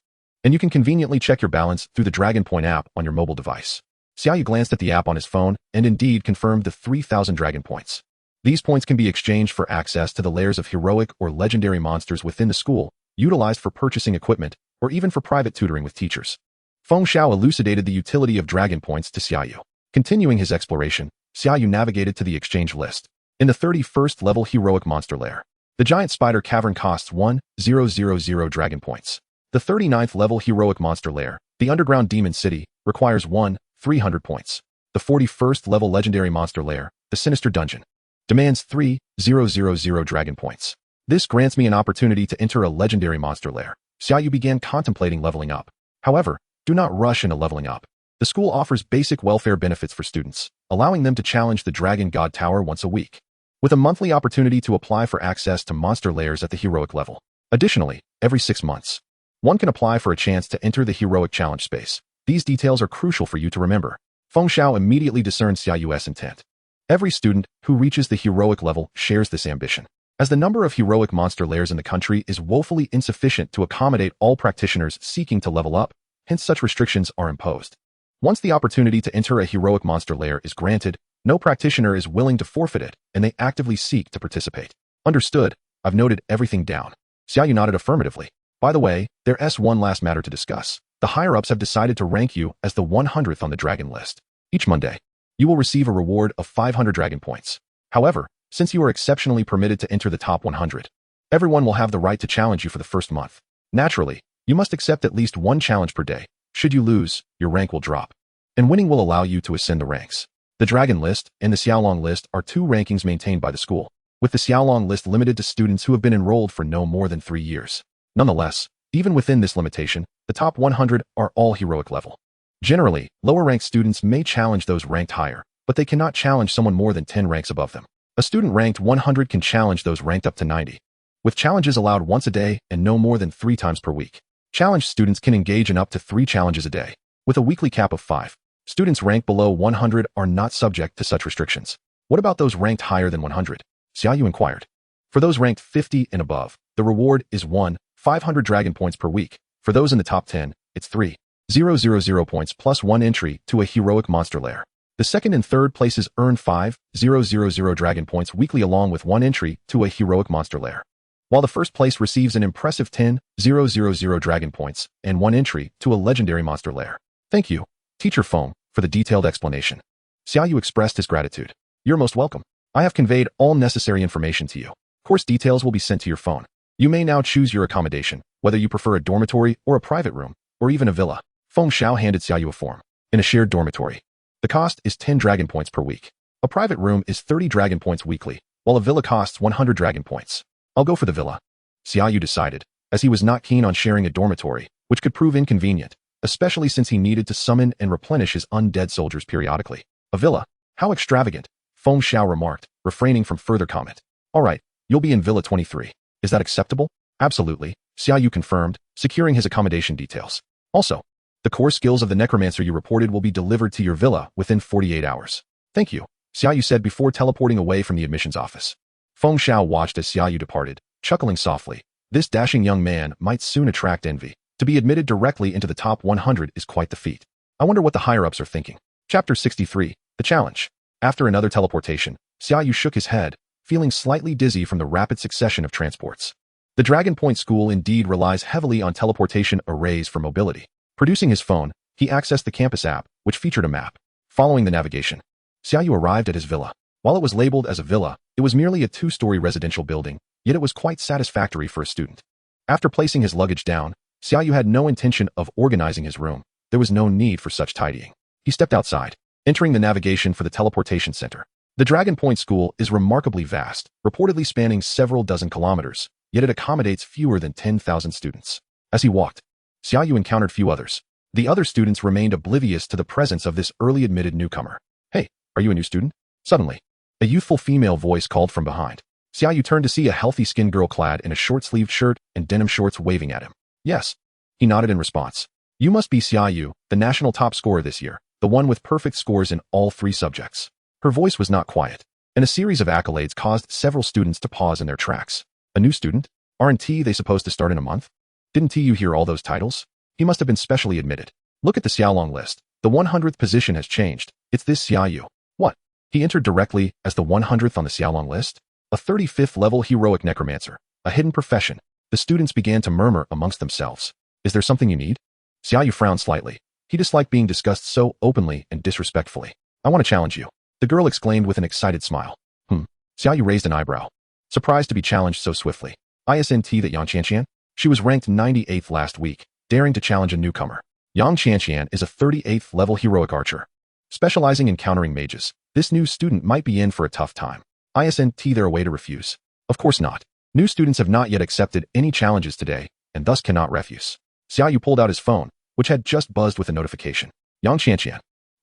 [SPEAKER 1] and you can conveniently check your balance through the Dragon Point app on your mobile device. Xia Yu glanced at the app on his phone and indeed confirmed the 3,000 Dragon Points. These points can be exchanged for access to the lairs of heroic or legendary monsters within the school, utilized for purchasing equipment, or even for private tutoring with teachers. Feng Xiao elucidated the utility of Dragon Points to Xia Yu. Continuing his exploration, Xia Yu navigated to the exchange list. In the 31st level heroic monster lair, the giant spider cavern costs 1,000 Dragon Points. The 39th level heroic monster lair, the underground demon city, requires 1,300 points. The 41st level legendary monster lair, the sinister dungeon, demands 3,000 Dragon Points. This grants me an opportunity to enter a legendary monster lair. Xia Yu began contemplating leveling up. However, do not rush into leveling up. The school offers basic welfare benefits for students, allowing them to challenge the Dragon God Tower once a week, with a monthly opportunity to apply for access to monster lairs at the heroic level. Additionally, every 6 months, one can apply for a chance to enter the heroic challenge space. These details are crucial for you to remember. Feng Xiao immediately discerned Xia Yu's intent. Every student who reaches the heroic level shares this ambition. As the number of heroic monster lairs in the country is woefully insufficient to accommodate all practitioners seeking to level up, hence such restrictions are imposed. Once the opportunity to enter a heroic monster lair is granted, no practitioner is willing to forfeit it, and they actively seek to participate. Understood. I've noted everything down. Xia Yu nodded affirmatively. By the way, there's one last matter to discuss. The higher-ups have decided to rank you as the 100th on the Dragon list. Each Monday, you will receive a reward of 500 Dragon Points. However, since you are exceptionally permitted to enter the top 100, everyone will have the right to challenge you for the first month. Naturally, you must accept at least one challenge per day. Should you lose, your rank will drop, and winning will allow you to ascend the ranks. The Dragon list and the Xiaolong list are two rankings maintained by the school, with the Xiaolong list limited to students who have been enrolled for no more than 3 years. Nonetheless, even within this limitation, the top 100 are all heroic level. Generally, lower-ranked students may challenge those ranked higher, but they cannot challenge someone more than 10 ranks above them. A student ranked 100 can challenge those ranked up to 90, with challenges allowed once a day and no more than 3 times per week. Challenged students can engage in up to 3 challenges a day, with a weekly cap of 5. Students ranked below 100 are not subject to such restrictions. What about those ranked higher than 100? Xia Yu inquired. For those ranked 50 and above, the reward is 1,500 Dragon Points per week. For those in the top 10, it's 3,000 points plus 1 entry to a heroic monster lair. The second and third places earn 5,000 Dragon Points weekly along with 1 entry to a heroic monster lair, while the first place receives an impressive 10,000 Dragon Points and 1 entry to a legendary monster lair. Thank you, Teacher Feng, for the detailed explanation. Xia Yu expressed his gratitude. You're most welcome. I have conveyed all necessary information to you. Course details will be sent to your phone. You may now choose your accommodation, whether you prefer a dormitory or a private room, or even a villa. Feng Xiao handed Xia Yu a form. In a shared dormitory, the cost is 10 Dragon Points per week. A private room is 30 Dragon Points weekly, while a villa costs 100 Dragon Points. I'll go for the villa, Xia Yu decided, as he was not keen on sharing a dormitory, which could prove inconvenient, especially since he needed to summon and replenish his undead soldiers periodically. A villa? How extravagant, Feng Xiao remarked, refraining from further comment. All right, you'll be in Villa 23. Is that acceptable? Absolutely, Xia Yu confirmed, securing his accommodation details. Also, the core skills of the Necromancer you reported will be delivered to your villa within 48 hours. Thank you, Xia Yu said before teleporting away from the admissions office. Feng Xiao watched as Xia Yu departed, chuckling softly. This dashing young man might soon attract envy. To be admitted directly into the top 100 is quite the feat. I wonder what the higher-ups are thinking. Chapter 63, The Challenge. After another teleportation, Xia Yu shook his head, feeling slightly dizzy from the rapid succession of transports. The Dragon Point School indeed relies heavily on teleportation arrays for mobility. Producing his phone, he accessed the campus app, which featured a map. Following the navigation, Xia Yu arrived at his villa. While it was labeled as a villa, it was merely a 2-story residential building, yet it was quite satisfactory for a student. After placing his luggage down, Xia Yu had no intention of organizing his room. There was no need for such tidying. He stepped outside, entering the navigation for the teleportation center. The Dragon Point School is remarkably vast, reportedly spanning several dozen kilometers, yet it accommodates fewer than 10,000 students. As he walked, Xia Yu encountered few others. The other students remained oblivious to the presence of this early admitted newcomer. Hey, are you a new student? Suddenly, a youthful female voice called from behind. Xia Yu turned to see a healthy-skinned girl clad in a short-sleeved shirt and denim shorts waving at him. Yes. He nodded in response. You must be Xia Yu, the national top scorer this year, the one with perfect scores in all 3 subjects. Her voice was not quiet, and a series of accolades caused several students to pause in their tracks. A new student? Aren't they supposed to start in a month? Didn't you hear all those titles? He must have been specially admitted. Look at the Xiaolong list. The 100th position has changed. It's this Xia Yu. What? He entered directly as the 100th on the Xiaolong list? A 35th level heroic necromancer. A hidden profession. The students began to murmur amongst themselves. Is there something you need? Xia Yu frowned slightly. He disliked being discussed so openly and disrespectfully. I want to challenge you. The girl exclaimed with an excited smile. Xia Yu raised an eyebrow, surprised to be challenged so swiftly. Isn't that Yang Qianqian? She was ranked 98th last week, daring to challenge a newcomer. Yang Qianqian is a 38th level heroic archer. Specializing in countering mages, this new student might be in for a tough time. Isn't there a way to refuse? Of course not. New students have not yet accepted any challenges today, and thus cannot refuse. Xia Yu pulled out his phone, which had just buzzed with a notification. Yang Qianqian,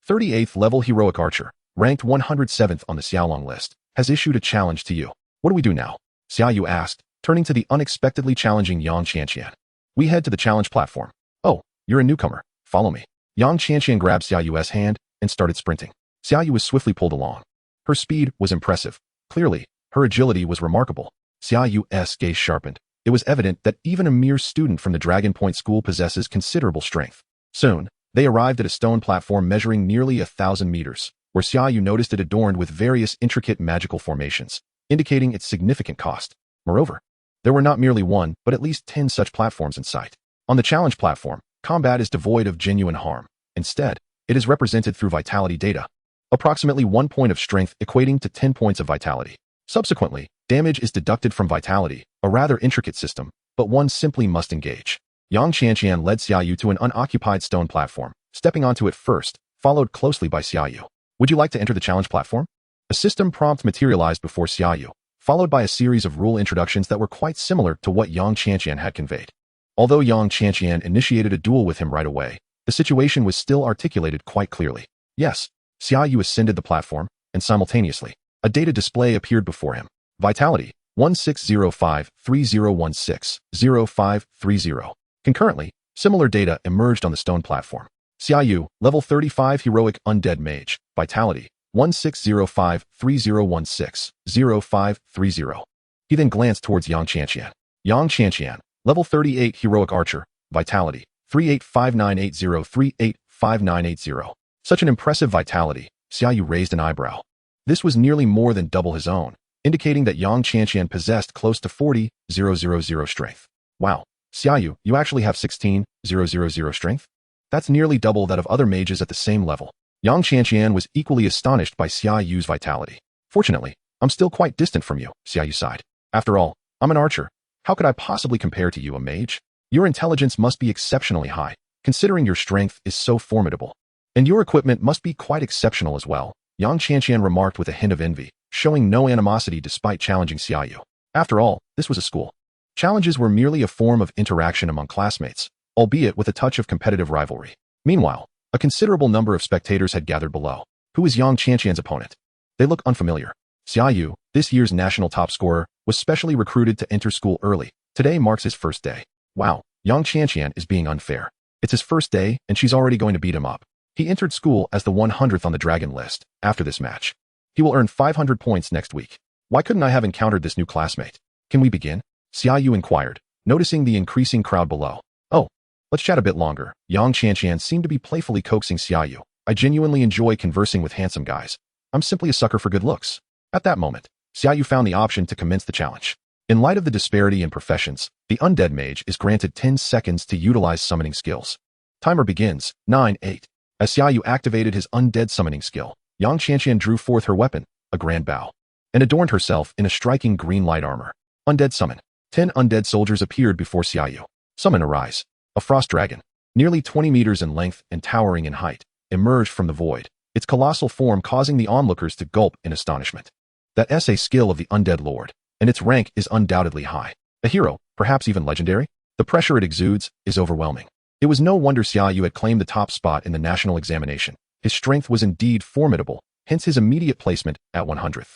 [SPEAKER 1] 38th level heroic archer, ranked 107th on the Xiaolong list, has issued a challenge to you. What do we do now? Xia Yu asked, turning to the unexpectedly challenging Yang Qianqian. We head to the challenge platform. Oh, you're a newcomer. Follow me. Yang Qianqian grabbed Xia Yu's hand and started sprinting. Xia Yu was swiftly pulled along. Her speed was impressive. Clearly, her agility was remarkable. Xia Yu's gaze sharpened. It was evident that even a mere student from the Dragon Point School possesses considerable strength. Soon, they arrived at a stone platform measuring nearly 1,000 meters, where Xia Yu noticed it adorned with various intricate magical formations, indicating its significant cost. Moreover, there were not merely one, but at least 10 such platforms in sight. On the challenge platform, combat is devoid of genuine harm. Instead, it is represented through vitality data. Approximately 1 point of strength equating to 10 points of vitality. Subsequently, damage is deducted from vitality, a rather intricate system, but one simply must engage. Yang Qianqian led Xia Yu to an unoccupied stone platform, stepping onto it first, followed closely by Xia Yu. Would you like to enter the challenge platform? A system prompt materialized before Xia Yu, followed by a series of rule introductions that were quite similar to what Yang Qianqian had conveyed. Although Yang Qianqian initiated a duel with him right away, the situation was still articulated quite clearly. Yes, Xia Yu ascended the platform, and simultaneously, a data display appeared before him. Vitality, 1605-3016-0530. Concurrently, similar data emerged on the stone platform. Xia Yu, level 35 heroic undead mage, vitality, 1605-3016-0530. He then glanced towards Yang Qianqian. Yang Qianqian, level 38 heroic archer, vitality, 385980385980. Such an impressive vitality, Xia Yu raised an eyebrow. This was nearly more than double his own, indicating that Yang Qianqian possessed close to 40,000 strength. Wow, Xia Yu, you actually have 16,000 strength? That's nearly double that of other mages at the same level. Yang Qianqian was equally astonished by Xia Yu's vitality. Fortunately, I'm still quite distant from you, Xia Yu sighed. After all, I'm an archer. How could I possibly compare to you, a mage? Your intelligence must be exceptionally high, considering your strength is so formidable. And your equipment must be quite exceptional as well, Yang Qianqian remarked with a hint of envy, showing no animosity despite challenging Xia Yu. After all, this was a school. Challenges were merely a form of interaction among classmates, albeit with a touch of competitive rivalry. Meanwhile, a considerable number of spectators had gathered below. Who is Yang Qianqian's opponent? They look unfamiliar. Xia Yu, this year's national top scorer, was specially recruited to enter school early. Today marks his first day. Wow, Yang Qianqian is being unfair. It's his first day, and she's already going to beat him up. He entered school as the 100th on the dragon list. After this match, he will earn 500 points next week. Why couldn't I have encountered this new classmate? Can we begin? Xia Yu inquired, noticing the increasing crowd below. Oh, let's chat a bit longer. Yang Qianqian seemed to be playfully coaxing Xia Yu. I genuinely enjoy conversing with handsome guys. I'm simply a sucker for good looks. At that moment, Xia Yu found the option to commence the challenge. In light of the disparity in professions, the undead mage is granted 10 seconds to utilize summoning skills. Timer begins, 9-8. As Xia Yu activated his undead summoning skill, Yang Qianqian drew forth her weapon, a grand bow, and adorned herself in a striking green light armor. Undead summon. 10 undead soldiers appeared before Xia Yu. Summon arise. A frost dragon, nearly 20 meters in length and towering in height, emerged from the void, its colossal form causing the onlookers to gulp in astonishment. That's a skill of the undead lord, and its rank is undoubtedly high. A hero, perhaps even legendary? The pressure it exudes is overwhelming. It was no wonder Xia Yu had claimed the top spot in the national examination. His strength was indeed formidable, hence his immediate placement at 100th.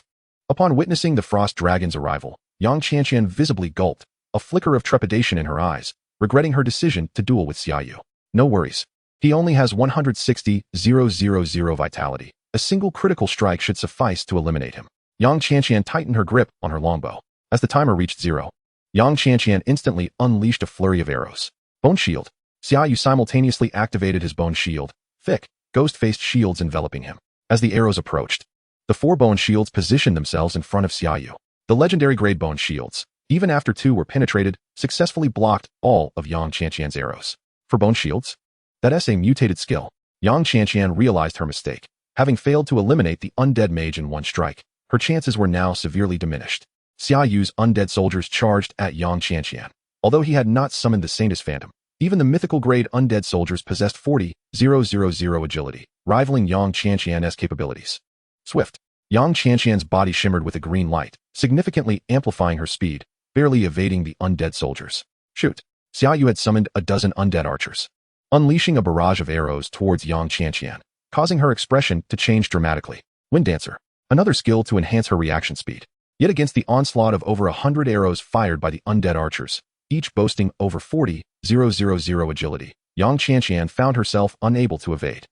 [SPEAKER 1] Upon witnessing the frost dragon's arrival, Yang Qianqian visibly gulped, a flicker of trepidation in her eyes, regretting her decision to duel with Xia Yu. No worries. He only has 160,000 vitality. A single critical strike should suffice to eliminate him. Yang Qianqian tightened her grip on her longbow. As the timer reached 0, Yang Qianqian instantly unleashed a flurry of arrows. Bone shield. Xia Yu simultaneously activated his bone shield, thick, ghost-faced shields enveloping him. As the arrows approached, the 4 bone shields positioned themselves in front of Xia Yu. The legendary grade bone shields, even after 2 were penetrated, successfully blocked all of Yang Qianqian's arrows. For bone shields? That's a mutated skill. Yang Qianqian realized her mistake. Having failed to eliminate the undead mage in one strike, her chances were now severely diminished. Xia Yu's undead soldiers charged at Yang Qianqian. Although he had not summoned the Saintess Phantom, even the mythical grade undead soldiers possessed 40,000 agility, rivaling Yang Qianqian's capabilities. Swift. Yang Qianqian's body shimmered with a green light, significantly amplifying her speed, barely evading the undead soldiers. Shoot. Xia Yu had summoned a dozen undead archers, unleashing a barrage of arrows towards Yang Qianqian, causing her expression to change dramatically. Wind Dancer. Another skill to enhance her reaction speed. Yet against the onslaught of over 100 arrows fired by the undead archers, each boasting over 40,000 agility, Yang Qianqian found herself unable to evade.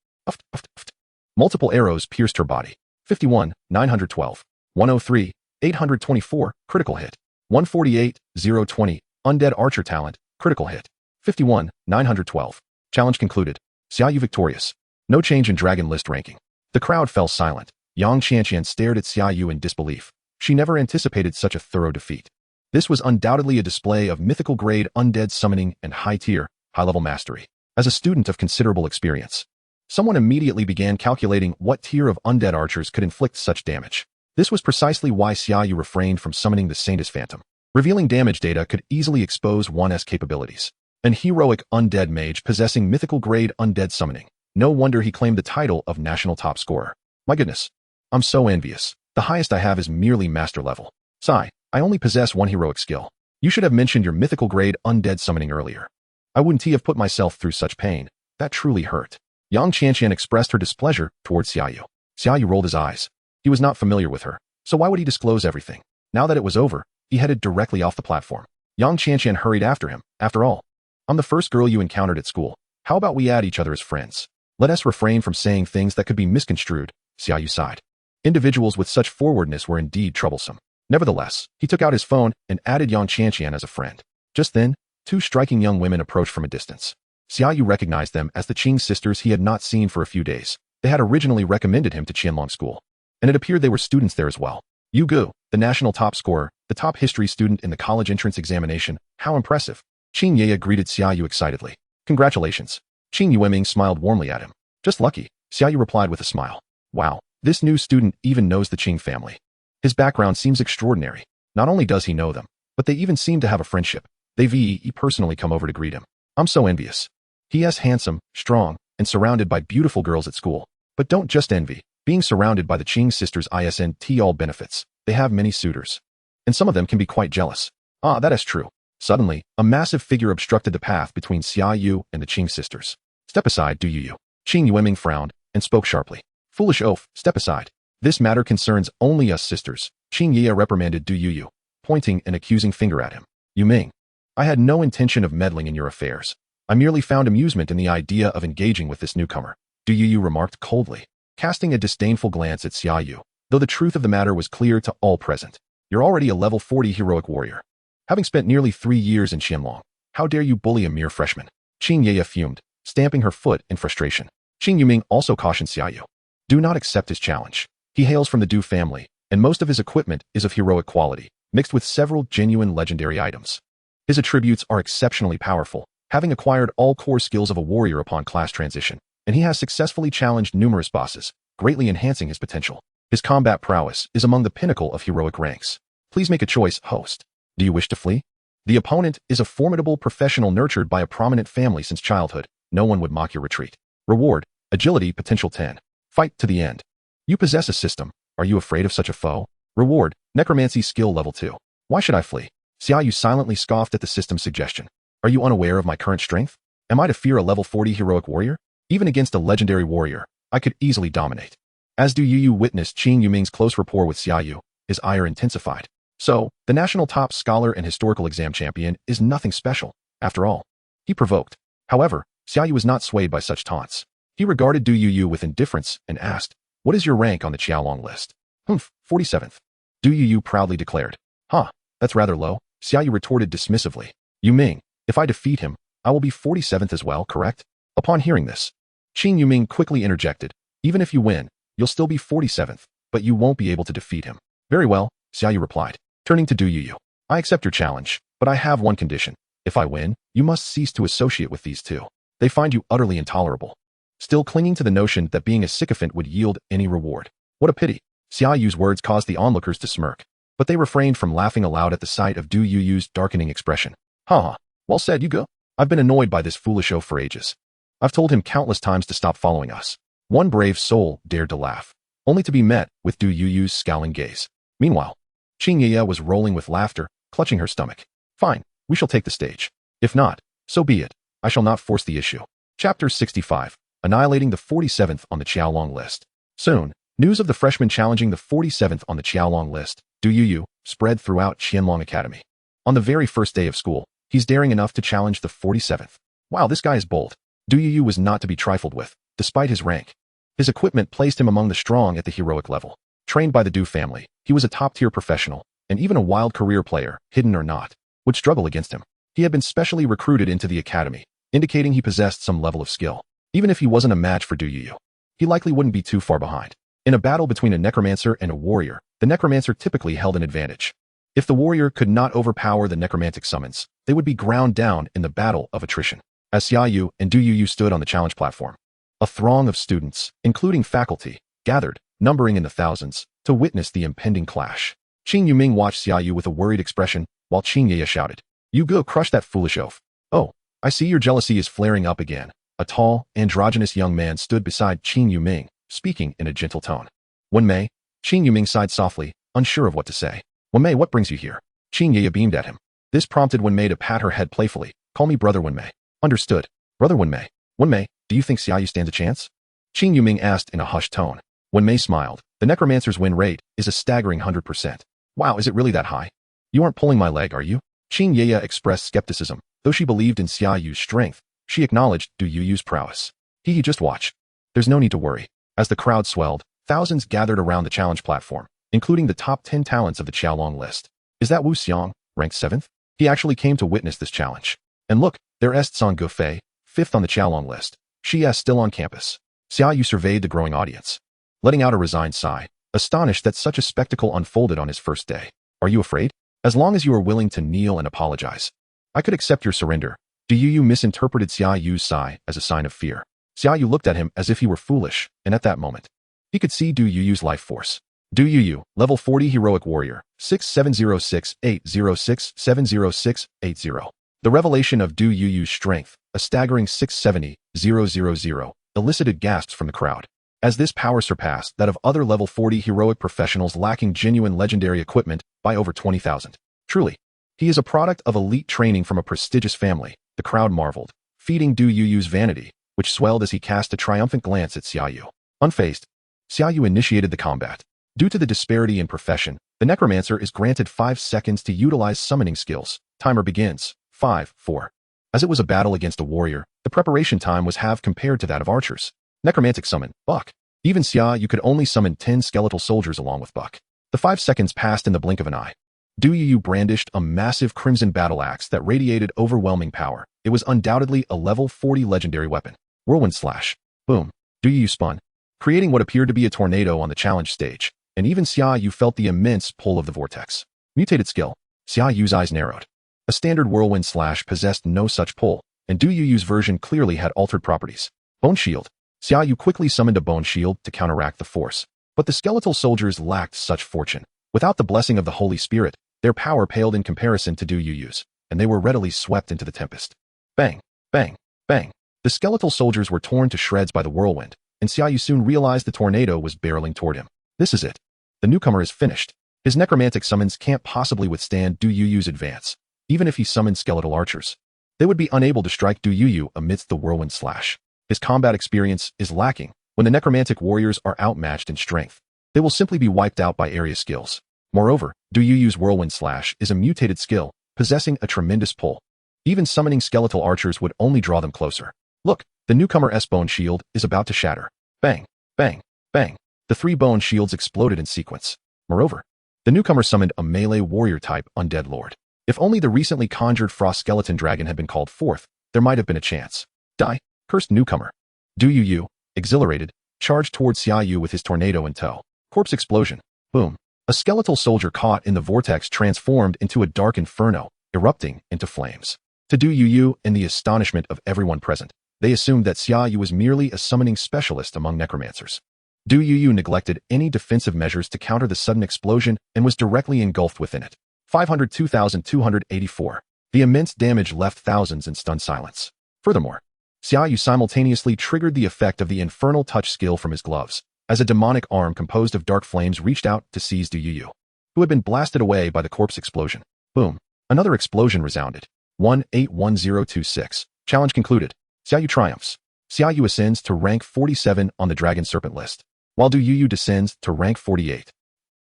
[SPEAKER 1] Multiple arrows pierced her body. 51, 912, 103, 824, critical hit. 148, 020, undead archer talent, critical hit. 51, 912. Challenge concluded. Xia Yu victorious. No change in dragon list ranking. The crowd fell silent. Yang Qianqian stared at Xia Yu in disbelief. She never anticipated such a thorough defeat. This was undoubtedly a display of mythical grade undead summoning and high-tier, high-level mastery. As a student of considerable experience, someone immediately began calculating what tier of undead archers could inflict such damage. This was precisely why Xia Yu refrained from summoning the Saintess Phantom. Revealing damage data could easily expose one's capabilities. An heroic undead mage possessing mythical grade undead summoning. No wonder he claimed the title of national top scorer. My goodness. I'm so envious. The highest I have is merely master level. Sigh, I only possess 1 heroic skill. You should have mentioned your mythical grade undead summoning earlier. I wouldn't have put myself through such pain. That truly hurt. Yang Qianqian expressed her displeasure towards Xia Yu. Xia Yu rolled his eyes. He was not familiar with her, so why would he disclose everything? Now that it was over, he headed directly off the platform. Yang Qianqian hurried after him. After all, I'm the first girl you encountered at school. How about we add each other as friends? Let us refrain from saying things that could be misconstrued, Xia Yu sighed. Individuals with such forwardness were indeed troublesome. Nevertheless, he took out his phone and added Yang Qianqian as a friend. Just then, 2 striking young women approached from a distance. Xia Yu recognized them as the Qing sisters he had not seen for a few days. They had originally recommended him to Qianlong School, and it appeared they were students there as well. Yu Gu, the national top scorer, the top history student in the college entrance examination. How impressive. Qing Ye greeted Xia Yu excitedly. Congratulations. Qing Yueming smiled warmly at him. Just lucky, Xia Yu replied with a smile. Wow, this new student even knows the Qing family. His background seems extraordinary. Not only does he know them, but they even seem to have a friendship. They've personally come over to greet him. I'm so envious. He is handsome, strong, and surrounded by beautiful girls at school. But don't just envy. Being surrounded by the Qing sisters isn't all benefits. They have many suitors. And some of them can be quite jealous. Ah, that is true. Suddenly, a massive figure obstructed the path between Xia Yu and the Qing sisters. Step aside, Du Yu. Qing Yueming frowned and spoke sharply. Foolish oaf, step aside. This matter concerns only us sisters. Qing Ye reprimanded Du Yu, pointing an accusing finger at him. Yu Ming, I had no intention of meddling in your affairs. I merely found amusement in the idea of engaging with this newcomer, Du Yu remarked coldly, casting a disdainful glance at Xia Yu, though the truth of the matter was clear to all present. You're already a level 40 heroic warrior. Having spent nearly 3 years in Qianlong, how dare you bully a mere freshman? Qing Ye fumed, stamping her foot in frustration. Qing Yuming also cautioned Xia Yu. Do not accept his challenge. He hails from the Du family, and most of his equipment is of heroic quality, mixed with several genuine legendary items. His attributes are exceptionally powerful, having acquired all core skills of a warrior upon class transition, and he has successfully challenged numerous bosses, greatly enhancing his potential. His combat prowess is among the pinnacle of heroic ranks. Please make a choice, host. Do you wish to flee? The opponent is a formidable professional nurtured by a prominent family since childhood. No one would mock your retreat. Reward, agility potential 10. Fight to the end. You possess a system. Are you afraid of such a foe? Reward, necromancy skill level 2. Why should I flee? Xia Yu silently scoffed at the system's suggestion. Are you unaware of my current strength? Am I to fear a level 40 heroic warrior? Even against a legendary warrior, I could easily dominate. As Du Yu witnessed Qing Yuming's close rapport with Xia Yu, his ire intensified. So, the national top scholar and historical exam champion is nothing special, after all. He provoked. However, Xia Yu was not swayed by such taunts. He regarded Du Yu with indifference and asked, what is your rank on the Qiaolong list? 47th. Du Yu proudly declared. Huh, that's rather low. Xia Yu retorted dismissively. Yu Ming, if I defeat him, I will be 47th as well, correct? Upon hearing this, Qin Yuming quickly interjected, even if you win, you'll still be 47th, but you won't be able to defeat him. Very well, Xia Yu replied, turning to Du Yuyu. I accept your challenge, but I have one condition. If I win, you must cease to associate with these two. They find you utterly intolerable. Still clinging to the notion that being a sycophant would yield any reward. What a pity. Xia Yu's words caused the onlookers to smirk, but they refrained from laughing aloud at the sight of Du Yuyu's darkening expression. Ha! Well said, you go. I've been annoyed by this foolish oaf for ages. I've told him countless times to stop following us. One brave soul dared to laugh, only to be met with Du Yuyu's scowling gaze. Meanwhile, Qin Yaya was rolling with laughter, clutching her stomach. Fine, we shall take the stage. If not, so be it. I shall not force the issue. Chapter 65. Annihilating the 47th on the Qiaolong list. Soon, news of the freshman challenging the 47th on the Qiaolong list, Du Yuyu, spread throughout Qianlong Academy. On the very first day of school, he's daring enough to challenge the 47th. Wow, this guy is bold. Du Yuyu was not to be trifled with, despite his rank. His equipment placed him among the strong at the heroic level. Trained by the Du family, he was a top-tier professional, and even a wild career player, hidden or not, would struggle against him. He had been specially recruited into the academy, indicating he possessed some level of skill. Even if he wasn't a match for Du Yuyu, he likely wouldn't be too far behind. In a battle between a necromancer and a warrior, the necromancer typically held an advantage. If the warrior could not overpower the necromantic summons, they would be ground down in the battle of attrition. As Xia Yu and Du Yuyu stood on the challenge platform, a throng of students, including faculty, gathered, numbering in the thousands, to witness the impending clash. Qin Yuming watched Xia Yu with a worried expression, while Qin Yaya shouted, "You go crush that foolish oaf." "Oh, I see your jealousy is flaring up again." A tall, androgynous young man stood beside Qin Yuming, speaking in a gentle tone. "Wenmei," Qin Yuming sighed softly, unsure of what to say. "Wenmei, what brings you here?" Qin Yaya beamed at him. This prompted Wenmei to pat her head playfully. "Call me Brother Wenmei." "Understood. Brother Wenmei." "Wenmei, do you think Xia Yu stands a chance?" Qin Yuming asked in a hushed tone. Wenmei smiled. "The necromancer's win rate is a staggering 100%. Wow, is it really that high? You aren't pulling my leg, are you?" Qin Yaya expressed skepticism. Though she believed in Xia Yu's strength, she acknowledged Du Yuyu's prowess. He just watch. There's no need to worry. As the crowd swelled, thousands gathered around the challenge platform, including the top 10 talents of the Qiaolong list. Is that Wu Xiang, ranked 7th? He actually came to witness this challenge. And look, there est Song Gufei, 5th on the Qiaolong list. She is still on campus. Xia Yu surveyed the growing audience, letting out a resigned sigh, astonished that such a spectacle unfolded on his first day. "Are you afraid? As long as you are willing to kneel and apologize, I could accept your surrender." Du Yuyu misinterpreted Xia Yu's sigh as a sign of fear. Xia Yu looked at him as if he were foolish, and at that moment, he could see Du Yuyu's life force. Du Yuyu, level 40 heroic warrior, 6706-806-706-80. The revelation of Du Yuyu's strength, a staggering 670,000, elicited gasps from the crowd. As this power surpassed that of other level 40 heroic professionals lacking genuine legendary equipment by over 20,000. Truly, he is a product of elite training from a prestigious family, the crowd marveled, feeding Du Yuyu's vanity, which swelled as he cast a triumphant glance at Xia Yu. Unfazed, Xia Yu initiated the combat. Due to the disparity in profession, the necromancer is granted 5 seconds to utilize summoning skills. Timer begins. 5, 4. As it was a battle against a warrior, the preparation time was half compared to that of archers. Necromantic summon, Buck. Even Xia Yu could only summon 10 skeletal soldiers along with Buck. The 5 seconds passed in the blink of an eye. Du Yuyu brandished a massive crimson battle axe that radiated overwhelming power. It was undoubtedly a level 40 legendary weapon. Whirlwind slash. Boom. Du Yuyu spun, creating what appeared to be a tornado on the challenge stage, and even Xia Yu felt the immense pull of the vortex. Mutated skill. Xia Yu's eyes narrowed. A standard whirlwind slash possessed no such pull, and Du Yuyu's version clearly had altered properties. Bone shield. Xia Yu quickly summoned a bone shield to counteract the force, but the skeletal soldiers lacked such fortune. Without the blessing of the Holy Spirit, their power paled in comparison to Du Yuyu's, and they were readily swept into the tempest. Bang, bang, bang. The skeletal soldiers were torn to shreds by the whirlwind, and Xia Yu soon realized the tornado was barreling toward him. This is it. The newcomer is finished. His necromantic summons can't possibly withstand Du Yuyu's advance. Even if he summoned skeletal archers, they would be unable to strike Du Yuyu amidst the whirlwind slash. His combat experience is lacking. When the necromantic warriors are outmatched in strength, they will simply be wiped out by area skills. Moreover, Du Yuyu's whirlwind slash is a mutated skill, possessing a tremendous pull. Even summoning skeletal archers would only draw them closer. Look, the newcomer's bone shield is about to shatter. Bang, bang, bang. The 3 bone shields exploded in sequence. Moreover, the newcomer summoned a melee warrior type undead lord. If only the recently conjured frost skeleton dragon had been called forth, there might have been a chance. Die, cursed newcomer. Du Yu, exhilarated, charged towards Xia Yu with his tornado in tow. Corpse explosion. Boom. A skeletal soldier caught in the vortex transformed into a dark inferno, erupting into flames. To Du Yu and the astonishment of everyone present, they assumed that Xia Yu was merely a summoning specialist among necromancers. Du Yu neglected any defensive measures to counter the sudden explosion and was directly engulfed within it. 502,284. The immense damage left thousands in stunned silence. Furthermore, Xia Yu simultaneously triggered the effect of the infernal touch skill from his gloves, as a demonic arm composed of dark flames reached out to seize Du Yu, who had been blasted away by the corpse explosion. Boom. Another explosion resounded. 181026. Challenge concluded. Xia Yu triumphs. Xia Yu ascends to rank 47 on the Dragon Serpent list, while Du Yu descends to rank 48.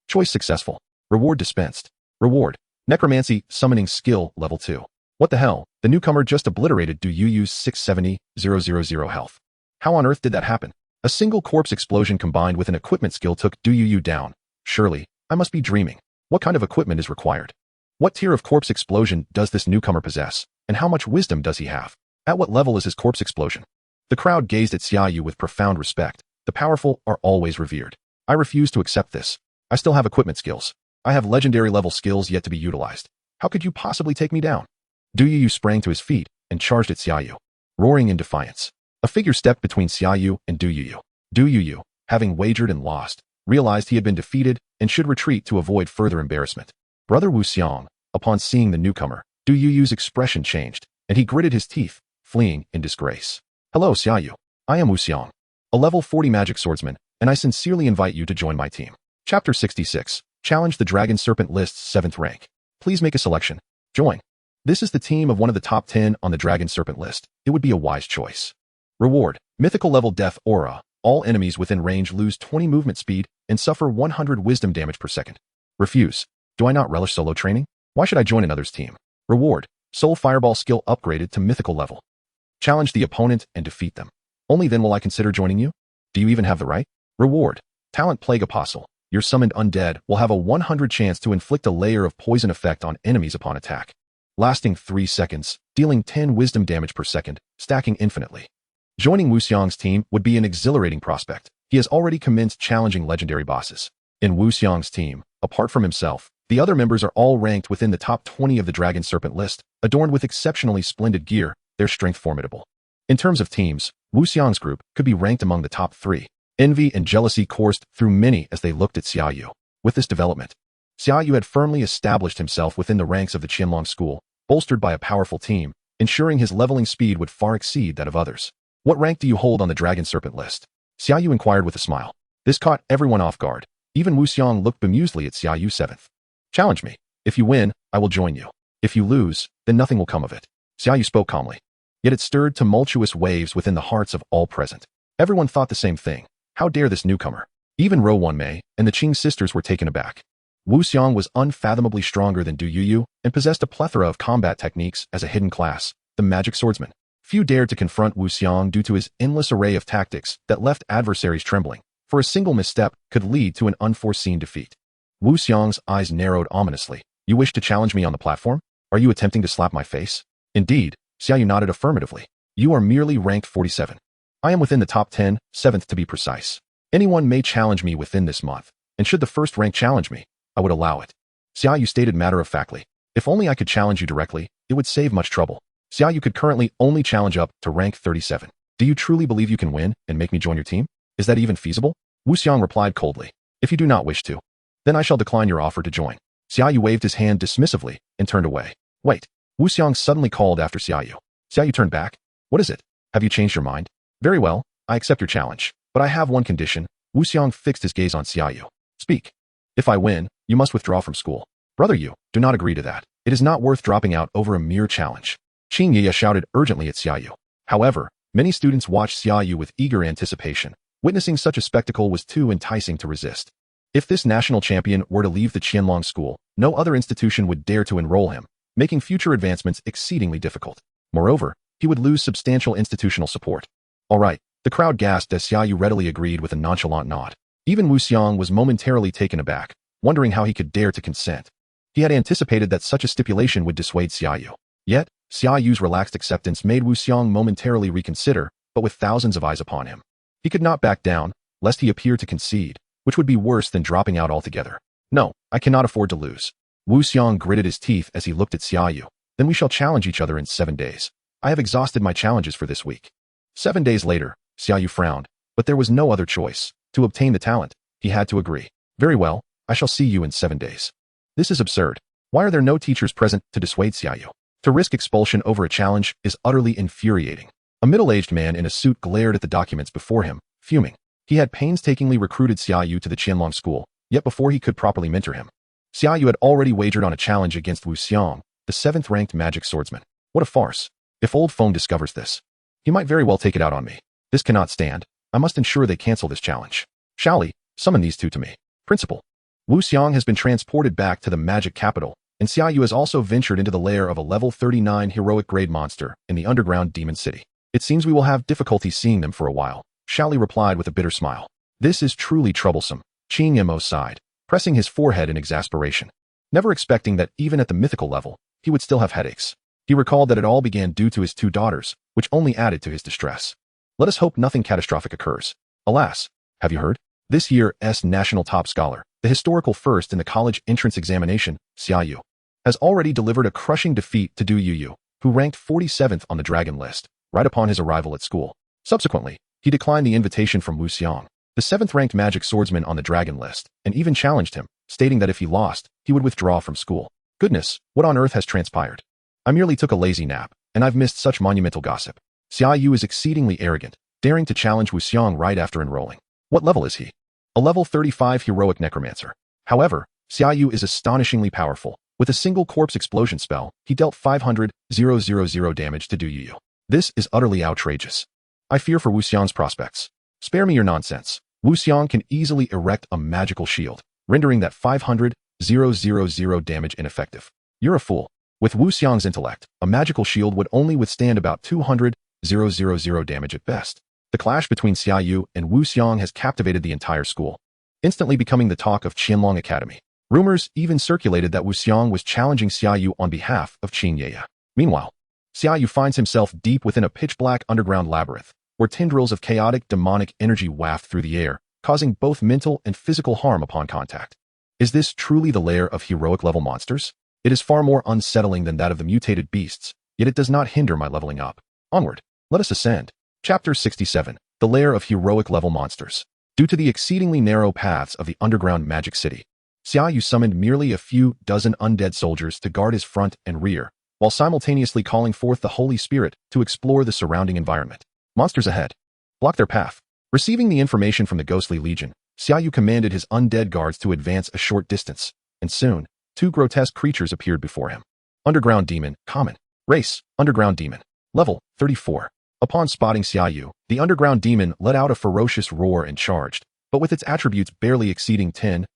[SPEAKER 1] Choice successful. Reward dispensed. Reward. Necromancy Summoning Skill Level 2. What the hell? The newcomer just obliterated Du Yu's 670,000 health. How on earth did that happen? A single corpse explosion combined with an equipment skill took Du Yu down. Surely, I must be dreaming. What kind of equipment is required? What tier of corpse explosion does this newcomer possess, and how much wisdom does he have? At what level is his corpse explosion? The crowd gazed at Xia Yu with profound respect. The powerful are always revered. I refuse to accept this. I still have equipment skills. I have legendary level skills yet to be utilized. How could you possibly take me down? Du Yu sprang to his feet and charged at Xia Yu, roaring in defiance. A figure stepped between Xia Yu and Du Yu. Du Yu, having wagered and lost, realized he had been defeated and should retreat to avoid further embarrassment. Brother Wu Xiang, upon seeing the newcomer, Du Yu's expression changed, and he gritted his teeth, fleeing in disgrace. Hello, Xia Yu. I am Wu Xiang, a level 40 magic swordsman, and I sincerely invite you to join my team. Chapter 66. Challenge the Dragon Serpent List's 7th rank. Please make a selection. Join. This is the team of one of the top 10 on the Dragon Serpent list. It would be a wise choice. Reward. Mythical level Death Aura. All enemies within range lose 20 movement speed and suffer 100 wisdom damage per second. Refuse. Do I not relish solo training? Why should I join another's team? Reward. Soul Fireball skill upgraded to mythical level. Challenge the opponent and defeat them. Only then will I consider joining you. Do you even have the right? Reward. Talent Plague Apostle. Your summoned undead will have a 100 chance to inflict a layer of poison effect on enemies upon attack, lasting 3 seconds, dealing 10 wisdom damage per second, stacking infinitely. Joining Wu Xiang's team would be an exhilarating prospect. He has already commenced challenging legendary bosses. In Wu Xiang's team, apart from himself, the other members are all ranked within the top 20 of the Dragon Serpent list, adorned with exceptionally splendid gear, their strength formidable. In terms of teams, Wu Xiang's group could be ranked among the top 3. Envy and jealousy coursed through many as they looked at Xia Yu. With this development, Xia Yu had firmly established himself within the ranks of the Qianlong school, bolstered by a powerful team, ensuring his leveling speed would far exceed that of others. What rank do you hold on the Dragon Serpent list? Xia Yu inquired with a smile. This caught everyone off guard. Even Wu Xiang looked bemusedly at Xia Yu 7th. Challenge me. If you win, I will join you. If you lose, then nothing will come of it. Xia Yu spoke calmly. Yet it stirred tumultuous waves within the hearts of all present. Everyone thought the same thing. How dare this newcomer? Even Ro Wanmei and the Qing sisters were taken aback. Wu Xiang was unfathomably stronger than Du Yu and possessed a plethora of combat techniques as a hidden class, the magic swordsman. Few dared to confront Wu Xiang due to his endless array of tactics that left adversaries trembling, for a single misstep could lead to an unforeseen defeat. Wu Xiang's eyes narrowed ominously. You wish to challenge me on the platform? Are you attempting to slap my face? Indeed, Xia Yu nodded affirmatively. You are merely ranked 47. I am within the top 10, 7th to be precise. Anyone may challenge me within this month, and should the first rank challenge me, I would allow it. Xia Yu stated matter-of-factly. If only I could challenge you directly, it would save much trouble. Xia Yu could currently only challenge up to rank 37. Do you truly believe you can win and make me join your team? Is that even feasible? Wu Xiang replied coldly. If you do not wish to, then I shall decline your offer to join. Xia Yu waved his hand dismissively and turned away. Wait. Wu Xiang suddenly called after Xia Yu. Xia Yu turned back. What is it? Have you changed your mind? Very well, I accept your challenge, but I have one condition. Wu Xiang fixed his gaze on Xia Yu. Speak. If I win, you must withdraw from school. Brother Yu, do not agree to that. It is not worth dropping out over a mere challenge. Qing Ye shouted urgently at Xia Yu. However, many students watched Xia Yu with eager anticipation. Witnessing such a spectacle was too enticing to resist. If this national champion were to leave the Qianlong school, no other institution would dare to enroll him, making future advancements exceedingly difficult. Moreover, he would lose substantial institutional support. All right, the crowd gasped as Xia Yu readily agreed with a nonchalant nod. Even Wu Xiang was momentarily taken aback, wondering how he could dare to consent. He had anticipated that such a stipulation would dissuade Xia Yu. Yet, Xia Yu's relaxed acceptance made Wuxiang momentarily reconsider, but with thousands of eyes upon him. He could not back down, lest he appear to concede, which would be worse than dropping out altogether. No, I cannot afford to lose. Wuxiang gritted his teeth as he looked at Xia Yu. Then we shall challenge each other in 7 days. I have exhausted my challenges for this week. 7 days later, Xia Yu frowned, but there was no other choice. To obtain the talent, he had to agree. Very well, I shall see you in 7 days. This is absurd. Why are there no teachers present to dissuade Xia Yu? To risk expulsion over a challenge is utterly infuriating. A middle-aged man in a suit glared at the documents before him, fuming. He had painstakingly recruited Xia Yu to the Qianlong school, yet before he could properly mentor him, Xia Yu had already wagered on a challenge against Wuxiang, the 7th-ranked magic swordsman. What a farce. If old Feng discovers this, he might very well take it out on me. This cannot stand. I must ensure they cancel this challenge. Shally, summon these two to me. Principal. Wuxiang has been transported back to the magic capital, and Xia Yu has also ventured into the lair of a level 39 heroic grade monster in the underground demon city. It seems we will have difficulty seeing them for a while, Shally replied with a bitter smile. This is truly troublesome, Qing Mo sighed, pressing his forehead in exasperation. Never expecting that even at the mythical level, he would still have headaches. He recalled that it all began due to his 2 daughters, which only added to his distress. Let us hope nothing catastrophic occurs. Alas, have you heard? This year's national top scholar, the historical first in the college entrance examination, Xia Yu, has already delivered a crushing defeat to Du Yu, who ranked 47th on the dragon list, right upon his arrival at school. Subsequently, he declined the invitation from Wuxiang, the 7th-ranked magic swordsman on the dragon list, and even challenged him, stating that if he lost, he would withdraw from school. Goodness, what on earth has transpired? I merely took a lazy nap, and I've missed such monumental gossip. Xia Yu is exceedingly arrogant, daring to challenge Wuxiang right after enrolling. What level is he? A level 35 heroic necromancer. However, Xia Yu is astonishingly powerful. With a single corpse explosion spell, he dealt 500,000 damage to Du Yu. This is utterly outrageous. I fear for Wuxiang's prospects. Spare me your nonsense. Wuxiang can easily erect a magical shield, rendering that 500,000 damage ineffective. You're a fool. With Wuxiang's intellect, a magical shield would only withstand about 200,000 damage at best. The clash between Xia Yu and Wuxiang has captivated the entire school, instantly becoming the talk of Qianlong Academy. Rumors even circulated that Wuxiang was challenging Xia Yu on behalf of Qing Ye. Meanwhile, Xia Yu finds himself deep within a pitch-black underground labyrinth, where tendrils of chaotic demonic energy waft through the air, causing both mental and physical harm upon contact. Is this truly the lair of heroic-level monsters? It is far more unsettling than that of the mutated beasts, yet it does not hinder my leveling up. Onward, let us ascend. Chapter 67, The Lair of Heroic-Level Monsters. Due to the exceedingly narrow paths of the underground magic city, Xia Yu summoned merely a few dozen undead soldiers to guard his front and rear, while simultaneously calling forth the Holy Spirit to explore the surrounding environment. Monsters ahead. Block their path. Receiving the information from the Ghostly Legion, Xia Yu commanded his undead guards to advance a short distance, and soon, 2 grotesque creatures appeared before him. Underground Demon, Common. Race, Underground Demon. Level, 34. Upon spotting Xia Yu, the underground demon let out a ferocious roar and charged, but with its attributes barely exceeding 10,000.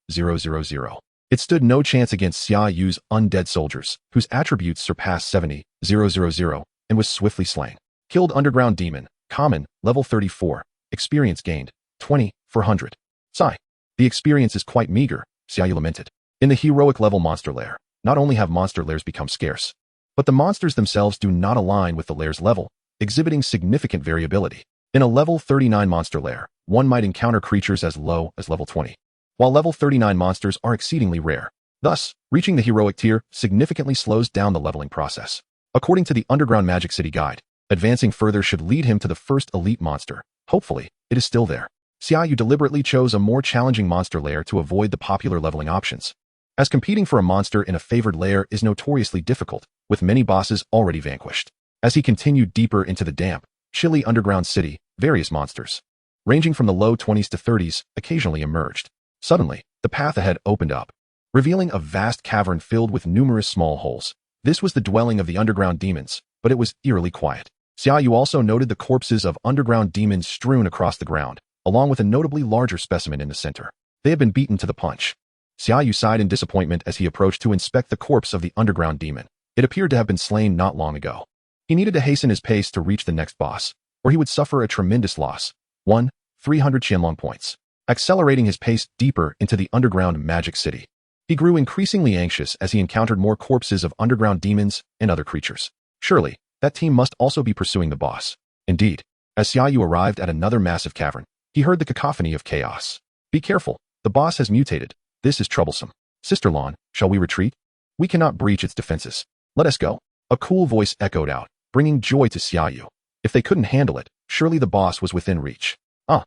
[SPEAKER 1] It stood no chance against Xia Yu's undead soldiers, whose attributes surpassed 70,000, and was swiftly slain. Killed underground demon, Common, level 34. Experience gained, 20,400. Sigh. The experience is quite meager, Xia Yu lamented. In the heroic level monster lair, not only have monster lairs become scarce, but the monsters themselves do not align with the lair's level, exhibiting significant variability. In a level 39 monster lair, one might encounter creatures as low as level 20, while level 39 monsters are exceedingly rare. Thus, reaching the heroic tier significantly slows down the leveling process. According to the Underground Magic City Guide, advancing further should lead him to the first elite monster. Hopefully, it is still there. Xia Yu deliberately chose a more challenging monster lair to avoid the popular leveling options, as competing for a monster in a favored lair is notoriously difficult, with many bosses already vanquished. As he continued deeper into the damp, chilly underground city, various monsters, ranging from the low 20s to 30s, occasionally emerged. Suddenly, the path ahead opened up, revealing a vast cavern filled with numerous small holes. This was the dwelling of the underground demons, but it was eerily quiet. Xia Yu also noted the corpses of underground demons strewn across the ground, along with a notably larger specimen in the center. They had been beaten to the punch. Xia Yu sighed in disappointment as he approached to inspect the corpse of the underground demon. It appeared to have been slain not long ago. He needed to hasten his pace to reach the next boss, or he would suffer a tremendous loss. 300 Qianlong points. Accelerating his pace deeper into the underground magic city, he grew increasingly anxious as he encountered more corpses of underground demons and other creatures. Surely, that team must also be pursuing the boss. Indeed, as Xia Yu arrived at another massive cavern, he heard the cacophony of chaos. Be careful, the boss has mutated. This is troublesome. Sister Lan, shall we retreat? We cannot breach its defenses. Let us go. A cool voice echoed out, bringing joy to Xia Yu. If they couldn't handle it, surely the boss was within reach. Ah!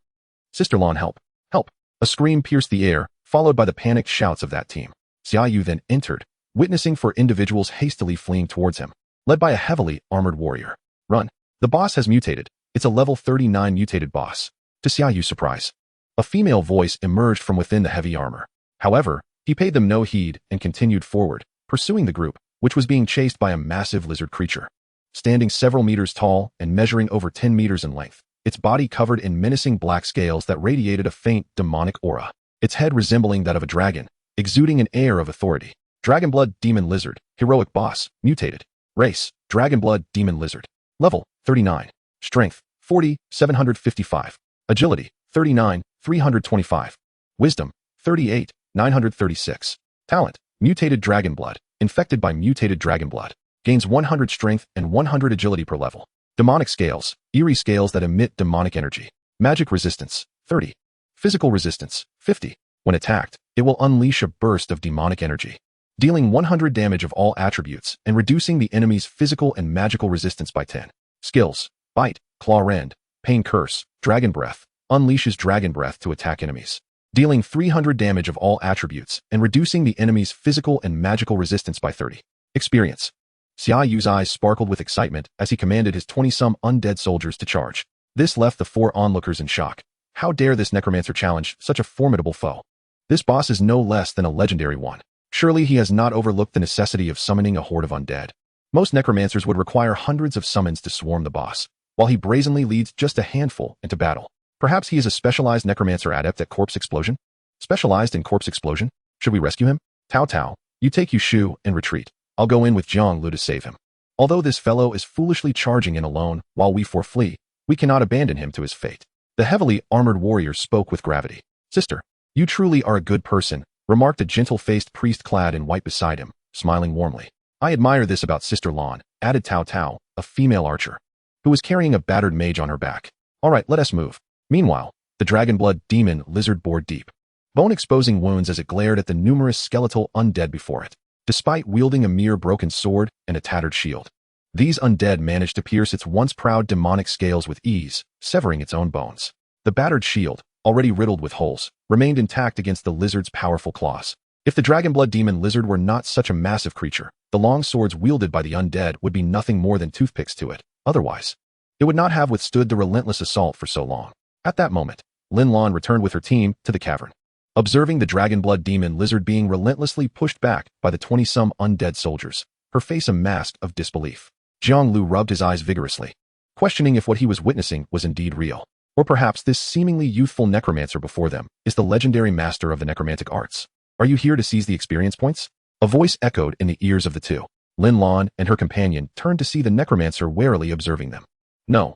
[SPEAKER 1] Sister Lan, help! Help! A scream pierced the air, followed by the panicked shouts of that team. Xia Yu then entered, witnessing four individuals hastily fleeing towards him, led by a heavily armored warrior. Run! The boss has mutated. It's a level 39 mutated boss. To Xia Yu's surprise, a female voice emerged from within the heavy armor. However, he paid them no heed and continued forward, pursuing the group, which was being chased by a massive lizard creature. Standing several meters tall and measuring over 10 meters in length, its body covered in menacing black scales that radiated a faint demonic aura. Its head resembling that of a dragon, exuding an air of authority. Dragonblood Demon Lizard, heroic boss, mutated. Race, Dragonblood Demon Lizard. Level, 39. Strength, 40, 755. Agility, 39, 325. Wisdom, 38, 936. Talent, mutated Dragonblood, infected by mutated Dragonblood. Gains 100 strength and 100 agility per level. Demonic scales, eerie scales that emit demonic energy. Magic resistance, 30. Physical resistance, 50. When attacked, it will unleash a burst of demonic energy, dealing 100 damage of all attributes and reducing the enemy's physical and magical resistance by 10. Skills, Bite, Claw Rend, Pain Curse, Dragon Breath, unleashes Dragon Breath to attack enemies, dealing 300 damage of all attributes and reducing the enemy's physical and magical resistance by 30. Experience. Xia Yu's eyes sparkled with excitement as he commanded his 20-some undead soldiers to charge. This left the four onlookers in shock. How dare this necromancer challenge such a formidable foe? This boss is no less than a legendary one. Surely he has not overlooked the necessity of summoning a horde of undead. Most necromancers would require hundreds of summons to swarm the boss, while he brazenly leads just a handful into battle. Perhaps he is a specialized necromancer adept at corpse explosion? Specialized in corpse explosion? Should we rescue him? Tao Tao, you take Yushu and retreat. I'll go in with Jiang Lu to save him. Although this fellow is foolishly charging in alone while we four flee, we cannot abandon him to his fate. The heavily armored warrior spoke with gravity. Sister, you truly are a good person, remarked a gentle-faced priest clad in white beside him, smiling warmly. I admire this about Sister Lan, added Tao Tao, a female archer, who was carrying a battered mage on her back. All right, let us move. Meanwhile, the Dragonblood Demon Lizard bored deep, bone-exposing wounds as it glared at the numerous skeletal undead before it. Despite wielding a mere broken sword and a tattered shield, these undead managed to pierce its once proud demonic scales with ease, severing its own bones. The battered shield, already riddled with holes, remained intact against the lizard's powerful claws. If the Dragonblood Demon Lizard were not such a massive creature, the long swords wielded by the undead would be nothing more than toothpicks to it. Otherwise, it would not have withstood the relentless assault for so long. At that moment, Lin Lan returned with her team to the cavern. Observing the Dragonblood Demon Lizard being relentlessly pushed back by the 20-some undead soldiers, her face a mask of disbelief. Jiang Lu rubbed his eyes vigorously, questioning if what he was witnessing was indeed real. Or perhaps this seemingly youthful necromancer before them is the legendary master of the necromantic arts. Are you here to seize the experience points? A voice echoed in the ears of the two. Lin Lan and her companion turned to see the necromancer warily observing them. No,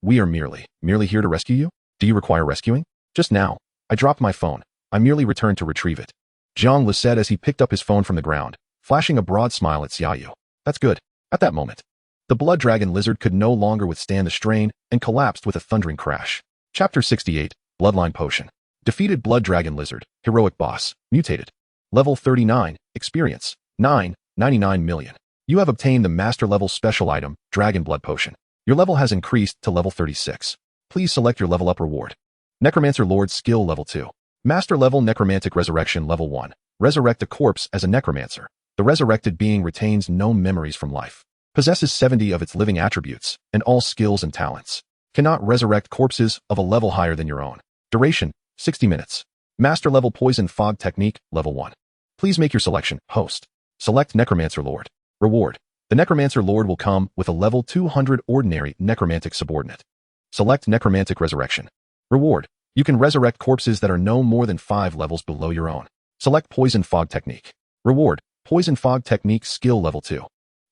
[SPEAKER 1] we are merely here to rescue you? Do you require rescuing? Just now, I dropped my phone. I merely returned to retrieve it. Jiang Lu said as he picked up his phone from the ground, flashing a broad smile at Xia Yu. That's good. At that moment, the blood dragon lizard could no longer withstand the strain and collapsed with a thundering crash. Chapter 68, Bloodline Potion. Defeated blood dragon lizard, heroic boss, mutated. Level 39, experience, 999 million. You have obtained the master level special item, Dragon Blood Potion. Your level has increased to level 36. Please select your level up reward. Necromancer Lord skill level 2. Master level Necromantic Resurrection level 1. Resurrect a corpse as a necromancer. The resurrected being retains no memories from life. Possesses 70 of its living attributes and all skills and talents. Cannot resurrect corpses of a level higher than your own. Duration, 60 minutes. Master level Poison Fog Technique level 1. Please make your selection, host. Select Necromancer Lord. Reward. The Necromancer Lord will come with a level 200 ordinary necromantic subordinate. Select Necromantic Resurrection. Reward. You can resurrect corpses that are no more than 5 levels below your own. Select Poison Fog Technique. Reward. Poison Fog Technique skill level 2.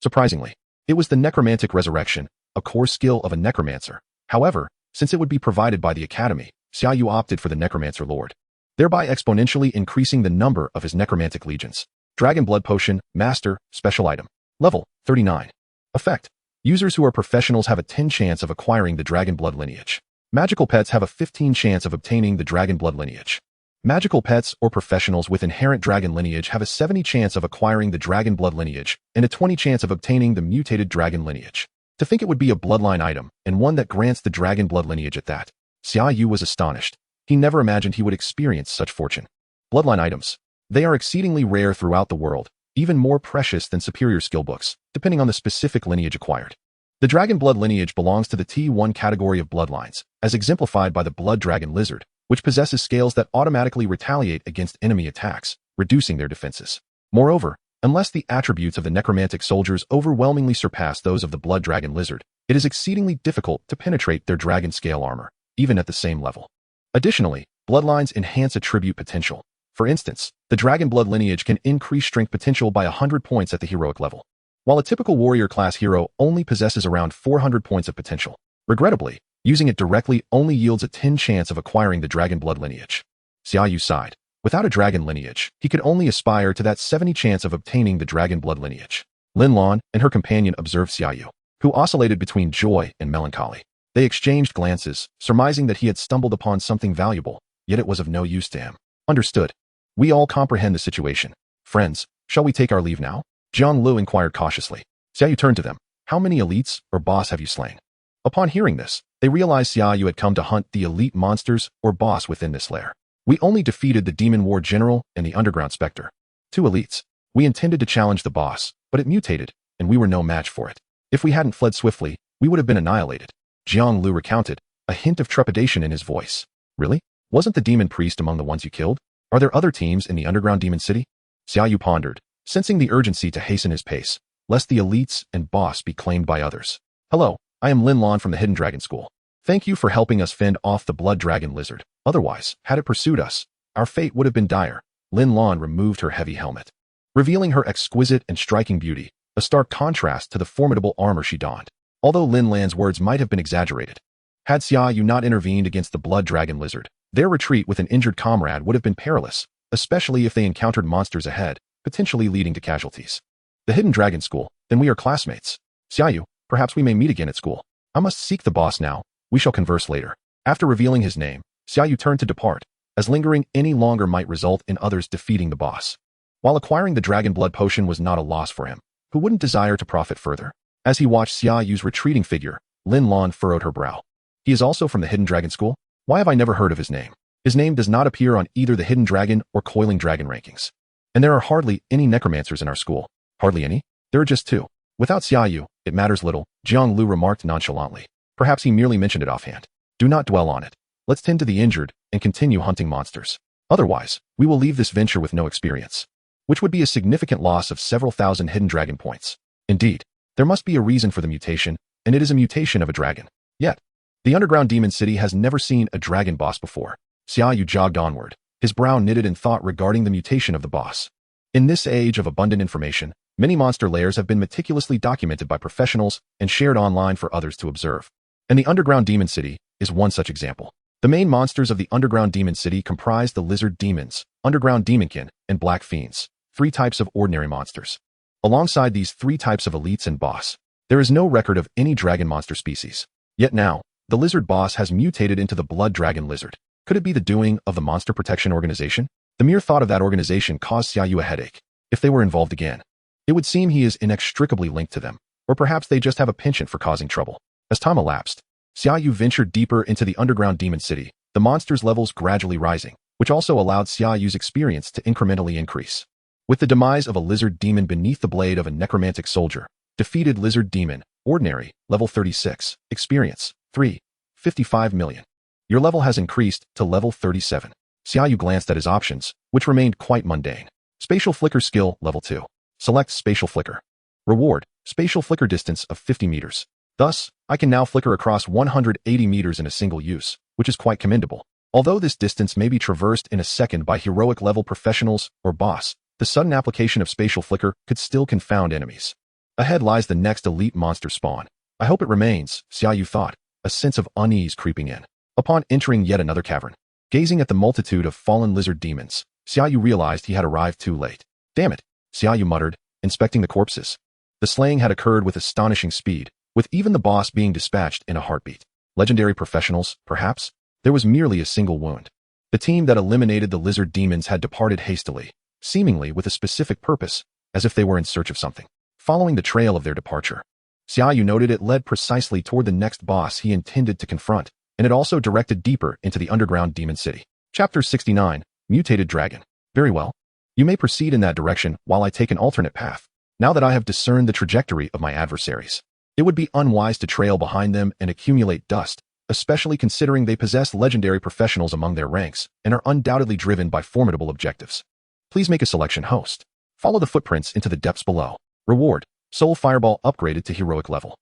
[SPEAKER 1] Surprisingly, it was the Necromantic Resurrection, a core skill of a necromancer. However, since it would be provided by the Academy, Xia Yu opted for the Necromancer Lord, thereby exponentially increasing the number of his necromantic legions. Dragon Blood Potion, Master, Special Item. Level, 39. Effect. Users who are professionals have a 10 chance of acquiring the dragon blood lineage. Magical pets have a 15 chance of obtaining the dragon blood lineage. Magical pets or professionals with inherent dragon lineage have a 70 chance of acquiring the dragon blood lineage and a 20 chance of obtaining the mutated dragon lineage. To think it would be a bloodline item, and one that grants the dragon blood lineage at that. Xia Yu was astonished. He never imagined he would experience such fortune. Bloodline items. They are exceedingly rare throughout the world, even more precious than superior skill books, depending on the specific lineage acquired. The dragon blood lineage belongs to the T1 category of bloodlines, as exemplified by the blood dragon lizard, which possesses scales that automatically retaliate against enemy attacks, reducing their defenses. Moreover, unless the attributes of the necromantic soldiers overwhelmingly surpass those of the blood dragon lizard, it is exceedingly difficult to penetrate their dragon scale armor, even at the same level. Additionally, bloodlines enhance attribute potential. For instance, the dragon blood lineage can increase strength potential by 100 points at the heroic level, while a typical warrior class hero only possesses around 400 points of potential. Regrettably, using it directly only yields a 10 chance of acquiring the dragon blood lineage. Xia Yu sighed. Without a dragon lineage, he could only aspire to that 70 chance of obtaining the dragon blood lineage. Lin Lan and her companion observed Xia Yu, who oscillated between joy and melancholy. They exchanged glances, surmising that he had stumbled upon something valuable, yet it was of no use to him. Understood. We all comprehend the situation. Friends, shall we take our leave now? Jiang Lu inquired cautiously. Xia Yu turned to them. How many elites or boss have you slain? Upon hearing this, they realized Xia Yu had come to hunt the elite monsters or boss within this lair. We only defeated the Demon War General and the Underground Spectre. 2 elites. We intended to challenge the boss, but it mutated, and we were no match for it. If we hadn't fled swiftly, we would have been annihilated. Jiang Lu recounted, a hint of trepidation in his voice. Really? Wasn't the demon priest among the ones you killed? Are there other teams in the underground demon city? Xia Yu pondered, sensing the urgency to hasten his pace, lest the elites and boss be claimed by others. Hello, I am Lin Lan from the Hidden Dragon School. Thank you for helping us fend off the blood dragon lizard. Otherwise, had it pursued us, our fate would have been dire. Lin Lan removed her heavy helmet, revealing her exquisite and striking beauty, a stark contrast to the formidable armor she donned. Although Lin Lan's words might have been exaggerated, had Xia Yu not intervened against the blood dragon lizard, their retreat with an injured comrade would have been perilous, especially if they encountered monsters ahead, potentially leading to casualties. The Hidden Dragon School, then we are classmates. Xia Yu, perhaps we may meet again at school. I must seek the boss now. We shall converse later. After revealing his name, Xia Yu turned to depart, as lingering any longer might result in others defeating the boss. While acquiring the dragon blood potion was not a loss for him, who wouldn't desire to profit further? As he watched Xia Yu's retreating figure, Lin Lan furrowed her brow. He is also from the Hidden Dragon School? Why have I never heard of his name? His name does not appear on either the Hidden Dragon or Coiling Dragon rankings. And there are hardly any necromancers in our school. Hardly any? There are just 2. Without Xia Yu, it matters little, Jiang Lu remarked nonchalantly. Perhaps he merely mentioned it offhand. Do not dwell on it. Let's tend to the injured and continue hunting monsters. Otherwise, we will leave this venture with no experience, which would be a significant loss of several thousand hidden dragon points. Indeed, there must be a reason for the mutation, and it is a mutation of a dragon. Yet, the underground demon city has never seen a dragon boss before. Xia Yu jogged onward, his brow knitted in thought regarding the mutation of the boss. In this age of abundant information, many monster lairs have been meticulously documented by professionals and shared online for others to observe. And the underground demon city is one such example. The main monsters of the underground demon city comprise the lizard demons, underground demonkin, and black fiends, 3 types of ordinary monsters. Alongside these 3 types of elites and boss, there is no record of any dragon monster species. Yet now, the lizard boss has mutated into the blood dragon lizard. Could it be the doing of the Monster Protection Organization? The mere thought of that organization caused Xia Yu a headache. If they were involved again, it would seem he is inextricably linked to them, or perhaps they just have a penchant for causing trouble. As time elapsed, Xia Yu ventured deeper into the underground demon city, the monsters' levels gradually rising, which also allowed Xia Yu's experience to incrementally increase. With the demise of a lizard demon beneath the blade of a necromantic soldier, defeated lizard demon, ordinary, level 36, experience, 3.55 million. Your level has increased to level 37. Xia Yu glanced at his options, which remained quite mundane. Spatial Flicker skill, level 2. Select Spatial Flicker. Reward, Spatial Flicker distance of 50 meters. Thus, I can now flicker across 180 meters in a single use, which is quite commendable. Although this distance may be traversed in a second by heroic level professionals or boss, the sudden application of Spatial Flicker could still confound enemies. Ahead lies the next elite monster spawn. I hope it remains, Xia Yu thought, a sense of unease creeping in. Upon entering yet another cavern, gazing at the multitude of fallen lizard demons, Xia Yu realized he had arrived too late. Damn it, Xia Yu muttered, inspecting the corpses. The The slaying had occurred with astonishing speed, with even the boss being dispatched in a heartbeat. Legendary professionals, perhaps? There was merely a single wound. The team that eliminated the lizard demons had departed hastily, seemingly with a specific purpose, as if they were in search of something. Following the trail of their departure, Xia Yu noted it led precisely toward the next boss he intended to confront, and it also directed deeper into the underground demon city. Chapter 69, Mutated Dragon. Very well. You may proceed in that direction while I take an alternate path. Now that I have discerned the trajectory of my adversaries, it would be unwise to trail behind them and accumulate dust, especially considering they possess legendary professionals among their ranks and are undoubtedly driven by formidable objectives. Please make a selection, host. Follow the footprints into the depths below. Reward: Soul Fireball upgraded to heroic level.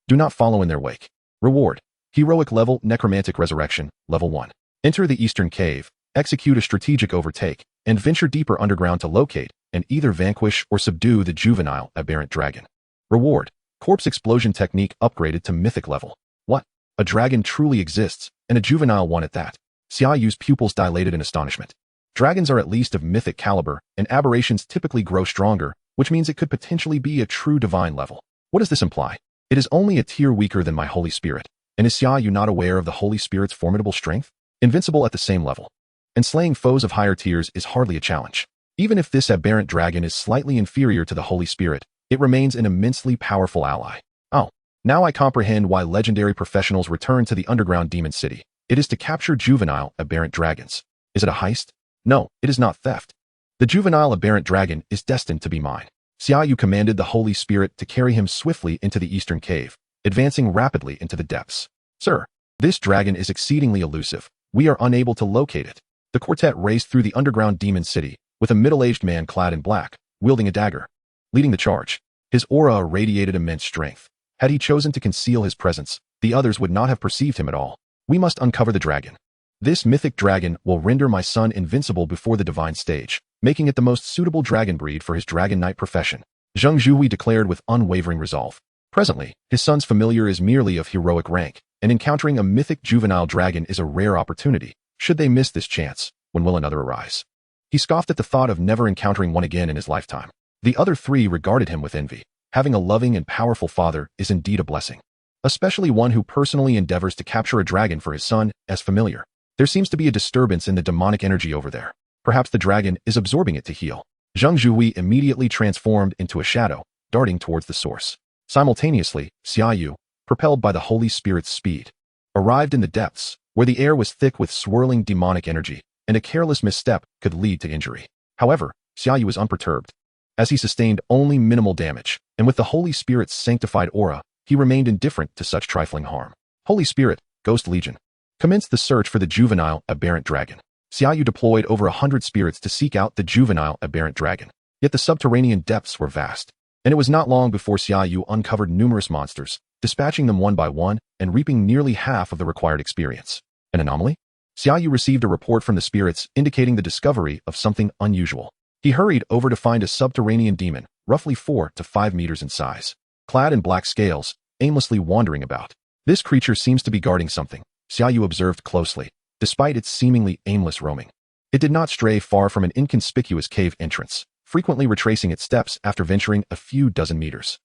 [SPEAKER 1] Do not follow in their wake. Reward: Heroic level Necromantic Resurrection, level 1. Enter the Eastern Cave, execute a strategic overtake, and venture deeper underground to locate and either vanquish or subdue the juvenile aberrant dragon. Reward: Corpse Explosion Technique upgraded to Mythic level. What? A dragon truly exists, and a juvenile one at that. Xia Yu's pupils dilated in astonishment. Dragons are at least of mythic caliber, and aberrations typically grow stronger, which means it could potentially be a true divine level. What does this imply? It is only a tier weaker than my Holy Spirit. And is Xia Yu not aware of the Holy Spirit's formidable strength? Invincible at the same level. And slaying foes of higher tiers is hardly a challenge. Even if this aberrant dragon is slightly inferior to the Holy Spirit, it remains an immensely powerful ally. Oh, now I comprehend why legendary professionals return to the underground demon city. It is to capture juvenile aberrant dragons. Is it a heist? No, it is not theft. The juvenile aberrant dragon is destined to be mine. Xia Yu commanded the Holy Spirit to carry him swiftly into the Eastern Cave, advancing rapidly into the depths. Sir, this dragon is exceedingly elusive. We are unable to locate it. The quartet raced through the underground demon city, with a middle-aged man clad in black, wielding a dagger. Leading the charge, his aura irradiated immense strength. Had he chosen to conceal his presence, the others would not have perceived him at all. We must uncover the dragon. This mythic dragon will render my son invincible before the divine stage, making it the most suitable dragon breed for his dragon knight profession. Zheng Zhuhui declared with unwavering resolve. Presently, his son's familiar is merely of heroic rank, and encountering a mythic juvenile dragon is a rare opportunity. Should they miss this chance, when will another arise? He scoffed at the thought of never encountering one again in his lifetime. The other three regarded him with envy. Having a loving and powerful father is indeed a blessing, especially one who personally endeavors to capture a dragon for his son as familiar. There seems to be a disturbance in the demonic energy over there. Perhaps the dragon is absorbing it to heal. Zheng Zhuhui immediately transformed into a shadow, darting towards the source. Simultaneously, Xia Yu, propelled by the Holy Spirit's speed, arrived in the depths, where the air was thick with swirling demonic energy, and a careless misstep could lead to injury. However, Xia Yu was unperturbed, as he sustained only minimal damage, and with the Holy Spirit's sanctified aura, he remained indifferent to such trifling harm. Holy Spirit, Ghost Legion, commenced the search for the juvenile aberrant dragon. Xia Yu deployed over 100 spirits to seek out the juvenile aberrant dragon. Yet the subterranean depths were vast, and it was not long before Xia Yu uncovered numerous monsters, dispatching them one by one and reaping nearly half of the required experience. An anomaly? Xia Yu received a report from the spirits indicating the discovery of something unusual. He hurried over to find a subterranean demon, roughly 4 to 5 meters in size, clad in black scales, aimlessly wandering about. This creature seems to be guarding something, Xia Yu observed closely, despite its seemingly aimless roaming. It did not stray far from an inconspicuous cave entrance, frequently retracing its steps after venturing a few dozen meters.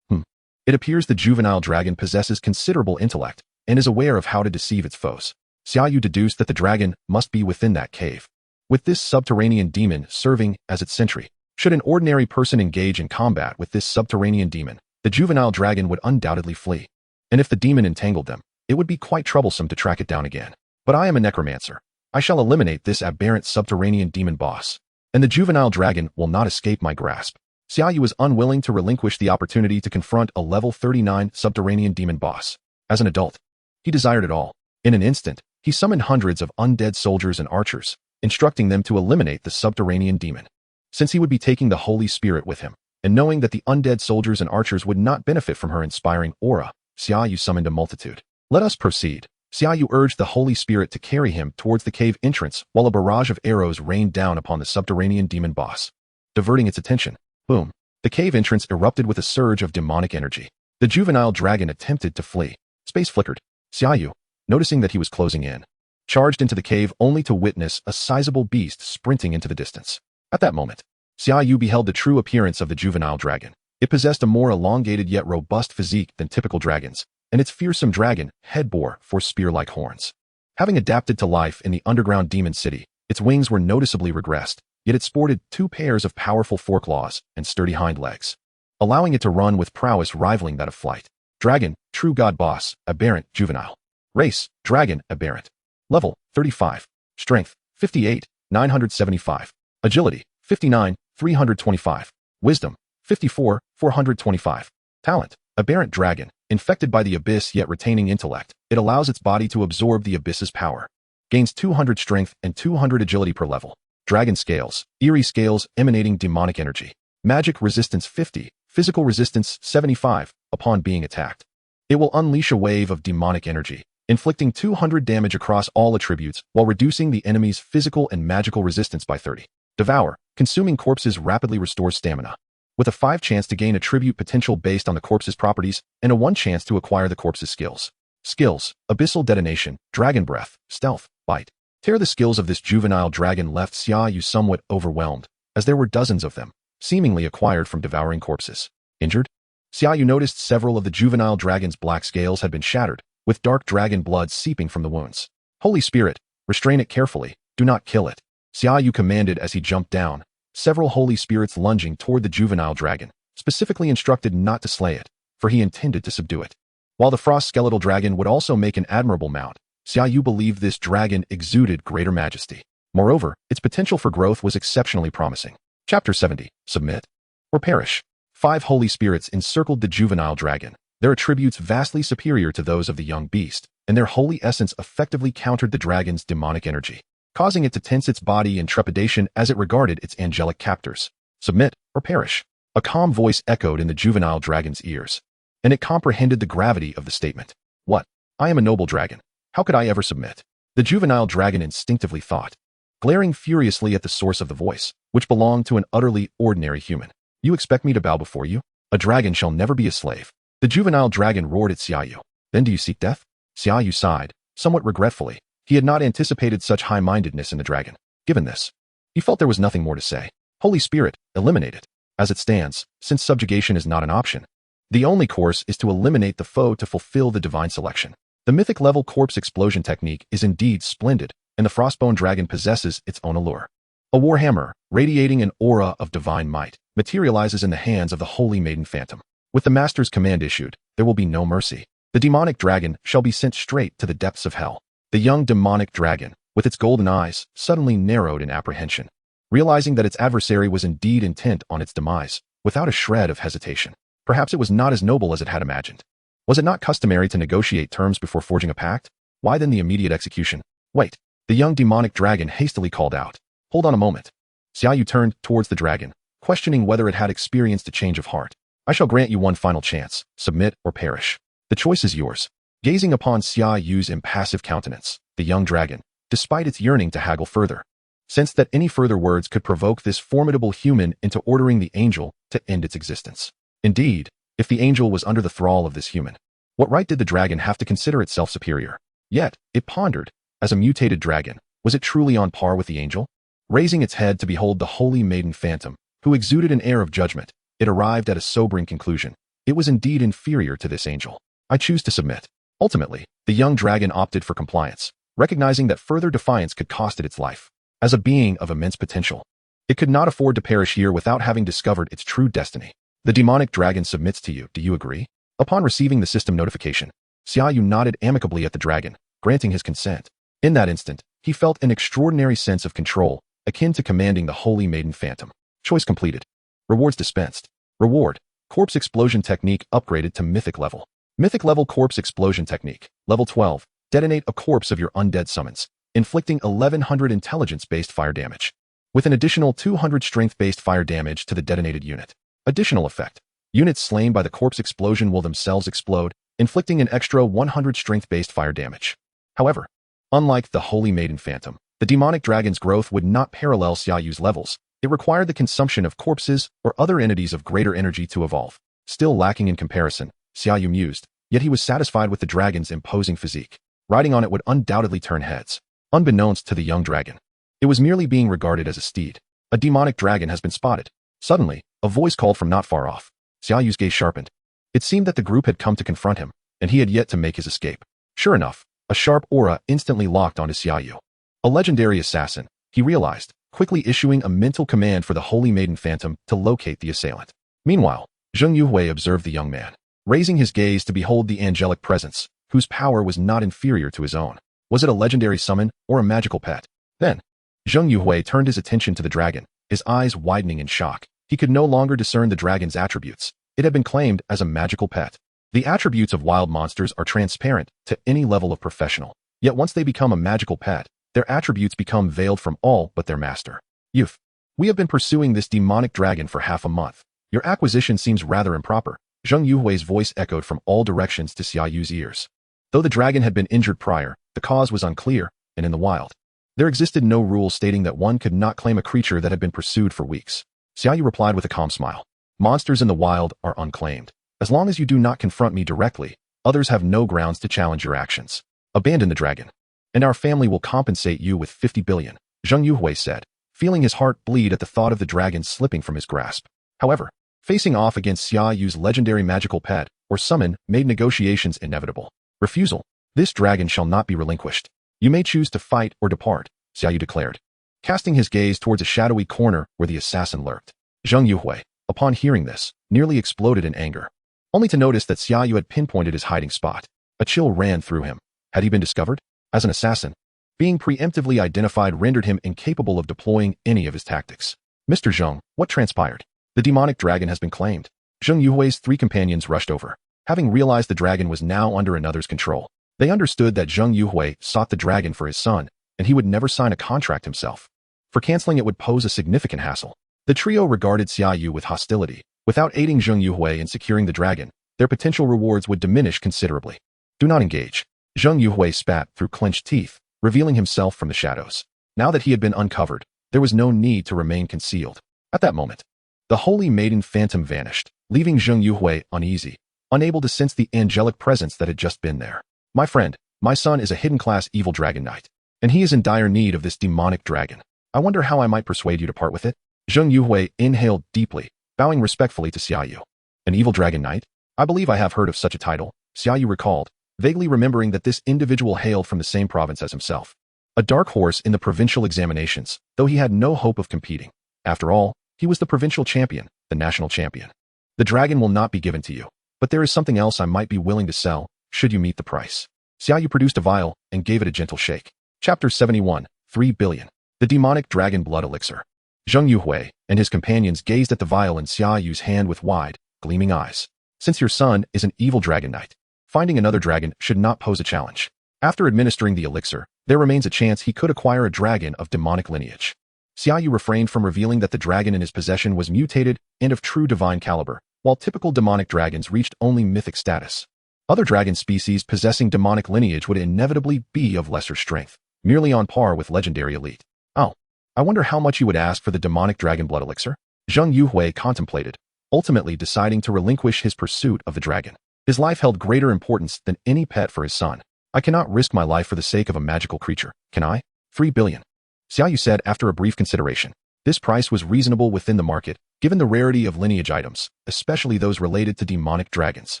[SPEAKER 1] It appears the juvenile dragon possesses considerable intellect and is aware of how to deceive its foes. Xia Yu deduced that the dragon must be within that cave, with this subterranean demon serving as its sentry. Should an ordinary person engage in combat with this subterranean demon, the juvenile dragon would undoubtedly flee. And if the demon entangled them, it would be quite troublesome to track it down again. But I am a necromancer. I shall eliminate this aberrant subterranean demon boss, and the juvenile dragon will not escape my grasp. Xia Yu was unwilling to relinquish the opportunity to confront a level 39 subterranean demon boss. As an adult, he desired it all. In an instant, he summoned hundreds of undead soldiers and archers, instructing them to eliminate the subterranean demon. Since he would be taking the Holy Spirit with him, and knowing that the undead soldiers and archers would not benefit from her inspiring aura, Xia Yu summoned a multitude. Let us proceed. Xia Yu urged the Holy Spirit to carry him towards the cave entrance while a barrage of arrows rained down upon the subterranean demon boss, diverting its attention. Boom. The cave entrance erupted with a surge of demonic energy. The juvenile dragon attempted to flee. Space flickered. Xia Yu, noticing that he was closing in, charged into the cave only to witness a sizable beast sprinting into the distance. At that moment, Xia Yu beheld the true appearance of the juvenile dragon. It possessed a more elongated yet robust physique than typical dragons, and its fearsome dragon head bore 4 spear-like horns. Having adapted to life in the underground demon city, its wings were noticeably regressed, yet it sported 2 pairs of powerful foreclaws and sturdy hind legs, allowing it to run with prowess rivaling that of flight. Dragon, true god boss, aberrant, juvenile. Race, dragon, aberrant. Level, 35. Strength, 58, 975. Agility, 59, 325. Wisdom, 54, 425. Talent, aberrant dragon, infected by the abyss yet retaining intellect. It allows its body to absorb the abyss's power. Gains 200 strength and 200 agility per level. Dragon scales, eerie scales emanating demonic energy. Magic resistance 50, physical resistance 75, upon being attacked. It will unleash a wave of demonic energy, inflicting 200 damage across all attributes while reducing the enemy's physical and magical resistance by 30. Devour, consuming corpses rapidly restores stamina, with a 5 chance to gain attribute potential based on the corpse's properties and a 1 chance to acquire the corpse's skills. Skills, abyssal detonation, dragon breath, stealth, bite. Tear. The skills of this juvenile dragon left Xia Yu somewhat overwhelmed, as there were dozens of them, seemingly acquired from devouring corpses. Injured? Xia Yu noticed several of the juvenile dragon's black scales had been shattered, with dark dragon blood seeping from the wounds. Holy Spirit, restrain it carefully, do not kill it. Xia Yu commanded as he jumped down, several holy spirits lunging toward the juvenile dragon, specifically instructed not to slay it, for he intended to subdue it. While the frost skeletal dragon would also make an admirable mount, Xia Yu believed this dragon exuded greater majesty. Moreover, its potential for growth was exceptionally promising. Chapter 70. Submit or perish. 5 holy spirits encircled the juvenile dragon, their attributes vastly superior to those of the young beast, and their holy essence effectively countered the dragon's demonic energy, causing it to tense its body in trepidation as it regarded its angelic captors. Submit or perish. A calm voice echoed in the juvenile dragon's ears, and it comprehended the gravity of the statement. What? I am a noble dragon. How could I ever submit? The juvenile dragon instinctively thought, glaring furiously at the source of the voice, which belonged to an utterly ordinary human. You expect me to bow before you? A dragon shall never be a slave. The juvenile dragon roared at Xia Yu. Then do you seek death? Xia Yu sighed, somewhat regretfully. He had not anticipated such high-mindedness in the dragon. Given this, he felt there was nothing more to say. Holy Spirit, eliminate it. As it stands, since subjugation is not an option, the only course is to eliminate the foe to fulfill the divine selection. The mythic level corpse explosion technique is indeed splendid, and the frostbone dragon possesses its own allure. A warhammer, radiating an aura of divine might, materializes in the hands of the holy maiden phantom. With the master's command issued, there will be no mercy. The demonic dragon shall be sent straight to the depths of hell. The young demonic dragon, with its golden eyes, suddenly narrowed in apprehension, realizing that its adversary was indeed intent on its demise, without a shred of hesitation. Perhaps it was not as noble as it had imagined. Was it not customary to negotiate terms before forging a pact? Why then the immediate execution? Wait. The young demonic dragon hastily called out. Hold on a moment. Xia Yu turned towards the dragon, questioning whether it had experienced a change of heart. I shall grant you one final chance. Submit or perish. The choice is yours. Gazing upon Xia Yu's impassive countenance, the young dragon, despite its yearning to haggle further, sensed that any further words could provoke this formidable human into ordering the angel to end its existence. Indeed, if the angel was under the thrall of this human, what right did the dragon have to consider itself superior? Yet, it pondered, as a mutated dragon, was it truly on par with the angel? Raising its head to behold the holy maiden phantom, who exuded an air of judgment, it arrived at a sobering conclusion. It was indeed inferior to this angel. I choose to submit. Ultimately, the young dragon opted for compliance, recognizing that further defiance could cost it its life. As a being of immense potential, it could not afford to perish here without having discovered its true destiny. The demonic dragon submits to you. Do you agree? Upon receiving the system notification, Xia Yu nodded amicably at the dragon, granting his consent. In that instant, he felt an extraordinary sense of control, akin to commanding the holy maiden phantom. Choice completed. Rewards dispensed. Reward. Corpse explosion technique upgraded to mythic level. Mythic level corpse explosion technique. Level 12. Detonate a corpse of your undead summons, inflicting 1100 intelligence-based fire damage, with an additional 200 strength-based fire damage to the detonated unit. Additional effect. Units slain by the corpse explosion will themselves explode, inflicting an extra 100 strength-based fire damage. However, unlike the Holy Maiden Phantom, the demonic dragon's growth would not parallel Xia Yu's levels. It required the consumption of corpses or other entities of greater energy to evolve. Still lacking in comparison, Xia Yu mused, yet he was satisfied with the dragon's imposing physique. Riding on it would undoubtedly turn heads. Unbeknownst to the young dragon, it was merely being regarded as a steed. A demonic dragon has been spotted. Suddenly, a voice called from not far off. Xia Yu's gaze sharpened. It seemed that the group had come to confront him, and he had yet to make his escape. Sure enough, a sharp aura instantly locked onto Xia Yu. A legendary assassin, he realized, quickly issuing a mental command for the Holy Maiden Phantom to locate the assailant. Meanwhile, Zheng Yuhui observed the young man, raising his gaze to behold the angelic presence, whose power was not inferior to his own. Was it a legendary summon or a magical pet? Then, Zheng Yuhui turned his attention to the dragon, his eyes widening in shock. He could no longer discern the dragon's attributes. It had been claimed as a magical pet. The attributes of wild monsters are transparent to any level of professional. Yet once they become a magical pet, their attributes become veiled from all but their master. Youth. We have been pursuing this demonic dragon for half a month. Your acquisition seems rather improper. Zheng Yuhui's voice echoed from all directions to Xia Yu's ears. Though the dragon had been injured prior, the cause was unclear, and in the wild, there existed no rule stating that one could not claim a creature that had been pursued for weeks. Xia Yu replied with a calm smile. Monsters in the wild are unclaimed. As long as you do not confront me directly, others have no grounds to challenge your actions. Abandon the dragon, and our family will compensate you with 50 billion, Zheng Yuhui said, feeling his heart bleed at the thought of the dragon slipping from his grasp. However, facing off against Xia Yu's legendary magical pet, or summon, made negotiations inevitable. Refusal. This dragon shall not be relinquished. You may choose to fight or depart, Xia Yu declared, casting his gaze towards a shadowy corner where the assassin lurked. Zheng Yuhui, upon hearing this, nearly exploded in anger, only to notice that Xia Yu had pinpointed his hiding spot. A chill ran through him. Had he been discovered? As an assassin, being preemptively identified rendered him incapable of deploying any of his tactics. Mr. Zheng, what transpired? The demonic dragon has been claimed. Zheng Yuhui's three companions rushed over. Having realized the dragon was now under another's control, they understood that Zheng Yuhui sought the dragon for his son, and he would never sign a contract himself. For canceling it would pose a significant hassle. The trio regarded Xia Yu with hostility. Without aiding Zheng Yuhui in securing the dragon, their potential rewards would diminish considerably. Do not engage. Zheng Yuhui spat through clenched teeth, revealing himself from the shadows. Now that he had been uncovered, there was no need to remain concealed. At that moment, the Holy Maiden Phantom vanished, leaving Zheng Yuhui uneasy, unable to sense the angelic presence that had just been there. My friend, my son is a hidden-class evil dragon knight, and he is in dire need of this demonic dragon. I wonder how I might persuade you to part with it? Zheng Yuhui inhaled deeply, bowing respectfully to Xia Yu. An evil dragon knight? I believe I have heard of such a title, Xia Yu recalled, vaguely remembering that this individual hailed from the same province as himself. A dark horse in the provincial examinations, though he had no hope of competing. After all, he was the provincial champion, the national champion. The dragon will not be given to you, but there is something else I might be willing to sell, should you meet the price. Xia Yu produced a vial and gave it a gentle shake. Chapter 71, 3 billion. The demonic dragon blood elixir. Zheng Yuhui and his companions gazed at the vial in Xia Yu's hand with wide, gleaming eyes. Since your son is an evil dragon knight, finding another dragon should not pose a challenge. After administering the elixir, there remains a chance he could acquire a dragon of demonic lineage. Xia Yu refrained from revealing that the dragon in his possession was mutated and of true divine caliber, while typical demonic dragons reached only mythic status. Other dragon species possessing demonic lineage would inevitably be of lesser strength, merely on par with legendary elite. Oh, I wonder how much you would ask for the demonic dragon blood elixir? Zheng Yuhui contemplated, ultimately deciding to relinquish his pursuit of the dragon. His life held greater importance than any pet for his son. I cannot risk my life for the sake of a magical creature, can I? 3 billion. Xia Yu said after a brief consideration. This price was reasonable within the market, given the rarity of lineage items, especially those related to demonic dragons.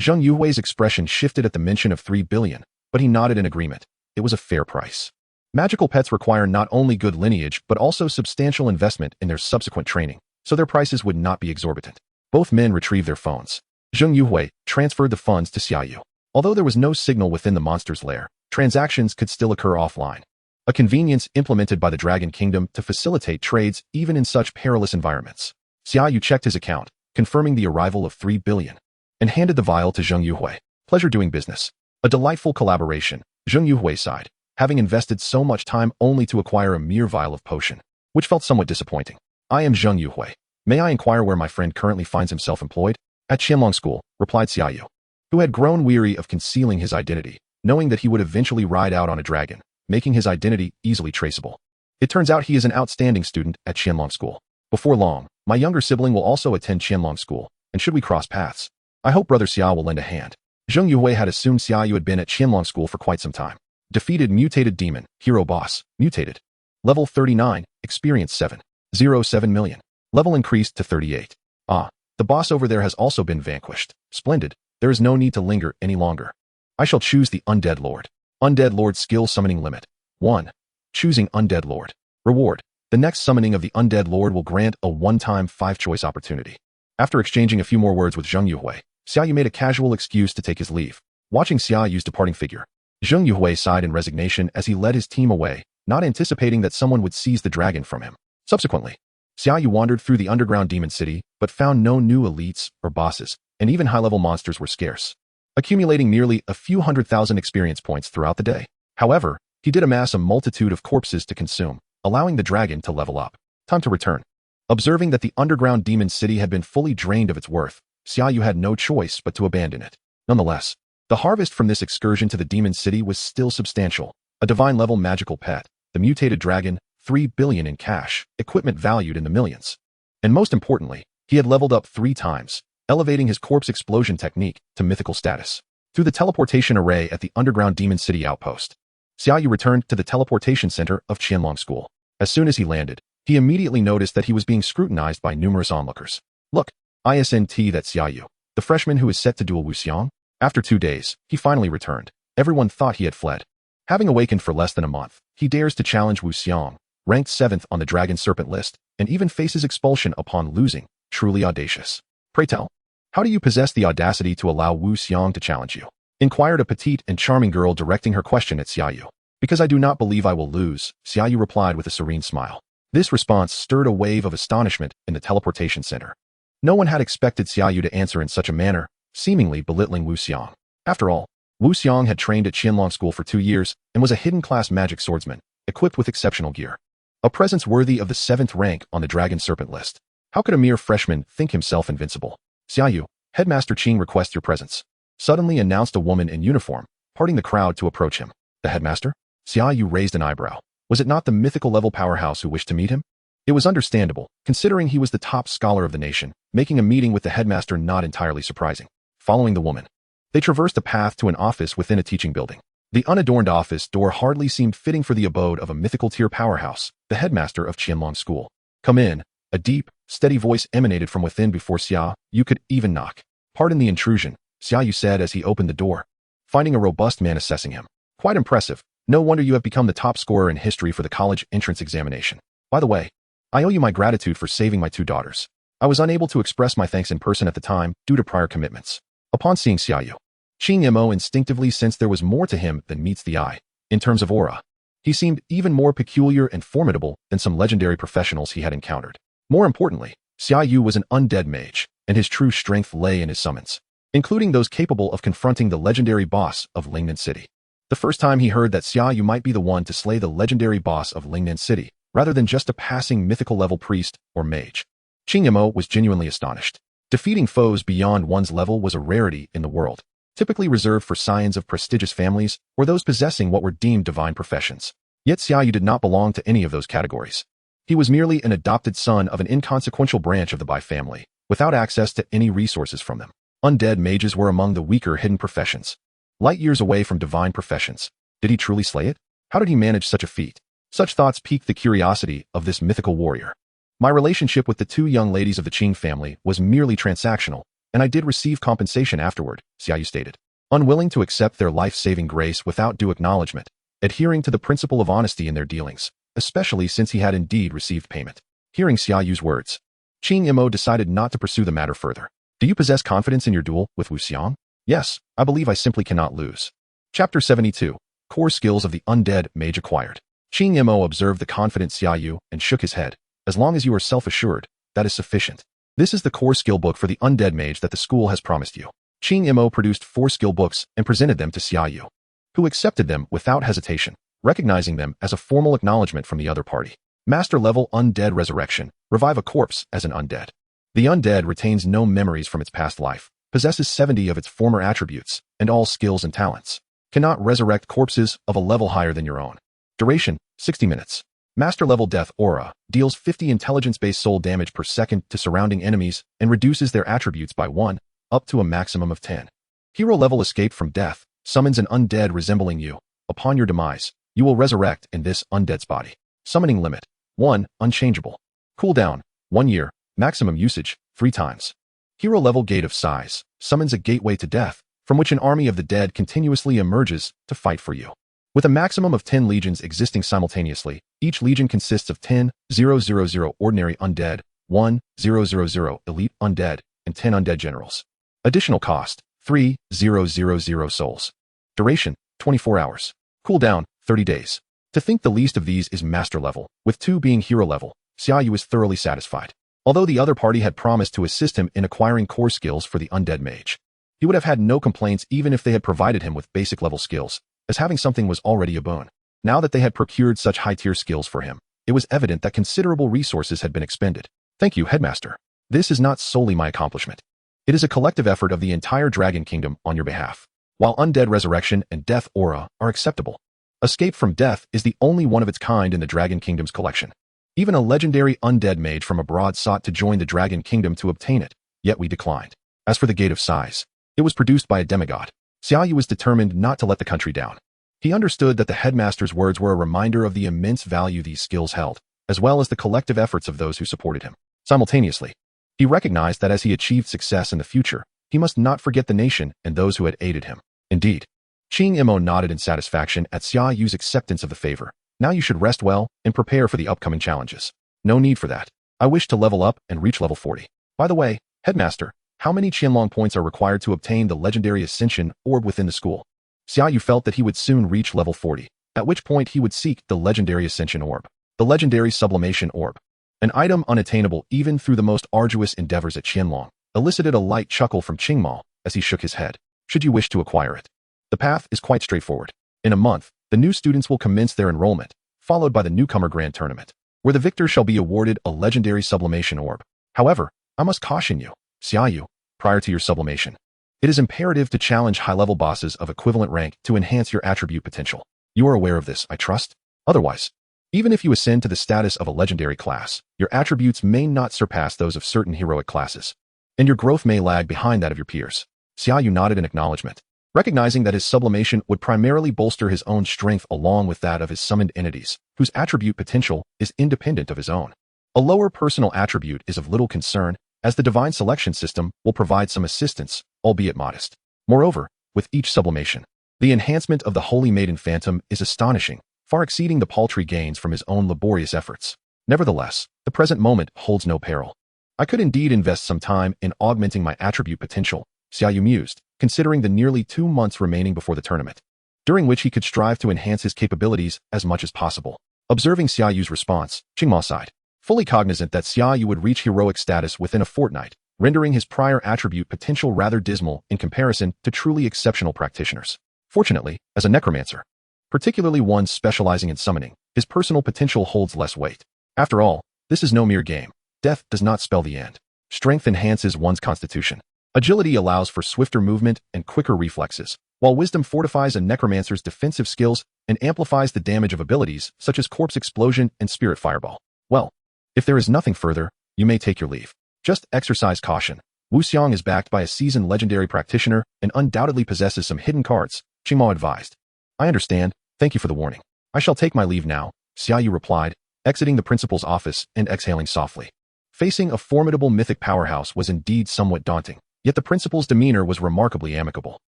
[SPEAKER 1] Zheng Yuhui's expression shifted at the mention of 3 billion, but he nodded in agreement. It was a fair price. Magical pets require not only good lineage but also substantial investment in their subsequent training, so their prices would not be exorbitant. Both men retrieved their phones. Zheng Yuhui transferred the funds to Xia Yu. Although there was no signal within the monster's lair, transactions could still occur offline. A convenience implemented by the Dragon Kingdom to facilitate trades even in such perilous environments. Xia Yu checked his account, confirming the arrival of 3 billion, and handed the vial to Zheng Yuhui. Pleasure doing business. A delightful collaboration, Zheng Yuhui sighed, having invested so much time only to acquire a mere vial of potion, which felt somewhat disappointing. I am Zheng Yuhui. May I inquire where my friend currently finds himself employed? At Qianlong School, replied Xia Yu, who had grown weary of concealing his identity, knowing that he would eventually ride out on a dragon, making his identity easily traceable. It turns out he is an outstanding student at Qianlong School. Before long, my younger sibling will also attend Qianlong School, and should we cross paths, I hope Brother Xia will lend a hand. Zheng Yuhui had assumed Xia Yu had been at Qianlong School for quite some time. Defeated mutated demon, hero boss, mutated. Level 39, experience 7. 07 million. Level increased to 38. Ah, The boss over there has also been vanquished. Splendid. There is no need to linger any longer. I shall choose the Undead Lord. Undead Lord skill summoning limit. 1. Choosing Undead Lord. Reward. The next summoning of the Undead Lord will grant a one-time 5-choice opportunity. After exchanging a few more words with Xia Yu, Xia Yu made a casual excuse to take his leave. Watching Xia Yu's departing figure, Xia Yu sighed in resignation as he led his team away, not anticipating that someone would seize the dragon from him. Subsequently, Xia Yu wandered through the underground demon city, but found no new elites or bosses, and even high-level monsters were scarce, accumulating nearly a few 100,000 experience points throughout the day. However, he did amass a multitude of corpses to consume, allowing the dragon to level up. Time to return. Observing that the underground demon city had been fully drained of its worth, Xia Yu had no choice but to abandon it. Nonetheless, the harvest from this excursion to the demon city was still substantial. A divine-level magical pet, the mutated dragon, 3 billion in cash, equipment valued in the millions. And most importantly, he had leveled up 3 times, elevating his corpse explosion technique to mythical status. Through the teleportation array at the underground demon city outpost, Xia Yu returned to the teleportation center of Qianlong School. As soon as he landed, he immediately noticed that he was being scrutinized by numerous onlookers. Look, ISNT, that's Xia Yu, the freshman who is set to duel Wu Xiang. After 2 days, he finally returned. Everyone thought he had fled. Having awakened for less than a month, he dares to challenge Wu Xiang, ranked 7th on the Dragon Serpent list, and even faces expulsion upon losing. Truly audacious. Pray tell, how do you possess the audacity to allow Wu Xiang to challenge you? Inquired a petite and charming girl directing her question at Xia Yu. Because I do not believe I will lose, Xia Yu replied with a serene smile. This response stirred a wave of astonishment in the teleportation center. No one had expected Xia Yu to answer in such a manner, seemingly belittling Wu Xiang. After all, Wu Xiang had trained at Qianlong School for 2 years and was a hidden-class magic swordsman, equipped with exceptional gear. A presence worthy of the 7th rank on the Dragon Serpent list. How could a mere freshman think himself invincible? Xia Yu, Headmaster Qing requests your presence. Suddenly announced a woman in uniform, parting the crowd to approach him. The headmaster? Xia Yu raised an eyebrow. Was it not the mythical level powerhouse who wished to meet him? It was understandable, considering he was the top scholar of the nation, making a meeting with the headmaster not entirely surprising. Following the woman, they traversed a path to an office within a teaching building. The unadorned office door hardly seemed fitting for the abode of a mythical tier powerhouse, the headmaster of Qianlong School. Come in. A deep, steady voice emanated from within before Xia Yu could even knock. Pardon the intrusion, Xia Yu said as he opened the door, finding a robust man assessing him. Quite impressive. No wonder you have become the top scorer in history for the college entrance examination. By the way, I owe you my gratitude for saving my 2 daughters. I was unable to express my thanks in person at the time due to prior commitments. Upon seeing Xia Yu, Qing Mo instinctively sensed there was more to him than meets the eye. In terms of aura, he seemed even more peculiar and formidable than some legendary professionals he had encountered. More importantly, Xia Yu was an undead mage, and his true strength lay in his summons, including those capable of confronting the legendary boss of Lingnan City. The first time he heard that Xia Yu might be the one to slay the legendary boss of Lingnan City, rather than just a passing mythical level priest or mage, Qing Mo was genuinely astonished. Defeating foes beyond one's level was a rarity in the world, typically reserved for scions of prestigious families or those possessing what were deemed divine professions. Yet Xia Yu did not belong to any of those categories. He was merely an adopted son of an inconsequential branch of the Bai family, without access to any resources from them. Undead mages were among the weaker hidden professions, light years away from divine professions. Did he truly slay it? How did he manage such a feat? Such thoughts piqued the curiosity of this mythical warrior. My relationship with the 2 young ladies of the Qing family was merely transactional, and I did receive compensation afterward, Xia Yu stated. Unwilling to accept their life-saving grace without due acknowledgement, adhering to the principle of honesty in their dealings, especially since he had indeed received payment. Hearing Xia Yu's words, Qing Mo decided not to pursue the matter further. Do you possess confidence in your duel with Wu Xiang? Yes, I believe I simply cannot lose. Chapter 72. Core Skills of the Undead Mage Acquired. Qing Mo observed the confident Xia Yu and shook his head. As long as you are self-assured, that is sufficient. This is the core skill book for the undead mage that the school has promised you. Qing Mo produced 4 skill books and presented them to Xia Yu, who accepted them without hesitation, recognizing them as a formal acknowledgement from the other party. Master level Undead Resurrection. Revive a corpse as an undead. The undead retains no memories from its past life, possesses 70 of its former attributes, and all skills and talents. Cannot resurrect corpses of a level higher than your own. Duration, 60 minutes. Master level Death Aura. Deals 50 intelligence-based soul damage per second to surrounding enemies and reduces their attributes by 1, up to a maximum of 10. Hero level Escape from Death. Summons an undead resembling you. Upon your demise, you will resurrect in this undead's body. Summoning limit, 1, unchangeable. Cooldown, 1 year. Maximum usage, 3 times. Hero-level Gate of Size summons a gateway to death, from which an army of the dead continuously emerges to fight for you. With a maximum of 10 legions existing simultaneously, each legion consists of 10,000 ordinary undead, 1,000 elite undead, and 10 undead generals. Additional cost, 3,000 souls. Duration, 24 hours. Cooldown, 30 days. To think the least of these is master level, with 2 being hero level, Xia Yu is thoroughly satisfied. Although the other party had promised to assist him in acquiring core skills for the undead mage, he would have had no complaints even if they had provided him with basic level skills, as having something was already a boon. Now that they had procured such high-tier skills for him, it was evident that considerable resources had been expended. Thank you, Headmaster. This is not solely my accomplishment. It is a collective effort of the entire Dragon Kingdom on your behalf. While undead resurrection and death aura are acceptable, escape from death is the only one of its kind in the Dragon Kingdom's collection. Even a legendary undead mage from abroad sought to join the Dragon Kingdom to obtain it, yet we declined. As for the Gate of Size, it was produced by a demigod. Xia Yu was determined not to let the country down. He understood that the headmaster's words were a reminder of the immense value these skills held, as well as the collective efforts of those who supported him. Simultaneously, he recognized that as he achieved success in the future, he must not forget the nation and those who had aided him. Indeed, Qing Imo nodded in satisfaction at Xia Yu's acceptance of the favor. Now you should rest well and prepare for the upcoming challenges. No need for that. I wish to level up and reach level 40. By the way, Headmaster, how many Qianlong points are required to obtain the legendary Ascension orb within the school? Xia Yu felt that he would soon reach level 40, at which point he would seek the legendary Ascension orb, the legendary Sublimation orb. An item unattainable even through the most arduous endeavors at Qianlong, elicited a light chuckle from Qingmao as he shook his head. Should you wish to acquire it, the path is quite straightforward. In a month, the new students will commence their enrollment, followed by the newcomer grand tournament, where the victor shall be awarded a legendary sublimation orb. However, I must caution you, Xia Yu, prior to your sublimation, it is imperative to challenge high-level bosses of equivalent rank to enhance your attribute potential. You are aware of this, I trust? Otherwise, even if you ascend to the status of a legendary class, your attributes may not surpass those of certain heroic classes, and your growth may lag behind that of your peers. Xia Yu nodded in acknowledgement, recognizing that his sublimation would primarily bolster his own strength along with that of his summoned entities, whose attribute potential is independent of his own. A lower personal attribute is of little concern, as the divine selection system will provide some assistance, albeit modest. Moreover, with each sublimation, the enhancement of the Holy Maiden Phantom is astonishing, far exceeding the paltry gains from his own laborious efforts. Nevertheless, the present moment holds no peril. I could indeed invest some time in augmenting my attribute potential, Xia Yu mused, considering the nearly 2 months remaining before the tournament, during which he could strive to enhance his capabilities as much as possible. Observing Xia Yu's response, Qingmao sighed, fully cognizant that Xia Yu would reach heroic status within a fortnight, rendering his prior attribute potential rather dismal in comparison to truly exceptional practitioners. Fortunately, as a necromancer, particularly one specializing in summoning, his personal potential holds less weight. After all, this is no mere game. Death does not spell the end. Strength enhances one's constitution. Agility allows for swifter movement and quicker reflexes, while wisdom fortifies a necromancer's defensive skills and amplifies the damage of abilities such as corpse explosion and spirit fireball. Well, if there is nothing further, you may take your leave. Just exercise caution. Wu Xiang is backed by a seasoned legendary practitioner and undoubtedly possesses some hidden cards, Qingmao advised. I understand, thank you for the warning. I shall take my leave now, Xia Yu replied, exiting the principal's office and exhaling softly. Facing a formidable mythic powerhouse was indeed somewhat daunting, yet the principal's demeanor was remarkably amicable.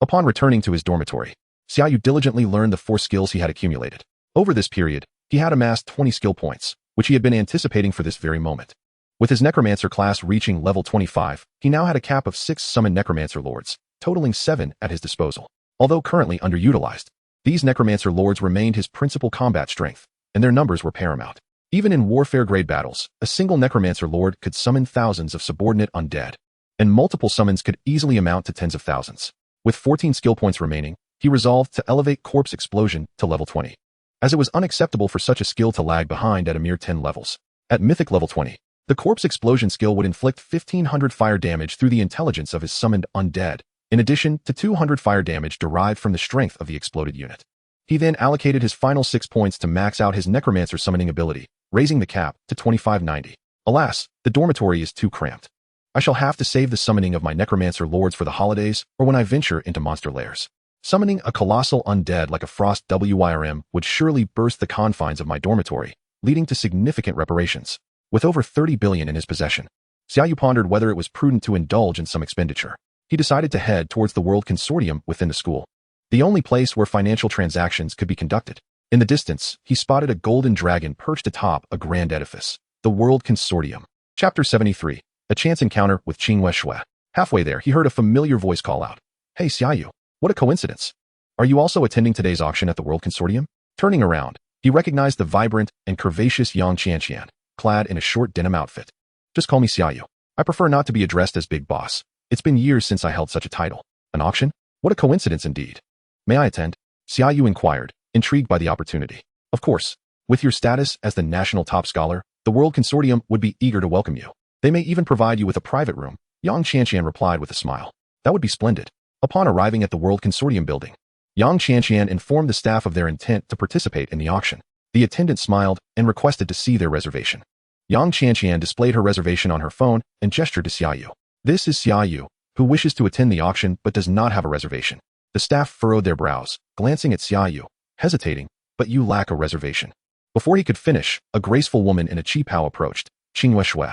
[SPEAKER 1] Upon returning to his dormitory, Xia Yu diligently learned the 4 skills he had accumulated. Over this period, he had amassed 20 skill points, which he had been anticipating for this very moment. With his Necromancer class reaching level 25, he now had a cap of 6 summoned Necromancer Lords, totaling 7 at his disposal. Although currently underutilized, these Necromancer Lords remained his principal combat strength, and their numbers were paramount. Even in warfare-grade battles, a single Necromancer Lord could summon thousands of subordinate undead, and multiple summons could easily amount to tens of thousands. With 14 skill points remaining, he resolved to elevate Corpse Explosion to level 20, as it was unacceptable for such a skill to lag behind at a mere 10 levels. At Mythic level 20, the Corpse Explosion skill would inflict 1500 fire damage through the intelligence of his summoned undead, in addition to 200 fire damage derived from the strength of the exploded unit. He then allocated his final 6 points to max out his Necromancer summoning ability, raising the cap to 2590. Alas, the dormitory is too cramped. I shall have to save the summoning of my Necromancer Lords for the holidays or when I venture into monster lairs. Summoning a colossal undead like a Frost Wyrm would surely burst the confines of my dormitory, leading to significant reparations. With over 30 billion in his possession, Xia Yu pondered whether it was prudent to indulge in some expenditure. He decided to head towards the World Consortium within the school, the only place where financial transactions could be conducted. In the distance, he spotted a golden dragon perched atop a grand edifice, the World Consortium. Chapter 73. A chance encounter with Qingwei Shui. Halfway there, he heard a familiar voice call out, "Hey Xia Yu, what a coincidence. Are you also attending today's auction at the World Consortium?" Turning around, he recognized the vibrant and curvaceous Yang Qianqian, clad in a short denim outfit. "Just call me Xia Yu. I prefer not to be addressed as Big Boss. It's been years since I held such a title." "An auction? What a coincidence indeed. May I attend?" Xia Yu inquired, intrigued by the opportunity. "Of course. With your status as the national top scholar, the World Consortium would be eager to welcome you. They may even provide you with a private room," Yang Qianqian replied with a smile. "That would be splendid." Upon arriving at the World Consortium building, Yang Qianqian informed the staff of their intent to participate in the auction. The attendant smiled and requested to see their reservation. Yang Qianqian displayed her reservation on her phone and gestured to Xia Yu. "This is Xia Yu, who wishes to attend the auction but does not have a reservation." The staff furrowed their brows, glancing at Xia Yu, hesitating, "But you lack a reservation." Before he could finish, a graceful woman in a qipao approached, Qingwei Shui,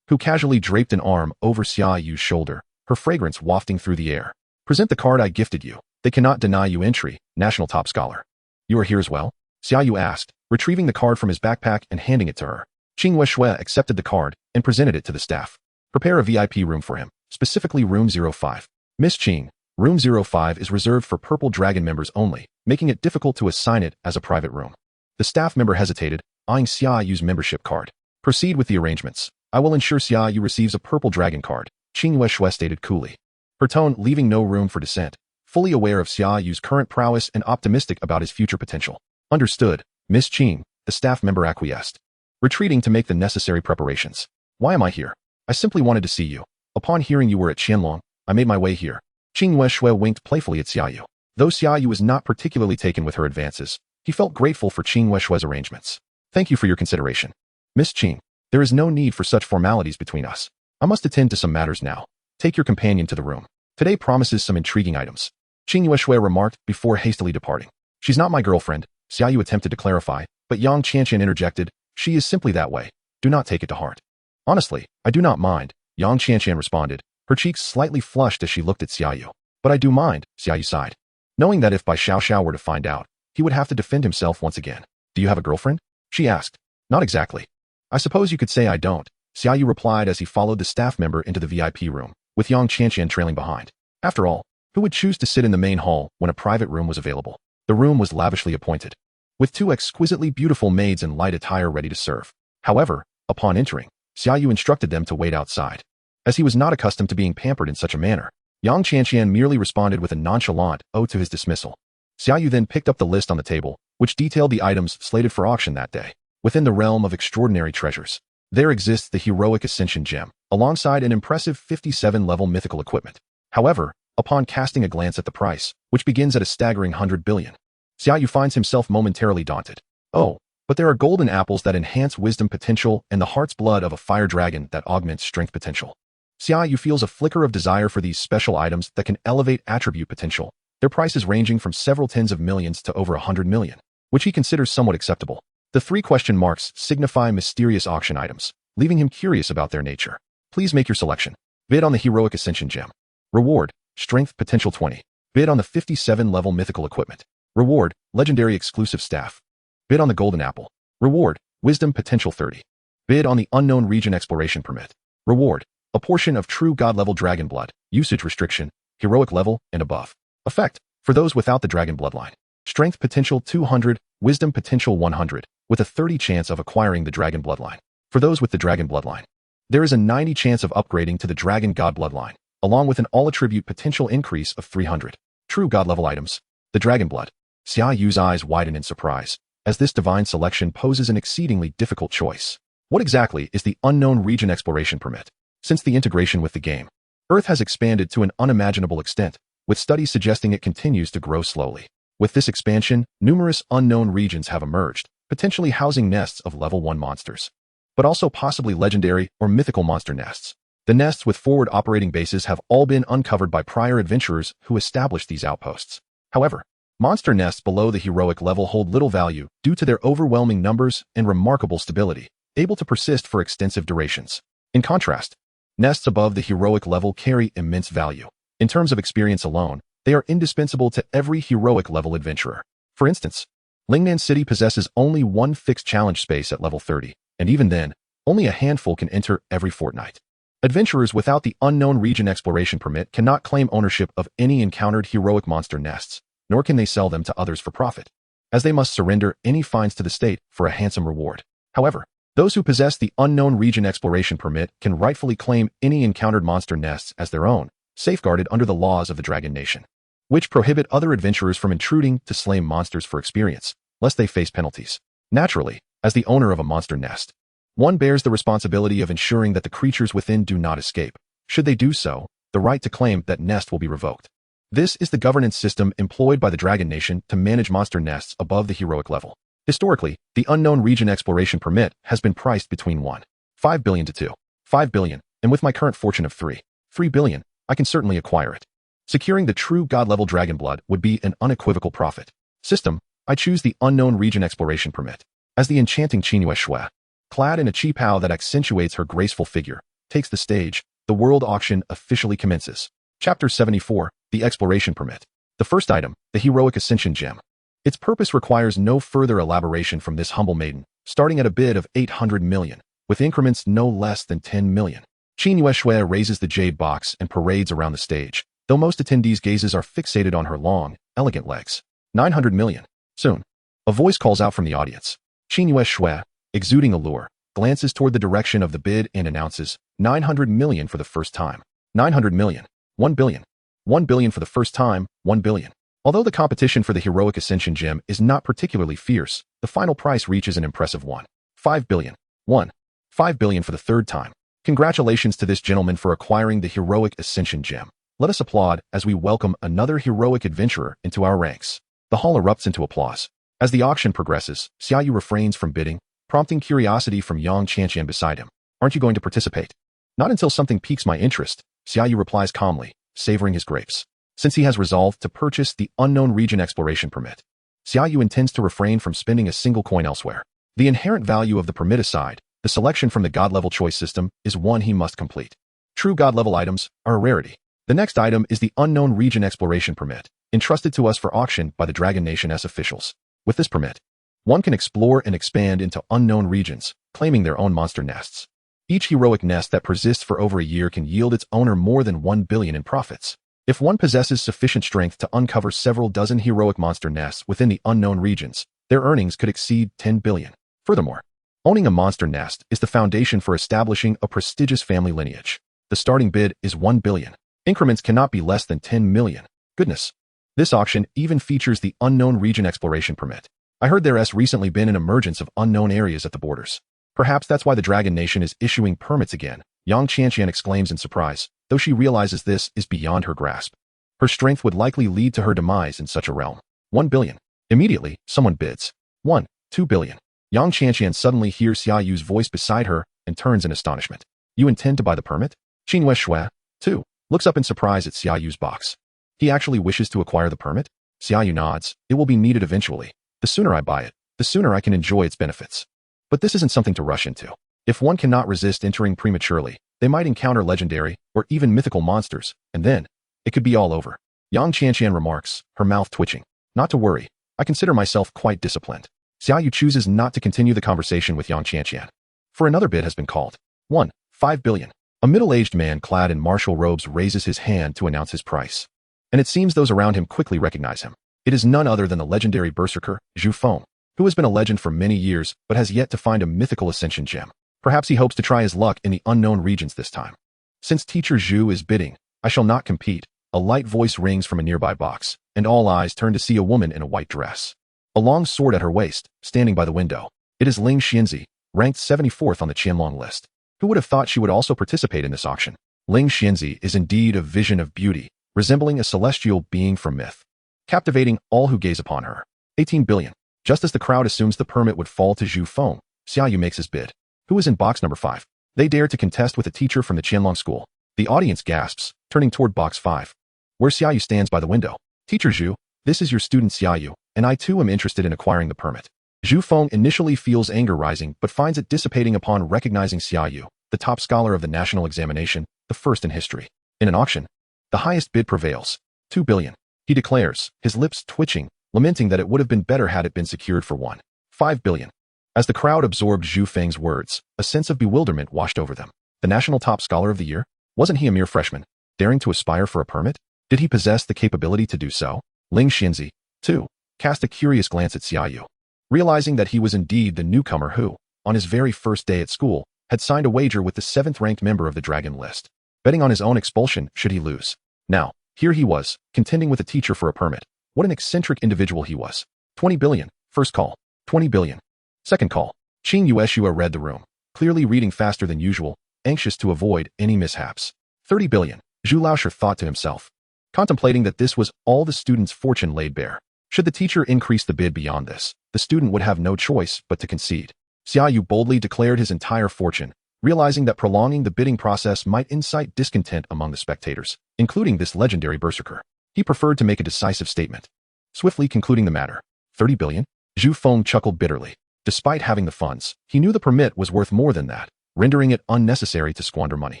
[SPEAKER 1] who casually draped an arm over Xia Yu's shoulder, her fragrance wafting through the air. "Present the card I gifted you. They cannot deny you entry, national top scholar." "You are here as well?" Xia Yu asked, retrieving the card from his backpack and handing it to her. Qingwei Shui accepted the card and presented it to the staff. "Prepare a VIP room for him, specifically room 05. Miss Qing, room 05 is reserved for Purple Dragon members only, making it difficult to assign it as a private room." The staff member hesitated, eyeing Xia Yu's membership card. "Proceed with the arrangements. I will ensure Xia Yu receives a Purple Dragon card," Qingwei Shui stated coolly, her tone leaving no room for dissent, fully aware of Xia Yu's current prowess and optimistic about his future potential. "Understood, Miss Qing," the staff member acquiesced, retreating to make the necessary preparations. "Why am I here? I simply wanted to see you. Upon hearing you were at Qianlong, I made my way here." Qingwei Shui winked playfully at Xia Yu. Though Xia Yu was not particularly taken with her advances, he felt grateful for Qingwei Shui's arrangements. "Thank you for your consideration. Miss Qing, there is no need for such formalities between us. I must attend to some matters now. Take your companion to the room. Today promises some intriguing items," Qingwei Shui remarked before hastily departing. "She's not my girlfriend," Xia Yu attempted to clarify, but Yang Qianqian interjected, "She is simply that way. Do not take it to heart." "Honestly, I do not mind," Yang Qianqian responded, her cheeks slightly flushed as she looked at Xia Yu. "But I do mind," Xia Yu sighed, knowing that if Bai Xiao were to find out, he would have to defend himself once again. "Do you have a girlfriend?" she asked. "Not exactly. I suppose you could say I don't," Xia Yu replied as he followed the staff member into the VIP room, with Yang Qianqian trailing behind. After all, who would choose to sit in the main hall when a private room was available? The room was lavishly appointed, with two exquisitely beautiful maids in light attire ready to serve. However, upon entering, Xia Yu instructed them to wait outside. As he was not accustomed to being pampered in such a manner, Yang Qianqian merely responded with a nonchalant ode to his dismissal. Xia Yu then picked up the list on the table, which detailed the items slated for auction that day. Within the realm of extraordinary treasures, there exists the Heroic Ascension Gem, alongside an impressive 57-level mythical equipment. However, upon casting a glance at the price, which begins at a staggering 100 billion, Xia Yu finds himself momentarily daunted. Oh, but there are golden apples that enhance wisdom potential and the heart's blood of a fire dragon that augments strength potential. Xia Yu feels a flicker of desire for these special items that can elevate attribute potential, their prices ranging from several tens of millions to over 100 million, which he considers somewhat acceptable. The three question marks signify mysterious auction items, leaving him curious about their nature. Please make your selection. Bid on the Heroic Ascension Gem. Reward, Strength Potential 20. Bid on the 57-level mythical equipment. Reward, Legendary Exclusive Staff. Bid on the Golden Apple. Reward, Wisdom Potential 30. Bid on the Unknown Region Exploration Permit. Reward, a portion of true God-level dragon blood. Usage restriction, Heroic level and above. Effect, for those without the dragon bloodline. Strength Potential 200, Wisdom Potential 100, with a 30 chance of acquiring the dragon bloodline. For those with the dragon bloodline, there is a 90 chance of upgrading to the dragon god bloodline, along with an all-attribute potential increase of 300. True god-level items. The dragon blood. Xia Yu's eyes widen in surprise, as this divine selection poses an exceedingly difficult choice. What exactly is the Unknown Region Exploration Permit? Since the integration with the game, Earth has expanded to an unimaginable extent, with studies suggesting it continues to grow slowly. With this expansion, numerous unknown regions have emerged, potentially housing nests of level 1 monsters, but also possibly legendary or mythical monster nests. The nests with forward operating bases have all been uncovered by prior adventurers who established these outposts. However, monster nests below the heroic level hold little value due to their overwhelming numbers and remarkable stability, able to persist for extensive durations. In contrast, Nests above the heroic level carry immense value. In terms of experience alone, they are indispensable to every heroic level adventurer. For instance, Lingnan City possesses only one fixed challenge space at level 30, and even then, only a handful can enter every fortnight. Adventurers without the unknown region exploration permit cannot claim ownership of any encountered heroic monster nests, nor can they sell them to others for profit, as they must surrender any finds to the state for a handsome reward. However, those who possess the unknown region exploration permit can rightfully claim any encountered monster nests as their own, safeguarded under the laws of the Dragon Nation, which prohibit other adventurers from intruding to slay monsters for experience, lest they face penalties. Naturally, as the owner of a monster nest, one bears the responsibility of ensuring that the creatures within do not escape. Should they do so, the right to claim that nest will be revoked. This is the governance system employed by the Dragon Nation to manage monster nests above the heroic level. Historically, the unknown region exploration permit has been priced between 1.5 billion to 2.5 billion, and with my current fortune of 3 billion, I can certainly acquire it. Securing the true god-level dragon blood would be an unequivocal profit. System, I choose the unknown region exploration permit. As the enchanting Xia Yu, clad in a qipao that accentuates her graceful figure, takes the stage, the world auction officially commences. Chapter 74, the exploration permit. The first item, the heroic ascension gem. Its purpose requires no further elaboration from this humble maiden, starting at a bid of 800 million, with increments no less than 10 million. Xia Yu raises the jade box and parades around the stage, though most attendees' gazes are fixated on her long, elegant legs. 900 million. Soon. A voice calls out from the audience. Xia Yu, exuding allure, glances toward the direction of the bid and announces, 900 million for the first time. 900 million. 1 billion. 1 billion for the first time, 1 billion. Although the competition for the heroic ascension gem is not particularly fierce, the final price reaches an impressive 1.5 billion. 1.5 billion for the third time. Congratulations to this gentleman for acquiring the heroic ascension gem. Let us applaud as we welcome another heroic adventurer into our ranks. The hall erupts into applause. As the auction progresses, Xia Yu refrains from bidding, prompting curiosity from Yang Qianqian beside him. Aren't you going to participate? Not until something piques my interest, Xia Yu replies calmly, savoring his grapes. Since he has resolved to purchase the unknown region exploration permit, Xia Yu intends to refrain from spending a single coin elsewhere. The inherent value of the permit aside, the selection from the god-level choice system is one he must complete. True god-level items are a rarity. The next item is the unknown region exploration permit, entrusted to us for auction by the Dragon Nation S officials. With this permit, one can explore and expand into unknown regions, claiming their own monster nests. Each heroic nest that persists for over a year can yield its owner more than 1 billion in profits. If one possesses sufficient strength to uncover several dozen heroic monster nests within the unknown regions, their earnings could exceed 10 billion. Furthermore, owning a monster nest is the foundation for establishing a prestigious family lineage. The starting bid is 1 billion. Increments cannot be less than 10 million. Goodness. This auction even features the unknown region exploration permit. I heard there has recently been an emergence of unknown areas at the borders. Perhaps that's why the Dragon Nation is issuing permits again, Yang Qianqian exclaims in surprise, though she realizes this is beyond her grasp. Her strength would likely lead to her demise in such a realm. 1 billion. Immediately, someone bids. 2 billion. Yang Qianqian suddenly hears Xia Yu's voice beside her and turns in astonishment. You intend to buy the permit? Xinhua Shui, too, looks up in surprise at Xia Yu's box. He actually wishes to acquire the permit? Xia Yu nods. It will be needed eventually. The sooner I buy it, the sooner I can enjoy its benefits. But this isn't something to rush into. If one cannot resist entering prematurely, they might encounter legendary or even mythical monsters, and then it could be all over. Yang Qianqian remarks, her mouth twitching. Not to worry. I consider myself quite disciplined. Xia Yu chooses not to continue the conversation with Yang Qianqian. For another bid has been called. 5 billion. A middle-aged man clad in martial robes raises his hand to announce his price. And it seems those around him quickly recognize him. It is none other than the legendary berserker, Zhu Feng, who has been a legend for many years but has yet to find a mythical ascension gem. Perhaps he hopes to try his luck in the unknown regions this time. Since teacher Zhu is bidding, I shall not compete. A light voice rings from a nearby box, and all eyes turn to see a woman in a white dress. A long sword at her waist, standing by the window. It is Ling Xianzi, ranked 74th on the Qianlong list. Who would have thought she would also participate in this auction? Ling Xianzi is indeed a vision of beauty, resembling a celestial being from myth, captivating all who gaze upon her. 18 billion. Just as the crowd assumes the permit would fall to Zhu Feng, Xia Yu makes his bid. Who is in box number 5? They dare to contest with a teacher from the Qianlong school. The audience gasps, turning toward box 5, where Xia Yu stands by the window. Teacher Zhu, this is your student Xia Yu, and I too am interested in acquiring the permit. Zhu Feng initially feels anger rising but finds it dissipating upon recognizing Xia Yu, the top scholar of the national examination, the first in history. In an auction, the highest bid prevails, 2 billion. He declares, his lips twitching, lamenting that it would have been better had it been secured for 5 billion. As the crowd absorbed Zhu Feng's words, a sense of bewilderment washed over them. The national top scholar of the year? Wasn't he a mere freshman, daring to aspire for a permit? Did he possess the capability to do so? Ling Xianzi, too, cast a curious glance at Xia Yu, realizing that he was indeed the newcomer who, on his very first day at school, had signed a wager with the 7th-ranked member of the Dragon List, betting on his own expulsion should he lose. Now, here he was, contending with a teacher for a permit. What an eccentric individual he was. 20 billion, first call. 20 billion. Second call. Qing Yueshua read the room, clearly reading faster than usual, anxious to avoid any mishaps. 30 billion, Zhu Laosher thought to himself, contemplating that this was all the student's fortune laid bare. Should the teacher increase the bid beyond this, the student would have no choice but to concede. Xia Yu boldly declared his entire fortune, realizing that prolonging the bidding process might incite discontent among the spectators, including this legendary berserker. He preferred to make a decisive statement, swiftly concluding the matter. 30 billion? Zhu Feng chuckled bitterly. Despite having the funds, he knew the permit was worth more than that, rendering it unnecessary to squander money.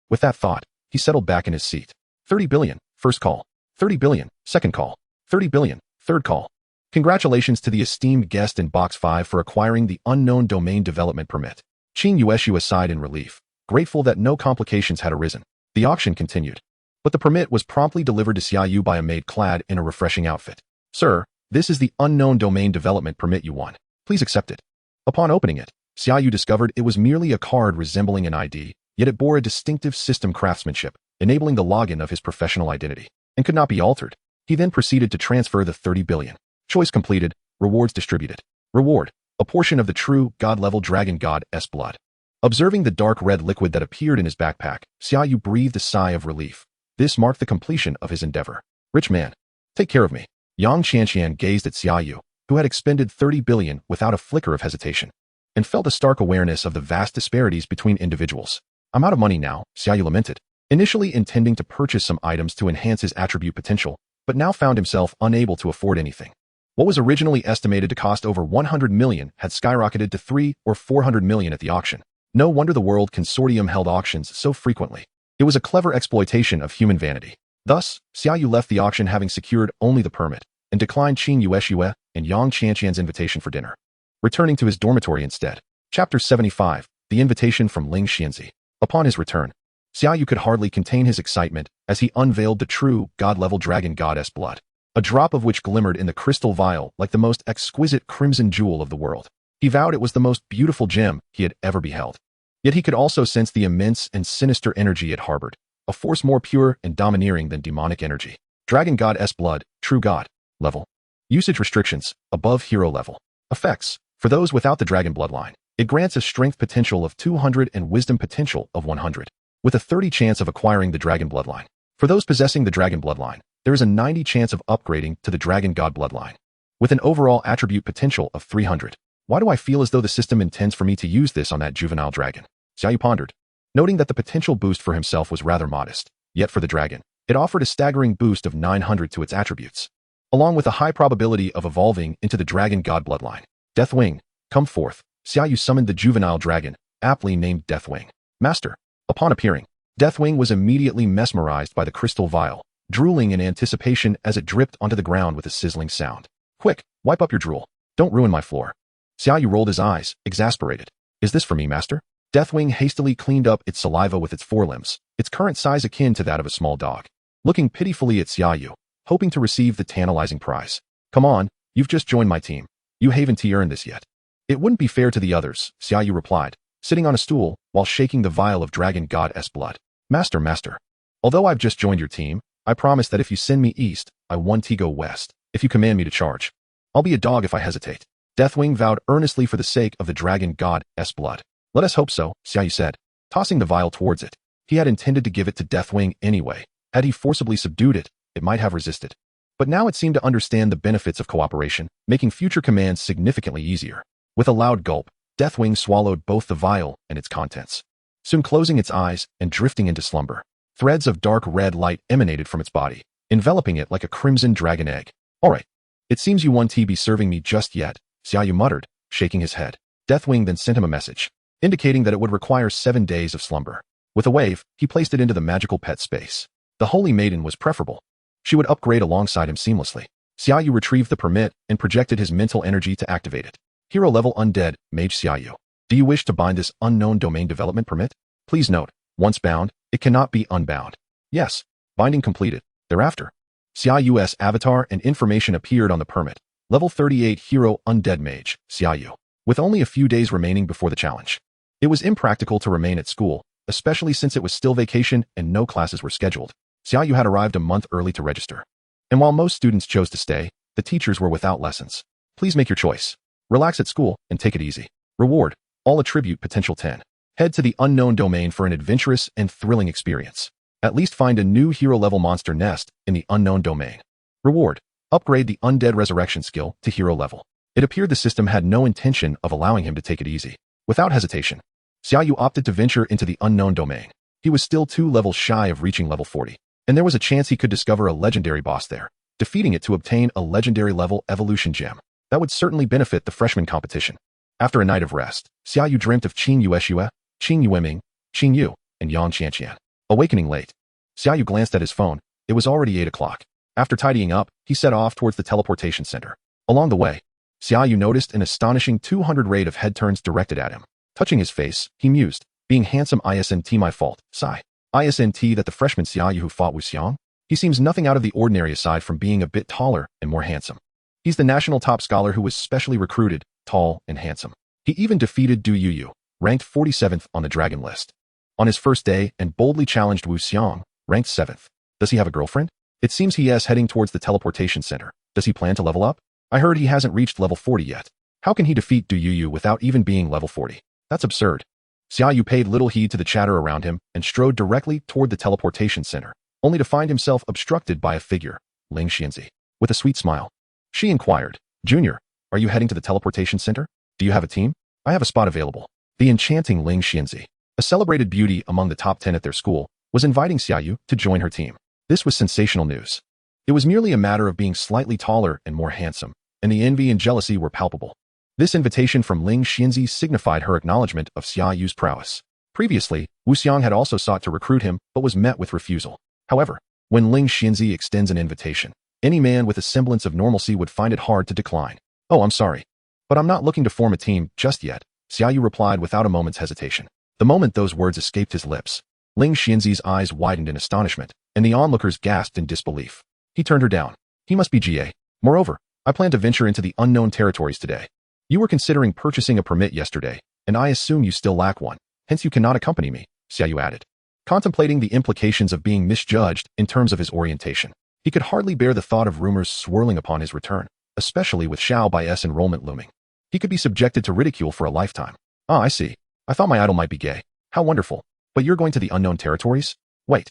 [SPEAKER 1] With that thought, he settled back in his seat. 30 billion, first call. 30 billion, second call. 30 billion, third call. Congratulations to the esteemed guest in Box 5 for acquiring the unknown domain development permit. Qing Yueshua sighed in relief, grateful that no complications had arisen. The auction continued, but the permit was promptly delivered to Xia Yu by a maid clad in a refreshing outfit. Sir, this is the unknown domain development permit you won. Please accept it. Upon opening it, Xia Yu discovered it was merely a card resembling an ID, yet it bore a distinctive system craftsmanship, enabling the login of his professional identity, and could not be altered. He then proceeded to transfer the 30 billion. Choice completed, rewards distributed. Reward, a portion of the true God-level dragon god's blood. Observing the dark red liquid that appeared in his backpack, Xia Yu breathed a sigh of relief. This marked the completion of his endeavor. Rich man, take care of me. Yang Qianqian gazed at Xia Yu, who had expended 30 billion without a flicker of hesitation, and felt a stark awareness of the vast disparities between individuals. I'm out of money now, Xia Yu lamented, initially intending to purchase some items to enhance his attribute potential, but now found himself unable to afford anything. What was originally estimated to cost over 100 million had skyrocketed to 300 or 400 million at the auction. No wonder the World Consortium held auctions so frequently. It was a clever exploitation of human vanity. Thus, Xia Yu left the auction having secured only the permit, and declined Qing Yueshua and Yang Qianqian's invitation for dinner, returning to his dormitory instead. Chapter 75, The Invitation from Ling Xianzi. Upon his return, Xia Yu could hardly contain his excitement as he unveiled the true God-level dragon god's blood, a drop of which glimmered in the crystal vial like the most exquisite crimson jewel of the world. He vowed it was the most beautiful gem he had ever beheld. Yet he could also sense the immense and sinister energy it harbored, a force more pure and domineering than demonic energy. Dragon god's blood, true god, level. Usage restrictions, above hero level. Effects, for those without the dragon bloodline. It grants a strength potential of 200 and wisdom potential of 100, with a 30 chance of acquiring the dragon bloodline. For those possessing the dragon bloodline, there is a 90 chance of upgrading to the dragon god bloodline, with an overall attribute potential of 300. Why do I feel as though the system intends for me to use this on that juvenile dragon? Xia Yu pondered, noting that the potential boost for himself was rather modest, yet for the dragon, it offered a staggering boost of 900 to its attributes, along with a high probability of evolving into the dragon god bloodline. Deathwing, come forth. Xia Yu summoned the juvenile dragon, aptly named Deathwing. Master. Upon appearing, Deathwing was immediately mesmerized by the crystal vial, drooling in anticipation as it dripped onto the ground with a sizzling sound. Quick, wipe up your drool. Don't ruin my floor. Xia Yu rolled his eyes, exasperated. Is this for me, master? Deathwing hastily cleaned up its saliva with its forelimbs, its current size akin to that of a small dog, looking pitifully at Xia Yu, hoping to receive the tantalizing prize. Come on, you've just joined my team. You haven't earned this yet. It wouldn't be fair to the others, Xia Yu replied, sitting on a stool while shaking the vial of dragon god's blood. Master. Although I've just joined your team, I promise that if you send me east, I won't go west. If you command me to charge, I'll be a dog if I hesitate. Deathwing vowed earnestly for the sake of the dragon god's blood. Let us hope so, Xia Yu said, tossing the vial towards it. He had intended to give it to Deathwing anyway. Had he forcibly subdued it, it might have resisted. But now it seemed to understand the benefits of cooperation, making future commands significantly easier. With a loud gulp, Deathwing swallowed both the vial and its contents, soon closing its eyes and drifting into slumber. Threads of dark red light emanated from its body, enveloping it like a crimson dragon egg. All right. It seems you won't be serving me just yet, Xia Yu muttered, shaking his head. Deathwing then sent him a message. indicating that it would require 7 days of slumber. With a wave, he placed it into the magical pet space. The Holy Maiden was preferable. She would upgrade alongside him seamlessly. Xia Yu retrieved the permit and projected his mental energy to activate it. Hero level undead, Mage Xia Yu. Do you wish to bind this unknown domain development permit? Please note, once bound, it cannot be unbound. Yes. Binding completed. Thereafter, Xia Yu's avatar and information appeared on the permit. Level 38 Hero Undead Mage, Xia Yu. With only a few days remaining before the challenge. It was impractical to remain at school, especially since it was still vacation and no classes were scheduled. Xia Yu had arrived a month early to register. And while most students chose to stay, the teachers were without lessons. Please make your choice. Relax at school and take it easy. Reward, all attribute potential 10. Head to the unknown domain for an adventurous and thrilling experience. At least find a new hero-level monster nest in the unknown domain. Reward, upgrade the undead resurrection skill to hero level. It appeared the system had no intention of allowing him to take it easy. Without hesitation, Xia Yu opted to venture into the unknown domain. He was still 2 levels shy of reaching level 40, and there was a chance he could discover a legendary boss there, defeating it to obtain a legendary level evolution gem. That would certainly benefit the freshman competition. After a night of rest, Xia Yu dreamt of Qing Yueshue, Qing Yueming, Qing Yu, and Yang Qianqian. Awakening late. Xia Yu glanced at his phone. It was already 8 o'clock. After tidying up, he set off towards the teleportation center. Along the way, Xia Yu noticed an astonishing 200 rate of head turns directed at him. Touching his face, he mused, being handsome isnt my fault, sigh. Isnt that the freshman Xia Yu who fought Wu Xiang? He seems nothing out of the ordinary aside from being a bit taller and more handsome. He's the national top scholar who was specially recruited, tall and handsome. He even defeated Du Yuyu, ranked 47th on the dragon list. On his first day and boldly challenged Wu Xiang, ranked 7th. Does he have a girlfriend? It seems he is heading towards the teleportation center. Does he plan to level up? I heard he hasn't reached level 40 yet. How can he defeat Du Yuyu without even being level 40? That's absurd. Xia Yu paid little heed to the chatter around him and strode directly toward the teleportation center, only to find himself obstructed by a figure, Ling Xianzi. With a sweet smile, she inquired, Junior, are you heading to the teleportation center? Do you have a team? I have a spot available. The enchanting Ling Xianzi, a celebrated beauty among the top 10 at their school, was inviting Xia Yu to join her team. This was sensational news. It was merely a matter of being slightly taller and more handsome, and the envy and jealousy were palpable. This invitation from Ling Xianzi signified her acknowledgement of Xia Yu's prowess. Previously, Wu Xiang had also sought to recruit him but was met with refusal. However, when Ling Xianzi extends an invitation, any man with a semblance of normalcy would find it hard to decline. Oh, I'm sorry, but I'm not looking to form a team just yet, Xia Yu replied without a moment's hesitation. The moment those words escaped his lips, Ling Xianzi's eyes widened in astonishment, and the onlookers gasped in disbelief. He turned her down. He must be GA. Moreover, I plan to venture into the unknown territories today. You were considering purchasing a permit yesterday, and I assume you still lack one. Hence you cannot accompany me, Xia Yu added, contemplating the implications of being misjudged in terms of his orientation. He could hardly bear the thought of rumors swirling upon his return, especially with Xiao Bai's enrollment looming. He could be subjected to ridicule for a lifetime. Ah, I see. I thought my idol might be gay. How wonderful. But you're going to the unknown territories? Wait.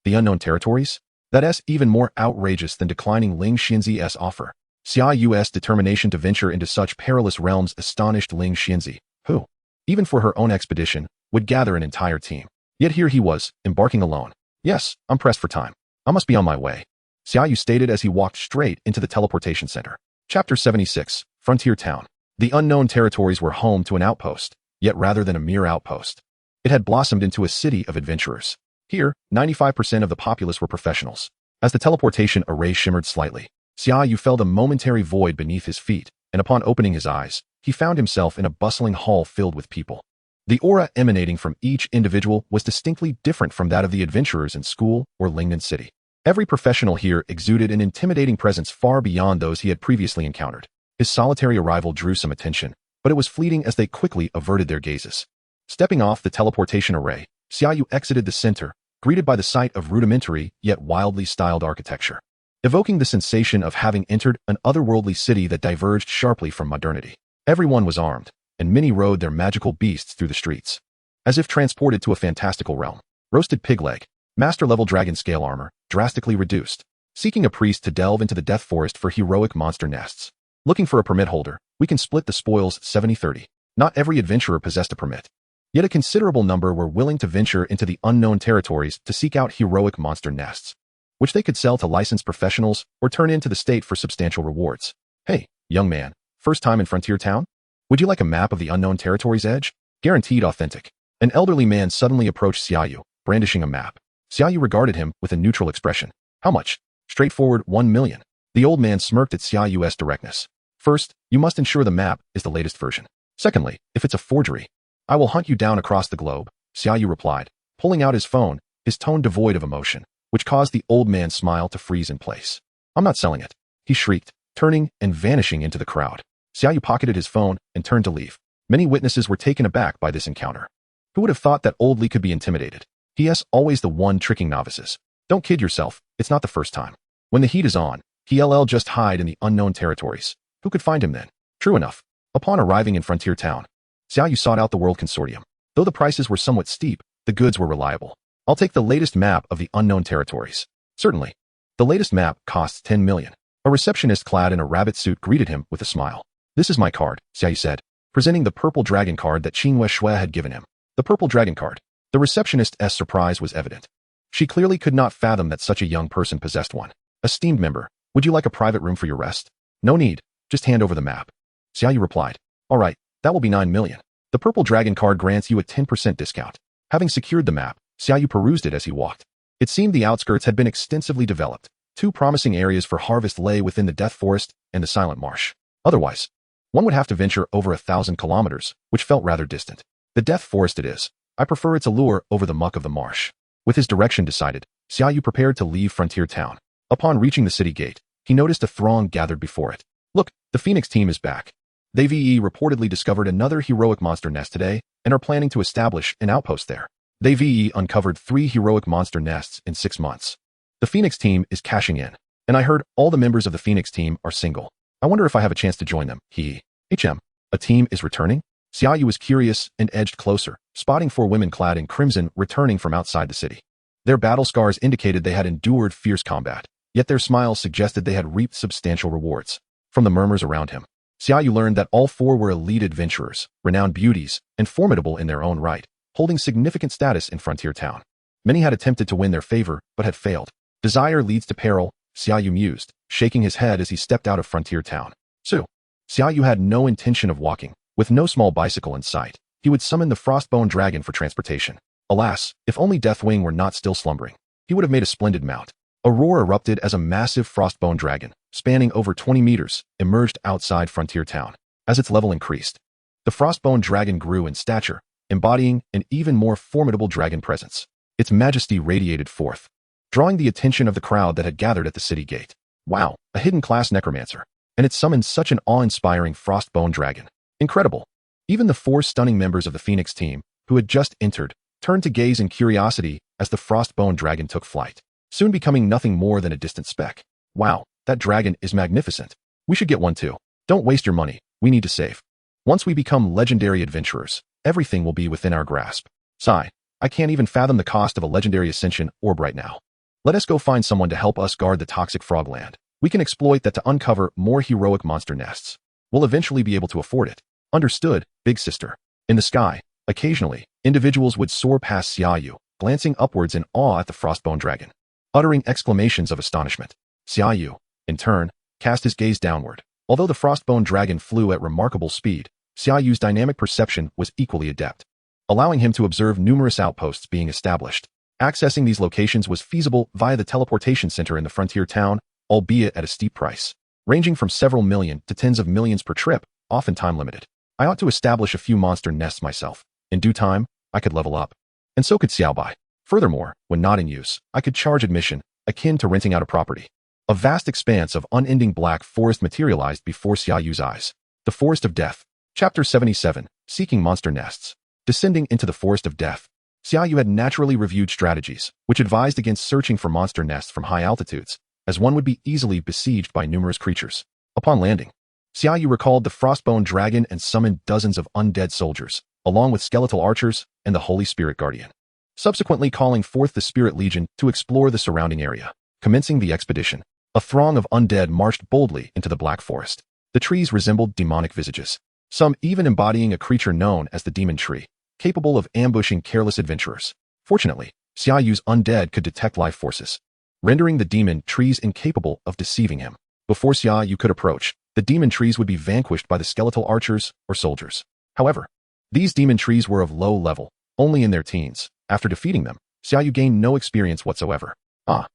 [SPEAKER 1] The unknown territories? That's even more outrageous than declining Ling Xianzi's offer. Xia Yu's determination to venture into such perilous realms astonished Ling Xianzi, who, even for her own expedition, would gather an entire team. Yet here he was, embarking alone. Yes, I'm pressed for time. I must be on my way, Xia Yu stated as he walked straight into the teleportation center. Chapter 76, Frontier Town. The unknown territories were home to an outpost, yet rather than a mere outpost, it had blossomed into a city of adventurers. Here, 95% of the populace were professionals. As the teleportation array shimmered slightly, Xia Yu felt a momentary void beneath his feet, and upon opening his eyes, he found himself in a bustling hall filled with people. The aura emanating from each individual was distinctly different from that of the adventurers in school or Lingnan City. Every professional here exuded an intimidating presence far beyond those he had previously encountered. His solitary arrival drew some attention, but it was fleeting as they quickly averted their gazes. Stepping off the teleportation array, Xia Yu exited the center, greeted by the sight of rudimentary yet wildly styled architecture, evoking the sensation of having entered an otherworldly city that diverged sharply from modernity. Everyone was armed, and many rode their magical beasts through the streets, as if transported to a fantastical realm. Roasted pig leg, master-level dragon scale armor, drastically reduced. Seeking a priest to delve into the death forest for heroic monster nests. Looking for a permit holder, we can split the spoils 70-30. Not every adventurer possessed a permit. Yet a considerable number were willing to venture into the unknown territories to seek out heroic monster nests, which they could sell to licensed professionals or turn into the state for substantial rewards. Hey, young man, first time in Frontier Town? Would you like a map of the unknown territories edge? Guaranteed authentic. An elderly man suddenly approached Xia Yu, brandishing a map. Xia Yu regarded him with a neutral expression. How much? Straightforward, 1 million. The old man smirked at Xia Yu's directness. First, you must ensure the map is the latest version. Secondly, if it's a forgery, I will hunt you down across the globe, Xia Yu replied, pulling out his phone, his tone devoid of emotion, which caused the old man's smile to freeze in place. I'm not selling it, he shrieked, turning and vanishing into the crowd. Xia Yu pocketed his phone and turned to leave. Many witnesses were taken aback by this encounter. Who would have thought that old Lee could be intimidated? P.S. Always the one tricking novices. Don't kid yourself, it's not the first time. When the heat is on, he'll just hide in the unknown territories. Who could find him then? True enough. Upon arriving in Frontier Town, Xia Yu sought out the World Consortium. Though the prices were somewhat steep, the goods were reliable. I'll take the latest map of the unknown territories. Certainly. The latest map costs 10 million. A receptionist clad in a rabbit suit greeted him with a smile. This is my card, Xia Yu said, presenting the purple dragon card that Qinghua Shui had given him. The purple dragon card. The receptionist's surprise was evident. She clearly could not fathom that such a young person possessed one. Esteemed member, would you like a private room for your rest? No need, just hand over the map. Xia Yu replied. All right, that will be 9 million. The purple dragon card grants you a 10% discount. Having secured the map, Xia Yu perused it as he walked. It seemed the outskirts had been extensively developed. 2 promising areas for harvest lay within the Death Forest and the Silent Marsh. Otherwise, one would have to venture over 1,000 kilometers, which felt rather distant. The Death Forest it is. I prefer its allure over the muck of the marsh. With his direction decided, Xia Yu prepared to leave Frontier Town. Upon reaching the city gate, he noticed a throng gathered before it. Look, the Phoenix team is back. They reportedly discovered another heroic monster nest today and are planning to establish an outpost there. They uncovered 3 heroic monster nests in 6 months. The Phoenix team is cashing in, and I heard all the members of the Phoenix team are single. I wonder if I have a chance to join them. A team is returning? Xia Yu was curious and edged closer, spotting 4 women clad in crimson returning from outside the city. Their battle scars indicated they had endured fierce combat, yet their smiles suggested they had reaped substantial rewards. From the murmurs around him, Xia Yu learned that all 4 were elite adventurers, renowned beauties, and formidable in their own right, holding significant status in Frontier Town. Many had attempted to win their favor, but had failed. Desire leads to peril, Xia Yu mused, shaking his head as he stepped out of Frontier Town. Xia Yu had no intention of walking. With no small bicycle in sight, he would summon the Frostbone Dragon for transportation. Alas, if only Deathwing were not still slumbering, he would have made a splendid mount. A roar erupted as a massive Frostbone Dragon, spanning over 20 meters, emerged outside Frontier Town. As its level increased, the Frostbone Dragon grew in stature, embodying an even more formidable dragon presence. Its majesty radiated forth, drawing the attention of the crowd that had gathered at the city gate. Wow, a hidden class Necromancer, and it summoned such an awe-inspiring Frostbone Dragon. Incredible. Even the 4 stunning members of the Phoenix team, who had just entered, turned to gaze in curiosity as the Frostbone Dragon took flight, soon becoming nothing more than a distant speck. Wow, that dragon is magnificent. We should get one too. Don't waste your money, we need to save. Once we become legendary adventurers, everything will be within our grasp. Sigh, I can't even fathom the cost of a legendary ascension orb right now. Let us go find someone to help us guard the toxic frogland. We can exploit that to uncover more heroic monster nests. We'll eventually be able to afford it. Understood, big sister. In the sky, occasionally, individuals would soar past Xia Yu, glancing upwards in awe at the Frostbone Dragon, uttering exclamations of astonishment. Xia Yu, in turn, cast his gaze downward. Although the Frostbone Dragon flew at remarkable speed, Xia Yu's dynamic perception was equally adept, allowing him to observe numerous outposts being established. Accessing these locations was feasible via the teleportation center in the Frontier Town, albeit at a steep price, ranging from several million to tens of millions per trip, often time limited. I ought to establish a few monster nests myself. In due time, I could level up. And so could Xiaobai. Furthermore, when not in use, I could charge admission, akin to renting out a property. A vast expanse of unending black forest materialized before Xia Yu's eyes. The Forest of Death. Chapter 77, Seeking Monster Nests. Descending into the Forest of Death, Xia Yu had naturally reviewed strategies, which advised against searching for monster nests from high altitudes, as one would be easily besieged by numerous creatures. Upon landing, Xia Yu recalled the Frostbone Dragon and summoned dozens of undead soldiers, along with skeletal archers and the Holy Spirit Guardian, subsequently calling forth the Spirit Legion to explore the surrounding area. Commencing the expedition, a throng of undead marched boldly into the Black Forest. The trees resembled demonic visages, some even embodying a creature known as the Demon Tree, capable of ambushing careless adventurers. Fortunately, Xia Yu's undead could detect life forces, rendering the demon trees incapable of deceiving him. Before Xia Yu could approach, the demon trees would be vanquished by the skeletal archers or soldiers. However, These demon trees were of low level, only in their teens. After defeating them, Xia Yu gained no experience whatsoever.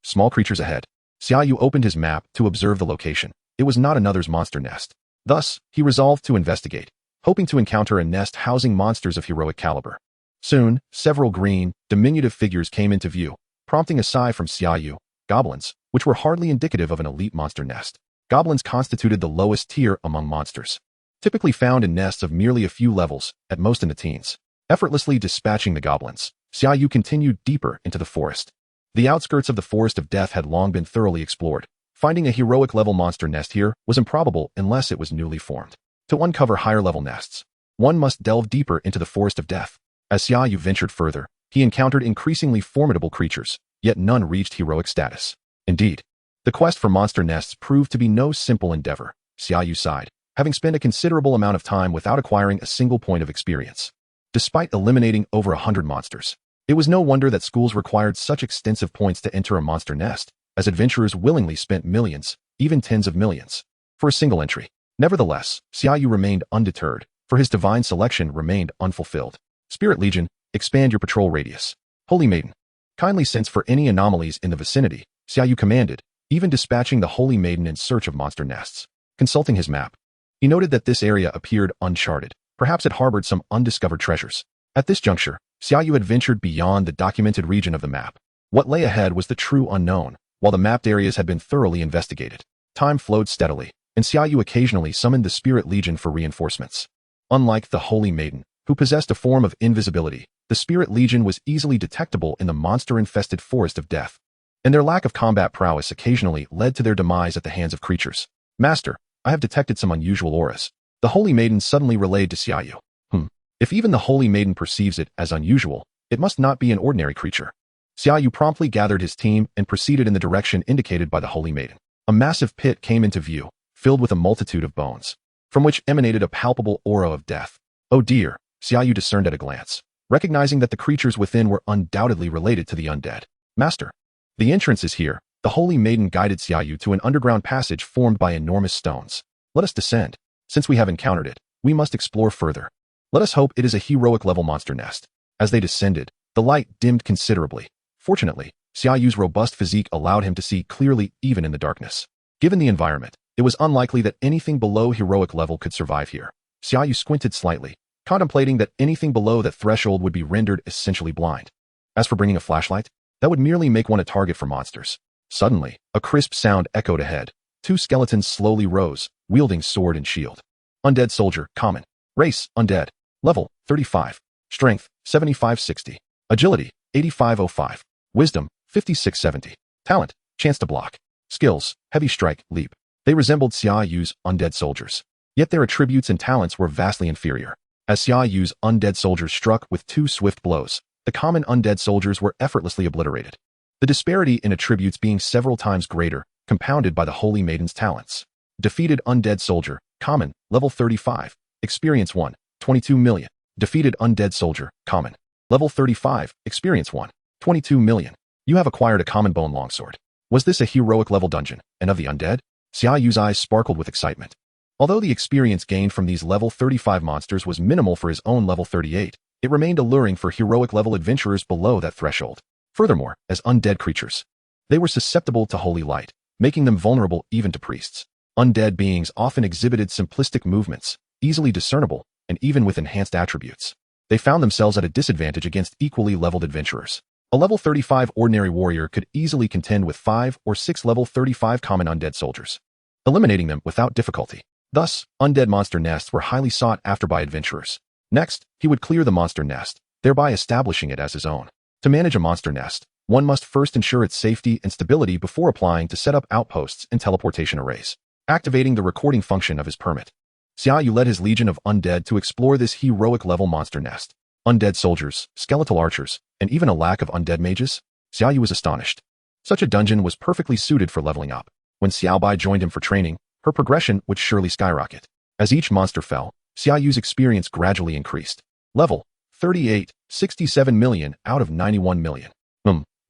[SPEAKER 1] Small creatures ahead. Xia Yu opened his map to observe the location. It was not another's monster nest. Thus, he resolved to investigate, hoping to encounter a nest housing monsters of heroic caliber. Soon, several green, diminutive figures came into view, prompting a sigh from Xia Yu. Goblins, which were hardly indicative of an elite monster nest. Goblins constituted the lowest tier among monsters, typically found in nests of merely a few levels, at most in the teens. Effortlessly dispatching the goblins, Xia Yu continued deeper into the forest. The outskirts of the Forest of Death had long been thoroughly explored. Finding a heroic-level monster nest here was improbable unless it was newly formed. To uncover higher-level nests, one must delve deeper into the Forest of Death. As Xia Yu ventured further, he encountered increasingly formidable creatures, yet none reached heroic status. Indeed, the quest for monster nests proved to be no simple endeavor. Xia Yu sighed, having spent a considerable amount of time without acquiring a single point of experience. Despite eliminating over 100 monsters, it was no wonder that schools required such extensive points to enter a monster nest, as adventurers willingly spent millions, even tens of millions, for a single entry. Nevertheless, Xia Yu remained undeterred, for his divine selection remained unfulfilled. Spirit Legion, expand your patrol radius. Holy Maiden, kindly sense for any anomalies in the vicinity, Xia Yu commanded, even dispatching the Holy Maiden in search of monster nests. Consulting his map, he noted that this area appeared uncharted. Perhaps it harbored some undiscovered treasures. At this juncture, Xia Yu had ventured beyond the documented region of the map. What lay ahead was the true unknown, while the mapped areas had been thoroughly investigated. Time flowed steadily, and Xia Yu occasionally summoned the Spirit Legion for reinforcements. Unlike the Holy Maiden, who possessed a form of invisibility, the Spirit Legion was easily detectable in the monster-infested Forest of Death, and their lack of combat prowess occasionally led to their demise at the hands of creatures. Master, I have detected some unusual auras. The Holy Maiden suddenly relayed to Xia Yu. If even the Holy Maiden perceives it as unusual, it must not be an ordinary creature. Xia Yu promptly gathered his team and proceeded in the direction indicated by the Holy Maiden. A massive pit came into view, filled with a multitude of bones, from which emanated a palpable aura of death. Oh dear, Xia Yu discerned at a glance, recognizing that the creatures within were undoubtedly related to the undead. Master, the entrance is here. The Holy Maiden guided Xia Yu to an underground passage formed by enormous stones. Let us descend. Since we have encountered it, we must explore further. Let us hope it is a heroic-level monster nest. As they descended, the light dimmed considerably. Fortunately, Xia Yu's robust physique allowed him to see clearly even in the darkness. Given the environment, it was unlikely that anything below heroic level could survive here. Xia Yu squinted slightly, contemplating that anything below that threshold would be rendered essentially blind. As for bringing a flashlight, that would merely make one a target for monsters. Suddenly, a crisp sound echoed ahead. Two skeletons slowly rose, wielding sword and shield. Undead soldier, common. Race, undead. Level, 35. Strength, 7560. Agility, 8505. Wisdom, 5670. Talent, chance to block. Skills, heavy strike, leap. They resembled Xia Yu's undead soldiers. Yet their attributes and talents were vastly inferior. As Xia Yu's undead soldiers struck with two swift blows, the common undead soldiers were effortlessly obliterated. The disparity in attributes being several times greater, compounded by the Holy Maiden's talents. Defeated undead soldier, common, level 35. Experience 1, 22 million. Defeated undead soldier, common. Level 35, experience 1, 22 million. You have acquired a common bone longsword. Was this a heroic level dungeon, and of the undead? Xia Yu's eyes sparkled with excitement. Although the experience gained from these level 35 monsters was minimal for his own level 38, it remained alluring for heroic level adventurers below that threshold. Furthermore, as undead creatures, they were susceptible to holy light, making them vulnerable even to priests. Undead beings often exhibited simplistic movements, easily discernible, and even with enhanced attributes. They found themselves at a disadvantage against equally leveled adventurers. A level 35 ordinary warrior could easily contend with 5 or 6 level 35 common undead soldiers, eliminating them without difficulty. Thus, undead monster nests were highly sought after by adventurers. Next, he would clear the monster nest, thereby establishing it as his own. To manage a monster nest, one must first ensure its safety and stability before applying to set up outposts and teleportation arrays. Activating the recording function of his permit, Xia Yu led his legion of undead to explore this heroic-level monster nest. Undead soldiers, skeletal archers, and even a lack of undead mages? Xia Yu was astonished. Such a dungeon was perfectly suited for leveling up. When Xiao Bai joined him for training, her progression would surely skyrocket. As each monster fell, Xia Yu's experience gradually increased. Level, 38, 67 million out of 91 million.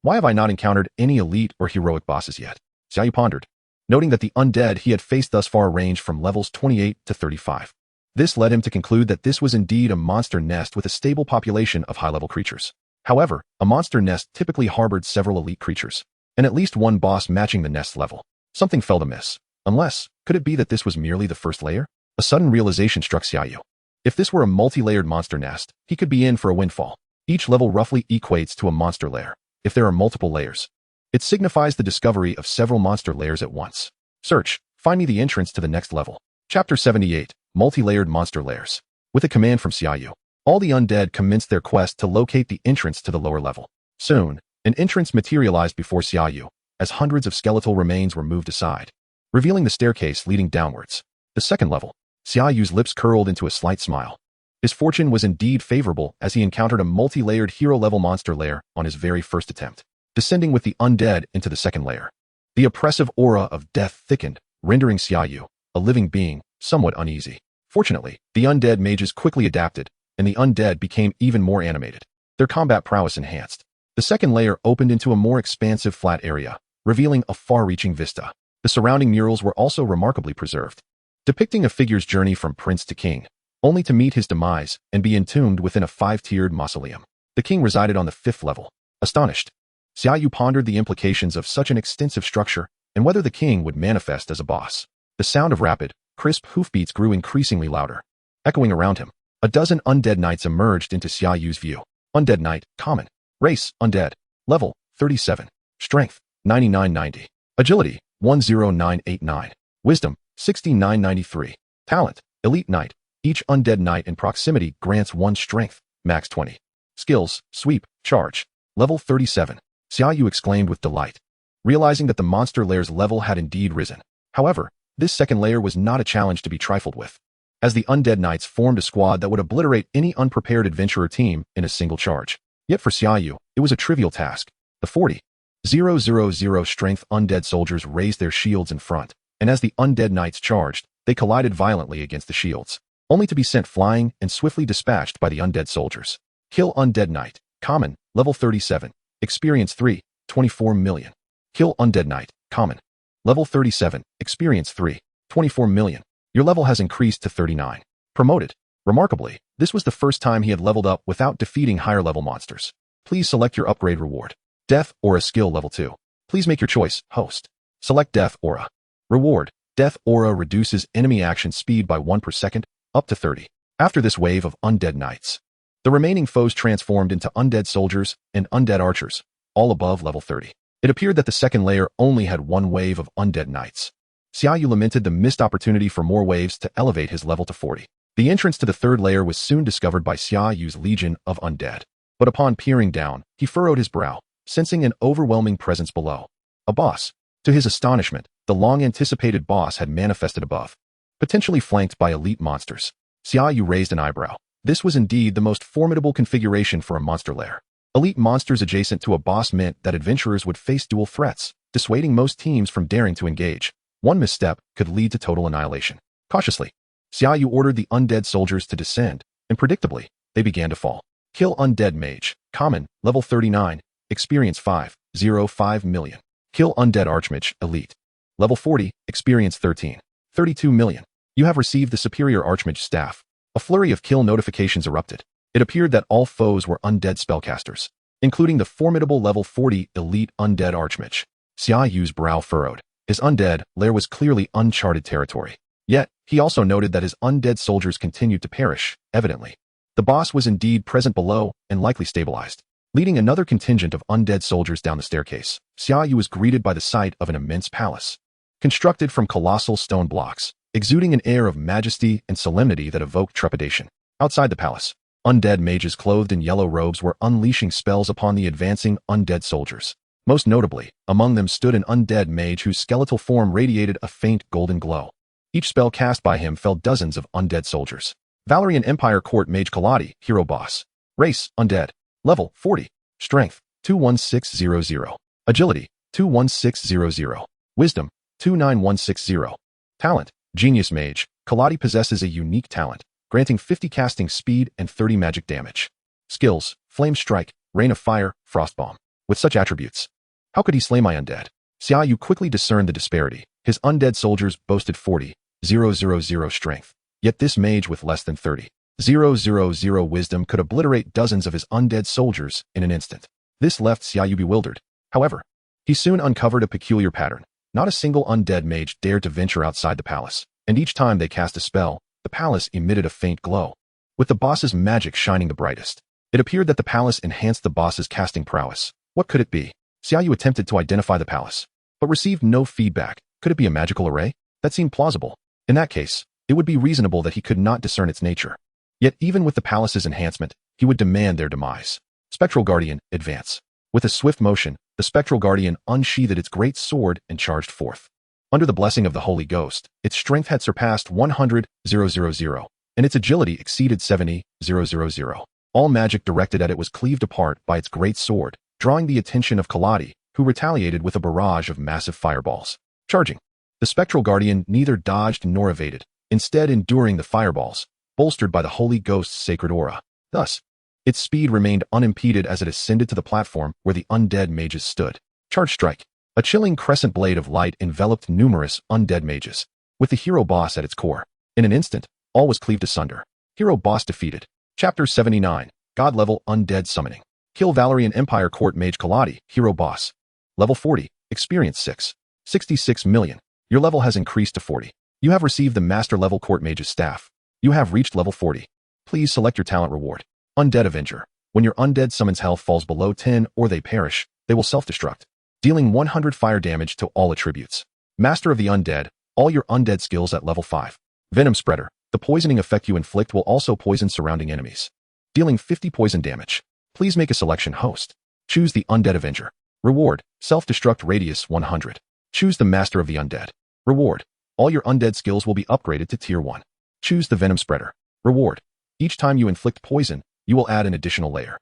[SPEAKER 1] Why have I not encountered any elite or heroic bosses yet? Xia Yu pondered, noting that the undead he had faced thus far ranged from levels 28 to 35. This led him to conclude that this was indeed a monster nest with a stable population of high-level creatures. However, a monster nest typically harbored several elite creatures, and at least one boss matching the nest level. Something felt amiss. Unless, could it be that this was merely the first layer? A sudden realization struck Xia Yu. If this were a multi-layered monster nest, he could be in for a windfall. Each level roughly equates to a monster lair. If there are multiple layers, it signifies the discovery of several monster layers at once. Search, find me the entrance to the next level. Chapter 78, Multi-Layered Monster Layers. With a command from Xia Yu, all the undead commenced their quest to locate the entrance to the lower level. Soon, an entrance materialized before Xia Yu, as hundreds of skeletal remains were moved aside, revealing the staircase leading downwards. The second level. Xia Yu's lips curled into a slight smile. His fortune was indeed favorable as he encountered a multi-layered hero-level monster lair on his very first attempt, descending with the undead into the second layer. The oppressive aura of death thickened, rendering Xia Yu, a living being, somewhat uneasy. Fortunately, the undead mages quickly adapted, and the undead became even more animated, their combat prowess enhanced. The second layer opened into a more expansive flat area, revealing a far-reaching vista. The surrounding murals were also remarkably preserved, depicting a figure's journey from prince to king, only to meet his demise and be entombed within a 5-tiered mausoleum. The king resided on the 5th level. Astonished, Xia Yu pondered the implications of such an extensive structure and whether the king would manifest as a boss. The sound of rapid, crisp hoofbeats grew increasingly louder, echoing around him. A dozen undead knights emerged into Xia Yu's view. Undead Knight, Common. Race, Undead. Level, 37. Strength, 9990. Agility, 10989. Wisdom, 6993. Talent, Elite Knight. Each undead knight in proximity grants 1 strength, max 20. Skills, Sweep, Charge. Level 37. Xia Yu exclaimed with delight, realizing that the monster lair's level had indeed risen. However, this second layer was not a challenge to be trifled with, as the undead knights formed a squad that would obliterate any unprepared adventurer team in a single charge. Yet for Xia Yu, it was a trivial task. The 40,000 strength undead soldiers raised their shields in front, and as the undead knights charged, they collided violently against the shields, only to be sent flying and swiftly dispatched by the undead soldiers. Kill Undead Knight, Common, Level 37, Experience 3, 24 million. Kill Undead Knight, Common. Level 37, Experience 3, 24 million. Your level has increased to 39. Promoted. Remarkably, this was the first time he had leveled up without defeating higher level monsters. Please select your upgrade reward. Death Aura Skill Level 2. Please make your choice, host. Select Death Aura. Reward. Death Aura reduces enemy action speed by 1 per second, up to 30. After this wave of undead knights, the remaining foes transformed into undead soldiers and undead archers, all above level 30. It appeared that the second layer only had 1 wave of undead knights. Xia Yu lamented the missed opportunity for more waves to elevate his level to 40. The entrance to the third layer was soon discovered by Xia Yu's legion of undead. But upon peering down, he furrowed his brow, sensing an overwhelming presence below. A boss. To his astonishment, the long-anticipated boss had manifested above, potentially flanked by elite monsters. Xia Yu raised an eyebrow. This was indeed the most formidable configuration for a monster lair. Elite monsters adjacent to a boss meant that adventurers would face dual threats, dissuading most teams from daring to engage. One misstep could lead to total annihilation. Cautiously, Xia Yu ordered the undead soldiers to descend, and predictably, they began to fall. Kill Undead Mage, Common, Level 39, Experience 5,05 million. Kill Undead Archmage, Elite. Level 40, Experience 13, 32 million. You have received the Superior Archmage Staff. A flurry of kill notifications erupted. It appeared that all foes were undead spellcasters, including the formidable Level 40 Elite Undead Archmage. Xia Yu's brow furrowed. His undead lair was clearly uncharted territory. Yet, he also noted that his undead soldiers continued to perish, evidently. The boss was indeed present below and likely stabilized. Leading another contingent of undead soldiers down the staircase, Xia Yu was greeted by the sight of an immense palace, constructed from colossal stone blocks, exuding an air of majesty and solemnity that evoked trepidation. Outside the palace, undead mages clothed in yellow robes were unleashing spells upon the advancing undead soldiers. Most notably, among them stood an undead mage whose skeletal form radiated a faint golden glow. Each spell cast by him felled dozens of undead soldiers. Valerian Empire Court Mage Kaladi, Hero Boss. Race, Undead. Level, 40. Strength, 21600. Agility, 21600. Wisdom, 29160. Talent, Genius Mage. Kaladi possesses a unique talent, granting 50 casting speed and 30 magic damage. Skills, Flame Strike, Rain of Fire, Frostbomb. With such attributes, how could he slay my undead? Xia Yu quickly discerned the disparity. His undead soldiers boasted 40,000 strength, Yet this mage with less than 30,000 wisdom could obliterate dozens of his undead soldiers in an instant. This left Xia Yu bewildered. However, he soon uncovered a peculiar pattern. Not a single undead mage dared to venture outside the palace, and each time they cast a spell, the palace emitted a faint glow, with the boss's magic shining the brightest. It appeared that the palace enhanced the boss's casting prowess. What could it be? Xia Yu attempted to identify the palace, but received no feedback. Could it be a magical array? That seemed plausible. In that case, it would be reasonable that he could not discern its nature. Yet even with the palace's enhancement, he would demand their demise. Spectral Guardian, advance. With a swift motion, the Spectral Guardian unsheathed its great sword and charged forth. Under the blessing of the Holy Ghost, its strength had surpassed 100,000, and its agility exceeded 70,000. All magic directed at it was cleaved apart by its great sword, drawing the attention of Kaladi, who retaliated with a barrage of massive fireballs. Charging. The Spectral Guardian neither dodged nor evaded, instead enduring the fireballs, bolstered by the Holy Ghost's sacred aura. Thus, its speed remained unimpeded as it ascended to the platform where the undead mages stood. Charge Strike. A chilling crescent blade of light enveloped numerous undead mages, with the hero boss at its core. In an instant, all was cleaved asunder. Hero boss defeated. Chapter 79. God-level undead summoning. Kill Valerian Empire Court Mage Kaladi, hero boss. Level 40. Experience 6. 66 million. Your level has increased to 40. You have received the Master Level Court Mage's staff. You have reached level 40. Please select your talent reward. Undead Avenger. When your undead summon's health falls below 10 or they perish, they will self-destruct, dealing 100 fire damage to all attributes. Master of the Undead. All your undead skills at level 5. Venom Spreader. The poisoning effect you inflict will also poison surrounding enemies, dealing 50 poison damage. Please make a selection host. Choose the Undead Avenger. Reward. Self-destruct radius 100. Choose the Master of the Undead. Reward. All your undead skills will be upgraded to tier 1. Choose the Venom Spreader. Reward. Each time you inflict poison, you will add an additional layer.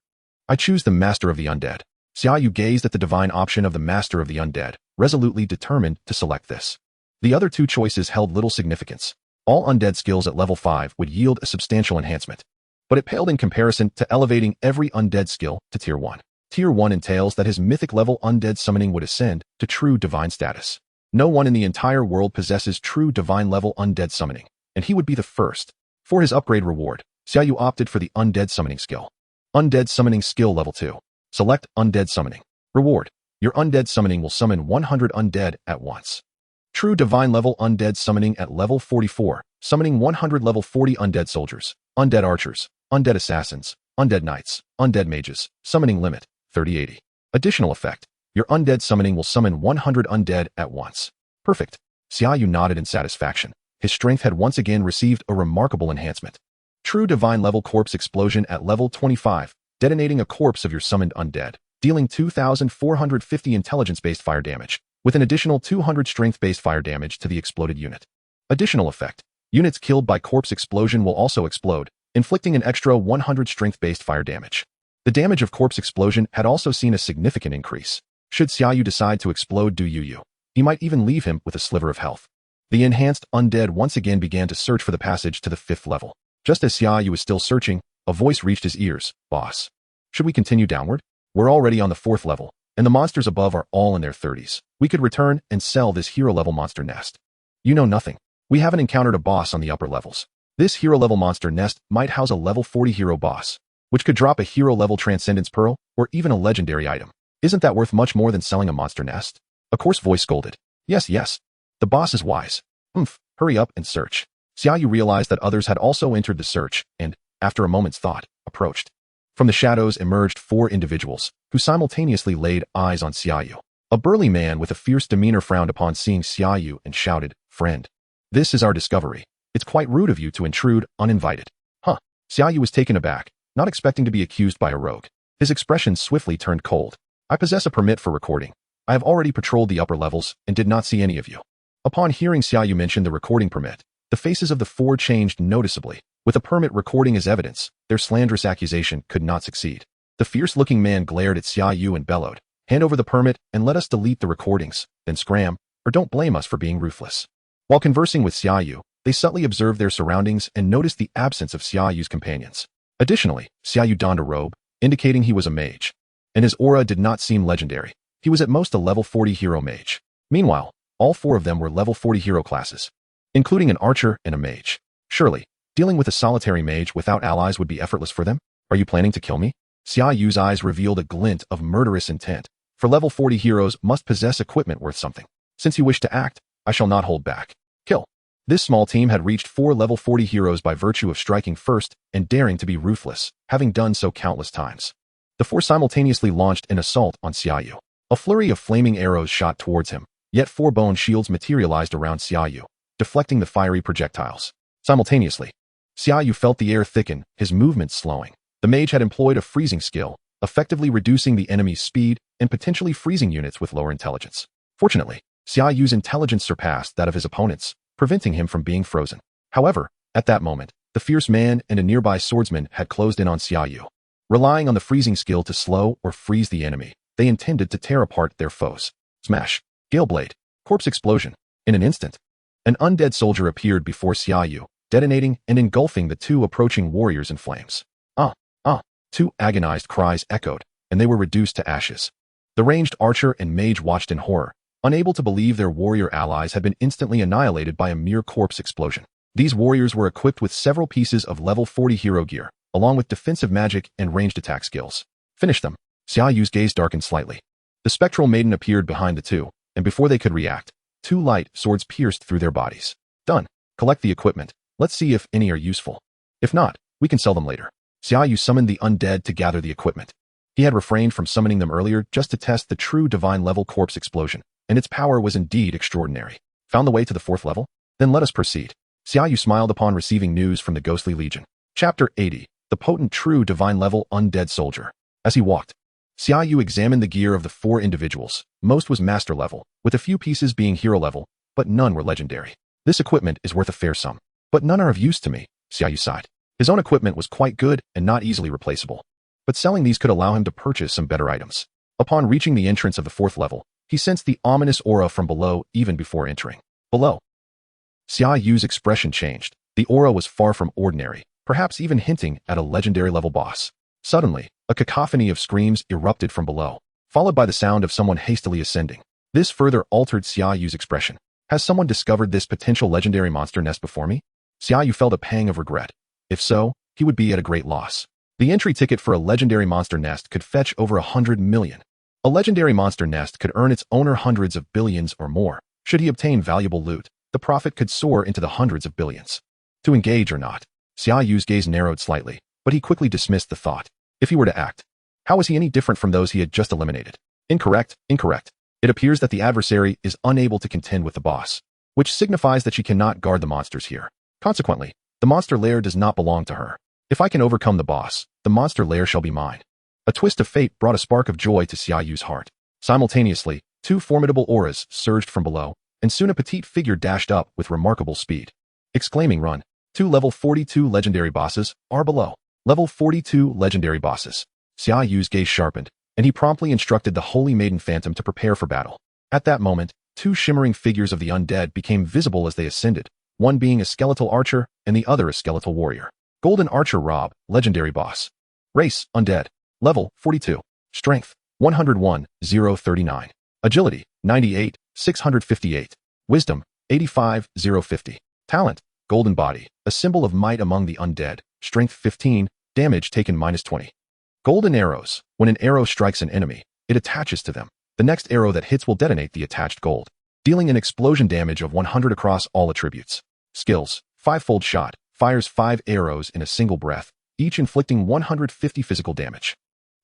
[SPEAKER 1] I choose the Master of the Undead. Xia Yu gazed at the divine option of the Master of the Undead, resolutely determined to select this. The other two choices held little significance. All undead skills at level 5 would yield a substantial enhancement, but it paled in comparison to elevating every undead skill to tier 1. Tier 1 entails that his mythic level undead summoning would ascend to true divine status. No one in the entire world possesses true divine level undead summoning, and he would be the first. For his upgrade reward, Xia Yu opted for the undead summoning skill. Undead summoning skill level 2. Select undead summoning. Reward. Your undead summoning will summon 100 undead at once. True divine level undead summoning at level 44, summoning 100 level 40 undead soldiers, undead archers, undead assassins, undead knights, undead mages, summoning limit, 3080. Additional effect. Your undead summoning will summon 100 undead at once. Perfect. Xia Yu nodded in satisfaction. His strength had once again received a remarkable enhancement. True divine level corpse explosion at level 25, detonating a corpse of your summoned undead, dealing 2,450 intelligence-based fire damage, with an additional 200 strength-based fire damage to the exploded unit. Additional effect. Units killed by corpse explosion will also explode, inflicting an extra 100 strength-based fire damage. The damage of corpse explosion had also seen a significant increase. Should Xia Yu decide to explode Du Yu, he might even leave him with a sliver of health. The enhanced undead once again began to search for the passage to the 5th level. Just as Xia Yu was still searching, a voice reached his ears. Boss. Should we continue downward? We're already on the 4th level, and the monsters above are all in their 30s. We could return and sell this hero-level monster nest. You know nothing. We haven't encountered a boss on the upper levels. This hero-level monster nest might house a level 40 hero boss, which could drop a hero-level transcendence pearl or even a legendary item. Isn't that worth much more than selling a monster nest? A coarse voice scolded. Yes. The boss is wise. Hurry up and search. Xia Yu realized that others had also entered the search and, after a moment's thought, approached. From the shadows emerged 4 individuals, who simultaneously laid eyes on Xia Yu. A burly man with a fierce demeanor frowned upon seeing Xia Yu and shouted, Friend. This is our discovery. It's quite rude of you to intrude uninvited. Xia Yu was taken aback, not expecting to be accused by a rogue. His expression swiftly turned cold. I possess a permit for recording. I have already patrolled the upper levels and did not see any of you. Upon hearing Xia Yu mention the recording permit, the faces of the 4 changed noticeably. With a permit recording as evidence, their slanderous accusation could not succeed. The fierce-looking man glared at Xia Yu and bellowed, Hand over the permit and let us delete the recordings, then scram, or don't blame us for being ruthless. While conversing with Xia Yu, they subtly observed their surroundings and noticed the absence of Xia Yu's companions. Additionally, Xia Yu donned a robe, indicating he was a mage, and his aura did not seem legendary. He was at most a level 40 hero mage. Meanwhile, all 4 of them were level 40 hero classes, including an archer and a mage. Surely, dealing with a solitary mage without allies would be effortless for them? Are you planning to kill me? Xia Yu's eyes revealed a glint of murderous intent. For level 40 heroes must possess equipment worth something. Since you wish to act, I shall not hold back. Kill. This small team had reached 4 level 40 heroes by virtue of striking first and daring to be ruthless, having done so countless times. The 4 simultaneously launched an assault on Xia Yu. A flurry of flaming arrows shot towards him, yet 4 bone shields materialized around Xia Yu, deflecting the fiery projectiles. Simultaneously, Xia Yu felt the air thicken, his movements slowing. The mage had employed a freezing skill, effectively reducing the enemy's speed and potentially freezing units with lower intelligence. Fortunately, Xia Yu's intelligence surpassed that of his opponents, preventing him from being frozen. However, at that moment, the fierce man and a nearby swordsman had closed in on Xia Yu. Relying on the freezing skill to slow or freeze the enemy, they intended to tear apart their foes. Smash. Gale blade. Corpse explosion. In an instant, an undead soldier appeared before Xia Yu, detonating and engulfing the 2 approaching warriors in flames. Ah! 2 agonized cries echoed, and they were reduced to ashes. The ranged archer and mage watched in horror, unable to believe their warrior allies had been instantly annihilated by a mere corpse explosion. These warriors were equipped with several pieces of level 40 hero gear, along with defensive magic and ranged attack skills. Finish them. Xia Yu's gaze darkened slightly. The spectral maiden appeared behind the 2, and before they could react, 2 light swords pierced through their bodies. Done. Collect the equipment. Let's see if any are useful. If not, we can sell them later. Xia Yu summoned the undead to gather the equipment. He had refrained from summoning them earlier just to test the true divine level corpse explosion, and its power was indeed extraordinary. Found the way to the 4th level? Then let us proceed. Xia Yu smiled upon receiving news from the ghostly legion. Chapter 80. The potent true divine level undead soldier. As he walked, Xia Yu examined the gear of the 4 individuals. Most was master level, with a few pieces being hero level, but none were legendary. This equipment is worth a fair sum, but none are of use to me, Xia Yu sighed. His own equipment was quite good and not easily replaceable, but selling these could allow him to purchase some better items. Upon reaching the entrance of the 4th level, he sensed the ominous aura from below even before entering. Below. Xia Yu's expression changed. The aura was far from ordinary, perhaps even hinting at a legendary level boss. Suddenly, a cacophony of screams erupted from below, followed by the sound of someone hastily ascending. This further altered Xia Yu's expression. Has someone discovered this potential legendary monster nest before me? Xia Yu felt a pang of regret. If so, he would be at a great loss. The entry ticket for a legendary monster nest could fetch over 100 million. A legendary monster nest could earn its owner hundreds of billions or more. Should he obtain valuable loot, the profit could soar into the hundreds of billions. To engage or not, Xia Yu's gaze narrowed slightly, but he quickly dismissed the thought. If he were to act, how was he any different from those he had just eliminated? Incorrect. It appears that the adversary is unable to contend with the boss, which signifies that she cannot guard the monsters here. Consequently, the monster lair does not belong to her. If I can overcome the boss, the monster lair shall be mine. A twist of fate brought a spark of joy to Xia Yu's heart. Simultaneously, 2 formidable auras surged from below, and soon a petite figure dashed up with remarkable speed. Exclaiming run. 2 level 42 legendary bosses are below. Level 42 legendary bosses. Xia Yu's gaze sharpened, and he promptly instructed the Holy Maiden Phantom to prepare for battle. At that moment, 2 shimmering figures of the undead became visible as they ascended, one being a skeletal archer and the other a skeletal warrior. Golden Archer Rob, legendary boss. Race, undead. Level, 42. Strength, 101, 039. Agility, 98, 658. Wisdom, 85, 050. Talent, golden body, a symbol of might among the undead. Strength 15, damage taken -20. Golden arrows. When an arrow strikes an enemy, it attaches to them. The next arrow that hits will detonate the attached gold, dealing an explosion damage of 100 across all attributes. Skills. 5-fold shot. Fires 5 arrows in a single breath, each inflicting 150 physical damage.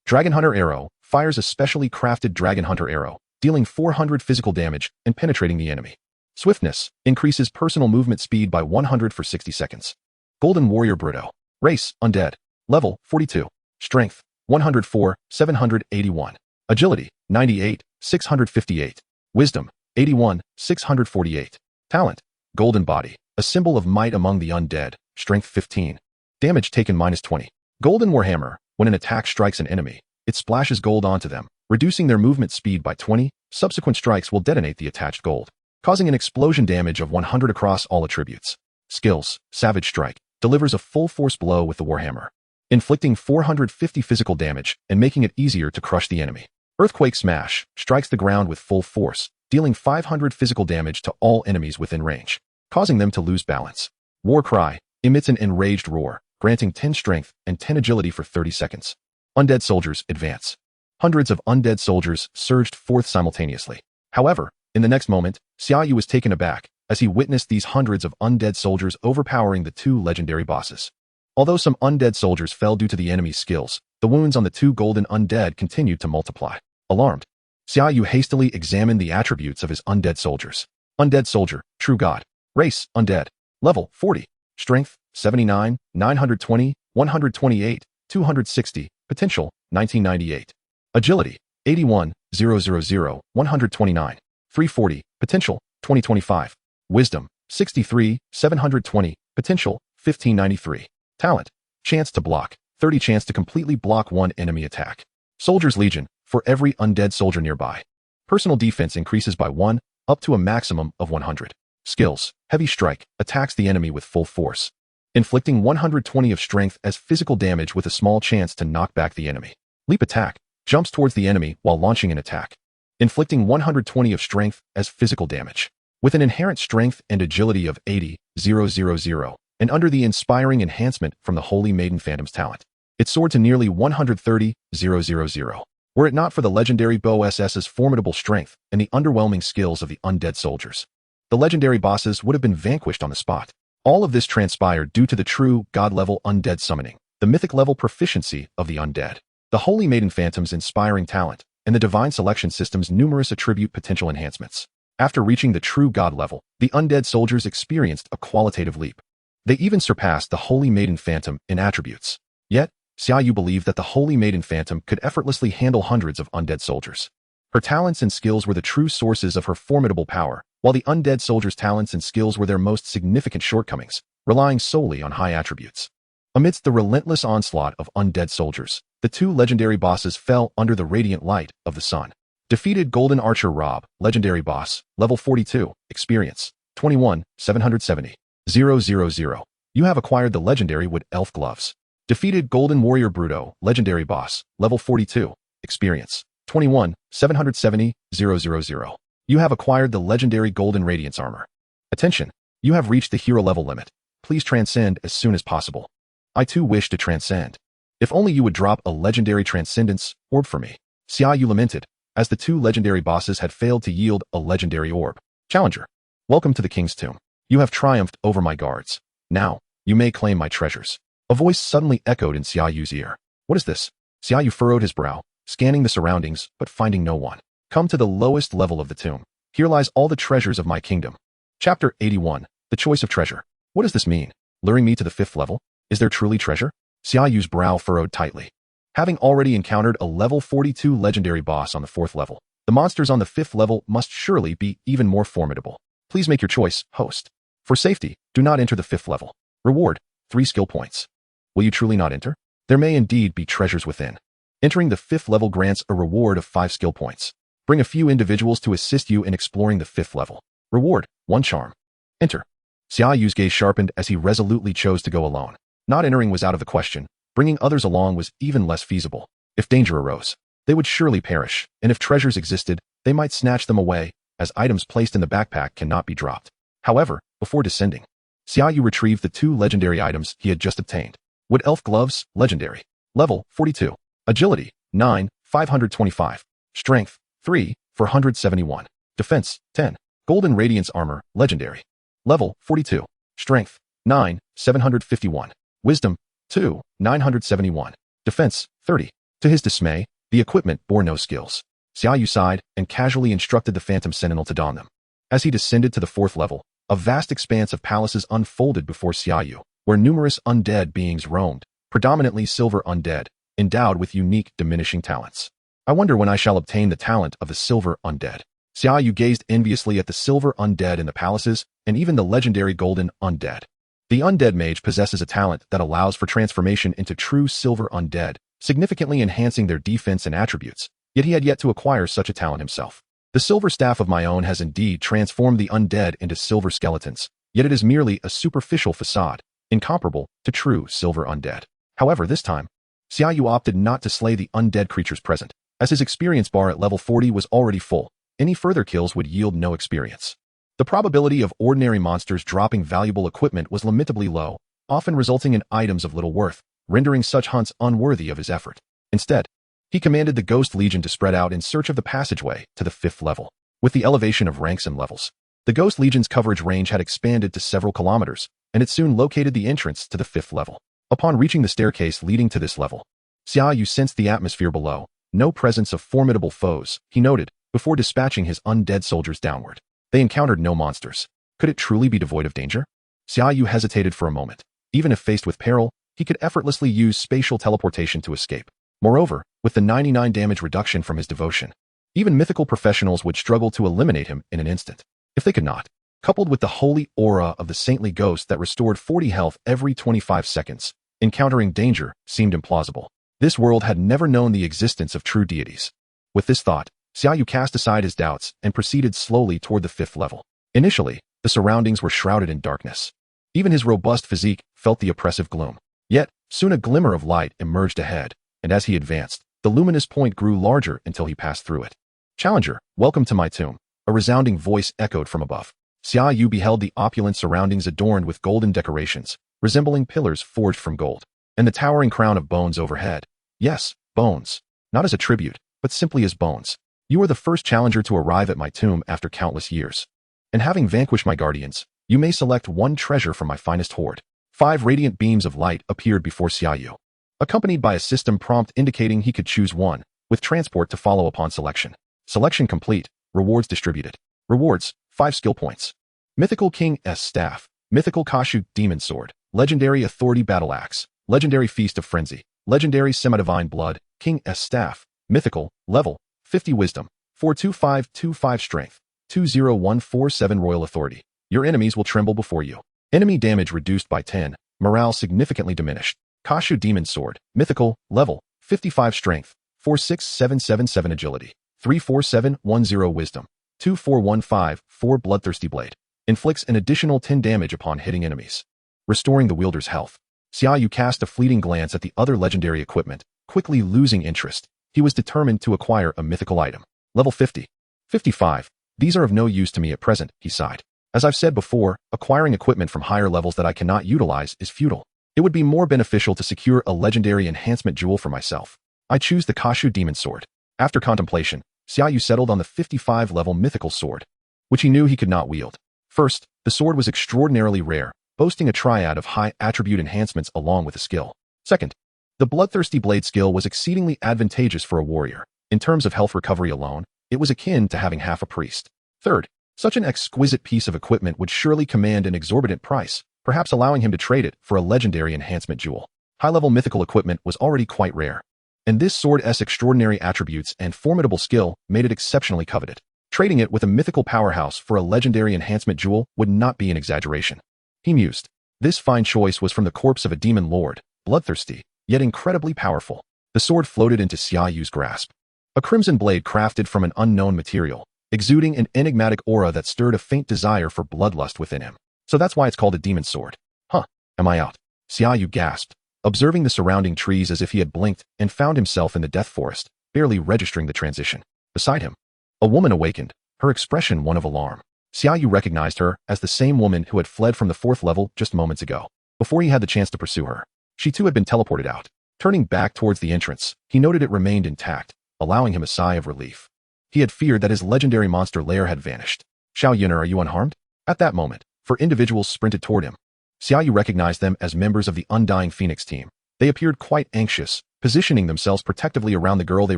[SPEAKER 1] Dragon Hunter Arrow. Fires a specially crafted Dragon Hunter Arrow, dealing 400 physical damage and penetrating the enemy. Swiftness. Increases personal movement speed by 100 for 60 seconds. Golden Warrior Brutto. Race, undead. Level, 42. Strength, 104, 781. Agility, 98, 658. Wisdom, 81, 648. Talent, golden body, a symbol of might among the undead. Strength 15. Damage taken -20. Golden Warhammer. When an attack strikes an enemy, it splashes gold onto them, reducing their movement speed by 20. Subsequent strikes will detonate the attached gold, causing an explosion damage of 100 across all attributes. Skills. Savage Strike. Delivers a full force blow with the Warhammer, inflicting 450 physical damage and making it easier to crush the enemy. Earthquake Smash. Strikes the ground with full force, dealing 500 physical damage to all enemies within range, causing them to lose balance. War Cry. emits an enraged roar, granting 10 strength and 10 agility for 30 seconds. Undead soldiers advance. Hundreds of undead soldiers surged forth simultaneously. However, in the next moment, Xia Yu was taken aback as he witnessed these hundreds of undead soldiers overpowering the two legendary bosses. Although some undead soldiers fell due to the enemy's skills, the wounds on the two golden undead continued to multiply. Alarmed, Xia Yu hastily examined the attributes of his undead soldiers. Undead soldier, true god. Race, undead. Level, 40. Strength, 79, 920, 128, 260. Potential, 1998. Agility, 81, 000, 129. 340. Potential, 2025. Wisdom, 63, 720. Potential, 1593. Talent, chance to block, 30 chance to completely block one enemy attack. Soldier's Legion, for every undead soldier nearby. Personal defense increases by 1, up to a maximum of 100. Skills, Heavy Strike, attacks the enemy with full force, inflicting 120 of strength as physical damage with a small chance to knock back the enemy. Leap Attack, jumps towards the enemy while launching an attack, inflicting 120 of strength as physical damage. With an inherent strength and agility of 80, 000, and under the inspiring enhancement from the Holy Maiden Phantom's talent, it soared to nearly 130, 000. Were it not for the legendary Bow SS's formidable strength and the underwhelming skills of the undead soldiers, the legendary bosses would have been vanquished on the spot. All of this transpired due to the true god-level undead summoning, the mythic-level proficiency of the undead, the Holy Maiden Phantom's inspiring talent, and the Divine Selection System's numerous attribute potential enhancements. After reaching the true god level, the undead soldiers experienced a qualitative leap. They even surpassed the Holy Maiden Phantom in attributes. Yet, Xia Yu believed that the Holy Maiden Phantom could effortlessly handle hundreds of undead soldiers. Her talents and skills were the true sources of her formidable power, while the undead soldiers' talents and skills were their most significant shortcomings, relying solely on high attributes. Amidst the relentless onslaught of undead soldiers, the two legendary bosses fell under the radiant light of the sun. Defeated Golden Archer Rob, legendary boss, level 42, experience, 21, 770, 000. You have acquired the legendary Wood Elf Gloves. Defeated Golden Warrior Bruto, legendary boss, level 42, experience, 21, 770, 000. You have acquired the legendary Golden Radiance Armor. Attention, you have reached the hero level limit. Please transcend as soon as possible. I too wish to transcend. If only you would drop a legendary transcendence orb for me. Xia Yu lamented, as the two legendary bosses had failed to yield a legendary orb. Challenger, welcome to the King's Tomb. You have triumphed over my guards. Now, you may claim my treasures. A voice suddenly echoed in Xia Yu's ear. What is this? Xia Yu furrowed his brow, scanning the surroundings, but finding no one. Come to the lowest level of the tomb. Here lies all the treasures of my kingdom. Chapter 81, The Choice of Treasure. What does this mean? Luring me to the 5th level? Is there truly treasure? Xia Yu's brow furrowed tightly. Having already encountered a level 42 legendary boss on the 4th level, the monsters on the 5th level must surely be even more formidable. Please make your choice, host. For safety, do not enter the 5th level. Reward, 3 skill points. Will you truly not enter? There may indeed be treasures within. Entering the 5th level grants a reward of 5 skill points. Bring a few individuals to assist you in exploring the 5th level. Reward, 1 charm. Enter. Xia Yu's gaze sharpened as he resolutely chose to go alone. Not entering was out of the question. Bringing others along was even less feasible. If danger arose, they would surely perish, and if treasures existed, they might snatch them away, as items placed in the backpack cannot be dropped. However, before descending, Xia Yu retrieved the 2 legendary items he had just obtained. Wood Elf Gloves, legendary. Level, 42. Agility, 9, 525. Strength, 3, 471. Defense, 10. Golden Radiance Armor, legendary. Level, 42. Strength, 9, 751. Wisdom, 2, 971. Defense, 30. To his dismay, the equipment bore no skills. Xia Yu sighed and casually instructed the Phantom Sentinel to don them. As he descended to the 4th level, a vast expanse of palaces unfolded before Xia Yu, where numerous undead beings roamed, predominantly silver undead, endowed with unique diminishing talents. I wonder when I shall obtain the talent of the silver undead. Xia Yu gazed enviously at the silver undead in the palaces, and even the legendary golden undead. The undead mage possesses a talent that allows for transformation into true silver undead, significantly enhancing their defense and attributes, yet he had yet to acquire such a talent himself. The silver staff of my own has indeed transformed the undead into silver skeletons, yet it is merely a superficial facade, incomparable to true silver undead. However, this time, Xia Yu opted not to slay the undead creatures present, as his experience bar at level 40 was already full. Any further kills would yield no experience. The probability of ordinary monsters dropping valuable equipment was lamentably low, often resulting in items of little worth, rendering such hunts unworthy of his effort. Instead, he commanded the Ghost Legion to spread out in search of the passageway to the 5th level. With the elevation of ranks and levels, the Ghost Legion's coverage range had expanded to several kilometers, and it soon located the entrance to the 5th level. Upon reaching the staircase leading to this level, Xia Yu sensed the atmosphere below, no presence of formidable foes, he noted, before dispatching his undead soldiers downward. They encountered no monsters. Could it truly be devoid of danger? Xia Yu hesitated for a moment. Even if faced with peril, he could effortlessly use spatial teleportation to escape. Moreover, with the 99 damage reduction from his devotion, even mythical professionals would struggle to eliminate him in an instant. If they could not, coupled with the holy aura of the saintly ghost that restored 40 health every 25 seconds, encountering danger seemed implausible. This world had never known the existence of true deities. With this thought, Xia Yu cast aside his doubts and proceeded slowly toward the 5th level. Initially, the surroundings were shrouded in darkness. Even his robust physique felt the oppressive gloom. Yet, soon a glimmer of light emerged ahead, and as he advanced, the luminous point grew larger until he passed through it. "Challenger, welcome to my tomb," a resounding voice echoed from above. Xia Yu beheld the opulent surroundings adorned with golden decorations, resembling pillars forged from gold, and the towering crown of bones overhead. Yes, bones. Not as a tribute, but simply as bones. "You are the first challenger to arrive at my tomb after countless years. And having vanquished my guardians, you may select one treasure from my finest hoard." 5 radiant beams of light appeared before Xia Yu, accompanied by a system prompt indicating he could choose one, with transport to follow upon selection. Selection complete. Rewards distributed. Rewards, 5 skill points. Mythical King's Staff, Mythical Kashu Demon Sword, Legendary Authority Battle Axe, Legendary Feast of Frenzy, Legendary Semi-Divine Blood, King's Staff, Mythical, Level, 50 Wisdom, 42525 Strength, 20147 Royal Authority. Your enemies will tremble before you. Enemy damage reduced by 10, morale significantly diminished. Kashu Demon Sword, Mythical, Level, 55 Strength, 46777 Agility, 34710 Wisdom, 2415 Bloodthirsty Blade. Inflicts an additional 10 damage upon hitting enemies, restoring the wielder's health. Xia Yu cast a fleeting glance at the other legendary equipment, quickly losing interest. He was determined to acquire a mythical item. Level 50. 55. These are of no use to me at present, he sighed. As I've said before, acquiring equipment from higher levels that I cannot utilize is futile. It would be more beneficial to secure a legendary enhancement jewel for myself. I choose the Kashu Demon Sword. After contemplation, Xia Yu settled on the 55-level mythical sword, which he knew he could not wield. First, the sword was extraordinarily rare, boasting a triad of high attribute enhancements along with a skill. Second, the Bloodthirsty Blade skill was exceedingly advantageous for a warrior. In terms of health recovery alone, it was akin to having half a priest. Third, such an exquisite piece of equipment would surely command an exorbitant price, perhaps allowing him to trade it for a legendary enhancement jewel. High-level mythical equipment was already quite rare, and this sword's extraordinary attributes and formidable skill made it exceptionally coveted. Trading it with a mythical powerhouse for a legendary enhancement jewel would not be an exaggeration. He mused. This fine choice was from the corpse of a demon lord, bloodthirsty, yet incredibly powerful. The sword floated into Xia Yu's grasp. A crimson blade crafted from an unknown material, exuding an enigmatic aura that stirred a faint desire for bloodlust within him. So that's why it's called a demon sword. Huh, am I out? Xia Yu gasped, observing the surrounding trees as if he had blinked and found himself in the death forest, barely registering the transition. Beside him, a woman awakened, her expression one of alarm. Xia Yu recognized her as the same woman who had fled from the 4th level just moments ago, before he had the chance to pursue her. She too had been teleported out. Turning back towards the entrance, he noted it remained intact, allowing him a sigh of relief. He had feared that his legendary monster lair had vanished. "Xiao Yun'er, are you unharmed?" At that moment, 4 individuals sprinted toward him. Xia Yu recognized them as members of the Undying Phoenix team. They appeared quite anxious, positioning themselves protectively around the girl they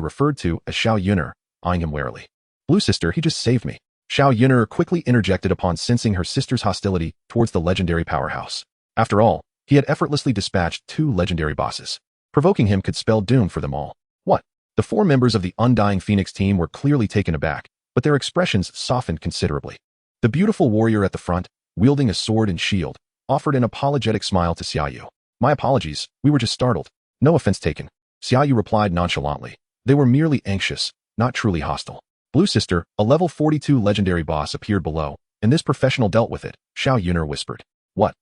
[SPEAKER 1] referred to as Xiao Yun'er, eyeing him warily. "Blue sister, he just saved me." Xiao Yun'er quickly interjected upon sensing her sister's hostility towards the legendary powerhouse. After all, he had effortlessly dispatched 2 legendary bosses. Provoking him could spell doom for them all. What? The 4 members of the Undying Phoenix team were clearly taken aback, but their expressions softened considerably. The beautiful warrior at the front, wielding a sword and shield, offered an apologetic smile to Xia Yu. "My apologies, we were just startled." "No offense taken," Xia Yu replied nonchalantly. They were merely anxious, not truly hostile. "Blue sister, a level 42 legendary boss appeared below, and this professional dealt with it," Xiao Yun'er whispered. "What?"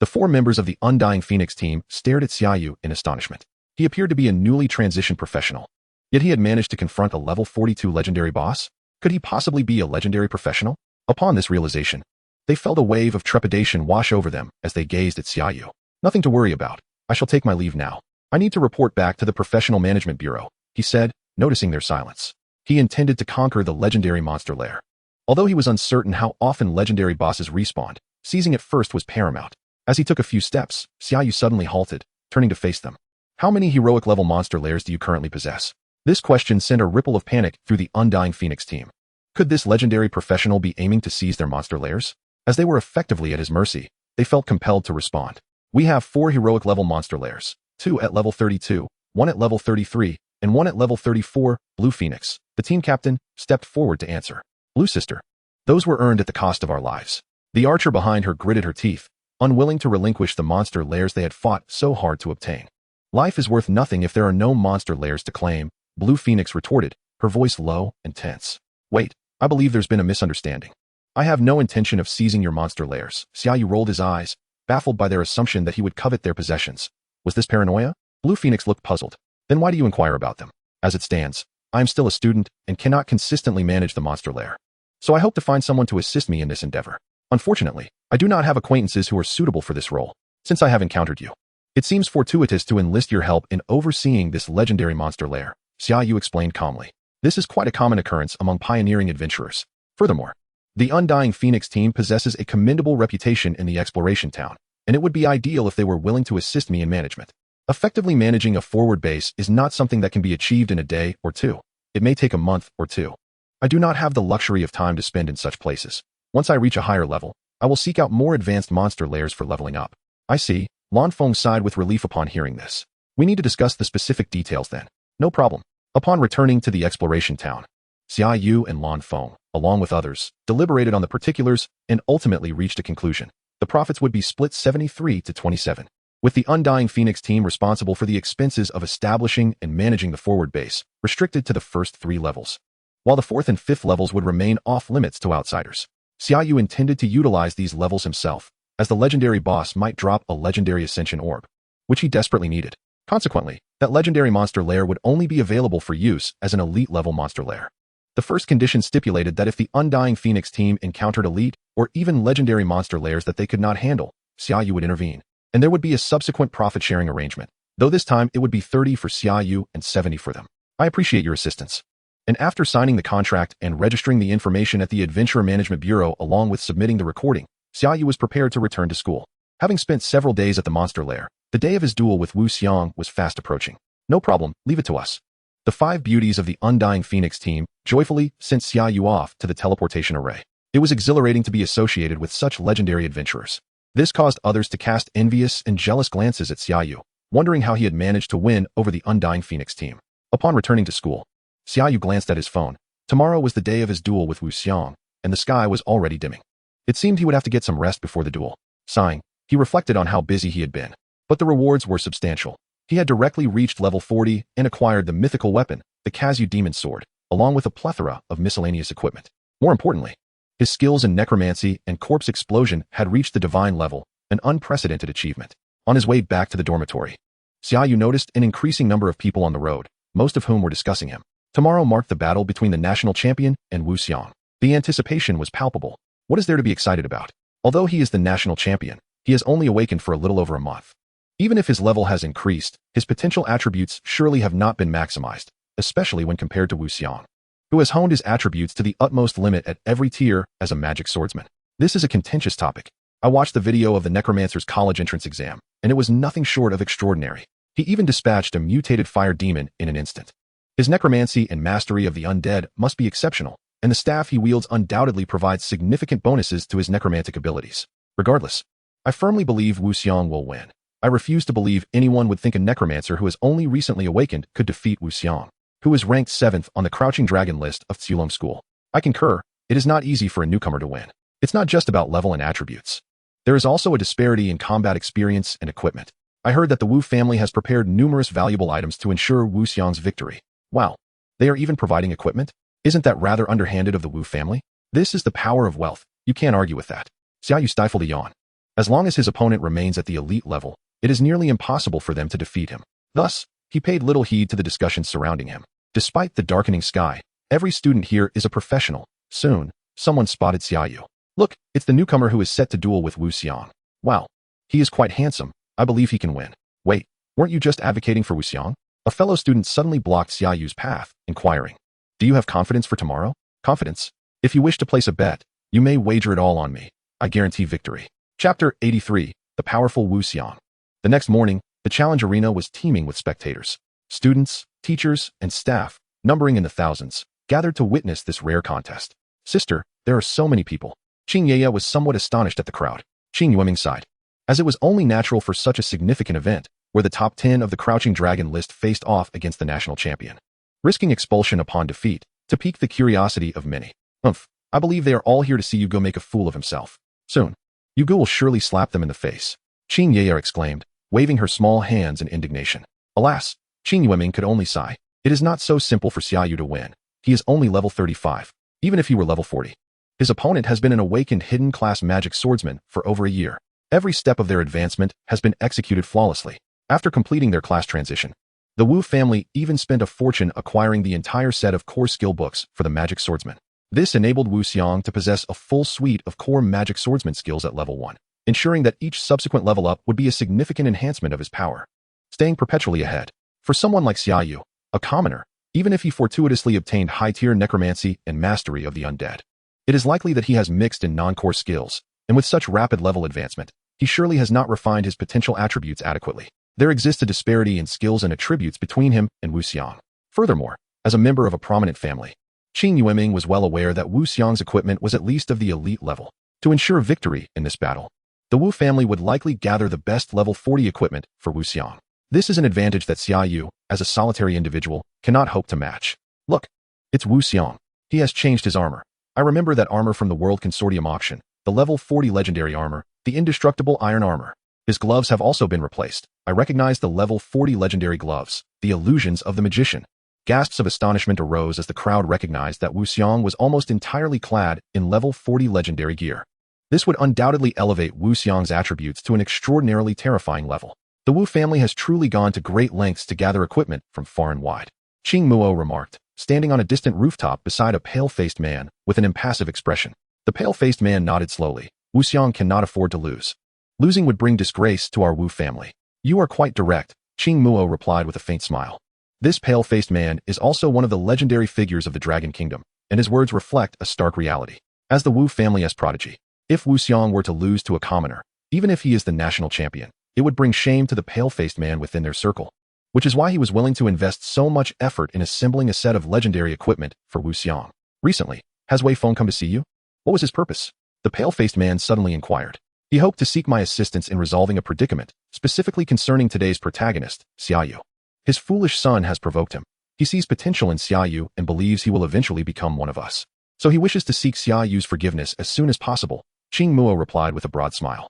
[SPEAKER 1] The 4 members of the Undying Phoenix team stared at Xia Yu in astonishment. He appeared to be a newly transitioned professional. Yet he had managed to confront a level 42 legendary boss? Could he possibly be a legendary professional? Upon this realization, they felt a wave of trepidation wash over them as they gazed at Xia Yu. Nothing to worry about. I shall take my leave now. I need to report back to the Professional Management Bureau, he said, noticing their silence. He intended to conquer the legendary monster lair. Although he was uncertain how often legendary bosses respawned, seizing it first was paramount. As he took a few steps, Xia Yu suddenly halted, turning to face them. How many heroic-level monster lairs do you currently possess? This question sent a ripple of panic through the Undying Phoenix team. Could this legendary professional be aiming to seize their monster lairs? As they were effectively at his mercy, they felt compelled to respond. We have 4 heroic-level monster lairs, 2 at level 32, 1 at level 33, and 1 at level 34, Blue Phoenix. The team captain stepped forward to answer. Blue Sister. Those were earned at the cost of our lives. The archer behind her gritted her teeth, unwilling to relinquish the monster lairs they had fought so hard to obtain. Life is worth nothing if there are no monster lairs to claim, Blue Phoenix retorted, her voice low and tense. Wait, I believe there's been a misunderstanding. I have no intention of seizing your monster lairs. Xia Yu rolled his eyes, baffled by their assumption that he would covet their possessions. Was this paranoia? Blue Phoenix looked puzzled. Then why do you inquire about them? As it stands, I am still a student and cannot consistently manage the monster lair. So I hope to find someone to assist me in this endeavor. Unfortunately, I do not have acquaintances who are suitable for this role, since I have encountered you. It seems fortuitous to enlist your help in overseeing this legendary monster lair, Xia Yu explained calmly. This is quite a common occurrence among pioneering adventurers. Furthermore, the Undying Phoenix team possesses a commendable reputation in the exploration town, and it would be ideal if they were willing to assist me in management. Effectively managing a forward base is not something that can be achieved in a day or two. It may take a month or two. I do not have the luxury of time to spend in such places. Once I reach a higher level, I will seek out more advanced monster lairs for leveling up. I see. Lan Feng sighed with relief upon hearing this. We need to discuss the specific details then. No problem. Upon returning to the exploration town, Xia Yu and Lan Feng, along with others, deliberated on the particulars and ultimately reached a conclusion. The profits would be split 73 to 27. With the Undying Phoenix team responsible for the expenses of establishing and managing the forward base, restricted to the first 3 levels, while the 4th and 5th levels would remain off limits to outsiders. Xia Yu intended to utilize these levels himself, as the legendary boss might drop a legendary ascension orb, which he desperately needed. Consequently, that legendary monster lair would only be available for use as an elite-level monster lair. The first condition stipulated that if the Undying Phoenix team encountered elite or even legendary monster lairs that they could not handle, Xia Yu would intervene, and there would be a subsequent profit-sharing arrangement, though this time it would be 30 for Xia Yu and 70 for them. I appreciate your assistance. And after signing the contract and registering the information at the Adventurer Management Bureau along with submitting the recording, Xia Yu was prepared to return to school. Having spent several days at the monster lair, the day of his duel with Wu Xiang was fast approaching. No problem, leave it to us. The 5 beauties of the Undying Phoenix team joyfully sent Xia Yu off to the teleportation array. It was exhilarating to be associated with such legendary adventurers. This caused others to cast envious and jealous glances at Xia Yu, wondering how he had managed to win over the Undying Phoenix team. Upon returning to school, Xia Yu glanced at his phone. Tomorrow was the day of his duel with Wu Xiang, and the sky was already dimming. It seemed he would have to get some rest before the duel. Sighing, he reflected on how busy he had been. But the rewards were substantial. He had directly reached level 40 and acquired the mythical weapon, the Xia Demon Sword, along with a plethora of miscellaneous equipment. More importantly, his skills in necromancy and corpse explosion had reached the divine level, an unprecedented achievement. On his way back to the dormitory, Xia Yu noticed an increasing number of people on the road, most of whom were discussing him. Tomorrow marked the battle between the national champion and Wu Xiang. The anticipation was palpable. What is there to be excited about? Although he is the national champion, he has only awakened for a little over a month. Even if his level has increased, his potential attributes surely have not been maximized, especially when compared to Wu Xiang, who has honed his attributes to the utmost limit at every tier as a magic swordsman. This is a contentious topic. I watched the video of the Necromancer's college entrance exam, and it was nothing short of extraordinary. He even dispatched a mutated fire demon in an instant. His necromancy and mastery of the undead must be exceptional, and the staff he wields undoubtedly provides significant bonuses to his necromantic abilities. Regardless, I firmly believe Wu Xiang will win. I refuse to believe anyone would think a necromancer who has only recently awakened could defeat Wu Xiang, who is ranked 7th on the Crouching Dragon list of Tsulom School. I concur, it is not easy for a newcomer to win. It's not just about level and attributes. There is also a disparity in combat experience and equipment. I heard that the Wu family has prepared numerous valuable items to ensure Wu Xiang's victory. Wow, they are even providing equipment? Isn't that rather underhanded of the Wu family? This is the power of wealth. You can't argue with that. Xia Yu stifled a yawn. As long as his opponent remains at the elite level, it is nearly impossible for them to defeat him. Thus, he paid little heed to the discussions surrounding him. Despite the darkening sky, every student here is a professional. Soon, someone spotted Xia Yu. Look, it's the newcomer who is set to duel with Wu Xiang. Wow, he is quite handsome, I believe he can win. Wait, weren't you just advocating for Wuxiang? A fellow student suddenly blocked Xia Yu's path, inquiring, do you have confidence for tomorrow? Confidence? If you wish to place a bet, you may wager it all on me. I guarantee victory. Chapter 83, The Powerful Wuxiang. The next morning, the challenge arena was teeming with spectators. Students, teachers, and staff, numbering in the thousands, gathered to witness this rare contest. Sister, there are so many people. Qing Yaya was somewhat astonished at the crowd. Qing Yueming sighed, as it was only natural for such a significant event, where the top 10 of the Crouching Dragon list faced off against the national champion, risking expulsion upon defeat, to pique the curiosity of many. I believe they are all here to see Yugo make a fool of himself. Soon, Yugo will surely slap them in the face. Qing Yaya exclaimed, waving her small hands in indignation. Alas, Qing Yueming could only sigh. It is not so simple for Xia Yu to win. He is only level 35, even if he were level 40. His opponent has been an awakened hidden class magic swordsman for over a year. Every step of their advancement has been executed flawlessly. After completing their class transition, the Wu family even spent a fortune acquiring the entire set of core skill books for the magic swordsman. This enabled Wuxiang to possess a full suite of core magic swordsman skills at level 1, ensuring that each subsequent level up would be a significant enhancement of his power, staying perpetually ahead. For someone like Xia Yu, a commoner, even if he fortuitously obtained high-tier necromancy and mastery of the undead, it is likely that he has mixed in non-core skills, and with such rapid level advancement, he surely has not refined his potential attributes adequately. There exists a disparity in skills and attributes between him and Wuxiang. Furthermore, as a member of a prominent family, Qing Yueming was well aware that Wuxiang's equipment was at least of the elite level. To ensure victory in this battle, the Wu family would likely gather the best level 40 equipment for Wuxiang. This is an advantage that Xia Yu, as a solitary individual, cannot hope to match. Look, it's Wuxiang. He has changed his armor. I remember that armor from the World Consortium auction, the level 40 legendary armor, the indestructible iron armor. His gloves have also been replaced. I recognize the level 40 legendary gloves, the illusions of the magician. Gasps of astonishment arose as the crowd recognized that Wuxiang was almost entirely clad in level 40 legendary gear. This would undoubtedly elevate Wuxiang's attributes to an extraordinarily terrifying level. The Wu family has truly gone to great lengths to gather equipment from far and wide. Qing Muo remarked, standing on a distant rooftop beside a pale-faced man with an impassive expression. The pale-faced man nodded slowly. Wuxiang cannot afford to lose. Losing would bring disgrace to our Wu family. You are quite direct, Qing Muo replied with a faint smile. This pale-faced man is also one of the legendary figures of the Dragon Kingdom, and his words reflect a stark reality. As the Wu family as prodigy, if Wuxiang were to lose to a commoner, even if he is the national champion, it would bring shame to the pale-faced man within their circle, which is why he was willing to invest so much effort in assembling a set of legendary equipment for Wuxiang. Recently, has Wei Feng come to see you? What was his purpose? The pale-faced man suddenly inquired. He hoped to seek my assistance in resolving a predicament, specifically concerning today's protagonist, Xia Yu. His foolish son has provoked him. He sees potential in Xia Yu and believes he will eventually become one of us. So he wishes to seek Xia Yu's forgiveness as soon as possible, Qing Muo replied with a broad smile.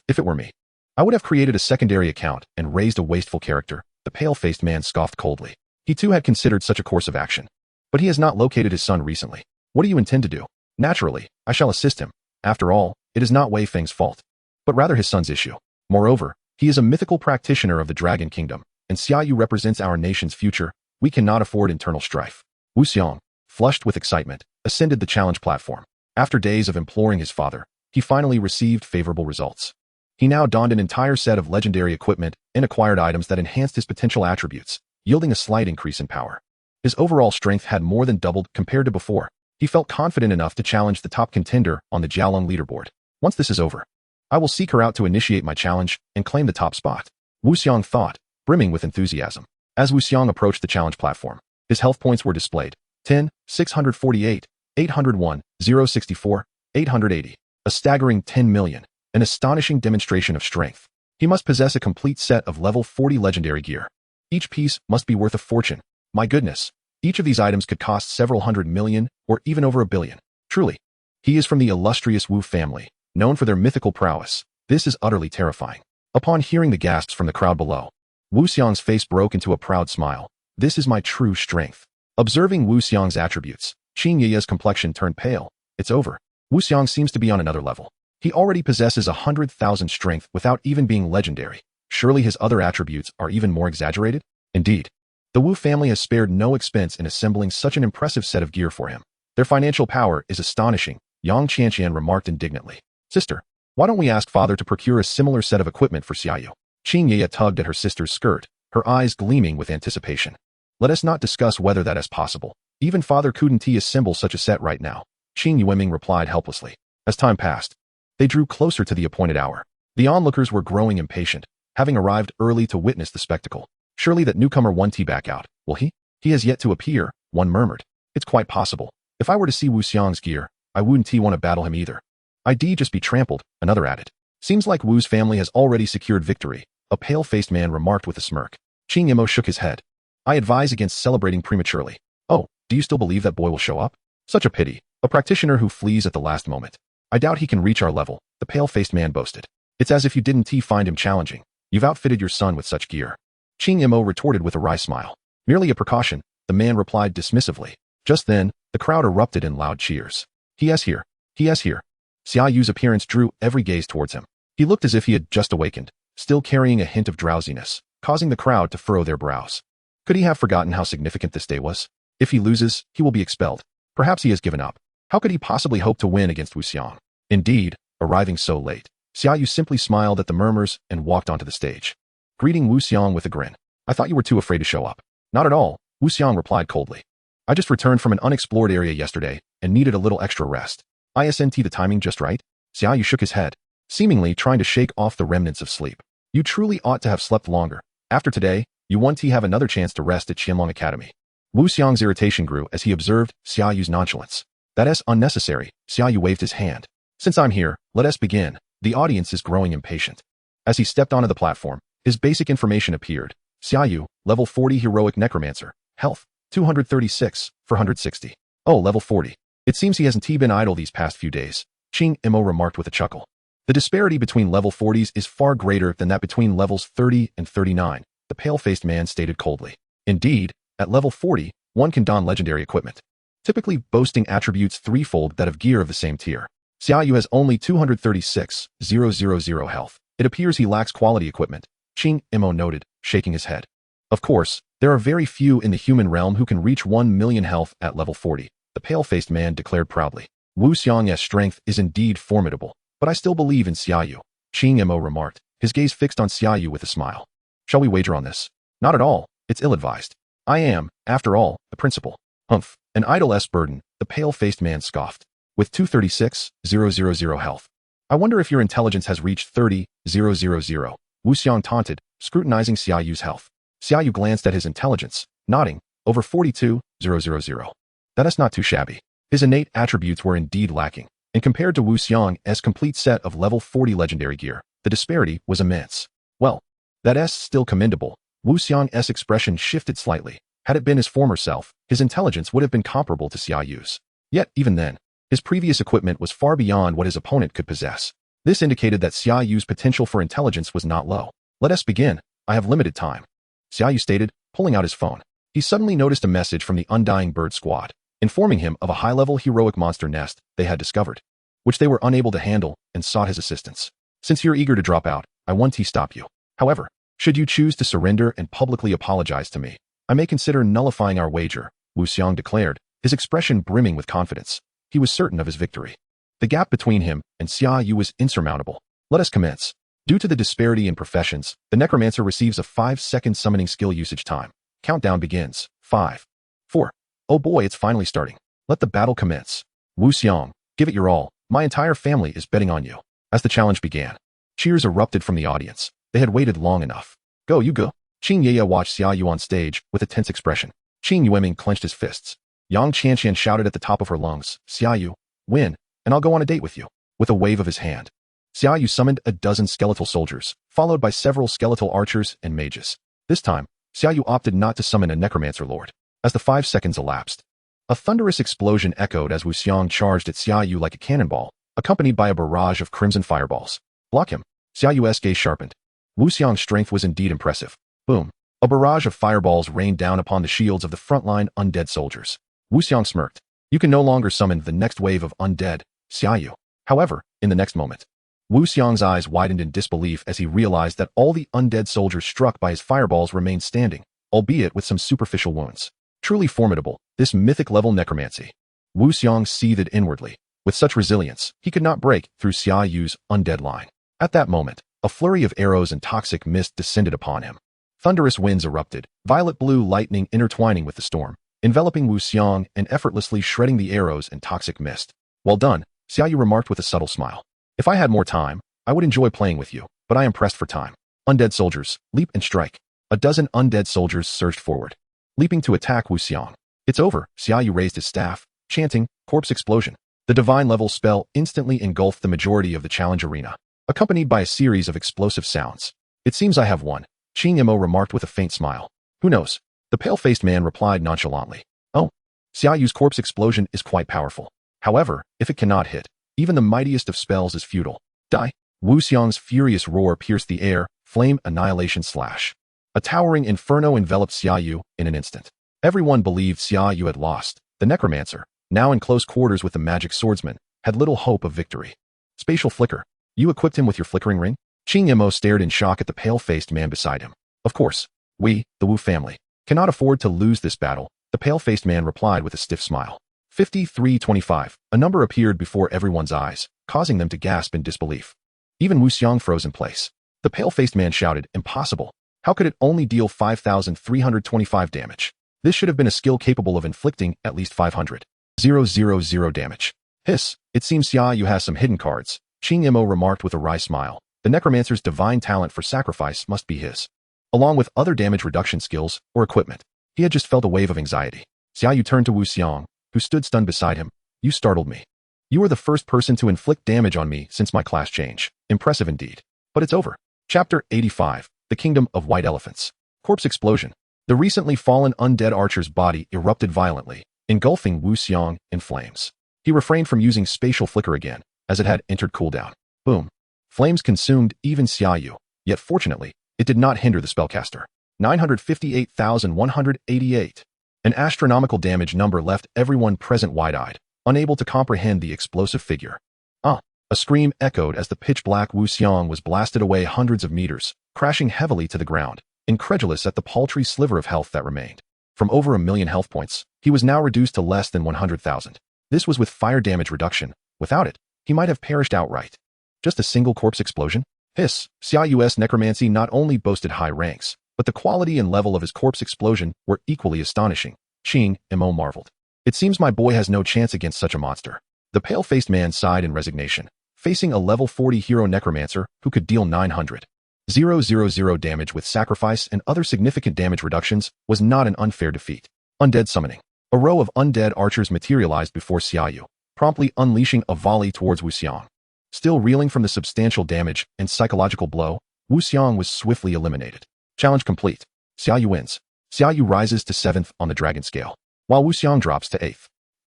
[SPEAKER 1] If it were me, I would have created a secondary account and raised a wasteful character, the pale-faced man scoffed coldly. He too had considered such a course of action. But he has not located his son recently. What do you intend to do? Naturally, I shall assist him. After all, it is not Wei Feng's fault, but rather his son's issue. Moreover, he is a mythical practitioner of the Dragon Kingdom, and Xia Yu represents our nation's future. We cannot afford internal strife. Wuxiang, flushed with excitement, ascended the challenge platform. After days of imploring his father, he finally received favorable results. He now donned an entire set of legendary equipment and acquired items that enhanced his potential attributes, yielding a slight increase in power. His overall strength had more than doubled compared to before. He felt confident enough to challenge the top contender on the Jialong leaderboard. Once this is over, I will seek her out to initiate my challenge and claim the top spot. Wuxiang thought, brimming with enthusiasm. As Wuxiang approached the challenge platform, his health points were displayed. 10, 648, 801, 064, 880. A staggering 10 million. An astonishing demonstration of strength. He must possess a complete set of level 40 legendary gear. Each piece must be worth a fortune. My goodness, each of these items could cost several hundred million or even over $1 billion. Truly, he is from the illustrious Wu family, known for their mythical prowess. This is utterly terrifying. Upon hearing the gasps from the crowd below, Wuxiang's face broke into a proud smile. This is my true strength. Observing Wuxiang's attributes, Qing Yaya's complexion turned pale. It's over. Wuxiang seems to be on another level. He already possesses 100,000 strength without even being legendary. Surely his other attributes are even more exaggerated? Indeed, the Wu family has spared no expense in assembling such an impressive set of gear for him. Their financial power is astonishing, Yang Qianqian remarked indignantly. Sister, why don't we ask father to procure a similar set of equipment for Xia Yu? Xia tugged at her sister's skirt, her eyes gleaming with anticipation. Let us not discuss whether that is possible. Even father couldn't assemble such a set right now, Qing Yueming replied helplessly. As time passed, they drew closer to the appointed hour. The onlookers were growing impatient, having arrived early to witness the spectacle. Surely that newcomer won't back out, will he? He has yet to appear, one murmured. It's quite possible. If I were to see Wu Xiang's gear, I wouldn't want to battle him either. I'd just be trampled, another added. Seems like Wu's family has already secured victory, a pale-faced man remarked with a smirk. Qing Yimo shook his head. I advise against celebrating prematurely. Oh, do you still believe that boy will show up? Such a pity, a practitioner who flees at the last moment. I doubt he can reach our level, the pale-faced man boasted. It's as if you didn't find him challenging. You've outfitted your son with such gear. Qing Yimo retorted with a wry smile. Merely a precaution, the man replied dismissively. Just then, the crowd erupted in loud cheers. He is here. He is here. Xia Yu's appearance drew every gaze towards him. He looked as if he had just awakened, still carrying a hint of drowsiness, causing the crowd to furrow their brows. Could he have forgotten how significant this day was? If he loses, he will be expelled. Perhaps he has given up. How could he possibly hope to win against Wu Xiang? Indeed, arriving so late, Xia Yu simply smiled at the murmurs and walked onto the stage, greeting Wu Xiang with a grin. I thought you were too afraid to show up. Not at all, Wu Xiang replied coldly. I just returned from an unexplored area yesterday and needed a little extra rest. Isn't the timing just right? Xia Yu shook his head, seemingly trying to shake off the remnants of sleep. You truly ought to have slept longer. After today, you won't have another chance to rest at Qianlong Academy. Wu Xiang's irritation grew as he observed Xia Yu's nonchalance. That is unnecessary, Xia Yu waved his hand. Since I'm here, let us begin. The audience is growing impatient. As he stepped onto the platform, his basic information appeared. Xia Yu, level 40 heroic necromancer, health, 236, 460. Oh, level 40. It seems he hasn't been idle these past few days, Qing Imo remarked with a chuckle. The disparity between level 40s is far greater than that between levels 30 and 39, the pale-faced man stated coldly. Indeed, at level 40, one can don legendary equipment, typically boasting attributes threefold that of gear of the same tier. Xia Yu has only 236,000 health. It appears he lacks quality equipment, Qing Imo noted, shaking his head. Of course, there are very few in the human realm who can reach 1 million health at level 40, the pale-faced man declared proudly. Wu Xiang's strength is indeed formidable, but I still believe in Xia Yu, Qing Imo remarked, his gaze fixed on Xia Yu with a smile. Shall we wager on this? Not at all, it's ill-advised. I am, after all, the principal. Humph, an idle-s burden, the pale-faced man scoffed. With 236,000 health. I wonder if your intelligence has reached 30,000, Wu Xiang taunted, scrutinizing Xia Yu's health. Xia Yu glanced at his intelligence, nodding, over 42,000. That is not too shabby. His innate attributes were indeed lacking, and compared to Wu Xiang's complete set of level 40 legendary gear, the disparity was immense. Well, that is still commendable. Wu Xiang's expression shifted slightly. Had it been his former self, his intelligence would have been comparable to Xia Yu's. Yet, even then, his previous equipment was far beyond what his opponent could possess. This indicated that Xia Yu's potential for intelligence was not low. Let us begin. I have limited time, Xia Yu stated, pulling out his phone. He suddenly noticed a message from the Undying Bird Squad, informing him of a high-level heroic monster nest they had discovered, which they were unable to handle and sought his assistance. Since you're eager to drop out, I won't stop you. However, should you choose to surrender and publicly apologize to me, I may consider nullifying our wager, Wu Xiang declared, his expression brimming with confidence. He was certain of his victory. The gap between him and Xia Yu was insurmountable. Let us commence. Due to the disparity in professions, the Necromancer receives a 5-second summoning skill usage time. Countdown begins. 5, 4. Oh boy, it's finally starting. Let the battle commence. Wu Xiang, give it your all. My entire family is betting on you. As the challenge began, cheers erupted from the audience. They had waited long enough. Go, you go. Qing Yaya watched Xia Yu on stage with a tense expression. Qing Yueming clenched his fists. Yang Qianqian shouted at the top of her lungs, Xia Yu, win, and I'll go on a date with you. With a wave of his hand, Xia Yu summoned a dozen skeletal soldiers, followed by several skeletal archers and mages. This time, Xia Yu opted not to summon a Necromancer Lord. As the 5 seconds elapsed, a thunderous explosion echoed as Wu Xiang charged at Xia Yu like a cannonball, accompanied by a barrage of crimson fireballs. Block him. Xia Yu's gaze sharpened. Wu Xiang's strength was indeed impressive. Boom. A barrage of fireballs rained down upon the shields of the frontline undead soldiers. Wu Xiang smirked. You can no longer summon the next wave of undead, Xia Yu. However, in the next moment, Wu Xiang's eyes widened in disbelief as he realized that all the undead soldiers struck by his fireballs remained standing, albeit with some superficial wounds. Truly formidable, this mythic-level necromancy. Wu Xiang seethed inwardly. With such resilience, he could not break through Xia Yu's undead line. At that moment, A flurry of arrows and toxic mist descended upon him. Thunderous winds erupted, violet-blue lightning intertwining with the storm, enveloping Wu Xiang and effortlessly shredding the arrows and toxic mist. Well done, Xia Yu remarked with a subtle smile. If I had more time, I would enjoy playing with you, but I am pressed for time. Undead soldiers, leap and strike. A dozen undead soldiers surged forward, leaping to attack Wu Xiang. It's over, Xia Yu raised his staff, chanting, corpse explosion. The divine-level spell instantly engulfed the majority of the challenge arena, accompanied by a series of explosive sounds. It seems I have won, Qing Mo remarked with a faint smile. Who knows? The pale-faced man replied nonchalantly. Oh, Xia Yu's corpse explosion is quite powerful. However, if it cannot hit, even the mightiest of spells is futile. Die! Wu Xiang's furious roar pierced the air, flame annihilation slash. A towering inferno enveloped Xia Yu in an instant. Everyone believed Xia Yu had lost. The Necromancer, now in close quarters with the magic swordsman, had little hope of victory. Spatial flicker. You equipped him with your flickering ring? Qing Mo stared in shock at the pale-faced man beside him. Of course. We, the Wu family, cannot afford to lose this battle, the pale-faced man replied with a stiff smile. 5325. A number appeared before everyone's eyes, causing them to gasp in disbelief. Even Wu Xiang froze in place. The pale-faced man shouted, impossible. How could it only deal 5,325 damage? This should have been a skill capable of inflicting at least 500. 000 damage. Hiss, it seems Xia Yu has some hidden cards, Qing Mo remarked with a wry smile. The Necromancer's divine talent for sacrifice must be his, along with other damage reduction skills or equipment. He had just felt a wave of anxiety. Xia Yu turned to Wu Xiang, who stood stunned beside him. You startled me. You were the first person to inflict damage on me since my class change. Impressive indeed. But it's over. Chapter 85. The Kingdom of White Elephants. Corpse explosion. The recently fallen undead archer's body erupted violently, engulfing Wu Xiang in flames. He refrained from using spatial flicker again, as it had entered cooldown. Boom. Flames consumed even Xia Yu, yet fortunately, it did not hinder the spellcaster. 958,188. An astronomical damage number left everyone present wide-eyed, unable to comprehend the explosive figure. A scream echoed as the pitch-black Wu Xiang was blasted away hundreds of meters, crashing heavily to the ground, incredulous at the paltry sliver of health that remained. From over 1,000,000 health points, he was now reduced to less than 100,000. This was with fire damage reduction. Without it, he might have perished outright. Just a single corpse explosion? Hiss, Xia Yu's necromancy not only boasted high ranks, but the quality and level of his corpse explosion were equally astonishing. Qing Mo marveled. It seems my boy has no chance against such a monster. The pale-faced man sighed in resignation, facing a level 40 hero necromancer who could deal 900,000 damage with sacrifice and other significant damage reductions was not an unfair defeat. Undead summoning. A row of undead archers materialized before Xia Yu, promptly unleashing a volley towards Wu Xiang. Still reeling from the substantial damage and psychological blow, Wu Xiang was swiftly eliminated. Challenge complete. Xia Yu wins. Xia Yu rises to 7th on the dragon scale, while Wu Xiang drops to 8th.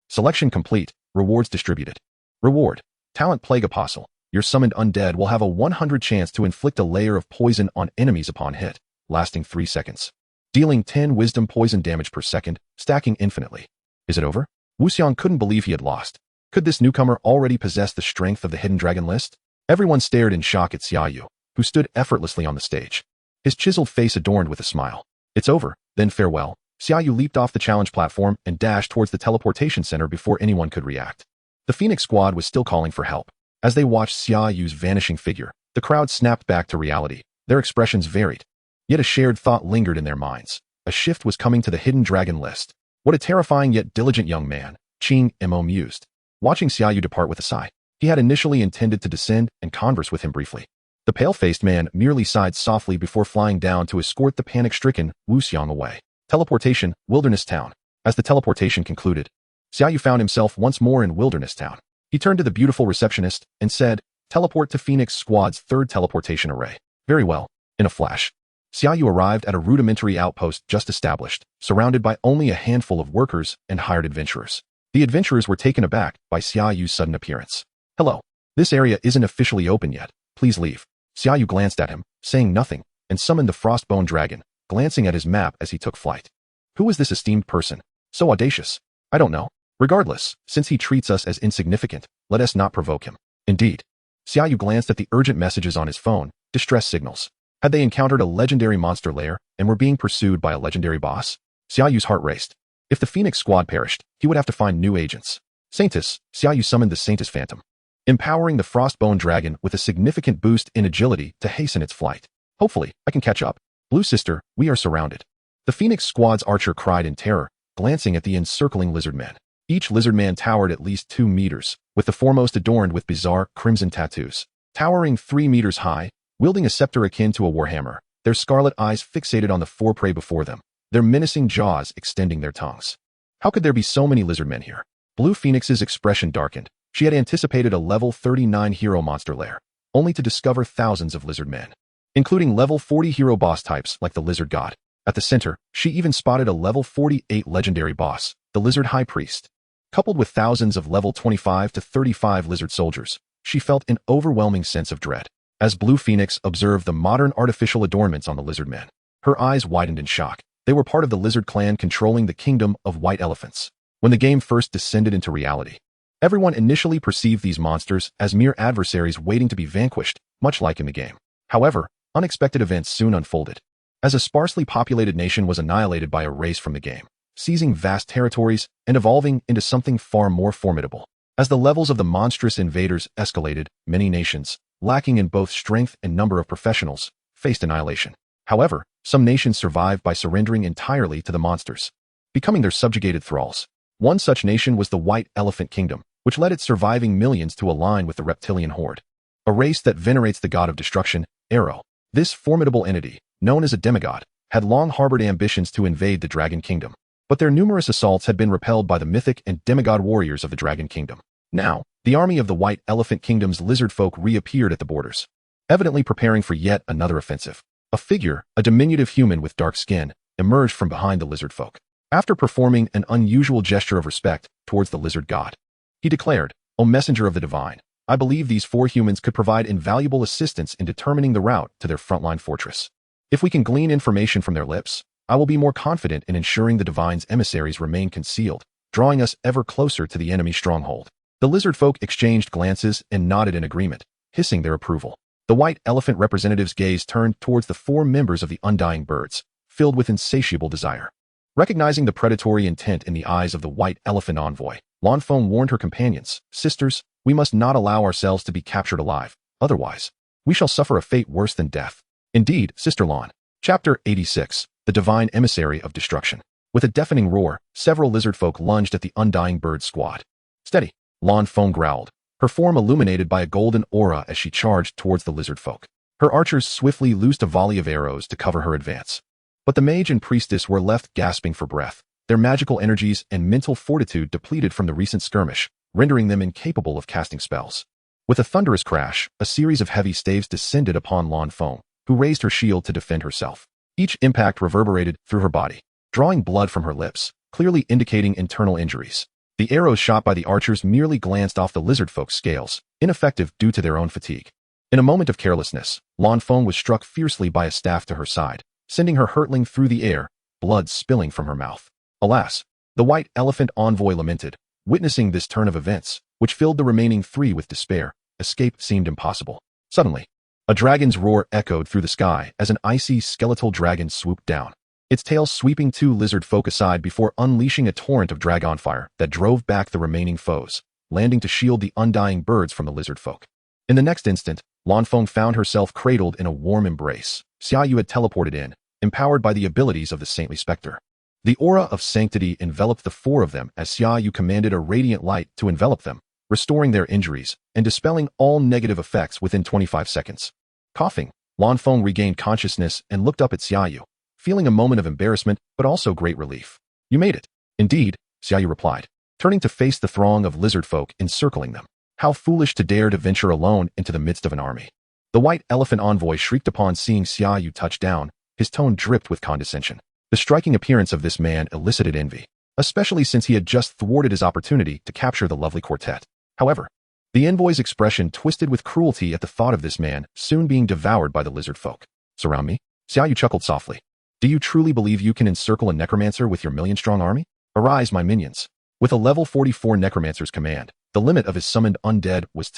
[SPEAKER 1] Selection complete. Rewards distributed. Reward. Talent Plague Apostle. Your summoned undead will have a 100 chance to inflict a layer of poison on enemies upon hit, lasting 3 seconds. Dealing 10 wisdom poison damage per second, stacking infinitely. Is it over? Wu Xiang couldn't believe he had lost. Could this newcomer already possess the strength of the hidden dragon list? Everyone stared in shock at Xia Yu, who stood effortlessly on the stage, his chiseled face adorned with a smile. It's over, then farewell. Xia Yu leaped off the challenge platform and dashed towards the teleportation center before anyone could react. The Phoenix squad was still calling for help. As they watched Xia Yu's vanishing figure, the crowd snapped back to reality. Their expressions varied. Yet a shared thought lingered in their minds. A shift was coming to the hidden dragon list. What a terrifying yet diligent young man, Qing Mo mused, watching Xia Yu depart with a sigh. He had initially intended to descend and converse with him briefly. The pale-faced man merely sighed softly before flying down to escort the panic-stricken Wu Xiang away. Teleportation, Wilderness Town. As the teleportation concluded, Xia Yu found himself once more in Wilderness Town. He turned to the beautiful receptionist and said, "Teleport to Phoenix Squad's 3rd teleportation array." Very well. In a flash, Xia Yu arrived at a rudimentary outpost just established, surrounded by only a handful of workers and hired adventurers. The adventurers were taken aback by Xia Yu's sudden appearance. "Hello. This area isn't officially open yet. Please leave." Xia Yu glanced at him, saying nothing, and summoned the Frostbone Dragon, glancing at his map as he took flight. Who is this esteemed person? So audacious. I don't know. Regardless, since he treats us as insignificant, let us not provoke him. Indeed. Xia Yu glanced at the urgent messages on his phone, distress signals. Had they encountered a legendary monster lair and were being pursued by a legendary boss? Xia Yu's heart raced. If the Phoenix squad perished, he would have to find new agents. Saintus, Xia Yu summoned the Saintus Phantom. empowering the Frostbone dragon with a significant boost in agility to hasten its flight. Hopefully, I can catch up. Blue sister, we are surrounded. The Phoenix Squad's archer cried in terror, glancing at the encircling lizardmen. Each lizardman towered at least 2 meters, with the foremost adorned with bizarre crimson tattoos. Towering 3 meters high, wielding a scepter akin to a warhammer, their scarlet eyes fixated on the foreprey before them, their menacing jaws extending their tongues. How could there be so many lizardmen here? Blue Phoenix's expression darkened. She had anticipated a level 39 hero monster lair, only to discover thousands of lizardmen, including level 40 hero boss types like the lizard god. At the center, she even spotted a level 48 legendary boss, the lizard high priest. Coupled with thousands of level 25 to 35 lizard soldiers, she felt an overwhelming sense of dread. As Blue Phoenix observed the modern artificial adornments on the lizardmen, her eyes widened in shock. They were part of the lizard clan controlling the kingdom of white elephants. When the game first descended into reality, everyone initially perceived these monsters as mere adversaries waiting to be vanquished, much like in the game. However, unexpected events soon unfolded, as a sparsely populated nation was annihilated by a race from the game, seizing vast territories and evolving into something far more formidable. As the levels of the monstrous invaders escalated, many nations, lacking in both strength and number of professionals, faced annihilation. However, some nations survived by surrendering entirely to the monsters, becoming their subjugated thralls. One such nation was the White Elephant Kingdom, which led its surviving millions to align with the reptilian horde, a race that venerates the god of destruction, Arrow. This formidable entity, known as a demigod, had long harbored ambitions to invade the Dragon Kingdom, but their numerous assaults had been repelled by the mythic and demigod warriors of the Dragon Kingdom. Now, the army of the White Elephant Kingdom's lizard folk reappeared at the borders, evidently preparing for yet another offensive. A figure, a diminutive human with dark skin, emerged from behind the lizard folk. After performing an unusual gesture of respect towards the lizard god, he declared, "O messenger of the divine, I believe these 4 humans could provide invaluable assistance in determining the route to their frontline fortress. If we can glean information from their lips, I will be more confident in ensuring the divine's emissaries remain concealed, drawing us ever closer to the enemy stronghold." The lizard folk exchanged glances and nodded in agreement, hissing their approval. The white elephant representative's gaze turned towards the 4 members of the Undying Birds, filled with insatiable desire. Recognizing the predatory intent in the eyes of the white elephant envoy, Lanfeng warned her companions, "Sisters, we must not allow ourselves to be captured alive, otherwise, we shall suffer a fate worse than death." Indeed, Sister Lan. Chapter 86, The Divine Emissary of Destruction. With a deafening roar, several lizard folk lunged at the Undying Bird squad. "Steady," Lanfeng growled, her form illuminated by a golden aura as she charged towards the lizard folk. Her archers swiftly loosed a volley of arrows to cover her advance. But the mage and priestess were left gasping for breath, their magical energies and mental fortitude depleted from the recent skirmish, rendering them incapable of casting spells. With a thunderous crash, a series of heavy staves descended upon Lanfeng, who raised her shield to defend herself. Each impact reverberated through her body, drawing blood from her lips, clearly indicating internal injuries. The arrows shot by the archers merely glanced off the lizard folk's scales, ineffective due to their own fatigue. In a moment of carelessness, Lanfeng was struck fiercely by a staff to her side, sending her hurtling through the air, blood spilling from her mouth. Alas, the white elephant envoy lamented, witnessing this turn of events, which filled the remaining 3 with despair. Escape seemed impossible. Suddenly, a dragon's roar echoed through the sky as an icy skeletal dragon swooped down, its tail sweeping 2 lizard folk aside before unleashing a torrent of dragon fire that drove back the remaining foes, landing to shield the Undying Birds from the lizard folk. In the next instant, Lanfeng found herself cradled in a warm embrace. Xia Yu had teleported in, empowered by the abilities of the saintly specter. The aura of sanctity enveloped the 4 of them as Xia Yu commanded a radiant light to envelop them, restoring their injuries and dispelling all negative effects within 25 seconds. Coughing, Lanfeng regained consciousness and looked up at Xia Yu, feeling a moment of embarrassment but also great relief. "You made it." "Indeed," Xia Yu replied, turning to face the throng of lizard folk encircling them. How foolish to dare to venture alone into the midst of an army. The white elephant envoy shrieked upon seeing Xia Yu touch down, his tone dripped with condescension. The striking appearance of this man elicited envy, especially since he had just thwarted his opportunity to capture the lovely quartet. However, the envoy's expression twisted with cruelty at the thought of this man soon being devoured by the lizard folk. "Surround me?" Xia Yu chuckled softly. "Do you truly believe you can encircle a necromancer with your million-strong army? Arise, my minions." With a level 44 necromancer's command, the limit of his summoned undead was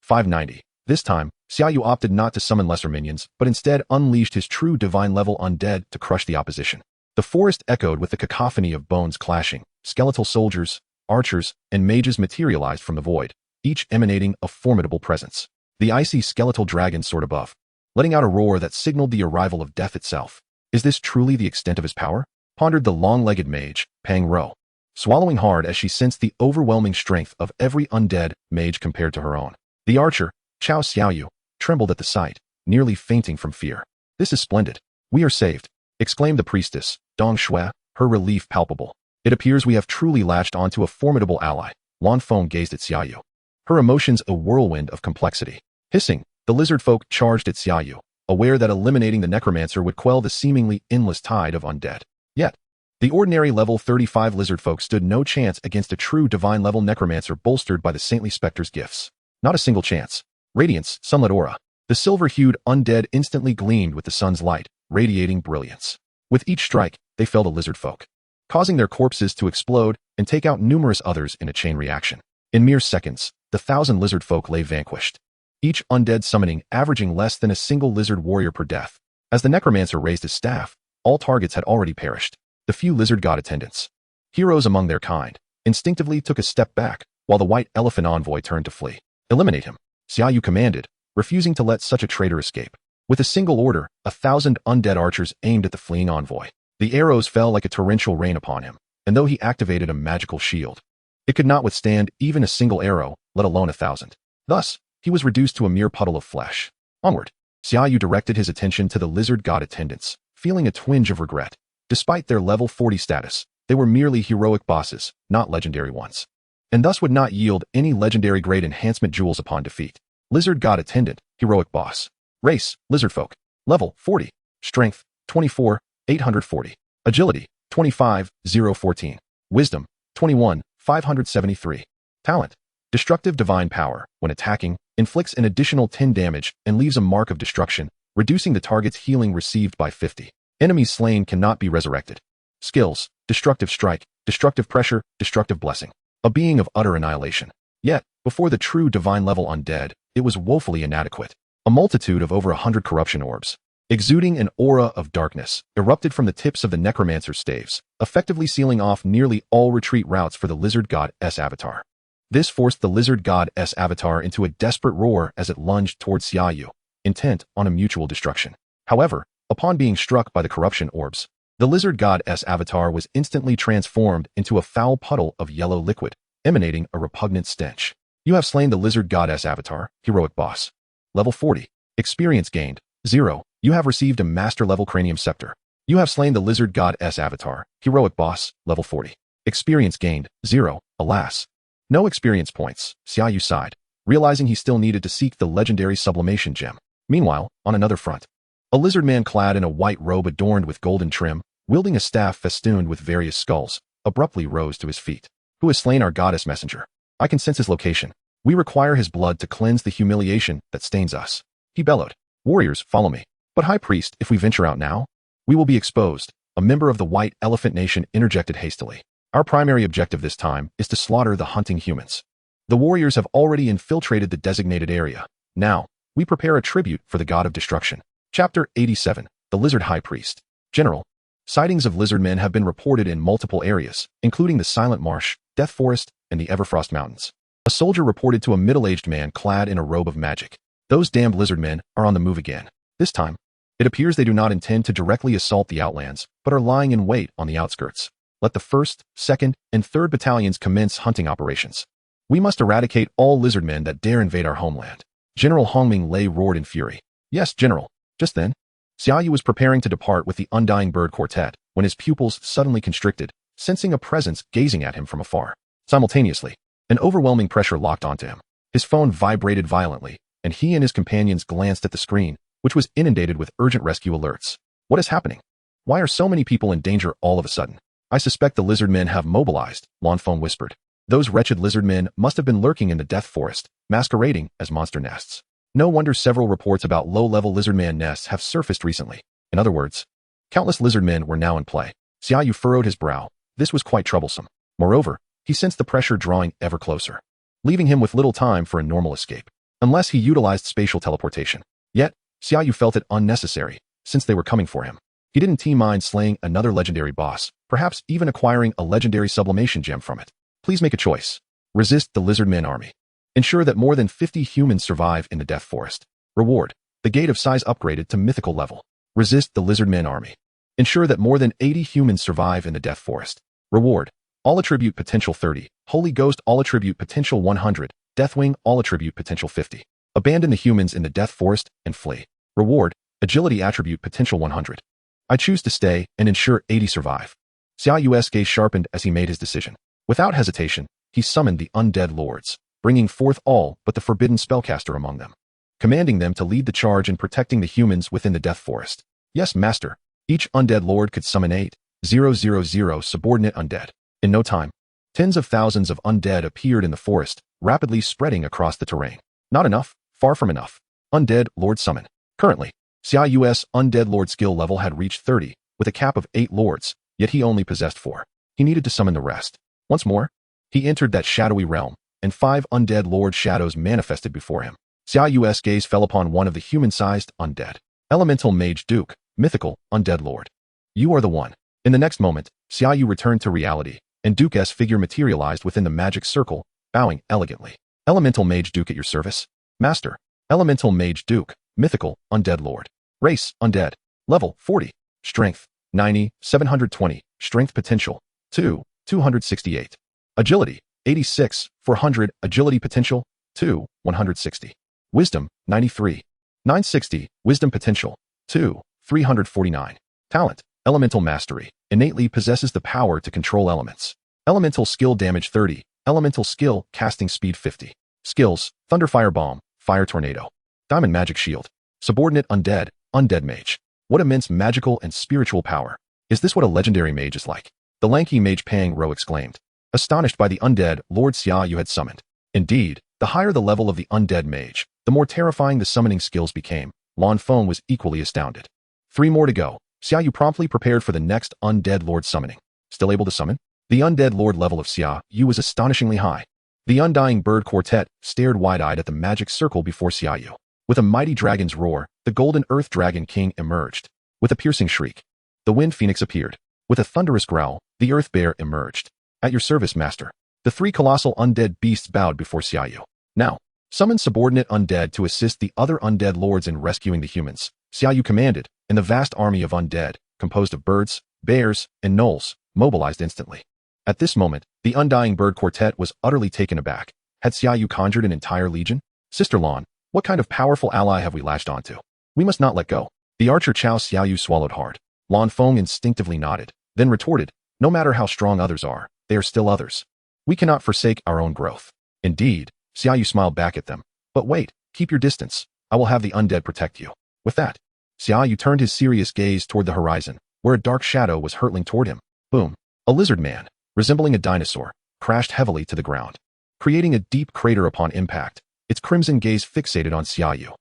[SPEAKER 1] 590. This time, Xia Yu opted not to summon lesser minions, but instead unleashed his true divine-level undead to crush the opposition. The forest echoed with the cacophony of bones clashing. Skeletal soldiers, archers, and mages materialized from the void, each emanating a formidable presence. The icy skeletal dragon soared above, letting out a roar that signaled the arrival of death itself. Is this truly the extent of his power? Pondered the long-legged mage, Pang Ro, swallowing hard as she sensed the overwhelming strength of every undead mage compared to her own. The archer, Xia Yu, trembled at the sight, nearly fainting from fear. This is splendid. We are saved, exclaimed the priestess, Dong Shui, her relief palpable. It appears we have truly latched onto a formidable ally. Lan Feng gazed at Xia Yu, her emotions a whirlwind of complexity. Hissing, the lizard folk charged at Xia Yu, aware that eliminating the necromancer would quell the seemingly endless tide of undead. Yet, the ordinary level 35 lizard folk stood no chance against a true divine level necromancer bolstered by the saintly specter's gifts. Not a single chance. Radiance, sunlit aura. The silver-hued undead instantly gleamed with the sun's light, radiating brilliance. With each strike, they fell the lizard folk, causing their corpses to explode and take out numerous others in a chain reaction. In mere seconds, the 1,000 lizard folk lay vanquished, each undead summoning averaging less than a single lizard warrior per death. As the necromancer raised his staff, all targets had already perished. The few lizard god attendants, heroes among their kind, instinctively took a step back, while the white elephant envoy turned to flee. Eliminate him, Xia Yu commanded, refusing to let such a traitor escape. With a single order, 1,000 undead archers aimed at the fleeing envoy. The arrows fell like a torrential rain upon him, and though he activated a magical shield, it could not withstand even a single arrow, let alone 1,000. Thus, he was reduced to a mere puddle of flesh. Onward, Xia Yu directed his attention to the lizard god attendants, feeling a twinge of regret. Despite their level 40 status, they were merely heroic bosses, not legendary ones, and thus would not yield any legendary grade enhancement jewels upon defeat. Lizard god attendant, heroic boss. Race, lizard folk. Level 40. Strength, 24, 840. Agility, 25, 014. Wisdom, 21, 573. Talent, destructive divine power. When attacking, inflicts an additional 10 damage and leaves a mark of destruction, reducing the target's healing received by 50. Enemies slain cannot be resurrected. Skills, destructive strike, destructive pressure, destructive blessing. A being of utter annihilation. Yet, before the true divine level undead, it was woefully inadequate. A multitude of over 100 corruption orbs, exuding an aura of darkness, erupted from the tips of the necromancer's staves, effectively sealing off nearly all retreat routes for the lizard god's avatar. This forced the lizard god's avatar into a desperate roar as it lunged towards Xia Yu, intent on a mutual destruction. However, upon being struck by the corruption orbs, the lizard god's avatar was instantly transformed into a foul puddle of yellow liquid, emanating a repugnant stench. You have slain the lizard god's avatar, heroic boss. Level 40. Experience gained, 0. You have received a master-level cranium scepter. You have slain the lizard god's avatar, heroic boss, level 40. Experience gained, 0. Alas. No experience points, Xia Yu sighed, realizing he still needed to seek the legendary sublimation gem. Meanwhile, on another front, a lizard man clad in a white robe adorned with golden trim, wielding a staff festooned with various skulls, abruptly rose to his feet. Who has slain our goddess messenger? I can sense his location. We require his blood to cleanse the humiliation that stains us. He bellowed. Warriors, follow me. But High Priest, if we venture out now, we will be exposed. A member of the White Elephant Nation interjected hastily. Our primary objective this time is to slaughter the hunting humans. The warriors have already infiltrated the designated area. Now, we prepare a tribute for the god of destruction. Chapter 87. The Lizard High Priest. General, sightings of lizard men have been reported in multiple areas, including the Silent Marsh, Death Forest, and the Everfrost Mountains. A soldier reported to a middle-aged man clad in a robe of magic. Those damned lizard men are on the move again. This time, it appears they do not intend to directly assault the outlands, but are lying in wait on the outskirts. Let the 1st, 2nd, and 3rd battalions commence hunting operations. We must eradicate all lizard men that dare invade our homeland. General Hongming Lei roared in fury. Yes, General. Just then, Xia Yu was preparing to depart with the Undying Bird Quartet when his pupils suddenly constricted, sensing a presence gazing at him from afar. Simultaneously, an overwhelming pressure locked onto him. His phone vibrated violently, and he and his companions glanced at the screen, which was inundated with urgent rescue alerts. What is happening? Why are so many people in danger all of a sudden? I suspect the lizard men have mobilized, Lan Feng whispered. Those wretched lizard men must have been lurking in the Death Forest, masquerading as monster nests. No wonder several reports about low-level lizard man nests have surfaced recently. In other words, countless lizard men were now in play. Xia Yu furrowed his brow. This was quite troublesome. Moreover, he sensed the pressure drawing ever closer, leaving him with little time for a normal escape, unless he utilized spatial teleportation. Yet, Xia Yu felt it unnecessary, since they were coming for him. He didn't mind slaying another legendary boss, perhaps even acquiring a legendary sublimation gem from it. Please make a choice. Resist the lizard men army. Ensure that more than 50 humans survive in the Death Forest. Reward. The Gate of Size upgraded to mythical level. Resist the Lizardman army. Ensure that more than 80 humans survive in the Death Forest. Reward. All attribute potential 30. Holy Ghost all attribute potential 100. Deathwing all attribute potential 50. Abandon the humans in the Death Forest and flee. Reward. Agility attribute potential 100. I choose to stay and ensure 80 survive. Xia Yu's gaze sharpened as he made his decision. Without hesitation, he summoned the undead lords, bringing forth all but the forbidden spellcaster among them, commanding them to lead the charge in protecting the humans within the Death Forest. Yes, master. Each undead lord could summon 8,000 subordinate undead. In no time, tens of thousands of undead appeared in the forest, rapidly spreading across the terrain. Not enough, far from enough. Undead Lord Summon. Currently, Xia Yu's Undead Lord skill level had reached 30, with a cap of 8 lords, yet he only possessed 4. He needed to summon the rest. Once more, he entered that shadowy realm, and 5 undead Lord shadows manifested before him. Xia Yu's gaze fell upon one of the human-sized undead. Elemental Mage Duke, mythical, undead lord. You are the one. In the next moment, Xia Yu returned to reality, and Duke's figure materialized within the magic circle, bowing elegantly. Elemental Mage Duke at your service. Master. Elemental Mage Duke, mythical, undead lord. Race, undead. Level, 40. Strength, 90, 720. Strength potential, 2, 268. Agility, 86, 400. Agility potential, 2, 160. Wisdom, 93. 960. Wisdom potential, 2, 349. Talent, Elemental Mastery. Innately possesses the power to control elements. Elemental Skill Damage 30. Elemental Skill Casting Speed 50. Skills, Thunderfire Bomb, Fire Tornado. Diamond Magic Shield. Subordinate Undead, Undead Mage. What immense magical and spiritual power. Is this what a legendary mage is like? The lanky mage Pang Ro exclaimed, astonished by the undead Lord Xia Yu had summoned. Indeed, the higher the level of the undead mage, the more terrifying the summoning skills became. Lan Feng was equally astounded. 3 more to go. Xia Yu promptly prepared for the next undead lord summoning. Still able to summon? The undead lord level of Xia Yu was astonishingly high. The Undying Bird Quartet stared wide-eyed at the magic circle before Xia Yu. With a mighty dragon's roar, the Golden Earth Dragon King emerged. With a piercing shriek, the Wind Phoenix appeared. With a thunderous growl, the Earth Bear emerged. At your service, master. The 3 colossal undead beasts bowed before Xia Yu. Now, summon subordinate undead to assist the other undead lords in rescuing the humans. Xia Yu commanded, and the vast army of undead, composed of birds, bears, and gnolls, mobilized instantly. At this moment, the Undying Bird Quartet was utterly taken aback. Had Xia Yu conjured an entire legion? Sister Lan, what kind of powerful ally have we latched onto? We must not let go. The archer Chao Xia Yu swallowed hard. Lan Feng instinctively nodded, then retorted, no matter how strong others are, they are still others. We cannot forsake our own growth. Indeed, Xia Yu smiled back at them. But wait, keep your distance. I will have the undead protect you. With that, Xia Yu turned his serious gaze toward the horizon, where a dark shadow was hurtling toward him. Boom. A lizard man, resembling a dinosaur, crashed heavily to the ground, creating a deep crater upon impact, its crimson gaze fixated on Xia Yu.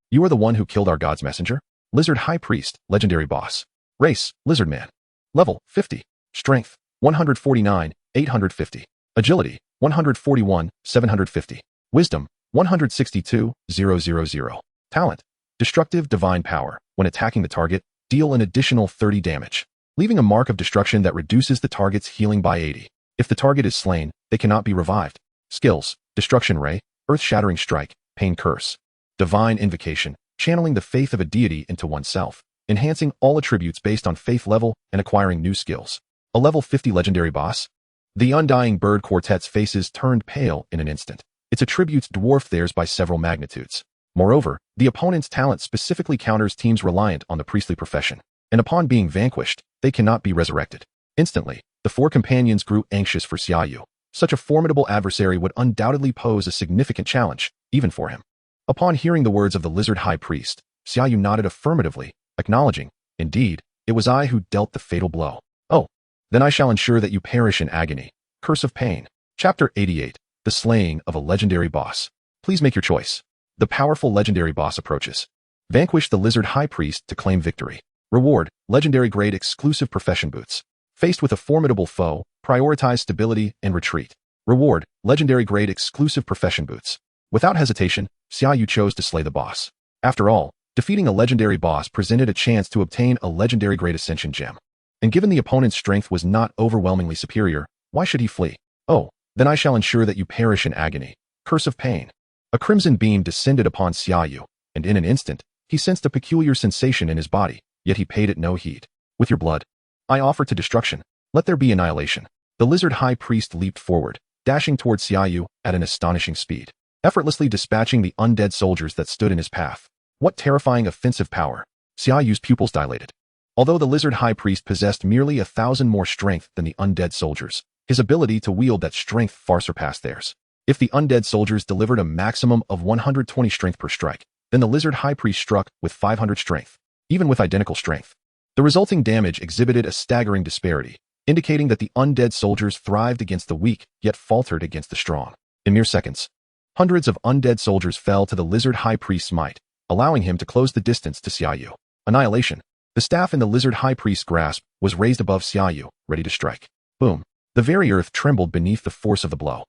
[SPEAKER 1] You are the one who killed our god's messenger? Lizard High Priest, legendary boss. Race, Lizard Man. Level, 50. Strength, 149, 850. Agility, 141, 750. Wisdom, 162, 000. Talent, Destructive Divine Power. When attacking the target, deal an additional 30 damage, leaving a mark of destruction that reduces the target's healing by 80. If the target is slain, they cannot be revived. Skills, Destruction Ray, Earth-Shattering Strike, Pain Curse. Divine Invocation, channeling the faith of a deity into oneself, enhancing all attributes based on faith level and acquiring new skills. A level 50 legendary boss? The Undying Bird Quartet's faces turned pale in an instant. Its attributes dwarfed theirs by several magnitudes. Moreover, the opponent's talent specifically counters teams reliant on the priestly profession, and upon being vanquished, they cannot be resurrected. Instantly, the 4 companions grew anxious for Xia Yu. Such a formidable adversary would undoubtedly pose a significant challenge, even for him. Upon hearing the words of the Lizard High Priest, Xia Yu nodded affirmatively, acknowledging, indeed, it was I who dealt the fatal blow. Oh, then I shall ensure that you perish in agony. Curse of Pain. Chapter 88. The Slaying of a Legendary Boss. Please make your choice. The powerful legendary boss approaches. Vanquish the Lizard High Priest to claim victory. Reward, legendary grade exclusive profession boots. Faced with a formidable foe, prioritize stability and retreat. Reward, legendary grade exclusive profession boots. Without hesitation, Xia Yu chose to slay the boss. After all, defeating a legendary boss presented a chance to obtain a legendary grade ascension gem. And given the opponent's strength was not overwhelmingly superior, why should he flee? Oh, then I shall ensure that you perish in agony. Curse of Pain. A crimson beam descended upon Xia Yu, and in an instant, he sensed a peculiar sensation in his body, yet he paid it no heed. With your blood, I offer to destruction. Let there be annihilation. The lizard high priest leaped forward, dashing towards Xia Yu at an astonishing speed, effortlessly dispatching the undead soldiers that stood in his path. What terrifying offensive power! Xia Yu's pupils dilated. Although the lizard high priest possessed merely 1,000 more strength than the undead soldiers, his ability to wield that strength far surpassed theirs. If the undead soldiers delivered a maximum of 120 strength per strike, then the lizard high priest struck with 500 strength, even with identical strength. The resulting damage exhibited a staggering disparity, indicating that the undead soldiers thrived against the weak, yet faltered against the strong. In mere seconds, hundreds of undead soldiers fell to the lizard high priest's might, allowing him to close the distance to Xia Yu. Annihilation. The staff in the lizard high priest's grasp was raised above Xia Yu, ready to strike. Boom. The very earth trembled beneath the force of the blow.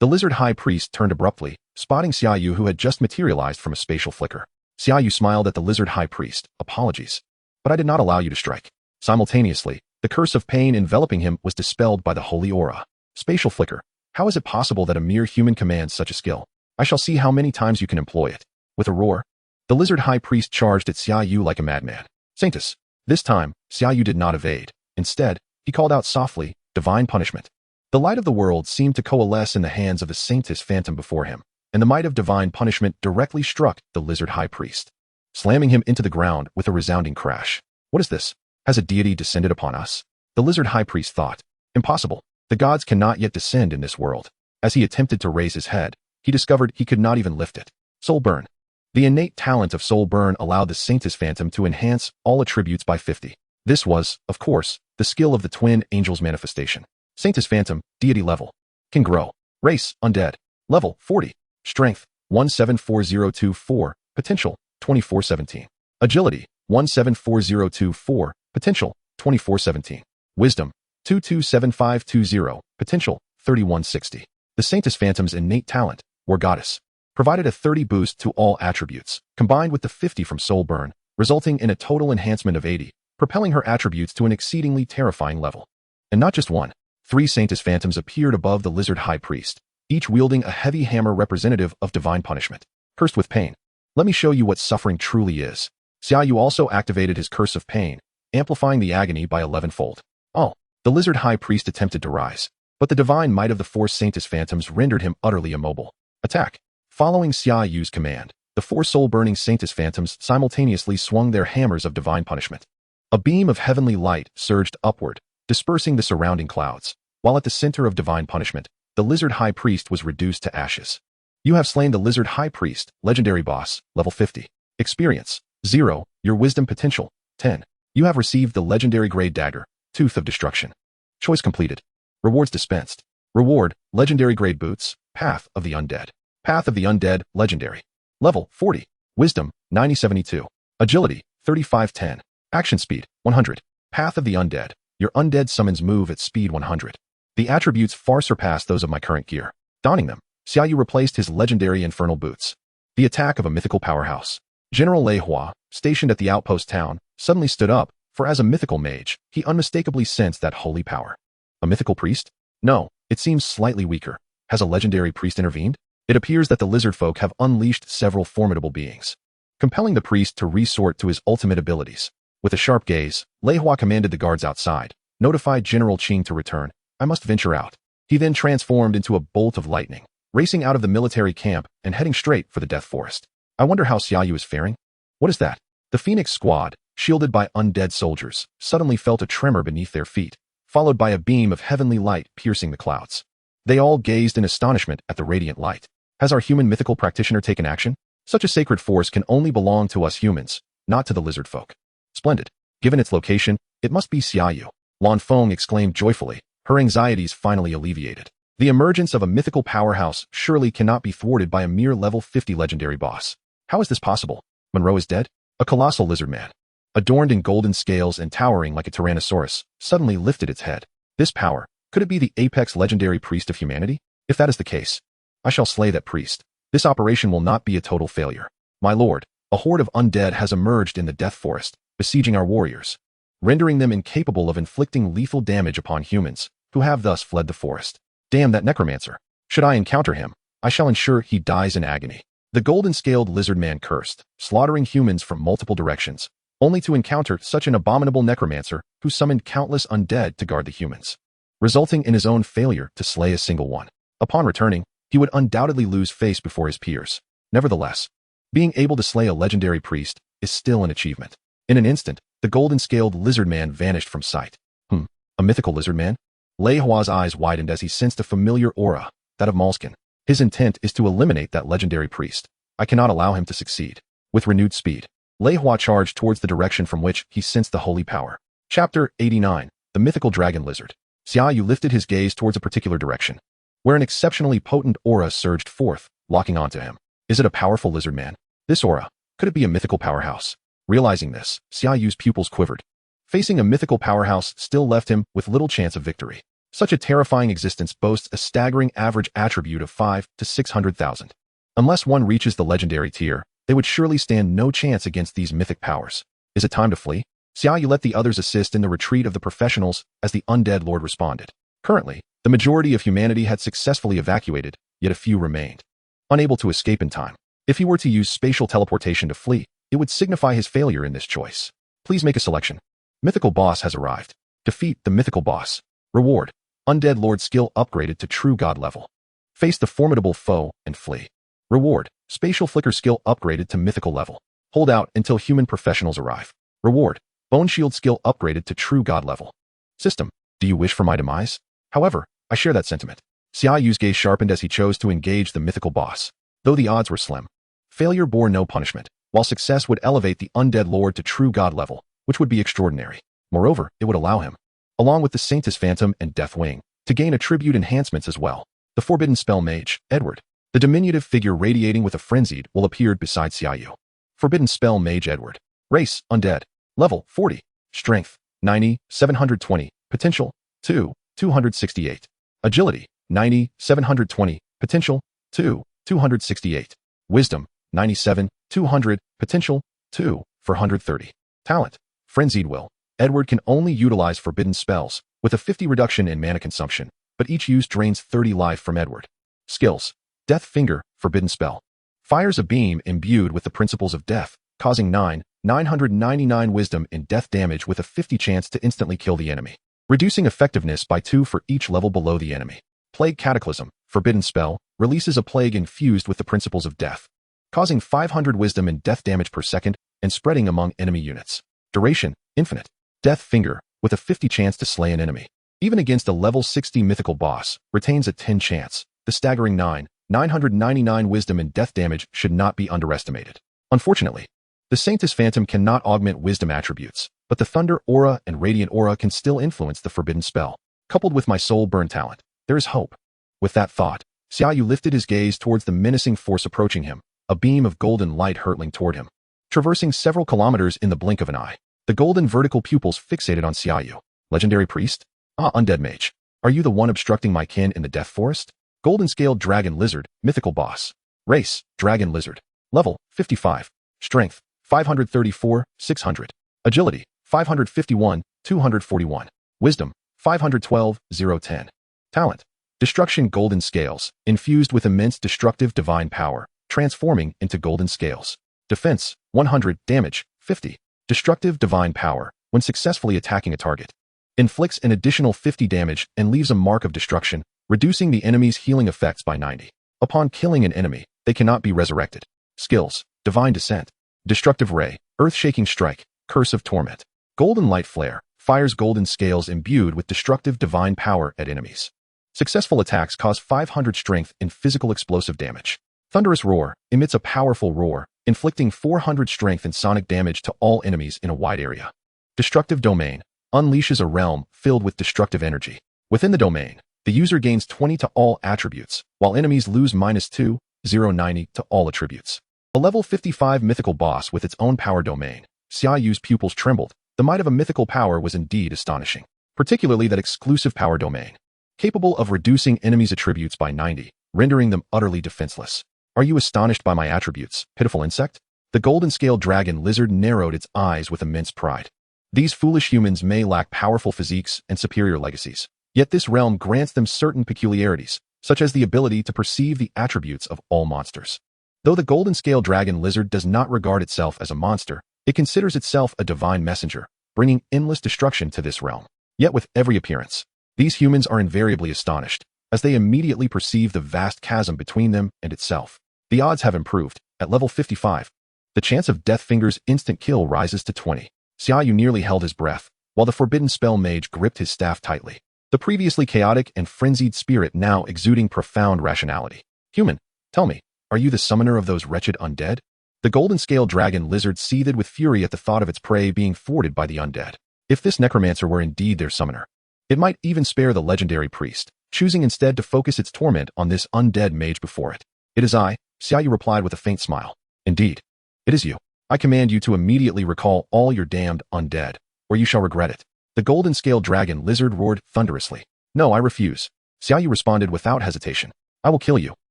[SPEAKER 1] The lizard high priest turned abruptly, spotting Xia Yu, who had just materialized from a spatial flicker. Xia Yu smiled at the lizard high priest. Apologies, but I did not allow you to strike. Simultaneously, the curse of pain enveloping him was dispelled by the holy aura. Spatial flicker. How is it possible that a mere human commands such a skill? I shall see how many times you can employ it. With a roar, the lizard high priest charged at Xia Yu like a madman. Sanctus. This time, Xia Yu did not evade. Instead, he called out softly, divine punishment. The light of the world seemed to coalesce in the hands of the Sanctus phantom before him, and the might of divine punishment directly struck the lizard high priest, slamming him into the ground with a resounding crash. What is this? Has a deity descended upon us? The lizard high priest thought. Impossible. The gods cannot yet descend in this world. As he attempted to raise his head, he discovered he could not even lift it. Soul burn. The innate talent of soul burn allowed the Sanctus phantom to enhance all attributes by 50. This was, of course, the skill of the twin angels' manifestation. Sanctus phantom, deity level. Can grow. Race, undead. Level, 40. Strength, 174024. Potential, 2417. Agility, 174024. Potential, 2417. Wisdom, 227520. Potential, 3160. The Sanctus phantom's innate talent, or goddess, provided a 30 boost to all attributes, combined with the 50 from soul burn, resulting in a total enhancement of 80, propelling her attributes to an exceedingly terrifying level. And not just one. 3 Sanctus phantoms appeared above the lizard high priest, each wielding a heavy hammer representative of divine punishment. Cursed with pain. Let me show you what suffering truly is. Xia Yu also activated his curse of pain, amplifying the agony by 11-fold. Oh, the lizard high priest attempted to rise, but the divine might of the 4 Sanctus phantoms rendered him utterly immobile. Attack. Following Xia Yu's command, the 4 soul-burning Sanctus phantoms simultaneously swung their hammers of divine punishment. A beam of heavenly light surged upward, dispersing the surrounding clouds, while at the center of divine punishment, the lizard high priest was reduced to ashes. You have slain the lizard high priest, legendary boss, level 50. Experience, 0, your wisdom potential, 10. You have received the legendary grade dagger, Tooth of Destruction. Choice completed. Rewards dispensed. Reward, legendary grade boots, Path of the Undead. Path of the Undead, legendary. Level, 40. Wisdom, 9072. Agility, 3510. Action speed, 100. Path of the Undead. Your undead summons move at speed 100. The attributes far surpass those of my current gear. Donning them, Xia Yu replaced his legendary infernal boots. The attack of a mythical powerhouse. General Lei Hua, stationed at the outpost town, suddenly stood up, for as a mythical mage, he unmistakably sensed that holy power. A mythical priest? No, it seems slightly weaker. Has a legendary priest intervened? It appears that the lizard folk have unleashed several formidable beings, compelling the priest to resort to his ultimate abilities. With a sharp gaze, Lei Hua commanded the guards outside, notified General Qing to return. I must venture out. He then transformed into a bolt of lightning, racing out of the military camp and heading straight for the Death Forest. I wonder how Xia Yu is faring? What is that? The Phoenix squad, shielded by undead soldiers, suddenly felt a tremor beneath their feet, followed by a beam of heavenly light piercing the clouds. They all gazed in astonishment at the radiant light. Has our human mythical practitioner taken action? Such a sacred force can only belong to us humans, not to the lizard folk. Splendid. Given its location, it must be Xia Yu. Lan Feng exclaimed joyfully, her anxieties finally alleviated. The emergence of a mythical powerhouse surely cannot be thwarted by a mere level 50 legendary boss. How is this possible? Monroe is dead? A colossal lizard man, adorned in golden scales and towering like a tyrannosaurus, suddenly lifted its head. This power, could it be the apex legendary priest of humanity? If that is the case, I shall slay that priest. This operation will not be a total failure. My lord, a horde of undead has emerged in the Death Forest, besieging our warriors, rendering them incapable of inflicting lethal damage upon humans, who have thus fled the forest. Damn that necromancer. Should I encounter him, I shall ensure he dies in agony. The golden-scaled lizard man cursed, slaughtering humans from multiple directions, only to encounter such an abominable necromancer who summoned countless undead to guard the humans, resulting in his own failure to slay a single one. Upon returning, he would undoubtedly lose face before his peers. Nevertheless, being able to slay a legendary priest is still an achievement. In an instant, the golden-scaled lizard man vanished from sight. A mythical lizard man? Lei Hua's eyes widened as he sensed a familiar aura, that of Malskin. His intent is to eliminate that legendary priest. I cannot allow him to succeed. With renewed speed, Lei Hua charged towards the direction from which he sensed the holy power. Chapter 89. The Mythical Dragon Lizard. Xia Yu lifted his gaze towards a particular direction, where an exceptionally potent aura surged forth, locking onto him. Is it a powerful lizard man? This aura, could it be a mythical powerhouse? Realizing this, Xia Yu's pupils quivered. Facing a mythical powerhouse still left him with little chance of victory. Such a terrifying existence boasts a staggering average attribute of 5 to 600,000. Unless one reaches the legendary tier, they would surely stand no chance against these mythic powers. Is it time to flee? Xia Yu let the others assist in the retreat of the professionals as the undead lord responded. Currently, the majority of humanity had successfully evacuated, yet a few remained, unable to escape in time. If he were to use spatial teleportation to flee, it would signify his failure in this choice. Please make a selection. Mythical boss has arrived. Defeat the mythical boss. Reward: Undead Lord skill upgraded to true god level. Face the formidable foe and flee. Reward: Spatial flicker skill upgraded to mythical level. Hold out until human professionals arrive. Reward: Bone shield skill upgraded to true god level. System: Do you wish for my demise? However, I share that sentiment. Xia Yu's gaze sharpened as he chose to engage the mythical boss. Though the odds were slim, failure bore no punishment, while success would elevate the undead lord to true god level, which would be extraordinary. Moreover, it would allow him, along with the Sanctus Phantom and Death Wing, to gain attribute enhancements as well. The forbidden spell Mage, Edward. The diminutive figure radiating with a frenzied will appeared beside Xia Yu. Forbidden spell Mage Edward. Race, Undead. Level, 40. Strength, 90, 720. Potential, 2, 268. Agility, 90, 720. Potential, 2, 268. Wisdom, 97, 200. Potential, 2, 430. Talent, Frenzied Will. Edward can only utilize forbidden spells, with a 50 reduction in mana consumption, but each use drains 30 life from Edward. Skills: Death Finger, Forbidden Spell. Fires a beam imbued with the principles of death, causing 999 wisdom in death damage with a 50 chance to instantly kill the enemy, reducing effectiveness by 2 for each level below the enemy. Plague Cataclysm, Forbidden Spell, releases a plague infused with the principles of death, causing 500 wisdom in death damage per second and spreading among enemy units. Duration: Infinite. Death Finger, with a 50 chance to slay an enemy, even against a level 60 mythical boss, retains a 10 chance. The staggering 999 wisdom in death damage should not be underestimated. Unfortunately, the Sanctus Phantom cannot augment wisdom attributes, but the Thunder Aura and Radiant Aura can still influence the forbidden spell. Coupled with my Soul Burn talent, there is hope. With that thought, Xia Yu lifted his gaze towards the menacing force approaching him, a beam of golden light hurtling toward him, traversing several kilometers in the blink of an eye. The golden vertical pupils fixated on Xia Yu. Legendary Priest? Ah, Undead Mage. Are you the one obstructing my kin in the Death Forest? Golden-scaled Dragon Lizard, Mythical Boss. Race: Dragon Lizard. Level: 55. Strength: 534, 600. Agility: 551, 241. Wisdom: 512, 010. Talent: Destruction Golden Scales, infused with immense destructive divine power, transforming into golden scales. Defense: 100. Damage: 50. Destructive Divine Power, when successfully attacking a target, inflicts an additional 50 damage and leaves a mark of destruction, reducing the enemy's healing effects by 90. Upon killing an enemy, they cannot be resurrected. Skills: Divine Descent. Destructive Ray, Earth-Shaking Strike, Curse of Torment. Golden Light Flare, fires golden scales imbued with destructive divine power at enemies. Successful attacks cause 500 strength in physical explosive damage. Thunderous Roar, emits a powerful roar, inflicting 400 strength and sonic damage to all enemies in a wide area. Destructive Domain, unleashes a realm filled with destructive energy. Within the domain, the user gains 20 to all attributes, while enemies lose -2, 090 to all attributes. A level 55 mythical boss with its own power domain. Xia Yu's pupils trembled. The might of a mythical power was indeed astonishing, particularly that exclusive power domain, capable of reducing enemies' attributes by 90, rendering them utterly defenseless. Are you astonished by my attributes, pitiful insect? The golden-scaled dragon lizard narrowed its eyes with immense pride. These foolish humans may lack powerful physiques and superior legacies, yet this realm grants them certain peculiarities, such as the ability to perceive the attributes of all monsters. Though the golden scale dragon lizard does not regard itself as a monster, it considers itself a divine messenger, bringing endless destruction to this realm. Yet with every appearance, these humans are invariably astonished, as they immediately perceive the vast chasm between them and itself. The odds have improved. At level 55, the chance of Deathfinger's instant kill rises to 20. Xia Yu nearly held his breath, while the forbidden spell mage gripped his staff tightly, the previously chaotic and frenzied spirit now exuding profound rationality. Human, tell me, are you the summoner of those wretched undead? The golden scale dragon lizard seethed with fury at the thought of its prey being thwarted by the undead. If this necromancer were indeed their summoner, it might even spare the legendary priest, choosing instead to focus its torment on this undead mage before it. It is I, Xia Yu replied with a faint smile. Indeed, it is you. I command you to immediately recall all your damned undead, or you shall regret it. The golden scale dragon lizard roared thunderously. No, I refuse. Xia Yu responded without hesitation. I will kill you.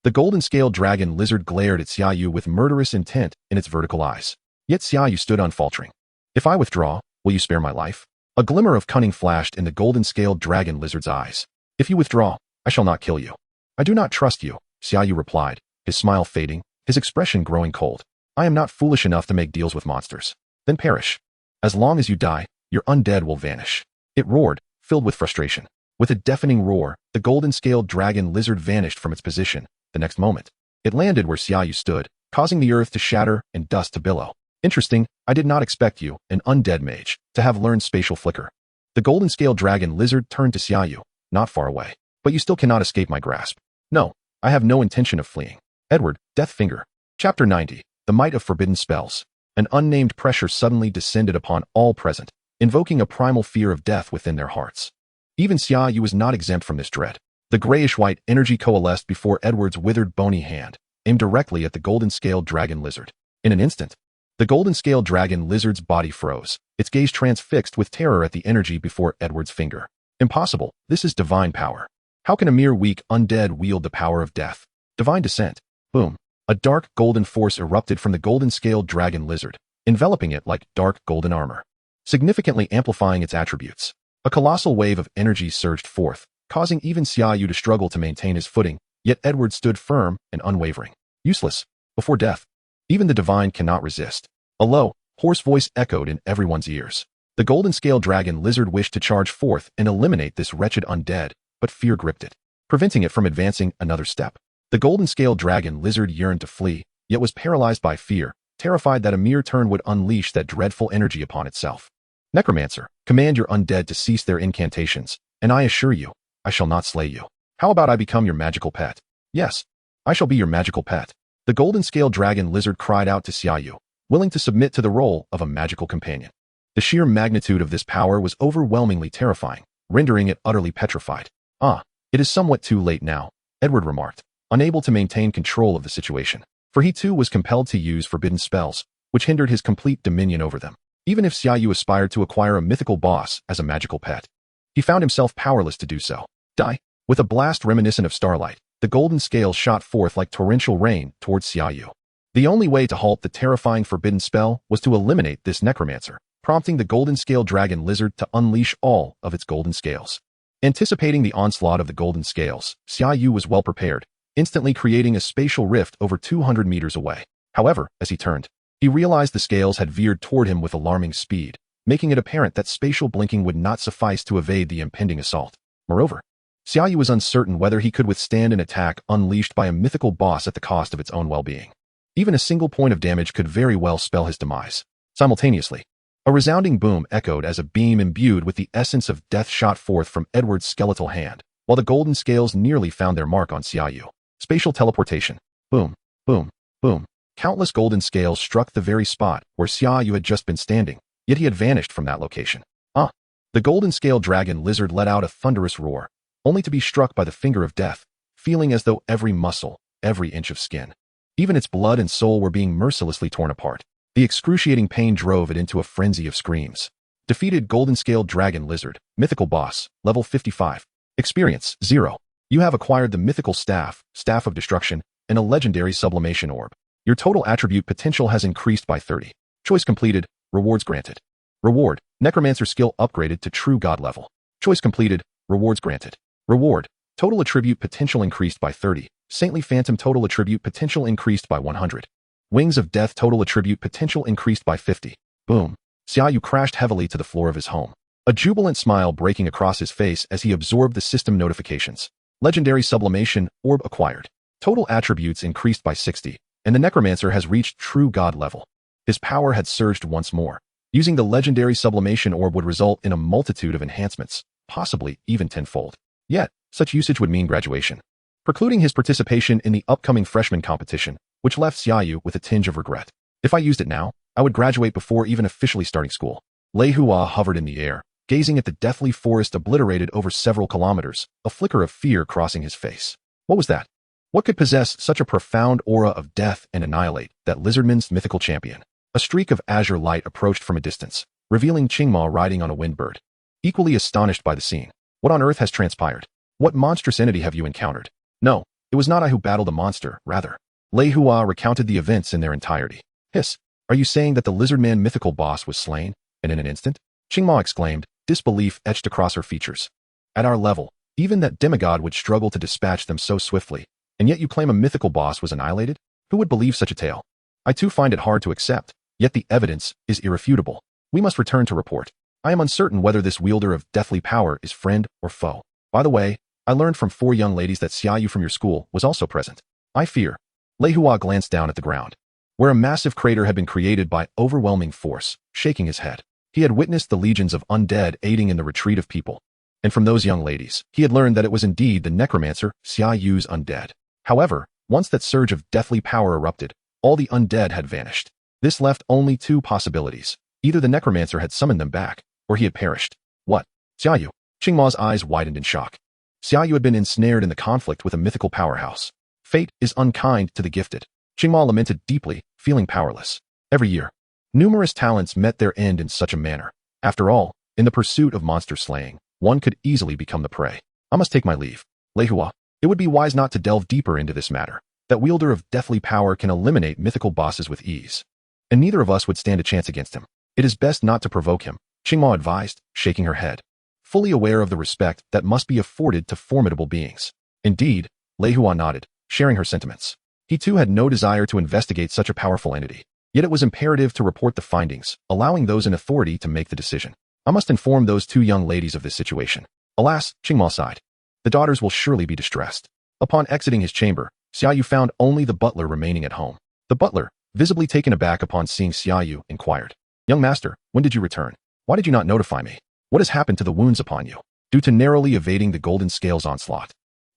[SPEAKER 1] The golden scale dragon lizard glared at Xia Yu with murderous intent in its vertical eyes. Yet Xia Yu stood unfaltering. If I withdraw, will you spare my life? A glimmer of cunning flashed in the golden scale dragon lizard's eyes. If you withdraw, I shall not kill you. I do not trust you, Xia Yu replied, his smile fading, his expression growing cold. I am not foolish enough to make deals with monsters. Then perish. As long as you die, your undead will vanish. It roared, filled with frustration. With a deafening roar, the golden-scaled dragon lizard vanished from its position. The next moment, it landed where Xia Yu stood, causing the earth to shatter and dust to billow. Interesting, I did not expect you, an undead mage, to have learned spatial flicker. The golden-scaled dragon lizard turned to Xia Yu, not far away. But you still cannot escape my grasp. No, I have no intention of fleeing. Edward, Deathfinger. Chapter 90. The Might of Forbidden Spells. An unnamed pressure suddenly descended upon all present, invoking a primal fear of death within their hearts. Even Xia Yu was not exempt from this dread. The grayish-white energy coalesced before Edward's withered bony hand, aimed directly at the golden-scaled dragon lizard. In an instant, the golden-scaled dragon lizard's body froze, its gaze transfixed with terror at the energy before Edward's finger. Impossible, this is divine power. How can a mere weak undead wield the power of death? Divine descent. Boom. A dark golden force erupted from the golden-scaled dragon lizard, enveloping it like dark golden armor, significantly amplifying its attributes. A colossal wave of energy surged forth, causing even Xia Yu to struggle to maintain his footing, yet Edward stood firm and unwavering. Useless. Before death, even the divine cannot resist. A low, hoarse voice echoed in everyone's ears. The golden-scaled dragon lizard wished to charge forth and eliminate this wretched undead, but fear gripped it, preventing it from advancing another step. The golden-scaled dragon lizard yearned to flee, yet was paralyzed by fear, terrified that a mere turn would unleash that dreadful energy upon itself. Necromancer, command your undead to cease their incantations, and I assure you, I shall not slay you. How about I become your magical pet? Yes, I shall be your magical pet. The golden-scaled dragon lizard cried out to Xia Yu, willing to submit to the role of a magical companion. The sheer magnitude of this power was overwhelmingly terrifying, rendering it utterly petrified. Ah, it is somewhat too late now, Edward remarked, unable to maintain control of the situation, for he too was compelled to use forbidden spells, which hindered his complete dominion over them. Even if Xia Yu aspired to acquire a mythical boss as a magical pet, he found himself powerless to do so. Die. With a blast reminiscent of starlight, the golden scales shot forth like torrential rain towards Xia Yu. The only way to halt the terrifying forbidden spell was to eliminate this necromancer, prompting the golden-scaled dragon lizard to unleash all of its golden scales. Anticipating the onslaught of the golden scales, Xia Yu was well prepared, instantly creating a spatial rift over 200 meters away. However, as he turned, he realized the scales had veered toward him with alarming speed, making it apparent that spatial blinking would not suffice to evade the impending assault. Moreover, Xia Yu was uncertain whether he could withstand an attack unleashed by a mythical boss at the cost of its own well-being. Even a single point of damage could very well spell his demise. Simultaneously, a resounding boom echoed as a beam imbued with the essence of death shot forth from Edward's skeletal hand, while the golden scales nearly found their mark on Xia Yu. Spatial teleportation. Boom, boom, boom. Countless golden scales struck the very spot where Xia Yu had just been standing, yet he had vanished from that location. Ah! The golden scale dragon lizard let out a thunderous roar, only to be struck by the finger of death, feeling as though every muscle, every inch of skin, even its blood and soul were being mercilessly torn apart. The excruciating pain drove it into a frenzy of screams. Defeated golden-scaled dragon lizard, mythical boss, level 55. Experience, 0. You have acquired the mythical staff, Staff of Destruction, and a legendary sublimation orb. Your total attribute potential has increased by 30. Choice completed, rewards granted. Reward, Necromancer skill upgraded to true god level. Choice completed, rewards granted. Reward, Total attribute potential increased by 30. Saintly Phantom total attribute potential increased by 100. Wings of Death total attribute potential increased by 50. Boom. Xia Yu crashed heavily to the floor of his home, a jubilant smile breaking across his face as he absorbed the system notifications. Legendary Sublimation Orb acquired. Total attributes increased by 60, and the Necromancer has reached true god level. His power had surged once more. Using the Legendary Sublimation Orb would result in a multitude of enhancements, possibly even tenfold. Yet, such usage would mean graduation, precluding his participation in the upcoming freshman competition, which left Xia Yu with a tinge of regret. If I used it now, I would graduate before even officially starting school. Lei Hua hovered in the air, gazing at the deathly forest obliterated over several kilometers, a flicker of fear crossing his face. What was that? What could possess such a profound aura of death and annihilate that lizardman's mythical champion? A streak of azure light approached from a distance, revealing Qingma riding on a windbird. Equally astonished by the scene. What on earth has transpired? What monstrous entity have you encountered? No, it was not I who battled a monster, rather. Lei Hua recounted the events in their entirety. Hiss, are you saying that the lizardman mythical boss was slain, and in an instant? Qingma exclaimed, disbelief etched across her features. At our level, even that demigod would struggle to dispatch them so swiftly, and yet you claim a mythical boss was annihilated? Who would believe such a tale? I too find it hard to accept, yet the evidence is irrefutable. We must return to report. I am uncertain whether this wielder of deathly power is friend or foe. By the way, I learned from 4 young ladies that Xia Yu from your school was also present. I fear. Lei Hua glanced down at the ground, where a massive crater had been created by overwhelming force, shaking his head. He had witnessed the legions of undead aiding in the retreat of people, and from those young ladies, he had learned that it was indeed the Necromancer, Xia Yu's undead. However, once that surge of deathly power erupted, all the undead had vanished. This left only 2 possibilities. Either the Necromancer had summoned them back, or he had perished. What? Xia Yu? Qingma's eyes widened in shock. Xia Yu had been ensnared in the conflict with a mythical powerhouse. Fate is unkind to the gifted. Qingma lamented deeply, feeling powerless. Every year, numerous talents met their end in such a manner. After all, in the pursuit of monster slaying, one could easily become the prey. I must take my leave. Lei Hua, it would be wise not to delve deeper into this matter. That wielder of deathly power can eliminate mythical bosses with ease, and neither of us would stand a chance against him. It is best not to provoke him, Qingma advised, shaking her head, fully aware of the respect that must be afforded to formidable beings. Indeed, Lei Hua nodded, sharing her sentiments. He too had no desire to investigate such a powerful entity, yet it was imperative to report the findings, allowing those in authority to make the decision. I must inform those 2 young ladies of this situation. Alas, Qingma sighed. The daughters will surely be distressed. Upon exiting his chamber, Xia Yu found only the butler remaining at home. The butler, visibly taken aback upon seeing Xia Yu, inquired, Young master, when did you return? Why did you not notify me? What has happened to the wounds upon you? Due to narrowly evading the golden scales onslaught,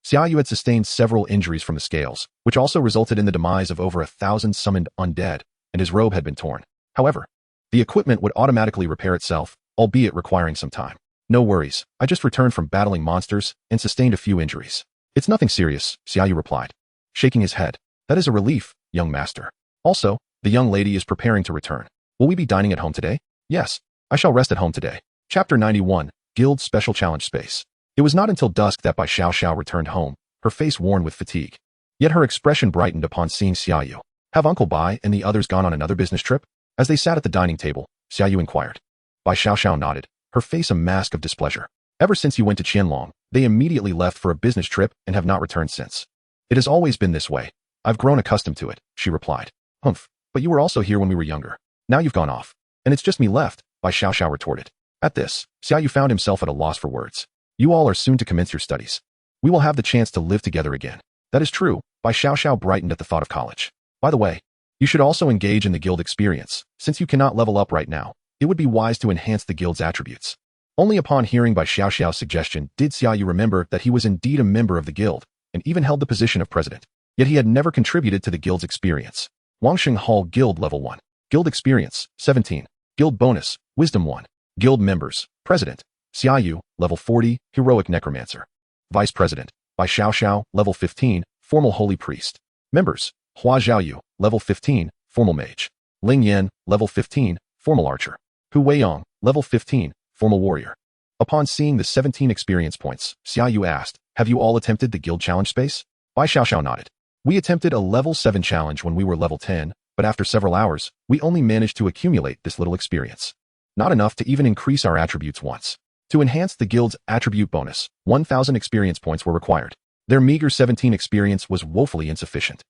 [SPEAKER 1] Xia Yu had sustained several injuries from the scales, which also resulted in the demise of over 1,000 summoned undead, and his robe had been torn. However, the equipment would automatically repair itself, albeit requiring some time. No worries, I just returned from battling monsters and sustained a few injuries. It's nothing serious, Xia Yu replied, shaking his head. That is a relief, young master. Also, the young lady is preparing to return. Will we be dining at home today? Yes, I shall rest at home today. Chapter 91, Guild Special Challenge Space. It was not until dusk that Bai Xiao returned home, her face worn with fatigue. Yet her expression brightened upon seeing Xia Yu. Have Uncle Bai and the others gone on another business trip? As they sat at the dining table, Xia Yu inquired. Bai Xiao nodded, her face a mask of displeasure. Ever since you went to Qianlong, they immediately left for a business trip and have not returned since. It has always been this way. I've grown accustomed to it, she replied. Humph, but you were also here when we were younger. Now you've gone off. And it's just me left, Bai Xiao retorted. At this, Xia Yu found himself at a loss for words. You all are soon to commence your studies. We will have the chance to live together again. That is true, Bai Xiao brightened at the thought of college. By the way, you should also engage in the guild experience. Since you cannot level up right now, it would be wise to enhance the guild's attributes. Only upon hearing Bai Xiao's suggestion did Xia Yu remember that he was indeed a member of the guild, and even held the position of president. Yet he had never contributed to the guild's experience. Wangsheng Hall Guild Level 1. Guild Experience, 17. Guild Bonus, Wisdom 1. Guild Members, President, Xia Yu, Level 40, Heroic Necromancer. Vice President, Bai Xiao, Level 15, Formal Holy Priest. Members, Hua Xiaoyu, Level 15, Formal Mage. Ling Yan, Level 15, Formal Archer. Hu Weiyong, Level 15, Formal Warrior. Upon seeing the 17 experience points, Xia Yu asked, have you all attempted the guild challenge space? Bai Xiao nodded. We attempted a Level 7 challenge when we were Level 10, but after several hours, we only managed to accumulate this little experience. Not enough to even increase our attributes once. To enhance the guild's attribute bonus, 1,000 experience points were required. Their meager 17 experience was woefully insufficient.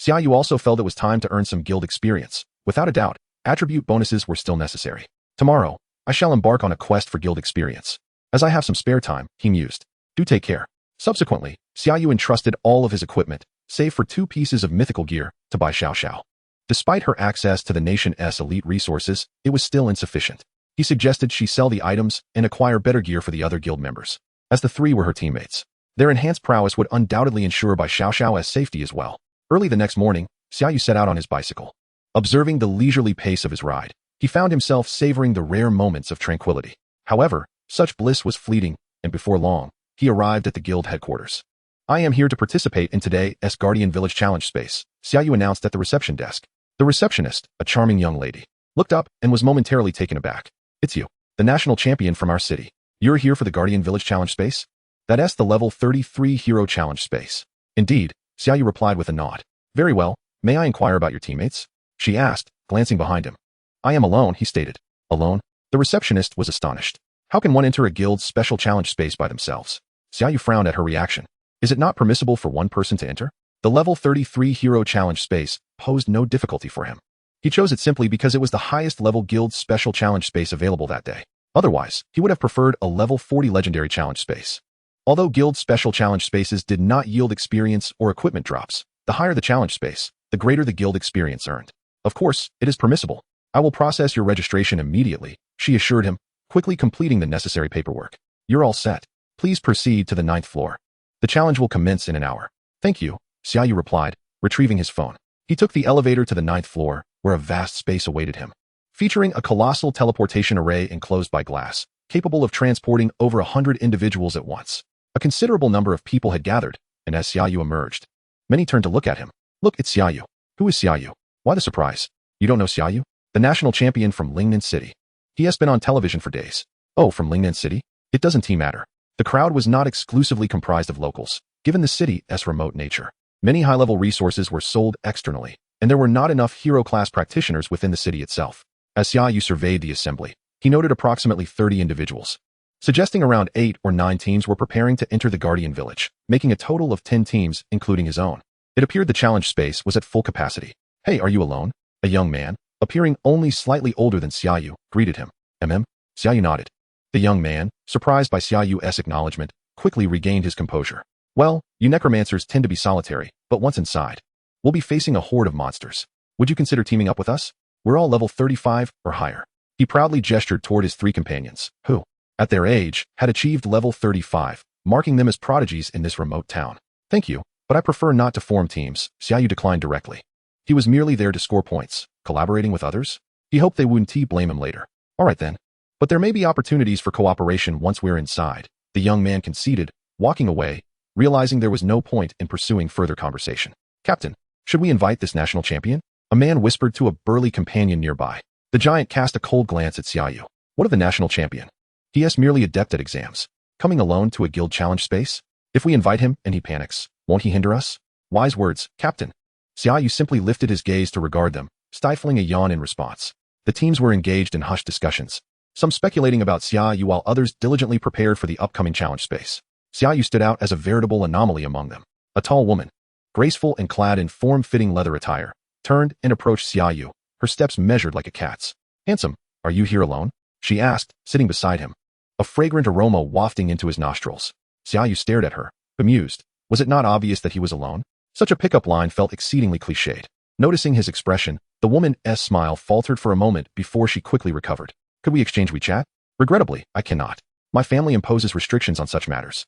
[SPEAKER 1] Xia Yu also felt it was time to earn some guild experience. Without a doubt, attribute bonuses were still necessary. Tomorrow, I shall embark on a quest for guild experience. As I have some spare time, he mused. Do take care. Subsequently, Xia Yu entrusted all of his equipment, save for 2 pieces of mythical gear, to Bai Xiao. Despite her access to the nation's elite resources, it was still insufficient. He suggested she sell the items and acquire better gear for the other guild members, as the 3 were her teammates. Their enhanced prowess would undoubtedly ensure Bai Xiao's safety as well. Early the next morning, Xia Yu set out on his bicycle. Observing the leisurely pace of his ride, he found himself savoring the rare moments of tranquility. However, such bliss was fleeting, and before long, he arrived at the guild headquarters. I am here to participate in today's Guardian Village Challenge space, Xia Yu announced at the reception desk. The receptionist, a charming young lady, looked up and was momentarily taken aback. It's you, the national champion from our city. You're here for the Guardian Village Challenge space? That's the level 33 Hero Challenge space. Indeed, Xia Yu replied with a nod. Very well, may I inquire about your teammates? She asked, glancing behind him. I am alone, he stated. Alone? The receptionist was astonished. How can one enter a guild's special challenge space by themselves? Xia Yu frowned at her reaction. Is it not permissible for one person to enter? The level 33 Hero Challenge space posed no difficulty for him. He chose it simply because it was the highest level guild special challenge space available that day. Otherwise, he would have preferred a level 40 legendary challenge space. Although guild special challenge spaces did not yield experience or equipment drops, the higher the challenge space, the greater the guild experience earned. Of course, it is permissible. I will process your registration immediately, she assured him, quickly completing the necessary paperwork. You're all set. Please proceed to the 9th floor. The challenge will commence in an hour. Thank you, Xia Yu replied, retrieving his phone. He took the elevator to the 9th floor, where a vast space awaited him. Featuring a colossal teleportation array enclosed by glass, capable of transporting over 100 individuals at once. A considerable number of people had gathered, and as Xia Yu emerged, many turned to look at him. Look, it's Xia Yu. Who is Xia Yu? Why the surprise? You don't know Xia Yu? The national champion from Lingnan City. He has been on television for days. Oh, from Lingnan City? It doesn't matter. The crowd was not exclusively comprised of locals, given the city's remote nature. Many high-level resources were sold externally, and there were not enough hero-class practitioners within the city itself. As Xia Yu surveyed the assembly, he noted approximately 30 individuals, suggesting around 8 or 9 teams were preparing to enter the Guardian Village, making a total of 10 teams, including his own. It appeared the challenge space was at full capacity. Hey, are you alone? A young man, appearing only slightly older than Xia Yu, greeted him. Xia Yu nodded. The young man, surprised by Xia Yu's acknowledgement, quickly regained his composure. Well, you necromancers tend to be solitary, but once inside, we'll be facing a horde of monsters. Would you consider teaming up with us? We're all level 35 or higher. He proudly gestured toward his 3 companions, who, at their age, had achieved level 35, marking them as prodigies in this remote town. Thank you, but I prefer not to form teams, Xia Yu declined directly. He was merely there to score points, collaborating with others. He hoped they wouldn't blame him later. All right then. But there may be opportunities for cooperation once we're inside, the young man conceded, walking away, realizing there was no point in pursuing further conversation. Captain, should we invite this national champion? A man whispered to a burly companion nearby. The giant cast a cold glance at Xia Yu. What of the national champion? He is merely adept at exams. Coming alone to a guild challenge space? If we invite him and he panics, won't he hinder us? Wise words, Captain. Xia Yu simply lifted his gaze to regard them, stifling a yawn in response. The teams were engaged in hushed discussions, some speculating about Xia Yu while others diligently prepared for the upcoming challenge space. Xia Yu stood out as a veritable anomaly among them. A tall woman, graceful and clad in form-fitting leather attire, turned and approached Xia Yu, her steps measured like a cat's. Handsome, are you here alone? She asked, sitting beside him, a fragrant aroma wafting into his nostrils. Xia Yu stared at her, bemused. Was it not obvious that he was alone? Such a pickup line felt exceedingly cliched. Noticing his expression, the woman's smile faltered for a moment before she quickly recovered. Could we exchange WeChat? Regrettably, I cannot. My family imposes restrictions on such matters.